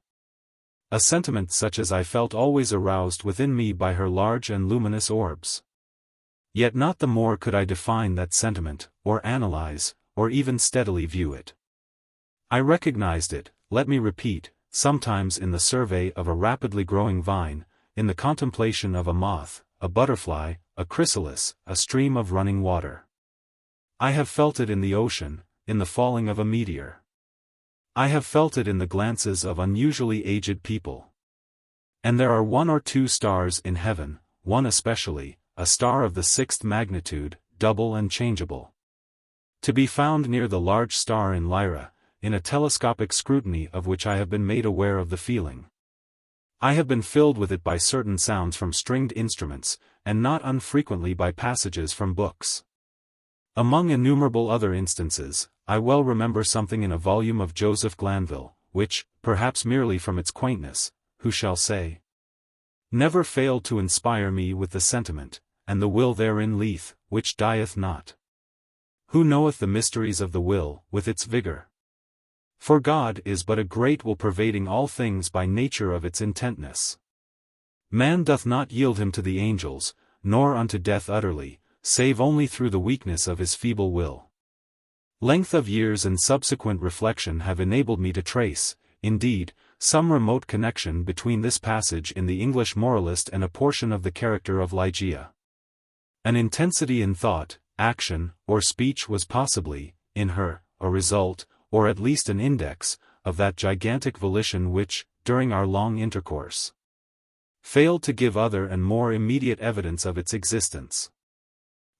a sentiment such as I felt always aroused within me by her large and luminous orbs. Yet not the more could I define that sentiment, or analyze, or even steadily view it. I recognized it, let me repeat, sometimes in the survey of a rapidly growing vine, in the contemplation of a moth, a butterfly, a chrysalis, a stream of running water. I have felt it in the ocean, in the falling of a meteor. I have felt it in the glances of unusually aged people. And there are one or two stars in heaven, one especially, a star of the sixth magnitude, double and changeable. to be found near the large star in Lyra, in a telescopic scrutiny of which I have been made aware of the feeling. I have been filled with it by certain sounds from stringed instruments, and not unfrequently by passages from books. Among innumerable other instances, I well remember something in a volume of Joseph Glanville, which, perhaps merely from its quaintness, who shall say, never failed to inspire me with the sentiment, and the will therein lieth, which dieth not. Who knoweth the mysteries of the will, with its vigor? For God is but a great will pervading all things by nature of its intentness. Man doth not yield him to the angels, nor unto death utterly, save only through the weakness of his feeble will. Length of years and subsequent reflection have enabled me to trace, indeed, some remote connection between this passage in the English moralist and a portion of the character of Ligeia. An intensity in thought, action, or speech was possibly, in her, a result, or at least an index, of that gigantic volition which, during our long intercourse, failed to give other and more immediate evidence of its existence.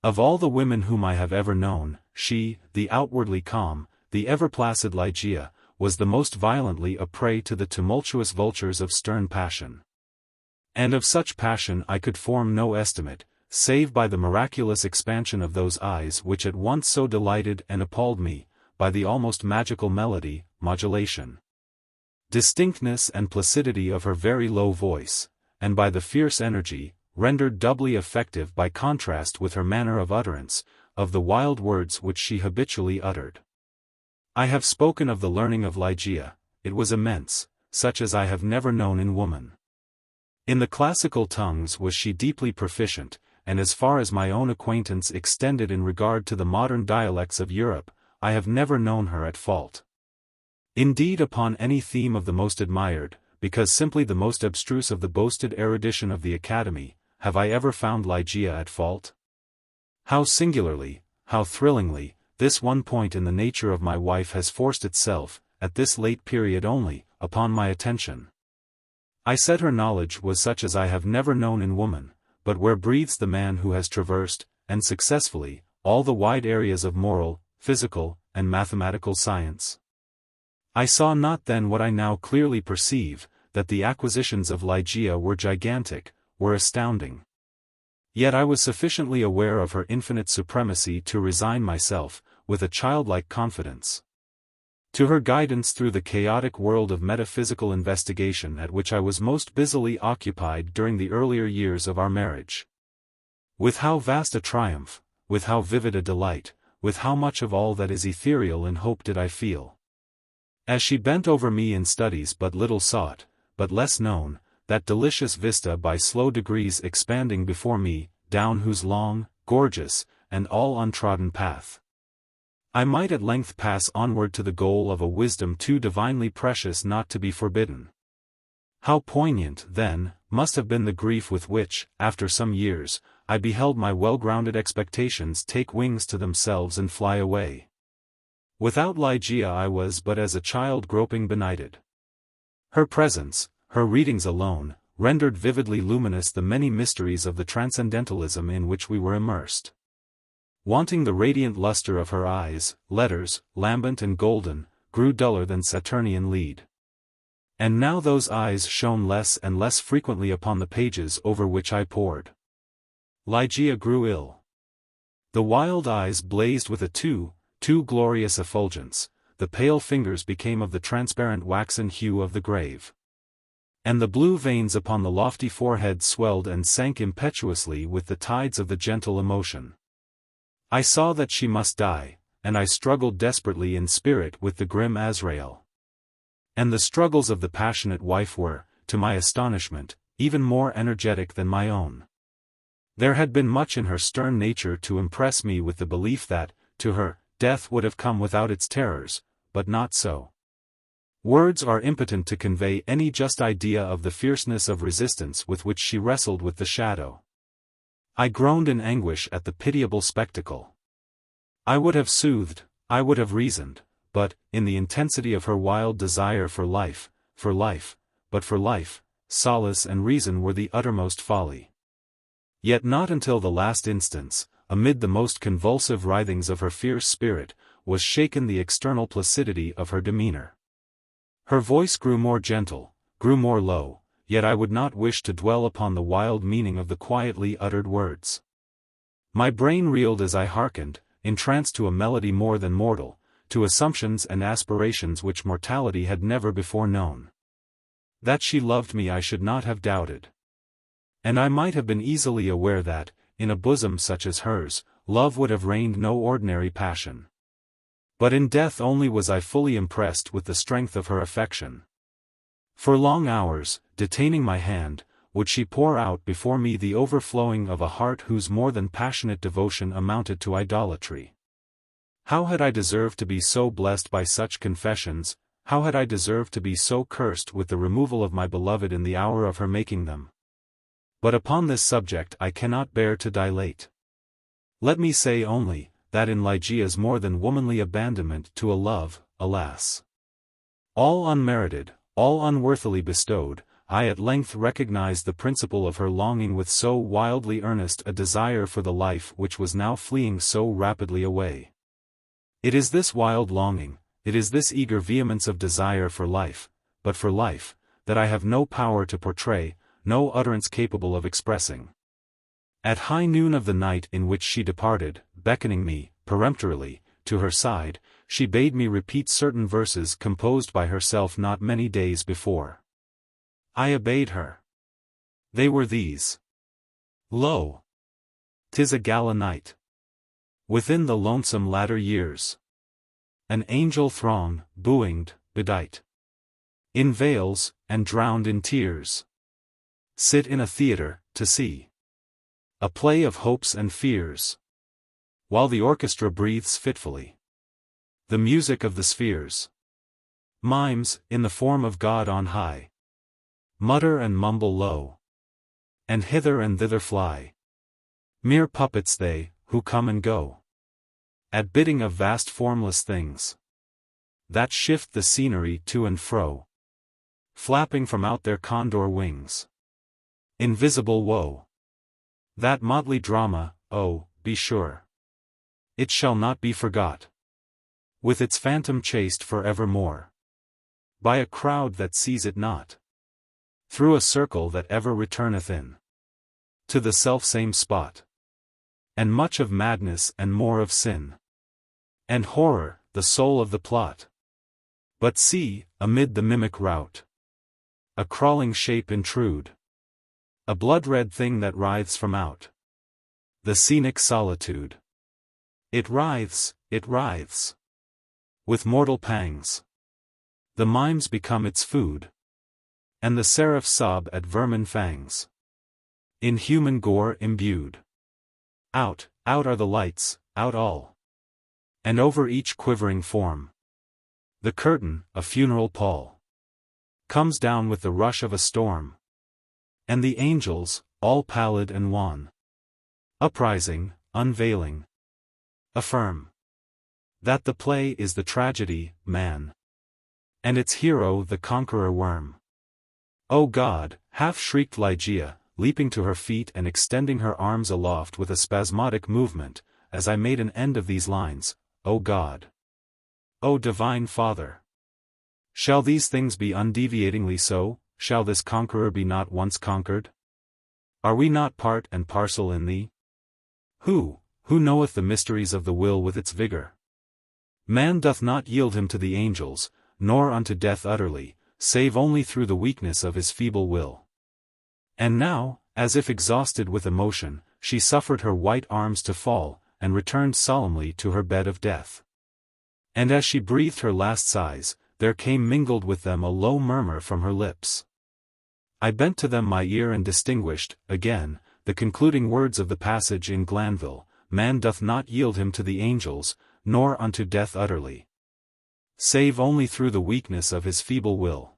Of all the women whom I have ever known, she, the outwardly calm, the ever-placid Ligeia, was the most violently a prey to the tumultuous vultures of stern passion. And of such passion I could form no estimate, save by the miraculous expansion of those eyes which at once so delighted and appalled me, by the almost magical melody, modulation, distinctness and placidity of her very low voice, and by the fierce energy, rendered doubly effective by contrast with her manner of utterance, of the wild words which she habitually uttered. I have spoken of the learning of Ligeia. It was immense, such as I have never known in woman. In the classical tongues was she deeply proficient, and as far as my own acquaintance extended in regard to the modern dialects of Europe, I have never known her at fault. Indeed, upon any theme of the most admired, because simply the most abstruse of the boasted erudition of the Academy, have I ever found Ligeia at fault? How singularly, how thrillingly, this one point in the nature of my wife has forced itself, at this late period only, upon my attention. I said her knowledge was such as I have never known in woman, but where breathes the man who has traversed, and successfully, all the wide areas of moral, physical, and mathematical science? I saw not then what I now clearly perceive, that the acquisitions of Ligeia were gigantic, were astounding. Yet I was sufficiently aware of her infinite supremacy to resign myself, with a childlike confidence, to her guidance through the chaotic world of metaphysical investigation at which I was most busily occupied during the earlier years of our marriage. With how vast a triumph, with how vivid a delight, with how much of all that is ethereal in hope did I feel, as she bent over me in studies but little sought, but less known, that delicious vista by slow degrees expanding before me, down whose long, gorgeous, and all untrodden path I might at length pass onward to the goal of a wisdom too divinely precious not to be forbidden. How poignant, then, must have been the grief with which, after some years, I beheld my well-grounded expectations take wings to themselves and fly away. Without Ligeia I was but as a child groping benighted. Her presence, her readings alone, rendered vividly luminous the many mysteries of the transcendentalism in which we were immersed. Wanting the radiant luster of her eyes, letters, lambent and golden, grew duller than Saturnian lead. And now those eyes shone less and less frequently upon the pages over which I pored. Ligeia grew ill. The wild eyes blazed with a too glorious effulgence, the pale fingers became of the transparent waxen hue of the grave, and the blue veins upon the lofty forehead swelled and sank impetuously with the tides of the gentle emotion. I saw that she must die, and I struggled desperately in spirit with the grim Azrael. And the struggles of the passionate wife were, to my astonishment, even more energetic than my own. There had been much in her stern nature to impress me with the belief that, to her, death would have come without its terrors, but not so. Words are impotent to convey any just idea of the fierceness of resistance with which she wrestled with the shadow. I groaned in anguish at the pitiable spectacle. I would have soothed, I would have reasoned, but, in the intensity of her wild desire for life, solace and reason were the uttermost folly. Yet not until the last instance, amid the most convulsive writhings of her fierce spirit, was shaken the external placidity of her demeanor. Her voice grew more gentle, grew more low, yet I would not wish to dwell upon the wild meaning of the quietly uttered words. My brain reeled as I hearkened, entranced to a melody more than mortal, to assumptions and aspirations which mortality had never before known. That she loved me I should not have doubted. And I might have been easily aware that, in a bosom such as hers, love would have reigned no ordinary passion. But in death only was I fully impressed with the strength of her affection. For long hours, detaining my hand, would she pour out before me the overflowing of a heart whose more than passionate devotion amounted to idolatry. How had I deserved to be so blessed by such confessions? How had I deserved to be so cursed with the removal of my beloved in the hour of her making them? But upon this subject I cannot bear to dilate. Let me say only, that in Ligeia's more than womanly abandonment to a love, alas, all unmerited, all unworthily bestowed, I at length recognized the principle of her longing with so wildly earnest a desire for the life which was now fleeing so rapidly away. It is this wild longing, it is this eager vehemence of desire for life, but for life, that I have no power to portray, no utterance capable of expressing. At high noon of the night in which she departed, beckoning me, peremptorily, to her side, she bade me repeat certain verses composed by herself not many days before. I obeyed her. They were these. Lo! 'Tis a gala night. Within the lonesome latter years. An angel throng, booinged, bedight in veils, and drowned in tears, sit in a theatre, to see a play of hopes and fears, while the orchestra breathes fitfully the music of the spheres. Mimes, in the form of God on high, mutter and mumble low, and hither and thither fly. Mere puppets they, who come and go at bidding of vast formless things that shift the scenery to and fro, flapping from out their condor wings. Invisible woe. That motley drama, oh, be sure, it shall not be forgot, with its phantom chased for evermore by a crowd that sees it not, through a circle that ever returneth in to the selfsame spot, and much of madness and more of sin, and horror, the soul of the plot. But see, amid the mimic rout, a crawling shape intrude, a blood-red thing that writhes from out the scenic solitude. It writhes, with mortal pangs. The mimes become its food, and the seraphs sob at vermin fangs, in human gore imbued. Out are the lights, out all. And over each quivering form, the curtain, a funeral pall, comes down with the rush of a storm. And the angels, all pallid and wan, uprising, unveiling, affirm that the play is the tragedy, man, and its hero the conqueror worm. O God, half-shrieked Ligeia, leaping to her feet and extending her arms aloft with a spasmodic movement, as I made an end of these lines, O God! O Divine Father! Shall these things be undeviatingly so? Shall this conqueror be not once conquered? Are we not part and parcel in thee? Who knoweth the mysteries of the will with its vigor? Man doth not yield him to the angels, nor unto death utterly, save only through the weakness of his feeble will. And now, as if exhausted with emotion, she suffered her white arms to fall, and returned solemnly to her bed of death. And as she breathed her last sighs, there came mingled with them a low murmur from her lips. I bent to them my ear and distinguished, again, the concluding words of the passage in Glanville: Man doth not yield him to the angels, nor unto death utterly, save only through the weakness of his feeble will.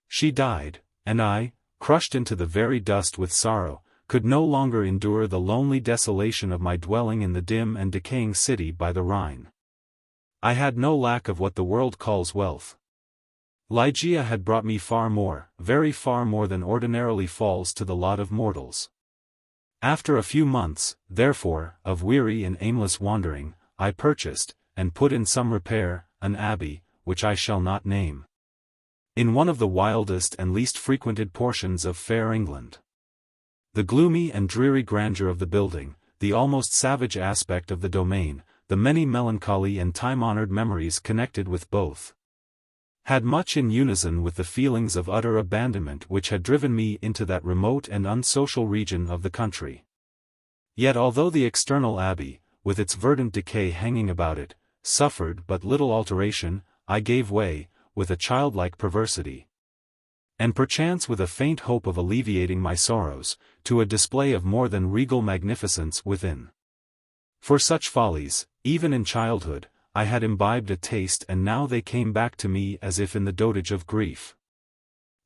She died, and I, crushed into the very dust with sorrow, could no longer endure the lonely desolation of my dwelling in the dim and decaying city by the Rhine. I had no lack of what the world calls wealth. Ligeia had brought me far more, very far more than ordinarily falls to the lot of mortals. After a few months, therefore, of weary and aimless wandering, I purchased, and put in some repair, an abbey, which I shall not name, in one of the wildest and least frequented portions of fair England. The gloomy and dreary grandeur of the building, the almost savage aspect of the domain, the many melancholy and time-honored memories connected with both, had much in unison with the feelings of utter abandonment which had driven me into that remote and unsocial region of the country. Yet although the external abbey, with its verdant decay hanging about it, suffered but little alteration, I gave way, with a childlike perversity, and perchance with a faint hope of alleviating my sorrows, to a display of more than regal magnificence within. For such follies, even in childhood, I had imbibed a taste, and now they came back to me as if in the dotage of grief.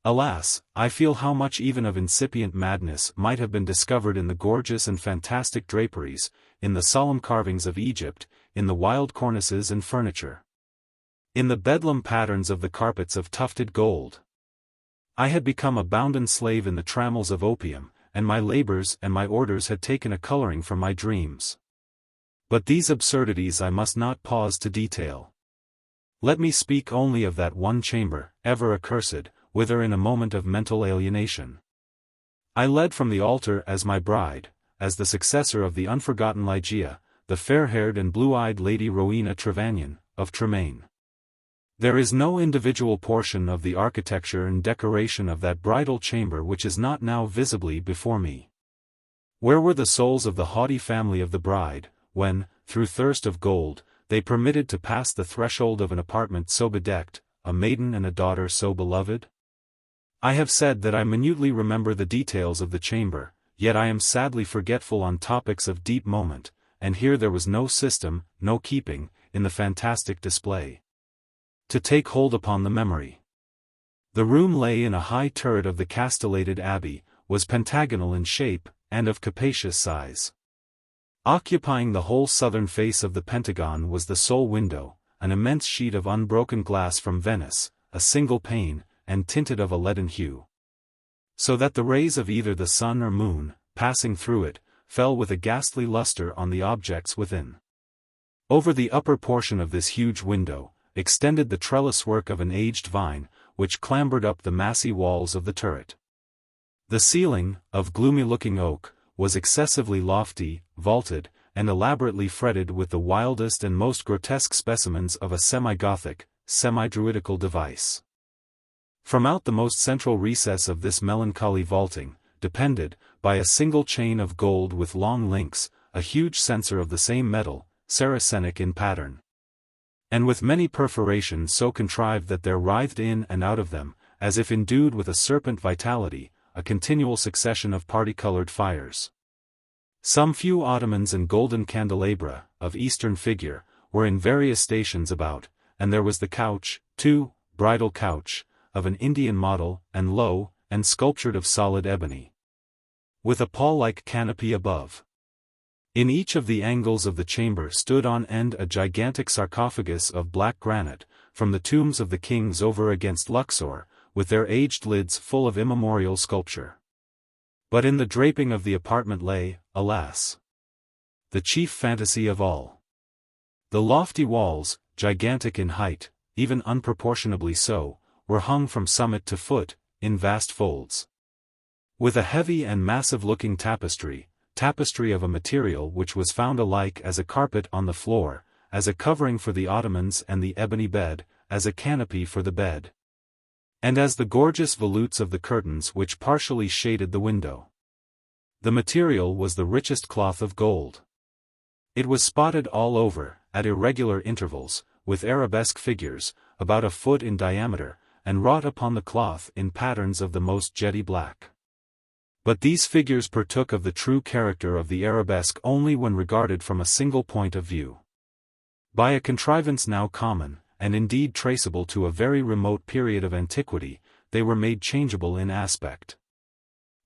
Alas, I feel how much even of incipient madness might have been discovered in the gorgeous and fantastic draperies, in the solemn carvings of Egypt, in the wild cornices and furniture, in the bedlam patterns of the carpets of tufted gold. I had become a bounden slave in the trammels of opium, and my labors and my orders had taken a coloring from my dreams. But these absurdities I must not pause to detail. Let me speak only of that one chamber, ever accursed, whither in a moment of mental alienation I led from the altar as my bride, as the successor of the unforgotten Ligeia, the fair-haired and blue-eyed Lady Rowena Trevanion, of Tremaine. There is no individual portion of the architecture and decoration of that bridal chamber which is not now visibly before me. Where were the souls of the haughty family of the bride, when, through thirst of gold, they permitted to pass the threshold of an apartment so bedecked, a maiden and a daughter so beloved? I have said that I minutely remember the details of the chamber, yet I am sadly forgetful on topics of deep moment, and here there was no system, no keeping, in the fantastic display, to take hold upon the memory. The room lay in a high turret of the castellated abbey, was pentagonal in shape, and of capacious size. Occupying the whole southern face of the pentagon was the sole window, an immense sheet of unbroken glass from Venice, a single pane, and tinted of a leaden hue, so that the rays of either the sun or moon, passing through it, fell with a ghastly luster on the objects within. Over the upper portion of this huge window, extended the trellis work of an aged vine, which clambered up the massy walls of the turret. The ceiling, of gloomy-looking oak, was excessively lofty, vaulted, and elaborately fretted with the wildest and most grotesque specimens of a semi-Gothic, semi-Druidical device. From out the most central recess of this melancholy vaulting, depended, by a single chain of gold with long links, a huge censer of the same metal, Saracenic in pattern, and with many perforations so contrived that there writhed in and out of them, as if endued with a serpent vitality, a continual succession of parti-colored fires. Some few ottomans and golden candelabra, of Eastern figure, were in various stations about, and there was the couch, too, bridal couch, of an Indian model, and low, and sculptured of solid ebony, with a pall-like canopy above. In each of the angles of the chamber stood on end a gigantic sarcophagus of black granite, from the tombs of the kings over against Luxor, with their aged lids full of immemorial sculpture. But in the draping of the apartment lay, alas, the chief fantasy of all. The lofty walls, gigantic in height, even unproportionably so, were hung from summit to foot, in vast folds, with a heavy and massive-looking tapestry of a material which was found alike as a carpet on the floor, as a covering for the ottomans and the ebony bed, as a canopy for the bed, and as the gorgeous volutes of the curtains which partially shaded the window. The material was the richest cloth of gold. It was spotted all over, at irregular intervals, with arabesque figures, about a foot in diameter, and wrought upon the cloth in patterns of the most jetty black. But these figures partook of the true character of the arabesque only when regarded from a single point of view. By a contrivance now common, and indeed traceable to a very remote period of antiquity, they were made changeable in aspect.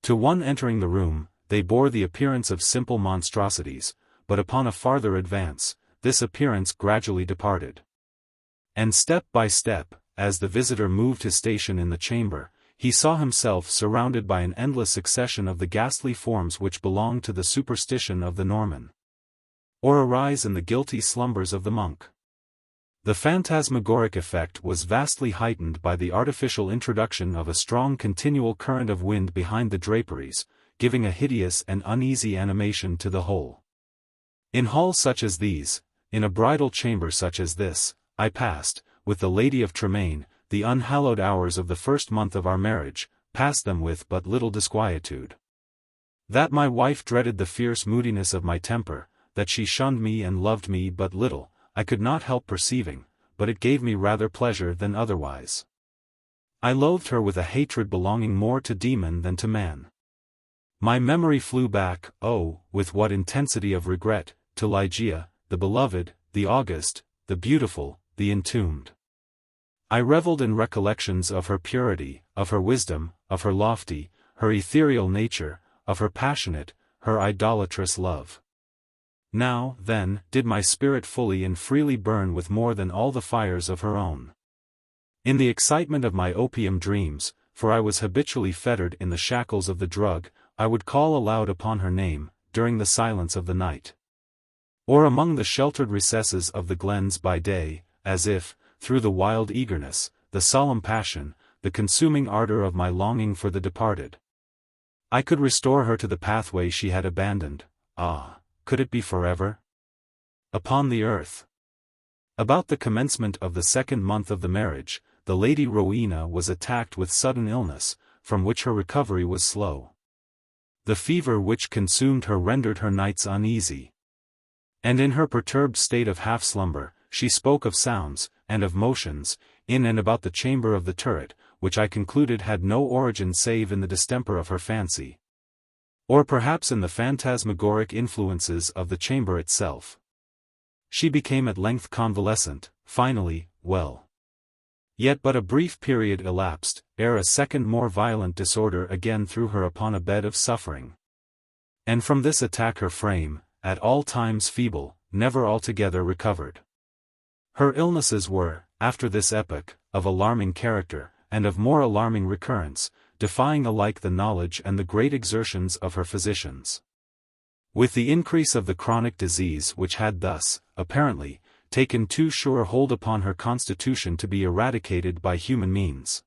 To one entering the room, they bore the appearance of simple monstrosities, but upon a farther advance, this appearance gradually departed, and step by step, as the visitor moved his station in the chamber, he saw himself surrounded by an endless succession of the ghastly forms which belonged to the superstition of the Norman, or arise in the guilty slumbers of the monk. The phantasmagoric effect was vastly heightened by the artificial introduction of a strong continual current of wind behind the draperies, giving a hideous and uneasy animation to the whole. In halls such as these, in a bridal chamber such as this, I passed, with the Lady of Tremaine, the unhallowed hours of the first month of our marriage, passed them with but little disquietude. That my wife dreaded the fierce moodiness of my temper, that she shunned me and loved me but little, I could not help perceiving, but it gave me rather pleasure than otherwise. I loathed her with a hatred belonging more to demon than to man. My memory flew back, oh, with what intensity of regret, to Ligeia, the beloved, the august, the beautiful, the entombed. I revelled in recollections of her purity, of her wisdom, of her lofty, her ethereal nature, of her passionate, her idolatrous love. Now, then, did my spirit fully and freely burn with more than all the fires of her own. In the excitement of my opium dreams, for I was habitually fettered in the shackles of the drug, I would call aloud upon her name, during the silence of the night, or among the sheltered recesses of the glens by day, as if, through the wild eagerness, the solemn passion, the consuming ardor of my longing for the departed, I could restore her to the pathway she had abandoned. Ah, could it be forever? Upon the earth. About the commencement of the second month of the marriage, the Lady Rowena was attacked with sudden illness, from which her recovery was slow. The fever which consumed her rendered her nights uneasy. And in her perturbed state of half-slumber, she spoke of sounds, and of motions, in and about the chamber of the turret, which I concluded had no origin save in the distemper of her fancy, or perhaps in the phantasmagoric influences of the chamber itself. She became at length convalescent, finally, well. Yet but a brief period elapsed, ere a second more violent disorder again threw her upon a bed of suffering. And from this attack her frame, at all times feeble, never altogether recovered. Her illnesses were, after this epoch, of alarming character, and of more alarming recurrence, defying alike the knowledge and the great exertions of her physicians. With the increase of the chronic disease which had thus, apparently, taken too sure hold upon her constitution to be eradicated by human means,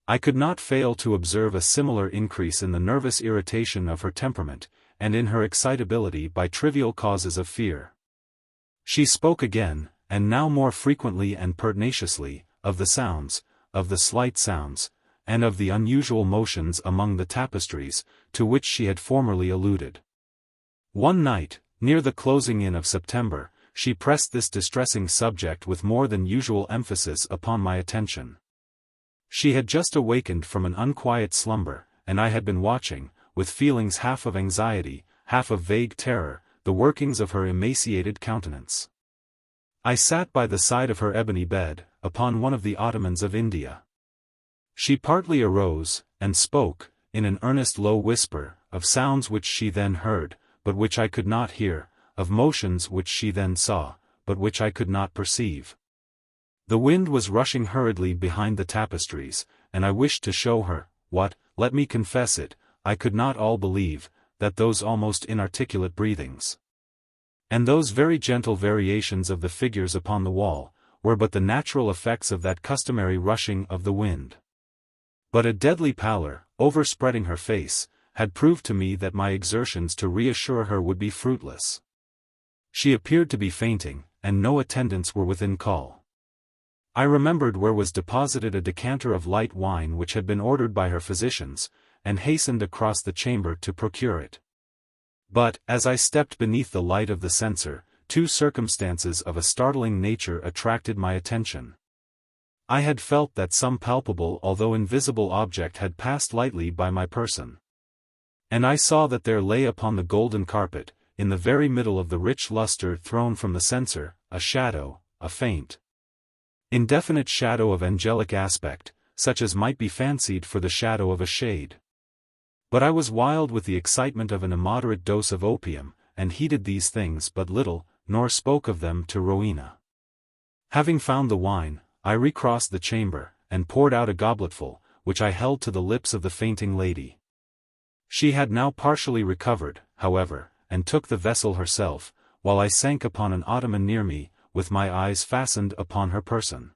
I could not fail to observe a similar increase in the nervous irritation of her temperament, and in her excitability by trivial causes of fear. She spoke again, and now more frequently and pertinaciously, of the sounds, of the slight sounds, and of the unusual motions among the tapestries, to which she had formerly alluded. One night, near the closing in of September, she pressed this distressing subject with more than usual emphasis upon my attention. She had just awakened from an unquiet slumber, and I had been watching, with feelings half of anxiety, half of vague terror, the workings of her emaciated countenance. I sat by the side of her ebony bed, upon one of the ottomans of India. She partly arose, and spoke, in an earnest low whisper, of sounds which she then heard, but which I could not hear, of motions which she then saw, but which I could not perceive. The wind was rushing hurriedly behind the tapestries, and I wished to show her, what, let me confess it, I could not all believe, that those almost inarticulate breathings, and those very gentle variations of the figures upon the wall, were but the natural effects of that customary rushing of the wind. But a deadly pallor, overspreading her face, had proved to me that my exertions to reassure her would be fruitless. She appeared to be fainting, and no attendants were within call. I remembered where was deposited a decanter of light wine which had been ordered by her physicians, and hastened across the chamber to procure it. But, as I stepped beneath the light of the censer, two circumstances of a startling nature attracted my attention. I had felt that some palpable although invisible object had passed lightly by my person. And I saw that there lay upon the golden carpet, in the very middle of the rich lustre thrown from the censer, a shadow, a faint, indefinite shadow of angelic aspect, such as might be fancied for the shadow of a shade. But I was wild with the excitement of an immoderate dose of opium, and heeded these things but little, nor spoke of them to Rowena. Having found the wine, I recrossed the chamber, and poured out a gobletful, which I held to the lips of the fainting lady. She had now partially recovered, however, and took the vessel herself, while I sank upon an ottoman near me, with my eyes fastened upon her person.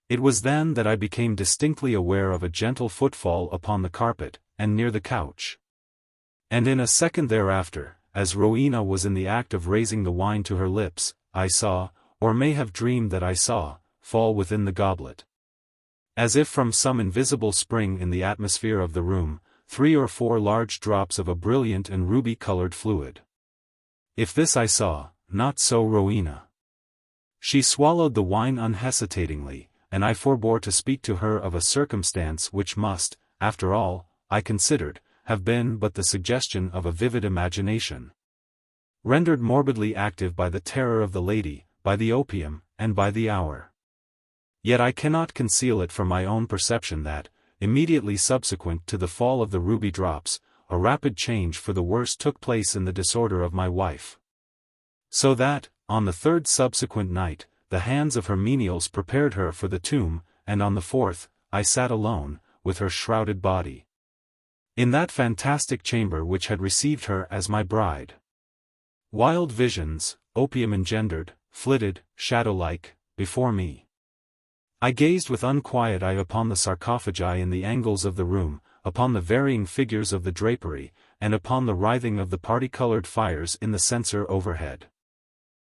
It was then that I became distinctly aware of a gentle footfall upon the carpet, and near the couch. And in a second thereafter, as Rowena was in the act of raising the wine to her lips, I saw, or may have dreamed that I saw, fall within the goblet, as if from some invisible spring in the atmosphere of the room, 3 or 4 large drops of a brilliant and ruby-colored fluid. If this I saw, not so Rowena. She swallowed the wine unhesitatingly, and I forbore to speak to her of a circumstance which must, after all, I considered, have been but the suggestion of a vivid imagination, rendered morbidly active by the terror of the lady, by the opium, and by the hour. Yet I cannot conceal it from my own perception that, immediately subsequent to the fall of the ruby drops, a rapid change for the worse took place in the disorder of my wife. So that, on the 3rd subsequent night, the hands of her menials prepared her for the tomb, and on the 4th, I sat alone, with her shrouded body, in that fantastic chamber which had received her as my bride. Wild visions, opium engendered, flitted, shadow-like, before me. I gazed with unquiet eye upon the sarcophagi in the angles of the room, upon the varying figures of the drapery, and upon the writhing of the parti-colored fires in the censer overhead.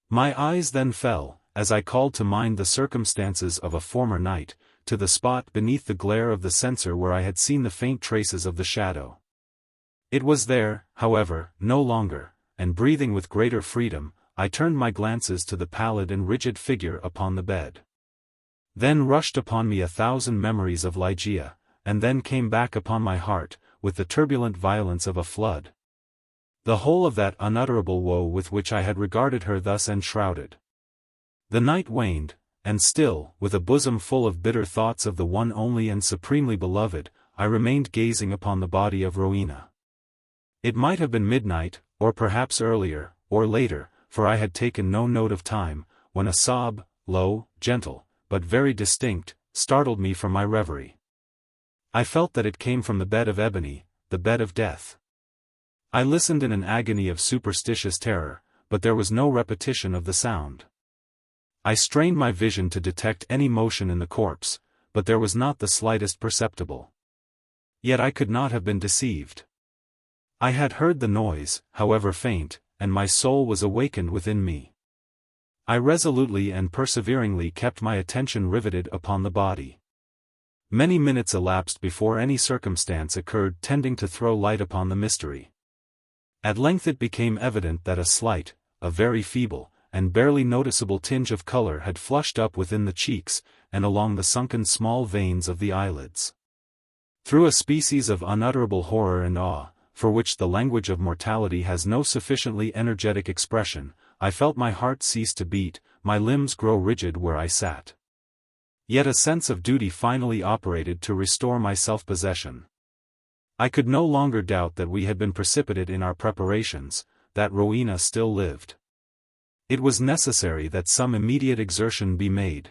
My eyes then fell, as I called to mind the circumstances of a former night, to the spot beneath the glare of the censer where I had seen the faint traces of the shadow. It was there, however, no longer, and breathing with greater freedom, I turned my glances to the pallid and rigid figure upon the bed. Then rushed upon me 1,000 memories of Ligeia, and then came back upon my heart, with the turbulent violence of a flood, the whole of that unutterable woe with which I had regarded her thus enshrouded. The night waned, and still, with a bosom full of bitter thoughts of the one only and supremely beloved, I remained gazing upon the body of Rowena. It might have been midnight, or perhaps earlier, or later, for I had taken no note of time, when a sob, low, gentle, but very distinct, startled me from my reverie. I felt that it came from the bed of ebony, the bed of death. I listened in an agony of superstitious terror, but there was no repetition of the sound. I strained my vision to detect any motion in the corpse, but there was not the slightest perceptible. Yet I could not have been deceived. I had heard the noise, however faint, and my soul was awakened within me. I resolutely and perseveringly kept my attention riveted upon the body. Many minutes elapsed before any circumstance occurred tending to throw light upon the mystery. At length it became evident that a slight, a very feeble, and barely noticeable tinge of color had flushed up within the cheeks, and along the sunken small veins of the eyelids. Through a species of unutterable horror and awe, for which the language of mortality has no sufficiently energetic expression, I felt my heart cease to beat, my limbs grow rigid where I sat. Yet a sense of duty finally operated to restore my self-possession. I could no longer doubt that we had been precipitate in our preparations, that Rowena still lived. It was necessary that some immediate exertion be made.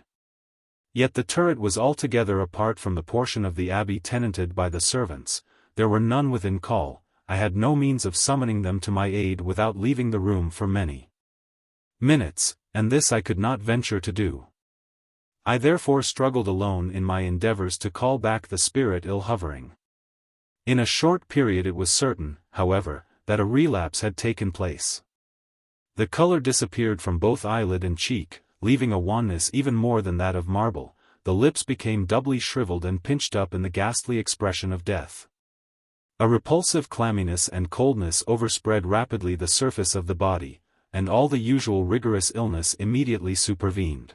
Yet the turret was altogether apart from the portion of the abbey tenanted by the servants, there were none within call, I had no means of summoning them to my aid without leaving the room for many minutes, and this I could not venture to do. I therefore struggled alone in my endeavors to call back the spirit ill hovering. In a short period it was certain, however, that a relapse had taken place. The color disappeared from both eyelid and cheek, leaving a wanness even more than that of marble, the lips became doubly shriveled and pinched up in the ghastly expression of death. A repulsive clamminess and coldness overspread rapidly the surface of the body, and all the usual rigorous illness immediately supervened.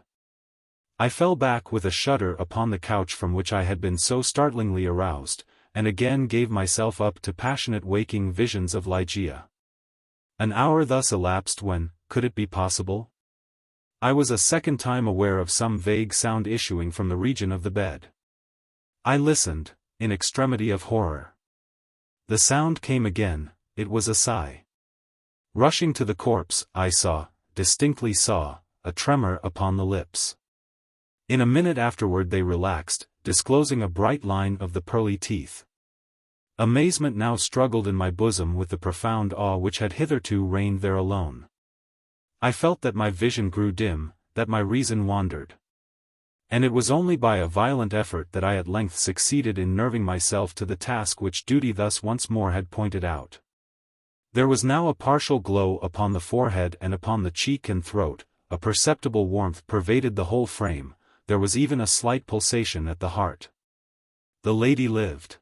I fell back with a shudder upon the couch from which I had been so startlingly aroused, and again gave myself up to passionate waking visions of Ligeia. An hour thus elapsed when, could it be possible? I was a second time aware of some vague sound issuing from the region of the bed. I listened, in extremity of horror. The sound came again, it was a sigh. Rushing to the corpse, I saw, distinctly saw, a tremor upon the lips. In a minute afterward they relaxed, disclosing a bright line of the pearly teeth. Amazement now struggled in my bosom with the profound awe which had hitherto reigned there alone. I felt that my vision grew dim, that my reason wandered. And it was only by a violent effort that I at length succeeded in nerving myself to the task which duty thus once more had pointed out. There was now a partial glow upon the forehead and upon the cheek and throat, a perceptible warmth pervaded the whole frame, there was even a slight pulsation at the heart. The lady lived.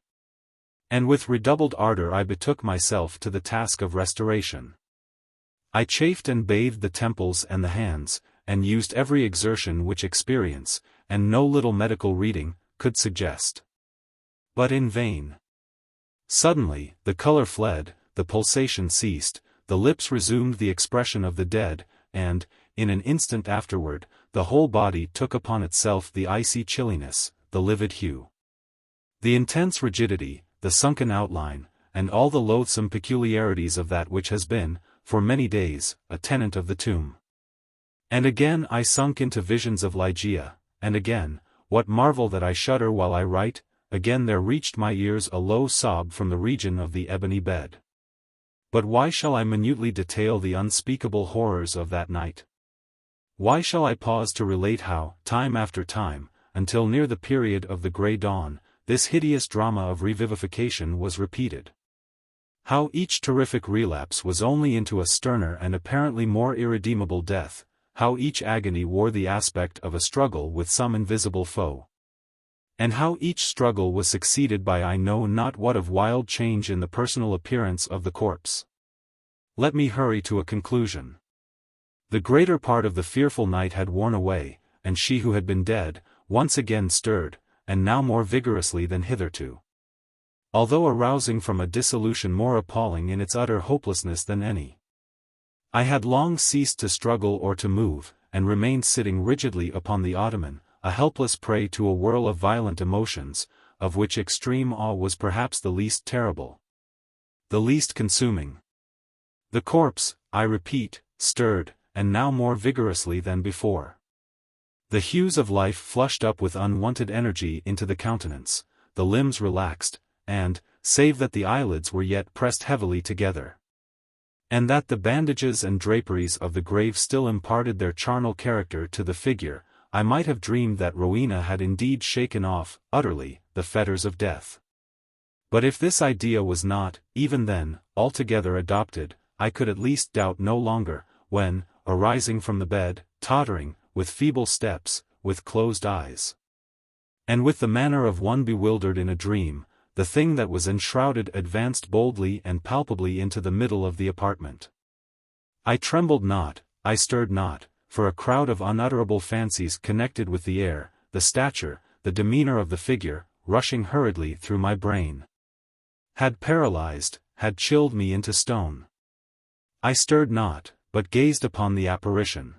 And with redoubled ardor I betook myself to the task of restoration. I chafed and bathed the temples and the hands, and used every exertion which experience, and no little medical reading, could suggest. But in vain. Suddenly, the color fled, the pulsation ceased, the lips resumed the expression of the dead, and, in an instant afterward, the whole body took upon itself the icy chilliness, the livid hue. The intense rigidity, the sunken outline, and all the loathsome peculiarities of that which has been, for many days, a tenant of the tomb. And again I sunk into visions of Ligeia, and again, what marvel that I shudder while I write, again there reached my ears a low sob from the region of the ebony bed. But why shall I minutely detail the unspeakable horrors of that night? Why shall I pause to relate how, time after time, until near the period of the grey dawn, this hideous drama of revivification was repeated? How each terrific relapse was only into a sterner and apparently more irredeemable death, how each agony wore the aspect of a struggle with some invisible foe. And how each struggle was succeeded by I know not what of wild change in the personal appearance of the corpse. Let me hurry to a conclusion. The greater part of the fearful night had worn away, and she who had been dead, once again stirred, and now more vigorously than hitherto. Although arousing from a dissolution more appalling in its utter hopelessness than any. I had long ceased to struggle or to move, and remained sitting rigidly upon the ottoman, a helpless prey to a whirl of violent emotions, of which extreme awe was perhaps the least terrible, the least consuming. The corpse, I repeat, stirred, and now more vigorously than before. The hues of life flushed up with unwonted energy into the countenance, the limbs relaxed, and, save that the eyelids were yet pressed heavily together, and that the bandages and draperies of the grave still imparted their charnel character to the figure, I might have dreamed that Rowena had indeed shaken off, utterly, the fetters of death. But if this idea was not, even then, altogether adopted, I could at least doubt no longer, when, arising from the bed, tottering, with feeble steps, with closed eyes, and with the manner of one bewildered in a dream, the thing that was enshrouded advanced boldly and palpably into the middle of the apartment. I trembled not, I stirred not, for a crowd of unutterable fancies connected with the air, the stature, the demeanor of the figure, rushing hurriedly through my brain, had paralyzed, had chilled me into stone. I stirred not, but gazed upon the apparition.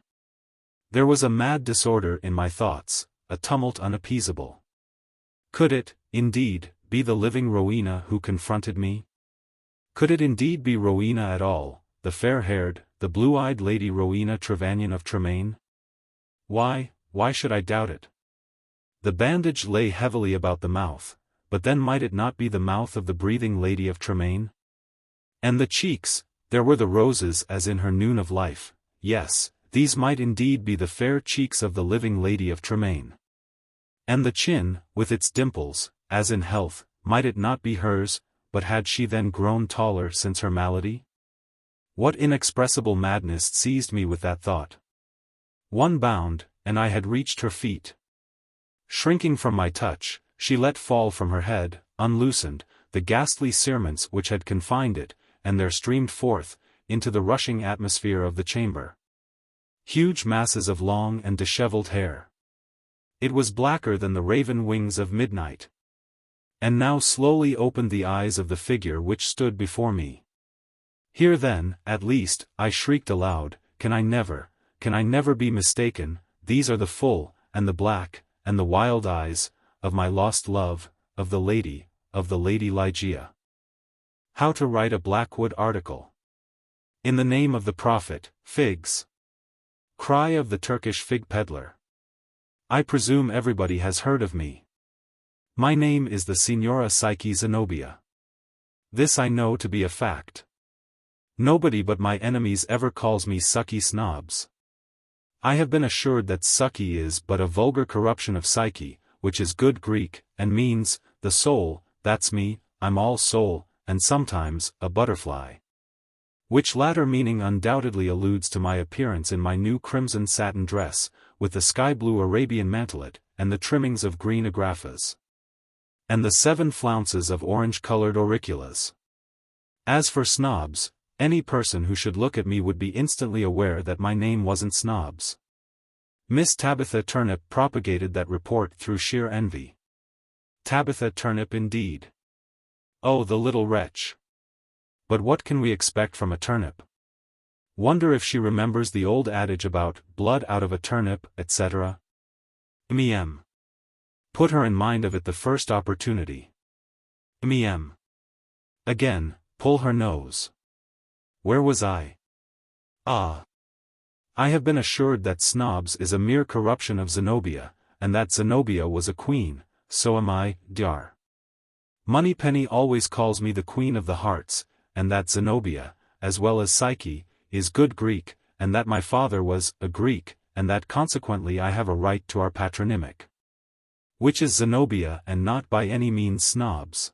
There was a mad disorder in my thoughts, a tumult unappeasable. Could it, indeed, be the living Rowena who confronted me? Could it indeed be Rowena at all, the fair-haired, the blue-eyed Lady Rowena Trevanion of Tremaine? Why should I doubt it? The bandage lay heavily about the mouth, but then might it not be the mouth of the breathing Lady of Tremaine? And the cheeks, there were the roses as in her noon of life, yes, these might indeed be the fair cheeks of the living Lady of Tremaine. And the chin, with its dimples, as in health, might it not be hers, but had she then grown taller since her malady? What inexpressible madness seized me with that thought? One bound, and I had reached her feet. Shrinking from my touch, she let fall from her head, unloosened, the ghastly cerements which had confined it, and there streamed forth, into the rushing atmosphere of the chamber, huge masses of long and dishevelled hair. It was blacker than the raven wings of midnight. And now slowly opened the eyes of the figure which stood before me. Here then, at least, I shrieked aloud, can I never be mistaken, these are the full, and the black, and the wild eyes, of my lost love, of the Lady Ligeia. How to write a Blackwood article. In the name of the Prophet, figs. Cry of the Turkish fig peddler. I presume everybody has heard of me. My name is the Signora Psyche Zenobia. This I know to be a fact. Nobody but my enemies ever calls me Sucky Snobs. I have been assured that Sucky is but a vulgar corruption of Psyche, which is good Greek, and means, the soul. That's me, I'm all soul, and sometimes, a butterfly. Which latter meaning undoubtedly alludes to my appearance in my new crimson satin dress, with the sky-blue Arabian mantelet, and the trimmings of green agraffas. And the 7 flounces of orange-colored auriculas. As for snobs, any person who should look at me would be instantly aware that my name wasn't Snobs. Miss Tabitha Turnip propagated that report through sheer envy. Tabitha Turnip indeed. Oh, the little wretch. But what can we expect from a turnip? Wonder if she remembers the old adage about blood out of a turnip, etc. M. Put her in mind of it the first opportunity. M. Again, pull her nose. Where was I? Ah. I have been assured that Snobs is a mere corruption of Zenobia, and that Zenobia was a queen, so am I, Dr. Moneypenny always calls me the Queen of the Hearts, and that Zenobia, as well as Psyche, is good Greek, and that my father was a Greek, and that consequently I have a right to our patronymic. Which is Zenobia and not by any means Snobs.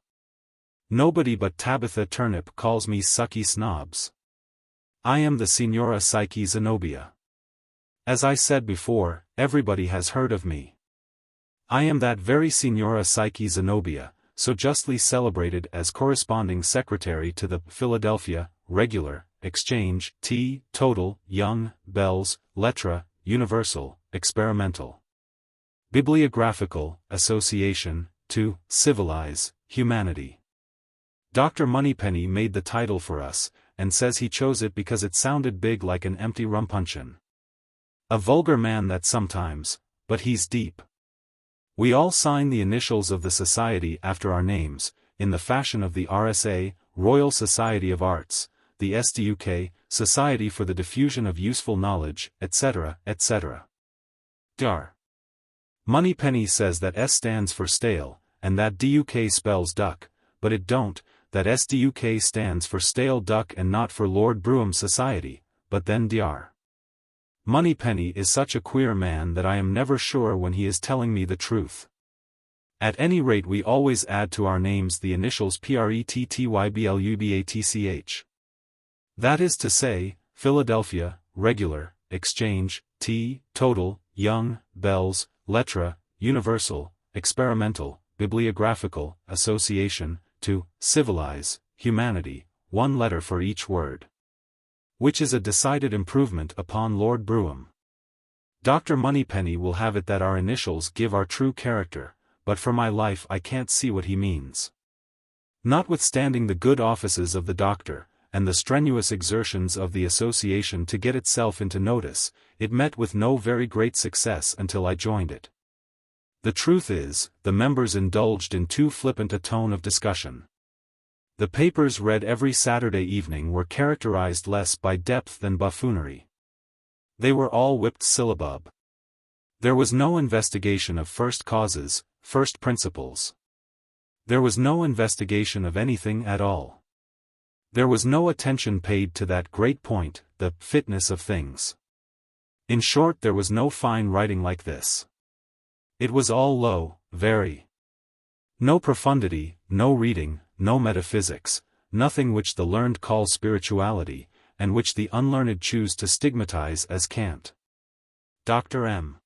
Nobody but Tabitha Turnip calls me Sucky Snobs. I am the Signora Psyche Zenobia. As I said before, everybody has heard of me. I am that very Signora Psyche Zenobia, so justly celebrated as corresponding secretary to the Philadelphia, Regular, Exchange, Total, Young, Belles, Lettres, Universal, Experimental, Bibliographical, Association, to civilize humanity. Dr. Moneypenny made the title for us, and says he chose it because it sounded big like an empty rumpuncheon. A vulgar man that sometimes, but he's deep. We all sign the initials of the society after our names, in the fashion of the RSA, Royal Society of Arts, the SDUK, Society for the Diffusion of Useful Knowledge, etc., etc. Dr. Moneypenny says that S stands for stale, and that DUK spells duck, but it don't, that SDUK stands for Stale Duck and not for Lord Brougham's Society, but then Dr. Moneypenny is such a queer man that I am never sure when he is telling me the truth. At any rate we always add to our names the initials PRETTYBLUBATCH. That is to say, Philadelphia, Regular, Exchange, Total, Young, Belles, Lettres, Universal, Experimental, Bibliographical, Association, to civilize humanity, 1 letter for each word. Which is a decided improvement upon Lord Brougham. Dr. Moneypenny will have it that our initials give our true character, but for my life I can't see what he means. Notwithstanding the good offices of the doctor, and the strenuous exertions of the association to get itself into notice, it met with no very great success until I joined it. The truth is, the members indulged in too flippant a tone of discussion. The papers read every Saturday evening were characterized less by depth than buffoonery. They were all whipped syllabub. There was no investigation of first causes, first principles. There was no investigation of anything at all. There was no attention paid to that great point, the fitness of things. In short, there was no fine writing like this. It was all low, very. No profundity, no reading, no metaphysics, nothing which the learned call spirituality, and which the unlearned choose to stigmatize as cant. Dr. M.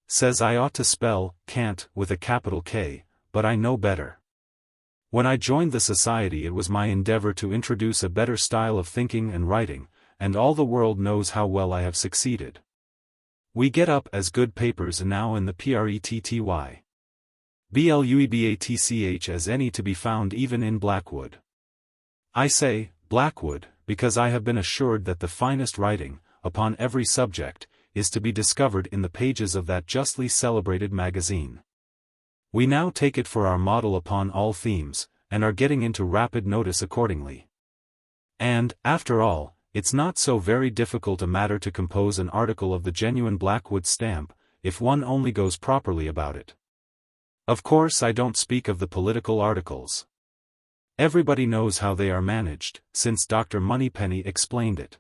says I ought to spell cant with a capital K, but I know better. When I joined the society it was my endeavor to introduce a better style of thinking and writing, and all the world knows how well I have succeeded. We get up as good papers now in the PRETTY. BLUEBATCH as any to be found even in Blackwood. I say, Blackwood, because I have been assured that the finest writing, upon every subject, is to be discovered in the pages of that justly celebrated magazine. We now take it for our model upon all themes, and are getting into rapid notice accordingly. And, after all, it's not so very difficult a matter to compose an article of the genuine Blackwood stamp, if one only goes properly about it. Of course I don't speak of the political articles. Everybody knows how they are managed, since Dr. Moneypenny explained it.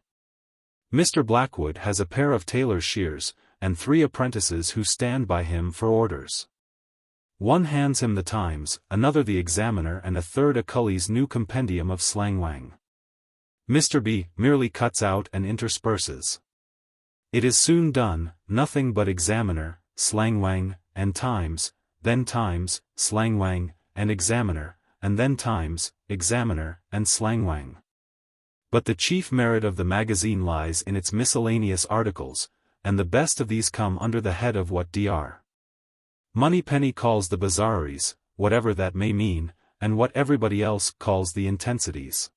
Mr. Blackwood has a pair of tailor's shears, and 3 apprentices who stand by him for orders. One hands him the Times, another the Examiner, and a third a Cully's new compendium of slangwang. Mr. B merely cuts out and intersperses. It is soon done, nothing but Examiner, slangwang, and Times, then Times, slangwang, and Examiner, and then Times, Examiner, and slangwang. But the chief merit of the magazine lies in its miscellaneous articles, and the best of these come under the head of what Dr. Moneypenny calls the bizarreries, whatever that may mean, and what everybody else calls the intensities.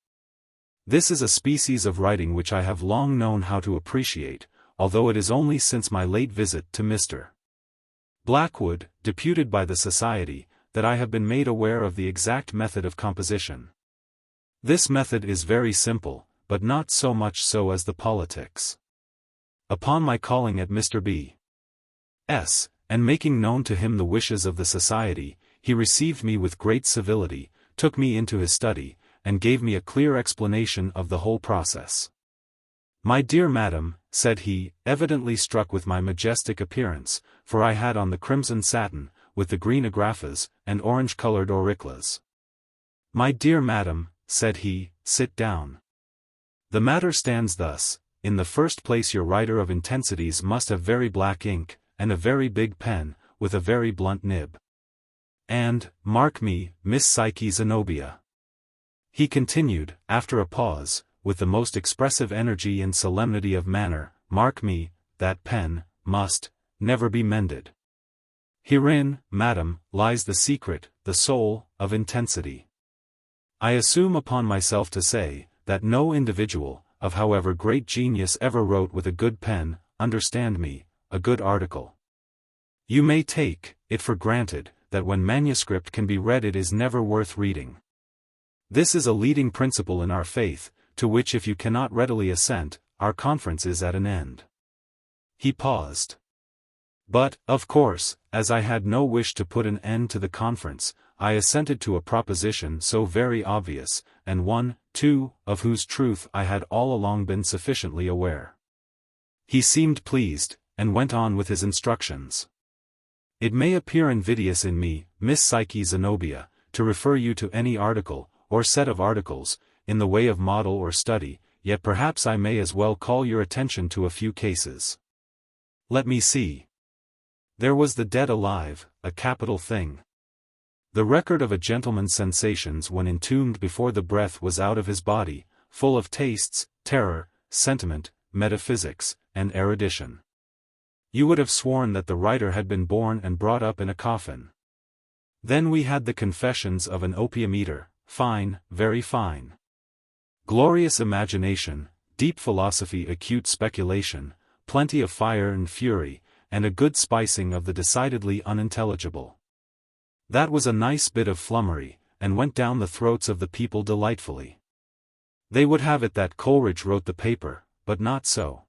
This is a species of writing which I have long known how to appreciate, although it is only since my late visit to Mr. Blackwood, deputed by the Society, that I have been made aware of the exact method of composition. This method is very simple, but not so much so as the politics. Upon my calling at Mr. B.'s, and making known to him the wishes of the Society, he received me with great civility, took me into his study, and gave me a clear explanation of the whole process. "My dear madam," said he, evidently struck with my majestic appearance, for I had on the crimson satin, with the green agrafas, and orange-colored auriclas. "My dear madam," said he, "sit down. The matter stands thus: in the first place your writer of intensities must have very black ink, and a very big pen, with a very blunt nib. And, mark me, Miss Psyche Zenobia," he continued, after a pause, with the most expressive energy and solemnity of manner, "mark me, that pen must never be mended. Herein, madam, lies the secret, the soul, of intensity. I assume upon myself to say, that no individual, of however great genius ever wrote with a good pen, understand me, a good article. You may take it for granted, that when manuscript can be read it is never worth reading. This is a leading principle in our faith, to which if you cannot readily assent, our conference is at an end." He paused. But, of course, as I had no wish to put an end to the conference, I assented to a proposition so very obvious, and one, too, of whose truth I had all along been sufficiently aware. He seemed pleased, and went on with his instructions. "It may appear invidious in me, Miss Psyche Zenobia, to refer you to any article, or set of articles, in the way of model or study, yet perhaps I may as well call your attention to a few cases. Let me see. There was the dead alive, a capital thing. The record of a gentleman's sensations when entombed before the breath was out of his body, full of tastes, terror, sentiment, metaphysics, and erudition. You would have sworn that the writer had been born and brought up in a coffin. Then we had the confessions of an opium eater, fine, very fine. Glorious imagination, deep philosophy, acute speculation, plenty of fire and fury, and a good spicing of the decidedly unintelligible. That was a nice bit of flummery, and went down the throats of the people delightfully. They would have it that Coleridge wrote the paper, but not so.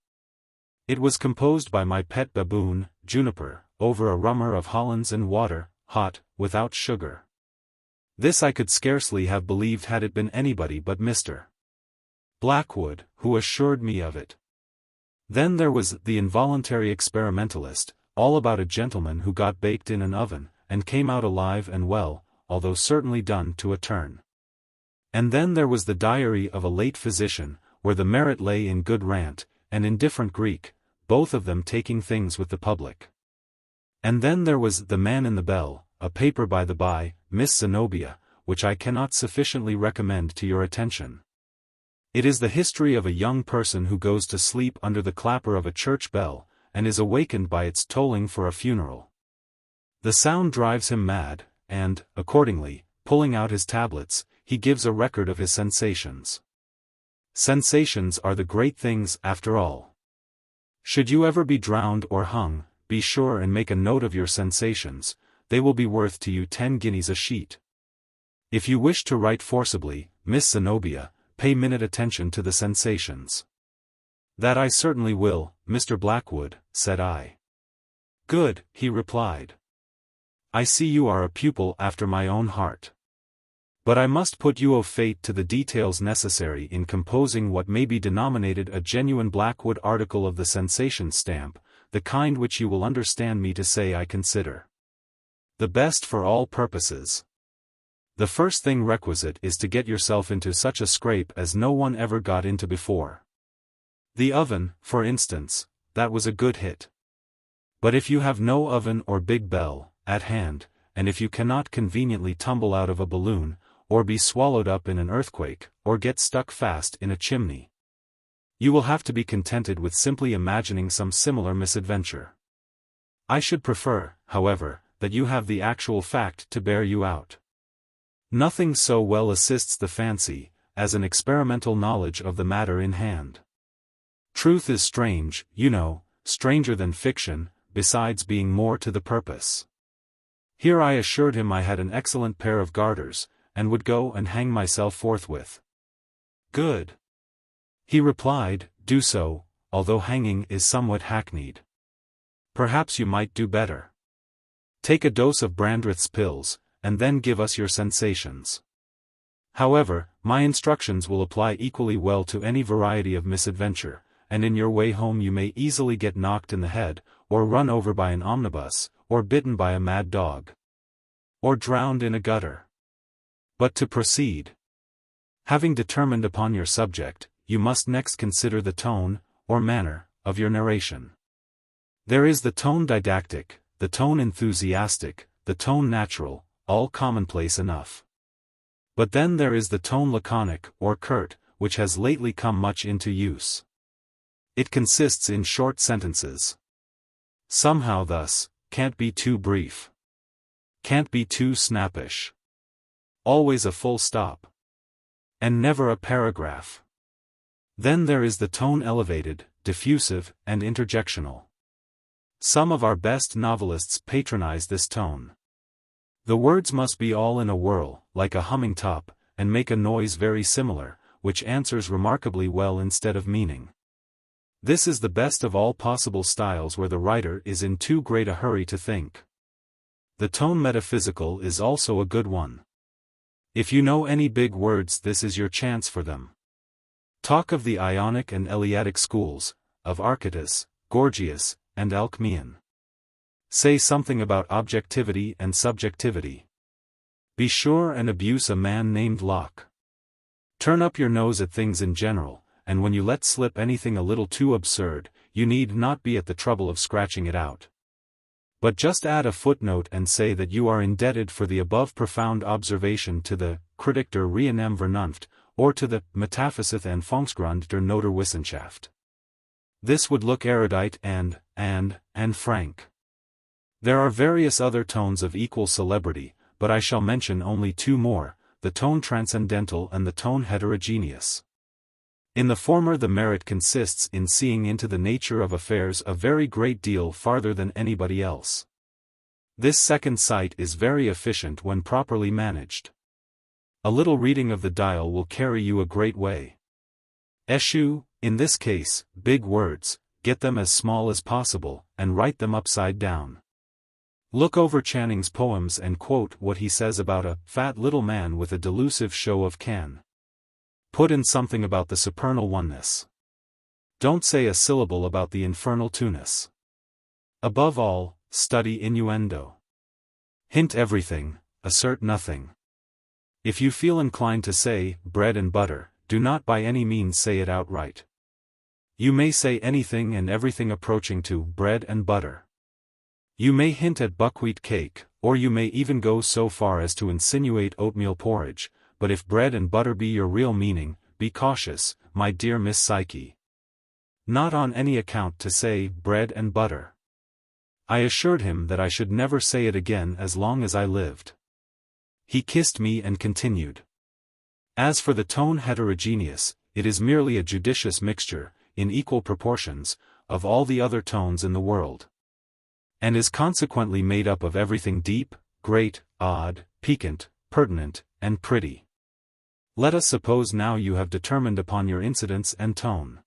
It was composed by my pet baboon, Juniper, over a rummer of Hollands and water, hot, without sugar. This I could scarcely have believed had it been anybody but Mr. Blackwood, who assured me of it. Then there was The Involuntary Experimentalist, all about a gentleman who got baked in an oven, and came out alive and well, although certainly done to a turn. And then there was The Diary of a Late Physician, where the merit lay in good rant, and indifferent Greek, both of them taking things with the public. And then there was The Man in the Bell, a paper by the by, Miss Zenobia, which I cannot sufficiently recommend to your attention. It is the history of a young person who goes to sleep under the clapper of a church bell, and is awakened by its tolling for a funeral. The sound drives him mad, and, accordingly, pulling out his tablets, he gives a record of his sensations. Sensations are the great things after all. Should you ever be drowned or hung, be sure and make a note of your sensations, they will be worth to you 10 guineas a sheet. If you wish to write forcibly, Miss Zenobia, pay minute attention to the sensations. That I certainly will, Mr. Blackwood, said I. Good, he replied. I see you are a pupil after my own heart. But I must put you of fate to the details necessary in composing what may be denominated a genuine Blackwood article of the sensation stamp, the kind which you will understand me to say I consider the best for all purposes. The first thing requisite is to get yourself into such a scrape as no one ever got into before. The oven, for instance, that was a good hit. But if you have no oven or big bell at hand, and if you cannot conveniently tumble out of a balloon, or be swallowed up in an earthquake, or get stuck fast in a chimney, you will have to be contented with simply imagining some similar misadventure. I should prefer, however, that you have the actual fact to bear you out. Nothing so well assists the fancy as an experimental knowledge of the matter in hand. Truth is strange, you know, stranger than fiction, besides being more to the purpose. Here I assured him I had an excellent pair of garters, and would go and hang myself forthwith. Good. He replied, do so, although hanging is somewhat hackneyed. Perhaps you might do better. Take a dose of Brandreth's pills, and then give us your sensations. However, my instructions will apply equally well to any variety of misadventure, and in your way home you may easily get knocked in the head, or run over by an omnibus, or bitten by a mad dog, or drowned in a gutter. But to proceed. Having determined upon your subject, you must next consider the tone, or manner, of your narration. There is the tone didactic, the tone enthusiastic, the tone natural, all commonplace enough. But then there is the tone laconic, or curt, which has lately come much into use. It consists in short sentences. Somehow thus, can't be too brief. Can't be too snappish. Always a full stop. And never a paragraph. Then there is the tone elevated, diffusive, and interjectional. Some of our best novelists patronize this tone. The words must be all in a whirl, like a humming top, and make a noise very similar, which answers remarkably well instead of meaning. This is the best of all possible styles where the writer is in too great a hurry to think. The tone metaphysical is also a good one. If you know any big words, this is your chance for them. Talk of the Ionic and Eleatic schools, of Archytas, Gorgias, and Alcmaeon. Say something about objectivity and subjectivity. Be sure and abuse a man named Locke. Turn up your nose at things in general, and when you let slip anything a little too absurd, you need not be at the trouble of scratching it out. But just add a footnote and say that you are indebted for the above profound observation to the Kritik der Reinem Vernunft, or to the Metaphysik and Volksgrund der Noderwissenschaft. This would look erudite and frank. There are various other tones of equal celebrity, but I shall mention only two more, the tone transcendental and the tone heterogeneous. In the former the merit consists in seeing into the nature of affairs a very great deal farther than anybody else. This second sight is very efficient when properly managed. A little reading of the dial will carry you a great way. Eschew, in this case, big words, get them as small as possible, and write them upside down. Look over Channing's poems and quote what he says about a fat little man with a delusive show of can. Put in something about the supernal oneness. Don't say a syllable about the infernal two-ness. Above all, study innuendo. Hint everything, assert nothing. If you feel inclined to say bread and butter, do not by any means say it outright. You may say anything and everything approaching to bread and butter. You may hint at buckwheat cake, or you may even go so far as to insinuate oatmeal porridge, but if bread and butter be your real meaning, be cautious, my dear Miss Psyche. Not on any account to say bread and butter. I assured him that I should never say it again as long as I lived. He kissed me and continued. As for the tone heterogeneous, it is merely a judicious mixture, in equal proportions, of all the other tones in the world. And is consequently made up of everything deep, great, odd, piquant, pertinent, and pretty. Let us suppose now you have determined upon your incidents and tone.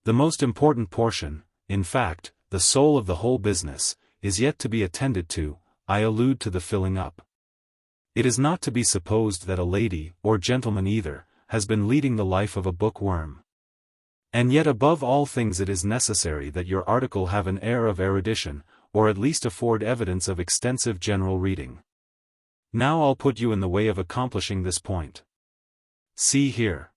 The most important portion, in fact, the soul of the whole business, is yet to be attended to, I allude to the filling up. It is not to be supposed that a lady, or gentleman either, has been leading the life of a bookworm. And yet above all things it is necessary that your article have an air of erudition, or at least afford evidence of extensive general reading. Now I'll put you in the way of accomplishing this point. See here.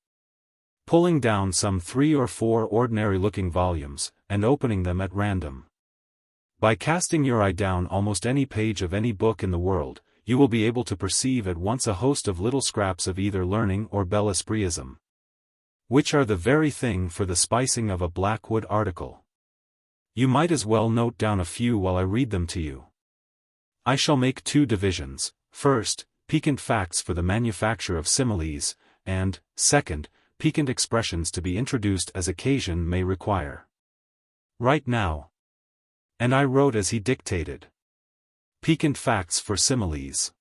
Pulling down some 3 or 4 ordinary-looking volumes, and opening them at random. By casting your eye down almost any page of any book in the world, you will be able to perceive at once a host of little scraps of either learning or bel espritism, which are the very thing for the spicing of a Blackwood article. You might as well note down a few while I read them to you. I shall make 2 divisions, first, piquant facts for the manufacture of similes, and, second, piquant expressions to be introduced as occasion may require. Write now. And I wrote as he dictated. Piquant facts for similes.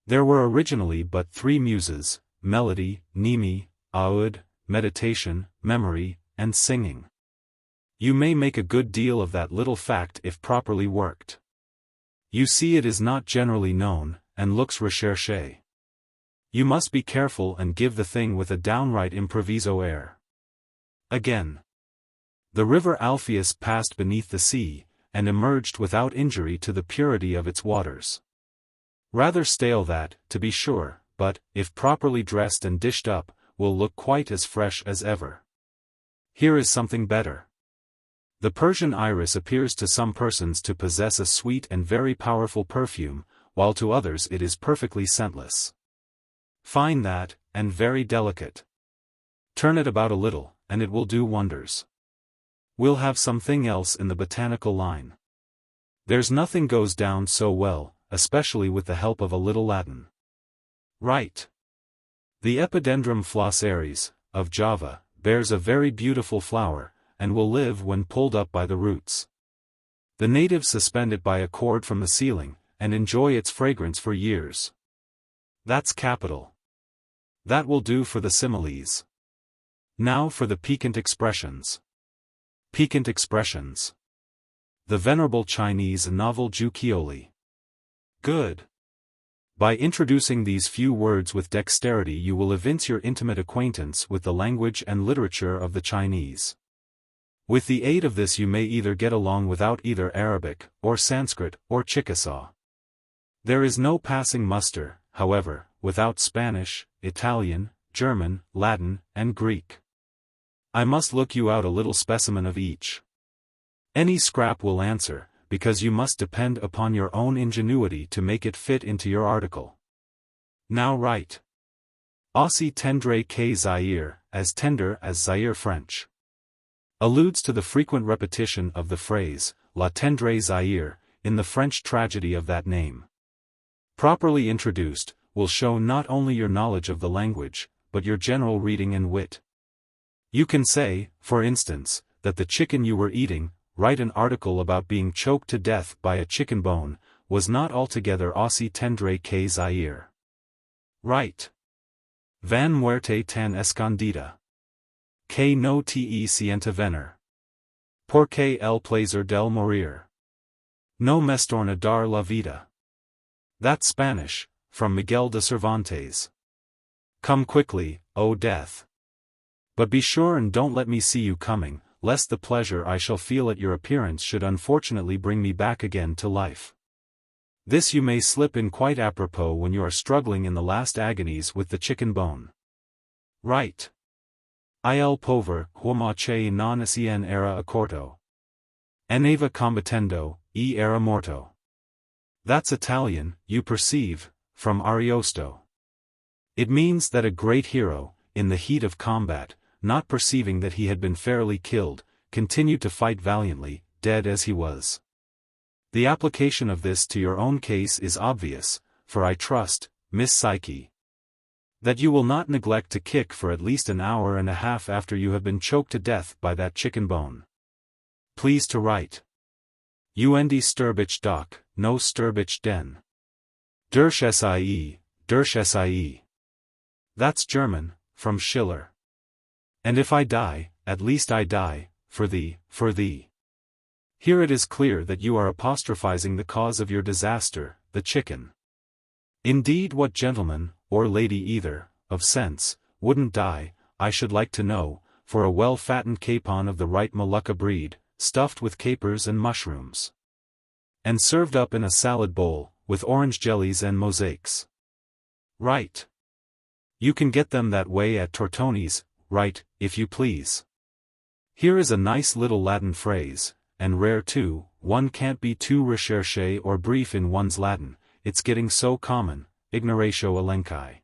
There were originally but 3 muses, melody, mneme, aud, meditation, memory, and singing. You may make a good deal of that little fact if properly worked. You see it is not generally known, and looks recherché. You must be careful and give the thing with a downright improviso air. Again. The river Alpheus passed beneath the sea, and emerged without injury to the purity of its waters. Rather stale that, to be sure, but, if properly dressed and dished up, will look quite as fresh as ever. Here is something better. The Persian iris appears to some persons to possess a sweet and very powerful perfume, while to others it is perfectly scentless. Fine that, and very delicate. Turn it about a little, and it will do wonders. We'll have something else in the botanical line. There's nothing goes down so well, especially with the help of a little Latin. Right. The Epidendrum flossaries, of Java, bears a very beautiful flower, and will live when pulled up by the roots. The natives suspend it by a cord from the ceiling, and enjoy its fragrance for years. That's capital. That will do for the similes. Now for the piquant expressions. Piquant expressions. The venerable Chinese novel Jukioli. Good. By introducing these few words with dexterity you will evince your intimate acquaintance with the language and literature of the Chinese. With the aid of this you may either get along without either Arabic, or Sanskrit, or Chickasaw. There is no passing muster, however, without Spanish, Italian, German, Latin, and Greek. I must look you out a little specimen of each. Any scrap will answer, because you must depend upon your own ingenuity to make it fit into your article. Now write. Aussi tendre que Zaire, as tender as Zaire French. Alludes to the frequent repetition of the phrase, La tendre Zaire, in the French tragedy of that name. Properly introduced, will show not only your knowledge of the language, but your general reading and wit. You can say, for instance, that the chicken you were eating, write an article about being choked to death by a chicken bone, was not altogether aussi tendre que Zaire. Write. Van muerte tan escondida. Que no te sienta venir. Porque el placer del morir. No me estorna dar la vida. That's Spanish, from Miguel de Cervantes. Come quickly, O death. But be sure and don't let me see you coming, lest the pleasure I shall feel at your appearance should unfortunately bring me back again to life. This you may slip in quite apropos when you are struggling in the last agonies with the chicken bone. Write. Il pover, huamache non esien era accorto. Eneva combattendo, e era morto. That's Italian, you perceive, from Ariosto. It means that a great hero, in the heat of combat, not perceiving that he had been fairly killed, continued to fight valiantly, dead as he was. The application of this to your own case is obvious, for I trust, Miss Psyche, that you will not neglect to kick for at least an hour and a half after you have been choked to death by that chicken bone. Please to write. Und Sturbich Doc, no Sturbich den. Durch Sie. That's German, from Schiller. And if I die, at least I die, for thee. Here it is clear that you are apostrophizing the cause of your disaster, the chicken. Indeed, what gentleman, or lady either, of sense, wouldn't die, I should like to know, for a well-fattened capon of the right Molucca breed, stuffed with capers and mushrooms, and served up in a salad bowl, with orange jellies and mosaics. Right. You can get them that way at Tortoni's, right, if you please. Here is a nice little Latin phrase, and rare too. One can't be too recherché or brief in one's Latin, it's getting so common, ignoratio elenchi.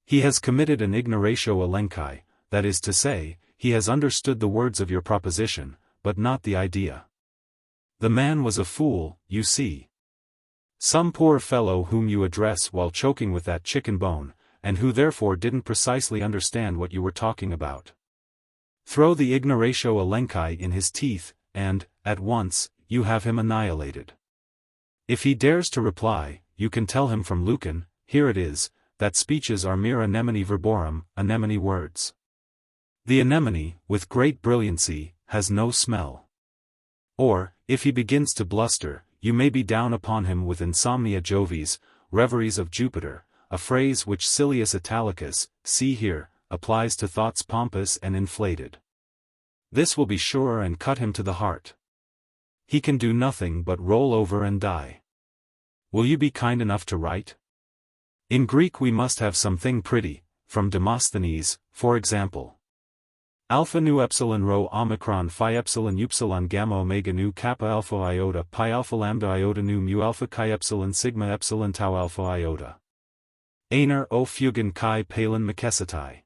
He has committed an ignoratio elenchi, that is to say, he has understood the words of your proposition, but not the idea. The man was a fool, you see. Some poor fellow whom you address while choking with that chicken bone, and who therefore didn't precisely understand what you were talking about. Throw the ignoratio elenchi in his teeth, and, at once, you have him annihilated. If he dares to reply, you can tell him from Lucan, here it is, that speeches are mere anemone verborum, anemone words. The anemone, with great brilliancy, has no smell. Or, if he begins to bluster, you may be down upon him with insomnia Jovis, reveries of Jupiter, a phrase which Silius Italicus, see here, applies to thoughts pompous and inflated. This will be sure and cut him to the heart. He can do nothing but roll over and die. Will you be kind enough to write? In Greek we must have something pretty, from Demosthenes, for example. Alpha nu epsilon rho omicron phi epsilon upsilon gamma omega nu kappa alpha iota pi alpha lambda iota nu mu alpha chi epsilon sigma epsilon tau alpha iota. Einer o fugen kai palin makesitai.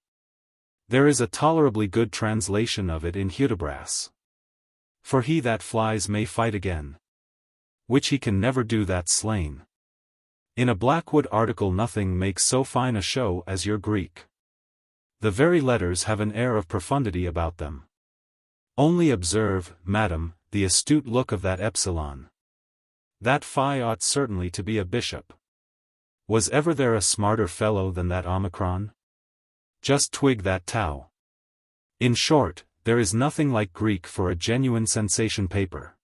There is a tolerably good translation of it in Hudibras. For he that flies may fight again. Which he can never do that's slain. In a Blackwood article nothing makes so fine a show as your Greek. The very letters have an air of profundity about them. Only observe, madam, the astute look of that epsilon. That phi ought certainly to be a bishop. Was ever there a smarter fellow than that omicron? Just twig that tau. In short, there is nothing like Greek for a genuine sensation paper.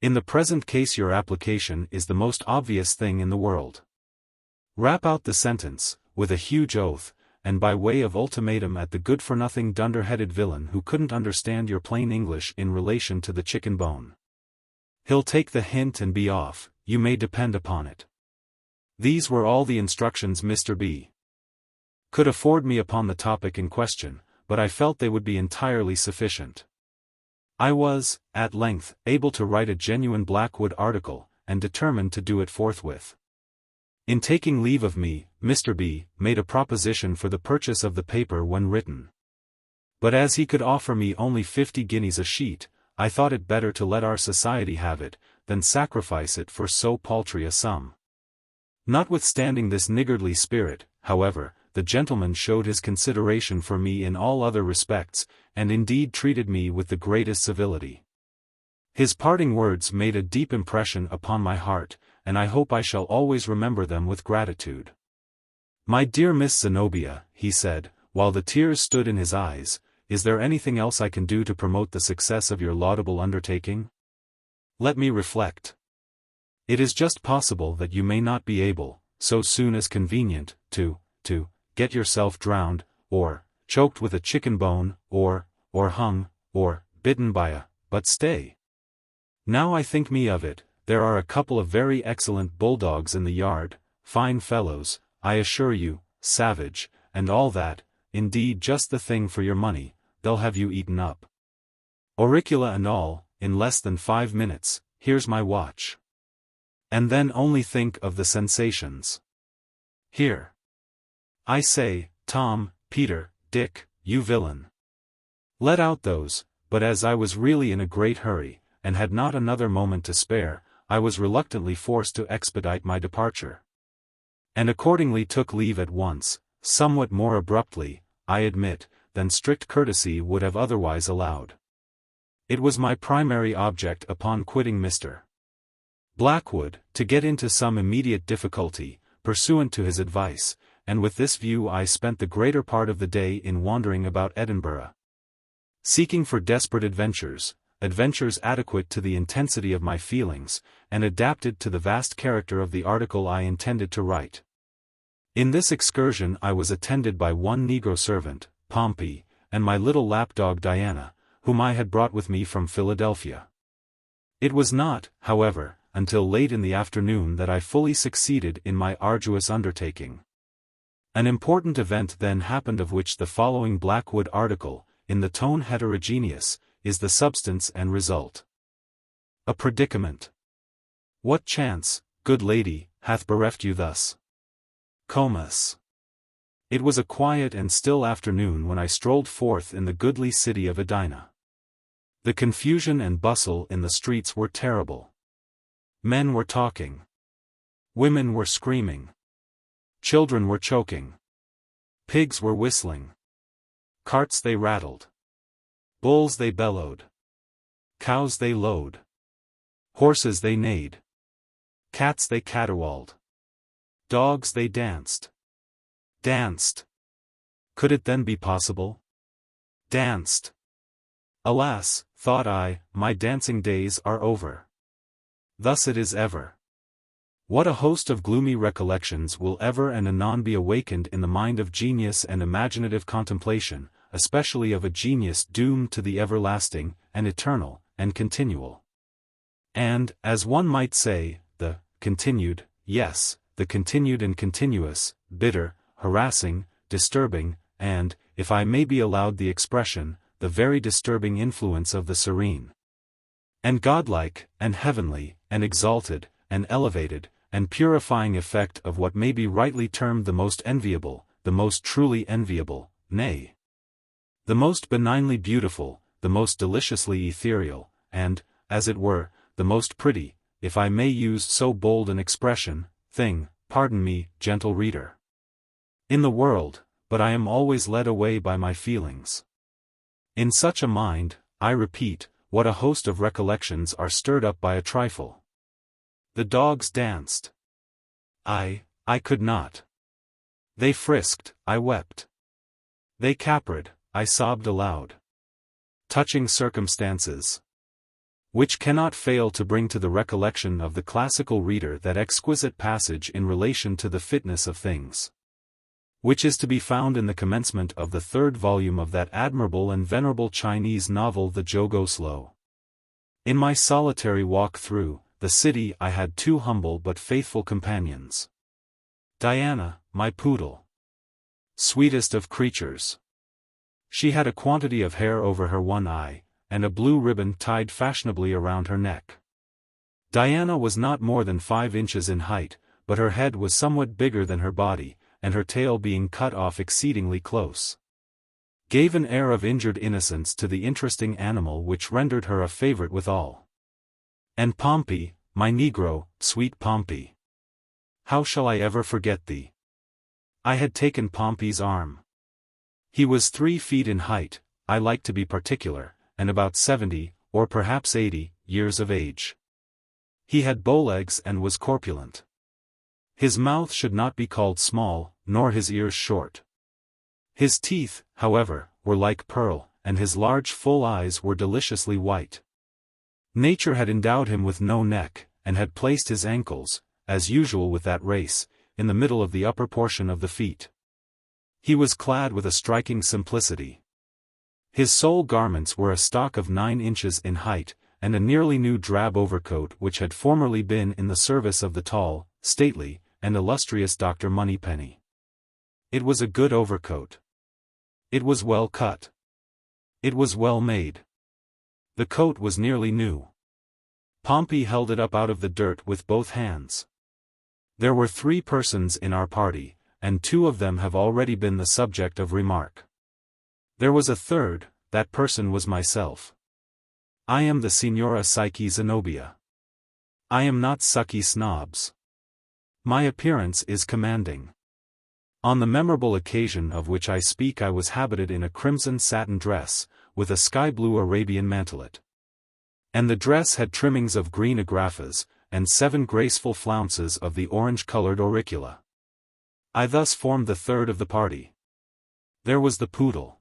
In the present case your application is the most obvious thing in the world. Rap out the sentence, with a huge oath, and by way of ultimatum at the good-for-nothing dunder-headed villain who couldn't understand your plain English in relation to the chicken bone. He'll take the hint and be off, you may depend upon it. These were all the instructions Mr. B. could afford me upon the topic in question, but I felt they would be entirely sufficient. I was, at length, able to write a genuine Blackwood article, and determined to do it forthwith. In taking leave of me, Mr. B. made a proposition for the purchase of the paper when written. But as he could offer me only 50 guineas a sheet, I thought it better to let our society have it, than sacrifice it for so paltry a sum. Notwithstanding this niggardly spirit, however, the gentleman showed his consideration for me in all other respects, and indeed treated me with the greatest civility. His parting words made a deep impression upon my heart, and I hope I shall always remember them with gratitude. "My dear Miss Zenobia," he said, while the tears stood in his eyes, "is there anything else I can do to promote the success of your laudable undertaking? Let me reflect. It is just possible that you may not be able, so soon as convenient, to get yourself drowned, or choked with a chicken bone, or hung, or bitten by a, but stay. Now I think me of it, there are a couple of very excellent bulldogs in the yard, fine fellows, I assure you, savage, and all that, indeed just the thing for your money, they'll have you eaten up. Auricula and all, in less than 5 minutes, here's my watch. And then only think of the sensations. Here. I say, Tom, Peter, Dick, you villain. Let out those, but as I was really in a great hurry, and had not another moment to spare, I was reluctantly forced to expedite my departure. And accordingly took leave at once, somewhat more abruptly, I admit, than strict courtesy would have otherwise allowed. It was my primary object upon quitting Mr. Blackwood, to get into some immediate difficulty, pursuant to his advice, and with this view I spent the greater part of the day in wandering about Edinburgh, seeking for desperate adventures, adventures adequate to the intensity of my feelings, and adapted to the vast character of the article I intended to write. In this excursion I was attended by one negro servant, Pompey, and my little lapdog Diana, whom I had brought with me from Philadelphia. It was not, however, until late in the afternoon that I fully succeeded in my arduous undertaking. An important event then happened of which the following Blackwood article, in the tone heterogeneous, is the substance and result. A predicament. What chance, good lady, hath bereft you thus? Comus. It was a quiet and still afternoon when I strolled forth in the goodly city of Edina. The confusion and bustle in the streets were terrible. Men were talking. Women were screaming. Children were choking. Pigs were whistling. Carts they rattled. Bulls they bellowed. Cows they lowed. Horses they neighed. Cats they caterwauled. Dogs they danced. Danced. Could it then be possible? Danced. Alas, thought I, my dancing days are over. Thus it is ever. What a host of gloomy recollections will ever and anon be awakened in the mind of genius and imaginative contemplation, especially of a genius doomed to the everlasting, and eternal, and continual. And, as one might say, the continued, yes, the continued and continuous, bitter, harassing, disturbing, and, if I may be allowed the expression, the very disturbing influence of the serene, and godlike, and heavenly, and exalted, and elevated, and purifying effect of what may be rightly termed the most enviable, the most truly enviable, nay, the most benignly beautiful, the most deliciously ethereal, and, as it were, the most pretty, if I may use so bold an expression, thing, pardon me, gentle reader, in the world, but I am always led away by my feelings. In such a mind, I repeat, what a host of recollections are stirred up by a trifle. The dogs danced. I could not. They frisked, I wept. They capered, I sobbed aloud. Touching circumstances, which cannot fail to bring to the recollection of the classical reader that exquisite passage in relation to the fitness of things, which is to be found in the commencement of the third volume of that admirable and venerable Chinese novel The Jogoslo. In my solitary walk through the city I had two humble but faithful companions. Diana, my poodle. Sweetest of creatures. She had a quantity of hair over her one eye, and a blue ribbon tied fashionably around her neck. Diana was not more than 5 inches in height, but her head was somewhat bigger than her body, and her tail being cut off exceedingly close, gave an air of injured innocence to the interesting animal which rendered her a favorite with all. And Pompey, my negro, sweet Pompey. How shall I ever forget thee? I had taken Pompey's arm. He was 3 feet in height, I like to be particular, and about 70, or perhaps 80, years of age. He had bowlegs and was corpulent. His mouth should not be called small, nor his ears short. His teeth, however, were like pearl, and his large full eyes were deliciously white. Nature had endowed him with no neck, and had placed his ankles, as usual with that race, in the middle of the upper portion of the feet. He was clad with a striking simplicity. His sole garments were a stock of 9 inches in height, and a nearly new drab overcoat which had formerly been in the service of the tall, stately, and illustrious Dr. Moneypenny. It was a good overcoat. It was well cut. It was well made. The coat was nearly new. Pompey held it up out of the dirt with both hands. There were 3 persons in our party, and 2 of them have already been the subject of remark. There was a third, that person was myself. I am the Signora Psyche Zenobia. I am not Sucky Snobs. My appearance is commanding. On the memorable occasion of which I speak I was habited in a crimson satin dress, with a sky-blue Arabian mantelet. And the dress had trimmings of green agrafas, and 7 graceful flounces of the orange-colored auricula. I thus formed the third of the party. There was the poodle.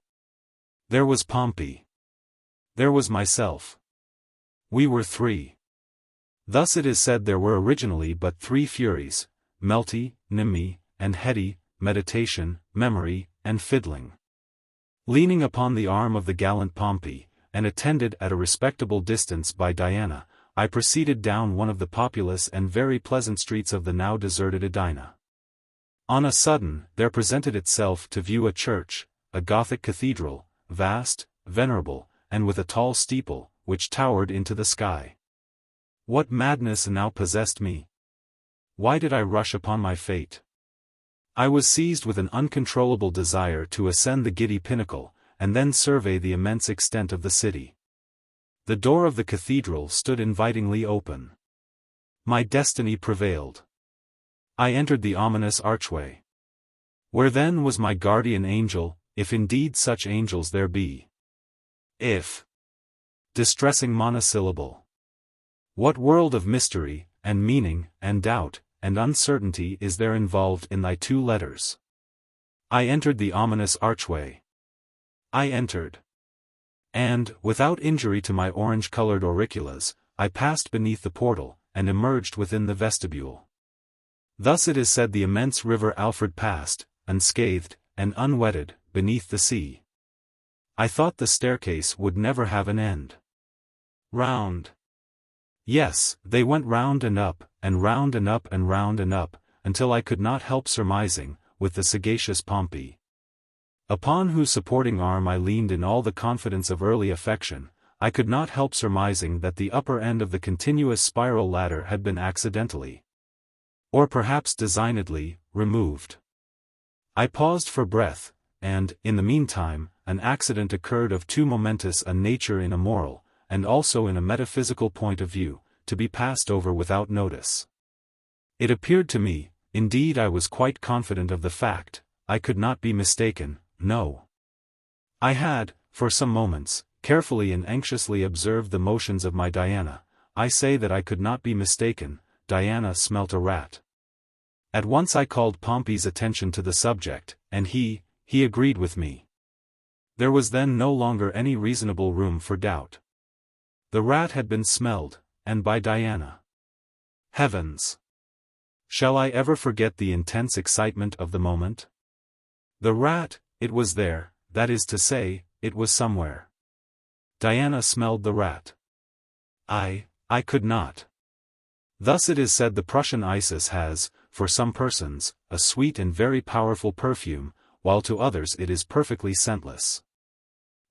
There was Pompey. There was myself. We were three. Thus it is said there were originally but three Furies, Melty, Mneme, and Hetty, meditation, memory, and fiddling. Leaning upon the arm of the gallant Pompey, and attended at a respectable distance by Diana, I proceeded down one of the populous and very pleasant streets of the now deserted Edina. On a sudden, there presented itself to view a church, a Gothic cathedral, vast, venerable, and with a tall steeple, which towered into the sky. What madness now possessed me? Why did I rush upon my fate? I was seized with an uncontrollable desire to ascend the giddy pinnacle, and then survey the immense extent of the city. The door of the cathedral stood invitingly open. My destiny prevailed. I entered the ominous archway. Where then was my guardian angel, if indeed such angels there be? If. Distressing monosyllable. What world of mystery, and meaning, and doubt, and uncertainty is there involved in thy two letters? I entered the ominous archway. I entered. And, without injury to my orange-colored auriculas, I passed beneath the portal, and emerged within the vestibule. Thus it is said the immense river Alfred passed, unscathed, and unwetted, beneath the sea. I thought the staircase would never have an end. Round. Yes, they went round and up, and round and up and round and up, until I could not help surmising, with the sagacious Pompey, upon whose supporting arm I leaned in all the confidence of early affection, I could not help surmising that the upper end of the continuous spiral ladder had been accidentally, or perhaps designedly, removed. I paused for breath, and, in the meantime, an accident occurred of too momentous a nature in a moral, and also in a metaphysical point of view, to be passed over without notice. It appeared to me, indeed I was quite confident of the fact, I could not be mistaken, no. I had, for some moments, carefully and anxiously observed the motions of my Diana. I say that I could not be mistaken, Diana smelt a rat. At once I called Pompey's attention to the subject, and he agreed with me. There was then no longer any reasonable room for doubt. The rat had been smelled, and by Diana. Heavens! Shall I ever forget the intense excitement of the moment? The rat, it was there, that is to say, it was somewhere. Diana smelled the rat. I could not. Thus it is said the Prussian Isis has, for some persons, a sweet and very powerful perfume, while to others it is perfectly scentless.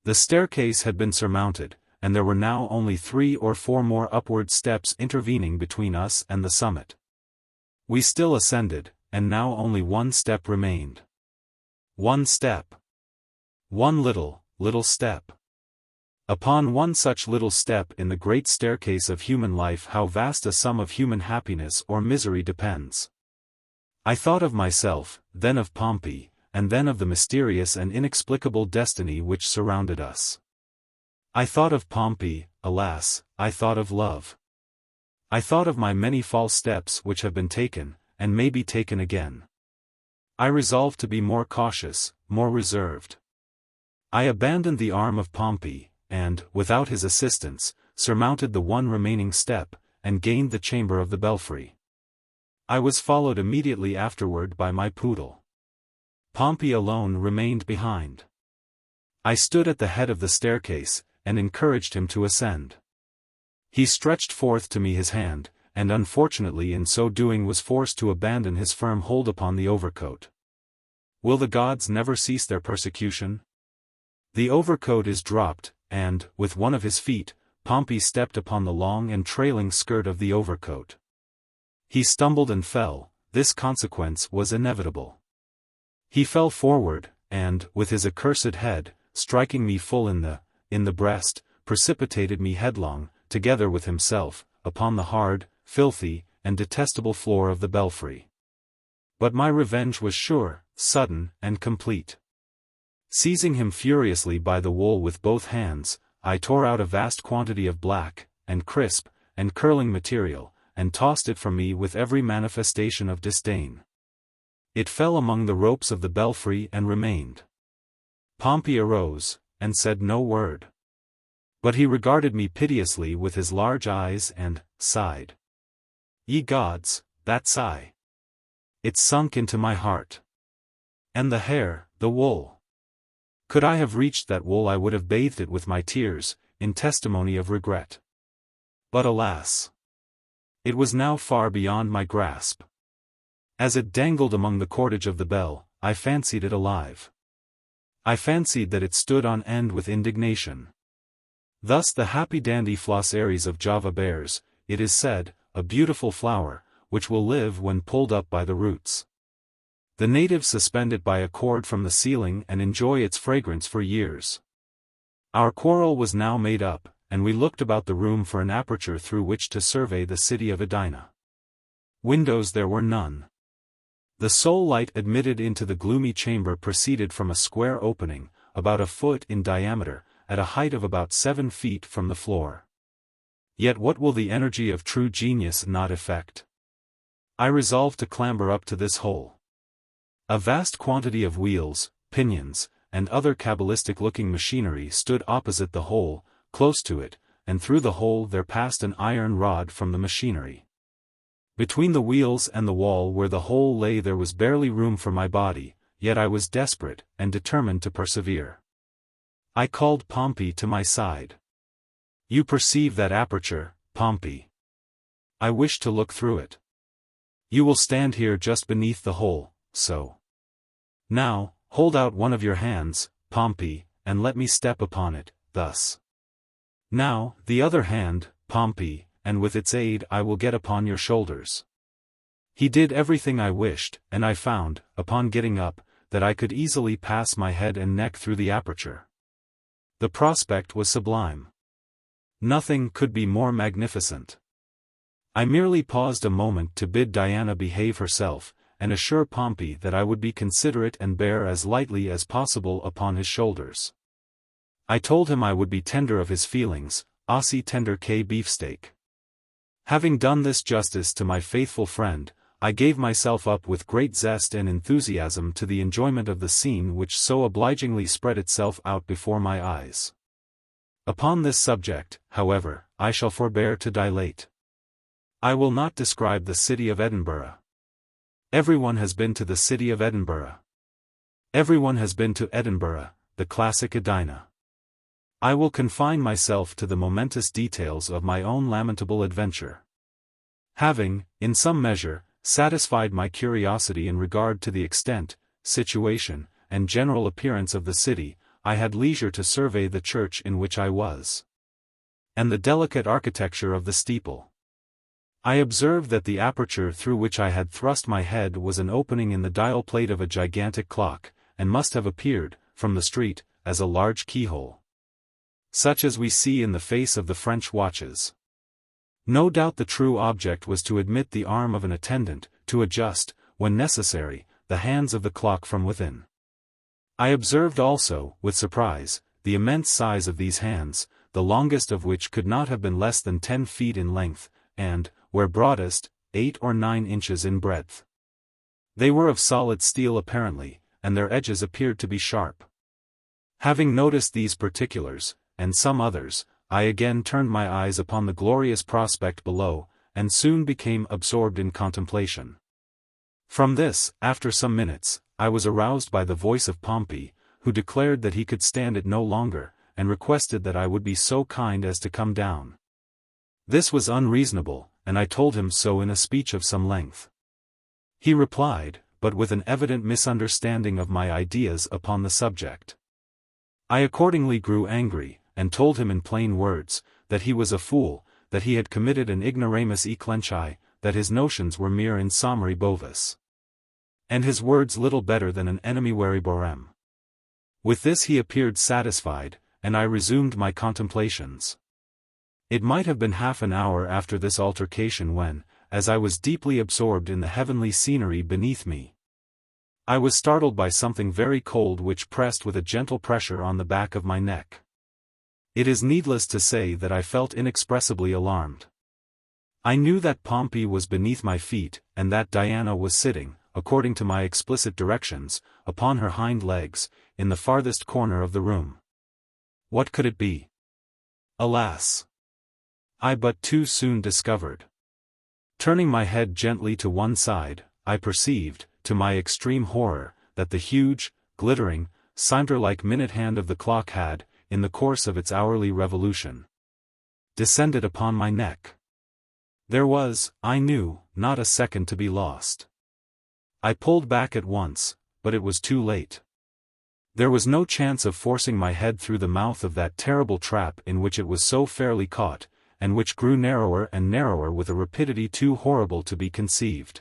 The staircase had been surmounted, and there were now only 3 or 4 more upward steps intervening between us and the summit. We still ascended, and now only one step remained. One step. One little step. Upon one such little step in the great staircase of human life how vast a sum of human happiness or misery depends. I thought of myself, then of Pompey, and then of the mysterious and inexplicable destiny which surrounded us. I thought of Pompey, alas, I thought of love. I thought of my many false steps which have been taken, and may be taken again. I resolved to be more cautious, more reserved. I abandoned the arm of Pompey, and, without his assistance, surmounted the one remaining step, and gained the chamber of the Belfry. I was followed immediately afterward by my poodle. Pompey alone remained behind. I stood at the head of the staircase, and encouraged him to ascend. He stretched forth to me his hand, and unfortunately in so doing was forced to abandon his firm hold upon the overcoat. Will the gods never cease their persecution? The overcoat is dropped, and, with one of his feet, Pompey stepped upon the long and trailing skirt of the overcoat. He stumbled and fell. This consequence was inevitable. He fell forward, and, with his accursed head, striking me full in the breast, precipitated me headlong, together with himself, upon the hard, filthy, and detestable floor of the Belfry. But my revenge was sure, sudden, and complete. Seizing him furiously by the wool with both hands, I tore out a vast quantity of black, and crisp, and curling material, and tossed it from me with every manifestation of disdain. It fell among the ropes of the Belfry and remained. Pompey arose, and said no word. But he regarded me piteously with his large eyes and sighed. Ye gods, that sigh! It sunk into my heart. And the hair, the wool. Could I have reached that wool I would have bathed it with my tears, in testimony of regret. But alas! It was now far beyond my grasp. As it dangled among the cordage of the bell, I fancied it alive. I fancied that it stood on end with indignation. Thus the happy dandy Flos aries of Java bears, it is said, a beautiful flower, which will live when pulled up by the roots. The natives suspend it by a cord from the ceiling and enjoy its fragrance for years. Our quarrel was now made up, and we looked about the room for an aperture through which to survey the city of Edina. Windows there were none. The sole light admitted into the gloomy chamber proceeded from a square opening, about a foot in diameter, at a height of about 7 feet from the floor. Yet what will the energy of true genius not effect? I resolved to clamber up to this hole. A vast quantity of wheels, pinions, and other cabalistic-looking machinery stood opposite the hole, close to it, and through the hole there passed an iron rod from the machinery. Between the wheels and the wall where the hole lay there was barely room for my body, yet I was desperate, and determined to persevere. I called Pompey to my side. You perceive that aperture, Pompey. I wish to look through it. You will stand here just beneath the hole, so. Now, hold out one of your hands, Pompey, and let me step upon it, thus. Now, the other hand, Pompey, and with its aid I will get upon your shoulders. He did everything I wished, and I found, upon getting up, that I could easily pass my head and neck through the aperture. The prospect was sublime. Nothing could be more magnificent. I merely paused a moment to bid Diana behave herself, and assure Pompey that I would be considerate and bear as lightly as possible upon his shoulders. I told him I would be tender of his feelings, aussi tender que beefsteak. Having done this justice to my faithful friend, I gave myself up with great zest and enthusiasm to the enjoyment of the scene which so obligingly spread itself out before my eyes. Upon this subject, however, I shall forbear to dilate. I will not describe the city of Edinburgh. Everyone has been to the city of Edinburgh. Everyone has been to Edinburgh, the classic Edina. I will confine myself to the momentous details of my own lamentable adventure. Having, in some measure, satisfied my curiosity in regard to the extent, situation, and general appearance of the city, I had leisure to survey the church in which I was, and the delicate architecture of the steeple. I observed that the aperture through which I had thrust my head was an opening in the dial plate of a gigantic clock, and must have appeared, from the street, as a large keyhole, such as we see in the face of the French watches. No doubt the true object was to admit the arm of an attendant, to adjust, when necessary, the hands of the clock from within. I observed also, with surprise, the immense size of these hands, the longest of which could not have been less than 10 feet in length, and, where broadest, 8 or 9 inches in breadth. They were of solid steel apparently, and their edges appeared to be sharp. Having noticed these particulars, and some others, I again turned my eyes upon the glorious prospect below, and soon became absorbed in contemplation. From this, after some minutes, I was aroused by the voice of Pompey, who declared that he could stand it no longer, and requested that I would be so kind as to come down. This was unreasonable, and I told him so in a speech of some length. He replied, but with an evident misunderstanding of my ideas upon the subject. I accordingly grew angry, and told him in plain words, that he was a fool, that he had committed an ignoramus e clenchi, that his notions were mere insomere bovis, and his words little better than an ennemyvere borem. With this he appeared satisfied, and I resumed my contemplations. It might have been half an hour after this altercation when, as I was deeply absorbed in the heavenly scenery beneath me, I was startled by something very cold which pressed with a gentle pressure on the back of my neck. It is needless to say that I felt inexpressibly alarmed. I knew that Pompey was beneath my feet, and that Diana was sitting, according to my explicit directions, upon her hind legs, in the farthest corner of the room. What could it be? alas! I but too soon discovered. Turning my head gently to one side, I perceived, to my extreme horror, that the huge, glittering, cinder-like minute hand of the clock had, in the course of its hourly revolution, descended upon my neck. There was, I knew, not a second to be lost. I pulled back at once, but it was too late. There was no chance of forcing my head through the mouth of that terrible trap in which it was so fairly caught, and which grew narrower and narrower with a rapidity too horrible to be conceived.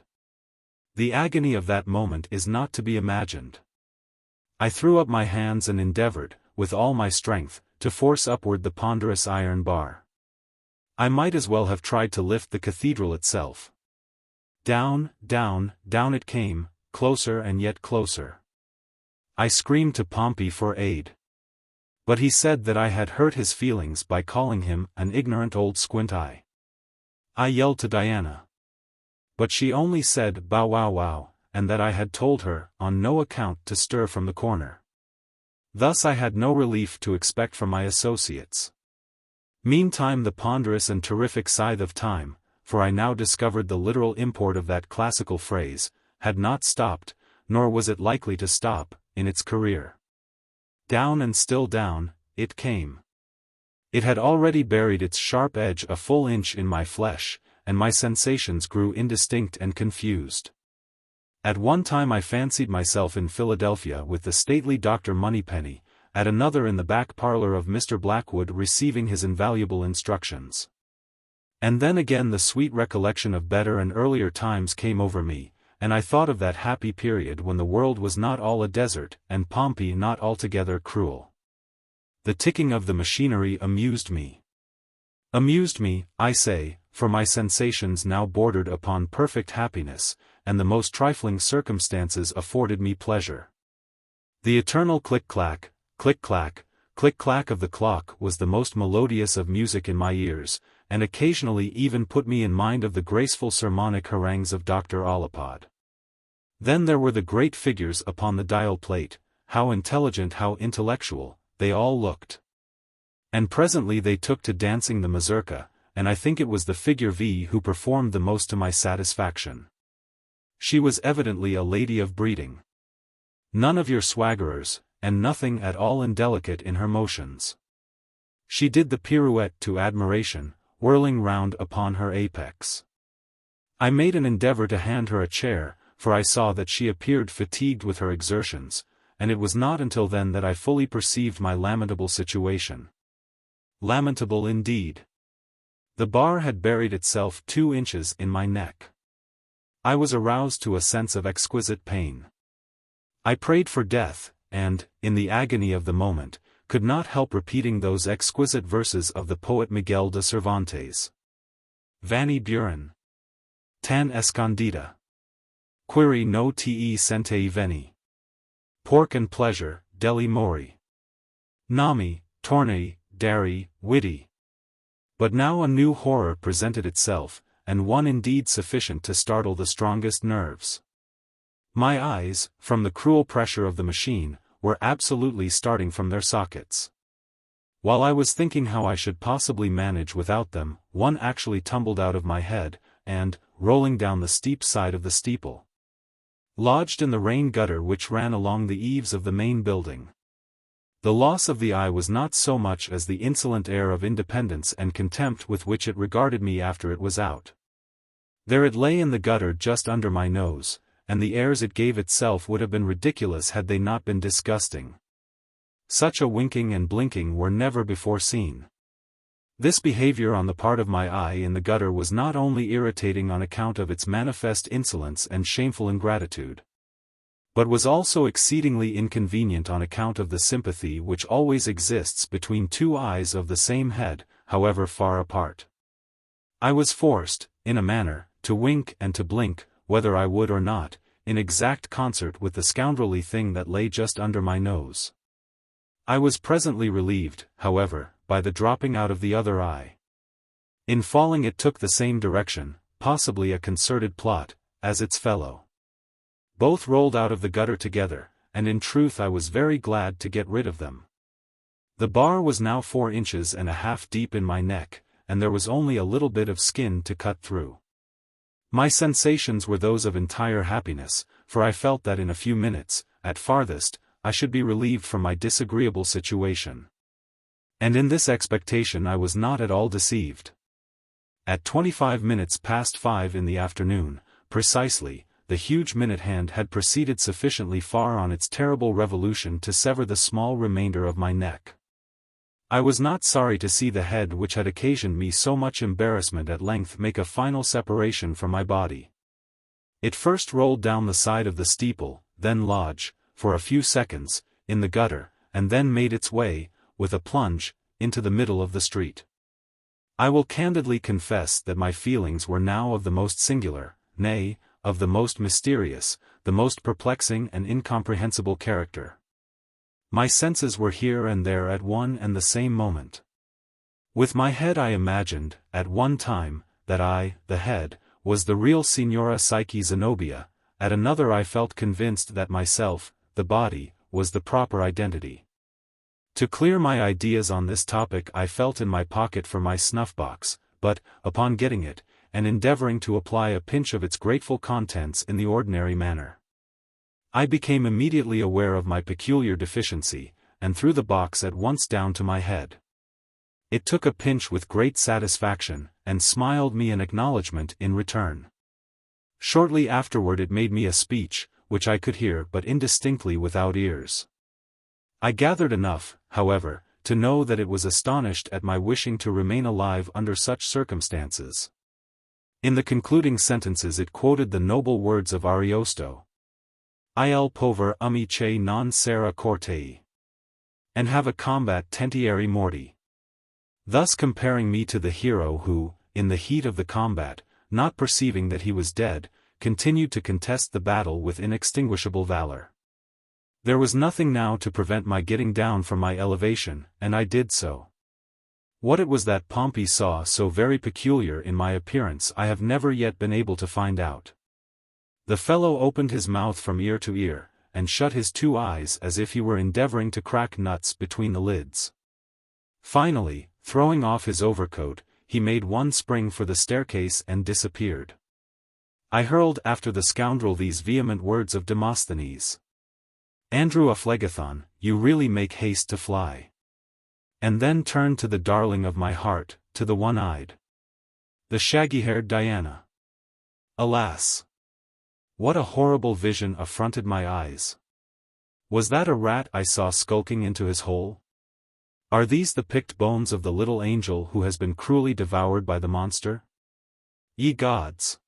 The agony of that moment is not to be imagined. I threw up my hands and endeavored, with all my strength, to force upward the ponderous iron bar. I might as well have tried to lift the cathedral itself. Down, down, down it came, closer and yet closer. I screamed to Pompey for aid. But he said that I had hurt his feelings by calling him an ignorant old squint-eye. I yelled to Diana. But she only said bow wow wow, and that I had told her, on no account to stir from the corner. Thus I had no relief to expect from my associates. Meantime the ponderous and terrific scythe of time, for I now discovered the literal import of that classical phrase, had not stopped, nor was it likely to stop, in its career. Down and still down, it came. It had already buried its sharp edge a full inch in my flesh, and my sensations grew indistinct and confused. At one time I fancied myself in Philadelphia with the stately Dr. Moneypenny, at another in the back parlor of Mr. Blackwood receiving his invaluable instructions. And then again the sweet recollection of better and earlier times came over me, and I thought of that happy period when the world was not all a desert, and Pompey not altogether cruel. The ticking of the machinery amused me. Amused me, I say, for my sensations now bordered upon perfect happiness, and the most trifling circumstances afforded me pleasure. The eternal click-clack, click-clack, click-clack of the clock was the most melodious of music in my ears, and occasionally even put me in mind of the graceful sermonic harangues of Dr. Alipod. Then there were the great figures upon the dial plate, how intelligent, how intellectual, they all looked. And presently they took to dancing the mazurka, and I think it was the figure V who performed the most to my satisfaction. She was evidently a lady of breeding. None of your swaggerers, and nothing at all indelicate in her motions. She did the pirouette to admiration, whirling round upon her apex. I made an endeavor to hand her a chair, for I saw that she appeared fatigued with her exertions, and it was not until then that I fully perceived my lamentable situation. Lamentable indeed. The bar had buried itself 2 inches in my neck. I was aroused to a sense of exquisite pain. I prayed for death, and, in the agony of the moment, could not help repeating those exquisite verses of the poet Miguel de Cervantes. Vani Buren. Tan escondida. Quiri no te sente veni. Pork and pleasure, deli mori. Nami, torni, dari, witty. But now a new horror presented itself, and one indeed sufficient to startle the strongest nerves. My eyes, from the cruel pressure of the machine, were absolutely starting from their sockets. While I was thinking how I should possibly manage without them, one actually tumbled out of my head, and, rolling down the steep side of the steeple, lodged in the rain gutter which ran along the eaves of the main building. The loss of the eye was not so much as the insolent air of independence and contempt with which it regarded me after it was out. There it lay in the gutter just under my nose, and the airs it gave itself would have been ridiculous had they not been disgusting. Such a winking and blinking were never before seen. This behavior on the part of my eye in the gutter was not only irritating on account of its manifest insolence and shameful ingratitude, but was also exceedingly inconvenient on account of the sympathy which always exists between 2 eyes of the same head, however far apart. I was forced, in a manner, to wink and to blink, whether I would or not, in exact concert with the scoundrelly thing that lay just under my nose. I was presently relieved, however, by the dropping out of the other eye. In falling it took the same direction, possibly a concerted plot, as its fellow. Both rolled out of the gutter together, and in truth I was very glad to get rid of them. The bar was now 4.5 inches deep in my neck, and there was only a little bit of skin to cut through. My sensations were those of entire happiness, for I felt that in a few minutes, at farthest, I should be relieved from my disagreeable situation. And in this expectation I was not at all deceived. At 5:25 in the afternoon, precisely, the huge minute hand had proceeded sufficiently far on its terrible revolution to sever the small remainder of my neck. I was not sorry to see the head which had occasioned me so much embarrassment at length make a final separation from my body. It first rolled down the side of the steeple, then lodged, for a few seconds, in the gutter, and then made its way, with a plunge, into the middle of the street. I will candidly confess that my feelings were now of the most singular, nay, of the most mysterious, the most perplexing and incomprehensible character. My senses were here and there at one and the same moment. With my head I imagined, at one time, that I, the head, was the real Signora Psyche Zenobia, at another I felt convinced that myself, the body, was the proper identity. To clear my ideas on this topic I felt in my pocket for my snuff-box, but, upon getting it, and endeavoring to apply a pinch of its grateful contents in the ordinary manner, I became immediately aware of my peculiar deficiency, and threw the box at once down to my head. It took a pinch with great satisfaction, and smiled me an acknowledgment in return. Shortly afterward it made me a speech, which I could hear but indistinctly without ears. I gathered enough, however, to know that it was astonished at my wishing to remain alive under such circumstances. In the concluding sentences it quoted the noble words of Ariosto. Il pover amice non sera cortei. And have a combat tentieri morti. Thus comparing me to the hero who, in the heat of the combat, not perceiving that he was dead, continued to contest the battle with inextinguishable valor. There was nothing now to prevent my getting down from my elevation, and I did so. What it was that Pompey saw so very peculiar in my appearance I have never yet been able to find out. The fellow opened his mouth from ear to ear, and shut his two eyes as if he were endeavoring to crack nuts between the lids. Finally, throwing off his overcoat, he made one spring for the staircase and disappeared. I hurled after the scoundrel these vehement words of Demosthenes. Andrew Phlegathon, you really make haste to fly. And then turned to the darling of my heart, to the one-eyed, the shaggy-haired Diana. Alas! What a horrible vision affronted my eyes. Was that a rat I saw skulking into his hole? Are these the picked bones of the little angel who has been cruelly devoured by the monster? Ye gods!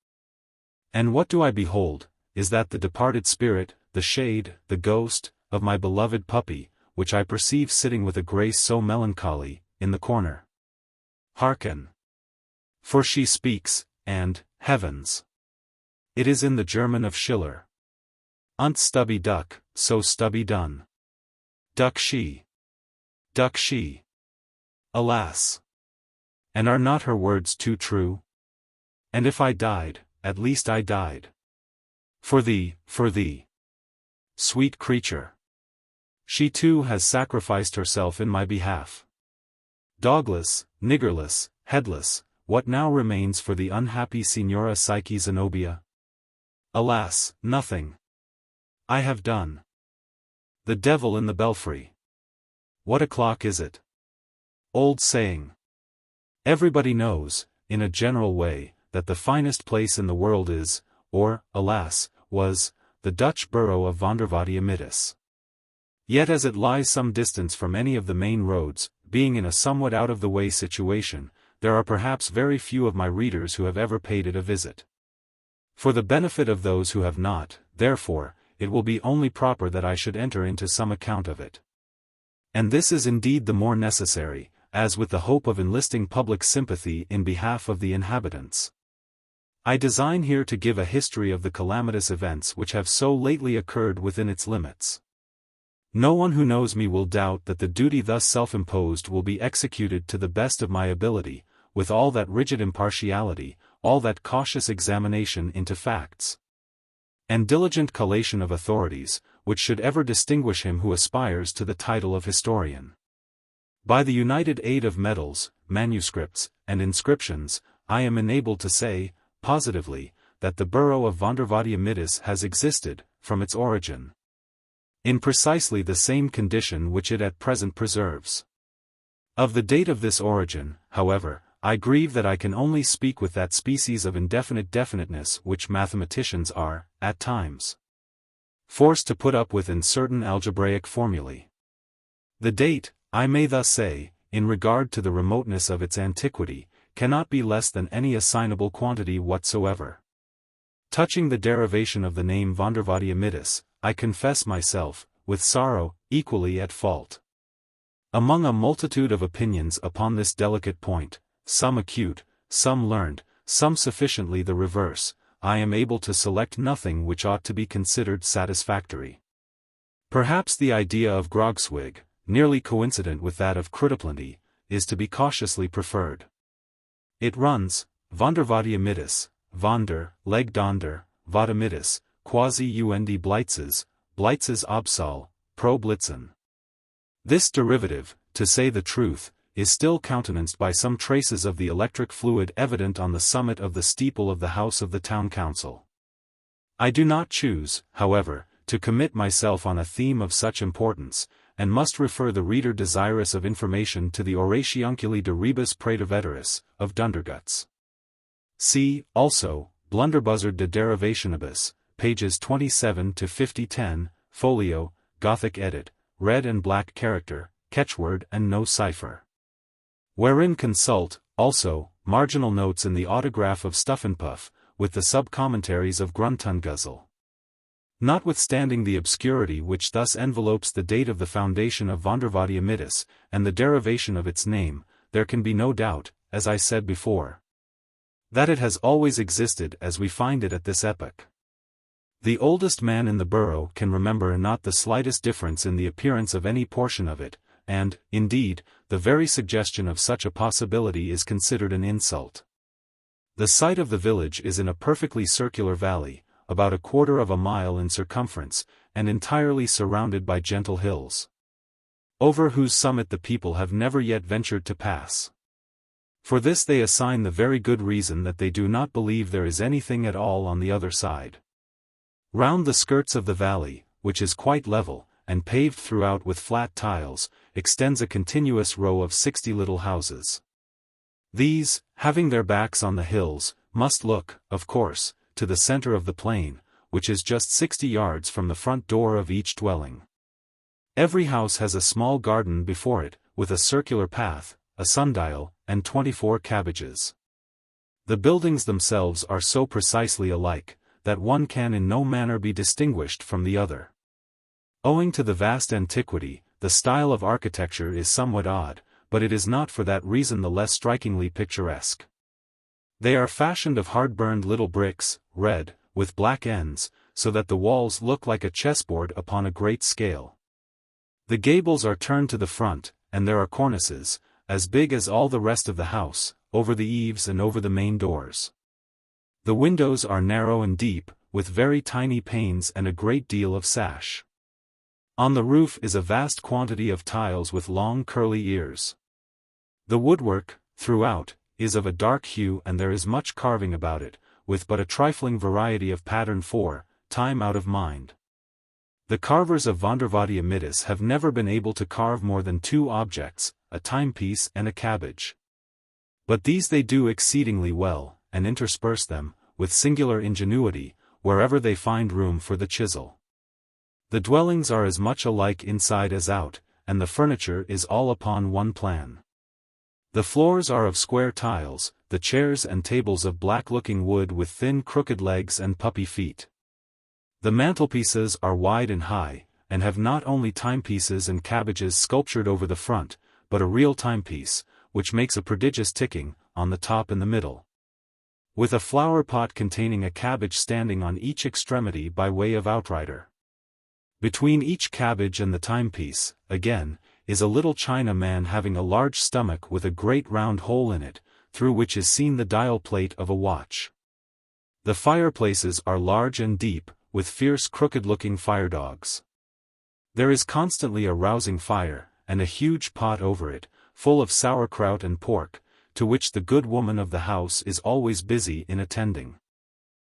And what do I behold? Is that the departed spirit, the shade, the ghost, of my beloved puppy, which I perceive sitting with a grace so melancholy, in the corner? Hearken! For she speaks, and, heavens! It is in the German of Schiller. Unt stubby duck, so stubby done. Duck she. Duck she. Alas! And are not her words too true? And if I died, at least I died. For thee, for thee. Sweet creature! She too has sacrificed herself in my behalf. Dogless, niggerless, headless, what now remains for the unhappy Signora Psyche Zenobia? Alas, nothing. I have done. The devil in the belfry. What o'clock is it? Old saying. Everybody knows, in a general way, that the finest place in the world is, or, alas, was, the Dutch borough of Vondervotti Amitis. Yet as it lies some distance from any of the main roads, being in a somewhat out-of-the-way situation, there are perhaps very few of my readers who have ever paid it a visit. For the benefit of those who have not, therefore, it will be only proper that I should enter into some account of it. And this is indeed the more necessary, as with the hope of enlisting public sympathy in behalf of the inhabitants. I design here to give a history of the calamitous events which have so lately occurred within its limits. No one who knows me will doubt that the duty thus self-imposed will be executed to the best of my ability, with all that rigid impartiality, all that cautious examination into facts, and diligent collation of authorities, which should ever distinguish him who aspires to the title of historian. By the united aid of medals, manuscripts, and inscriptions, I am enabled to say, positively, that the borough of Vondervotteimittis has existed, from its origin, in precisely the same condition which it at present preserves. Of the date of this origin, however, I grieve that I can only speak with that species of indefinite definiteness which mathematicians are, at times, forced to put up with in certain algebraic formulae. The date, I may thus say, in regard to the remoteness of its antiquity, cannot be less than any assignable quantity whatsoever. Touching the derivation of the name Vondervotteimittis, I confess myself, with sorrow, equally at fault. Among a multitude of opinions upon this delicate point, some acute, some learned, some sufficiently the reverse, I am able to select nothing which ought to be considered satisfactory. Perhaps the idea of Grogswig, nearly coincident with that of Cruttaplenty, is to be cautiously preferred. It runs, Vondervotteimittis, Vonder, leg donder, Votteimittis, quasi-und Blitzes, Blitzes Obsal, pro Blitzen. This derivative, to say the truth, is still countenanced by some traces of the electric fluid evident on the summit of the steeple of the house of the town council. I do not choose, however, to commit myself on a theme of such importance, and must refer the reader desirous of information to the Oratiunculi de Rebus Praeterveteris, of Dunderguts. See, also, Blunderbuzzard de Derivationibus, pages 27 to 5010, folio, Gothic edit, red and black character, catchword and no cipher. Wherein consult, also, marginal notes in the autograph of Stuffenpuff, with the sub-commentaries of Gruntunguzzle. Notwithstanding the obscurity which thus envelopes the date of the foundation of Vondervotteimittis, and the derivation of its name, there can be no doubt, as I said before, that it has always existed as we find it at this epoch. The oldest man in the borough can remember not the slightest difference in the appearance of any portion of it, and, indeed, the very suggestion of such a possibility is considered an insult. The site of the village is in a perfectly circular valley, about 1/4 of a mile in circumference, and entirely surrounded by gentle hills, over whose summit the people have never yet ventured to pass. For this they assign the very good reason that they do not believe there is anything at all on the other side. Round the skirts of the valley, which is quite level, and paved throughout with flat tiles, extends a continuous row of 60 little houses. These, having their backs on the hills, must look, of course, to the center of the plain, which is just 60 yards from the front door of each dwelling. Every house has a small garden before it, with a circular path, a sundial, and 24 cabbages. The buildings themselves are so precisely alike, that one can in no manner be distinguished from the other. Owing to the vast antiquity, the style of architecture is somewhat odd, but it is not for that reason the less strikingly picturesque. They are fashioned of hard-burned little bricks, red, with black ends, so that the walls look like a chessboard upon a great scale. The gables are turned to the front, and there are cornices, as big as all the rest of the house, over the eaves and over the main doors. The windows are narrow and deep, with very tiny panes and a great deal of sash. On the roof is a vast quantity of tiles with long curly ears. The woodwork, throughout, is of a dark hue and there is much carving about it, with but a trifling variety of pattern for, time out of mind. The carvers of Vondervotteimittis have never been able to carve more than 2 objects, a timepiece and a cabbage. But these they do exceedingly well, and intersperse them, with singular ingenuity, wherever they find room for the chisel. The dwellings are as much alike inside as out, and the furniture is all upon one plan. The floors are of square tiles, the chairs and tables of black-looking wood with thin crooked legs and puppy feet. The mantelpieces are wide and high, and have not only timepieces and cabbages sculptured over the front, but a real timepiece, which makes a prodigious ticking, on the top and the middle, with a flower pot containing a cabbage standing on each extremity by way of outrider. Between each cabbage and the timepiece, again, is a little china man having a large stomach with a great round hole in it, through which is seen the dial plate of a watch. The fireplaces are large and deep, with fierce crooked-looking firedogs. There is constantly a rousing fire, and a huge pot over it, full of sauerkraut and pork, to which the good woman of the house is always busy in attending.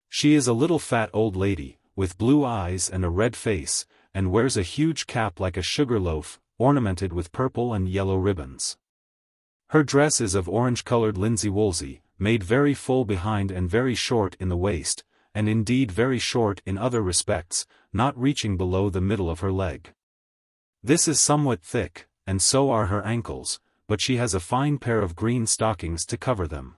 She is a little fat old lady, with blue eyes and a red face, and wears a huge cap like a sugar loaf, ornamented with purple and yellow ribbons. Her dress is of orange-colored linsey-woolsey, made very full behind and very short in the waist, and indeed very short in other respects, not reaching below the middle of her leg. This is somewhat thick, and so are her ankles, but she has a fine pair of green stockings to cover them.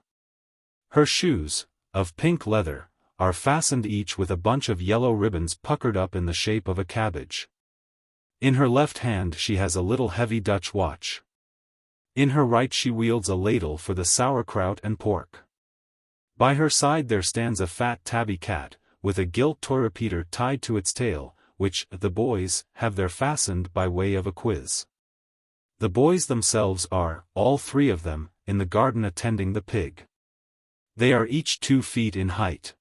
Her shoes, of pink leather, are fastened each with a bunch of yellow ribbons puckered up in the shape of a cabbage. In her left hand she has a little heavy Dutch watch. In her right she wields a ladle for the sauerkraut and pork. By her side there stands a fat tabby cat, with a gilt toy repeater tied to its tail, which the boys have there fastened by way of a quiz. The boys themselves are, all three of them, in the garden attending the pig. They are each 2 feet in height.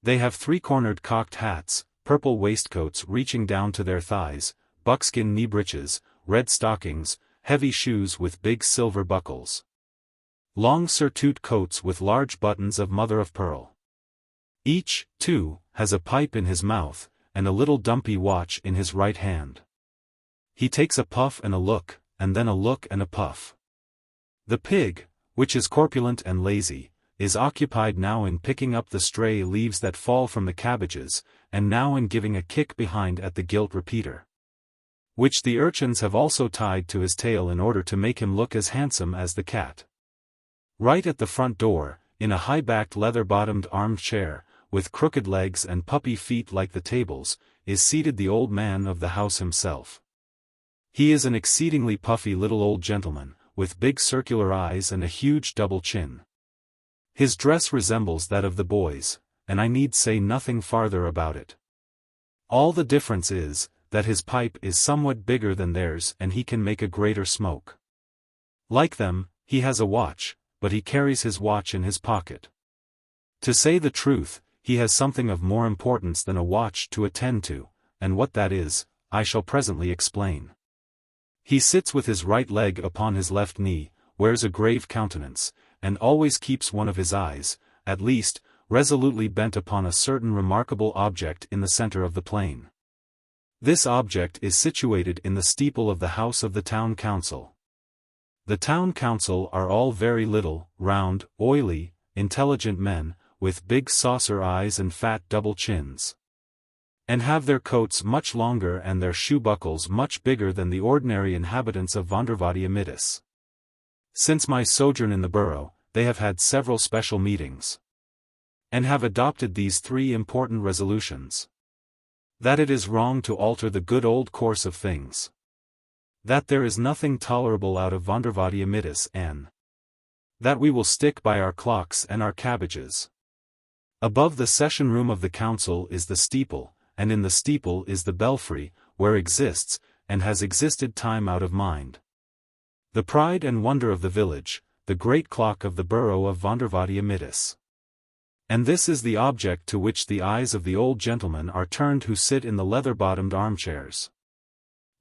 They have 3-cornered cocked hats, purple waistcoats reaching down to their thighs, buckskin knee breeches, red stockings, heavy shoes with big silver buckles. Long surtout coats with large buttons of mother-of-pearl. Each, too, has a pipe in his mouth, and a little dumpy watch in his right hand. He takes a puff and a look, and then a look and a puff. The pig, which is corpulent and lazy, is occupied now in picking up the stray leaves that fall from the cabbages, and now in giving a kick behind at the gilt repeater, which the urchins have also tied to his tail in order to make him look as handsome as the cat. Right at the front door, in a high-backed leather-bottomed armchair, with crooked legs and puppy feet like the tables, is seated the old man of the house himself. He is an exceedingly puffy little old gentleman, with big circular eyes and a huge double chin. His dress resembles that of the boys, and I need say nothing farther about it. All the difference is, that his pipe is somewhat bigger than theirs and he can make a greater smoke. Like them, he has a watch, but he carries his watch in his pocket. To say the truth, he has something of more importance than a watch to attend to, and what that is, I shall presently explain. He sits with his right leg upon his left knee, wears a grave countenance, and always keeps one of his eyes, at least, resolutely bent upon a certain remarkable object in the center of the plain. This object is situated in the steeple of the house of the town council. The town council are all very little, round, oily, intelligent men, with big saucer eyes and fat double chins, and have their coats much longer and their shoe buckles much bigger than the ordinary inhabitants of Vondervadiamitis. Since my sojourn in the borough, they have had several special meetings, and have adopted these 3 important resolutions. That it is wrong to alter the good old course of things. That there is nothing tolerable out of Vondervadiamitis, and that we will stick by our clocks and our cabbages. Above the session room of the council is the steeple, and in the steeple is the belfry, where exists, and has existed time out of mind, the pride and wonder of the village, the great clock of the borough of Vondervadiamitis. And this is the object to which the eyes of the old gentlemen are turned who sit in the leather-bottomed armchairs.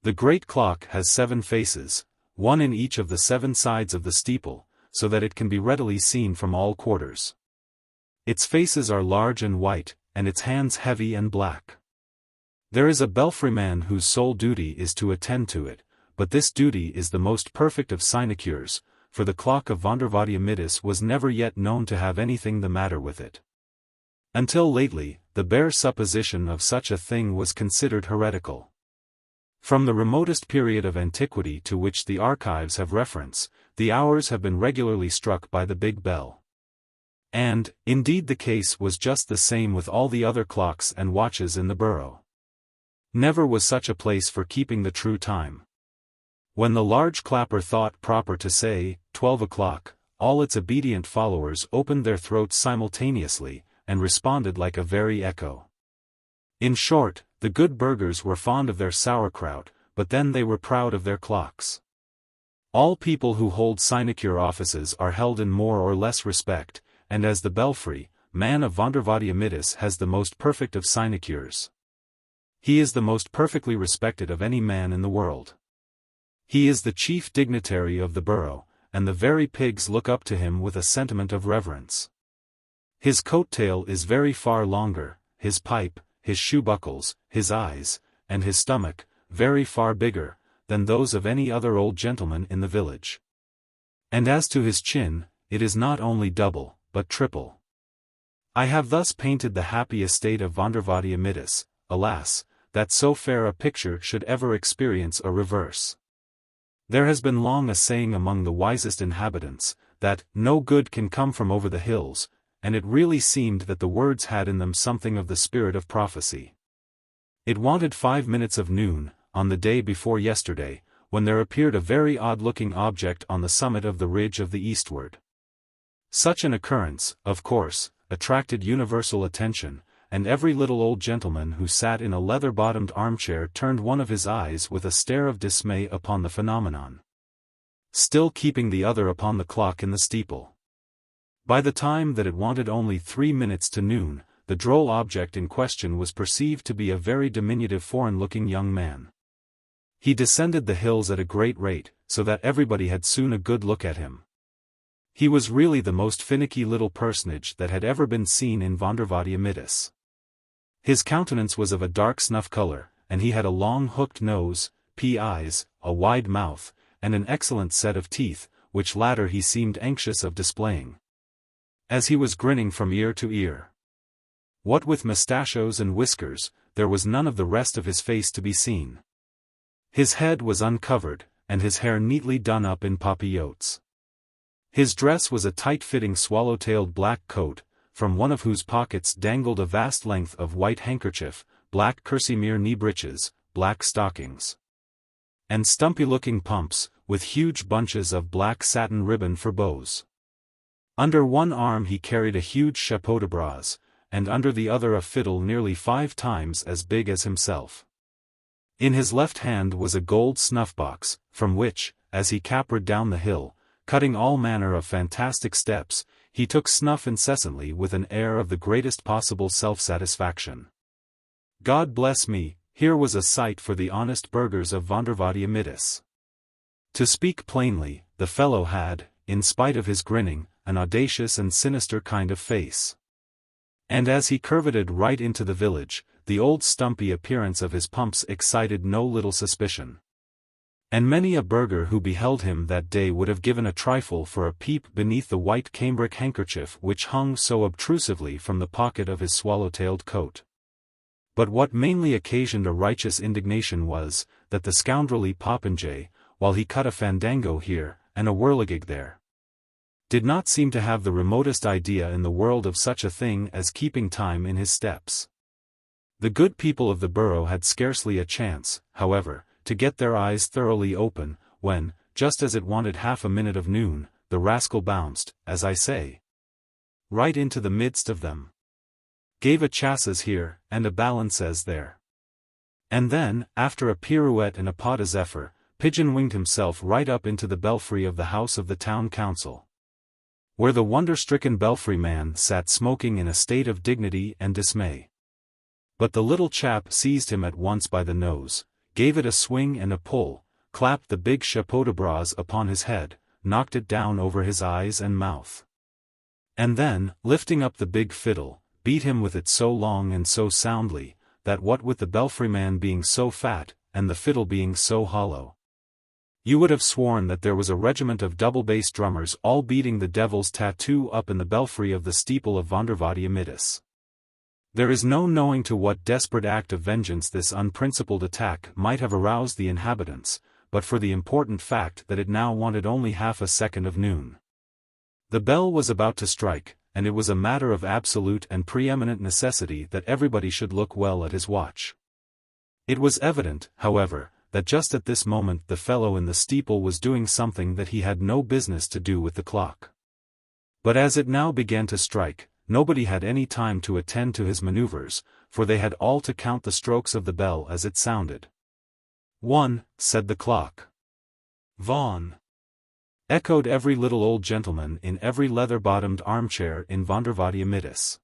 The great clock has 7 faces, one in each of the 7 sides of the steeple, so that it can be readily seen from all quarters. Its faces are large and white, and its hands heavy and black. There is a belfryman whose sole duty is to attend to it, but this duty is the most perfect of sinecures, for the clock of Vondervadiamitis was never yet known to have anything the matter with it. Until lately, the bare supposition of such a thing was considered heretical. From the remotest period of antiquity to which the archives have reference, the hours have been regularly struck by the big bell. And, indeed, the case was just the same with all the other clocks and watches in the borough. Never was such a place for keeping the true time. When the large clapper thought proper to say, 12 o'clock, all its obedient followers opened their throats simultaneously, and responded like a very echo. In short, the good burghers were fond of their sauerkraut, but then they were proud of their clocks. All people who hold sinecure offices are held in more or less respect, and as the belfry, man of Vondervadiamitis has the most perfect of sinecures. He is the most perfectly respected of any man in the world. He is the chief dignitary of the borough, and the very pigs look up to him with a sentiment of reverence. His coat-tail is very far longer, his pipe, his shoe-buckles, his eyes, and his stomach, very far bigger, than those of any other old gentleman in the village. And as to his chin, it is not only double, but triple. I have thus painted the happy estate of Vondervotti Amidus. Alas, that so fair a picture should ever experience a reverse. There has been long a saying among the wisest inhabitants, that no good can come from over the hills, and it really seemed that the words had in them something of the spirit of prophecy. It wanted 5 minutes of noon, on the day before yesterday, when there appeared a very odd-looking object on the summit of the ridge of the eastward. Such an occurrence, of course, attracted universal attention, and every little old gentleman who sat in a leather-bottomed armchair turned one of his eyes with a stare of dismay upon the phenomenon, still keeping the other upon the clock in the steeple. By the time that it wanted only 3 minutes to noon, the droll object in question was perceived to be a very diminutive foreign-looking young man. He descended the hills at a great rate, so that everybody had soon a good look at him. He was really the most finicky little personage that had ever been seen in Vondervotti Amidus. His countenance was of a dark snuff color, and he had a long hooked nose, pea eyes, a wide mouth, and an excellent set of teeth, which latter he seemed anxious of displaying, as he was grinning from ear to ear. What with mustachios and whiskers, there was none of the rest of his face to be seen. His head was uncovered, and his hair neatly done up in papillotes. His dress was a tight-fitting swallow-tailed black coat, from one of whose pockets dangled a vast length of white handkerchief, black kerseymere knee breeches, black stockings, and stumpy-looking pumps, with huge bunches of black satin ribbon for bows. Under one arm he carried a huge chapeau de bras, and under the other a fiddle nearly 5 times as big as himself. In his left hand was a gold snuff-box, from which, as he capered down the hill, cutting all manner of fantastic steps, he took snuff incessantly with an air of the greatest possible self-satisfaction. God bless me, here was a sight for the honest burghers of Vondervotti Amidus. To speak plainly, the fellow had, in spite of his grinning, an audacious and sinister kind of face. And as he curveted right into the village, the old stumpy appearance of his pumps excited no little suspicion. And many a burgher who beheld him that day would have given a trifle for a peep beneath the white cambric handkerchief which hung so obtrusively from the pocket of his swallow-tailed coat. But what mainly occasioned a righteous indignation was, that the scoundrelly popinjay, while he cut a fandango here, and a whirligig there, did not seem to have the remotest idea in the world of such a thing as keeping time in his steps. The good people of the borough had scarcely a chance, however, to get their eyes thoroughly open, when, just as it wanted half a minute of noon, the rascal bounced, as I say, right into the midst of them. Gave a chassis here, and a balances there. And then, after a pirouette and a pas de zephyr, pigeon-winged himself right up into the belfry of the house of the town council, where the wonder-stricken belfry man sat smoking in a state of dignity and dismay. But the little chap seized him at once by the nose, gave it a swing and a pull, clapped the big chapeau de bras upon his head, knocked it down over his eyes and mouth, and then, lifting up the big fiddle, beat him with it so long and so soundly, that what with the belfry man being so fat, and the fiddle being so hollow, you would have sworn that there was a regiment of double-bass drummers all beating the devil's tattoo up in the belfry of the steeple of Vondervotti Amidus. There is no knowing to what desperate act of vengeance this unprincipled attack might have aroused the inhabitants, but for the important fact that it now wanted only half a second of noon. The bell was about to strike, and it was a matter of absolute and preeminent necessity that everybody should look well at his watch. It was evident, however, that just at this moment the fellow in the steeple was doing something that he had no business to do with the clock. But as it now began to strike, nobody had any time to attend to his maneuvers, for they had all to count the strokes of the bell as it sounded. 1, said the clock. Vaughan, echoed every little old gentleman in every leather-bottomed armchair in Vondervotti Amidus.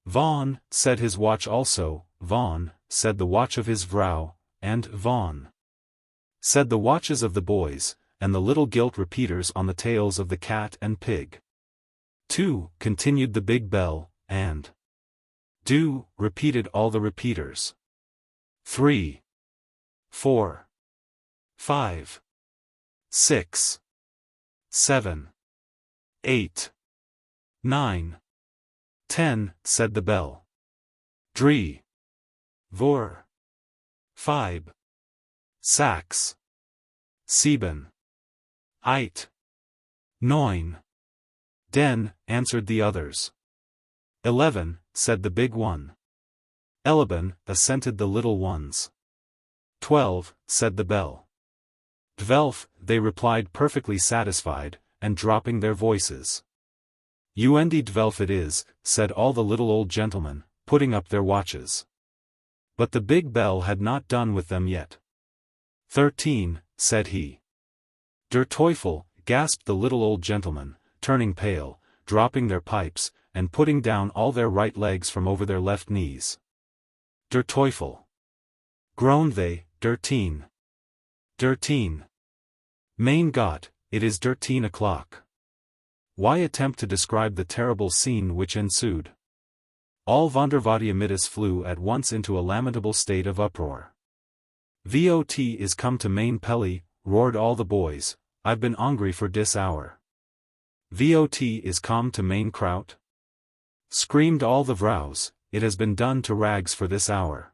Vaughan, said his watch also, Vaughan, said the watch of his vrouw, and Vaughan, said the watches of the boys, and the little gilt repeaters on the tails of the cat and pig. 2, continued the big bell, and do, repeated all the repeaters. 3, 4, 5, 6, 7, 8, 9, 10, said the bell. 3, 4, 5, 6, 7, 8, 9, 10, answered the others. 11, said the big one. 11, assented the little ones. 12, said the bell. 12, they replied perfectly satisfied, and dropping their voices. Und it is, said all the little old gentlemen, putting up their watches. But the big bell had not done with them yet. 13, said he. Der Teufel, gasped the little old gentlemen, turning pale, dropping their pipes, and putting down all their right legs from over their left knees. Der Teufel, groaned they, 13. 13. Mein Gott, it is 13 o'clock. Why attempt to describe the terrible scene which ensued? All Vondervadiamitis flew at once into a lamentable state of uproar. Vot is come to main Pelly, roared all the boys, I've been hungry for dis hour. Vot is come to main Kraut? Screamed all the vrows, it has been done to rags for this hour.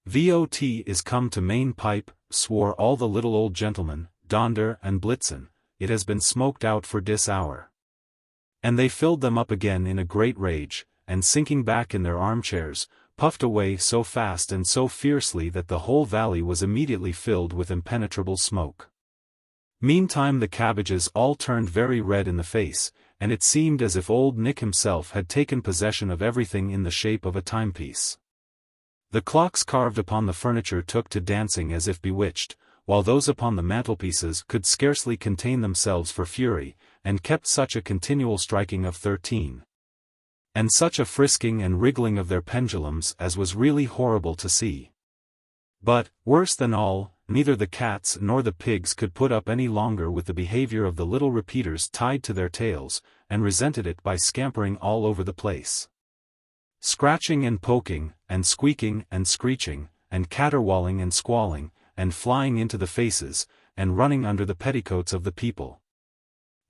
Vot is come to main pipe, swore all the little old gentlemen, Donder and Blitzen, it has been smoked out for dis hour. And they filled them up again in a great rage, and sinking back in their armchairs, puffed away so fast and so fiercely that the whole valley was immediately filled with impenetrable smoke. Meantime the cabbages all turned very red in the face, and it seemed as if old Nick himself had taken possession of everything in the shape of a timepiece. The clocks carved upon the furniture took to dancing as if bewitched, while those upon the mantelpieces could scarcely contain themselves for fury, and kept such a continual striking of 13. And such a frisking and wriggling of their pendulums as was really horrible to see. But, worse than all, neither the cats nor the pigs could put up any longer with the behavior of the little repeaters tied to their tails, and resented it by scampering all over the place. Scratching and poking, and squeaking and screeching, and caterwauling and squalling, and flying into the faces, and running under the petticoats of the people.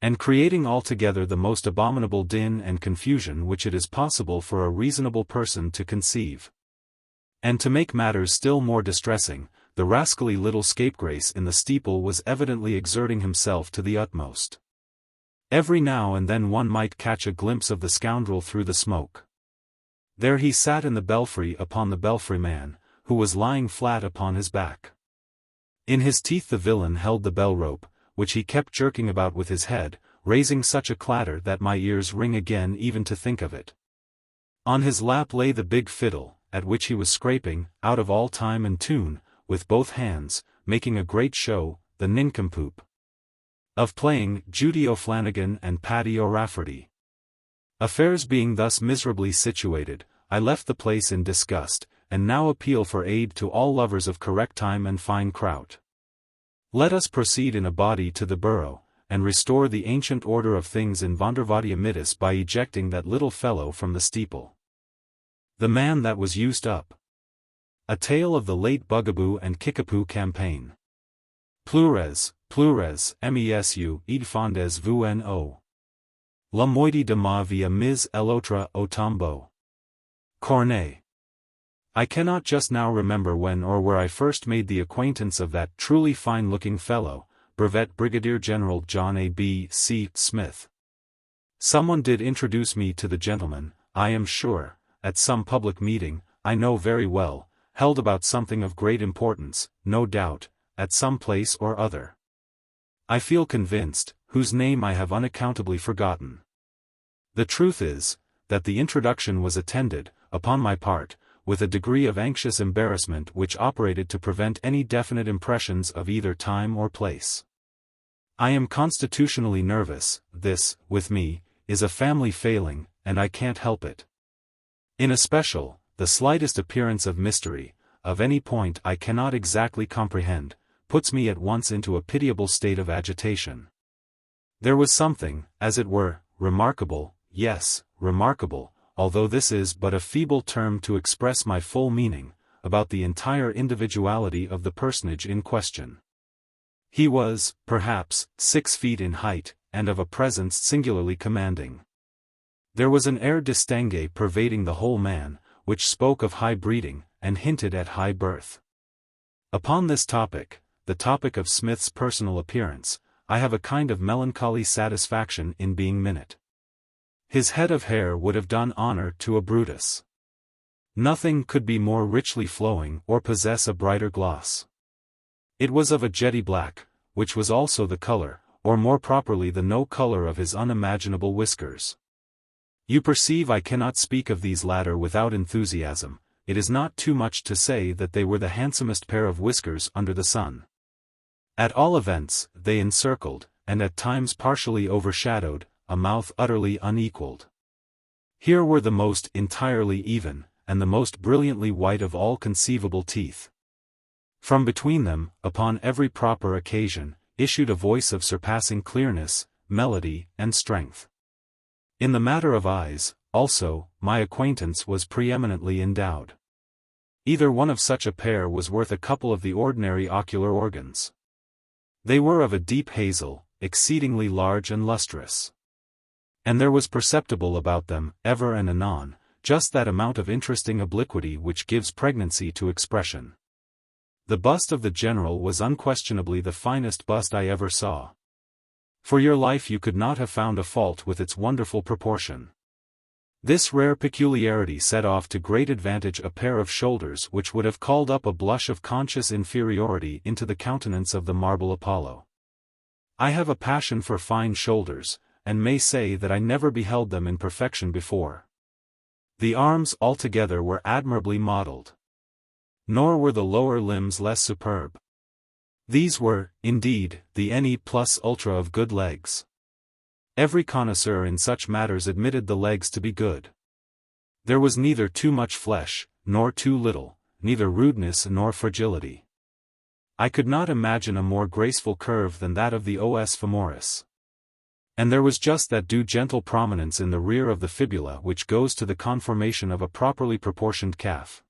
And creating altogether the most abominable din and confusion which it is possible for a reasonable person to conceive. And to make matters still more distressing, the rascally little scapegrace in the steeple was evidently exerting himself to the utmost. Every now and then one might catch a glimpse of the scoundrel through the smoke. There he sat in the belfry upon the belfry man, who was lying flat upon his back. In his teeth the villain held the bell rope, which he kept jerking about with his head, raising such a clatter that my ears ring again even to think of it. On his lap lay the big fiddle, at which he was scraping, out of all time and tune, with both hands, making a great show, the nincompoop of playing Judy O'Flanagan and Paddy O'Rafferty. Affairs being thus miserably situated, I left the place in disgust, and now appeal for aid to all lovers of correct time and fine kraut. Let us proceed in a body to the borough, and restore the ancient order of things in Vondervadiamitis by ejecting that little fellow from the steeple. The man that was used up. A tale of the late Bugaboo and Kickapoo campaign. Plures, mesu, id fondes vuno. La moitié de ma vie mis l'autre au tombeau. Corneille. I cannot just now remember when or where I first made the acquaintance of that truly fine-looking fellow, Brevet Brigadier General John A. B. C. Smith. Someone did introduce me to the gentleman, I am sure, at some public meeting, I know very well, held about something of great importance, no doubt, at some place or other. I feel convinced, whose name I have unaccountably forgotten. The truth is, that the introduction was attended, upon my part, with a degree of anxious embarrassment which operated to prevent any definite impressions of either time or place. I am constitutionally nervous, this, with me, is a family failing, and I can't help it. In especial, the slightest appearance of mystery, of any point I cannot exactly comprehend, puts me at once into a pitiable state of agitation. There was something, as it were, remarkable, yes, remarkable, although this is but a feeble term to express my full meaning, about the entire individuality of the personage in question. He was, perhaps, 6 feet in height, and of a presence singularly commanding. There was an air distingué pervading the whole man, which spoke of high breeding, and hinted at high birth. Upon this topic, the topic of Smith's personal appearance, I have a kind of melancholy satisfaction in being minute. His head of hair would have done honor to a Brutus. Nothing could be more richly flowing or possess a brighter gloss. It was of a jetty black, which was also the color, or more properly the no color of his unimaginable whiskers. You perceive I cannot speak of these latter without enthusiasm. It is not too much to say that they were the handsomest pair of whiskers under the sun. At all events, they encircled, and at times partially overshadowed, a mouth utterly unequaled. Here were the most entirely even, and the most brilliantly white of all conceivable teeth. From between them, upon every proper occasion, issued a voice of surpassing clearness, melody, and strength. In the matter of eyes, also, my acquaintance was preeminently endowed. Either one of such a pair was worth a couple of the ordinary ocular organs. They were of a deep hazel, exceedingly large and lustrous. And there was perceptible about them, ever and anon, just that amount of interesting obliquity which gives pregnancy to expression. The bust of the general was unquestionably the finest bust I ever saw. For your life you could not have found a fault with its wonderful proportion. This rare peculiarity set off to great advantage a pair of shoulders which would have called up a blush of conscious inferiority into the countenance of the marble Apollo. I have a passion for fine shoulders, and may say that I never beheld them in perfection before. The arms altogether were admirably modelled. Nor were the lower limbs less superb. These were, indeed, the ne plus ultra of good legs. Every connoisseur in such matters admitted the legs to be good. There was neither too much flesh, nor too little, neither rudeness nor fragility. I could not imagine a more graceful curve than that of the os femoris. And there was just that due gentle prominence in the rear of the fibula which goes to the conformation of a properly proportioned calf.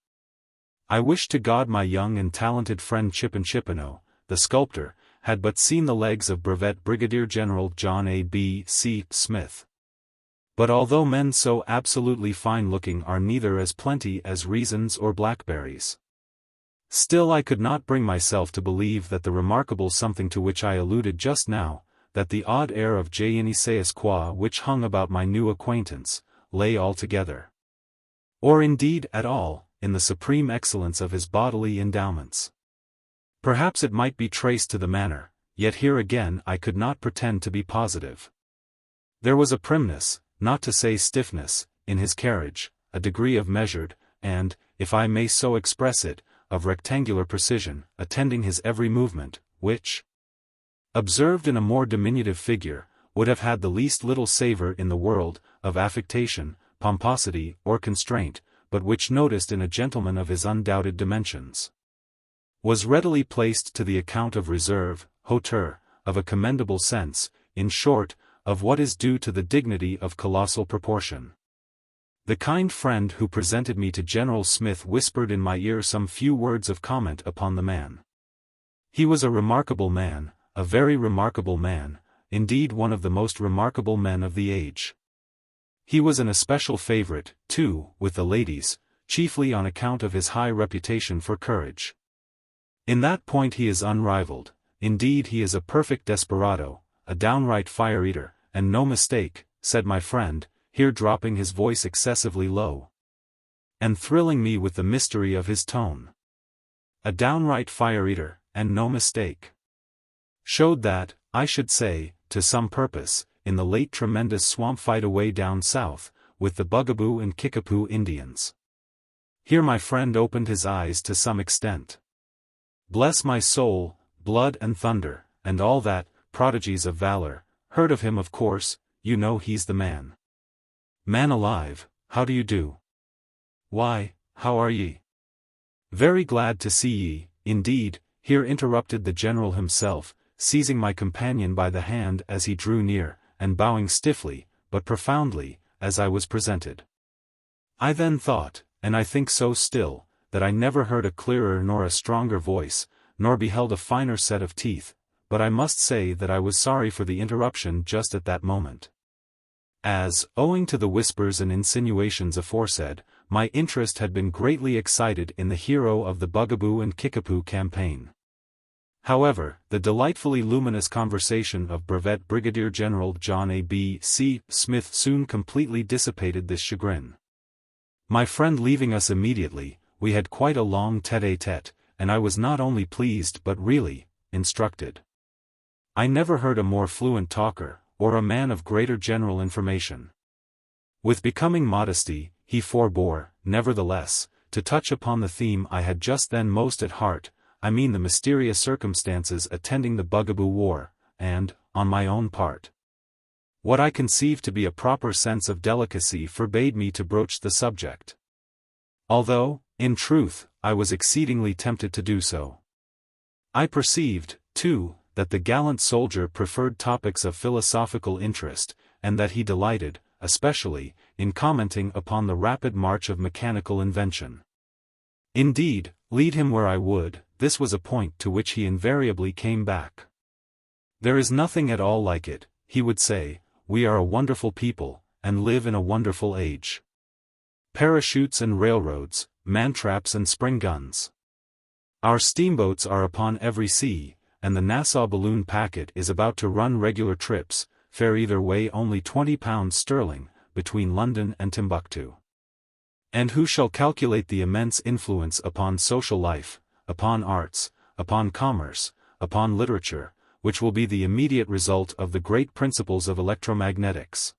I wish to God my young and talented friend Chippenoe, the sculptor, had but seen the legs of Brevet Brigadier General John A. B. C. Smith. But although men so absolutely fine-looking are neither as plenty as raisins or blackberries, still I could not bring myself to believe that the remarkable something to which I alluded just now, that the odd air of je ne sais quoi which hung about my new acquaintance, lay altogether, or indeed at all, in the supreme excellence of his bodily endowments. Perhaps it might be traced to the manner, yet here again I could not pretend to be positive. There was a primness, not to say stiffness, in his carriage, a degree of measured, and, if I may so express it, of rectangular precision, attending his every movement, which, observed in a more diminutive figure, would have had the least little savour in the world, of affectation, pomposity, or constraint, but which noticed in a gentleman of his undoubted dimensions, was readily placed to the account of reserve, hauteur, of a commendable sense, in short, of what is due to the dignity of colossal proportion. The kind friend who presented me to General Smith whispered in my ear some few words of comment upon the man. He was a remarkable man, a very remarkable man, indeed one of the most remarkable men of the age. He was an especial favourite, too, with the ladies, chiefly on account of his high reputation for courage. In that point he is unrivalled. Indeed he is a perfect desperado, a downright fire-eater, and no mistake, said my friend, here dropping his voice excessively low, and thrilling me with the mystery of his tone. A downright fire-eater, and no mistake. Showed that, I should say, to some purpose, in the late tremendous swamp fight away down south, with the Bugaboo and Kickapoo Indians. Here my friend opened his eyes to some extent. Bless my soul, blood and thunder, and all that, prodigies of valor, heard of him of course, you know he's the man. Man alive, how do you do? Why, how are ye? Very glad to see ye, indeed, here interrupted the general himself, seizing my companion by the hand as he drew near, and bowing stiffly, but profoundly, as I was presented. I then thought, and I think so still, that I never heard a clearer nor a stronger voice, nor beheld a finer set of teeth, but I must say that I was sorry for the interruption just at that moment. As, owing to the whispers and insinuations aforesaid, my interest had been greatly excited in the hero of the Bugaboo and Kickapoo campaign. However, the delightfully luminous conversation of Brevet Brigadier General John A. B. C. Smith soon completely dissipated this chagrin. My friend leaving us immediately, we had quite a long tête-à-tête, and I was not only pleased but really instructed. I never heard a more fluent talker, or a man of greater general information. With becoming modesty, he forbore, nevertheless, to touch upon the theme I had just then most at heart, I mean the mysterious circumstances attending the Bugaboo War, and, on my own part, what I conceived to be a proper sense of delicacy forbade me to broach the subject. Although, in truth, I was exceedingly tempted to do so. I perceived, too, that the gallant soldier preferred topics of philosophical interest, and that he delighted, especially, in commenting upon the rapid march of mechanical invention. Indeed, lead him where I would, this was a point to which he invariably came back. There is nothing at all like it, he would say, we are a wonderful people, and live in a wonderful age. Parachutes and railroads, man-traps and spring guns. Our steamboats are upon every sea, and the Nassau balloon packet is about to run regular trips, fare either way only £20 sterling, between London and Timbuktu. And who shall calculate the immense influence upon social life, upon arts, upon commerce, upon literature, which will be the immediate result of the great principles of electromagnetics?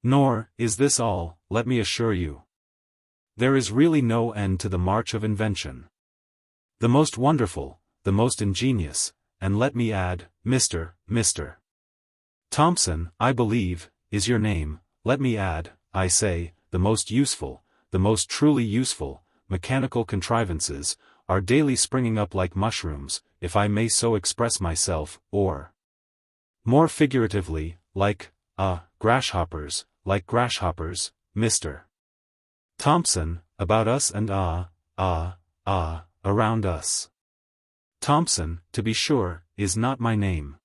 Nor is this all, let me assure you. There is really no end to the march of invention. The most wonderful, the most ingenious, and let me add, Mr. Thompson, I believe, is your name, let me add, I say, the most useful, the most truly useful, mechanical contrivances, are daily springing up like mushrooms, if I may so express myself, or, more figuratively, like grasshoppers, Mr. Thompson, about us and around us. Thompson, to be sure, is not my name.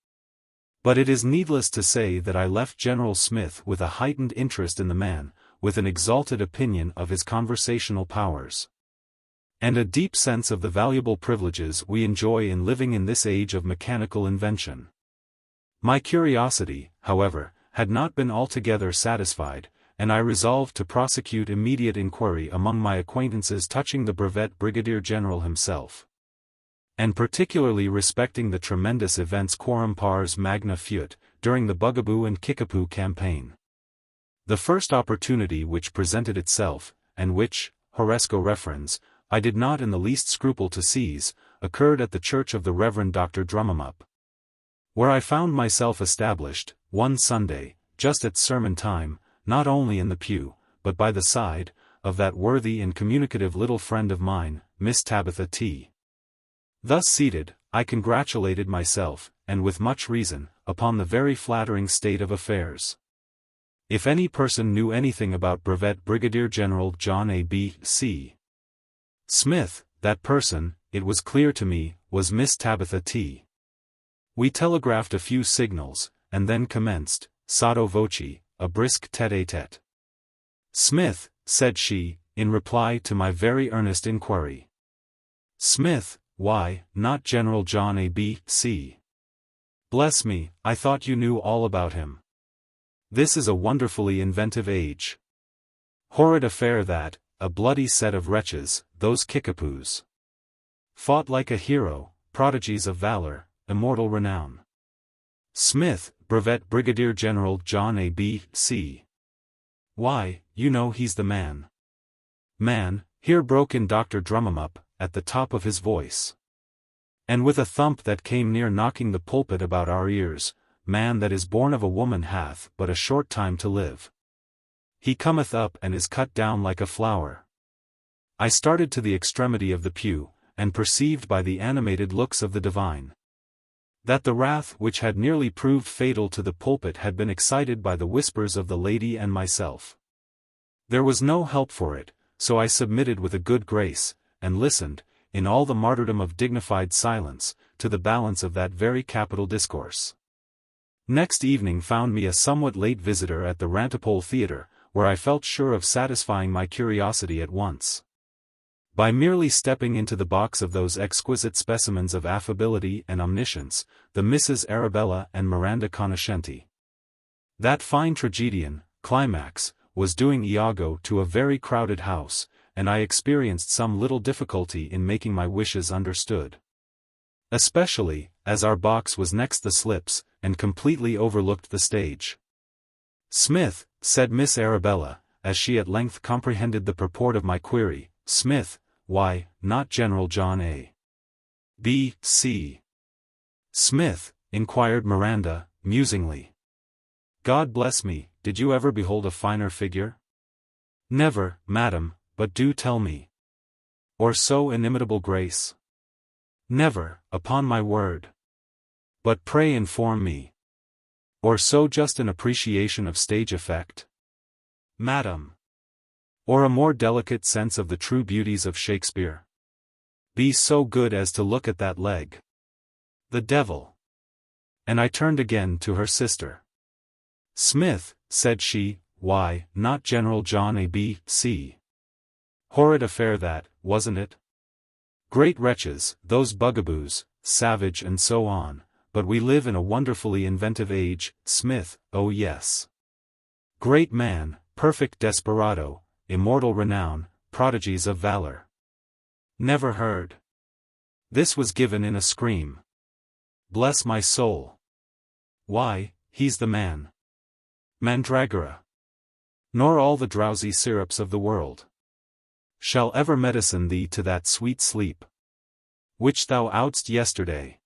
But it is needless to say that I left General Smith with a heightened interest in the man, with an exalted opinion of his conversational powers, and a deep sense of the valuable privileges we enjoy in living in this age of mechanical invention. My curiosity, however, had not been altogether satisfied, and I resolved to prosecute immediate inquiry among my acquaintances touching the Brevet Brigadier General himself, and particularly respecting the tremendous events quorum pars magna fuit, during the Bugaboo and Kickapoo campaign. The first opportunity which presented itself, and which, horresco referens, I did not in the least scruple to seize, occurred at the church of the Reverend Dr. Drummumup, where I found myself established, one Sunday, just at sermon time, not only in the pew, but by the side, of that worthy and communicative little friend of mine, Miss Tabitha T. Thus seated, I congratulated myself, and with much reason, upon the very flattering state of affairs. If any person knew anything about Brevet Brigadier General John A. B. C. Smith, that person, it was clear to me, was Miss Tabitha T. We telegraphed a few signals, and then commenced, sotto voce, a brisk tête-à-tête. Smith, said she, in reply to my very earnest inquiry. Smith, why, not General John A. B. C. Bless me, I thought you knew all about him. This is a wonderfully inventive age. Horrid affair that, a bloody set of wretches, those Kickapoos. Fought like a hero, prodigies of valor, immortal renown. Smith, Brevet Brigadier General John A. B. C. Why, you know he's the man. Man, here broke in Dr. Drummumup, at the top of his voice, and with a thump that came near knocking the pulpit about our ears, man that is born of a woman hath but a short time to live. He cometh up and is cut down like a flower. I started to the extremity of the pew, and perceived by the animated looks of the divine, that the wrath which had nearly proved fatal to the pulpit had been excited by the whispers of the lady and myself. There was no help for it, so I submitted with a good grace, and listened, in all the martyrdom of dignified silence, to the balance of that very capital discourse. Next evening found me a somewhat late visitor at the Rantipole Theatre, where I felt sure of satisfying my curiosity at once, by merely stepping into the box of those exquisite specimens of affability and omniscience, the Misses Arabella and Miranda Conoscenti. That fine tragedian, Climax, was doing Iago to a very crowded house, and I experienced some little difficulty in making my wishes understood. Especially, as our box was next the slips, and completely overlooked the stage. "Smith," said Miss Arabella, as she at length comprehended the purport of my query, "Smith, why, not General John A. B. C." "Smith?" inquired Miranda, musingly. "God bless me, did you ever behold a finer figure?" "Never, madam, but do tell me." "Or so inimitable grace?" "Never, upon my word." "But pray inform me." "Or so just an appreciation of stage effect?" "Madam." "Or a more delicate sense of the true beauties of Shakespeare?" "Be so good as to look at that leg." "The devil!" And I turned again to her sister. "Smith," said she, "why, not General John A. B. C. Horrid affair that, wasn't it? Great wretches, those bugaboos, savage and so on, but we live in a wonderfully inventive age, Smith, oh yes. Great man, perfect desperado, immortal renown, prodigies of valor. Never heard." This was given in a scream. "Bless my soul. Why, he's the man. Mandragora. Nor all the drowsy syrups of the world shall ever medicine thee to that sweet sleep which thou ought'st yesterday."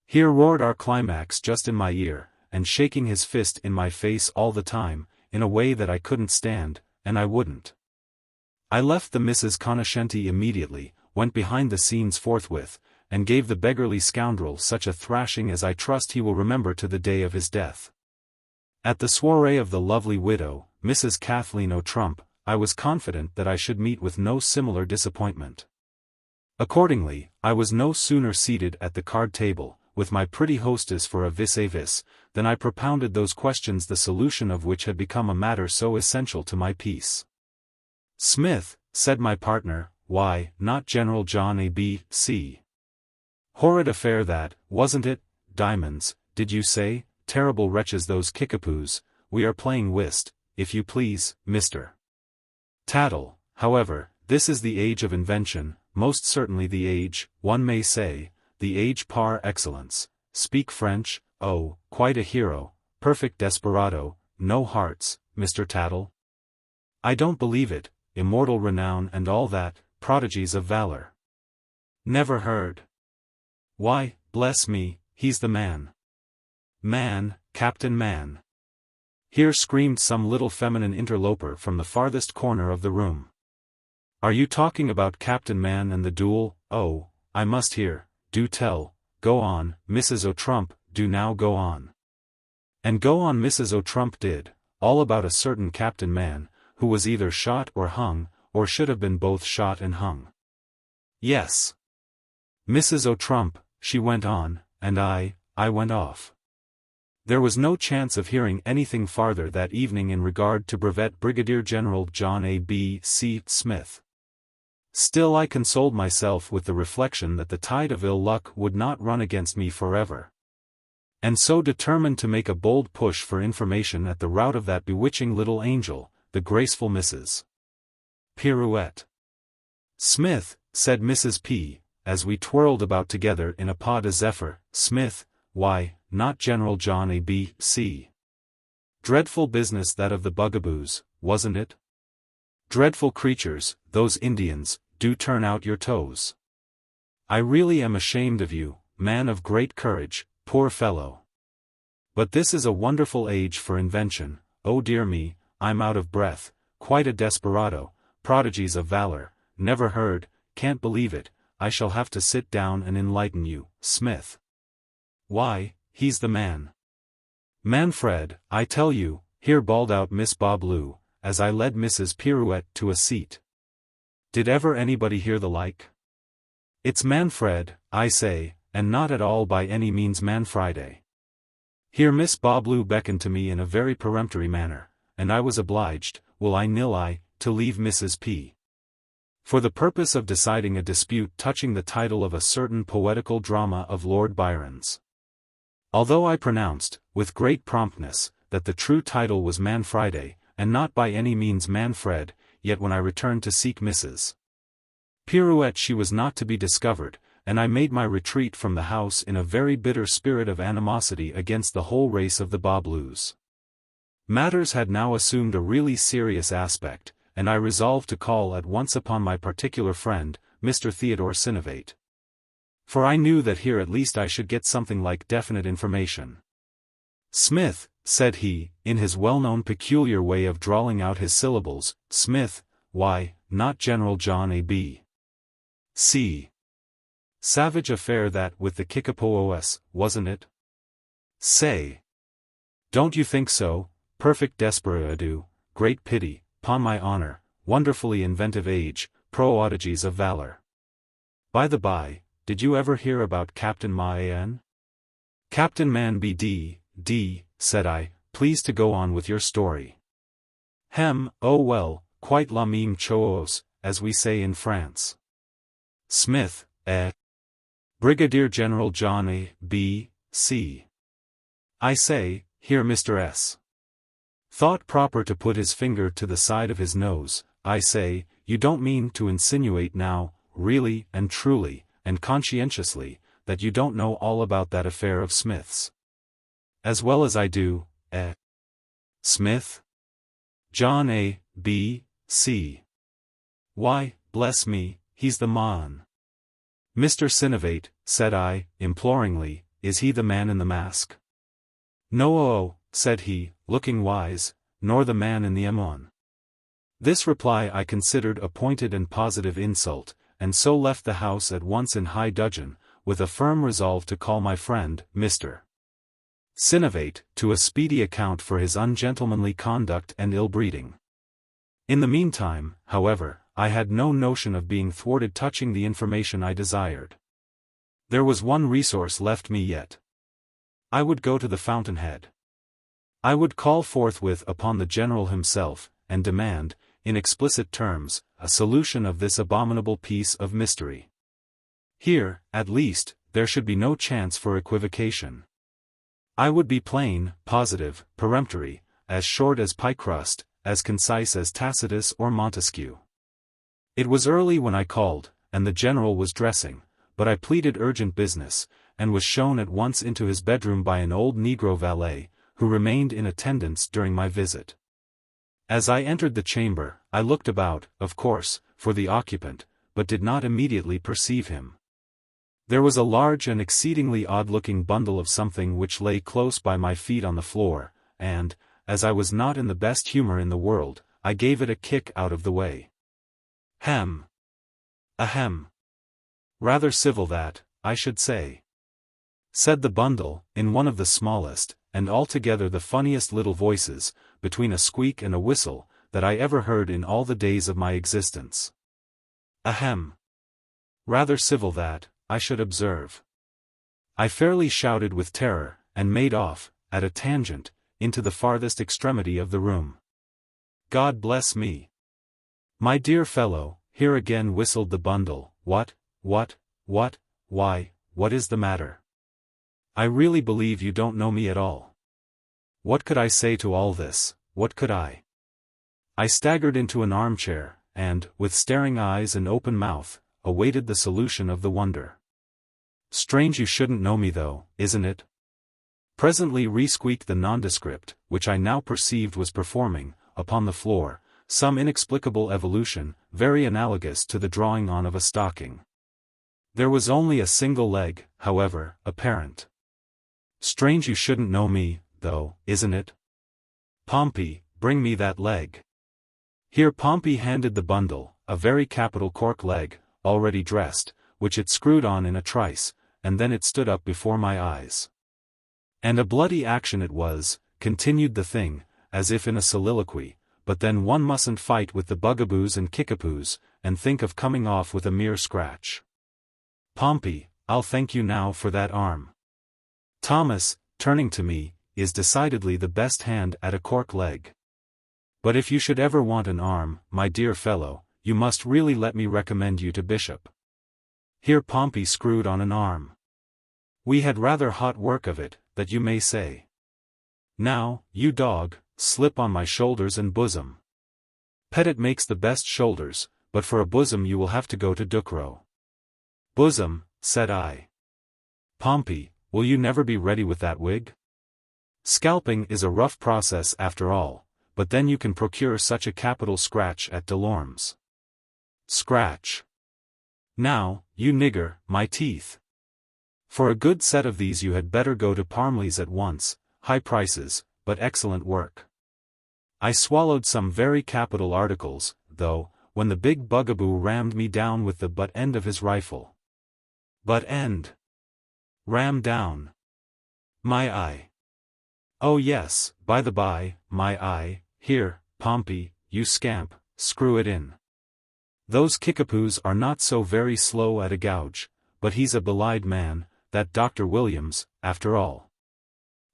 Here roared our Climax just in my ear, and shaking his fist in my face all the time, in a way that I couldn't stand, and I wouldn't. I left the Misses Conoscenti immediately, went behind the scenes forthwith, and gave the beggarly scoundrel such a thrashing as I trust he will remember to the day of his death. At the soirée of the lovely widow, Mrs. Kathleen O'Trump, I was confident that I should meet with no similar disappointment. Accordingly, I was no sooner seated at the card table, with my pretty hostess for a vis-a-vis, than I propounded those questions the solution of which had become a matter so essential to my peace. "Smith," said my partner, "why, not General John A. B. C. Horrid affair that, wasn't it? Diamonds, did you say? Terrible wretches those kickapoos. We are playing whist, if you please, Mr. Tattle. However, this is the age of invention, most certainly the age, one may say, the age par excellence. Speak French, oh, quite a hero, perfect desperado, no hearts, Mr. Tattle. I don't believe it, immortal renown and all that, prodigies of valor. Never heard. Why, bless me, he's the man. Man, Captain Man." Here screamed some little feminine interloper from the farthest corner of the room. "Are you talking about Captain Man and the duel? Oh, I must hear, do tell, go on, Mrs. O'Trump, do now go on." And go on Mrs. O'Trump did, all about a certain Captain Man, who was either shot or hung, or should have been both shot and hung. Yes. Mrs. O'Trump, she went on, and I went off. There was no chance of hearing anything farther that evening in regard to Brevet Brigadier General John A. B. C. Smith. Still I consoled myself with the reflection that the tide of ill luck would not run against me forever. And so determined to make a bold push for information at the rout of that bewitching little angel, the graceful Mrs. Pirouette. "Smith," said Mrs. P., as we twirled about together in a pas de zephyr, "Smith, why, not General John A. B. C. Dreadful business that of the bugaboos, wasn't it? Dreadful creatures, those Indians, do turn out your toes. I really am ashamed of you, man of great courage, poor fellow. But this is a wonderful age for invention, oh dear me, I'm out of breath, quite a desperado, prodigies of valor, never heard, can't believe it, I shall have to sit down and enlighten you, Smith. Why, he's the man. Manfred, I tell you, here bawled out Miss Bobloo, as I led Mrs. Pirouette to a seat. Did ever anybody hear the like? It's Manfred, I say, and not at all by any means Manfride. Here Miss Bobloo beckoned to me in a very peremptory manner, and I was obliged, to leave Mrs. P. for the purpose of deciding a dispute touching the title of a certain poetical drama of Lord Byron's. Although I pronounced, with great promptness, that the true title was Manfride, and not by any means Manfred, yet when I returned to seek Mrs. Pirouette she was not to be discovered, and I made my retreat from the house in a very bitter spirit of animosity against the whole race of the Bobloos. Matters had now assumed a really serious aspect, and I resolved to call at once upon my particular friend, Mr. Theodore Sinovate. For I knew that here at least I should get something like definite information. Smith, said he, in his well-known peculiar way of drawling out his syllables, Smith, why, not General John A. B. C. Savage affair that with the Kickapoos, wasn't it? Say. Don't you think so? Perfect desperado, great pity, 'pon my honor, wonderfully inventive age, prodigies of valor. By the by, did you ever hear about Captain Man? Captain Man B.D., said I, please to go on with your story. Oh well, quite la même chose, as we say in France. Smith, Brigadier General John A. B. C. I say, here Mr. S. thought proper to put his finger to the side of his nose. I say, you don't mean to insinuate now, really and truly, and conscientiously, that you don't know all about that affair of Smith's? As well as I do, Smith? John A. B. C. Why, bless me, he's the man. Mr. Sinovate, said I, imploringly, is he the man in the mask? No, said he, looking wise, nor the man in the amon. This reply I considered a pointed and positive insult, and so left the house at once in high dudgeon, with a firm resolve to call my friend, Mr. Sinovate, to a speedy account for his ungentlemanly conduct and ill-breeding. In the meantime, however, I had no notion of being thwarted touching the information I desired. There was one resource left me yet. I would go to the fountainhead. I would call forthwith upon the general himself, and demand, in explicit terms, a solution of this abominable piece of mystery. Here, at least, there should be no chance for equivocation. I would be plain, positive, peremptory, as short as pie crust, as concise as Tacitus or Montesquieu. It was early when I called, and the general was dressing, but I pleaded urgent business, and was shown at once into his bedroom by an old Negro valet, who remained in attendance during my visit. As I entered the chamber, I looked about, of course, for the occupant, but did not immediately perceive him. There was a large and exceedingly odd-looking bundle of something which lay close by my feet on the floor, and, as I was not in the best humor in the world, I gave it a kick out of the way. Ahem. Rather civil that, I should say, said the bundle, in one of the smallest, and altogether the funniest little voices, between a squeak and a whistle, that I ever heard in all the days of my existence. Ahem. Rather civil that, I should observe. I fairly shouted with terror, and made off, at a tangent, into the farthest extremity of the room. God bless me. My dear fellow, here again whistled the bundle, why, what is the matter? I really believe you don't know me at all. What could I say to all this, what could I? I staggered into an armchair, and, with staring eyes and open mouth, awaited the solution of the wonder. Strange you shouldn't know me though, isn't it? Presently re-squeaked the nondescript, which I now perceived was performing, upon the floor, some inexplicable evolution, very analogous to the drawing on of a stocking. There was only a single leg, however, apparent. Strange you shouldn't know me, though, isn't it? Pompey, bring me that leg. Here Pompey handed the bundle, a very capital cork leg, already dressed, which it screwed on in a trice, and then it stood up before my eyes. And a bloody action it was, continued the thing, as if in a soliloquy, but then one mustn't fight with the bugaboos and kickapoos, and think of coming off with a mere scratch. Pompey, I'll thank you now for that arm. Thomas, turning to me, is decidedly the best hand at a cork leg. But if you should ever want an arm, my dear fellow, you must really let me recommend you to Bishop. Here Pompey screwed on an arm. We had rather hot work of it, that you may say. Now, you dog, slip on my shoulders and bosom. Pettit makes the best shoulders, but for a bosom you will have to go to Ducrow. Bosom, said I. Pompey, will you never be ready with that wig? Scalping is a rough process after all, but then you can procure such a capital scratch at Delorme's. Scratch. Now, you nigger, my teeth. For a good set of these you had better go to Parmley's at once, high prices, but excellent work. I swallowed some very capital articles, though, when the big bugaboo rammed me down with the butt end of his rifle. Butt end. Ram down. My eye. Oh yes, by the by, my eye, here, Pompey, you scamp, screw it in. Those kickapoos are not so very slow at a gouge, but he's a belied man, that Dr. Williams, after all.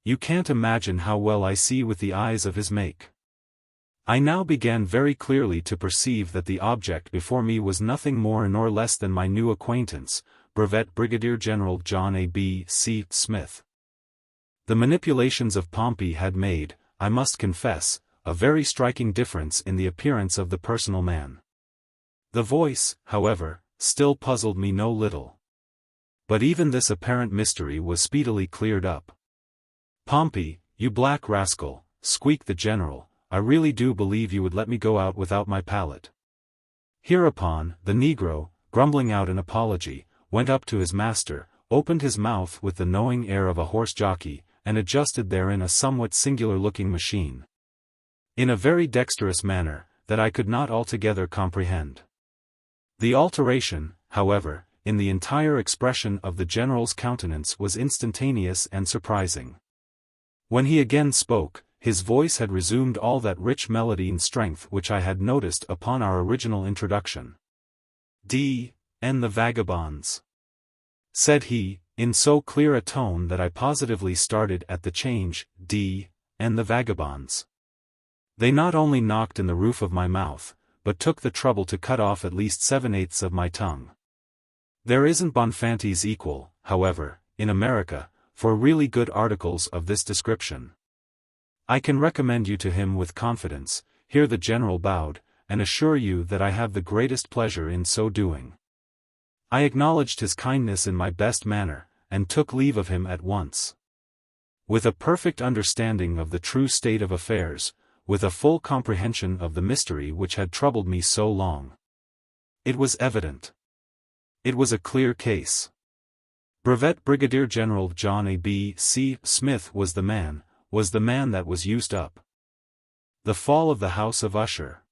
You can't imagine how well I see with the eyes of his make. I now began very clearly to perceive that the object before me was nothing more nor less than my new acquaintance, Brevet Brigadier General John A. B. C. Smith. The manipulations of Pompey had made, I must confess, a very striking difference in the appearance of the personal man. The voice, however, still puzzled me no little. But even this apparent mystery was speedily cleared up. Pompey, you black rascal, squeaked the general, I really do believe you would let me go out without my pallet. Hereupon, the negro, grumbling out an apology, went up to his master, opened his mouth with the knowing air of a horse jockey, and adjusted therein a somewhat singular-looking machine. In a very dexterous manner, that I could not altogether comprehend. The alteration, however, in the entire expression of the general's countenance was instantaneous and surprising. When he again spoke, his voice had resumed all that rich melody and strength which I had noticed upon our original introduction. "D.N. the vagabonds," said he, in so clear a tone that I positively started at the change, "D.N. the vagabonds." They not only knocked in the roof of my mouth, but took the trouble to cut off at least 7/8 of my tongue. There isn't Bonfanti's equal, however, in America, for really good articles of this description. I can recommend you to him with confidence. Here the general bowed, and assure you that I have the greatest pleasure in so doing. I acknowledged his kindness in my best manner, and took leave of him at once. With a perfect understanding of the true state of affairs, with a full comprehension of the mystery which had troubled me so long. It was evident. It was a clear case. Brevet Brigadier General John A. B. C. Smith was the man that was used up. The fall of the house of Usher.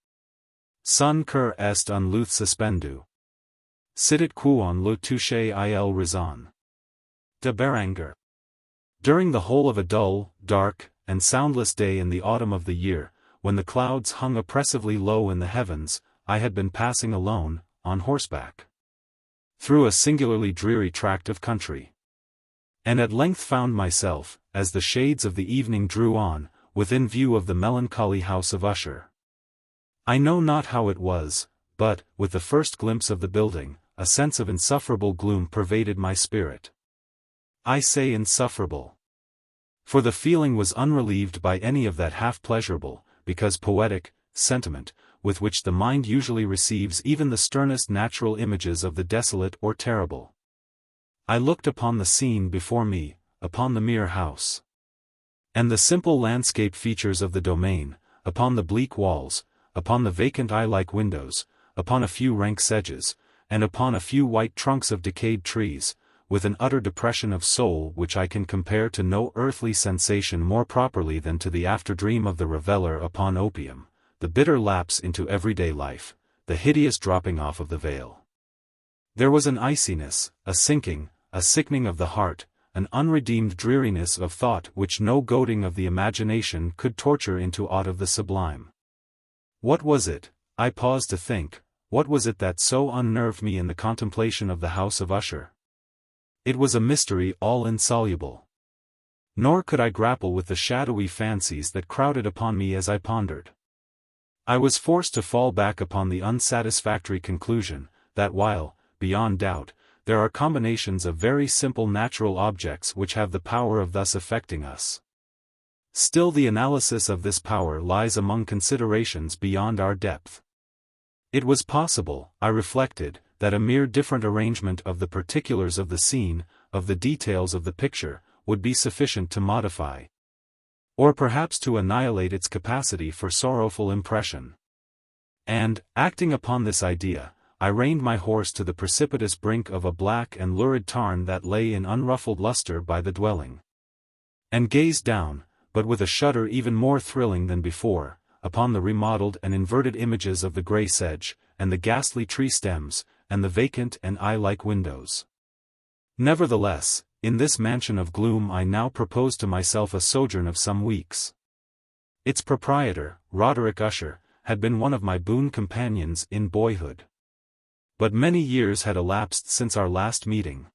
Son cur est un luth suspendu. Sidit quon le touche il raison. De Beranger. During the whole of a dull, dark, and soundless day in the autumn of the year, when the clouds hung oppressively low in the heavens, I had been passing alone, on horseback, through a singularly dreary tract of country. And at length found myself, as the shades of the evening drew on, within view of the melancholy house of Usher. I know not how it was, but, with the first glimpse of the building, a sense of insufferable gloom pervaded my spirit. I say insufferable, for the feeling was unrelieved by any of that half-pleasurable, because poetic, sentiment, with which the mind usually receives even the sternest natural images of the desolate or terrible. I looked upon the scene before me, upon the mere house, and the simple landscape features of the domain, upon the bleak walls, upon the vacant eye-like windows, upon a few rank sedges, and upon a few white trunks of decayed trees, with an utter depression of soul which I can compare to no earthly sensation more properly than to the after-dream of the reveller upon opium, the bitter lapse into everyday life, the hideous dropping off of the veil. There was an iciness, a sinking, a sickening of the heart, an unredeemed dreariness of thought which no goading of the imagination could torture into aught of the sublime. What was it, I paused to think, what was it that so unnerved me in the contemplation of the house of Usher? It was a mystery all insoluble. Nor could I grapple with the shadowy fancies that crowded upon me as I pondered. I was forced to fall back upon the unsatisfactory conclusion, that while, beyond doubt, there are combinations of very simple natural objects which have the power of thus affecting us, still the analysis of this power lies among considerations beyond our depth. It was possible, I reflected, that a mere different arrangement of the particulars of the scene, of the details of the picture, would be sufficient to modify, or perhaps to annihilate its capacity for sorrowful impression. And, acting upon this idea, I reined my horse to the precipitous brink of a black and lurid tarn that lay in unruffled luster by the dwelling, and gazed down, but with a shudder even more thrilling than before, upon the remodeled and inverted images of the grey sedge, and the ghastly tree stems, and the vacant and eye-like windows. Nevertheless, in this mansion of gloom I now proposed to myself a sojourn of some weeks. Its proprietor, Roderick Usher, had been one of my boon companions in boyhood. But many years had elapsed since our last meeting.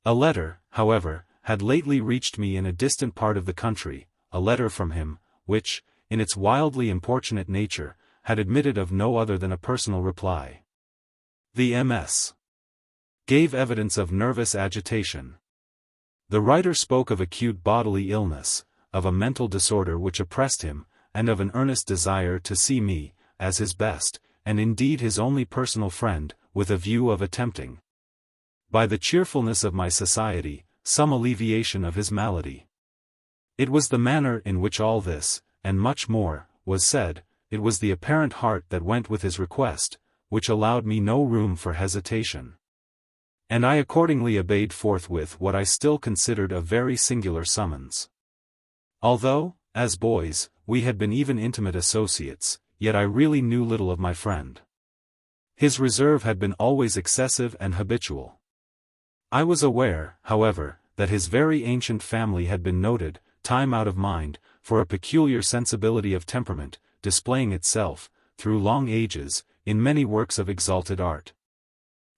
A letter, however, had lately reached me in a distant part of the country, a letter from him, which, in its wildly importunate nature, had admitted of no other than a personal reply. The MS. gave evidence of nervous agitation. The writer spoke of acute bodily illness, of a mental disorder which oppressed him, and of an earnest desire to see me, as his best, and indeed his only personal friend, with a view of attempting, by the cheerfulness of my society, some alleviation of his malady. It was the manner in which all this, and much more, was said, it was the apparent heart that went with his request, which allowed me no room for hesitation. And I accordingly obeyed forthwith what I still considered a very singular summons. Although, as boys, we had been even intimate associates, yet I really knew little of my friend. His reserve had been always excessive and habitual. I was aware, however, that his very ancient family had been noted, time out of mind, for a peculiar sensibility of temperament, displaying itself, through long ages, in many works of exalted art,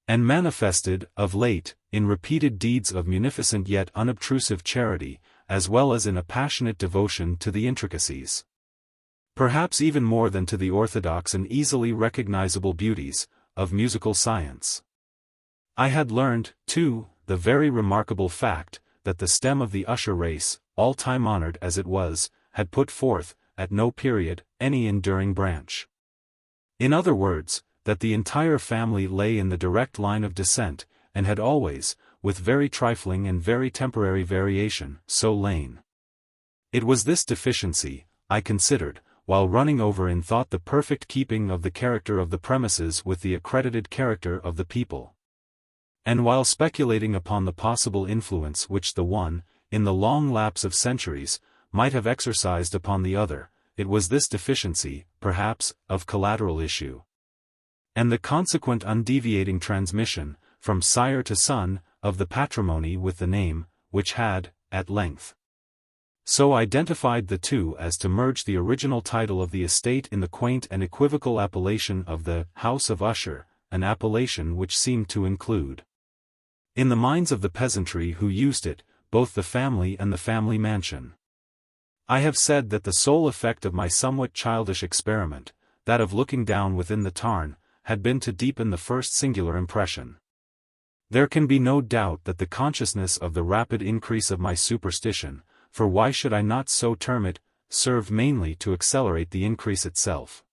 and manifested, of late, in repeated deeds of munificent yet unobtrusive charity, as well as in a passionate devotion to the intricacies, perhaps even more than to the orthodox and easily recognizable beauties, of musical science. I had learned, too, the very remarkable fact, that the stem of the Usher race, all time honored as it was, had put forth, at no period, any enduring branch. In other words, that the entire family lay in the direct line of descent, and had always, with very trifling and very temporary variation, so lain. It was this deficiency, I considered, while running over in thought the perfect keeping of the character of the premises with the accredited character of the people, and while speculating upon the possible influence which the one, in the long lapse of centuries, might have exercised upon the other, it was this deficiency, perhaps, of collateral issue, and the consequent undeviating transmission, from sire to son, of the patrimony with the name, which had, at length, so identified the two as to merge the original title of the estate in the quaint and equivocal appellation of the House of Usher, an appellation which seemed to include, in the minds of the peasantry who used it, both the family and the family mansion. I have said that the sole effect of my somewhat childish experiment, that of looking down within the tarn, had been to deepen the first singular impression. There can be no doubt that the consciousness of the rapid increase of my superstition, for why should I not so term it, served mainly to accelerate the increase itself.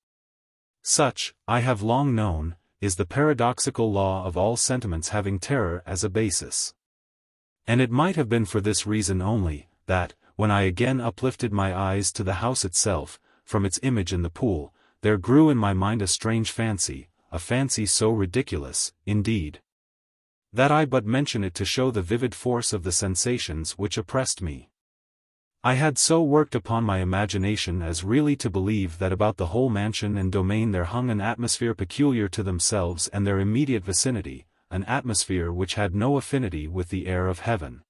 Such, I have long known, is the paradoxical law of all sentiments having terror as a basis. And it might have been for this reason only, that, when I again uplifted my eyes to the house itself, from its image in the pool, there grew in my mind a strange fancy, a fancy so ridiculous, indeed, that I but mention it to show the vivid force of the sensations which oppressed me. I had so worked upon my imagination as really to believe that about the whole mansion and domain there hung an atmosphere peculiar to themselves and their immediate vicinity, an atmosphere which had no affinity with the air of heaven,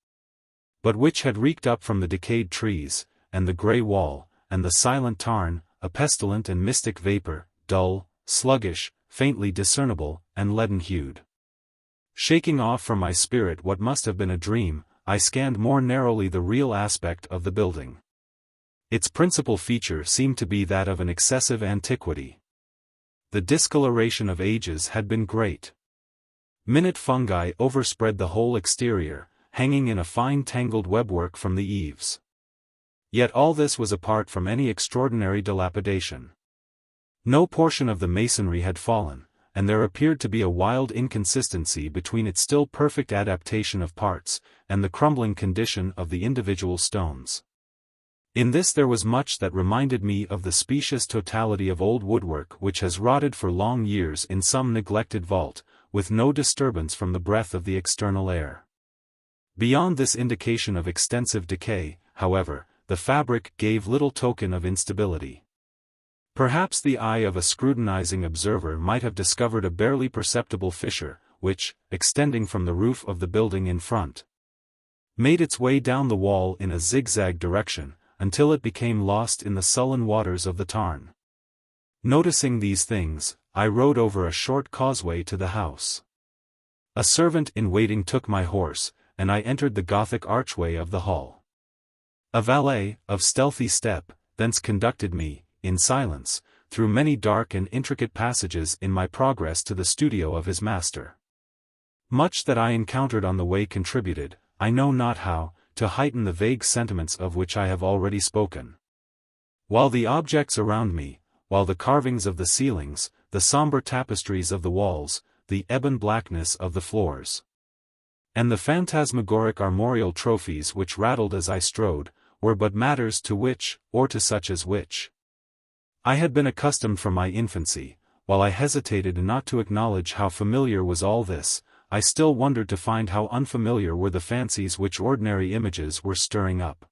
but which had reeked up from the decayed trees, and the grey wall, and the silent tarn, a pestilent and mystic vapor, dull, sluggish, faintly discernible, and leaden-hued. Shaking off from my spirit what must have been a dream, I scanned more narrowly the real aspect of the building. Its principal feature seemed to be that of an excessive antiquity. The discoloration of ages had been great. Minute fungi overspread the whole exterior, hanging in a fine tangled webwork from the eaves. Yet all this was apart from any extraordinary dilapidation. No portion of the masonry had fallen, and there appeared to be a wild inconsistency between its still perfect adaptation of parts, and the crumbling condition of the individual stones. In this there was much that reminded me of the specious totality of old woodwork which has rotted for long years in some neglected vault, with no disturbance from the breath of the external air. Beyond this indication of extensive decay, however, the fabric gave little token of instability. Perhaps the eye of a scrutinizing observer might have discovered a barely perceptible fissure, which, extending from the roof of the building in front, made its way down the wall in a zigzag direction, until it became lost in the sullen waters of the tarn. Noticing these things, I rode over a short causeway to the house. A servant in waiting took my horse, and I entered the Gothic archway of the hall. A valet, of stealthy step, thence conducted me, in silence, through many dark and intricate passages in my progress to the studio of his master. Much that I encountered on the way contributed, I know not how, to heighten the vague sentiments of which I have already spoken. While the objects around me, while the carvings of the ceilings, the somber tapestries of the walls, the ebon blackness of the floors, and the phantasmagoric armorial trophies which rattled as I strode, were but matters to which, or to such as which, I had been accustomed from my infancy. While I hesitated not to acknowledge how familiar was all this, I still wondered to find how unfamiliar were the fancies which ordinary images were stirring up.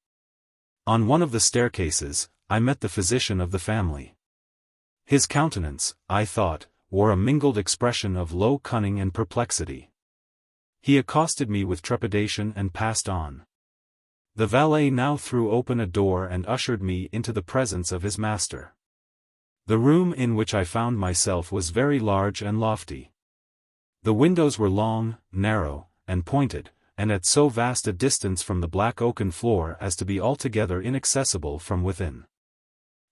On one of the staircases, I met the physician of the family. His countenance, I thought, wore a mingled expression of low cunning and perplexity. He accosted me with trepidation and passed on. The valet now threw open a door and ushered me into the presence of his master. The room in which I found myself was very large and lofty. The windows were long, narrow, and pointed, and at so vast a distance from the black oaken floor as to be altogether inaccessible from within.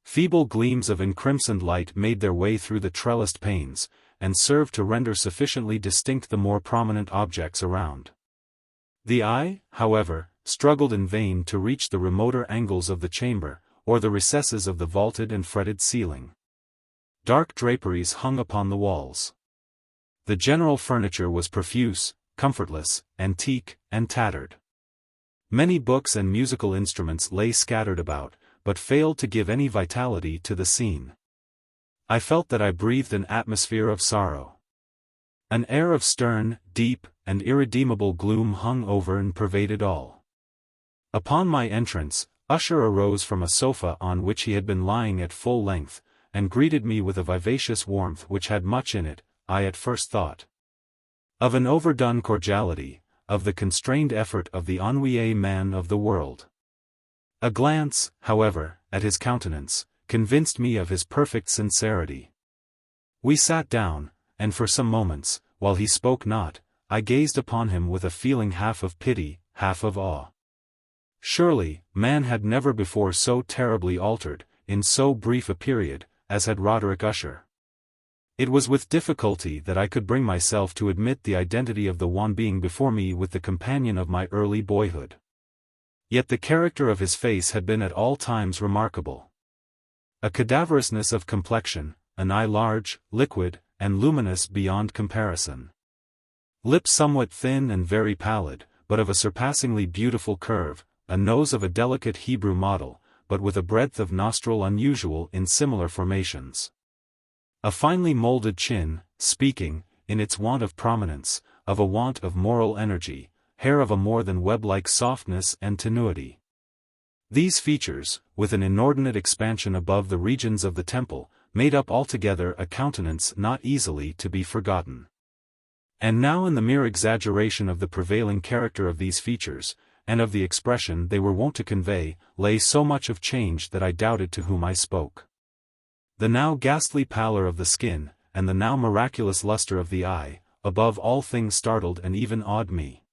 Feeble gleams of encrimsoned light made their way through the trellised panes, and served to render sufficiently distinct the more prominent objects around. The eye, however, struggled in vain to reach the remoter angles of the chamber, or the recesses of the vaulted and fretted ceiling. Dark draperies hung upon the walls. The general furniture was profuse, comfortless, antique, and tattered. Many books and musical instruments lay scattered about, but failed to give any vitality to the scene. I felt that I breathed an atmosphere of sorrow. An air of stern, deep, and irredeemable gloom hung over and pervaded all. Upon my entrance, Usher arose from a sofa on which he had been lying at full length, and greeted me with a vivacious warmth which had much in it, I at first thought, of an overdone cordiality, of the constrained effort of the ennuyé man of the world. A glance, however, at his countenance, convinced me of his perfect sincerity. We sat down, and for some moments, while he spoke not, I gazed upon him with a feeling half of pity, half of awe. Surely, man had never before so terribly altered, in so brief a period, as had Roderick Usher. It was with difficulty that I could bring myself to admit the identity of the one being before me with the companion of my early boyhood. Yet the character of his face had been at all times remarkable. A cadaverousness of complexion, an eye large, liquid, and luminous beyond comparison. Lips somewhat thin and very pallid, but of a surpassingly beautiful curve, a nose of a delicate Hebrew model, but with a breadth of nostril unusual in similar formations. A finely molded chin, speaking, in its want of prominence, of a want of moral energy, hair of a more than web-like softness and tenuity. These features, with an inordinate expansion above the regions of the temple, made up altogether a countenance not easily to be forgotten. And now in the mere exaggeration of the prevailing character of these features, and of the expression they were wont to convey, lay so much of change that I doubted to whom I spoke. The now ghastly pallor of the skin, and the now miraculous luster of the eye, above all things startled and even awed me.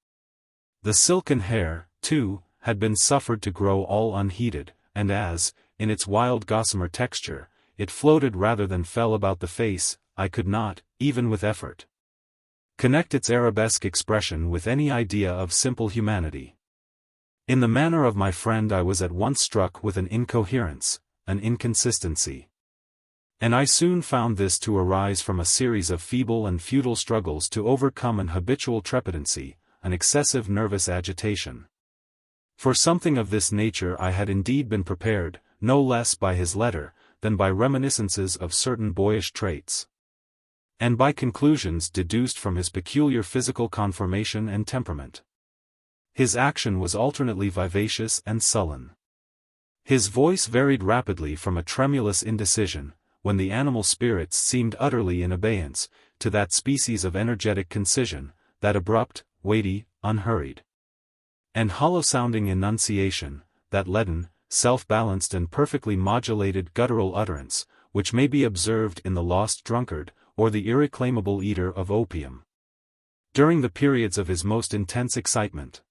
The silken hair, too, had been suffered to grow all unheeded, and as, in its wild gossamer texture, it floated rather than fell about the face, I could not, even with effort, connect its arabesque expression with any idea of simple humanity. In the manner of my friend I was at once struck with an incoherence, an inconsistency. And I soon found this to arise from a series of feeble and futile struggles to overcome an habitual trepidancy, an excessive nervous agitation. For something of this nature I had indeed been prepared, no less by his letter, than by reminiscences of certain boyish traits, and by conclusions deduced from his peculiar physical conformation and temperament. His action was alternately vivacious and sullen. His voice varied rapidly from a tremulous indecision, when the animal spirits seemed utterly in abeyance, to that species of energetic concision, that abrupt, weighty, unhurried, and hollow-sounding enunciation, that leaden, self-balanced and perfectly modulated guttural utterance, which may be observed in the lost drunkard, or the irreclaimable eater of opium, during the periods of his most intense excitement.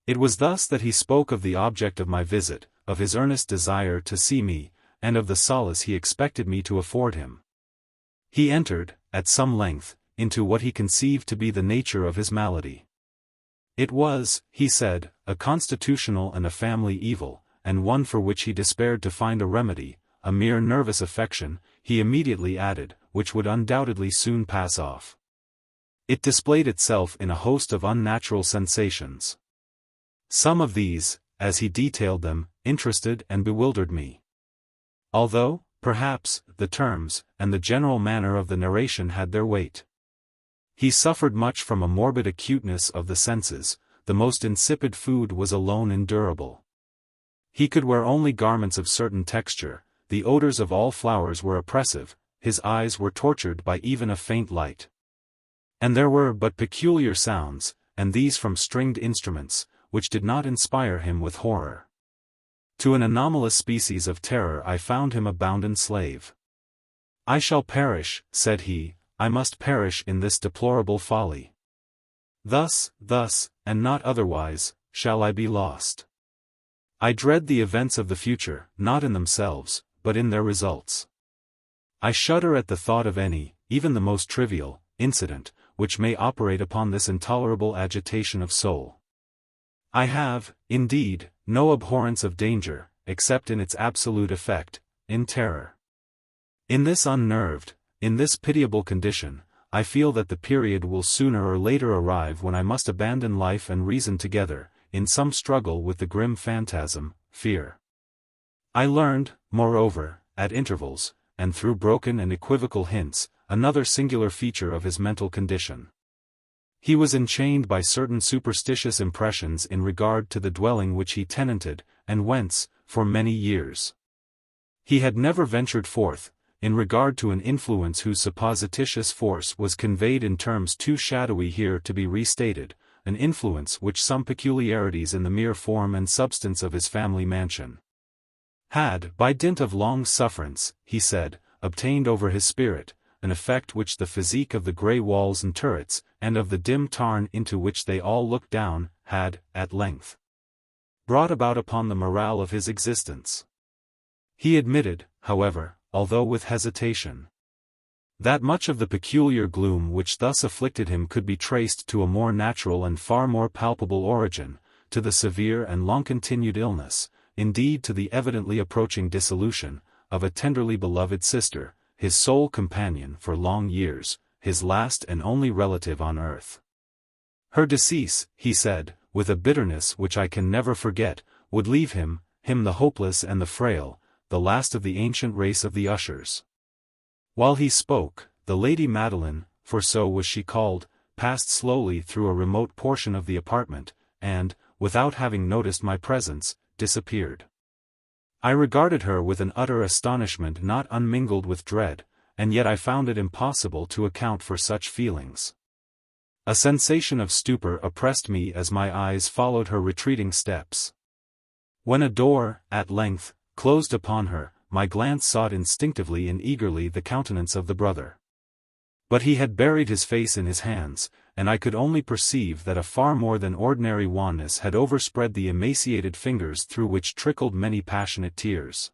It was thus that he spoke of the object of my visit, of his earnest desire to see me, and of the solace he expected me to afford him. He entered, at some length, into what he conceived to be the nature of his malady. It was, he said, a constitutional and a family evil, and one for which he despaired to find a remedy, a mere nervous affection, he immediately added, which would undoubtedly soon pass off. It displayed itself in a host of unnatural sensations. Some of these, as he detailed them, interested and bewildered me. Although, perhaps, the terms, and the general manner of the narration had their weight. He suffered much from a morbid acuteness of the senses, the most insipid food was alone endurable. He could wear only garments of certain texture, the odors of all flowers were oppressive, his eyes were tortured by even a faint light. And there were but peculiar sounds, and these from stringed instruments, which did not inspire him with horror. To an anomalous species of terror I found him a bounden slave. "I shall perish," said he, "I must perish in this deplorable folly. Thus, and not otherwise, shall I be lost. I dread the events of the future, not in themselves, but in their results. I shudder at the thought of any, even the most trivial, incident, which may operate upon this intolerable agitation of soul. I have, indeed, no abhorrence of danger, except in its absolute effect, in terror. In this unnerved, in this pitiable condition, I feel that the period will sooner or later arrive when I must abandon life and reason together, in some struggle with the grim phantasm, fear." I learned, moreover, at intervals, and through broken and equivocal hints, another singular feature of his mental condition. He was enchained by certain superstitious impressions in regard to the dwelling which he tenanted, and whence, for many years, he had never ventured forth, in regard to an influence whose supposititious force was conveyed in terms too shadowy here to be restated, an influence which some peculiarities in the mere form and substance of his family mansion had, by dint of long sufferance, he said, obtained over his spirit, an effect which the physique of the grey walls and turrets, and of the dim tarn into which they all looked down, had, at length, brought about upon the morale of his existence. He admitted, however, although with hesitation, that much of the peculiar gloom which thus afflicted him could be traced to a more natural and far more palpable origin, to the severe and long-continued illness, indeed to the evidently approaching dissolution, of a tenderly beloved sister, his sole companion for long years, his last and only relative on earth. Her decease, he said, with a bitterness which I can never forget, would leave him the hopeless and the frail, the last of the ancient race of the Ushers. While he spoke, the Lady Madeline, for so was she called, passed slowly through a remote portion of the apartment, and, without having noticed my presence, disappeared. I regarded her with an utter astonishment not unmingled with dread, and yet I found it impossible to account for such feelings. A sensation of stupor oppressed me as my eyes followed her retreating steps. When a door, at length, closed upon her, my glance sought instinctively and eagerly the countenance of the brother. But he had buried his face in his hands, and I could only perceive that a far more than ordinary wanness had overspread the emaciated fingers through which trickled many passionate tears.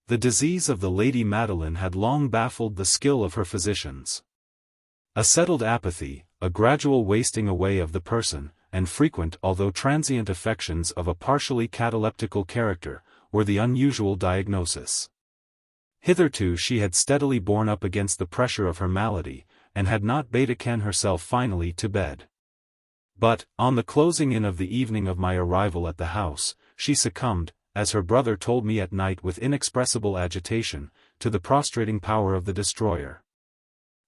The disease of the Lady Madeline had long baffled the skill of her physicians. A settled apathy, a gradual wasting away of the person, and frequent although transient affections of a partially cataleptical character, were the unusual diagnosis. Hitherto she had steadily borne up against the pressure of her malady, and had not betaken herself finally to bed. But, on the closing in of the evening of my arrival at the house, she succumbed, as her brother told me at night with inexpressible agitation, to the prostrating power of the destroyer.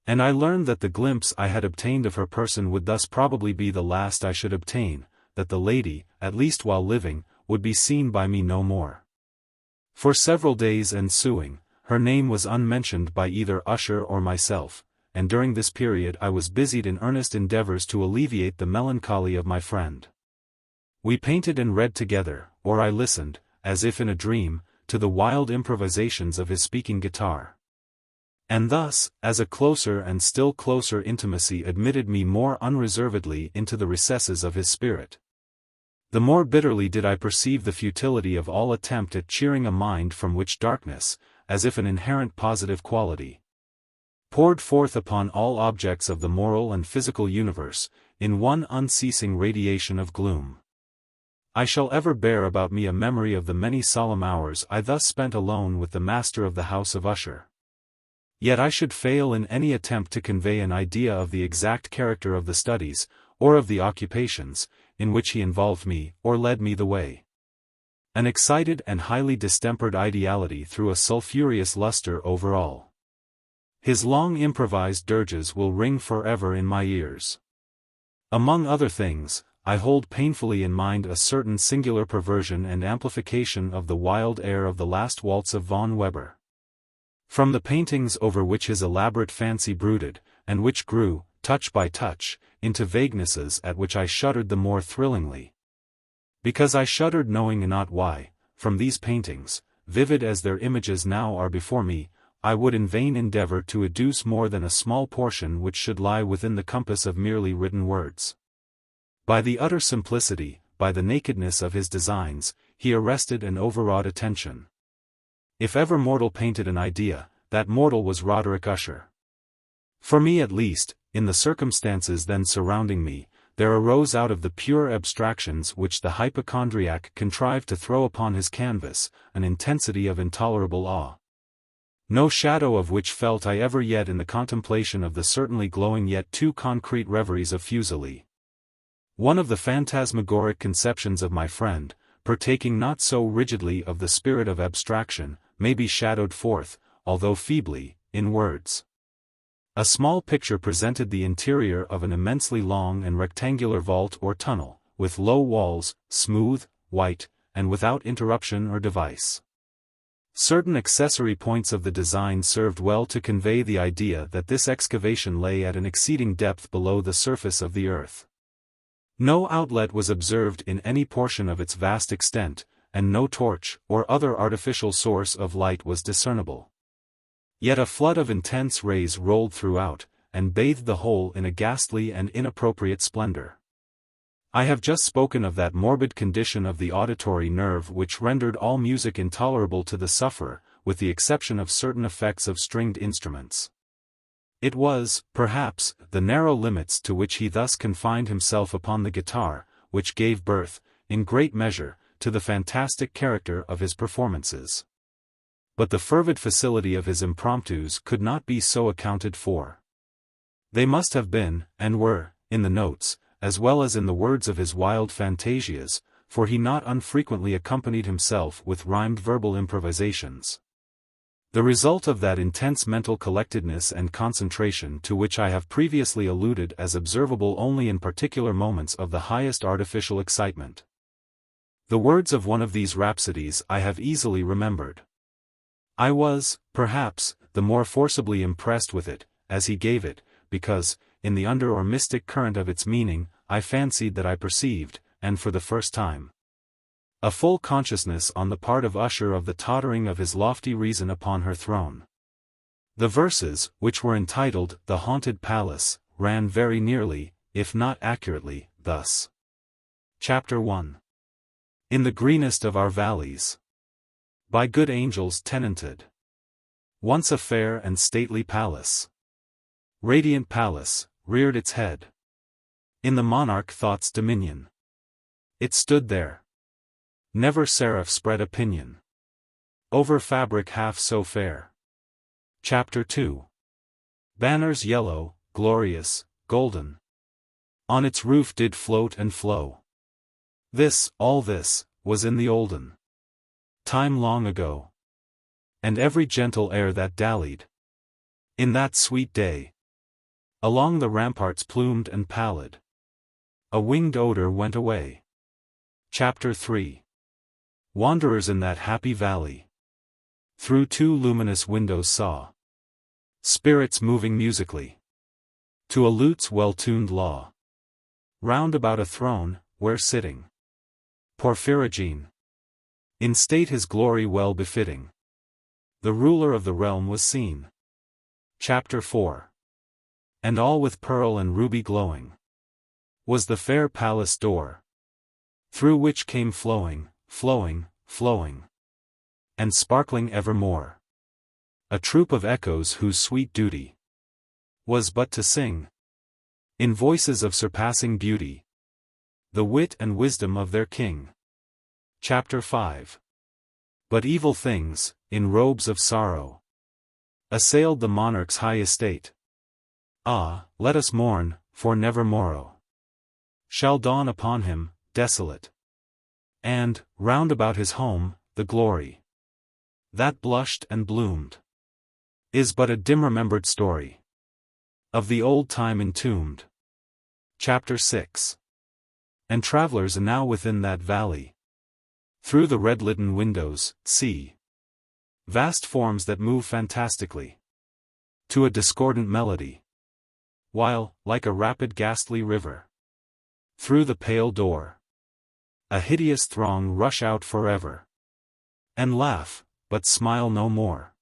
And I learned that the glimpse I had obtained of her person would thus probably be the last I should obtain, that the lady, at least while living, would be seen by me no more. For several days ensuing, her name was unmentioned by either Usher or myself, and during this period I was busied in earnest endeavors to alleviate the melancholy of my friend. We painted and read together, or I listened, as if in a dream, to the wild improvisations of his speaking guitar. And thus, as a closer and still closer intimacy admitted me more unreservedly into the recesses of his spirit, the more bitterly did I perceive the futility of all attempt at cheering a mind from which darkness, as if an inherent positive quality, poured forth upon all objects of the moral and physical universe, in one unceasing radiation of gloom. I shall ever bear about me a memory of the many solemn hours I thus spent alone with the master of the house of Usher. Yet I should fail in any attempt to convey an idea of the exact character of the studies, or of the occupations, in which he involved me, or led me the way. An excited and highly distempered ideality threw a sulphureous luster over all. His long improvised dirges will ring forever in my ears. Among other things, I hold painfully in mind a certain singular perversion and amplification of the wild air of the last waltz of von Weber. From the paintings over which his elaborate fancy brooded, and which grew, touch by touch, into vaguenesses at which I shuddered the more thrillingly. Because I shuddered knowing not why, from these paintings, vivid as their images now are before me, I would in vain endeavor to adduce more than a small portion which should lie within the compass of merely written words. By the utter simplicity, by the nakedness of his designs, he arrested and overawed attention. If ever mortal painted an idea, that mortal was Roderick Usher. For me at least, in the circumstances then surrounding me, there arose out of the pure abstractions which the hypochondriac contrived to throw upon his canvas, an intensity of intolerable awe. No shadow of which felt I ever yet in the contemplation of the certainly glowing yet too concrete reveries of Fuseli. One of the phantasmagoric conceptions of my friend, partaking not so rigidly of the spirit of abstraction, may be shadowed forth, although feebly, in words. A small picture presented the interior of an immensely long and rectangular vault or tunnel, with low walls, smooth, white, and without interruption or device. Certain accessory points of the design served well to convey the idea that this excavation lay at an exceeding depth below the surface of the earth. No outlet was observed in any portion of its vast extent, and no torch or other artificial source of light was discernible. Yet a flood of intense rays rolled throughout, and bathed the whole in a ghastly and inappropriate splendor. I have just spoken of that morbid condition of the auditory nerve which rendered all music intolerable to the sufferer, with the exception of certain effects of stringed instruments. It was, perhaps, the narrow limits to which he thus confined himself upon the guitar, which gave birth, in great measure, to the fantastic character of his performances. But the fervid facility of his impromptus could not be so accounted for. They must have been, and were, in the notes, as well as in the words of his wild fantasias, for he not unfrequently accompanied himself with rhymed verbal improvisations. The result of that intense mental collectedness and concentration to which I have previously alluded as observable only in particular moments of the highest artificial excitement. The words of one of these rhapsodies I have easily remembered. I was, perhaps, the more forcibly impressed with it, as he gave it, because, in the under or mystic current of its meaning, I fancied that I perceived, and for the first time, a full consciousness on the part of Usher of the tottering of his lofty reason upon her throne. The verses, which were entitled The Haunted Palace, ran very nearly, if not accurately, thus. Chapter 1. In the greenest of our valleys, by good angels tenanted, once a fair and stately palace, radiant palace, reared its head in the monarch thought's dominion. It stood there. Never seraph spread a pinion over fabric half so fair. Chapter 2. Banners yellow, glorious, golden, on its roof did float and flow. This, all this, was in the olden time long ago. And every gentle air that dallied in that sweet day along the ramparts plumed and pallid, a winged odor went away. Chapter 3. Wanderers in that happy valley through two luminous windows saw spirits moving musically to a lute's well-tuned law, round about a throne, where sitting Porphyrogene, in state his glory well befitting, the ruler of the realm was seen. Chapter 4. And all with pearl and ruby glowing was the fair palace door, through which came flowing, flowing, flowing, and sparkling evermore, a troop of echoes whose sweet duty was but to sing, in voices of surpassing beauty, the wit and wisdom of their king. Chapter 5. But evil things, in robes of sorrow, assailed the monarch's high estate. Ah, let us mourn, for never morrow shall dawn upon him, desolate. And, round about his home, the glory that blushed and bloomed is but a dim-remembered story of the old time entombed. Chapter 6. And travelers now within that valley, through the red-litten windows, see vast forms that move fantastically to a discordant melody, while, like a rapid ghastly river, through the pale door, a hideous throng rush out forever, and laugh, but smile no more.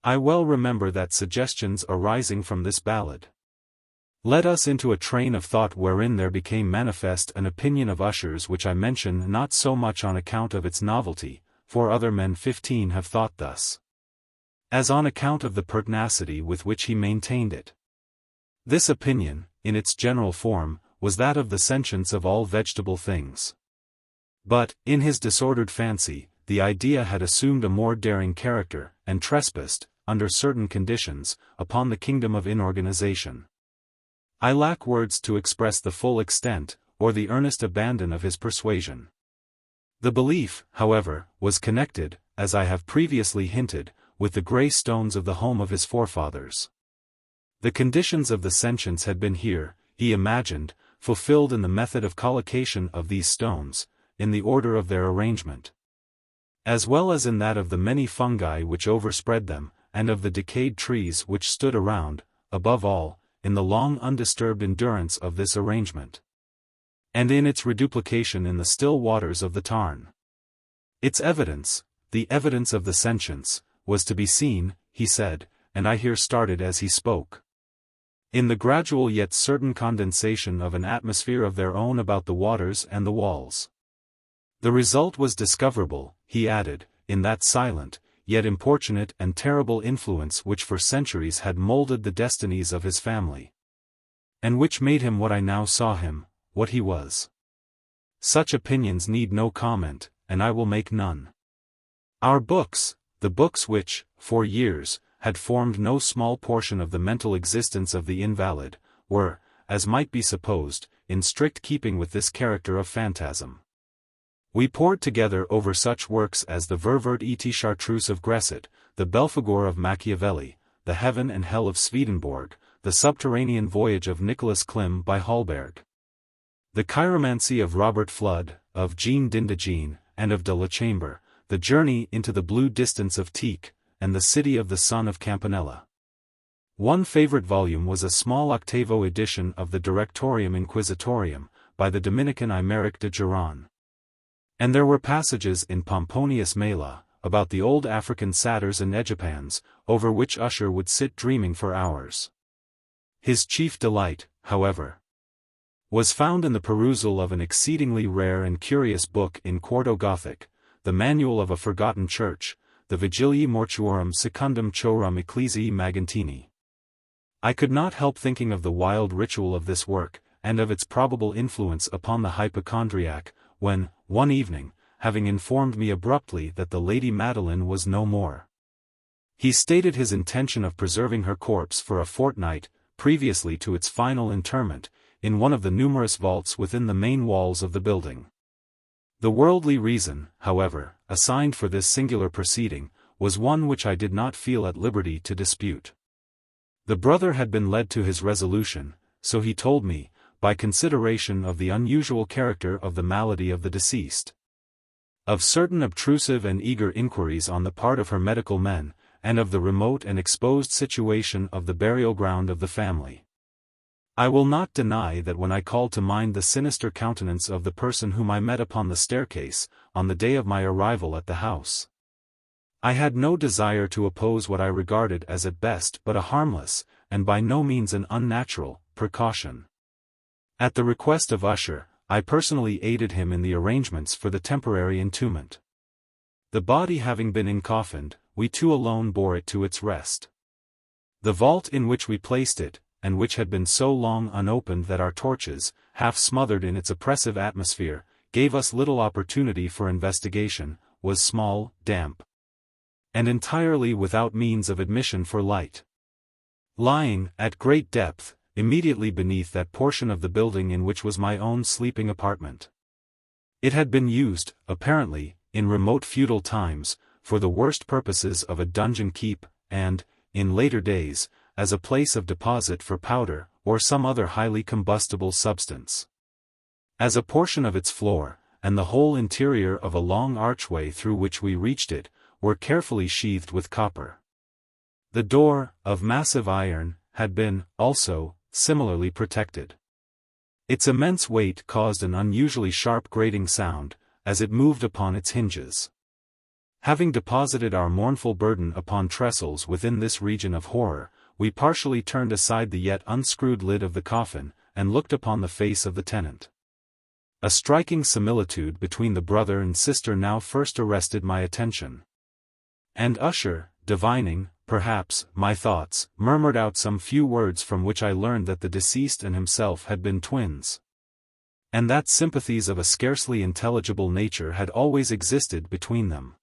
I well remember that suggestions arising from this ballad led us into a train of thought wherein there became manifest an opinion of Usher's which I mention not so much on account of its novelty, for other men 15 have thought thus, as on account of the pertinacity with which he maintained it. This opinion, in its general form, was that of the sentience of all vegetable things. But, in his disordered fancy, the idea had assumed a more daring character, and trespassed, under certain conditions, upon the kingdom of inorganization. I lack words to express the full extent, or the earnest abandon of his persuasion. The belief, however, was connected, as I have previously hinted, with the grey stones of the home of his forefathers. The conditions of the sentience had been here, he imagined, fulfilled in the method of collocation of these stones, in the order of their arrangement, as well as in that of the many fungi which overspread them, and of the decayed trees which stood around, above all, in the long undisturbed endurance of this arrangement, and in its reduplication in the still waters of the Tarn. Its evidence, the evidence of the sentience, was to be seen, he said, and I here started as he spoke, in the gradual yet certain condensation of an atmosphere of their own about the waters and the walls. The result was discoverable, he added, in that silent, yet importunate and terrible influence which for centuries had molded the destinies of his family, and which made him what I now saw him, what he was. Such opinions need no comment, and I will make none. Our books, the books which, for years, had formed no small portion of the mental existence of the invalid, were, as might be supposed, in strict keeping with this character of phantasm. We pored together over such works as the Ververt et Chartreuse of Gresset, the Belphegor of Machiavelli, the Heaven and Hell of Swedenborg, the Subterranean Voyage of Nicholas Klim by Hallberg, the Chiromancy of Robert Flood, of Jean d'Indigene, and of de la Chambre, the Journey into the Blue Distance of Tieck, and the City of the Sun of Campanella. One favorite volume was a small octavo edition of the Directorium Inquisitorium, by the Dominican Aymeric de Giron. And there were passages in Pomponius Mela, about the old African satyrs and Egyptians, over which Usher would sit dreaming for hours. His chief delight, however, was found in the perusal of an exceedingly rare and curious book in quarto Gothic, the Manual of a Forgotten Church, the Vigiliae Mortuorum Secundum Chorum Ecclesiae Magentini. I could not help thinking of the wild ritual of this work, and of its probable influence upon the hypochondriac, when, one evening, having informed me abruptly that the Lady Madeline was no more, he stated his intention of preserving her corpse for a fortnight, previously to its final interment, in one of the numerous vaults within the main walls of the building. The worldly reason, however, assigned for this singular proceeding, was one which I did not feel at liberty to dispute. The brother had been led to his resolution, so he told me, by consideration of the unusual character of the malady of the deceased, of certain obtrusive and eager inquiries on the part of her medical men, and of the remote and exposed situation of the burial ground of the family. I will not deny that when I called to mind the sinister countenance of the person whom I met upon the staircase, on the day of my arrival at the house, I had no desire to oppose what I regarded as at best but a harmless, and by no means an unnatural, precaution. At the request of Usher, I personally aided him in the arrangements for the temporary entombment. The body having been encoffined, we two alone bore it to its rest. The vault in which we placed it, and which had been so long unopened that our torches, half smothered in its oppressive atmosphere, gave us little opportunity for investigation, was small, damp, and entirely without means of admission for light. Lying, at great depth, immediately beneath that portion of the building in which was my own sleeping apartment. It had been used, apparently, in remote feudal times, for the worst purposes of a dungeon keep, and, in later days, as a place of deposit for powder, or some other highly combustible substance. As a portion of its floor, and the whole interior of a long archway through which we reached it, were carefully sheathed with copper. The door, of massive iron, had been, also, similarly protected. Its immense weight caused an unusually sharp grating sound, as it moved upon its hinges. Having deposited our mournful burden upon trestles within this region of horror, we partially turned aside the yet unscrewed lid of the coffin, and looked upon the face of the tenant. A striking similitude between the brother and sister now first arrested my attention. And Usher, divining, perhaps, my thoughts, murmured out some few words from which I learned that the deceased and himself had been twins, and that sympathies of a scarcely intelligible nature had always existed between them.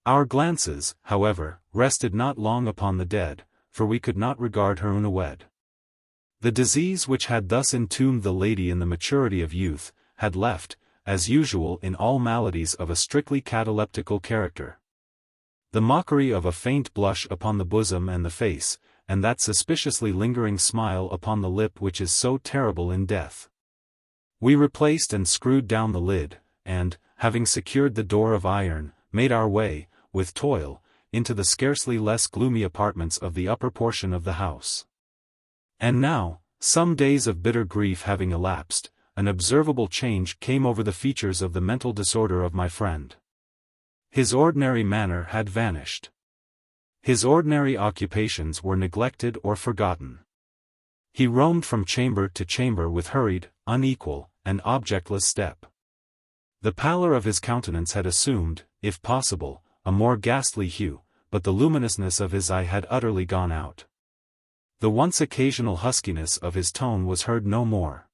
Our glances, however, rested not long upon the dead, for we could not regard her unawed. The disease which had thus entombed the lady in the maturity of youth, had left, as usual in all maladies of a strictly cataleptical character, the mockery of a faint blush upon the bosom and the face, and that suspiciously lingering smile upon the lip which is so terrible in death. We replaced and screwed down the lid, and, having secured the door of iron, made our way, with toil, into the scarcely less gloomy apartments of the upper portion of the house. And now, some days of bitter grief having elapsed, an observable change came over the features of the mental disorder of my friend. His ordinary manner had vanished. His ordinary occupations were neglected or forgotten. He roamed from chamber to chamber with hurried, unequal, and objectless step. The pallor of his countenance had assumed, if possible, a more ghastly hue, but the luminousness of his eye had utterly gone out. The once occasional huskiness of his tone was heard no more.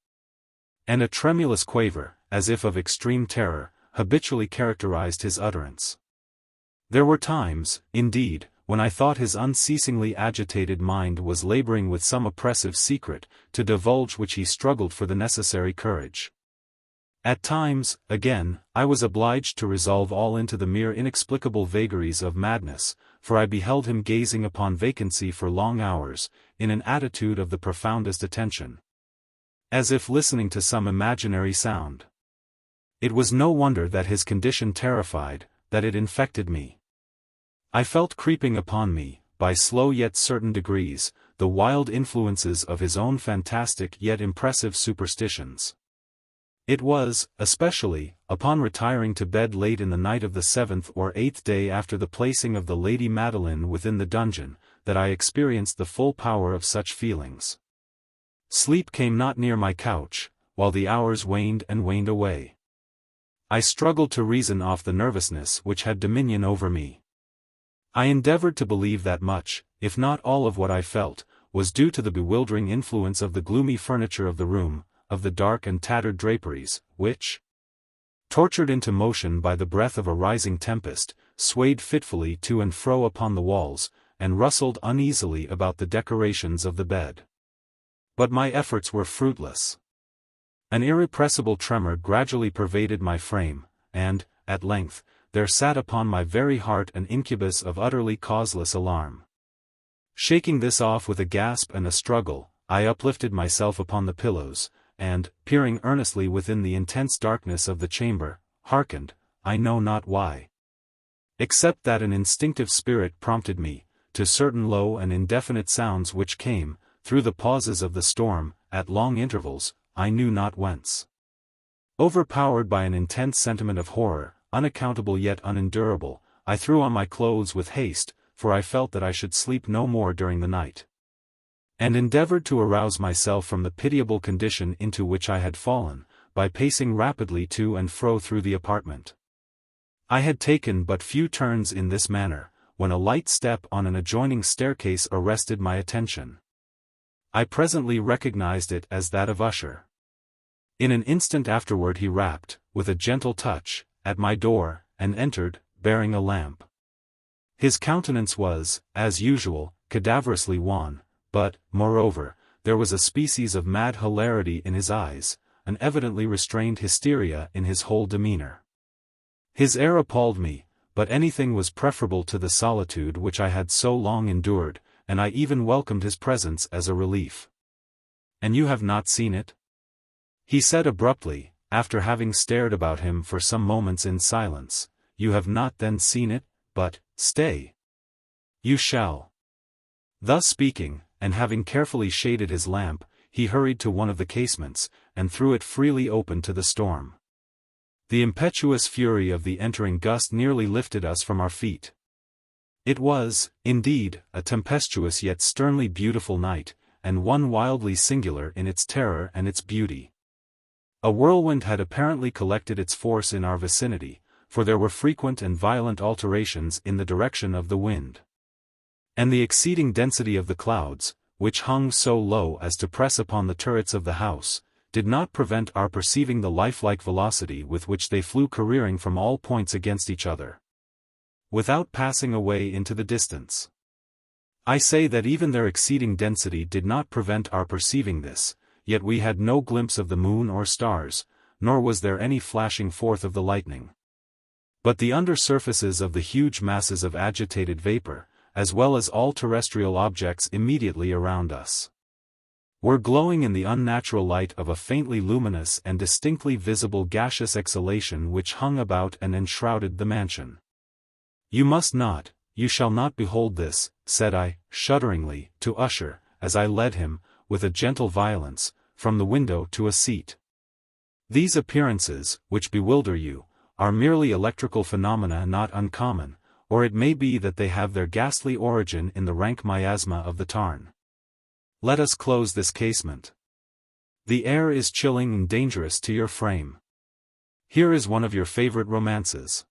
And a tremulous quaver, as if of extreme terror, habitually characterized his utterance. There were times, indeed, when I thought his unceasingly agitated mind was laboring with some oppressive secret, to divulge which he struggled for the necessary courage. At times, again, I was obliged to resolve all into the mere inexplicable vagaries of madness, for I beheld him gazing upon vacancy for long hours, in an attitude of the profoundest attention, as if listening to some imaginary sound. It was no wonder that his condition terrified, that it infected me. I felt creeping upon me, by slow yet certain degrees, the wild influences of his own fantastic yet impressive superstitions. It was, especially, upon retiring to bed late in the night of the 7th or 8th day after the placing of the Lady Madeline within the dungeon, that I experienced the full power of such feelings. Sleep came not near my couch, while the hours waned and waned away. I struggled to reason off the nervousness which had dominion over me. I endeavored to believe that much, if not all of what I felt, was due to the bewildering influence of the gloomy furniture of the room, of the dark and tattered draperies, which, tortured into motion by the breath of a rising tempest, swayed fitfully to and fro upon the walls, and rustled uneasily about the decorations of the bed. But my efforts were fruitless. An irrepressible tremor gradually pervaded my frame, and, at length, there sat upon my very heart an incubus of utterly causeless alarm. Shaking this off with a gasp and a struggle, I uplifted myself upon the pillows, and, peering earnestly within the intense darkness of the chamber, hearkened, I know not why. Except that an instinctive spirit prompted me, to certain low and indefinite sounds which came, through the pauses of the storm, at long intervals, I knew not whence. Overpowered by an intense sentiment of horror, unaccountable yet unendurable, I threw on my clothes with haste, for I felt that I should sleep no more during the night, and endeavored to arouse myself from the pitiable condition into which I had fallen, by pacing rapidly to and fro through the apartment. I had taken but few turns in this manner, when a light step on an adjoining staircase arrested my attention. I presently recognized it as that of Usher. In an instant afterward he rapped, with a gentle touch, at my door, and entered, bearing a lamp. His countenance was, as usual, cadaverously wan, but, moreover, there was a species of mad hilarity in his eyes, an evidently restrained hysteria in his whole demeanor. His air appalled me, but anything was preferable to the solitude which I had so long endured, and I even welcomed his presence as a relief. "And you have not seen it?" he said abruptly, after having stared about him for some moments in silence. "You have not then seen it, but, stay. You shall." Thus speaking, and having carefully shaded his lamp, he hurried to one of the casements, and threw it freely open to the storm. The impetuous fury of the entering gust nearly lifted us from our feet. It was, indeed, a tempestuous yet sternly beautiful night, and one wildly singular in its terror and its beauty. A whirlwind had apparently collected its force in our vicinity, for there were frequent and violent alterations in the direction of the wind. And the exceeding density of the clouds, which hung so low as to press upon the turrets of the house, did not prevent our perceiving the lifelike velocity with which they flew careering from all points against each other, without passing away into the distance. I say that even their exceeding density did not prevent our perceiving this, yet we had no glimpse of the moon or stars, nor was there any flashing forth of the lightning. But the under surfaces of the huge masses of agitated vapor, as well as all terrestrial objects immediately around us, were glowing in the unnatural light of a faintly luminous and distinctly visible gaseous exhalation which hung about and enshrouded the mansion. "You must not, you shall not behold this," said I, shudderingly, to Usher, as I led him, with a gentle violence, from the window to a seat. "These appearances, which bewilder you, are merely electrical phenomena not uncommon, or it may be that they have their ghastly origin in the rank miasma of the tarn. Let us close this casement. The air is chilling and dangerous to your frame. Here is one of your favorite romances.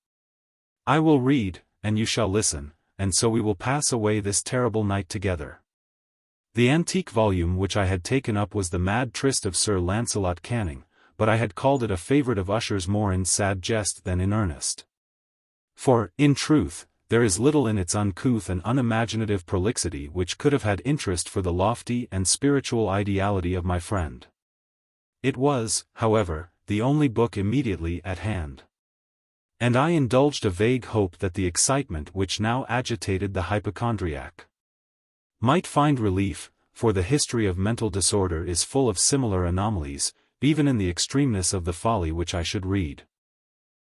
I will read, and you shall listen, and so we will pass away this terrible night together." The antique volume which I had taken up was the Mad Tryst of Sir Lancelot Canning, but I had called it a favorite of Usher's more in sad jest than in earnest. For, in truth, there is little in its uncouth and unimaginative prolixity which could have had interest for the lofty and spiritual ideality of my friend. It was, however, the only book immediately at hand. And I indulged a vague hope that the excitement which now agitated the hypochondriac might find relief, for the history of mental disorder is full of similar anomalies, even in the extremeness of the folly which I should read.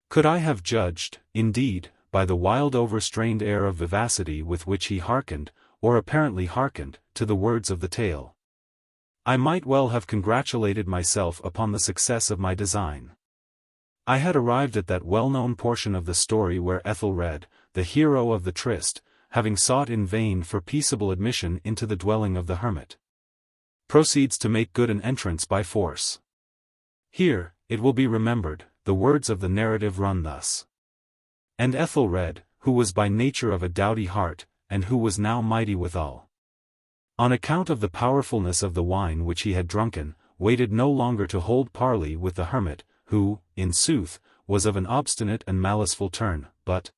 Could I have judged, indeed, by the wild overstrained air of vivacity with which he hearkened, or apparently hearkened, to the words of the tale. I might well have congratulated myself upon the success of my design. I had arrived at that well-known portion of the story where Ethelred, the hero of the tryst, having sought in vain for peaceable admission into the dwelling of the hermit, proceeds to make good an entrance by force. Here, it will be remembered, the words of the narrative run thus. And Ethelred, who was by nature of a doughty heart, and who was now mighty withal, on account of the powerfulness of the wine which he had drunken, waited no longer to hold parley with the hermit, who, in sooth, was of an obstinate and maliceful turn, but,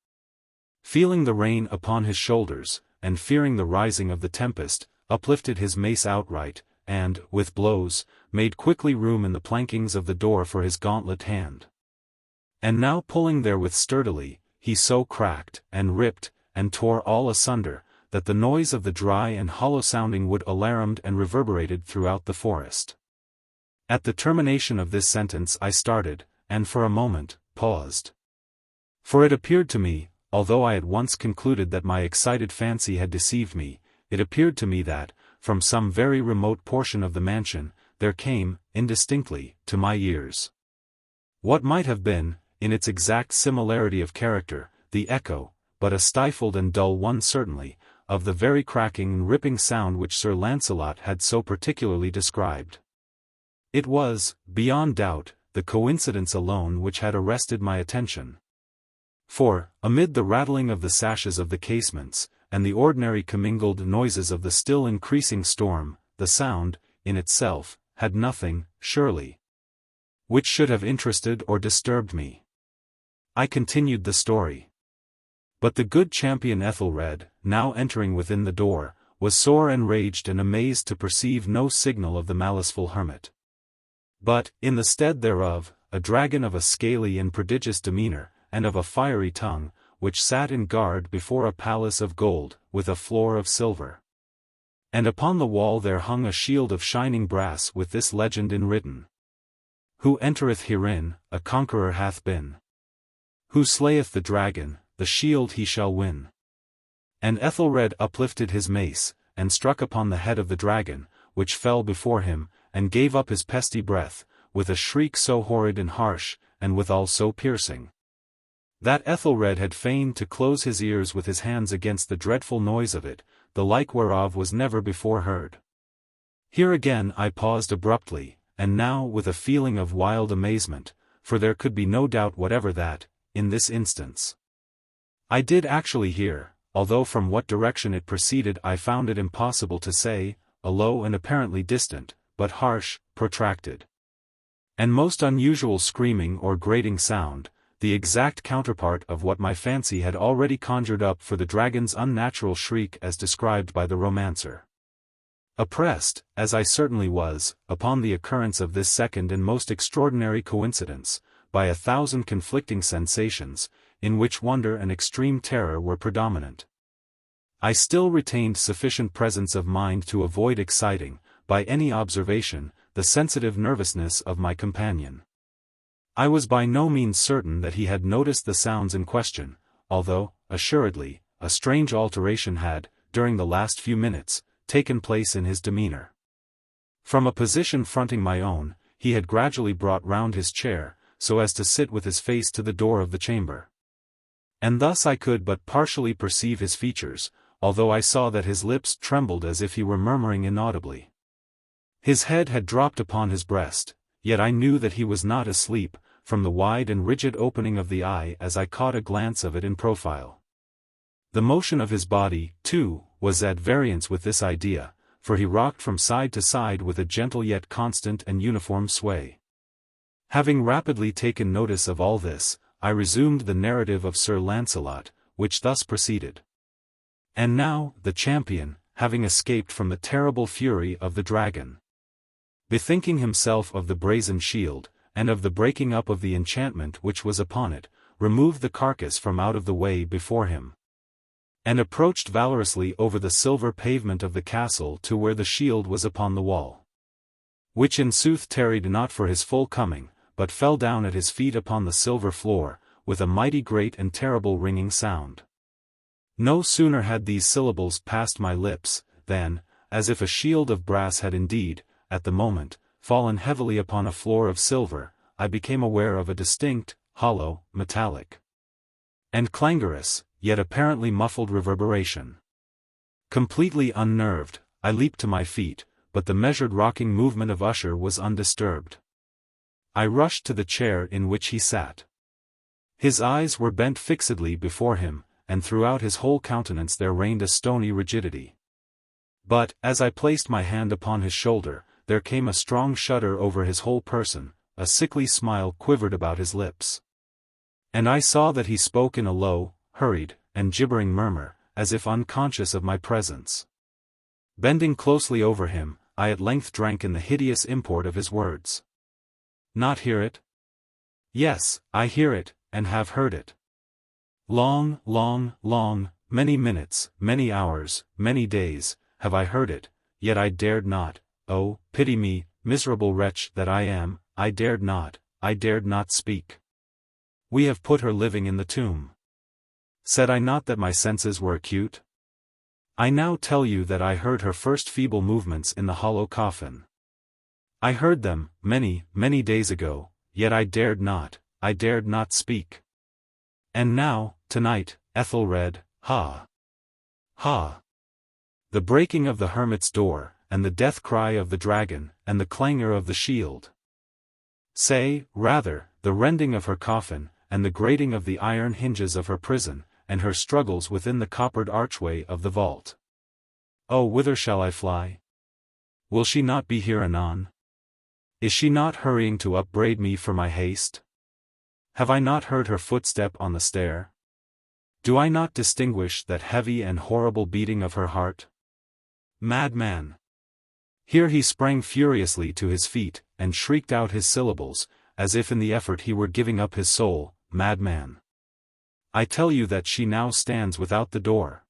feeling the rain upon his shoulders, and fearing the rising of the tempest, uplifted his mace outright, and, with blows, made quickly room in the plankings of the door for his gauntlet hand. And now pulling therewith sturdily, he so cracked, and ripped, and tore all asunder, that the noise of the dry and hollow sounding wood alarumed and reverberated throughout the forest. At the termination of this sentence I started, and for a moment, paused. For it appeared to me, although I at once concluded that my excited fancy had deceived me, it appeared to me that, from some very remote portion of the mansion, there came, indistinctly, to my ears, what might have been, in its exact similarity of character, the echo, but a stifled and dull one certainly, of the very cracking and ripping sound which Sir Lancelot had so particularly described. It was, beyond doubt, the coincidence alone which had arrested my attention. For, amid the rattling of the sashes of the casements, and the ordinary commingled noises of the still increasing storm, the sound, in itself, had nothing, surely, which should have interested or disturbed me. I continued the story. But the good champion Ethelred, now entering within the door, was sore enraged and amazed to perceive no signal of the maliceful hermit. But, in the stead thereof, a dragon of a scaly and prodigious demeanor, and of a fiery tongue, which sat in guard before a palace of gold, with a floor of silver. And upon the wall there hung a shield of shining brass with this legend enwritten: Who entereth herein, a conqueror hath been. Who slayeth the dragon, the shield he shall win. And Ethelred uplifted his mace, and struck upon the head of the dragon, which fell before him, and gave up his pesty breath, with a shriek so horrid and harsh, and withal so piercing, that Ethelred had feigned to close his ears with his hands against the dreadful noise of it, the like whereof was never before heard. Here again I paused abruptly, and now with a feeling of wild amazement, for there could be no doubt whatever that, in this instance, I did actually hear, although from what direction it proceeded I found it impossible to say, a low and apparently distant, but harsh, protracted, and most unusual screaming or grating sound, the exact counterpart of what my fancy had already conjured up for the dragon's unnatural shriek as described by the romancer. Oppressed, as I certainly was, upon the occurrence of this second and most extraordinary coincidence, by 1,000 conflicting sensations, in which wonder and extreme terror were predominant, I still retained sufficient presence of mind to avoid exciting, by any observation, the sensitive nervousness of my companion. I was by no means certain that he had noticed the sounds in question, although, assuredly, a strange alteration had, during the last few minutes, taken place in his demeanor. From a position fronting my own, he had gradually brought round his chair, so as to sit with his face to the door of the chamber. And thus I could but partially perceive his features, although I saw that his lips trembled as if he were murmuring inaudibly. His head had dropped upon his breast, yet I knew that he was not asleep, from the wide and rigid opening of the eye as I caught a glance of it in profile. The motion of his body, too, was at variance with this idea, for he rocked from side to side with a gentle yet constant and uniform sway. Having rapidly taken notice of all this, I resumed the narrative of Sir Lancelot, which thus proceeded. And now, the champion, having escaped from the terrible fury of the dragon, bethinking himself of the brazen shield, and of the breaking up of the enchantment which was upon it, removed the carcass from out of the way before him, and approached valorously over the silver pavement of the castle to where the shield was upon the wall, which in sooth tarried not for his full coming, but fell down at his feet upon the silver floor, with a mighty great and terrible ringing sound. No sooner had these syllables passed my lips, than, as if a shield of brass had indeed, at the moment, fallen heavily upon a floor of silver, I became aware of a distinct, hollow, metallic, and clangorous, yet apparently muffled reverberation. Completely unnerved, I leaped to my feet, but the measured rocking movement of Usher was undisturbed. I rushed to the chair in which he sat. His eyes were bent fixedly before him, and throughout his whole countenance there reigned a stony rigidity. But, as I placed my hand upon his shoulder, there came a strong shudder over his whole person, a sickly smile quivered about his lips. And I saw that he spoke in a low, hurried, and gibbering murmur, as if unconscious of my presence. Bending closely over him, I at length drank in the hideous import of his words. Not hear it? Yes, I hear it, and have heard it. Long, many minutes, many hours, many days, have I heard it, yet I dared not, oh, pity me, miserable wretch that I am, I dared not speak. We have put her living in the tomb. Said I not that my senses were acute? I now tell you that I heard her first feeble movements in the hollow coffin. I heard them, many days ago, yet I dared not speak. And now, tonight, Ethelred, ha! Ha! The breaking of the hermit's door, and the death cry of the dragon, and the clangor of the shield. Say, rather, the rending of her coffin, and the grating of the iron hinges of her prison, and her struggles within the coppered archway of the vault. Oh, whither shall I fly? Will she not be here anon? Is she not hurrying to upbraid me for my haste? Have I not heard her footstep on the stair? Do I not distinguish that heavy and horrible beating of her heart? Madman! Here he sprang furiously to his feet, and shrieked out his syllables, as if in the effort he were giving up his soul. Madman! I tell you that she now stands without the door.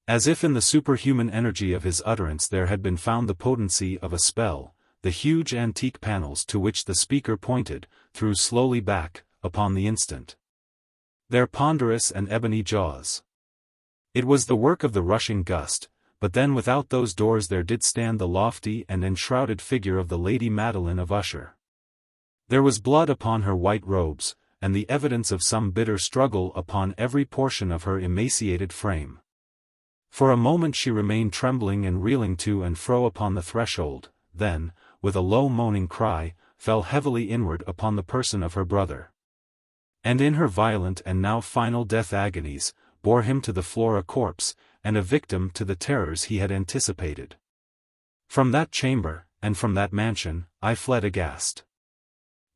As if in the superhuman energy of his utterance there had been found the potency of a spell, the huge antique panels to which the speaker pointed, threw slowly back, upon the instant, their ponderous and ebony jaws. It was the work of the rushing gust, but then without those doors there did stand the lofty and enshrouded figure of the Lady Madeline of Usher. There was blood upon her white robes, and the evidence of some bitter struggle upon every portion of her emaciated frame. For a moment she remained trembling and reeling to and fro upon the threshold, then, with a low moaning cry, fell heavily inward upon the person of her brother. And in her violent and now final death agonies, bore him to the floor a corpse, and a victim to the terrors he had anticipated. From that chamber, and from that mansion, I fled aghast.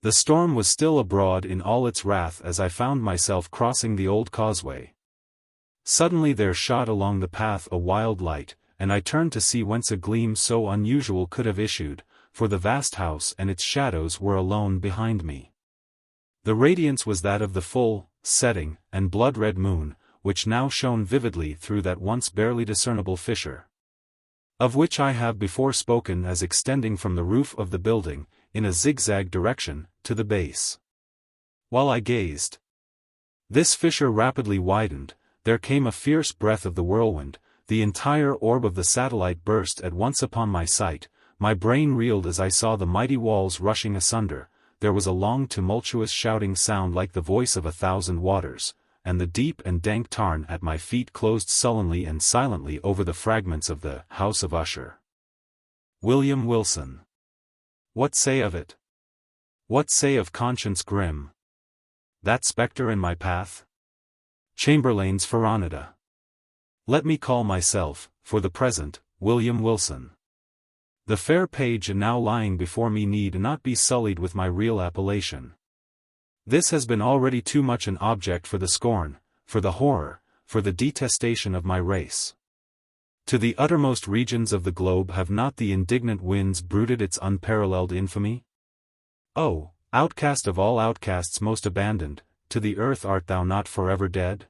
The storm was still abroad in all its wrath as I found myself crossing the old causeway. Suddenly there shot along the path a wild light, and I turned to see whence a gleam so unusual could have issued, for the vast house and its shadows were alone behind me. The radiance was that of the full, setting, and blood-red moon, which now shone vividly through that once barely discernible fissure, of which I have before spoken as extending from the roof of the building, in a zigzag direction, to the base. While I gazed, this fissure rapidly widened, there came a fierce breath of the whirlwind, the entire orb of the satellite burst at once upon my sight, my brain reeled as I saw the mighty walls rushing asunder, there was a long tumultuous shouting sound like the voice of 1,000 waters, and the deep and dank tarn at my feet closed sullenly and silently over the fragments of the House of Usher. William Wilson. What say of it? What say of conscience grim? That spectre in my path? Chamberlain's Pharaonida. Let me call myself, for the present, William Wilson. The fair page now lying before me need not be sullied with my real appellation. This has been already too much an object for the scorn, for the horror, for the detestation of my race. To the uttermost regions of the globe have not the indignant winds brooded its unparalleled infamy? Oh, outcast of all outcasts most abandoned, to the earth art thou not forever dead?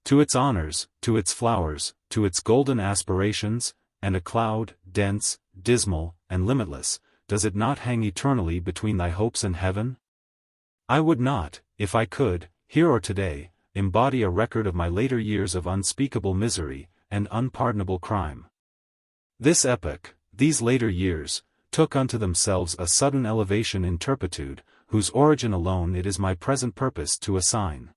To its honors, to its flowers, to its golden aspirations, and a cloud, dense, dismal, and limitless, does it not hang eternally between thy hopes and heaven? I would not, if I could, here or today, embody a record of my later years of unspeakable misery, and unpardonable crime. This epoch, these later years, took unto themselves a sudden elevation in turpitude, whose origin alone it is my present purpose to assign.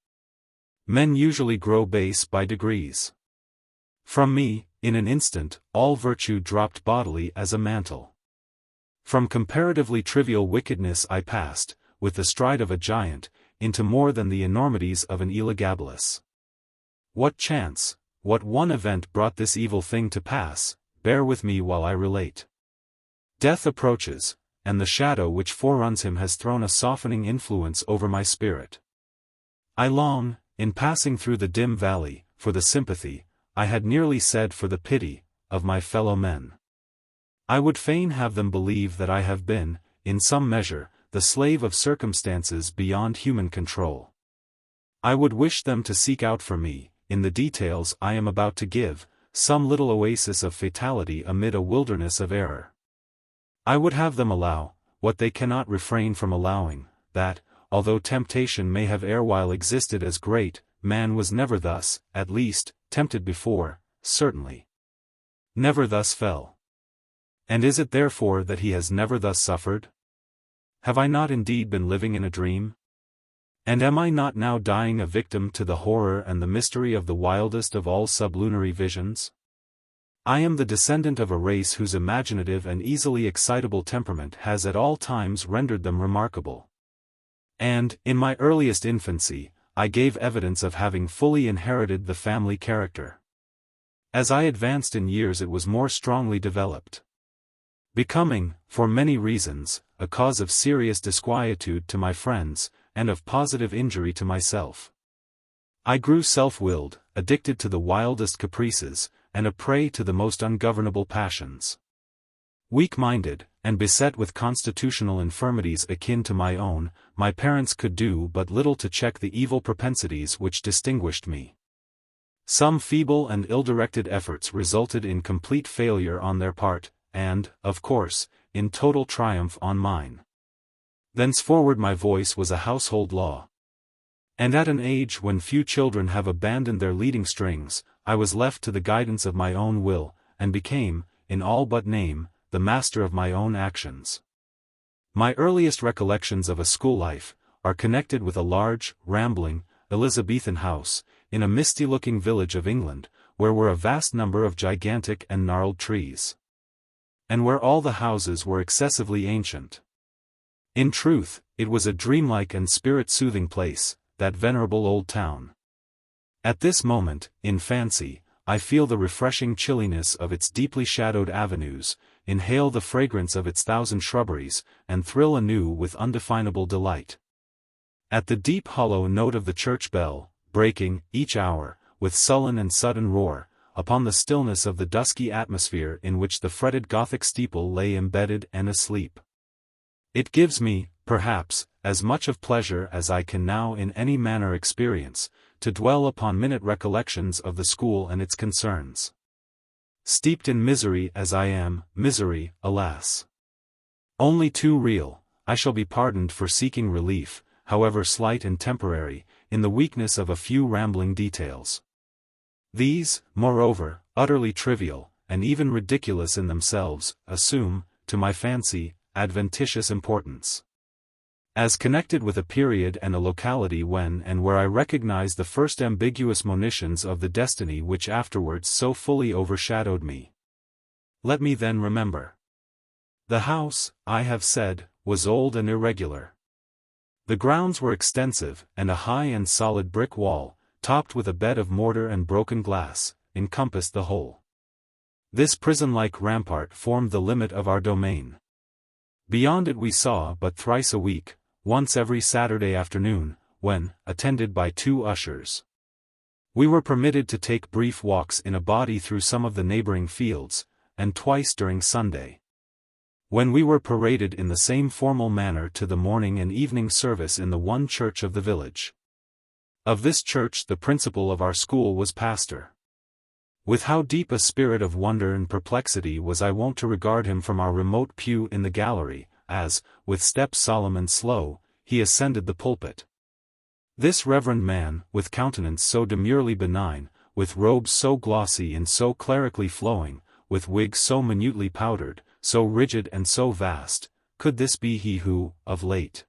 Men usually grow base by degrees. From me, in an instant, all virtue dropped bodily as a mantle. From comparatively trivial wickedness I passed, with the stride of a giant, into more than the enormities of an Elagabalus. What chance, what one event brought this evil thing to pass? Bear with me while I relate. Death approaches, and the shadow which foreruns him has thrown a softening influence over my spirit. I long, in passing through the dim valley, for the sympathy, I had nearly said for the pity, of my fellow men. I would fain have them believe that I have been, in some measure, the slave of circumstances beyond human control. I would wish them to seek out for me, in the details I am about to give, some little oasis of fatality amid a wilderness of error. I would have them allow, what they cannot refrain from allowing, that, although temptation may have erewhile existed as great, man was never thus, at least, tempted before, certainly. Never thus fell. And is it therefore that he has never thus suffered? Have I not indeed been living in a dream? And am I not now dying a victim to the horror and the mystery of the wildest of all sublunary visions? I am the descendant of a race whose imaginative and easily excitable temperament has at all times rendered them remarkable. And, in my earliest infancy, I gave evidence of having fully inherited the family character. As I advanced in years it was more strongly developed. Becoming, for many reasons, a cause of serious disquietude to my friends, and of positive injury to myself. I grew self-willed, addicted to the wildest caprices, and a prey to the most ungovernable passions. Weak-minded, and beset with constitutional infirmities akin to my own, my parents could do but little to check the evil propensities which distinguished me. Some feeble and ill-directed efforts resulted in complete failure on their part, and, of course, in total triumph on mine. Thenceforward my voice was a household law. And at an age when few children have abandoned their leading strings, I was left to the guidance of my own will, and became, in all but name, the master of my own actions. My earliest recollections of a school life are connected with a large, rambling, Elizabethan house, in a misty-looking village of England, where were a vast number of gigantic and gnarled trees. And where all the houses were excessively ancient. In truth, it was a dreamlike and spirit-soothing place, that venerable old town. At this moment, in fancy, I feel the refreshing chilliness of its deeply shadowed avenues, inhale the fragrance of its thousand shrubberies, and thrill anew with undefinable delight. At the deep hollow note of the church bell, breaking, each hour, with sullen and sudden roar, upon the stillness of the dusky atmosphere in which the fretted Gothic steeple lay embedded and asleep. It gives me, perhaps, as much of pleasure as I can now in any manner experience, to dwell upon minute recollections of the school and its concerns. Steeped in misery as I am, misery, alas, only too real, I shall be pardoned for seeking relief, however slight and temporary, in the weakness of a few rambling details. These, moreover, utterly trivial, and even ridiculous in themselves, assume, to my fancy, adventitious importance. As connected with a period and a locality when and where I recognize the first ambiguous monitions of the destiny which afterwards so fully overshadowed me. Let me then remember. The house, I have said, was old and irregular. The grounds were extensive, and a high and solid brick wall, topped with a bed of mortar and broken glass, encompassed the whole. This prison-like rampart formed the limit of our domain. Beyond it we saw but thrice a week, once every Saturday afternoon, when, attended by 2 ushers, we were permitted to take brief walks in a body through some of the neighboring fields, and twice during Sunday, when we were paraded in the same formal manner to the morning and evening service in the one church of the village. Of this church the principal of our school was pastor. With how deep a spirit of wonder and perplexity was I wont to regard him from our remote pew in the gallery, as, with steps solemn and slow, he ascended the pulpit. This reverend man, with countenance so demurely benign, with robes so glossy and so clerically flowing, with wigs so minutely powdered, so rigid and so vast, could this be he who, of late,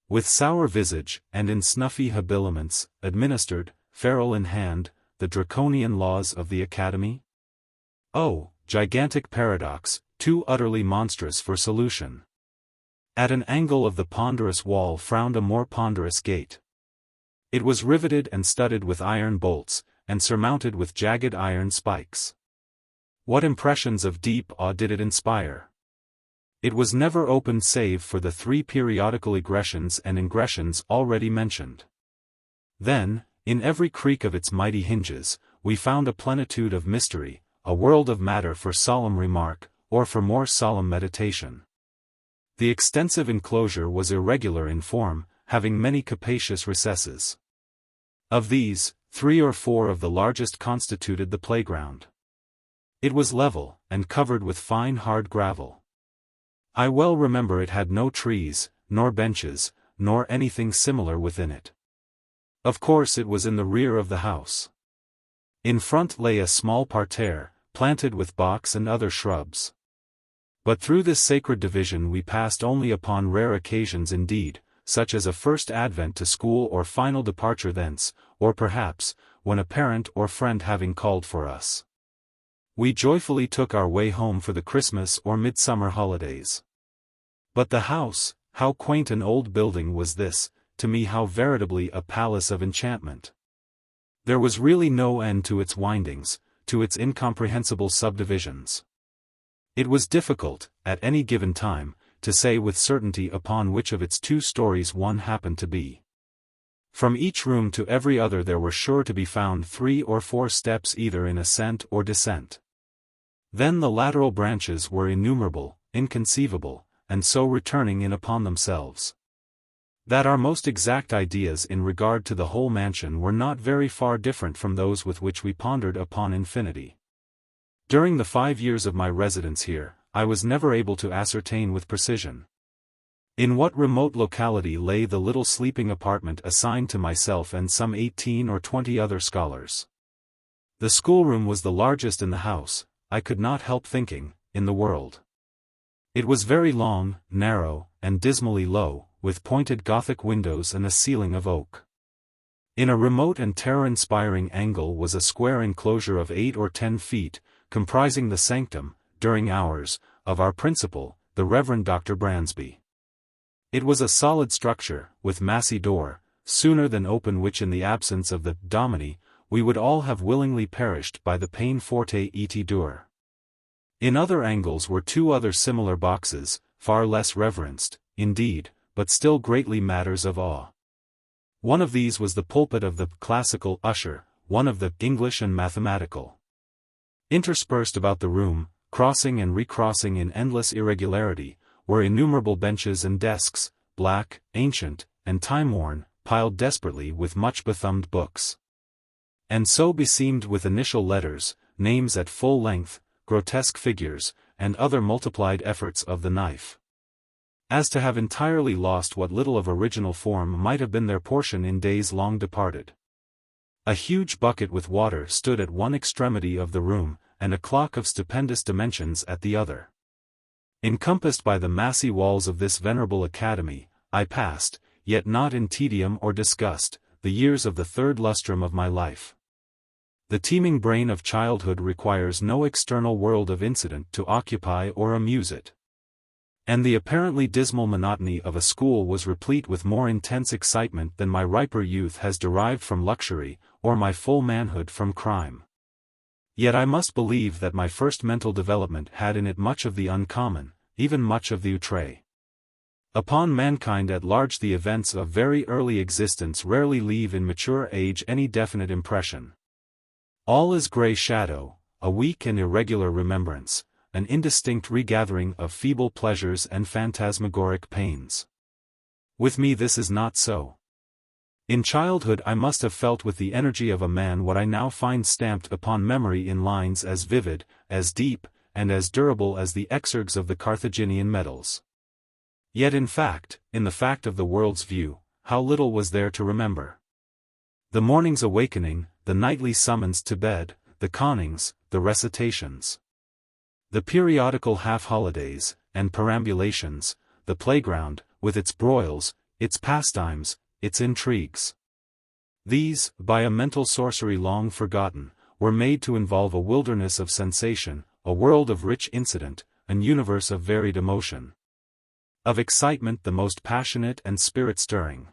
with sour visage, and in snuffy habiliments, administered, ferule in hand, the draconian laws of the Academy? Oh, gigantic paradox, too utterly monstrous for solution. At an angle of the ponderous wall frowned a more ponderous gate. It was riveted and studded with iron bolts, and surmounted with jagged iron spikes. What impressions of deep awe did it inspire! It was never opened save for the 3 periodical egressions and ingressions already mentioned. Then, in every creak of its mighty hinges, we found a plenitude of mystery, a world of matter for solemn remark, or for more solemn meditation. The extensive enclosure was irregular in form, having many capacious recesses. Of these, 3 or 4 of the largest constituted the playground. It was level, and covered with fine hard gravel. I well remember it had no trees, nor benches, nor anything similar within it. Of course it was in the rear of the house. In front lay a small parterre, planted with box and other shrubs. But through this sacred division we passed only upon rare occasions indeed, such as a first advent to school or final departure thence, or perhaps, when a parent or friend having called for us, we joyfully took our way home for the Christmas or midsummer holidays. But the house, how quaint an old building was this, to me how veritably a palace of enchantment. There was really no end to its windings, to its incomprehensible subdivisions. It was difficult, at any given time, to say with certainty upon which of its 2 stories one happened to be. From each room to every other there were sure to be found 3 or 4 steps either in ascent or descent. Then the lateral branches were innumerable, inconceivable, and so returning in upon themselves, that our most exact ideas in regard to the whole mansion were not very far different from those with which we pondered upon infinity. During the 5 years of my residence here, I was never able to ascertain with precision in what remote locality lay the little sleeping apartment assigned to myself and some 18 or 20 other scholars. The schoolroom was the largest in the house, I could not help thinking, in the world. It was very long, narrow, and dismally low, with pointed Gothic windows and a ceiling of oak. In a remote and terror-inspiring angle was a square enclosure of 8 or 10 feet, comprising the sanctum, during hours, of our principal, the Reverend Dr. Bransby. It was a solid structure, with massy door, sooner than open which in the absence of the Domini, we would all have willingly perished by the peine forte et dure. In other angles were 2 other similar boxes, far less reverenced, indeed, but still greatly matters of awe. One of these was the pulpit of the classical Usher, one of the English and mathematical. Interspersed about the room, crossing and recrossing in endless irregularity, were innumerable benches and desks, black, ancient, and time-worn, piled desperately with much bethumbed books. And so beseamed with initial letters, names at full length, grotesque figures, and other multiplied efforts of the knife, as to have entirely lost what little of original form might have been their portion in days long departed. A huge bucket with water stood at one extremity of the room, and a clock of stupendous dimensions at the other. Encompassed by the massy walls of this venerable academy, I passed, yet not in tedium or disgust, the years of the 3rd lustrum of my life. The teeming brain of childhood requires no external world of incident to occupy or amuse it. And the apparently dismal monotony of a school was replete with more intense excitement than my riper youth has derived from luxury, or my full manhood from crime. Yet I must believe that my first mental development had in it much of the uncommon, even much of the outre. Upon mankind at large the events of very early existence rarely leave in mature age any definite impression. All is grey shadow, a weak and irregular remembrance, an indistinct regathering of feeble pleasures and phantasmagoric pains. With me this is not so. In childhood I must have felt with the energy of a man what I now find stamped upon memory in lines as vivid, as deep, and as durable as the exurgs of the Carthaginian medals. Yet in the fact of the world's view, how little was there to remember. The morning's awakening, the nightly summons to bed, the connings, the recitations. The periodical half-holidays, and perambulations, the playground, with its broils, its pastimes, its intrigues. These, by a mental sorcery long forgotten, were made to involve a wilderness of sensation, a world of rich incident, an universe of varied emotion. Of excitement the most passionate and spirit-stirring.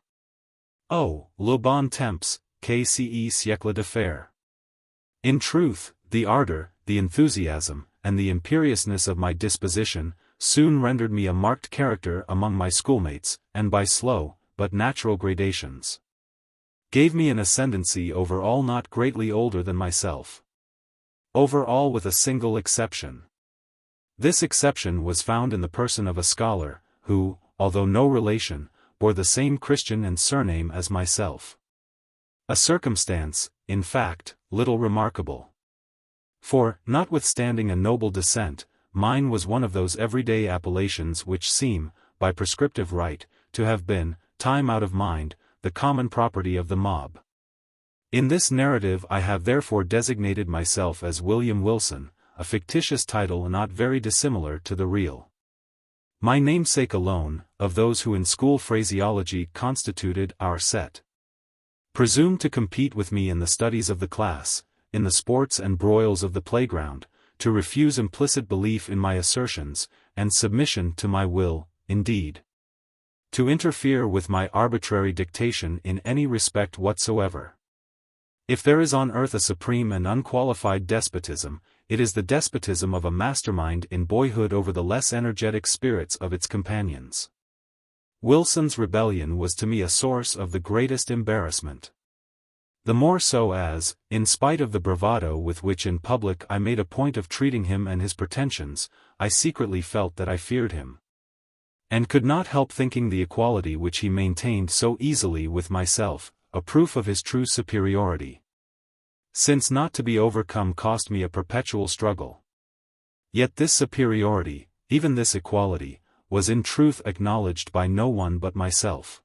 Oh, le bon temps, que ce siècle de fer! In truth, the ardor, the enthusiasm, and the imperiousness of my disposition, soon rendered me a marked character among my schoolmates, and by slow, but natural gradations, gave me an ascendancy over all not greatly older than myself. Over all with a single exception. This exception was found in the person of a scholar, who, although no relation, bore the same Christian and surname as myself. A circumstance, in fact, little remarkable. For, notwithstanding a noble descent, mine was one of those everyday appellations which seem, by prescriptive right, to have been, time out of mind, the common property of the mob. In this narrative I have therefore designated myself as William Wilson, a fictitious title not very dissimilar to the real. My namesake alone, of those who in school phraseology constituted our set, presumed to compete with me in the studies of the class, in the sports and broils of the playground, to refuse implicit belief in my assertions, and submission to my will, indeed, to interfere with my arbitrary dictation in any respect whatsoever. If there is on earth a supreme and unqualified despotism, it is the despotism of a mastermind in boyhood over the less energetic spirits of its companions. Wilson's rebellion was to me a source of the greatest embarrassment. The more so as, in spite of the bravado with which in public I made a point of treating him and his pretensions, I secretly felt that I feared him, and could not help thinking the equality which he maintained so easily with myself, a proof of his true superiority. Since not to be overcome cost me a perpetual struggle. Yet this superiority, even this equality, was in truth acknowledged by no one but myself.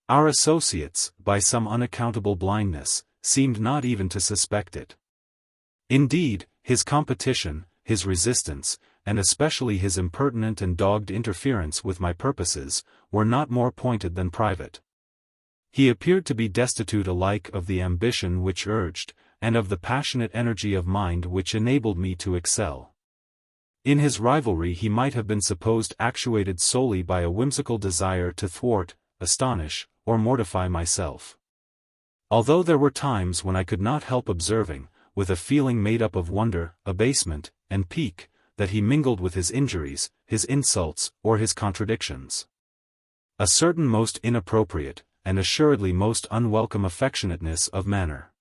Our associates, by some unaccountable blindness, seemed not even to suspect it. Indeed, his competition, his resistance, and especially his impertinent and dogged interference with my purposes, were not more pointed than private. He appeared to be destitute alike of the ambition which urged, and of the passionate energy of mind which enabled me to excel. In his rivalry he might have been supposed actuated solely by a whimsical desire to thwart, astonish, or mortify myself. Although there were times when I could not help observing, with a feeling made up of wonder, abasement, and pique, that he mingled with his injuries, his insults, or his contradictions, a certain most inappropriate, and assuredly most unwelcome affectionateness of manner.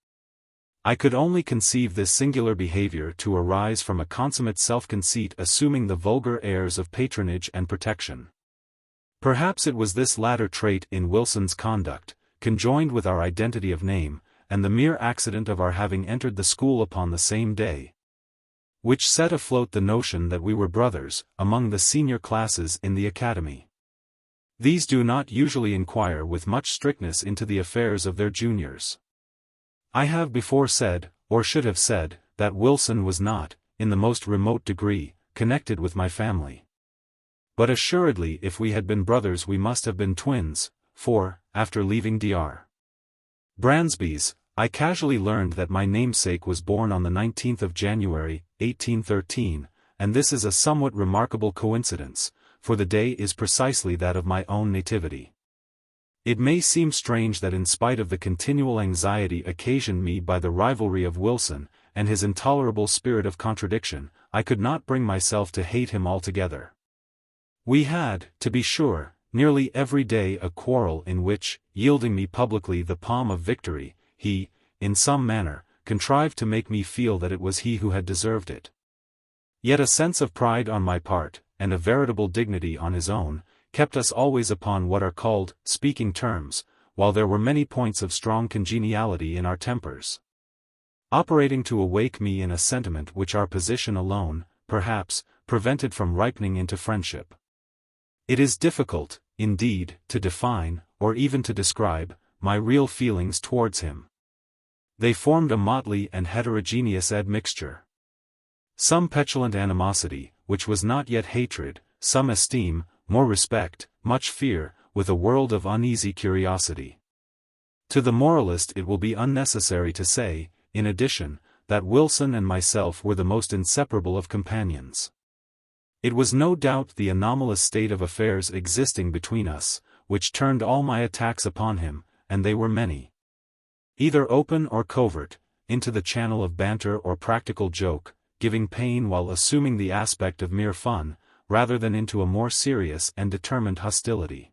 I could only conceive this singular behavior to arise from a consummate self-conceit assuming the vulgar airs of patronage and protection. Perhaps it was this latter trait in Wilson's conduct, conjoined with our identity of name, and the mere accident of our having entered the school upon the same day, which set afloat the notion that we were brothers, among the senior classes in the academy. These do not usually inquire with much strictness into the affairs of their juniors. I have before said, or should have said, that Wilson was not, in the most remote degree, connected with my family. But assuredly if we had been brothers we must have been twins, for, after leaving Dr. Bransby's, I casually learned that my namesake was born on the 19th of January, 1813, and this is a somewhat remarkable coincidence, for the day is precisely that of my own nativity. It may seem strange that in spite of the continual anxiety occasioned me by the rivalry of Wilson, and his intolerable spirit of contradiction, I could not bring myself to hate him altogether. We had, to be sure, nearly every day a quarrel in which, yielding me publicly the palm of victory, he, in some manner, contrived to make me feel that it was he who had deserved it. Yet a sense of pride on my part, and a veritable dignity on his own, kept us always upon what are called speaking terms, while there were many points of strong congeniality in our tempers, operating to awake me in a sentiment which our position alone, perhaps, prevented from ripening into friendship. It is difficult, indeed, to define, or even to describe, my real feelings towards him. They formed a motley and heterogeneous admixture. Some petulant animosity, which was not yet hatred, some esteem, more respect, much fear, with a world of uneasy curiosity. To the moralist it will be unnecessary to say, in addition, that Wilson and myself were the most inseparable of companions. It was no doubt the anomalous state of affairs existing between us, which turned all my attacks upon him, and they were many. Either open or covert, into the channel of banter or practical joke, giving pain while assuming the aspect of mere fun, rather than into a more serious and determined hostility.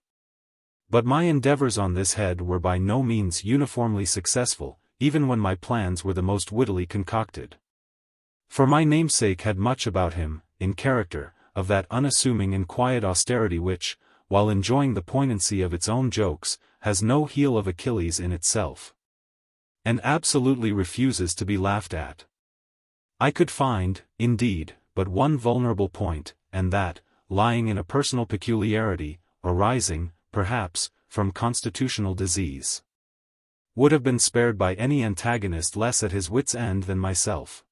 But my endeavors on this head were by no means uniformly successful, even when my plans were the most wittily concocted. For my namesake had much about him, in character, of that unassuming and quiet austerity which, while enjoying the poignancy of its own jokes, has no heel of Achilles in itself, and absolutely refuses to be laughed at. I could find, indeed, but one vulnerable point, and that, lying in a personal peculiarity, arising, perhaps, from constitutional disease, would have been spared by any antagonist less at his wit's end than myself.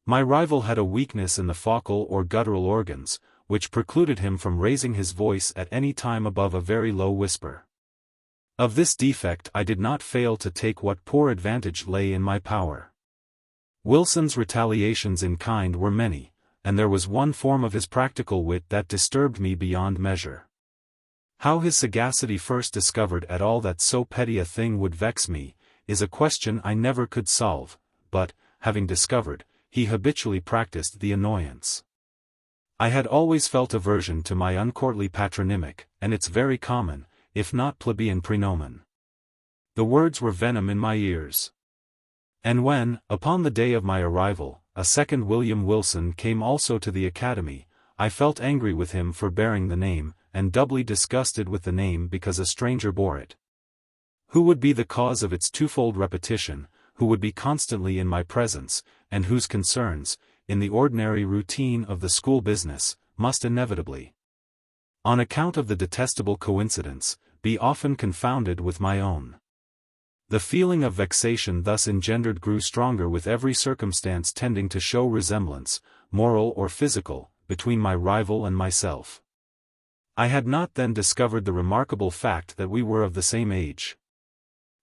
My rival had a weakness in the vocal or guttural organs, which precluded him from raising his voice at any time above a very low whisper. Of this defect I did not fail to take what poor advantage lay in my power. Wilson's retaliations in kind were many, and there was one form of his practical wit that disturbed me beyond measure. How his sagacity first discovered at all that so petty a thing would vex me, is a question I never could solve, but, having discovered, he habitually practiced the annoyance. I had always felt aversion to my uncourtly patronymic, and its very common, if not plebeian praenomen. The words were venom in my ears. And when, upon the day of my arrival, a second William Wilson came also to the academy, I felt angry with him for bearing the name, and doubly disgusted with the name because a stranger bore it. Who would be the cause of its twofold repetition, who would be constantly in my presence, and whose concerns, in the ordinary routine of the school business, must inevitably, on account of the detestable coincidence, be often confounded with my own. The feeling of vexation thus engendered grew stronger with every circumstance tending to show resemblance, moral or physical, between my rival and myself. I had not then discovered the remarkable fact that we were of the same age.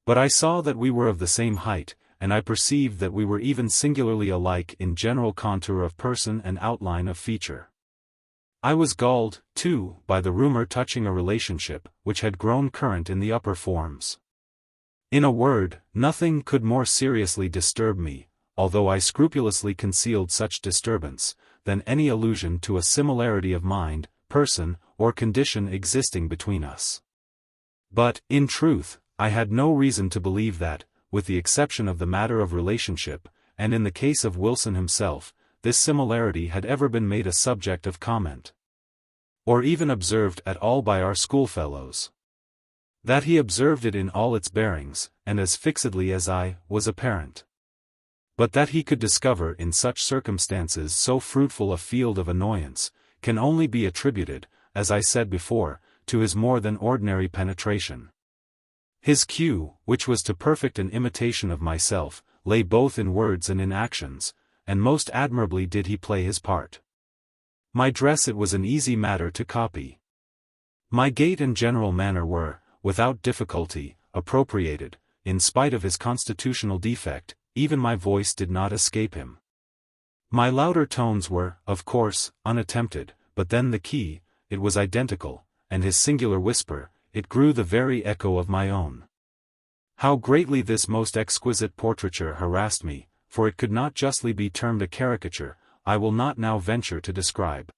But I saw that we were of the same height, and I perceived that we were even singularly alike in general contour of person and outline of feature. I was galled, too, by the rumor touching a relationship, which had grown current in the upper forms. In a word, nothing could more seriously disturb me, although I scrupulously concealed such disturbance, than any allusion to a similarity of mind, person, or condition existing between us. But, in truth, I had no reason to believe that, with the exception of the matter of relationship, and in the case of Wilson himself, this similarity had ever been made a subject of comment, or even observed at all by our schoolfellows. That he observed it in all its bearings, and as fixedly as I, was apparent. But that he could discover in such circumstances so fruitful a field of annoyance, can only be attributed, as I said before, to his more than ordinary penetration. His cue, which was to perfect an imitation of myself, lay both in words and in actions, and most admirably did he play his part. My dress it was an easy matter to copy. My gait and general manner were, without difficulty, appropriated. In spite of his constitutional defect, even my voice did not escape him. My louder tones were, of course, unattempted, but then the key, it was identical, and his singular whisper, it grew the very echo of my own. How greatly this most exquisite portraiture harassed me, for it could not justly be termed a caricature, I will not now venture to describe.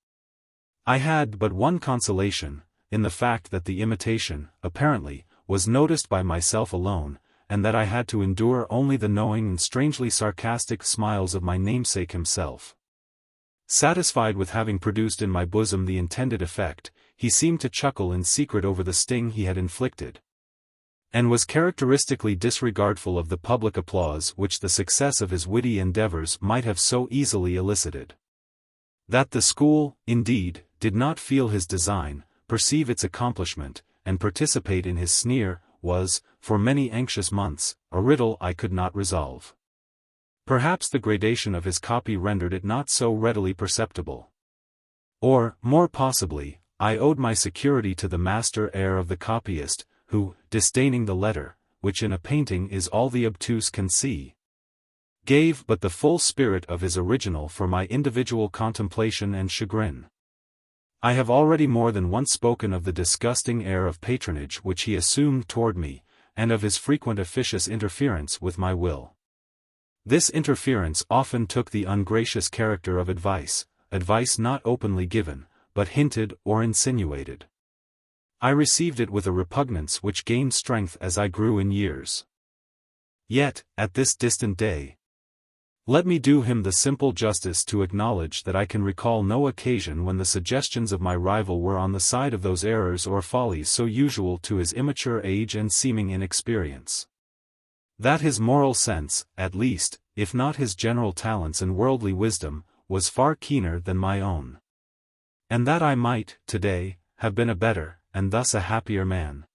I had but one consolation, in the fact that the imitation, apparently, was noticed by myself alone, and that I had to endure only the knowing and strangely sarcastic smiles of my namesake himself. Satisfied with having produced in my bosom the intended effect, he seemed to chuckle in secret over the sting he had inflicted, and was characteristically disregardful of the public applause which the success of his witty endeavors might have so easily elicited. That the school, indeed, did not feel his design, perceive its accomplishment, and participate in his sneer, was, for many anxious months, a riddle I could not resolve. Perhaps the gradation of his copy rendered it not so readily perceptible. Or, more possibly, I owed my security to the master air of the copyist, who, disdaining the letter, which in a painting is all the obtuse can see, gave but the full spirit of his original for my individual contemplation and chagrin. I have already more than once spoken of the disgusting air of patronage which he assumed toward me, and of his frequent officious interference with my will. This interference often took the ungracious character of advice not openly given, but hinted or insinuated. I received it with a repugnance which gained strength as I grew in years. Yet, at this distant day, let me do him the simple justice to acknowledge that I can recall no occasion when the suggestions of my rival were on the side of those errors or follies so usual to his immature age and seeming inexperience. That his moral sense, at least, if not his general talents and worldly wisdom, was far keener than my own. And that I might, today, have been a better, and thus a happier man,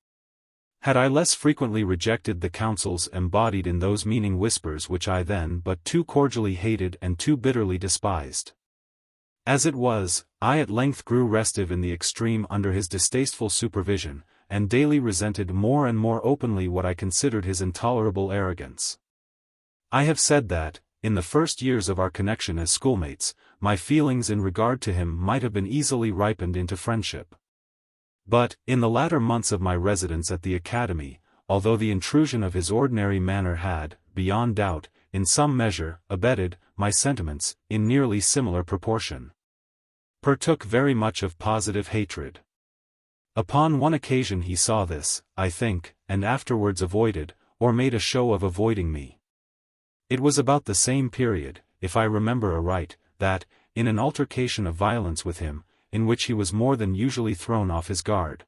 had I less frequently rejected the counsels embodied in those meaning whispers which I then but too cordially hated and too bitterly despised. As it was, I at length grew restive in the extreme under his distasteful supervision, and daily resented more and more openly what I considered his intolerable arrogance. I have said that, in the first years of our connection as schoolmates, my feelings in regard to him might have been easily ripened into friendship. But, in the latter months of my residence at the academy, although the intrusion of his ordinary manner had, beyond doubt, in some measure, abetted my sentiments, in nearly similar proportion, partook very much of positive hatred. Upon one occasion he saw this, I think, and afterwards avoided, or made a show of avoiding me. It was about the same period, if I remember aright, that, in an altercation of violence with him, in which he was more than usually thrown off his guard,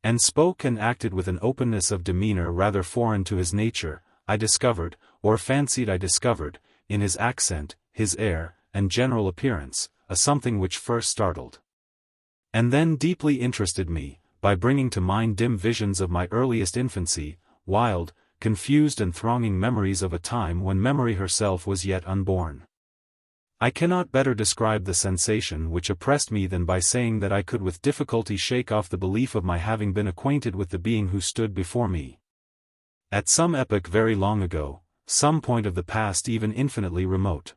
and spoke and acted with an openness of demeanor rather foreign to his nature, I discovered, or fancied I discovered, in his accent, his air, and general appearance, a something which first startled, and then deeply interested me, by bringing to mind dim visions of my earliest infancy, wild, confused and thronging memories of a time when memory herself was yet unborn. I cannot better describe the sensation which oppressed me than by saying that I could with difficulty shake off the belief of my having been acquainted with the being who stood before me, at some epoch very long ago, some point of the past even infinitely remote.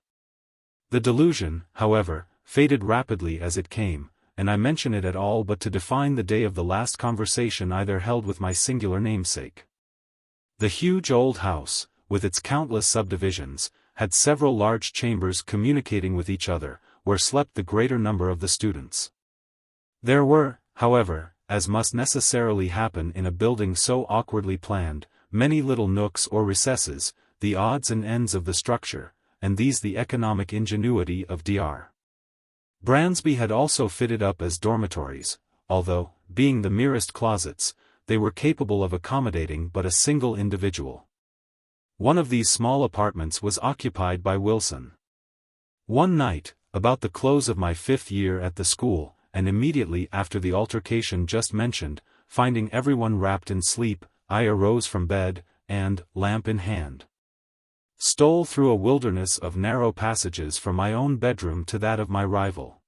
The delusion, however, faded rapidly as it came, and I mention it at all but to define the day of the last conversation I there held with my singular namesake. The huge old house, with its countless subdivisions, had several large chambers communicating with each other, where slept the greater number of the students. There were, however, as must necessarily happen in a building so awkwardly planned, many little nooks or recesses, the odds and ends of the structure, and these the economic ingenuity of Dr. Bransby had also fitted up as dormitories, although, being the merest closets, they were capable of accommodating but a single individual. One of these small apartments was occupied by Wilson. One night, about the close of my 5th year at the school, and immediately after the altercation just mentioned, finding everyone wrapped in sleep, I arose from bed, and, lamp in hand, stole through a wilderness of narrow passages from my own bedroom to that of my rival.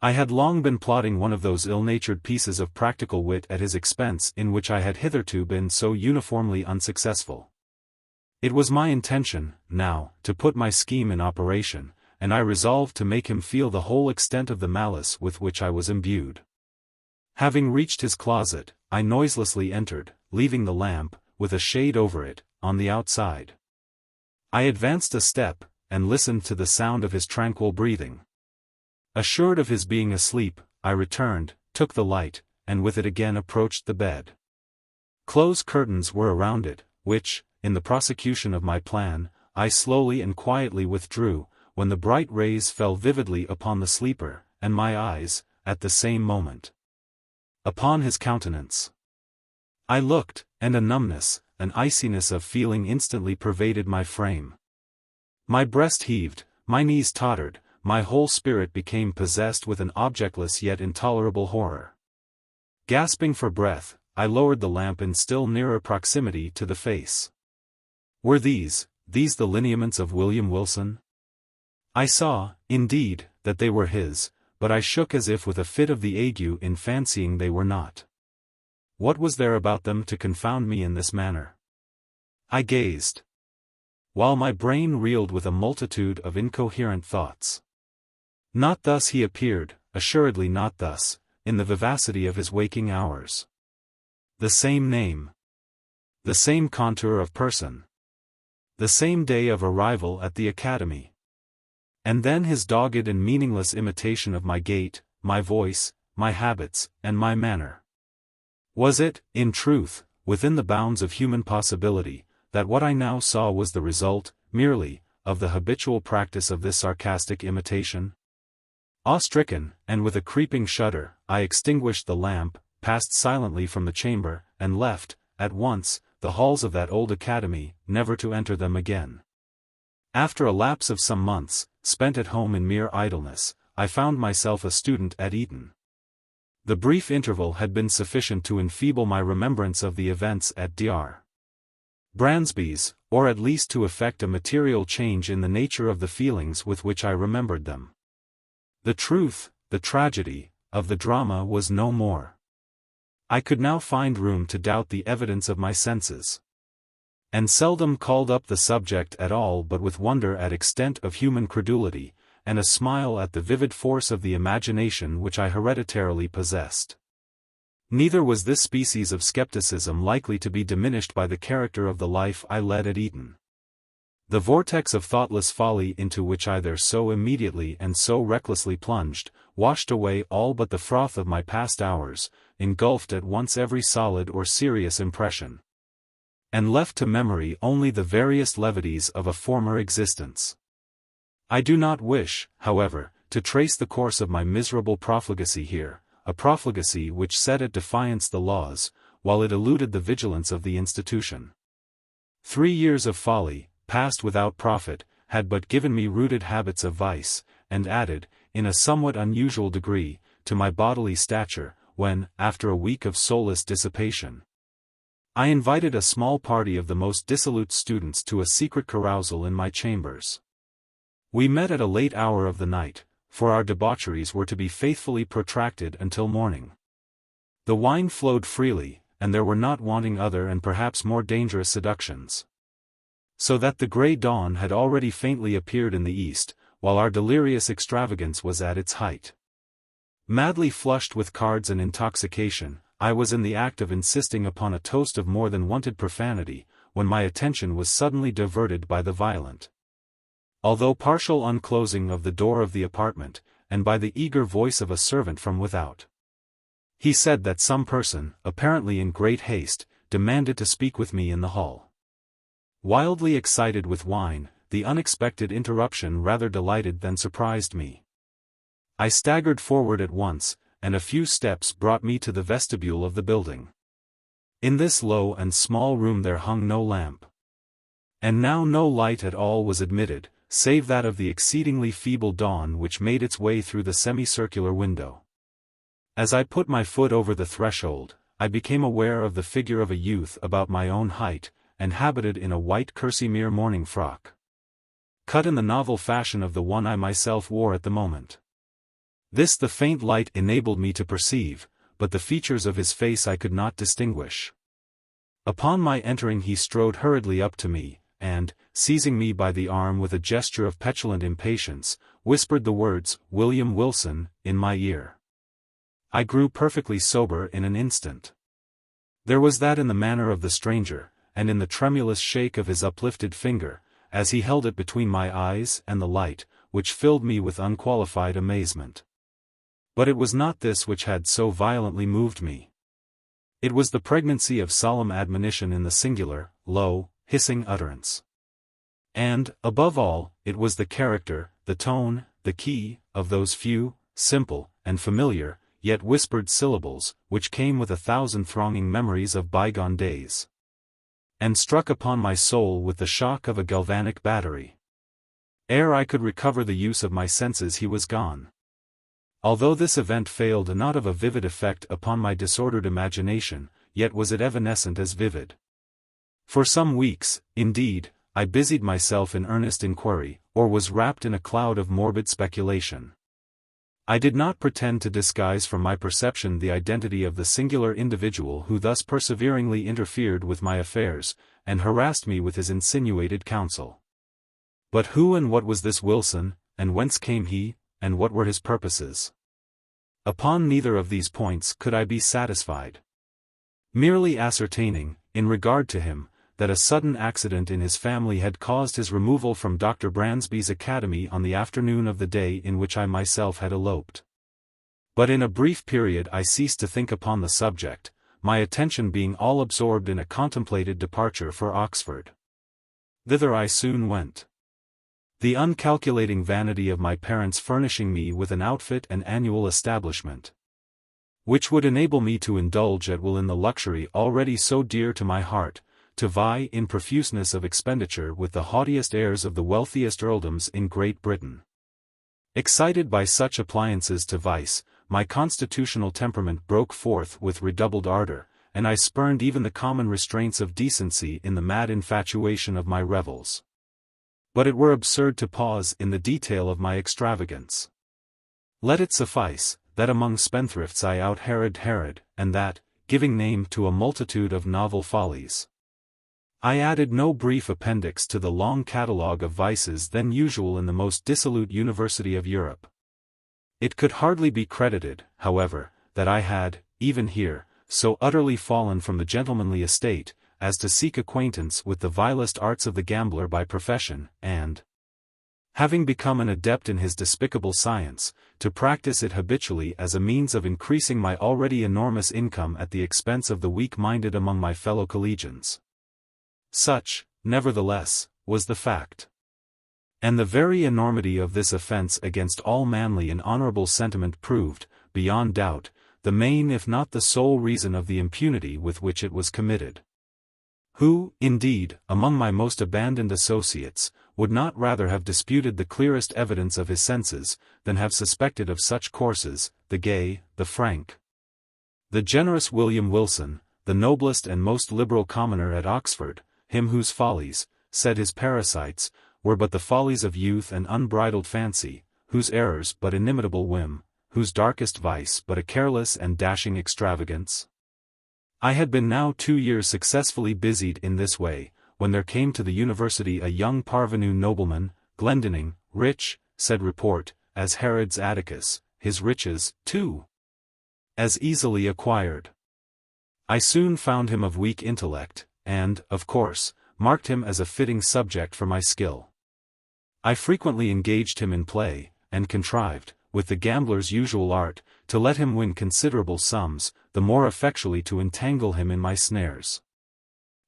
I had long been plotting one of those ill-natured pieces of practical wit at his expense in which I had hitherto been so uniformly unsuccessful. It was my intention, now, to put my scheme in operation, and I resolved to make him feel the whole extent of the malice with which I was imbued. Having reached his closet, I noiselessly entered, leaving the lamp, with a shade over it, on the outside. I advanced a step, and listened to the sound of his tranquil breathing. Assured of his being asleep, I returned, took the light, and with it again approached the bed. Close curtains were around it, which, in the prosecution of my plan, I slowly and quietly withdrew, when the bright rays fell vividly upon the sleeper, and my eyes, at the same moment, upon his countenance. I looked, and a numbness, an iciness of feeling instantly pervaded my frame. My breast heaved, my knees tottered, my whole spirit became possessed with an objectless yet intolerable horror. Gasping for breath, I lowered the lamp in still nearer proximity to the face. Were these the lineaments of William Wilson? I saw, indeed, that they were his, but I shook as if with a fit of the ague in fancying they were not. What was there about them to confound me in this manner? I gazed, while my brain reeled with a multitude of incoherent thoughts. Not thus he appeared, assuredly not thus, in the vivacity of his waking hours. The same name. The same contour of person. The same day of arrival at the academy. And then his dogged and meaningless imitation of my gait, my voice, my habits, and my manner. Was it, in truth, within the bounds of human possibility, that what I now saw was the result, merely, of the habitual practice of this sarcastic imitation? Awe-stricken, and with a creeping shudder, I extinguished the lamp, passed silently from the chamber, and left, at once, the halls of that old academy, never to enter them again. After a lapse of some months, spent at home in mere idleness, I found myself a student at Eton. The brief interval had been sufficient to enfeeble my remembrance of the events at Dr. Bransby's, or at least to effect a material change in the nature of the feelings with which I remembered them. The truth, the tragedy, of the drama was no more. I could now find room to doubt the evidence of my senses. And seldom called up the subject at all but with wonder at extent of human credulity, and a smile at the vivid force of the imagination which I hereditarily possessed. Neither was this species of skepticism likely to be diminished by the character of the life I led at Eton. The vortex of thoughtless folly into which I there so immediately and so recklessly plunged, washed away all but the froth of my past hours, engulfed at once every solid or serious impression, and left to memory only the various levities of a former existence. I do not wish, however, to trace the course of my miserable profligacy here, a profligacy which set at defiance the laws, while it eluded the vigilance of the institution. 3 years of folly, passed without profit, had but given me rooted habits of vice, and added, in a somewhat unusual degree, to my bodily stature, when, after a week of soulless dissipation, I invited a small party of the most dissolute students to a secret carousal in my chambers. We met at a late hour of the night, for our debaucheries were to be faithfully protracted until morning. The wine flowed freely, and there were not wanting other and perhaps more dangerous seductions. So that the grey dawn had already faintly appeared in the east, while our delirious extravagance was at its height. Madly flushed with cards and intoxication, I was in the act of insisting upon a toast of more than wonted profanity, when my attention was suddenly diverted by the violent, although partial unclosing of the door of the apartment, and by the eager voice of a servant from without. He said that some person, apparently in great haste, demanded to speak with me in the hall. Wildly excited with wine, the unexpected interruption rather delighted than surprised me. I staggered forward at once, and a few steps brought me to the vestibule of the building. In this low and small room there hung no lamp. And now no light at all was admitted, save that of the exceedingly feeble dawn which made its way through the semicircular window. As I put my foot over the threshold, I became aware of the figure of a youth about my own height, and habited in a white kerseymere morning frock, cut in the novel fashion of the one I myself wore at the moment. This the faint light enabled me to perceive, but the features of his face I could not distinguish. Upon my entering he strode hurriedly up to me, and, seizing me by the arm with a gesture of petulant impatience, whispered the words, "William Wilson," in my ear. I grew perfectly sober in an instant. There was that in the manner of the stranger, and in the tremulous shake of his uplifted finger, as he held it between my eyes and the light, which filled me with unqualified amazement. But it was not this which had so violently moved me. It was the pregnancy of solemn admonition in the singular, low, hissing utterance. And, above all, it was the character, the tone, the key, of those few, simple, and familiar, yet whispered syllables, which came with 1,000 thronging memories of bygone days, and struck upon my soul with the shock of a galvanic battery. Ere I could recover the use of my senses he was gone. Although this event failed not of a vivid effect upon my disordered imagination, yet was it evanescent as vivid. For some weeks, indeed, I busied myself in earnest inquiry, or was wrapped in a cloud of morbid speculation. I did not pretend to disguise from my perception the identity of the singular individual who thus perseveringly interfered with my affairs, and harassed me with his insinuated counsel. But who and what was this Wilson, and whence came he, and what were his purposes? Upon neither of these points could I be satisfied. Merely ascertaining, in regard to him, that a sudden accident in his family had caused his removal from Dr. Bransby's academy on the afternoon of the day in which I myself had eloped. But in a brief period I ceased to think upon the subject, my attention being all absorbed in a contemplated departure for Oxford. Thither I soon went. The uncalculating vanity of my parents furnishing me with an outfit and annual establishment, which would enable me to indulge at will in the luxury already so dear to my heart, to vie in profuseness of expenditure with the haughtiest heirs of the wealthiest earldoms in Great Britain. Excited by such appliances to vice, my constitutional temperament broke forth with redoubled ardor, and I spurned even the common restraints of decency in the mad infatuation of my revels. But it were absurd to pause in the detail of my extravagance. Let it suffice, that among spendthrifts I out-Herod, and that, giving name to a multitude of novel follies, I added no brief appendix to the long catalogue of vices then usual in the most dissolute university of Europe. It could hardly be credited, however, that I had, even here, so utterly fallen from the gentlemanly estate, as to seek acquaintance with the vilest arts of the gambler by profession, and, having become an adept in his despicable science, to practice it habitually as a means of increasing my already enormous income at the expense of the weak-minded among my fellow collegians. Such, nevertheless, was the fact. And the very enormity of this offence against all manly and honourable sentiment proved, beyond doubt, the main if not the sole reason of the impunity with which it was committed. Who, indeed, among my most abandoned associates, would not rather have disputed the clearest evidence of his senses, than have suspected of such courses, the gay, the frank, the generous William Wilson, the noblest and most liberal commoner at Oxford, him whose follies, said his parasites, were but the follies of youth and unbridled fancy, whose errors but inimitable whim, whose darkest vice but a careless and dashing extravagance? I had been now 2 years successfully busied in this way, when there came to the university a young parvenu nobleman, Glendinning, rich, said report, as Herod's Atticus, his riches, too, as easily acquired. I soon found him of weak intellect, and, of course, marked him as a fitting subject for my skill. I frequently engaged him in play, and contrived, with the gambler's usual art, to let him win considerable sums, the more effectually to entangle him in my snares.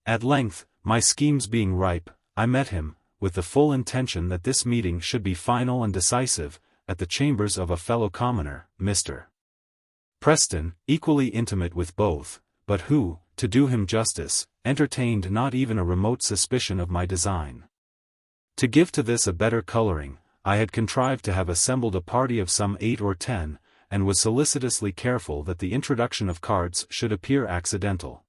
At length, my schemes being ripe, I met him, with the full intention that this meeting should be final and decisive, at the chambers of a fellow commoner, Mr. Preston, equally intimate with both, but who, to do him justice, entertained not even a remote suspicion of my design. To give to this a better colouring, I had contrived to have assembled a party of some 8 or 10, and was solicitously careful that the introduction of cards should appear accidental,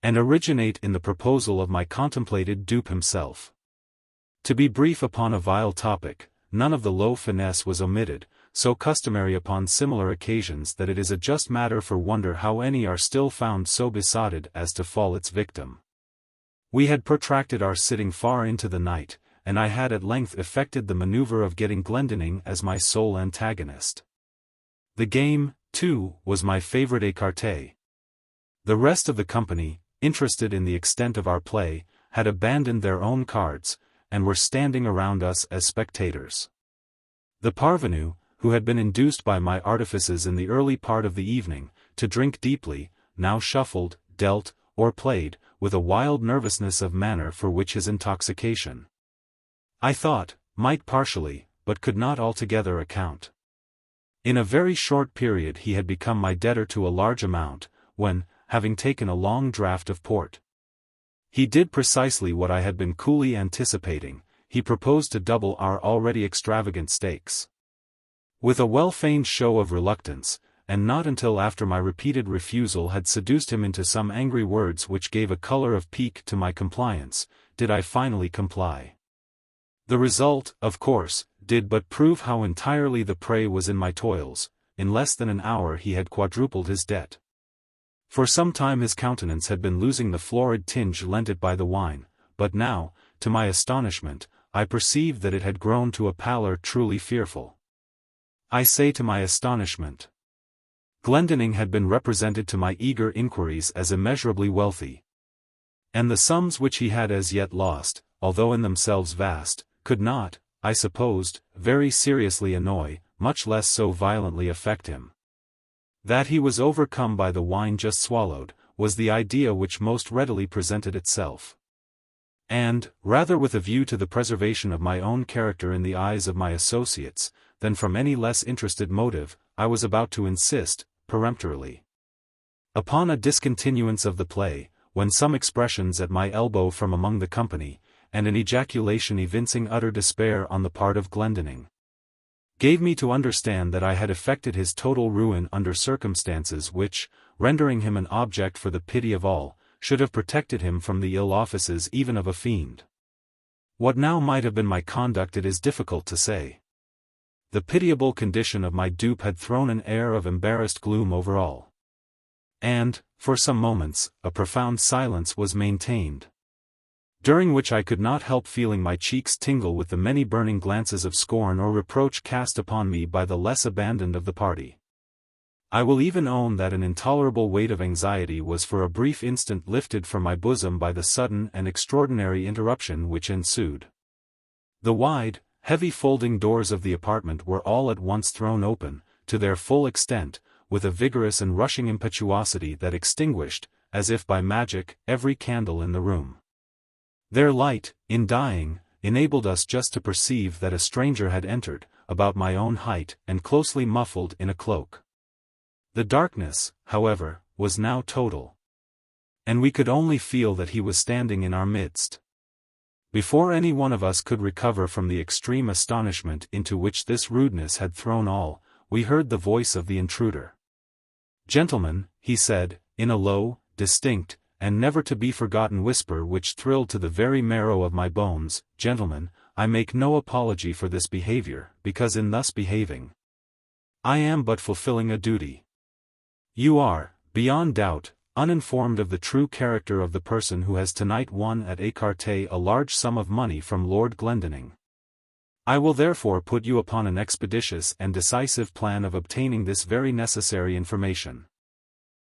and originate in the proposal of my contemplated dupe himself. To be brief upon a vile topic, none of the low finesse was omitted, so customary upon similar occasions that it is a just matter for wonder how any are still found so besotted as to fall its victim. We had protracted our sitting far into the night, and I had at length effected the manoeuvre of getting Glendinning as my sole antagonist. The game, too, was my favourite écarté. The rest of the company, interested in the extent of our play, had abandoned their own cards, and were standing around us as spectators. The parvenu, who had been induced by my artifices in the early part of the evening, to drink deeply, now shuffled, dealt, or played, with a wild nervousness of manner for which his intoxication, I thought, might partially, but could not altogether account. In a very short period he had become my debtor to a large amount, when, having taken a long draught of port, he did precisely what I had been coolly anticipating, he proposed to double our already extravagant stakes. With a well-feigned show of reluctance, and not until after my repeated refusal had seduced him into some angry words which gave a color of pique to my compliance, did I finally comply. The result, of course, did but prove how entirely the prey was in my toils. In less than an hour he had quadrupled his debt. For some time his countenance had been losing the florid tinge lent it by the wine, but now, to my astonishment, I perceived that it had grown to a pallor truly fearful. I say to my astonishment. Glendinning had been represented to my eager inquiries as immeasurably wealthy. And the sums which he had as yet lost, although in themselves vast, could not, I supposed, very seriously annoy, much less so violently affect him. That he was overcome by the wine just swallowed, was the idea which most readily presented itself. And, rather with a view to the preservation of my own character in the eyes of my associates, than from any less interested motive, I was about to insist, peremptorily, upon a discontinuance of the play, when some expressions at my elbow from among the company, and an ejaculation evincing utter despair on the part of Glendinning, gave me to understand that I had effected his total ruin under circumstances which, rendering him an object for the pity of all, should have protected him from the ill offices even of a fiend. What now might have been my conduct it is difficult to say. The pitiable condition of my dupe had thrown an air of embarrassed gloom over all. And, for some moments, a profound silence was maintained, during which I could not help feeling my cheeks tingle with the many burning glances of scorn or reproach cast upon me by the less abandoned of the party. I will even own that an intolerable weight of anxiety was for a brief instant lifted from my bosom by the sudden and extraordinary interruption which ensued. The wide, heavy folding doors of the apartment were all at once thrown open, to their full extent, with a vigorous and rushing impetuosity that extinguished, as if by magic, every candle in the room. Their light, in dying, enabled us just to perceive that a stranger had entered, about my own height and closely muffled in a cloak. The darkness, however, was now total, and we could only feel that he was standing in our midst. Before any one of us could recover from the extreme astonishment into which this rudeness had thrown all, we heard the voice of the intruder. "Gentlemen," he said, in a low, distinct, and never-to-be-forgotten whisper which thrilled to the very marrow of my bones, "Gentlemen, I make no apology for this behavior, because in thus behaving, I am but fulfilling a duty. You are, beyond doubt, uninformed of the true character of the person who has tonight won at écarté a large sum of money from Lord Glendinning. I will therefore put you upon an expeditious and decisive plan of obtaining this very necessary information.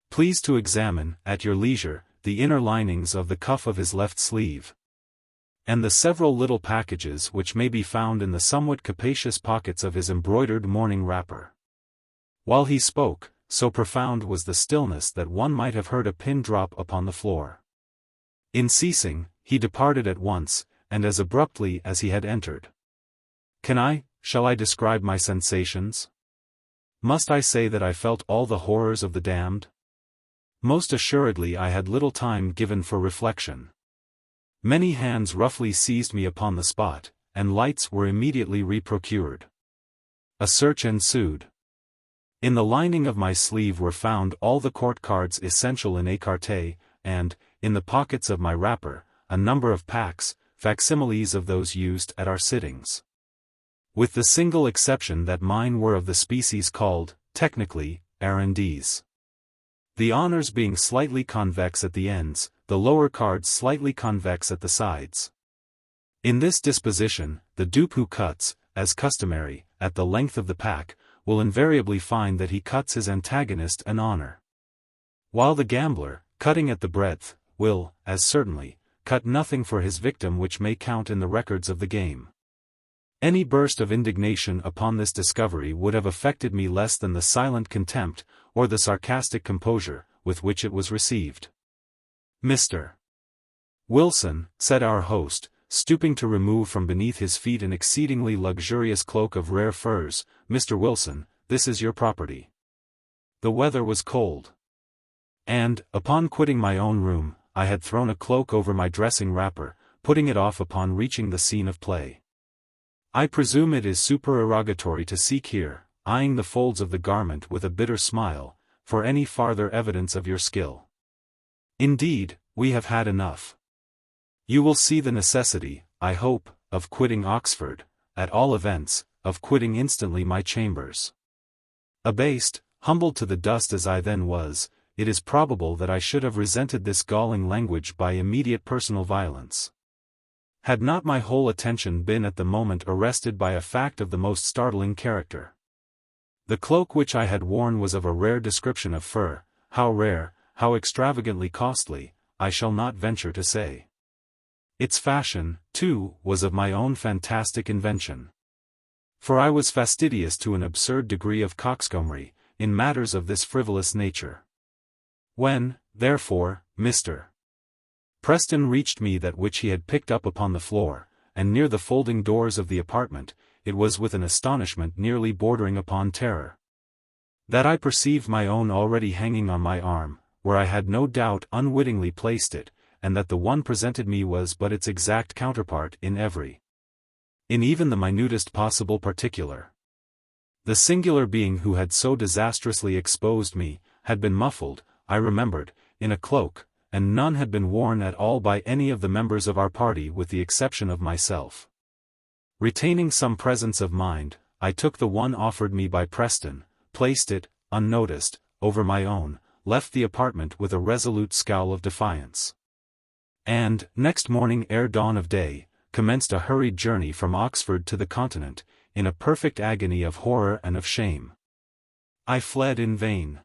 Please to examine, at your leisure, the inner linings of the cuff of his left sleeve, and the several little packages which may be found in the somewhat capacious pockets of his embroidered morning wrapper." While he spoke, so profound was the stillness that one might have heard a pin drop upon the floor. In ceasing, he departed at once, and as abruptly as he had entered. Shall I describe my sensations? Must I say that I felt all the horrors of the damned? Most assuredly I had little time given for reflection. Many hands roughly seized me upon the spot, and lights were immediately reprocured. A search ensued. In the lining of my sleeve were found all the court cards essential in écarté, and, in the pockets of my wrapper, a number of packs, facsimiles of those used at our sittings. With the single exception that mine were of the species called, technically, arrondies. The honors being slightly convex at the ends, the lower cards slightly convex at the sides. In this disposition, the dupe who cuts, as customary, at the length of the pack, will invariably find that he cuts his antagonist an honor. While the gambler, cutting at the breadth, will, as certainly, cut nothing for his victim which may count in the records of the game. Any burst of indignation upon this discovery would have affected me less than the silent contempt, or the sarcastic composure, with which it was received. "Mr. Wilson," said our host, stooping to remove from beneath his feet an exceedingly luxurious cloak of rare furs, "Mr. Wilson, this is your property." The weather was cold, and, upon quitting my own room, I had thrown a cloak over my dressing wrapper, putting it off upon reaching the scene of play. "I presume it is supererogatory to seek here," eyeing the folds of the garment with a bitter smile, for any farther evidence of your skill. Indeed, we have had enough. You will see the necessity, I hope, of quitting Oxford, at all events, of quitting instantly my chambers. Abased, humbled to the dust as I then was, it is probable that I should have resented this galling language by immediate personal violence. Had not my whole attention been at the moment arrested by a fact of the most startling character. The cloak which I had worn was of a rare description of fur, how rare, how extravagantly costly, I shall not venture to say. Its fashion, too, was of my own fantastic invention. For I was fastidious to an absurd degree of coxcombry, in matters of this frivolous nature. When, therefore, Mr. Preston reached me that which he had picked up upon the floor, and near the folding doors of the apartment, it was with an astonishment nearly bordering upon terror, that I perceived my own already hanging on my arm, where I had no doubt unwittingly placed it, and that the one presented me was but its exact counterpart in even the minutest possible particular. The singular being who had so disastrously exposed me, had been muffled, I remembered, in a cloak, and none had been worn at all by any of the members of our party with the exception of myself. Retaining some presence of mind, I took the one offered me by Preston, placed it, unnoticed, over my own, left the apartment with a resolute scowl of defiance. And, next morning ere dawn of day, commenced a hurried journey from Oxford to the Continent, in a perfect agony of horror and of shame. I fled in vain.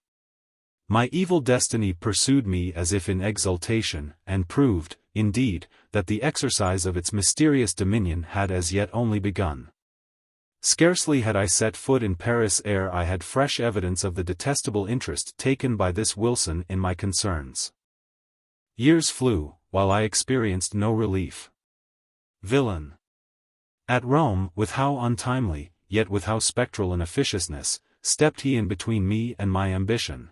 My evil destiny pursued me as if in exultation, and proved, indeed, that the exercise of its mysterious dominion had as yet only begun. Scarcely had I set foot in Paris ere I had fresh evidence of the detestable interest taken by this Wilson in my concerns. Years flew, while I experienced no relief. Villain! At Rome, with how untimely, yet with how spectral an officiousness, stepped he in between me and my ambition.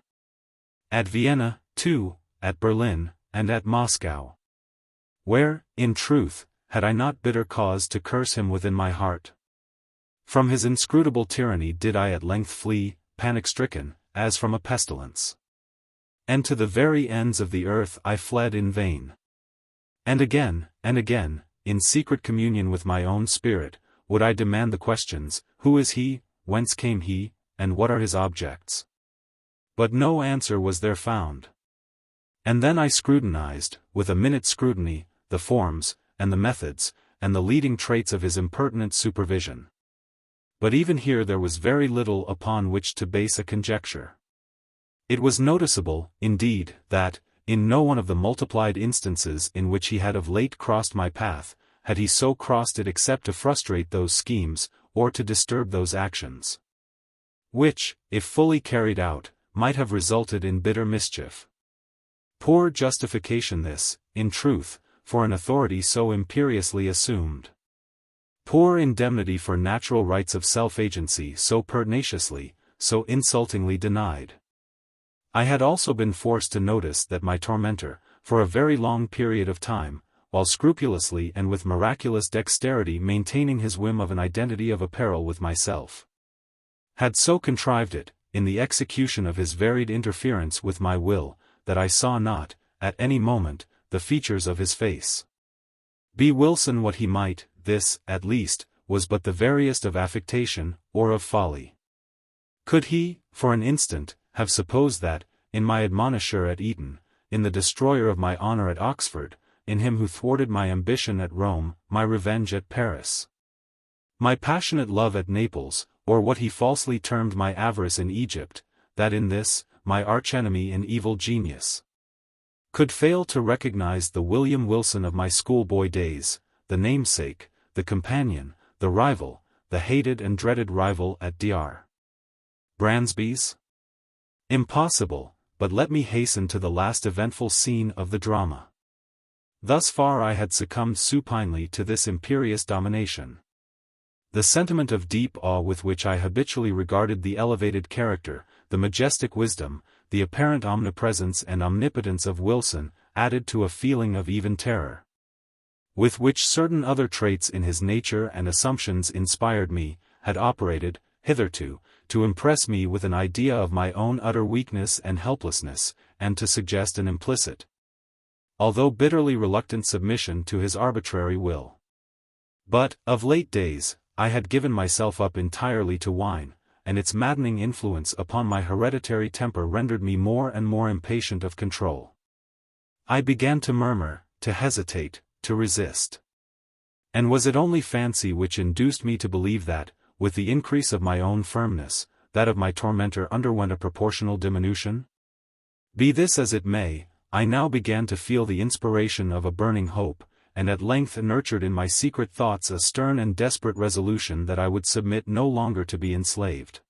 At Vienna, too, at Berlin, and at Moscow. Where, in truth, had I not bitter cause to curse him within my heart? From his inscrutable tyranny did I at length flee, panic-stricken, as from a pestilence. And to the very ends of the earth I fled in vain. And again, in secret communion with my own spirit, would I demand the questions, who is he, whence came he, and what are his objects? But no answer was there found. And then I scrutinized, with a minute scrutiny, the forms, and the methods, and the leading traits of his impertinent supervision. But even here there was very little upon which to base a conjecture. It was noticeable, indeed, that, in no one of the multiplied instances in which he had of late crossed my path, had he so crossed it except to frustrate those schemes, or to disturb those actions, which, if fully carried out, might have resulted in bitter mischief. Poor justification this, in truth, for an authority so imperiously assumed. Poor indemnity for natural rights of self-agency so pertinaciously, so insultingly denied. I had also been forced to notice that my tormentor, for a very long period of time, while scrupulously and with miraculous dexterity maintaining his whim of an identity of apparel with myself, had so contrived it, in the execution of his varied interference with my will, that I saw not, at any moment, the features of his face. Be Wilson what he might, this, at least, was but the veriest of affectation, or of folly. Could he, for an instant, have supposed that, in my admonisher at Eton, in the destroyer of my honor at Oxford, in him who thwarted my ambition at Rome, my revenge at Paris, my passionate love at Naples, or what he falsely termed my avarice in Egypt, that in this, my archenemy and evil genius, could fail to recognize the William Wilson of my schoolboy days, the namesake, the companion, the rival, the hated and dreaded rival at Dr. Bransby's? Impossible, but let me hasten to the last eventful scene of the drama. Thus far I had succumbed supinely to this imperious domination. The sentiment of deep awe with which I habitually regarded the elevated character, the majestic wisdom, the apparent omnipresence and omnipotence of Wilson, added to a feeling of even terror, with which certain other traits in his nature and assumptions inspired me, had operated, hitherto, to impress me with an idea of my own utter weakness and helplessness, and to suggest an implicit, although bitterly reluctant submission to his arbitrary will. But, of late days, I had given myself up entirely to wine, and its maddening influence upon my hereditary temper rendered me more and more impatient of control. I began to murmur, to hesitate, to resist. And was it only fancy which induced me to believe that, with the increase of my own firmness, that of my tormentor underwent a proportional diminution? Be this as it may, I now began to feel the inspiration of a burning hope, and at length nurtured in my secret thoughts a stern and desperate resolution that I would submit no longer to be enslaved.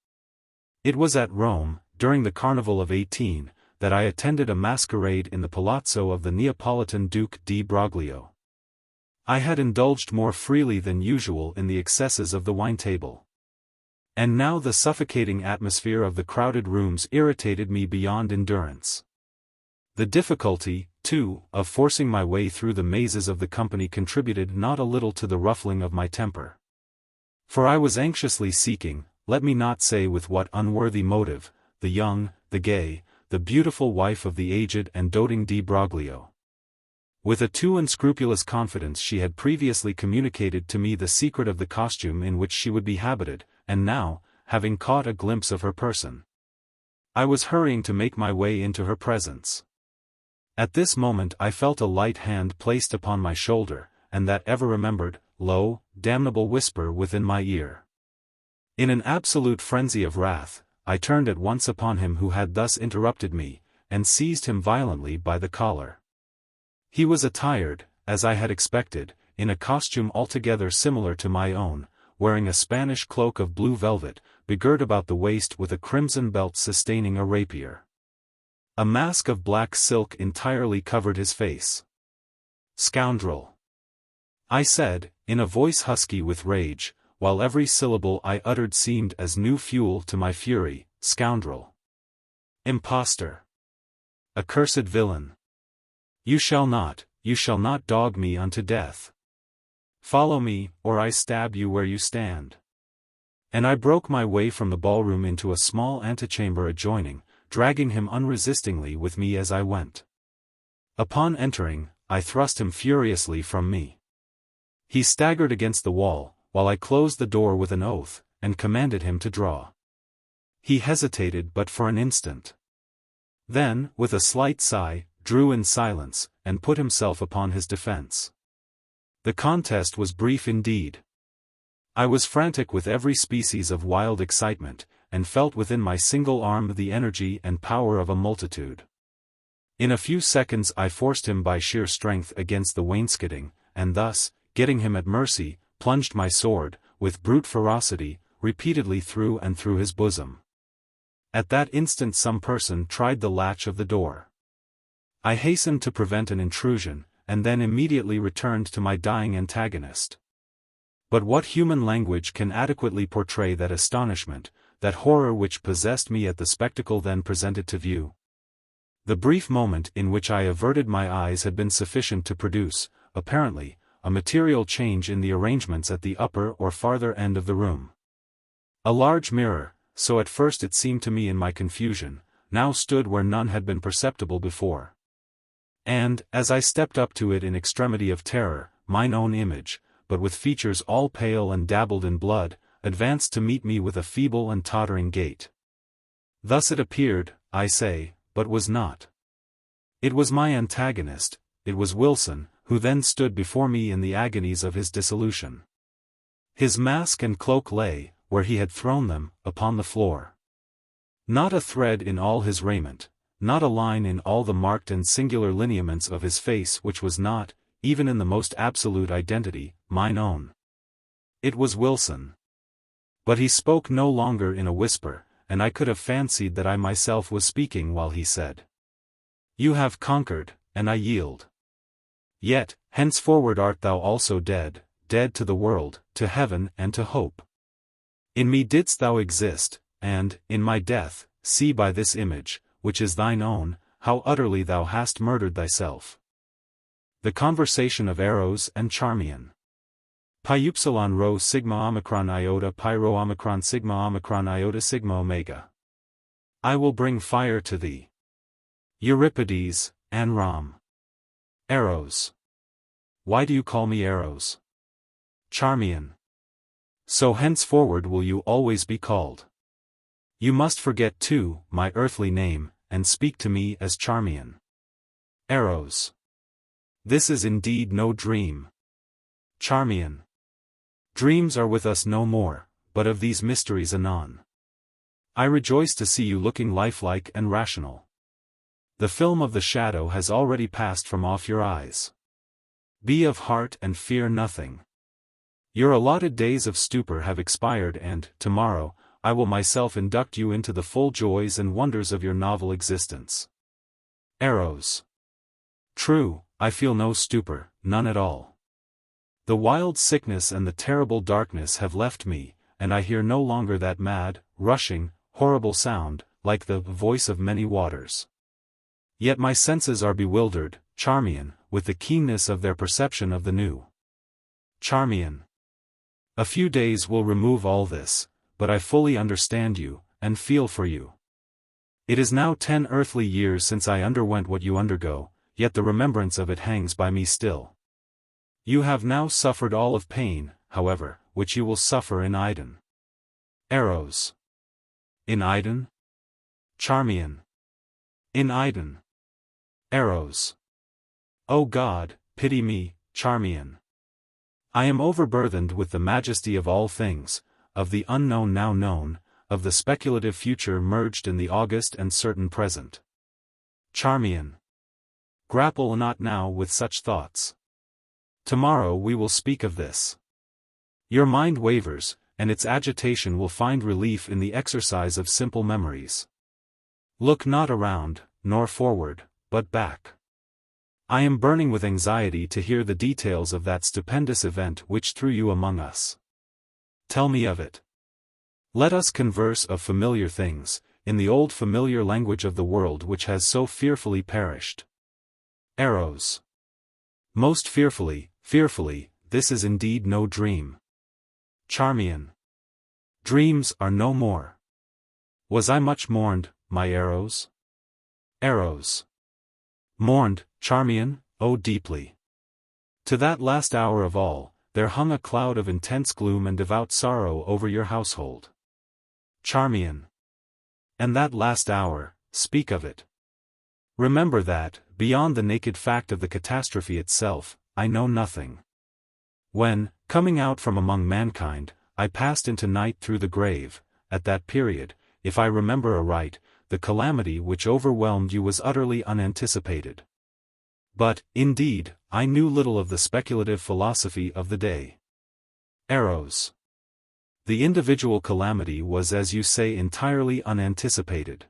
It was at Rome, during the Carnival of 18, that I attended a masquerade in the palazzo of the Neapolitan Duke di Broglio. I had indulged more freely than usual in the excesses of the wine table. And now the suffocating atmosphere of the crowded rooms irritated me beyond endurance. The difficulty, too, of forcing my way through the mazes of the company contributed not a little to the ruffling of my temper. For I was anxiously seeking, let me not say with what unworthy motive, the young, the gay, the beautiful wife of the aged and doting di Broglio. With a too unscrupulous confidence she had previously communicated to me the secret of the costume in which she would be habited, and now, having caught a glimpse of her person, I was hurrying to make my way into her presence. At this moment I felt a light hand placed upon my shoulder, and that ever-remembered, low, damnable whisper within my ear. In an absolute frenzy of wrath, I turned at once upon him who had thus interrupted me, and seized him violently by the collar. He was attired, as I had expected, in a costume altogether similar to my own, wearing a Spanish cloak of blue velvet, begirt about the waist with a crimson belt sustaining a rapier. A mask of black silk entirely covered his face. "Scoundrel!" I said, in a voice husky with rage, while every syllable I uttered seemed as new fuel to my fury. "Scoundrel! Impostor! Accursed villain! You shall not dog me unto death. Follow me, or I stab you where you stand." And I broke my way from the ballroom into a small antechamber adjoining, dragging him unresistingly with me as I went. Upon entering, I thrust him furiously from me. He staggered against the wall, while I closed the door with an oath, and commanded him to draw. He hesitated but for an instant. Then, with a slight sigh, drew in silence, and put himself upon his defense. The contest was brief indeed. I was frantic with every species of wild excitement, and felt within my single arm the energy and power of a multitude. In a few seconds I forced him by sheer strength against the wainscoting, and thus, getting him at mercy, plunged my sword, with brute ferocity, repeatedly through and through his bosom. At that instant some person tried the latch of the door. I hastened to prevent an intrusion, and then immediately returned to my dying antagonist. But what human language can adequately portray that astonishment, that horror which possessed me at the spectacle then presented to view? The brief moment in which I averted my eyes had been sufficient to produce, apparently, a material change in the arrangements at the upper or farther end of the room. A large mirror, so at first it seemed to me in my confusion, now stood where none had been perceptible before. And, as I stepped up to it in extremity of terror, mine own image, but with features all pale and dabbled in blood, advanced to meet me with a feeble and tottering gait. Thus it appeared, I say, but was not. It was my antagonist, it was Wilson, who then stood before me in the agonies of his dissolution. His mask and cloak lay, where he had thrown them, upon the floor. Not a thread in all his raiment, not a line in all the marked and singular lineaments of his face which was not, even in the most absolute identity, mine own. It was Wilson. But he spoke no longer in a whisper, and I could have fancied that I myself was speaking while he said, "You have conquered, and I yield. Yet, henceforward art thou also dead, dead to the world, to heaven and to hope. In me didst thou exist, and, in my death, see by this image, which is thine own, how utterly thou hast murdered thyself." The conversation of Eiros and Charmion. Pi upsilon rho sigma omicron iota pi rho omicron sigma sigma omega. I will bring fire to thee. Euripides, An Ram. Eiros. Why do you call me Eiros? Charmion. So henceforward will you always be called. You must forget too, my earthly name, and speak to me as Charmion. Eiros. This is indeed no dream. Charmion. Dreams are with us no more, but of these mysteries anon. I rejoice to see you looking lifelike and rational. The film of the shadow has already passed from off your eyes. Be of heart and fear nothing. Your allotted days of stupor have expired and, tomorrow, I will myself induct you into the full joys and wonders of your novel existence. Eiros. True, I feel no stupor, none at all. The wild sickness and the terrible darkness have left me, and I hear no longer that mad, rushing, horrible sound, like the voice of many waters. Yet my senses are bewildered, Charmion, with the keenness of their perception of the new. Charmion. A few days will remove all this, but I fully understand you, and feel for you. It is now 10 earthly years since I underwent what you undergo, yet the remembrance of it hangs by me still. You have now suffered all of pain, however, which you will suffer in Iden. Eiros. In Iden? Charmion. In Iden. Eiros. O God, pity me, Charmion. I am overburthened with the majesty of all things, of the unknown now known, of the speculative future merged in the august and certain present. Charmion. Grapple not now with such thoughts. Tomorrow we will speak of this. Your mind wavers, and its agitation will find relief in the exercise of simple memories. Look not around, nor forward, but back. I am burning with anxiety to hear the details of that stupendous event which threw you among us. Tell me of it. Let us converse of familiar things, in the old familiar language of the world which has so fearfully perished. Eiros. Most fearfully, fearfully, this is indeed no dream. Charmion. Dreams are no more. Was I much mourned, my Eiros? Eiros. Mourned, Charmion, oh deeply. To that last hour of all, there hung a cloud of intense gloom and devout sorrow over your household. Charmion. And that last hour, speak of it. Remember that, beyond the naked fact of the catastrophe itself, I know nothing. When, coming out from among mankind, I passed into night through the grave, at that period, if I remember aright, the calamity which overwhelmed you was utterly unanticipated. But, indeed, I knew little of the speculative philosophy of the day. Eiros. The individual calamity was, as you say, entirely unanticipated.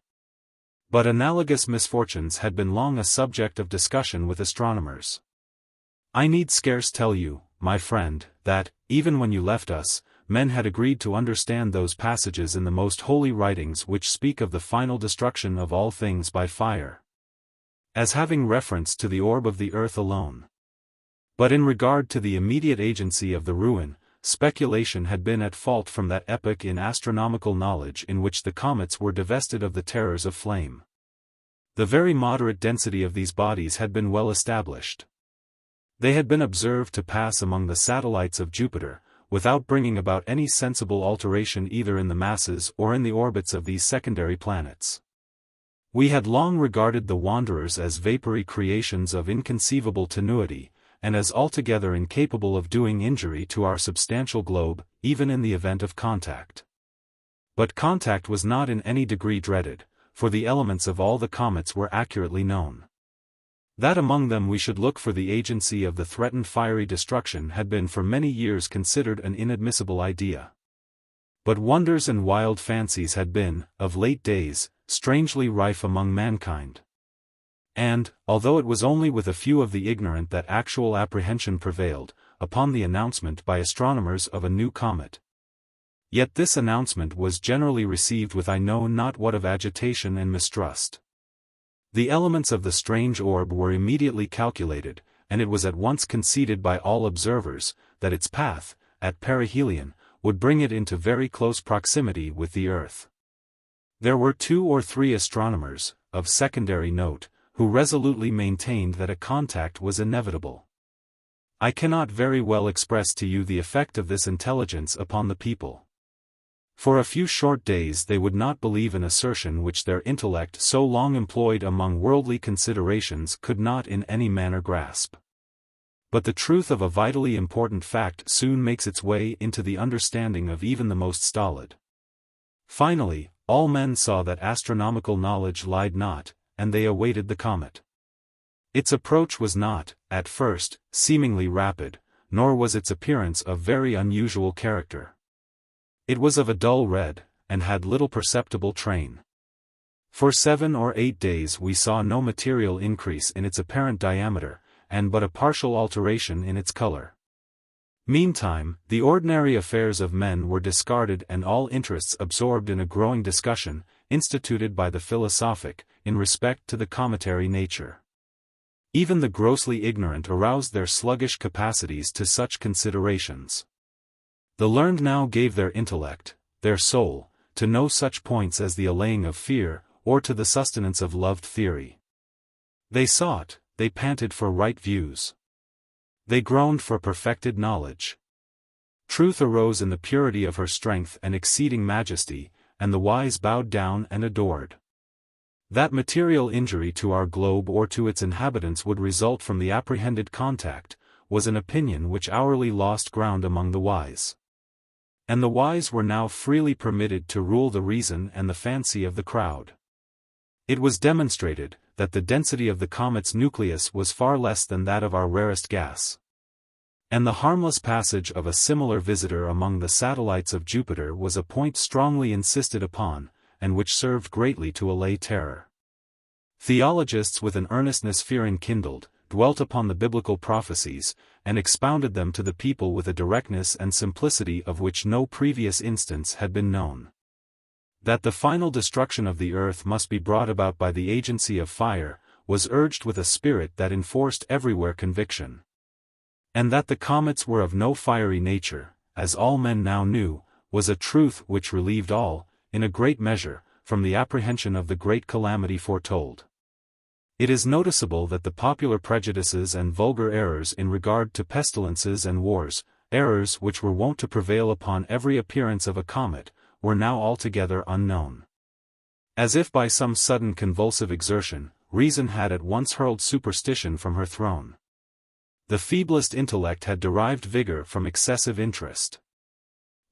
But analogous misfortunes had been long a subject of discussion with astronomers. I need scarce tell you, my friend, that, even when you left us, men had agreed to understand those passages in the most holy writings which speak of the final destruction of all things by fire, as having reference to the orb of the earth alone. But in regard to the immediate agency of the ruin, speculation had been at fault from that epoch in astronomical knowledge in which the comets were divested of the terrors of flame. The very moderate density of these bodies had been well established. They had been observed to pass among the satellites of Jupiter, without bringing about any sensible alteration either in the masses or in the orbits of these secondary planets. We had long regarded the wanderers as vapory creations of inconceivable tenuity, and as altogether incapable of doing injury to our substantial globe, even in the event of contact. But contact was not in any degree dreaded, for the elements of all the comets were accurately known. That among them we should look for the agency of the threatened fiery destruction had been for many years considered an inadmissible idea. But wonders and wild fancies had been, of late days, strangely rife among mankind. And, although it was only with a few of the ignorant that actual apprehension prevailed, upon the announcement by astronomers of a new comet, yet this announcement was generally received with I know not what of agitation and mistrust. The elements of the strange orb were immediately calculated, and it was at once conceded by all observers, that its path, at perihelion, would bring it into very close proximity with the Earth. There were 2 or 3 astronomers, of secondary note, who resolutely maintained that a contact was inevitable. I cannot very well express to you the effect of this intelligence upon the people. For a few short days they would not believe an assertion which their intellect so long employed among worldly considerations could not in any manner grasp. But the truth of a vitally important fact soon makes its way into the understanding of even the most stolid. Finally, all men saw that astronomical knowledge lied not, and they awaited the comet. Its approach was not, at first, seemingly rapid, nor was its appearance of very unusual character. It was of a dull red, and had little perceptible train. For 7 or 8 days we saw no material increase in its apparent diameter, and but a partial alteration in its color. Meantime, the ordinary affairs of men were discarded and all interests absorbed in a growing discussion, instituted by the philosophic, in respect to the cometary nature. Even the grossly ignorant aroused their sluggish capacities to such considerations. The learned now gave their intellect, their soul, to no such points as the allaying of fear, or to the sustenance of loved theory. They sought, they panted for right views. They groaned for perfected knowledge. Truth arose in the purity of her strength and exceeding majesty, and the wise bowed down and adored. That material injury to our globe or to its inhabitants would result from the apprehended contact, was an opinion which hourly lost ground among the wise. And the wise were now freely permitted to rule the reason and the fancy of the crowd. It was demonstrated, that the density of the comet's nucleus was far less than that of our rarest gas. And the harmless passage of a similar visitor among the satellites of Jupiter was a point strongly insisted upon, and which served greatly to allay terror. Theologists with an earnestness fear enkindled, dwelt upon the biblical prophecies, and expounded them to the people with a directness and simplicity of which no previous instance had been known. That the final destruction of the earth must be brought about by the agency of fire, was urged with a spirit that enforced everywhere conviction. And that the comets were of no fiery nature, as all men now knew, was a truth which relieved all, in a great measure, from the apprehension of the great calamity foretold. It is noticeable that the popular prejudices and vulgar errors in regard to pestilences and wars, errors which were wont to prevail upon every appearance of a comet, were now altogether unknown. As if by some sudden convulsive exertion, reason had at once hurled superstition from her throne. The feeblest intellect had derived vigor from excessive interest.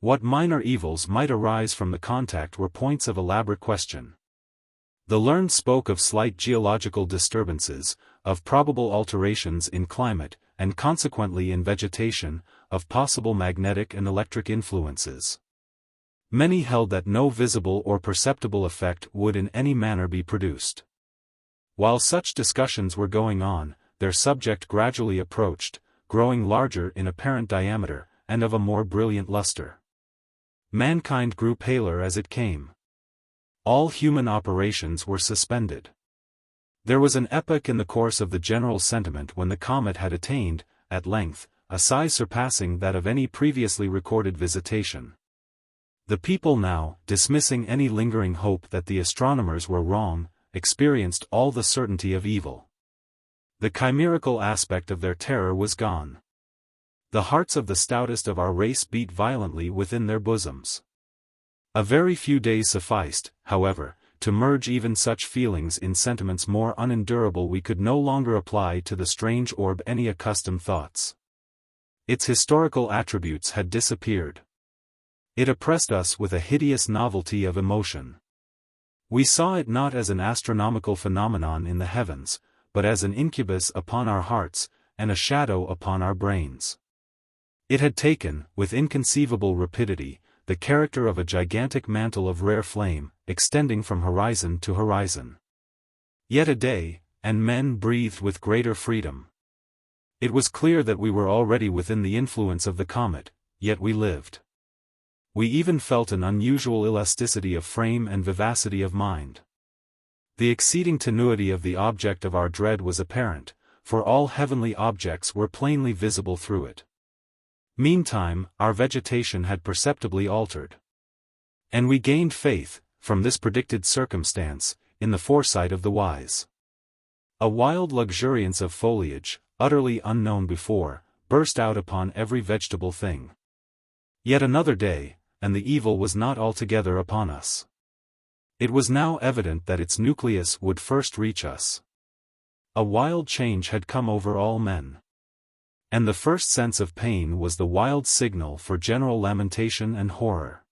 What minor evils might arise from the contact were points of elaborate question. The learned spoke of slight geological disturbances, of probable alterations in climate, and consequently in vegetation, of possible magnetic and electric influences. Many held that no visible or perceptible effect would in any manner be produced. While such discussions were going on, their subject gradually approached, growing larger in apparent diameter, and of a more brilliant luster. Mankind grew paler as it came. All human operations were suspended. There was an epoch in the course of the general sentiment when the comet had attained, at length, a size surpassing that of any previously recorded visitation. The people now, dismissing any lingering hope that the astronomers were wrong, experienced all the certainty of evil. The chimerical aspect of their terror was gone. The hearts of the stoutest of our race beat violently within their bosoms. A very few days sufficed, however, to merge even such feelings in sentiments more unendurable. We could no longer apply to the strange orb any accustomed thoughts. Its historical attributes had disappeared. It oppressed us with a hideous novelty of emotion. We saw it not as an astronomical phenomenon in the heavens, but as an incubus upon our hearts, and a shadow upon our brains. It had taken, with inconceivable rapidity, the character of a gigantic mantle of rare flame, extending from horizon to horizon. Yet a day, and men breathed with greater freedom. It was clear that we were already within the influence of the comet, yet we lived. We even felt an unusual elasticity of frame and vivacity of mind. The exceeding tenuity of the object of our dread was apparent, for all heavenly objects were plainly visible through it. Meantime, our vegetation had perceptibly altered. And we gained faith, from this predicted circumstance, in the foresight of the wise. A wild luxuriance of foliage, utterly unknown before, burst out upon every vegetable thing. Yet another day, and the evil was not altogether upon us. It was now evident that its nucleus would first reach us. A wild change had come over all men. And the first sense of pain was the wild signal for general lamentation and horror.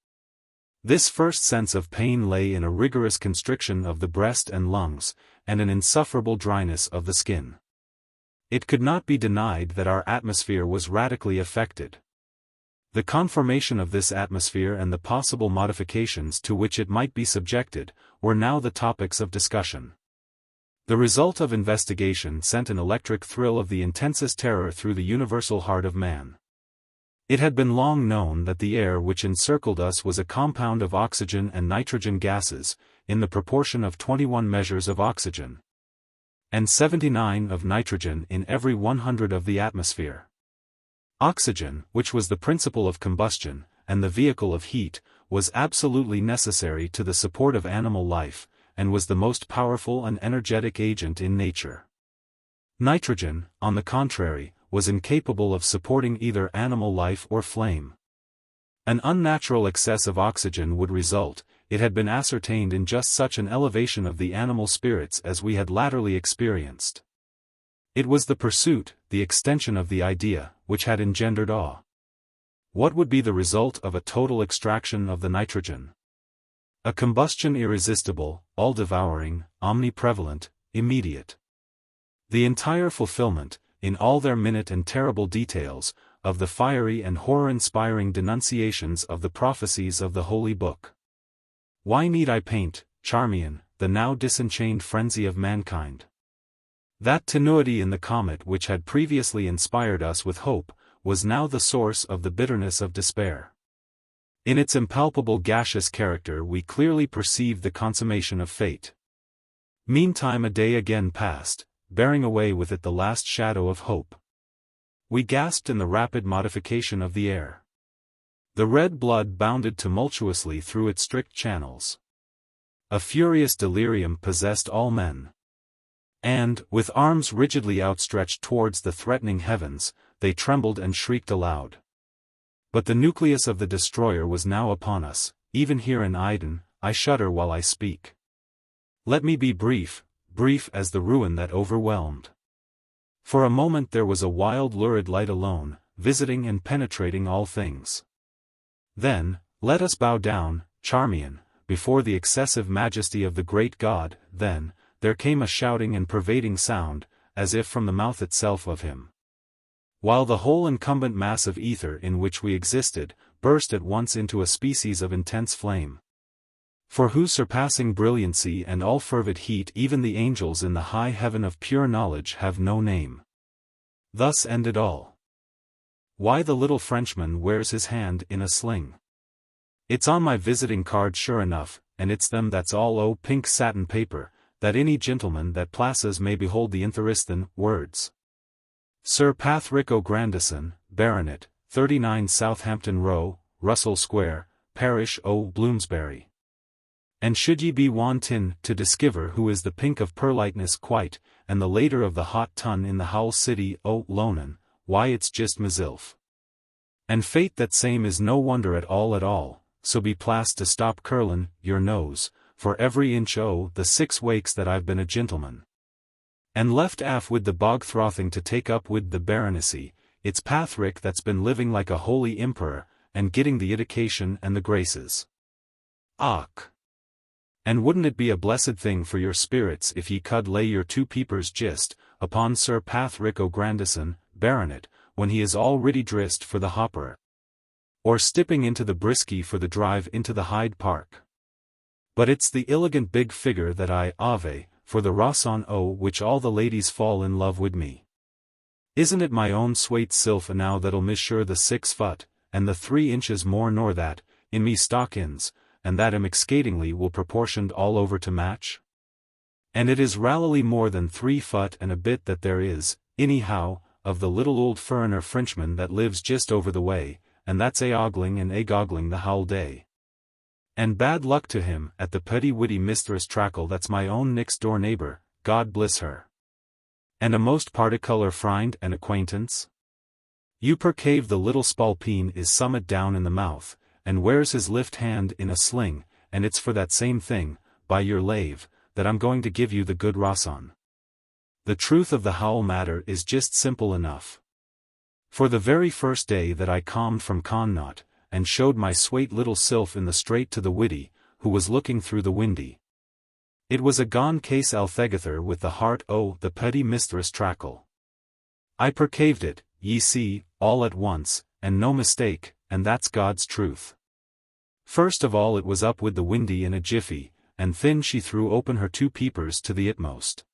This first sense of pain lay in a rigorous constriction of the breast and lungs, and an insufferable dryness of the skin. It could not be denied that our atmosphere was radically affected. The conformation of this atmosphere and the possible modifications to which it might be subjected, were now the topics of discussion. The result of investigation sent an electric thrill of the intensest terror through the universal heart of man. It had been long known that the air which encircled us was a compound of oxygen and nitrogen gases, in the proportion of 21 measures of oxygen, and 79 of nitrogen in every 100 of the atmosphere. Oxygen, which was the principle of combustion, and the vehicle of heat, was absolutely necessary to the support of animal life, and was the most powerful and energetic agent in nature. Nitrogen, on the contrary, was incapable of supporting either animal life or flame. An unnatural excess of oxygen would result, it had been ascertained, in just such an elevation of the animal spirits as we had latterly experienced. It was the pursuit, the extension of the idea, which had engendered awe. What would be the result of a total extraction of the nitrogen? A combustion irresistible, all-devouring, omniprevalent, immediate. The entire fulfillment, in all their minute and terrible details, of the fiery and horror-inspiring denunciations of the prophecies of the Holy Book. Why need I paint, Charmion, the now disenchained frenzy of mankind? That tenuity in the comet which had previously inspired us with hope, was now the source of the bitterness of despair. In its impalpable gaseous character we clearly perceived the consummation of fate. Meantime a day again passed, bearing away with it the last shadow of hope. We gasped in the rapid modification of the air. The red blood bounded tumultuously through its strict channels. A furious delirium possessed all men. And, with arms rigidly outstretched towards the threatening heavens, they trembled and shrieked aloud. But the nucleus of the destroyer was now upon us, even here in Iden. I shudder while I speak. Let me be brief, brief as the ruin that overwhelmed. For a moment there was a wild lurid light alone, visiting and penetrating all things. Then, let us bow down, Charmion, before the excessive majesty of the great God. Then, there came a shouting and pervading sound, as if from the mouth itself of him. While the whole incumbent mass of ether in which we existed, burst at once into a species of intense flame, for whose surpassing brilliancy and all fervid heat even the angels in the high heaven of pure knowledge have no name. Thus ended all. Why the little Frenchman wears his hand in a sling. It's on my visiting card sure enough, and it's them that's all pink satin paper, that any gentleman that places may behold the interesting words. Sir Patrick O'Grandison, Baronet, 39 Southampton Row, Russell Square, Parish o' Bloomsbury. And should ye be wantin' to discover who is the pink of perlightness quite, and the later of the hot ton in the howl city o' Lonan, why it's just mesilf. And fate that same is no wonder at all, so be plast to stop curlin' your nose, for every inch o' the 6 wakes that I've been a gentleman. And left aff wid the bog throthing to take up wid the Berenice, it's Patrick that's been living like a holy emperor, and getting the edication and the graces. Och! And wouldn't it be a blessed thing for your spirits if ye could lay your 2 peepers gist upon Sir Patrick O'Grandison, Baronet, when he is already dressed for the hopper, or stipping into the brisky for the drive into the Hyde Park. But it's the elegant big figure that I ave, for the Rosson o' which all the ladies fall in love wid me. Isn't it my own swate sylph now that'll measure the 6 foot, and the 3 inches more nor that, in me stockins, and that am exceedingly well proportioned all over to match? And it is rarely more than 3 foot and a bit that there is, anyhow, of the little old furriner Frenchman that lives just over the way, and that's ogling and ogling the whole day. And bad luck to him, at the petty witty Mistress Trackle that's my own next door neighbor, God bliss her. And a most particular friend and acquaintance? You percave the little spalpeen is summit down in the mouth, and wears his lift hand in a sling, and it's for that same thing, by your lave, that I'm going to give you the good Rosson. The truth of the whole matter is just simple enough. For the very first day that I calmed from Connaught, and showed my swate little sylph in the straight to the widdy, who was looking through the windy. It was a gone case althegather with the heart o' the petty Mistress Trackle. I percaved it, ye see, all at once, and no mistake, and that's God's truth. First of all it was up with the windy in a jiffy, and thin she threw open her two peepers to the utmost.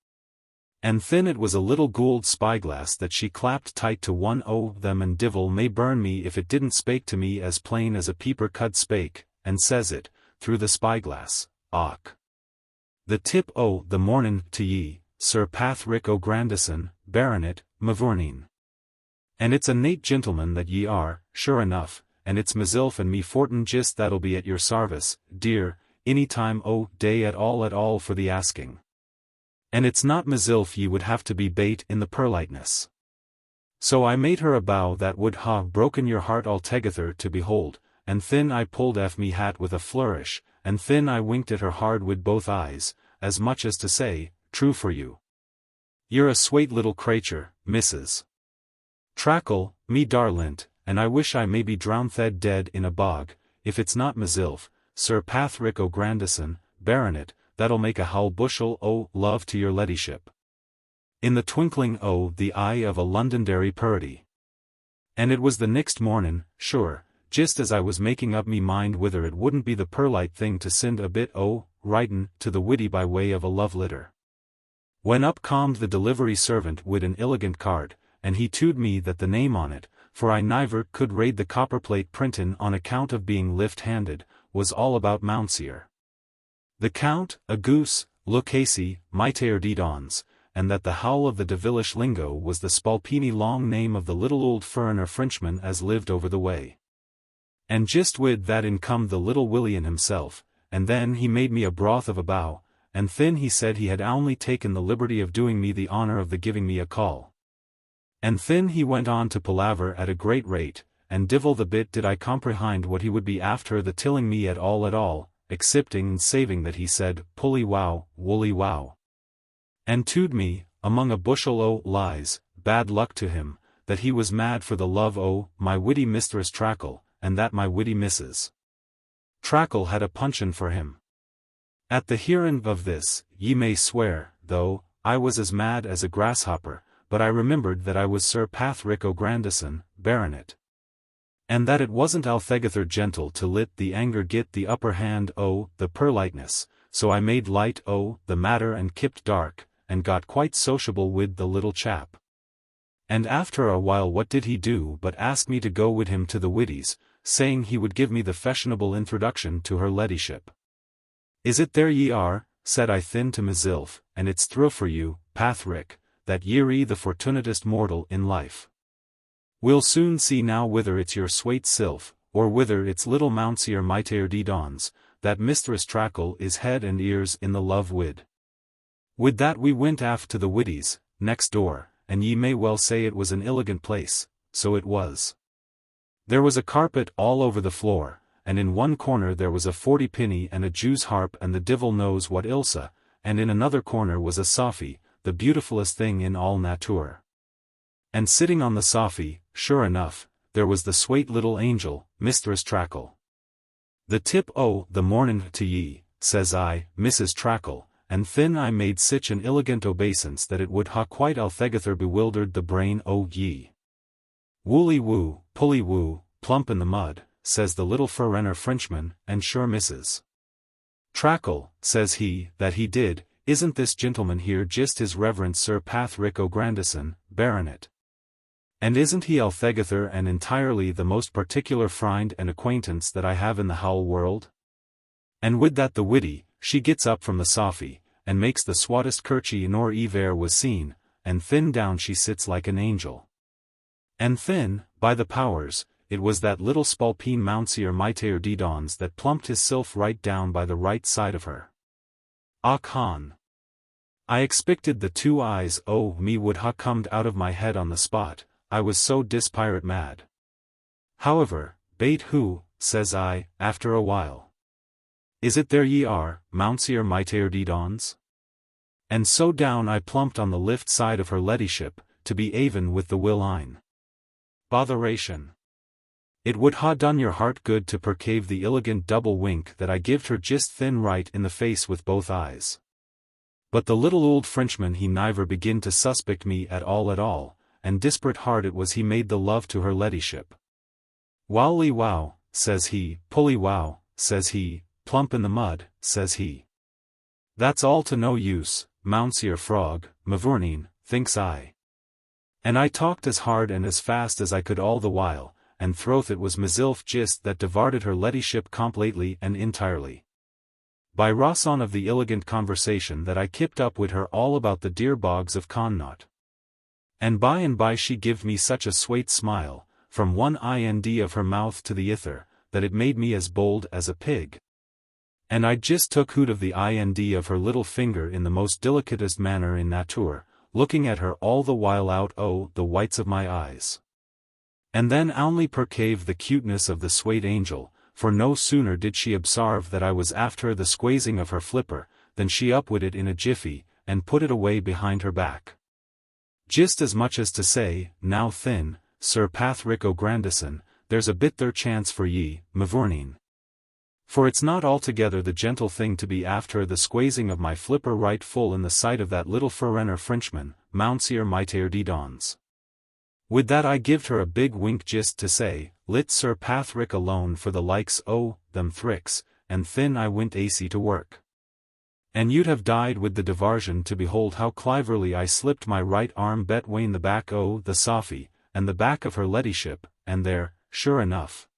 And thin it was a little gould spyglass that she clapped tight to one o' them, and divil may burn me if it didn't spake to me as plain as a peeper cud spake, and says it, through the spyglass, "Och! The tip o' the mornin' to ye, Sir Pathrick O'Grandison, Baronet, Mavourneen. And it's a nate gentleman that ye are, sure enough, and it's mesilf and me fortin just that'll be at your sarvice, dear, any time o' day at all for the asking. And it's not mesilf ye would have to be bait in the perliteness." So I made her a bow that would ha' broken your heart altogether to behold, and thin I pulled off me hat with a flourish, and thin I winked at her hard wid both eyes, as much as to say, "True for you. You're a swate little cratur, Mrs. Trackle, me darlint, and I wish I may be drowned dead in a bog, if it's not mesilf, Sir Pathrick O'Grandison, Baronet, that'll make a whole bushel o' love to your leddyship. In the twinkling o' the eye of a Londonderry purity." And it was the nixt mornin', sure, just as I was making up me mind whether it wouldn't be the perlite thing to send a bit o' writin' to the widdy by way of a love letter. When up comed the delivery servant wid an illigant card, and he told me that the name on it, for I niver could read the copperplate printin' on account of being lift-handed, was all about Mounseer. The Count, a goose, Lucchese, Miter Dons, and that the howl of the devilish lingo was the spalpini long name of the little old furriner Frenchman as lived over the way. And just wid that in come the little William himself, and then he made me a broth of a bow, and thin he said he had only taken the liberty of doing me the honor of the giving me a call. And thin he went on to palaver at a great rate, and divil the bit did I comprehend what he would be after the tilling me at all, excepting and saving that he said, "Pully wow, woolly wow." And told me, among a bushel o' lies, bad luck to him, that he was mad for the love o' my witty Mistress Trackle, and that my witty Mrs. Trackle had a puncheon for him. At the hearing of this, ye may swear, though, I was as mad as a grasshopper, but I remembered that I was Sir Pathrick O'Grandison, Baronet. And that it wasn't althegather gentle to lit the anger git the upper hand o' the perliteness, so I made light o' the matter and kept dark, and got quite sociable wid the little chap. And after a while what did he do but ask me to go wid him to the widdy's, saying he would give me the fashionable introduction to her leddyship. "Is it there ye are," said I thin to mesilf, "and it's through for you, Pathrick, that ye're the fortunatest mortal in life. We'll soon see now whether it's your swate sylph, or whether it's little Mounseer Miter Dons, that Mistress Trackle is head and ears in the love wid." With that we went aft to the widdy's, next door, and ye may well say it was an illigant place, so it was. There was a carpet all over the floor, and in one corner there was a 40-penny and a Jew's harp and the divil knows what Ilsa, and in another corner was a Sophie, the beautifulest thing in all nature. And sitting on the Sophie, sure enough, there was the swate little angel, Mistress Trackle. "The tip o' the mornin' to ye," says I, "Mrs. Trackle," and thin I made sich an illigant obeisance that it would ha' quite althegather bewildered the brain o' ye. "Woolly woo, pully woo, plump in the mud," says the little furriner Frenchman, and sure Mrs. Trackle, says he, that he did, "Isn't this gentleman here just his reverence Sir Pathrick O'Grandison, Baronet? And isn't he althegather and entirely the most particular friend and acquaintance that I have in the whole world?" And with that the widdy, she gets up from the Sophie, and makes the swattest curchy nor ever was seen, and thin down she sits like an angel. And thin, by the powers, it was that little spalpeen Mounseer Miteir Didons that plumped his sylph right down by the right side of her. Och hon! I expected the 2 eyes o' me would ha' comed out of my head on the spot, I was so dispirate mad. However, bait who, says I, after a while. Is it there ye are, Mounseer Miteir Didons? And so down I plumped on the lift side of her ladyship, to be even with the will-ine. Botheration. It would ha' done your heart good to percave the illigant double wink that I gived her just thin right in the face with both eyes. But the little old Frenchman he niver begin to suspect me at all, and disparate hard it was he made the love to her ladyship. Wowly wow, says he, pully wow, says he, plump in the mud, says he. That's all to no use, Mounseer Frog, mavourneen, thinks I. And I talked as hard and as fast as I could all the while, and throth it was mesilf gist that devarded her ladyship complately and entirely. By Rosson of the illigant conversation that I kept up wid her all about the dear bogs of Connaught. And by she give me such a swate smile, from one ind of her mouth to the ither, that it made me as bold as a pig. And I just took hoot of the ind of her little finger in the most delicatest manner in nature, looking at her all the while out o' the whites of my eyes. And then only percave the cuteness of the swate angel, for no sooner did she obsarve that I was after the squazing of her flipper, than she up wid it in a jiffy, and put it away behind her back. Just as much as to say, now thin, Sir Pathrick O'Grandison, there's a bit there chance for ye, mavourneen. For it's not altogether the gentle thing to be after the squazing of my flipper right full in the sight of that little foreigner Frenchman, Mounseer Miteir Didons. With that I gived her a big wink just to say, lit Sir Pathrick alone for the likes o' them thricks, and thin I went acy to work. And you'd have died with the diversion to behold how cliverly I slipped my right arm between the back o' the Sophy, and the back of her ladyship, and there, sure enough,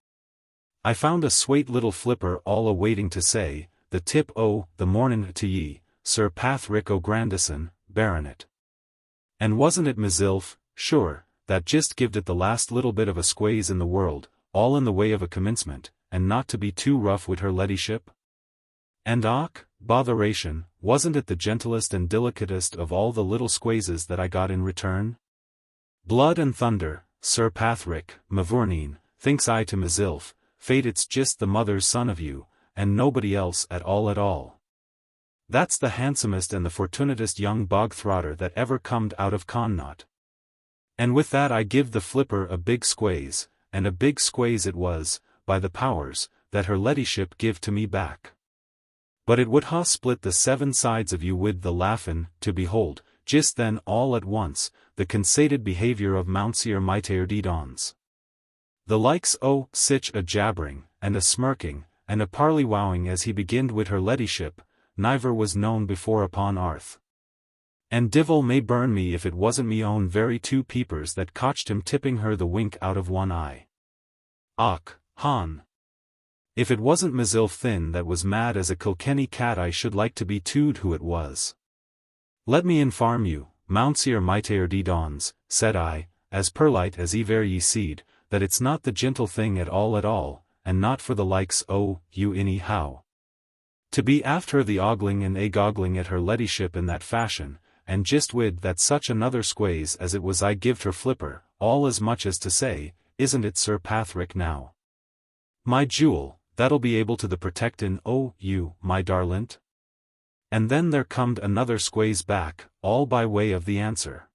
I found a swate little flipper all a-waiting to say, the tip o' the mornin' to ye, Sir Pathrick O'Grandison, Baronet. And wasn't it mesilf, sure, that just gived it the last little bit of a squaze in the world, all in the way of a commencement, and not to be too rough with her ladyship? And och, botheration, wasn't it the gentlest and delicatest of all the little squazes that I got in return? Blood and thunder, Sir Pathrick, mavourneen, thinks I to mesilf, fate it's just the mother's son of you, and nobody else at all. That's the handsomest and the fortunatest young bog-throtter that ever comed out of Connaught. And with that I give the flipper a big squaze, and a big squaze it was, by the powers, that her ladyship give to me back. But it would ha' split the 7 sides of you with the laughin', to behold, just then all at once, the conceited behaviour of Mounseer Miteir Didons. The likes o' sich a jabbering, and a smirking, and a parley-wowing as he beginned wid her ladyship, niver was known before upon arth. And divil may burn me if it wasn't me own very 2 peepers that cotched him tipping her the wink out of one eye. Och, hon! If it wasn't mesilf thin that was mad as a Kilkenny cat I should like to be tooed who it was. Let me inform you, Mounseer Miteir Didons, said I, as perlite as ever ye seed, that it's not the gentle thing at all, and not for the likes o' you anyhow. To be after the ogling and a-goggling at her ladyship in that fashion, and just wid that such another squaze as it was I gived her flipper, all as much as to say, isn't it Sir Pathrick now? My jewel, that'll be able to the protectin' o' you, my darlint? And then there comed another squaze back, all by way of the answer.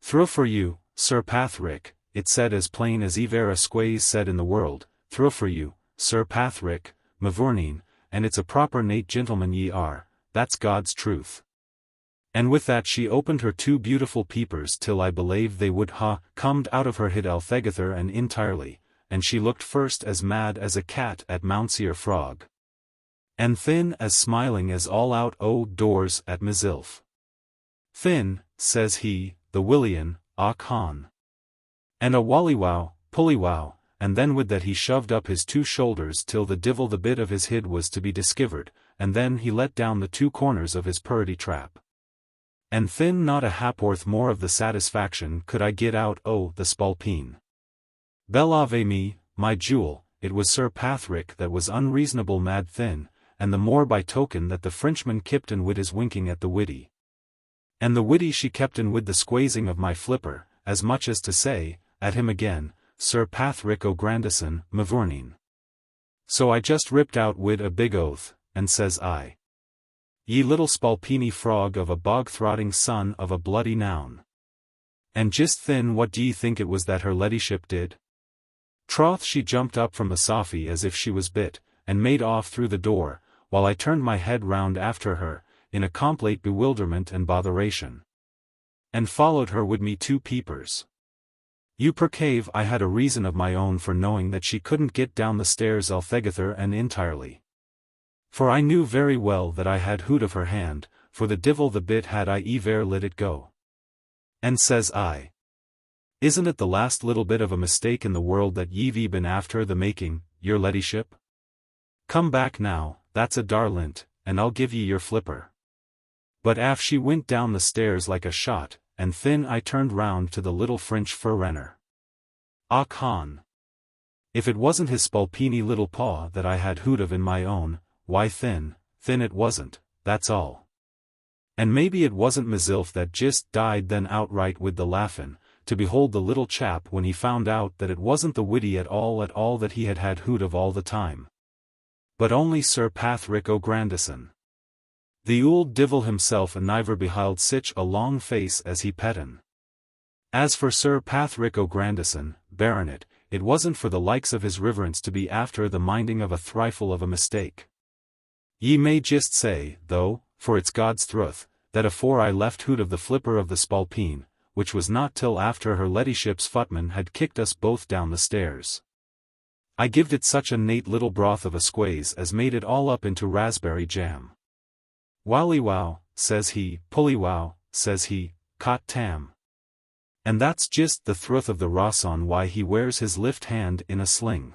Through for you, Sir Pathrick, it said as plain as ever a squaze said in the world, through for you, Sir Pathrick, mavourneen, and it's a proper nate gentleman ye are, that's God's truth. And with that she opened her 2 beautiful peepers till I believe they would ha' comed out of her hid altogether and entirely, and she looked first as mad as a cat at Mounseer Frog, and thin as smiling as all out o' doors at mesilf. Thin, says he, the Willian, och hon! And a wallywow, pullywow, and then with that he shoved up his 2 shoulders till the divil the bit of his hid was to be diskivered, and then he let down the 2 corners of his purty trap. And thin not a hap'orth more of the satisfaction could I get out o' the spalpeen. Bel ave me, my jewel, it was Sir Pathrick that was unreasonable mad thin, and the more by token that the Frenchman kepten wid his winking at the widdy. And the widdy she kepten wid the squazing of my flipper, as much as to say, at him again, Sir Pathrick O'Grandison, mavourneen. So I just ripped out wid a big oath, and says I. Ye little spalpeeny frog of a bog-throtting son of a bloody noun. And just thin what d'ye think it was that her ladyship did? Troth she jumped up from the sofy as if she was bit, and made off through the door, while I turned my head round after her, in a complete bewilderment and botheration. And followed her wid me 2 peepers. You percave I had a reason of my own for knowing that she couldn't get down the stairs altogether and entirely. For I knew very well that I had hoot of her hand, for the divil the bit had I ever let it go. And says I. Isn't it the last little bit of a mistake in the world that ye've been after the making, your ladyship? Come back now, that's a darlint, and I'll give ye your flipper. But af she went down the stairs like a shot, and thin I turned round to the little French fur-renner. Och hon! If it wasn't his spalpeeny little paw that I had hoot of in my own, why thin it wasn't, that's all. And maybe it wasn't mesilf that just died then outright with the laughin', to behold the little chap when he found out that it wasn't the widdy at all that he had hoot of all the time. But only Sir Pathrick O'Grandison. The ould divil himself and niver beheld sich a long face as he pettin. As for Sir Pathrick O'Grandison, Baronet, it wasn't for the likes of his riverence to be after the minding of a thrifle of a mistake. Ye may just say, though, for it's God's truth, that afore I left hoot of the flipper of the spalpeen, which was not till after her ladyship's footman had kicked us both down the stairs. I gived it such a nate little broth of a squaze as made it all up into raspberry jam. Wowie wow, says he, pully wow, says he, cot tam. And that's just the thruth of the Rosson why he wears his lift hand in a sling.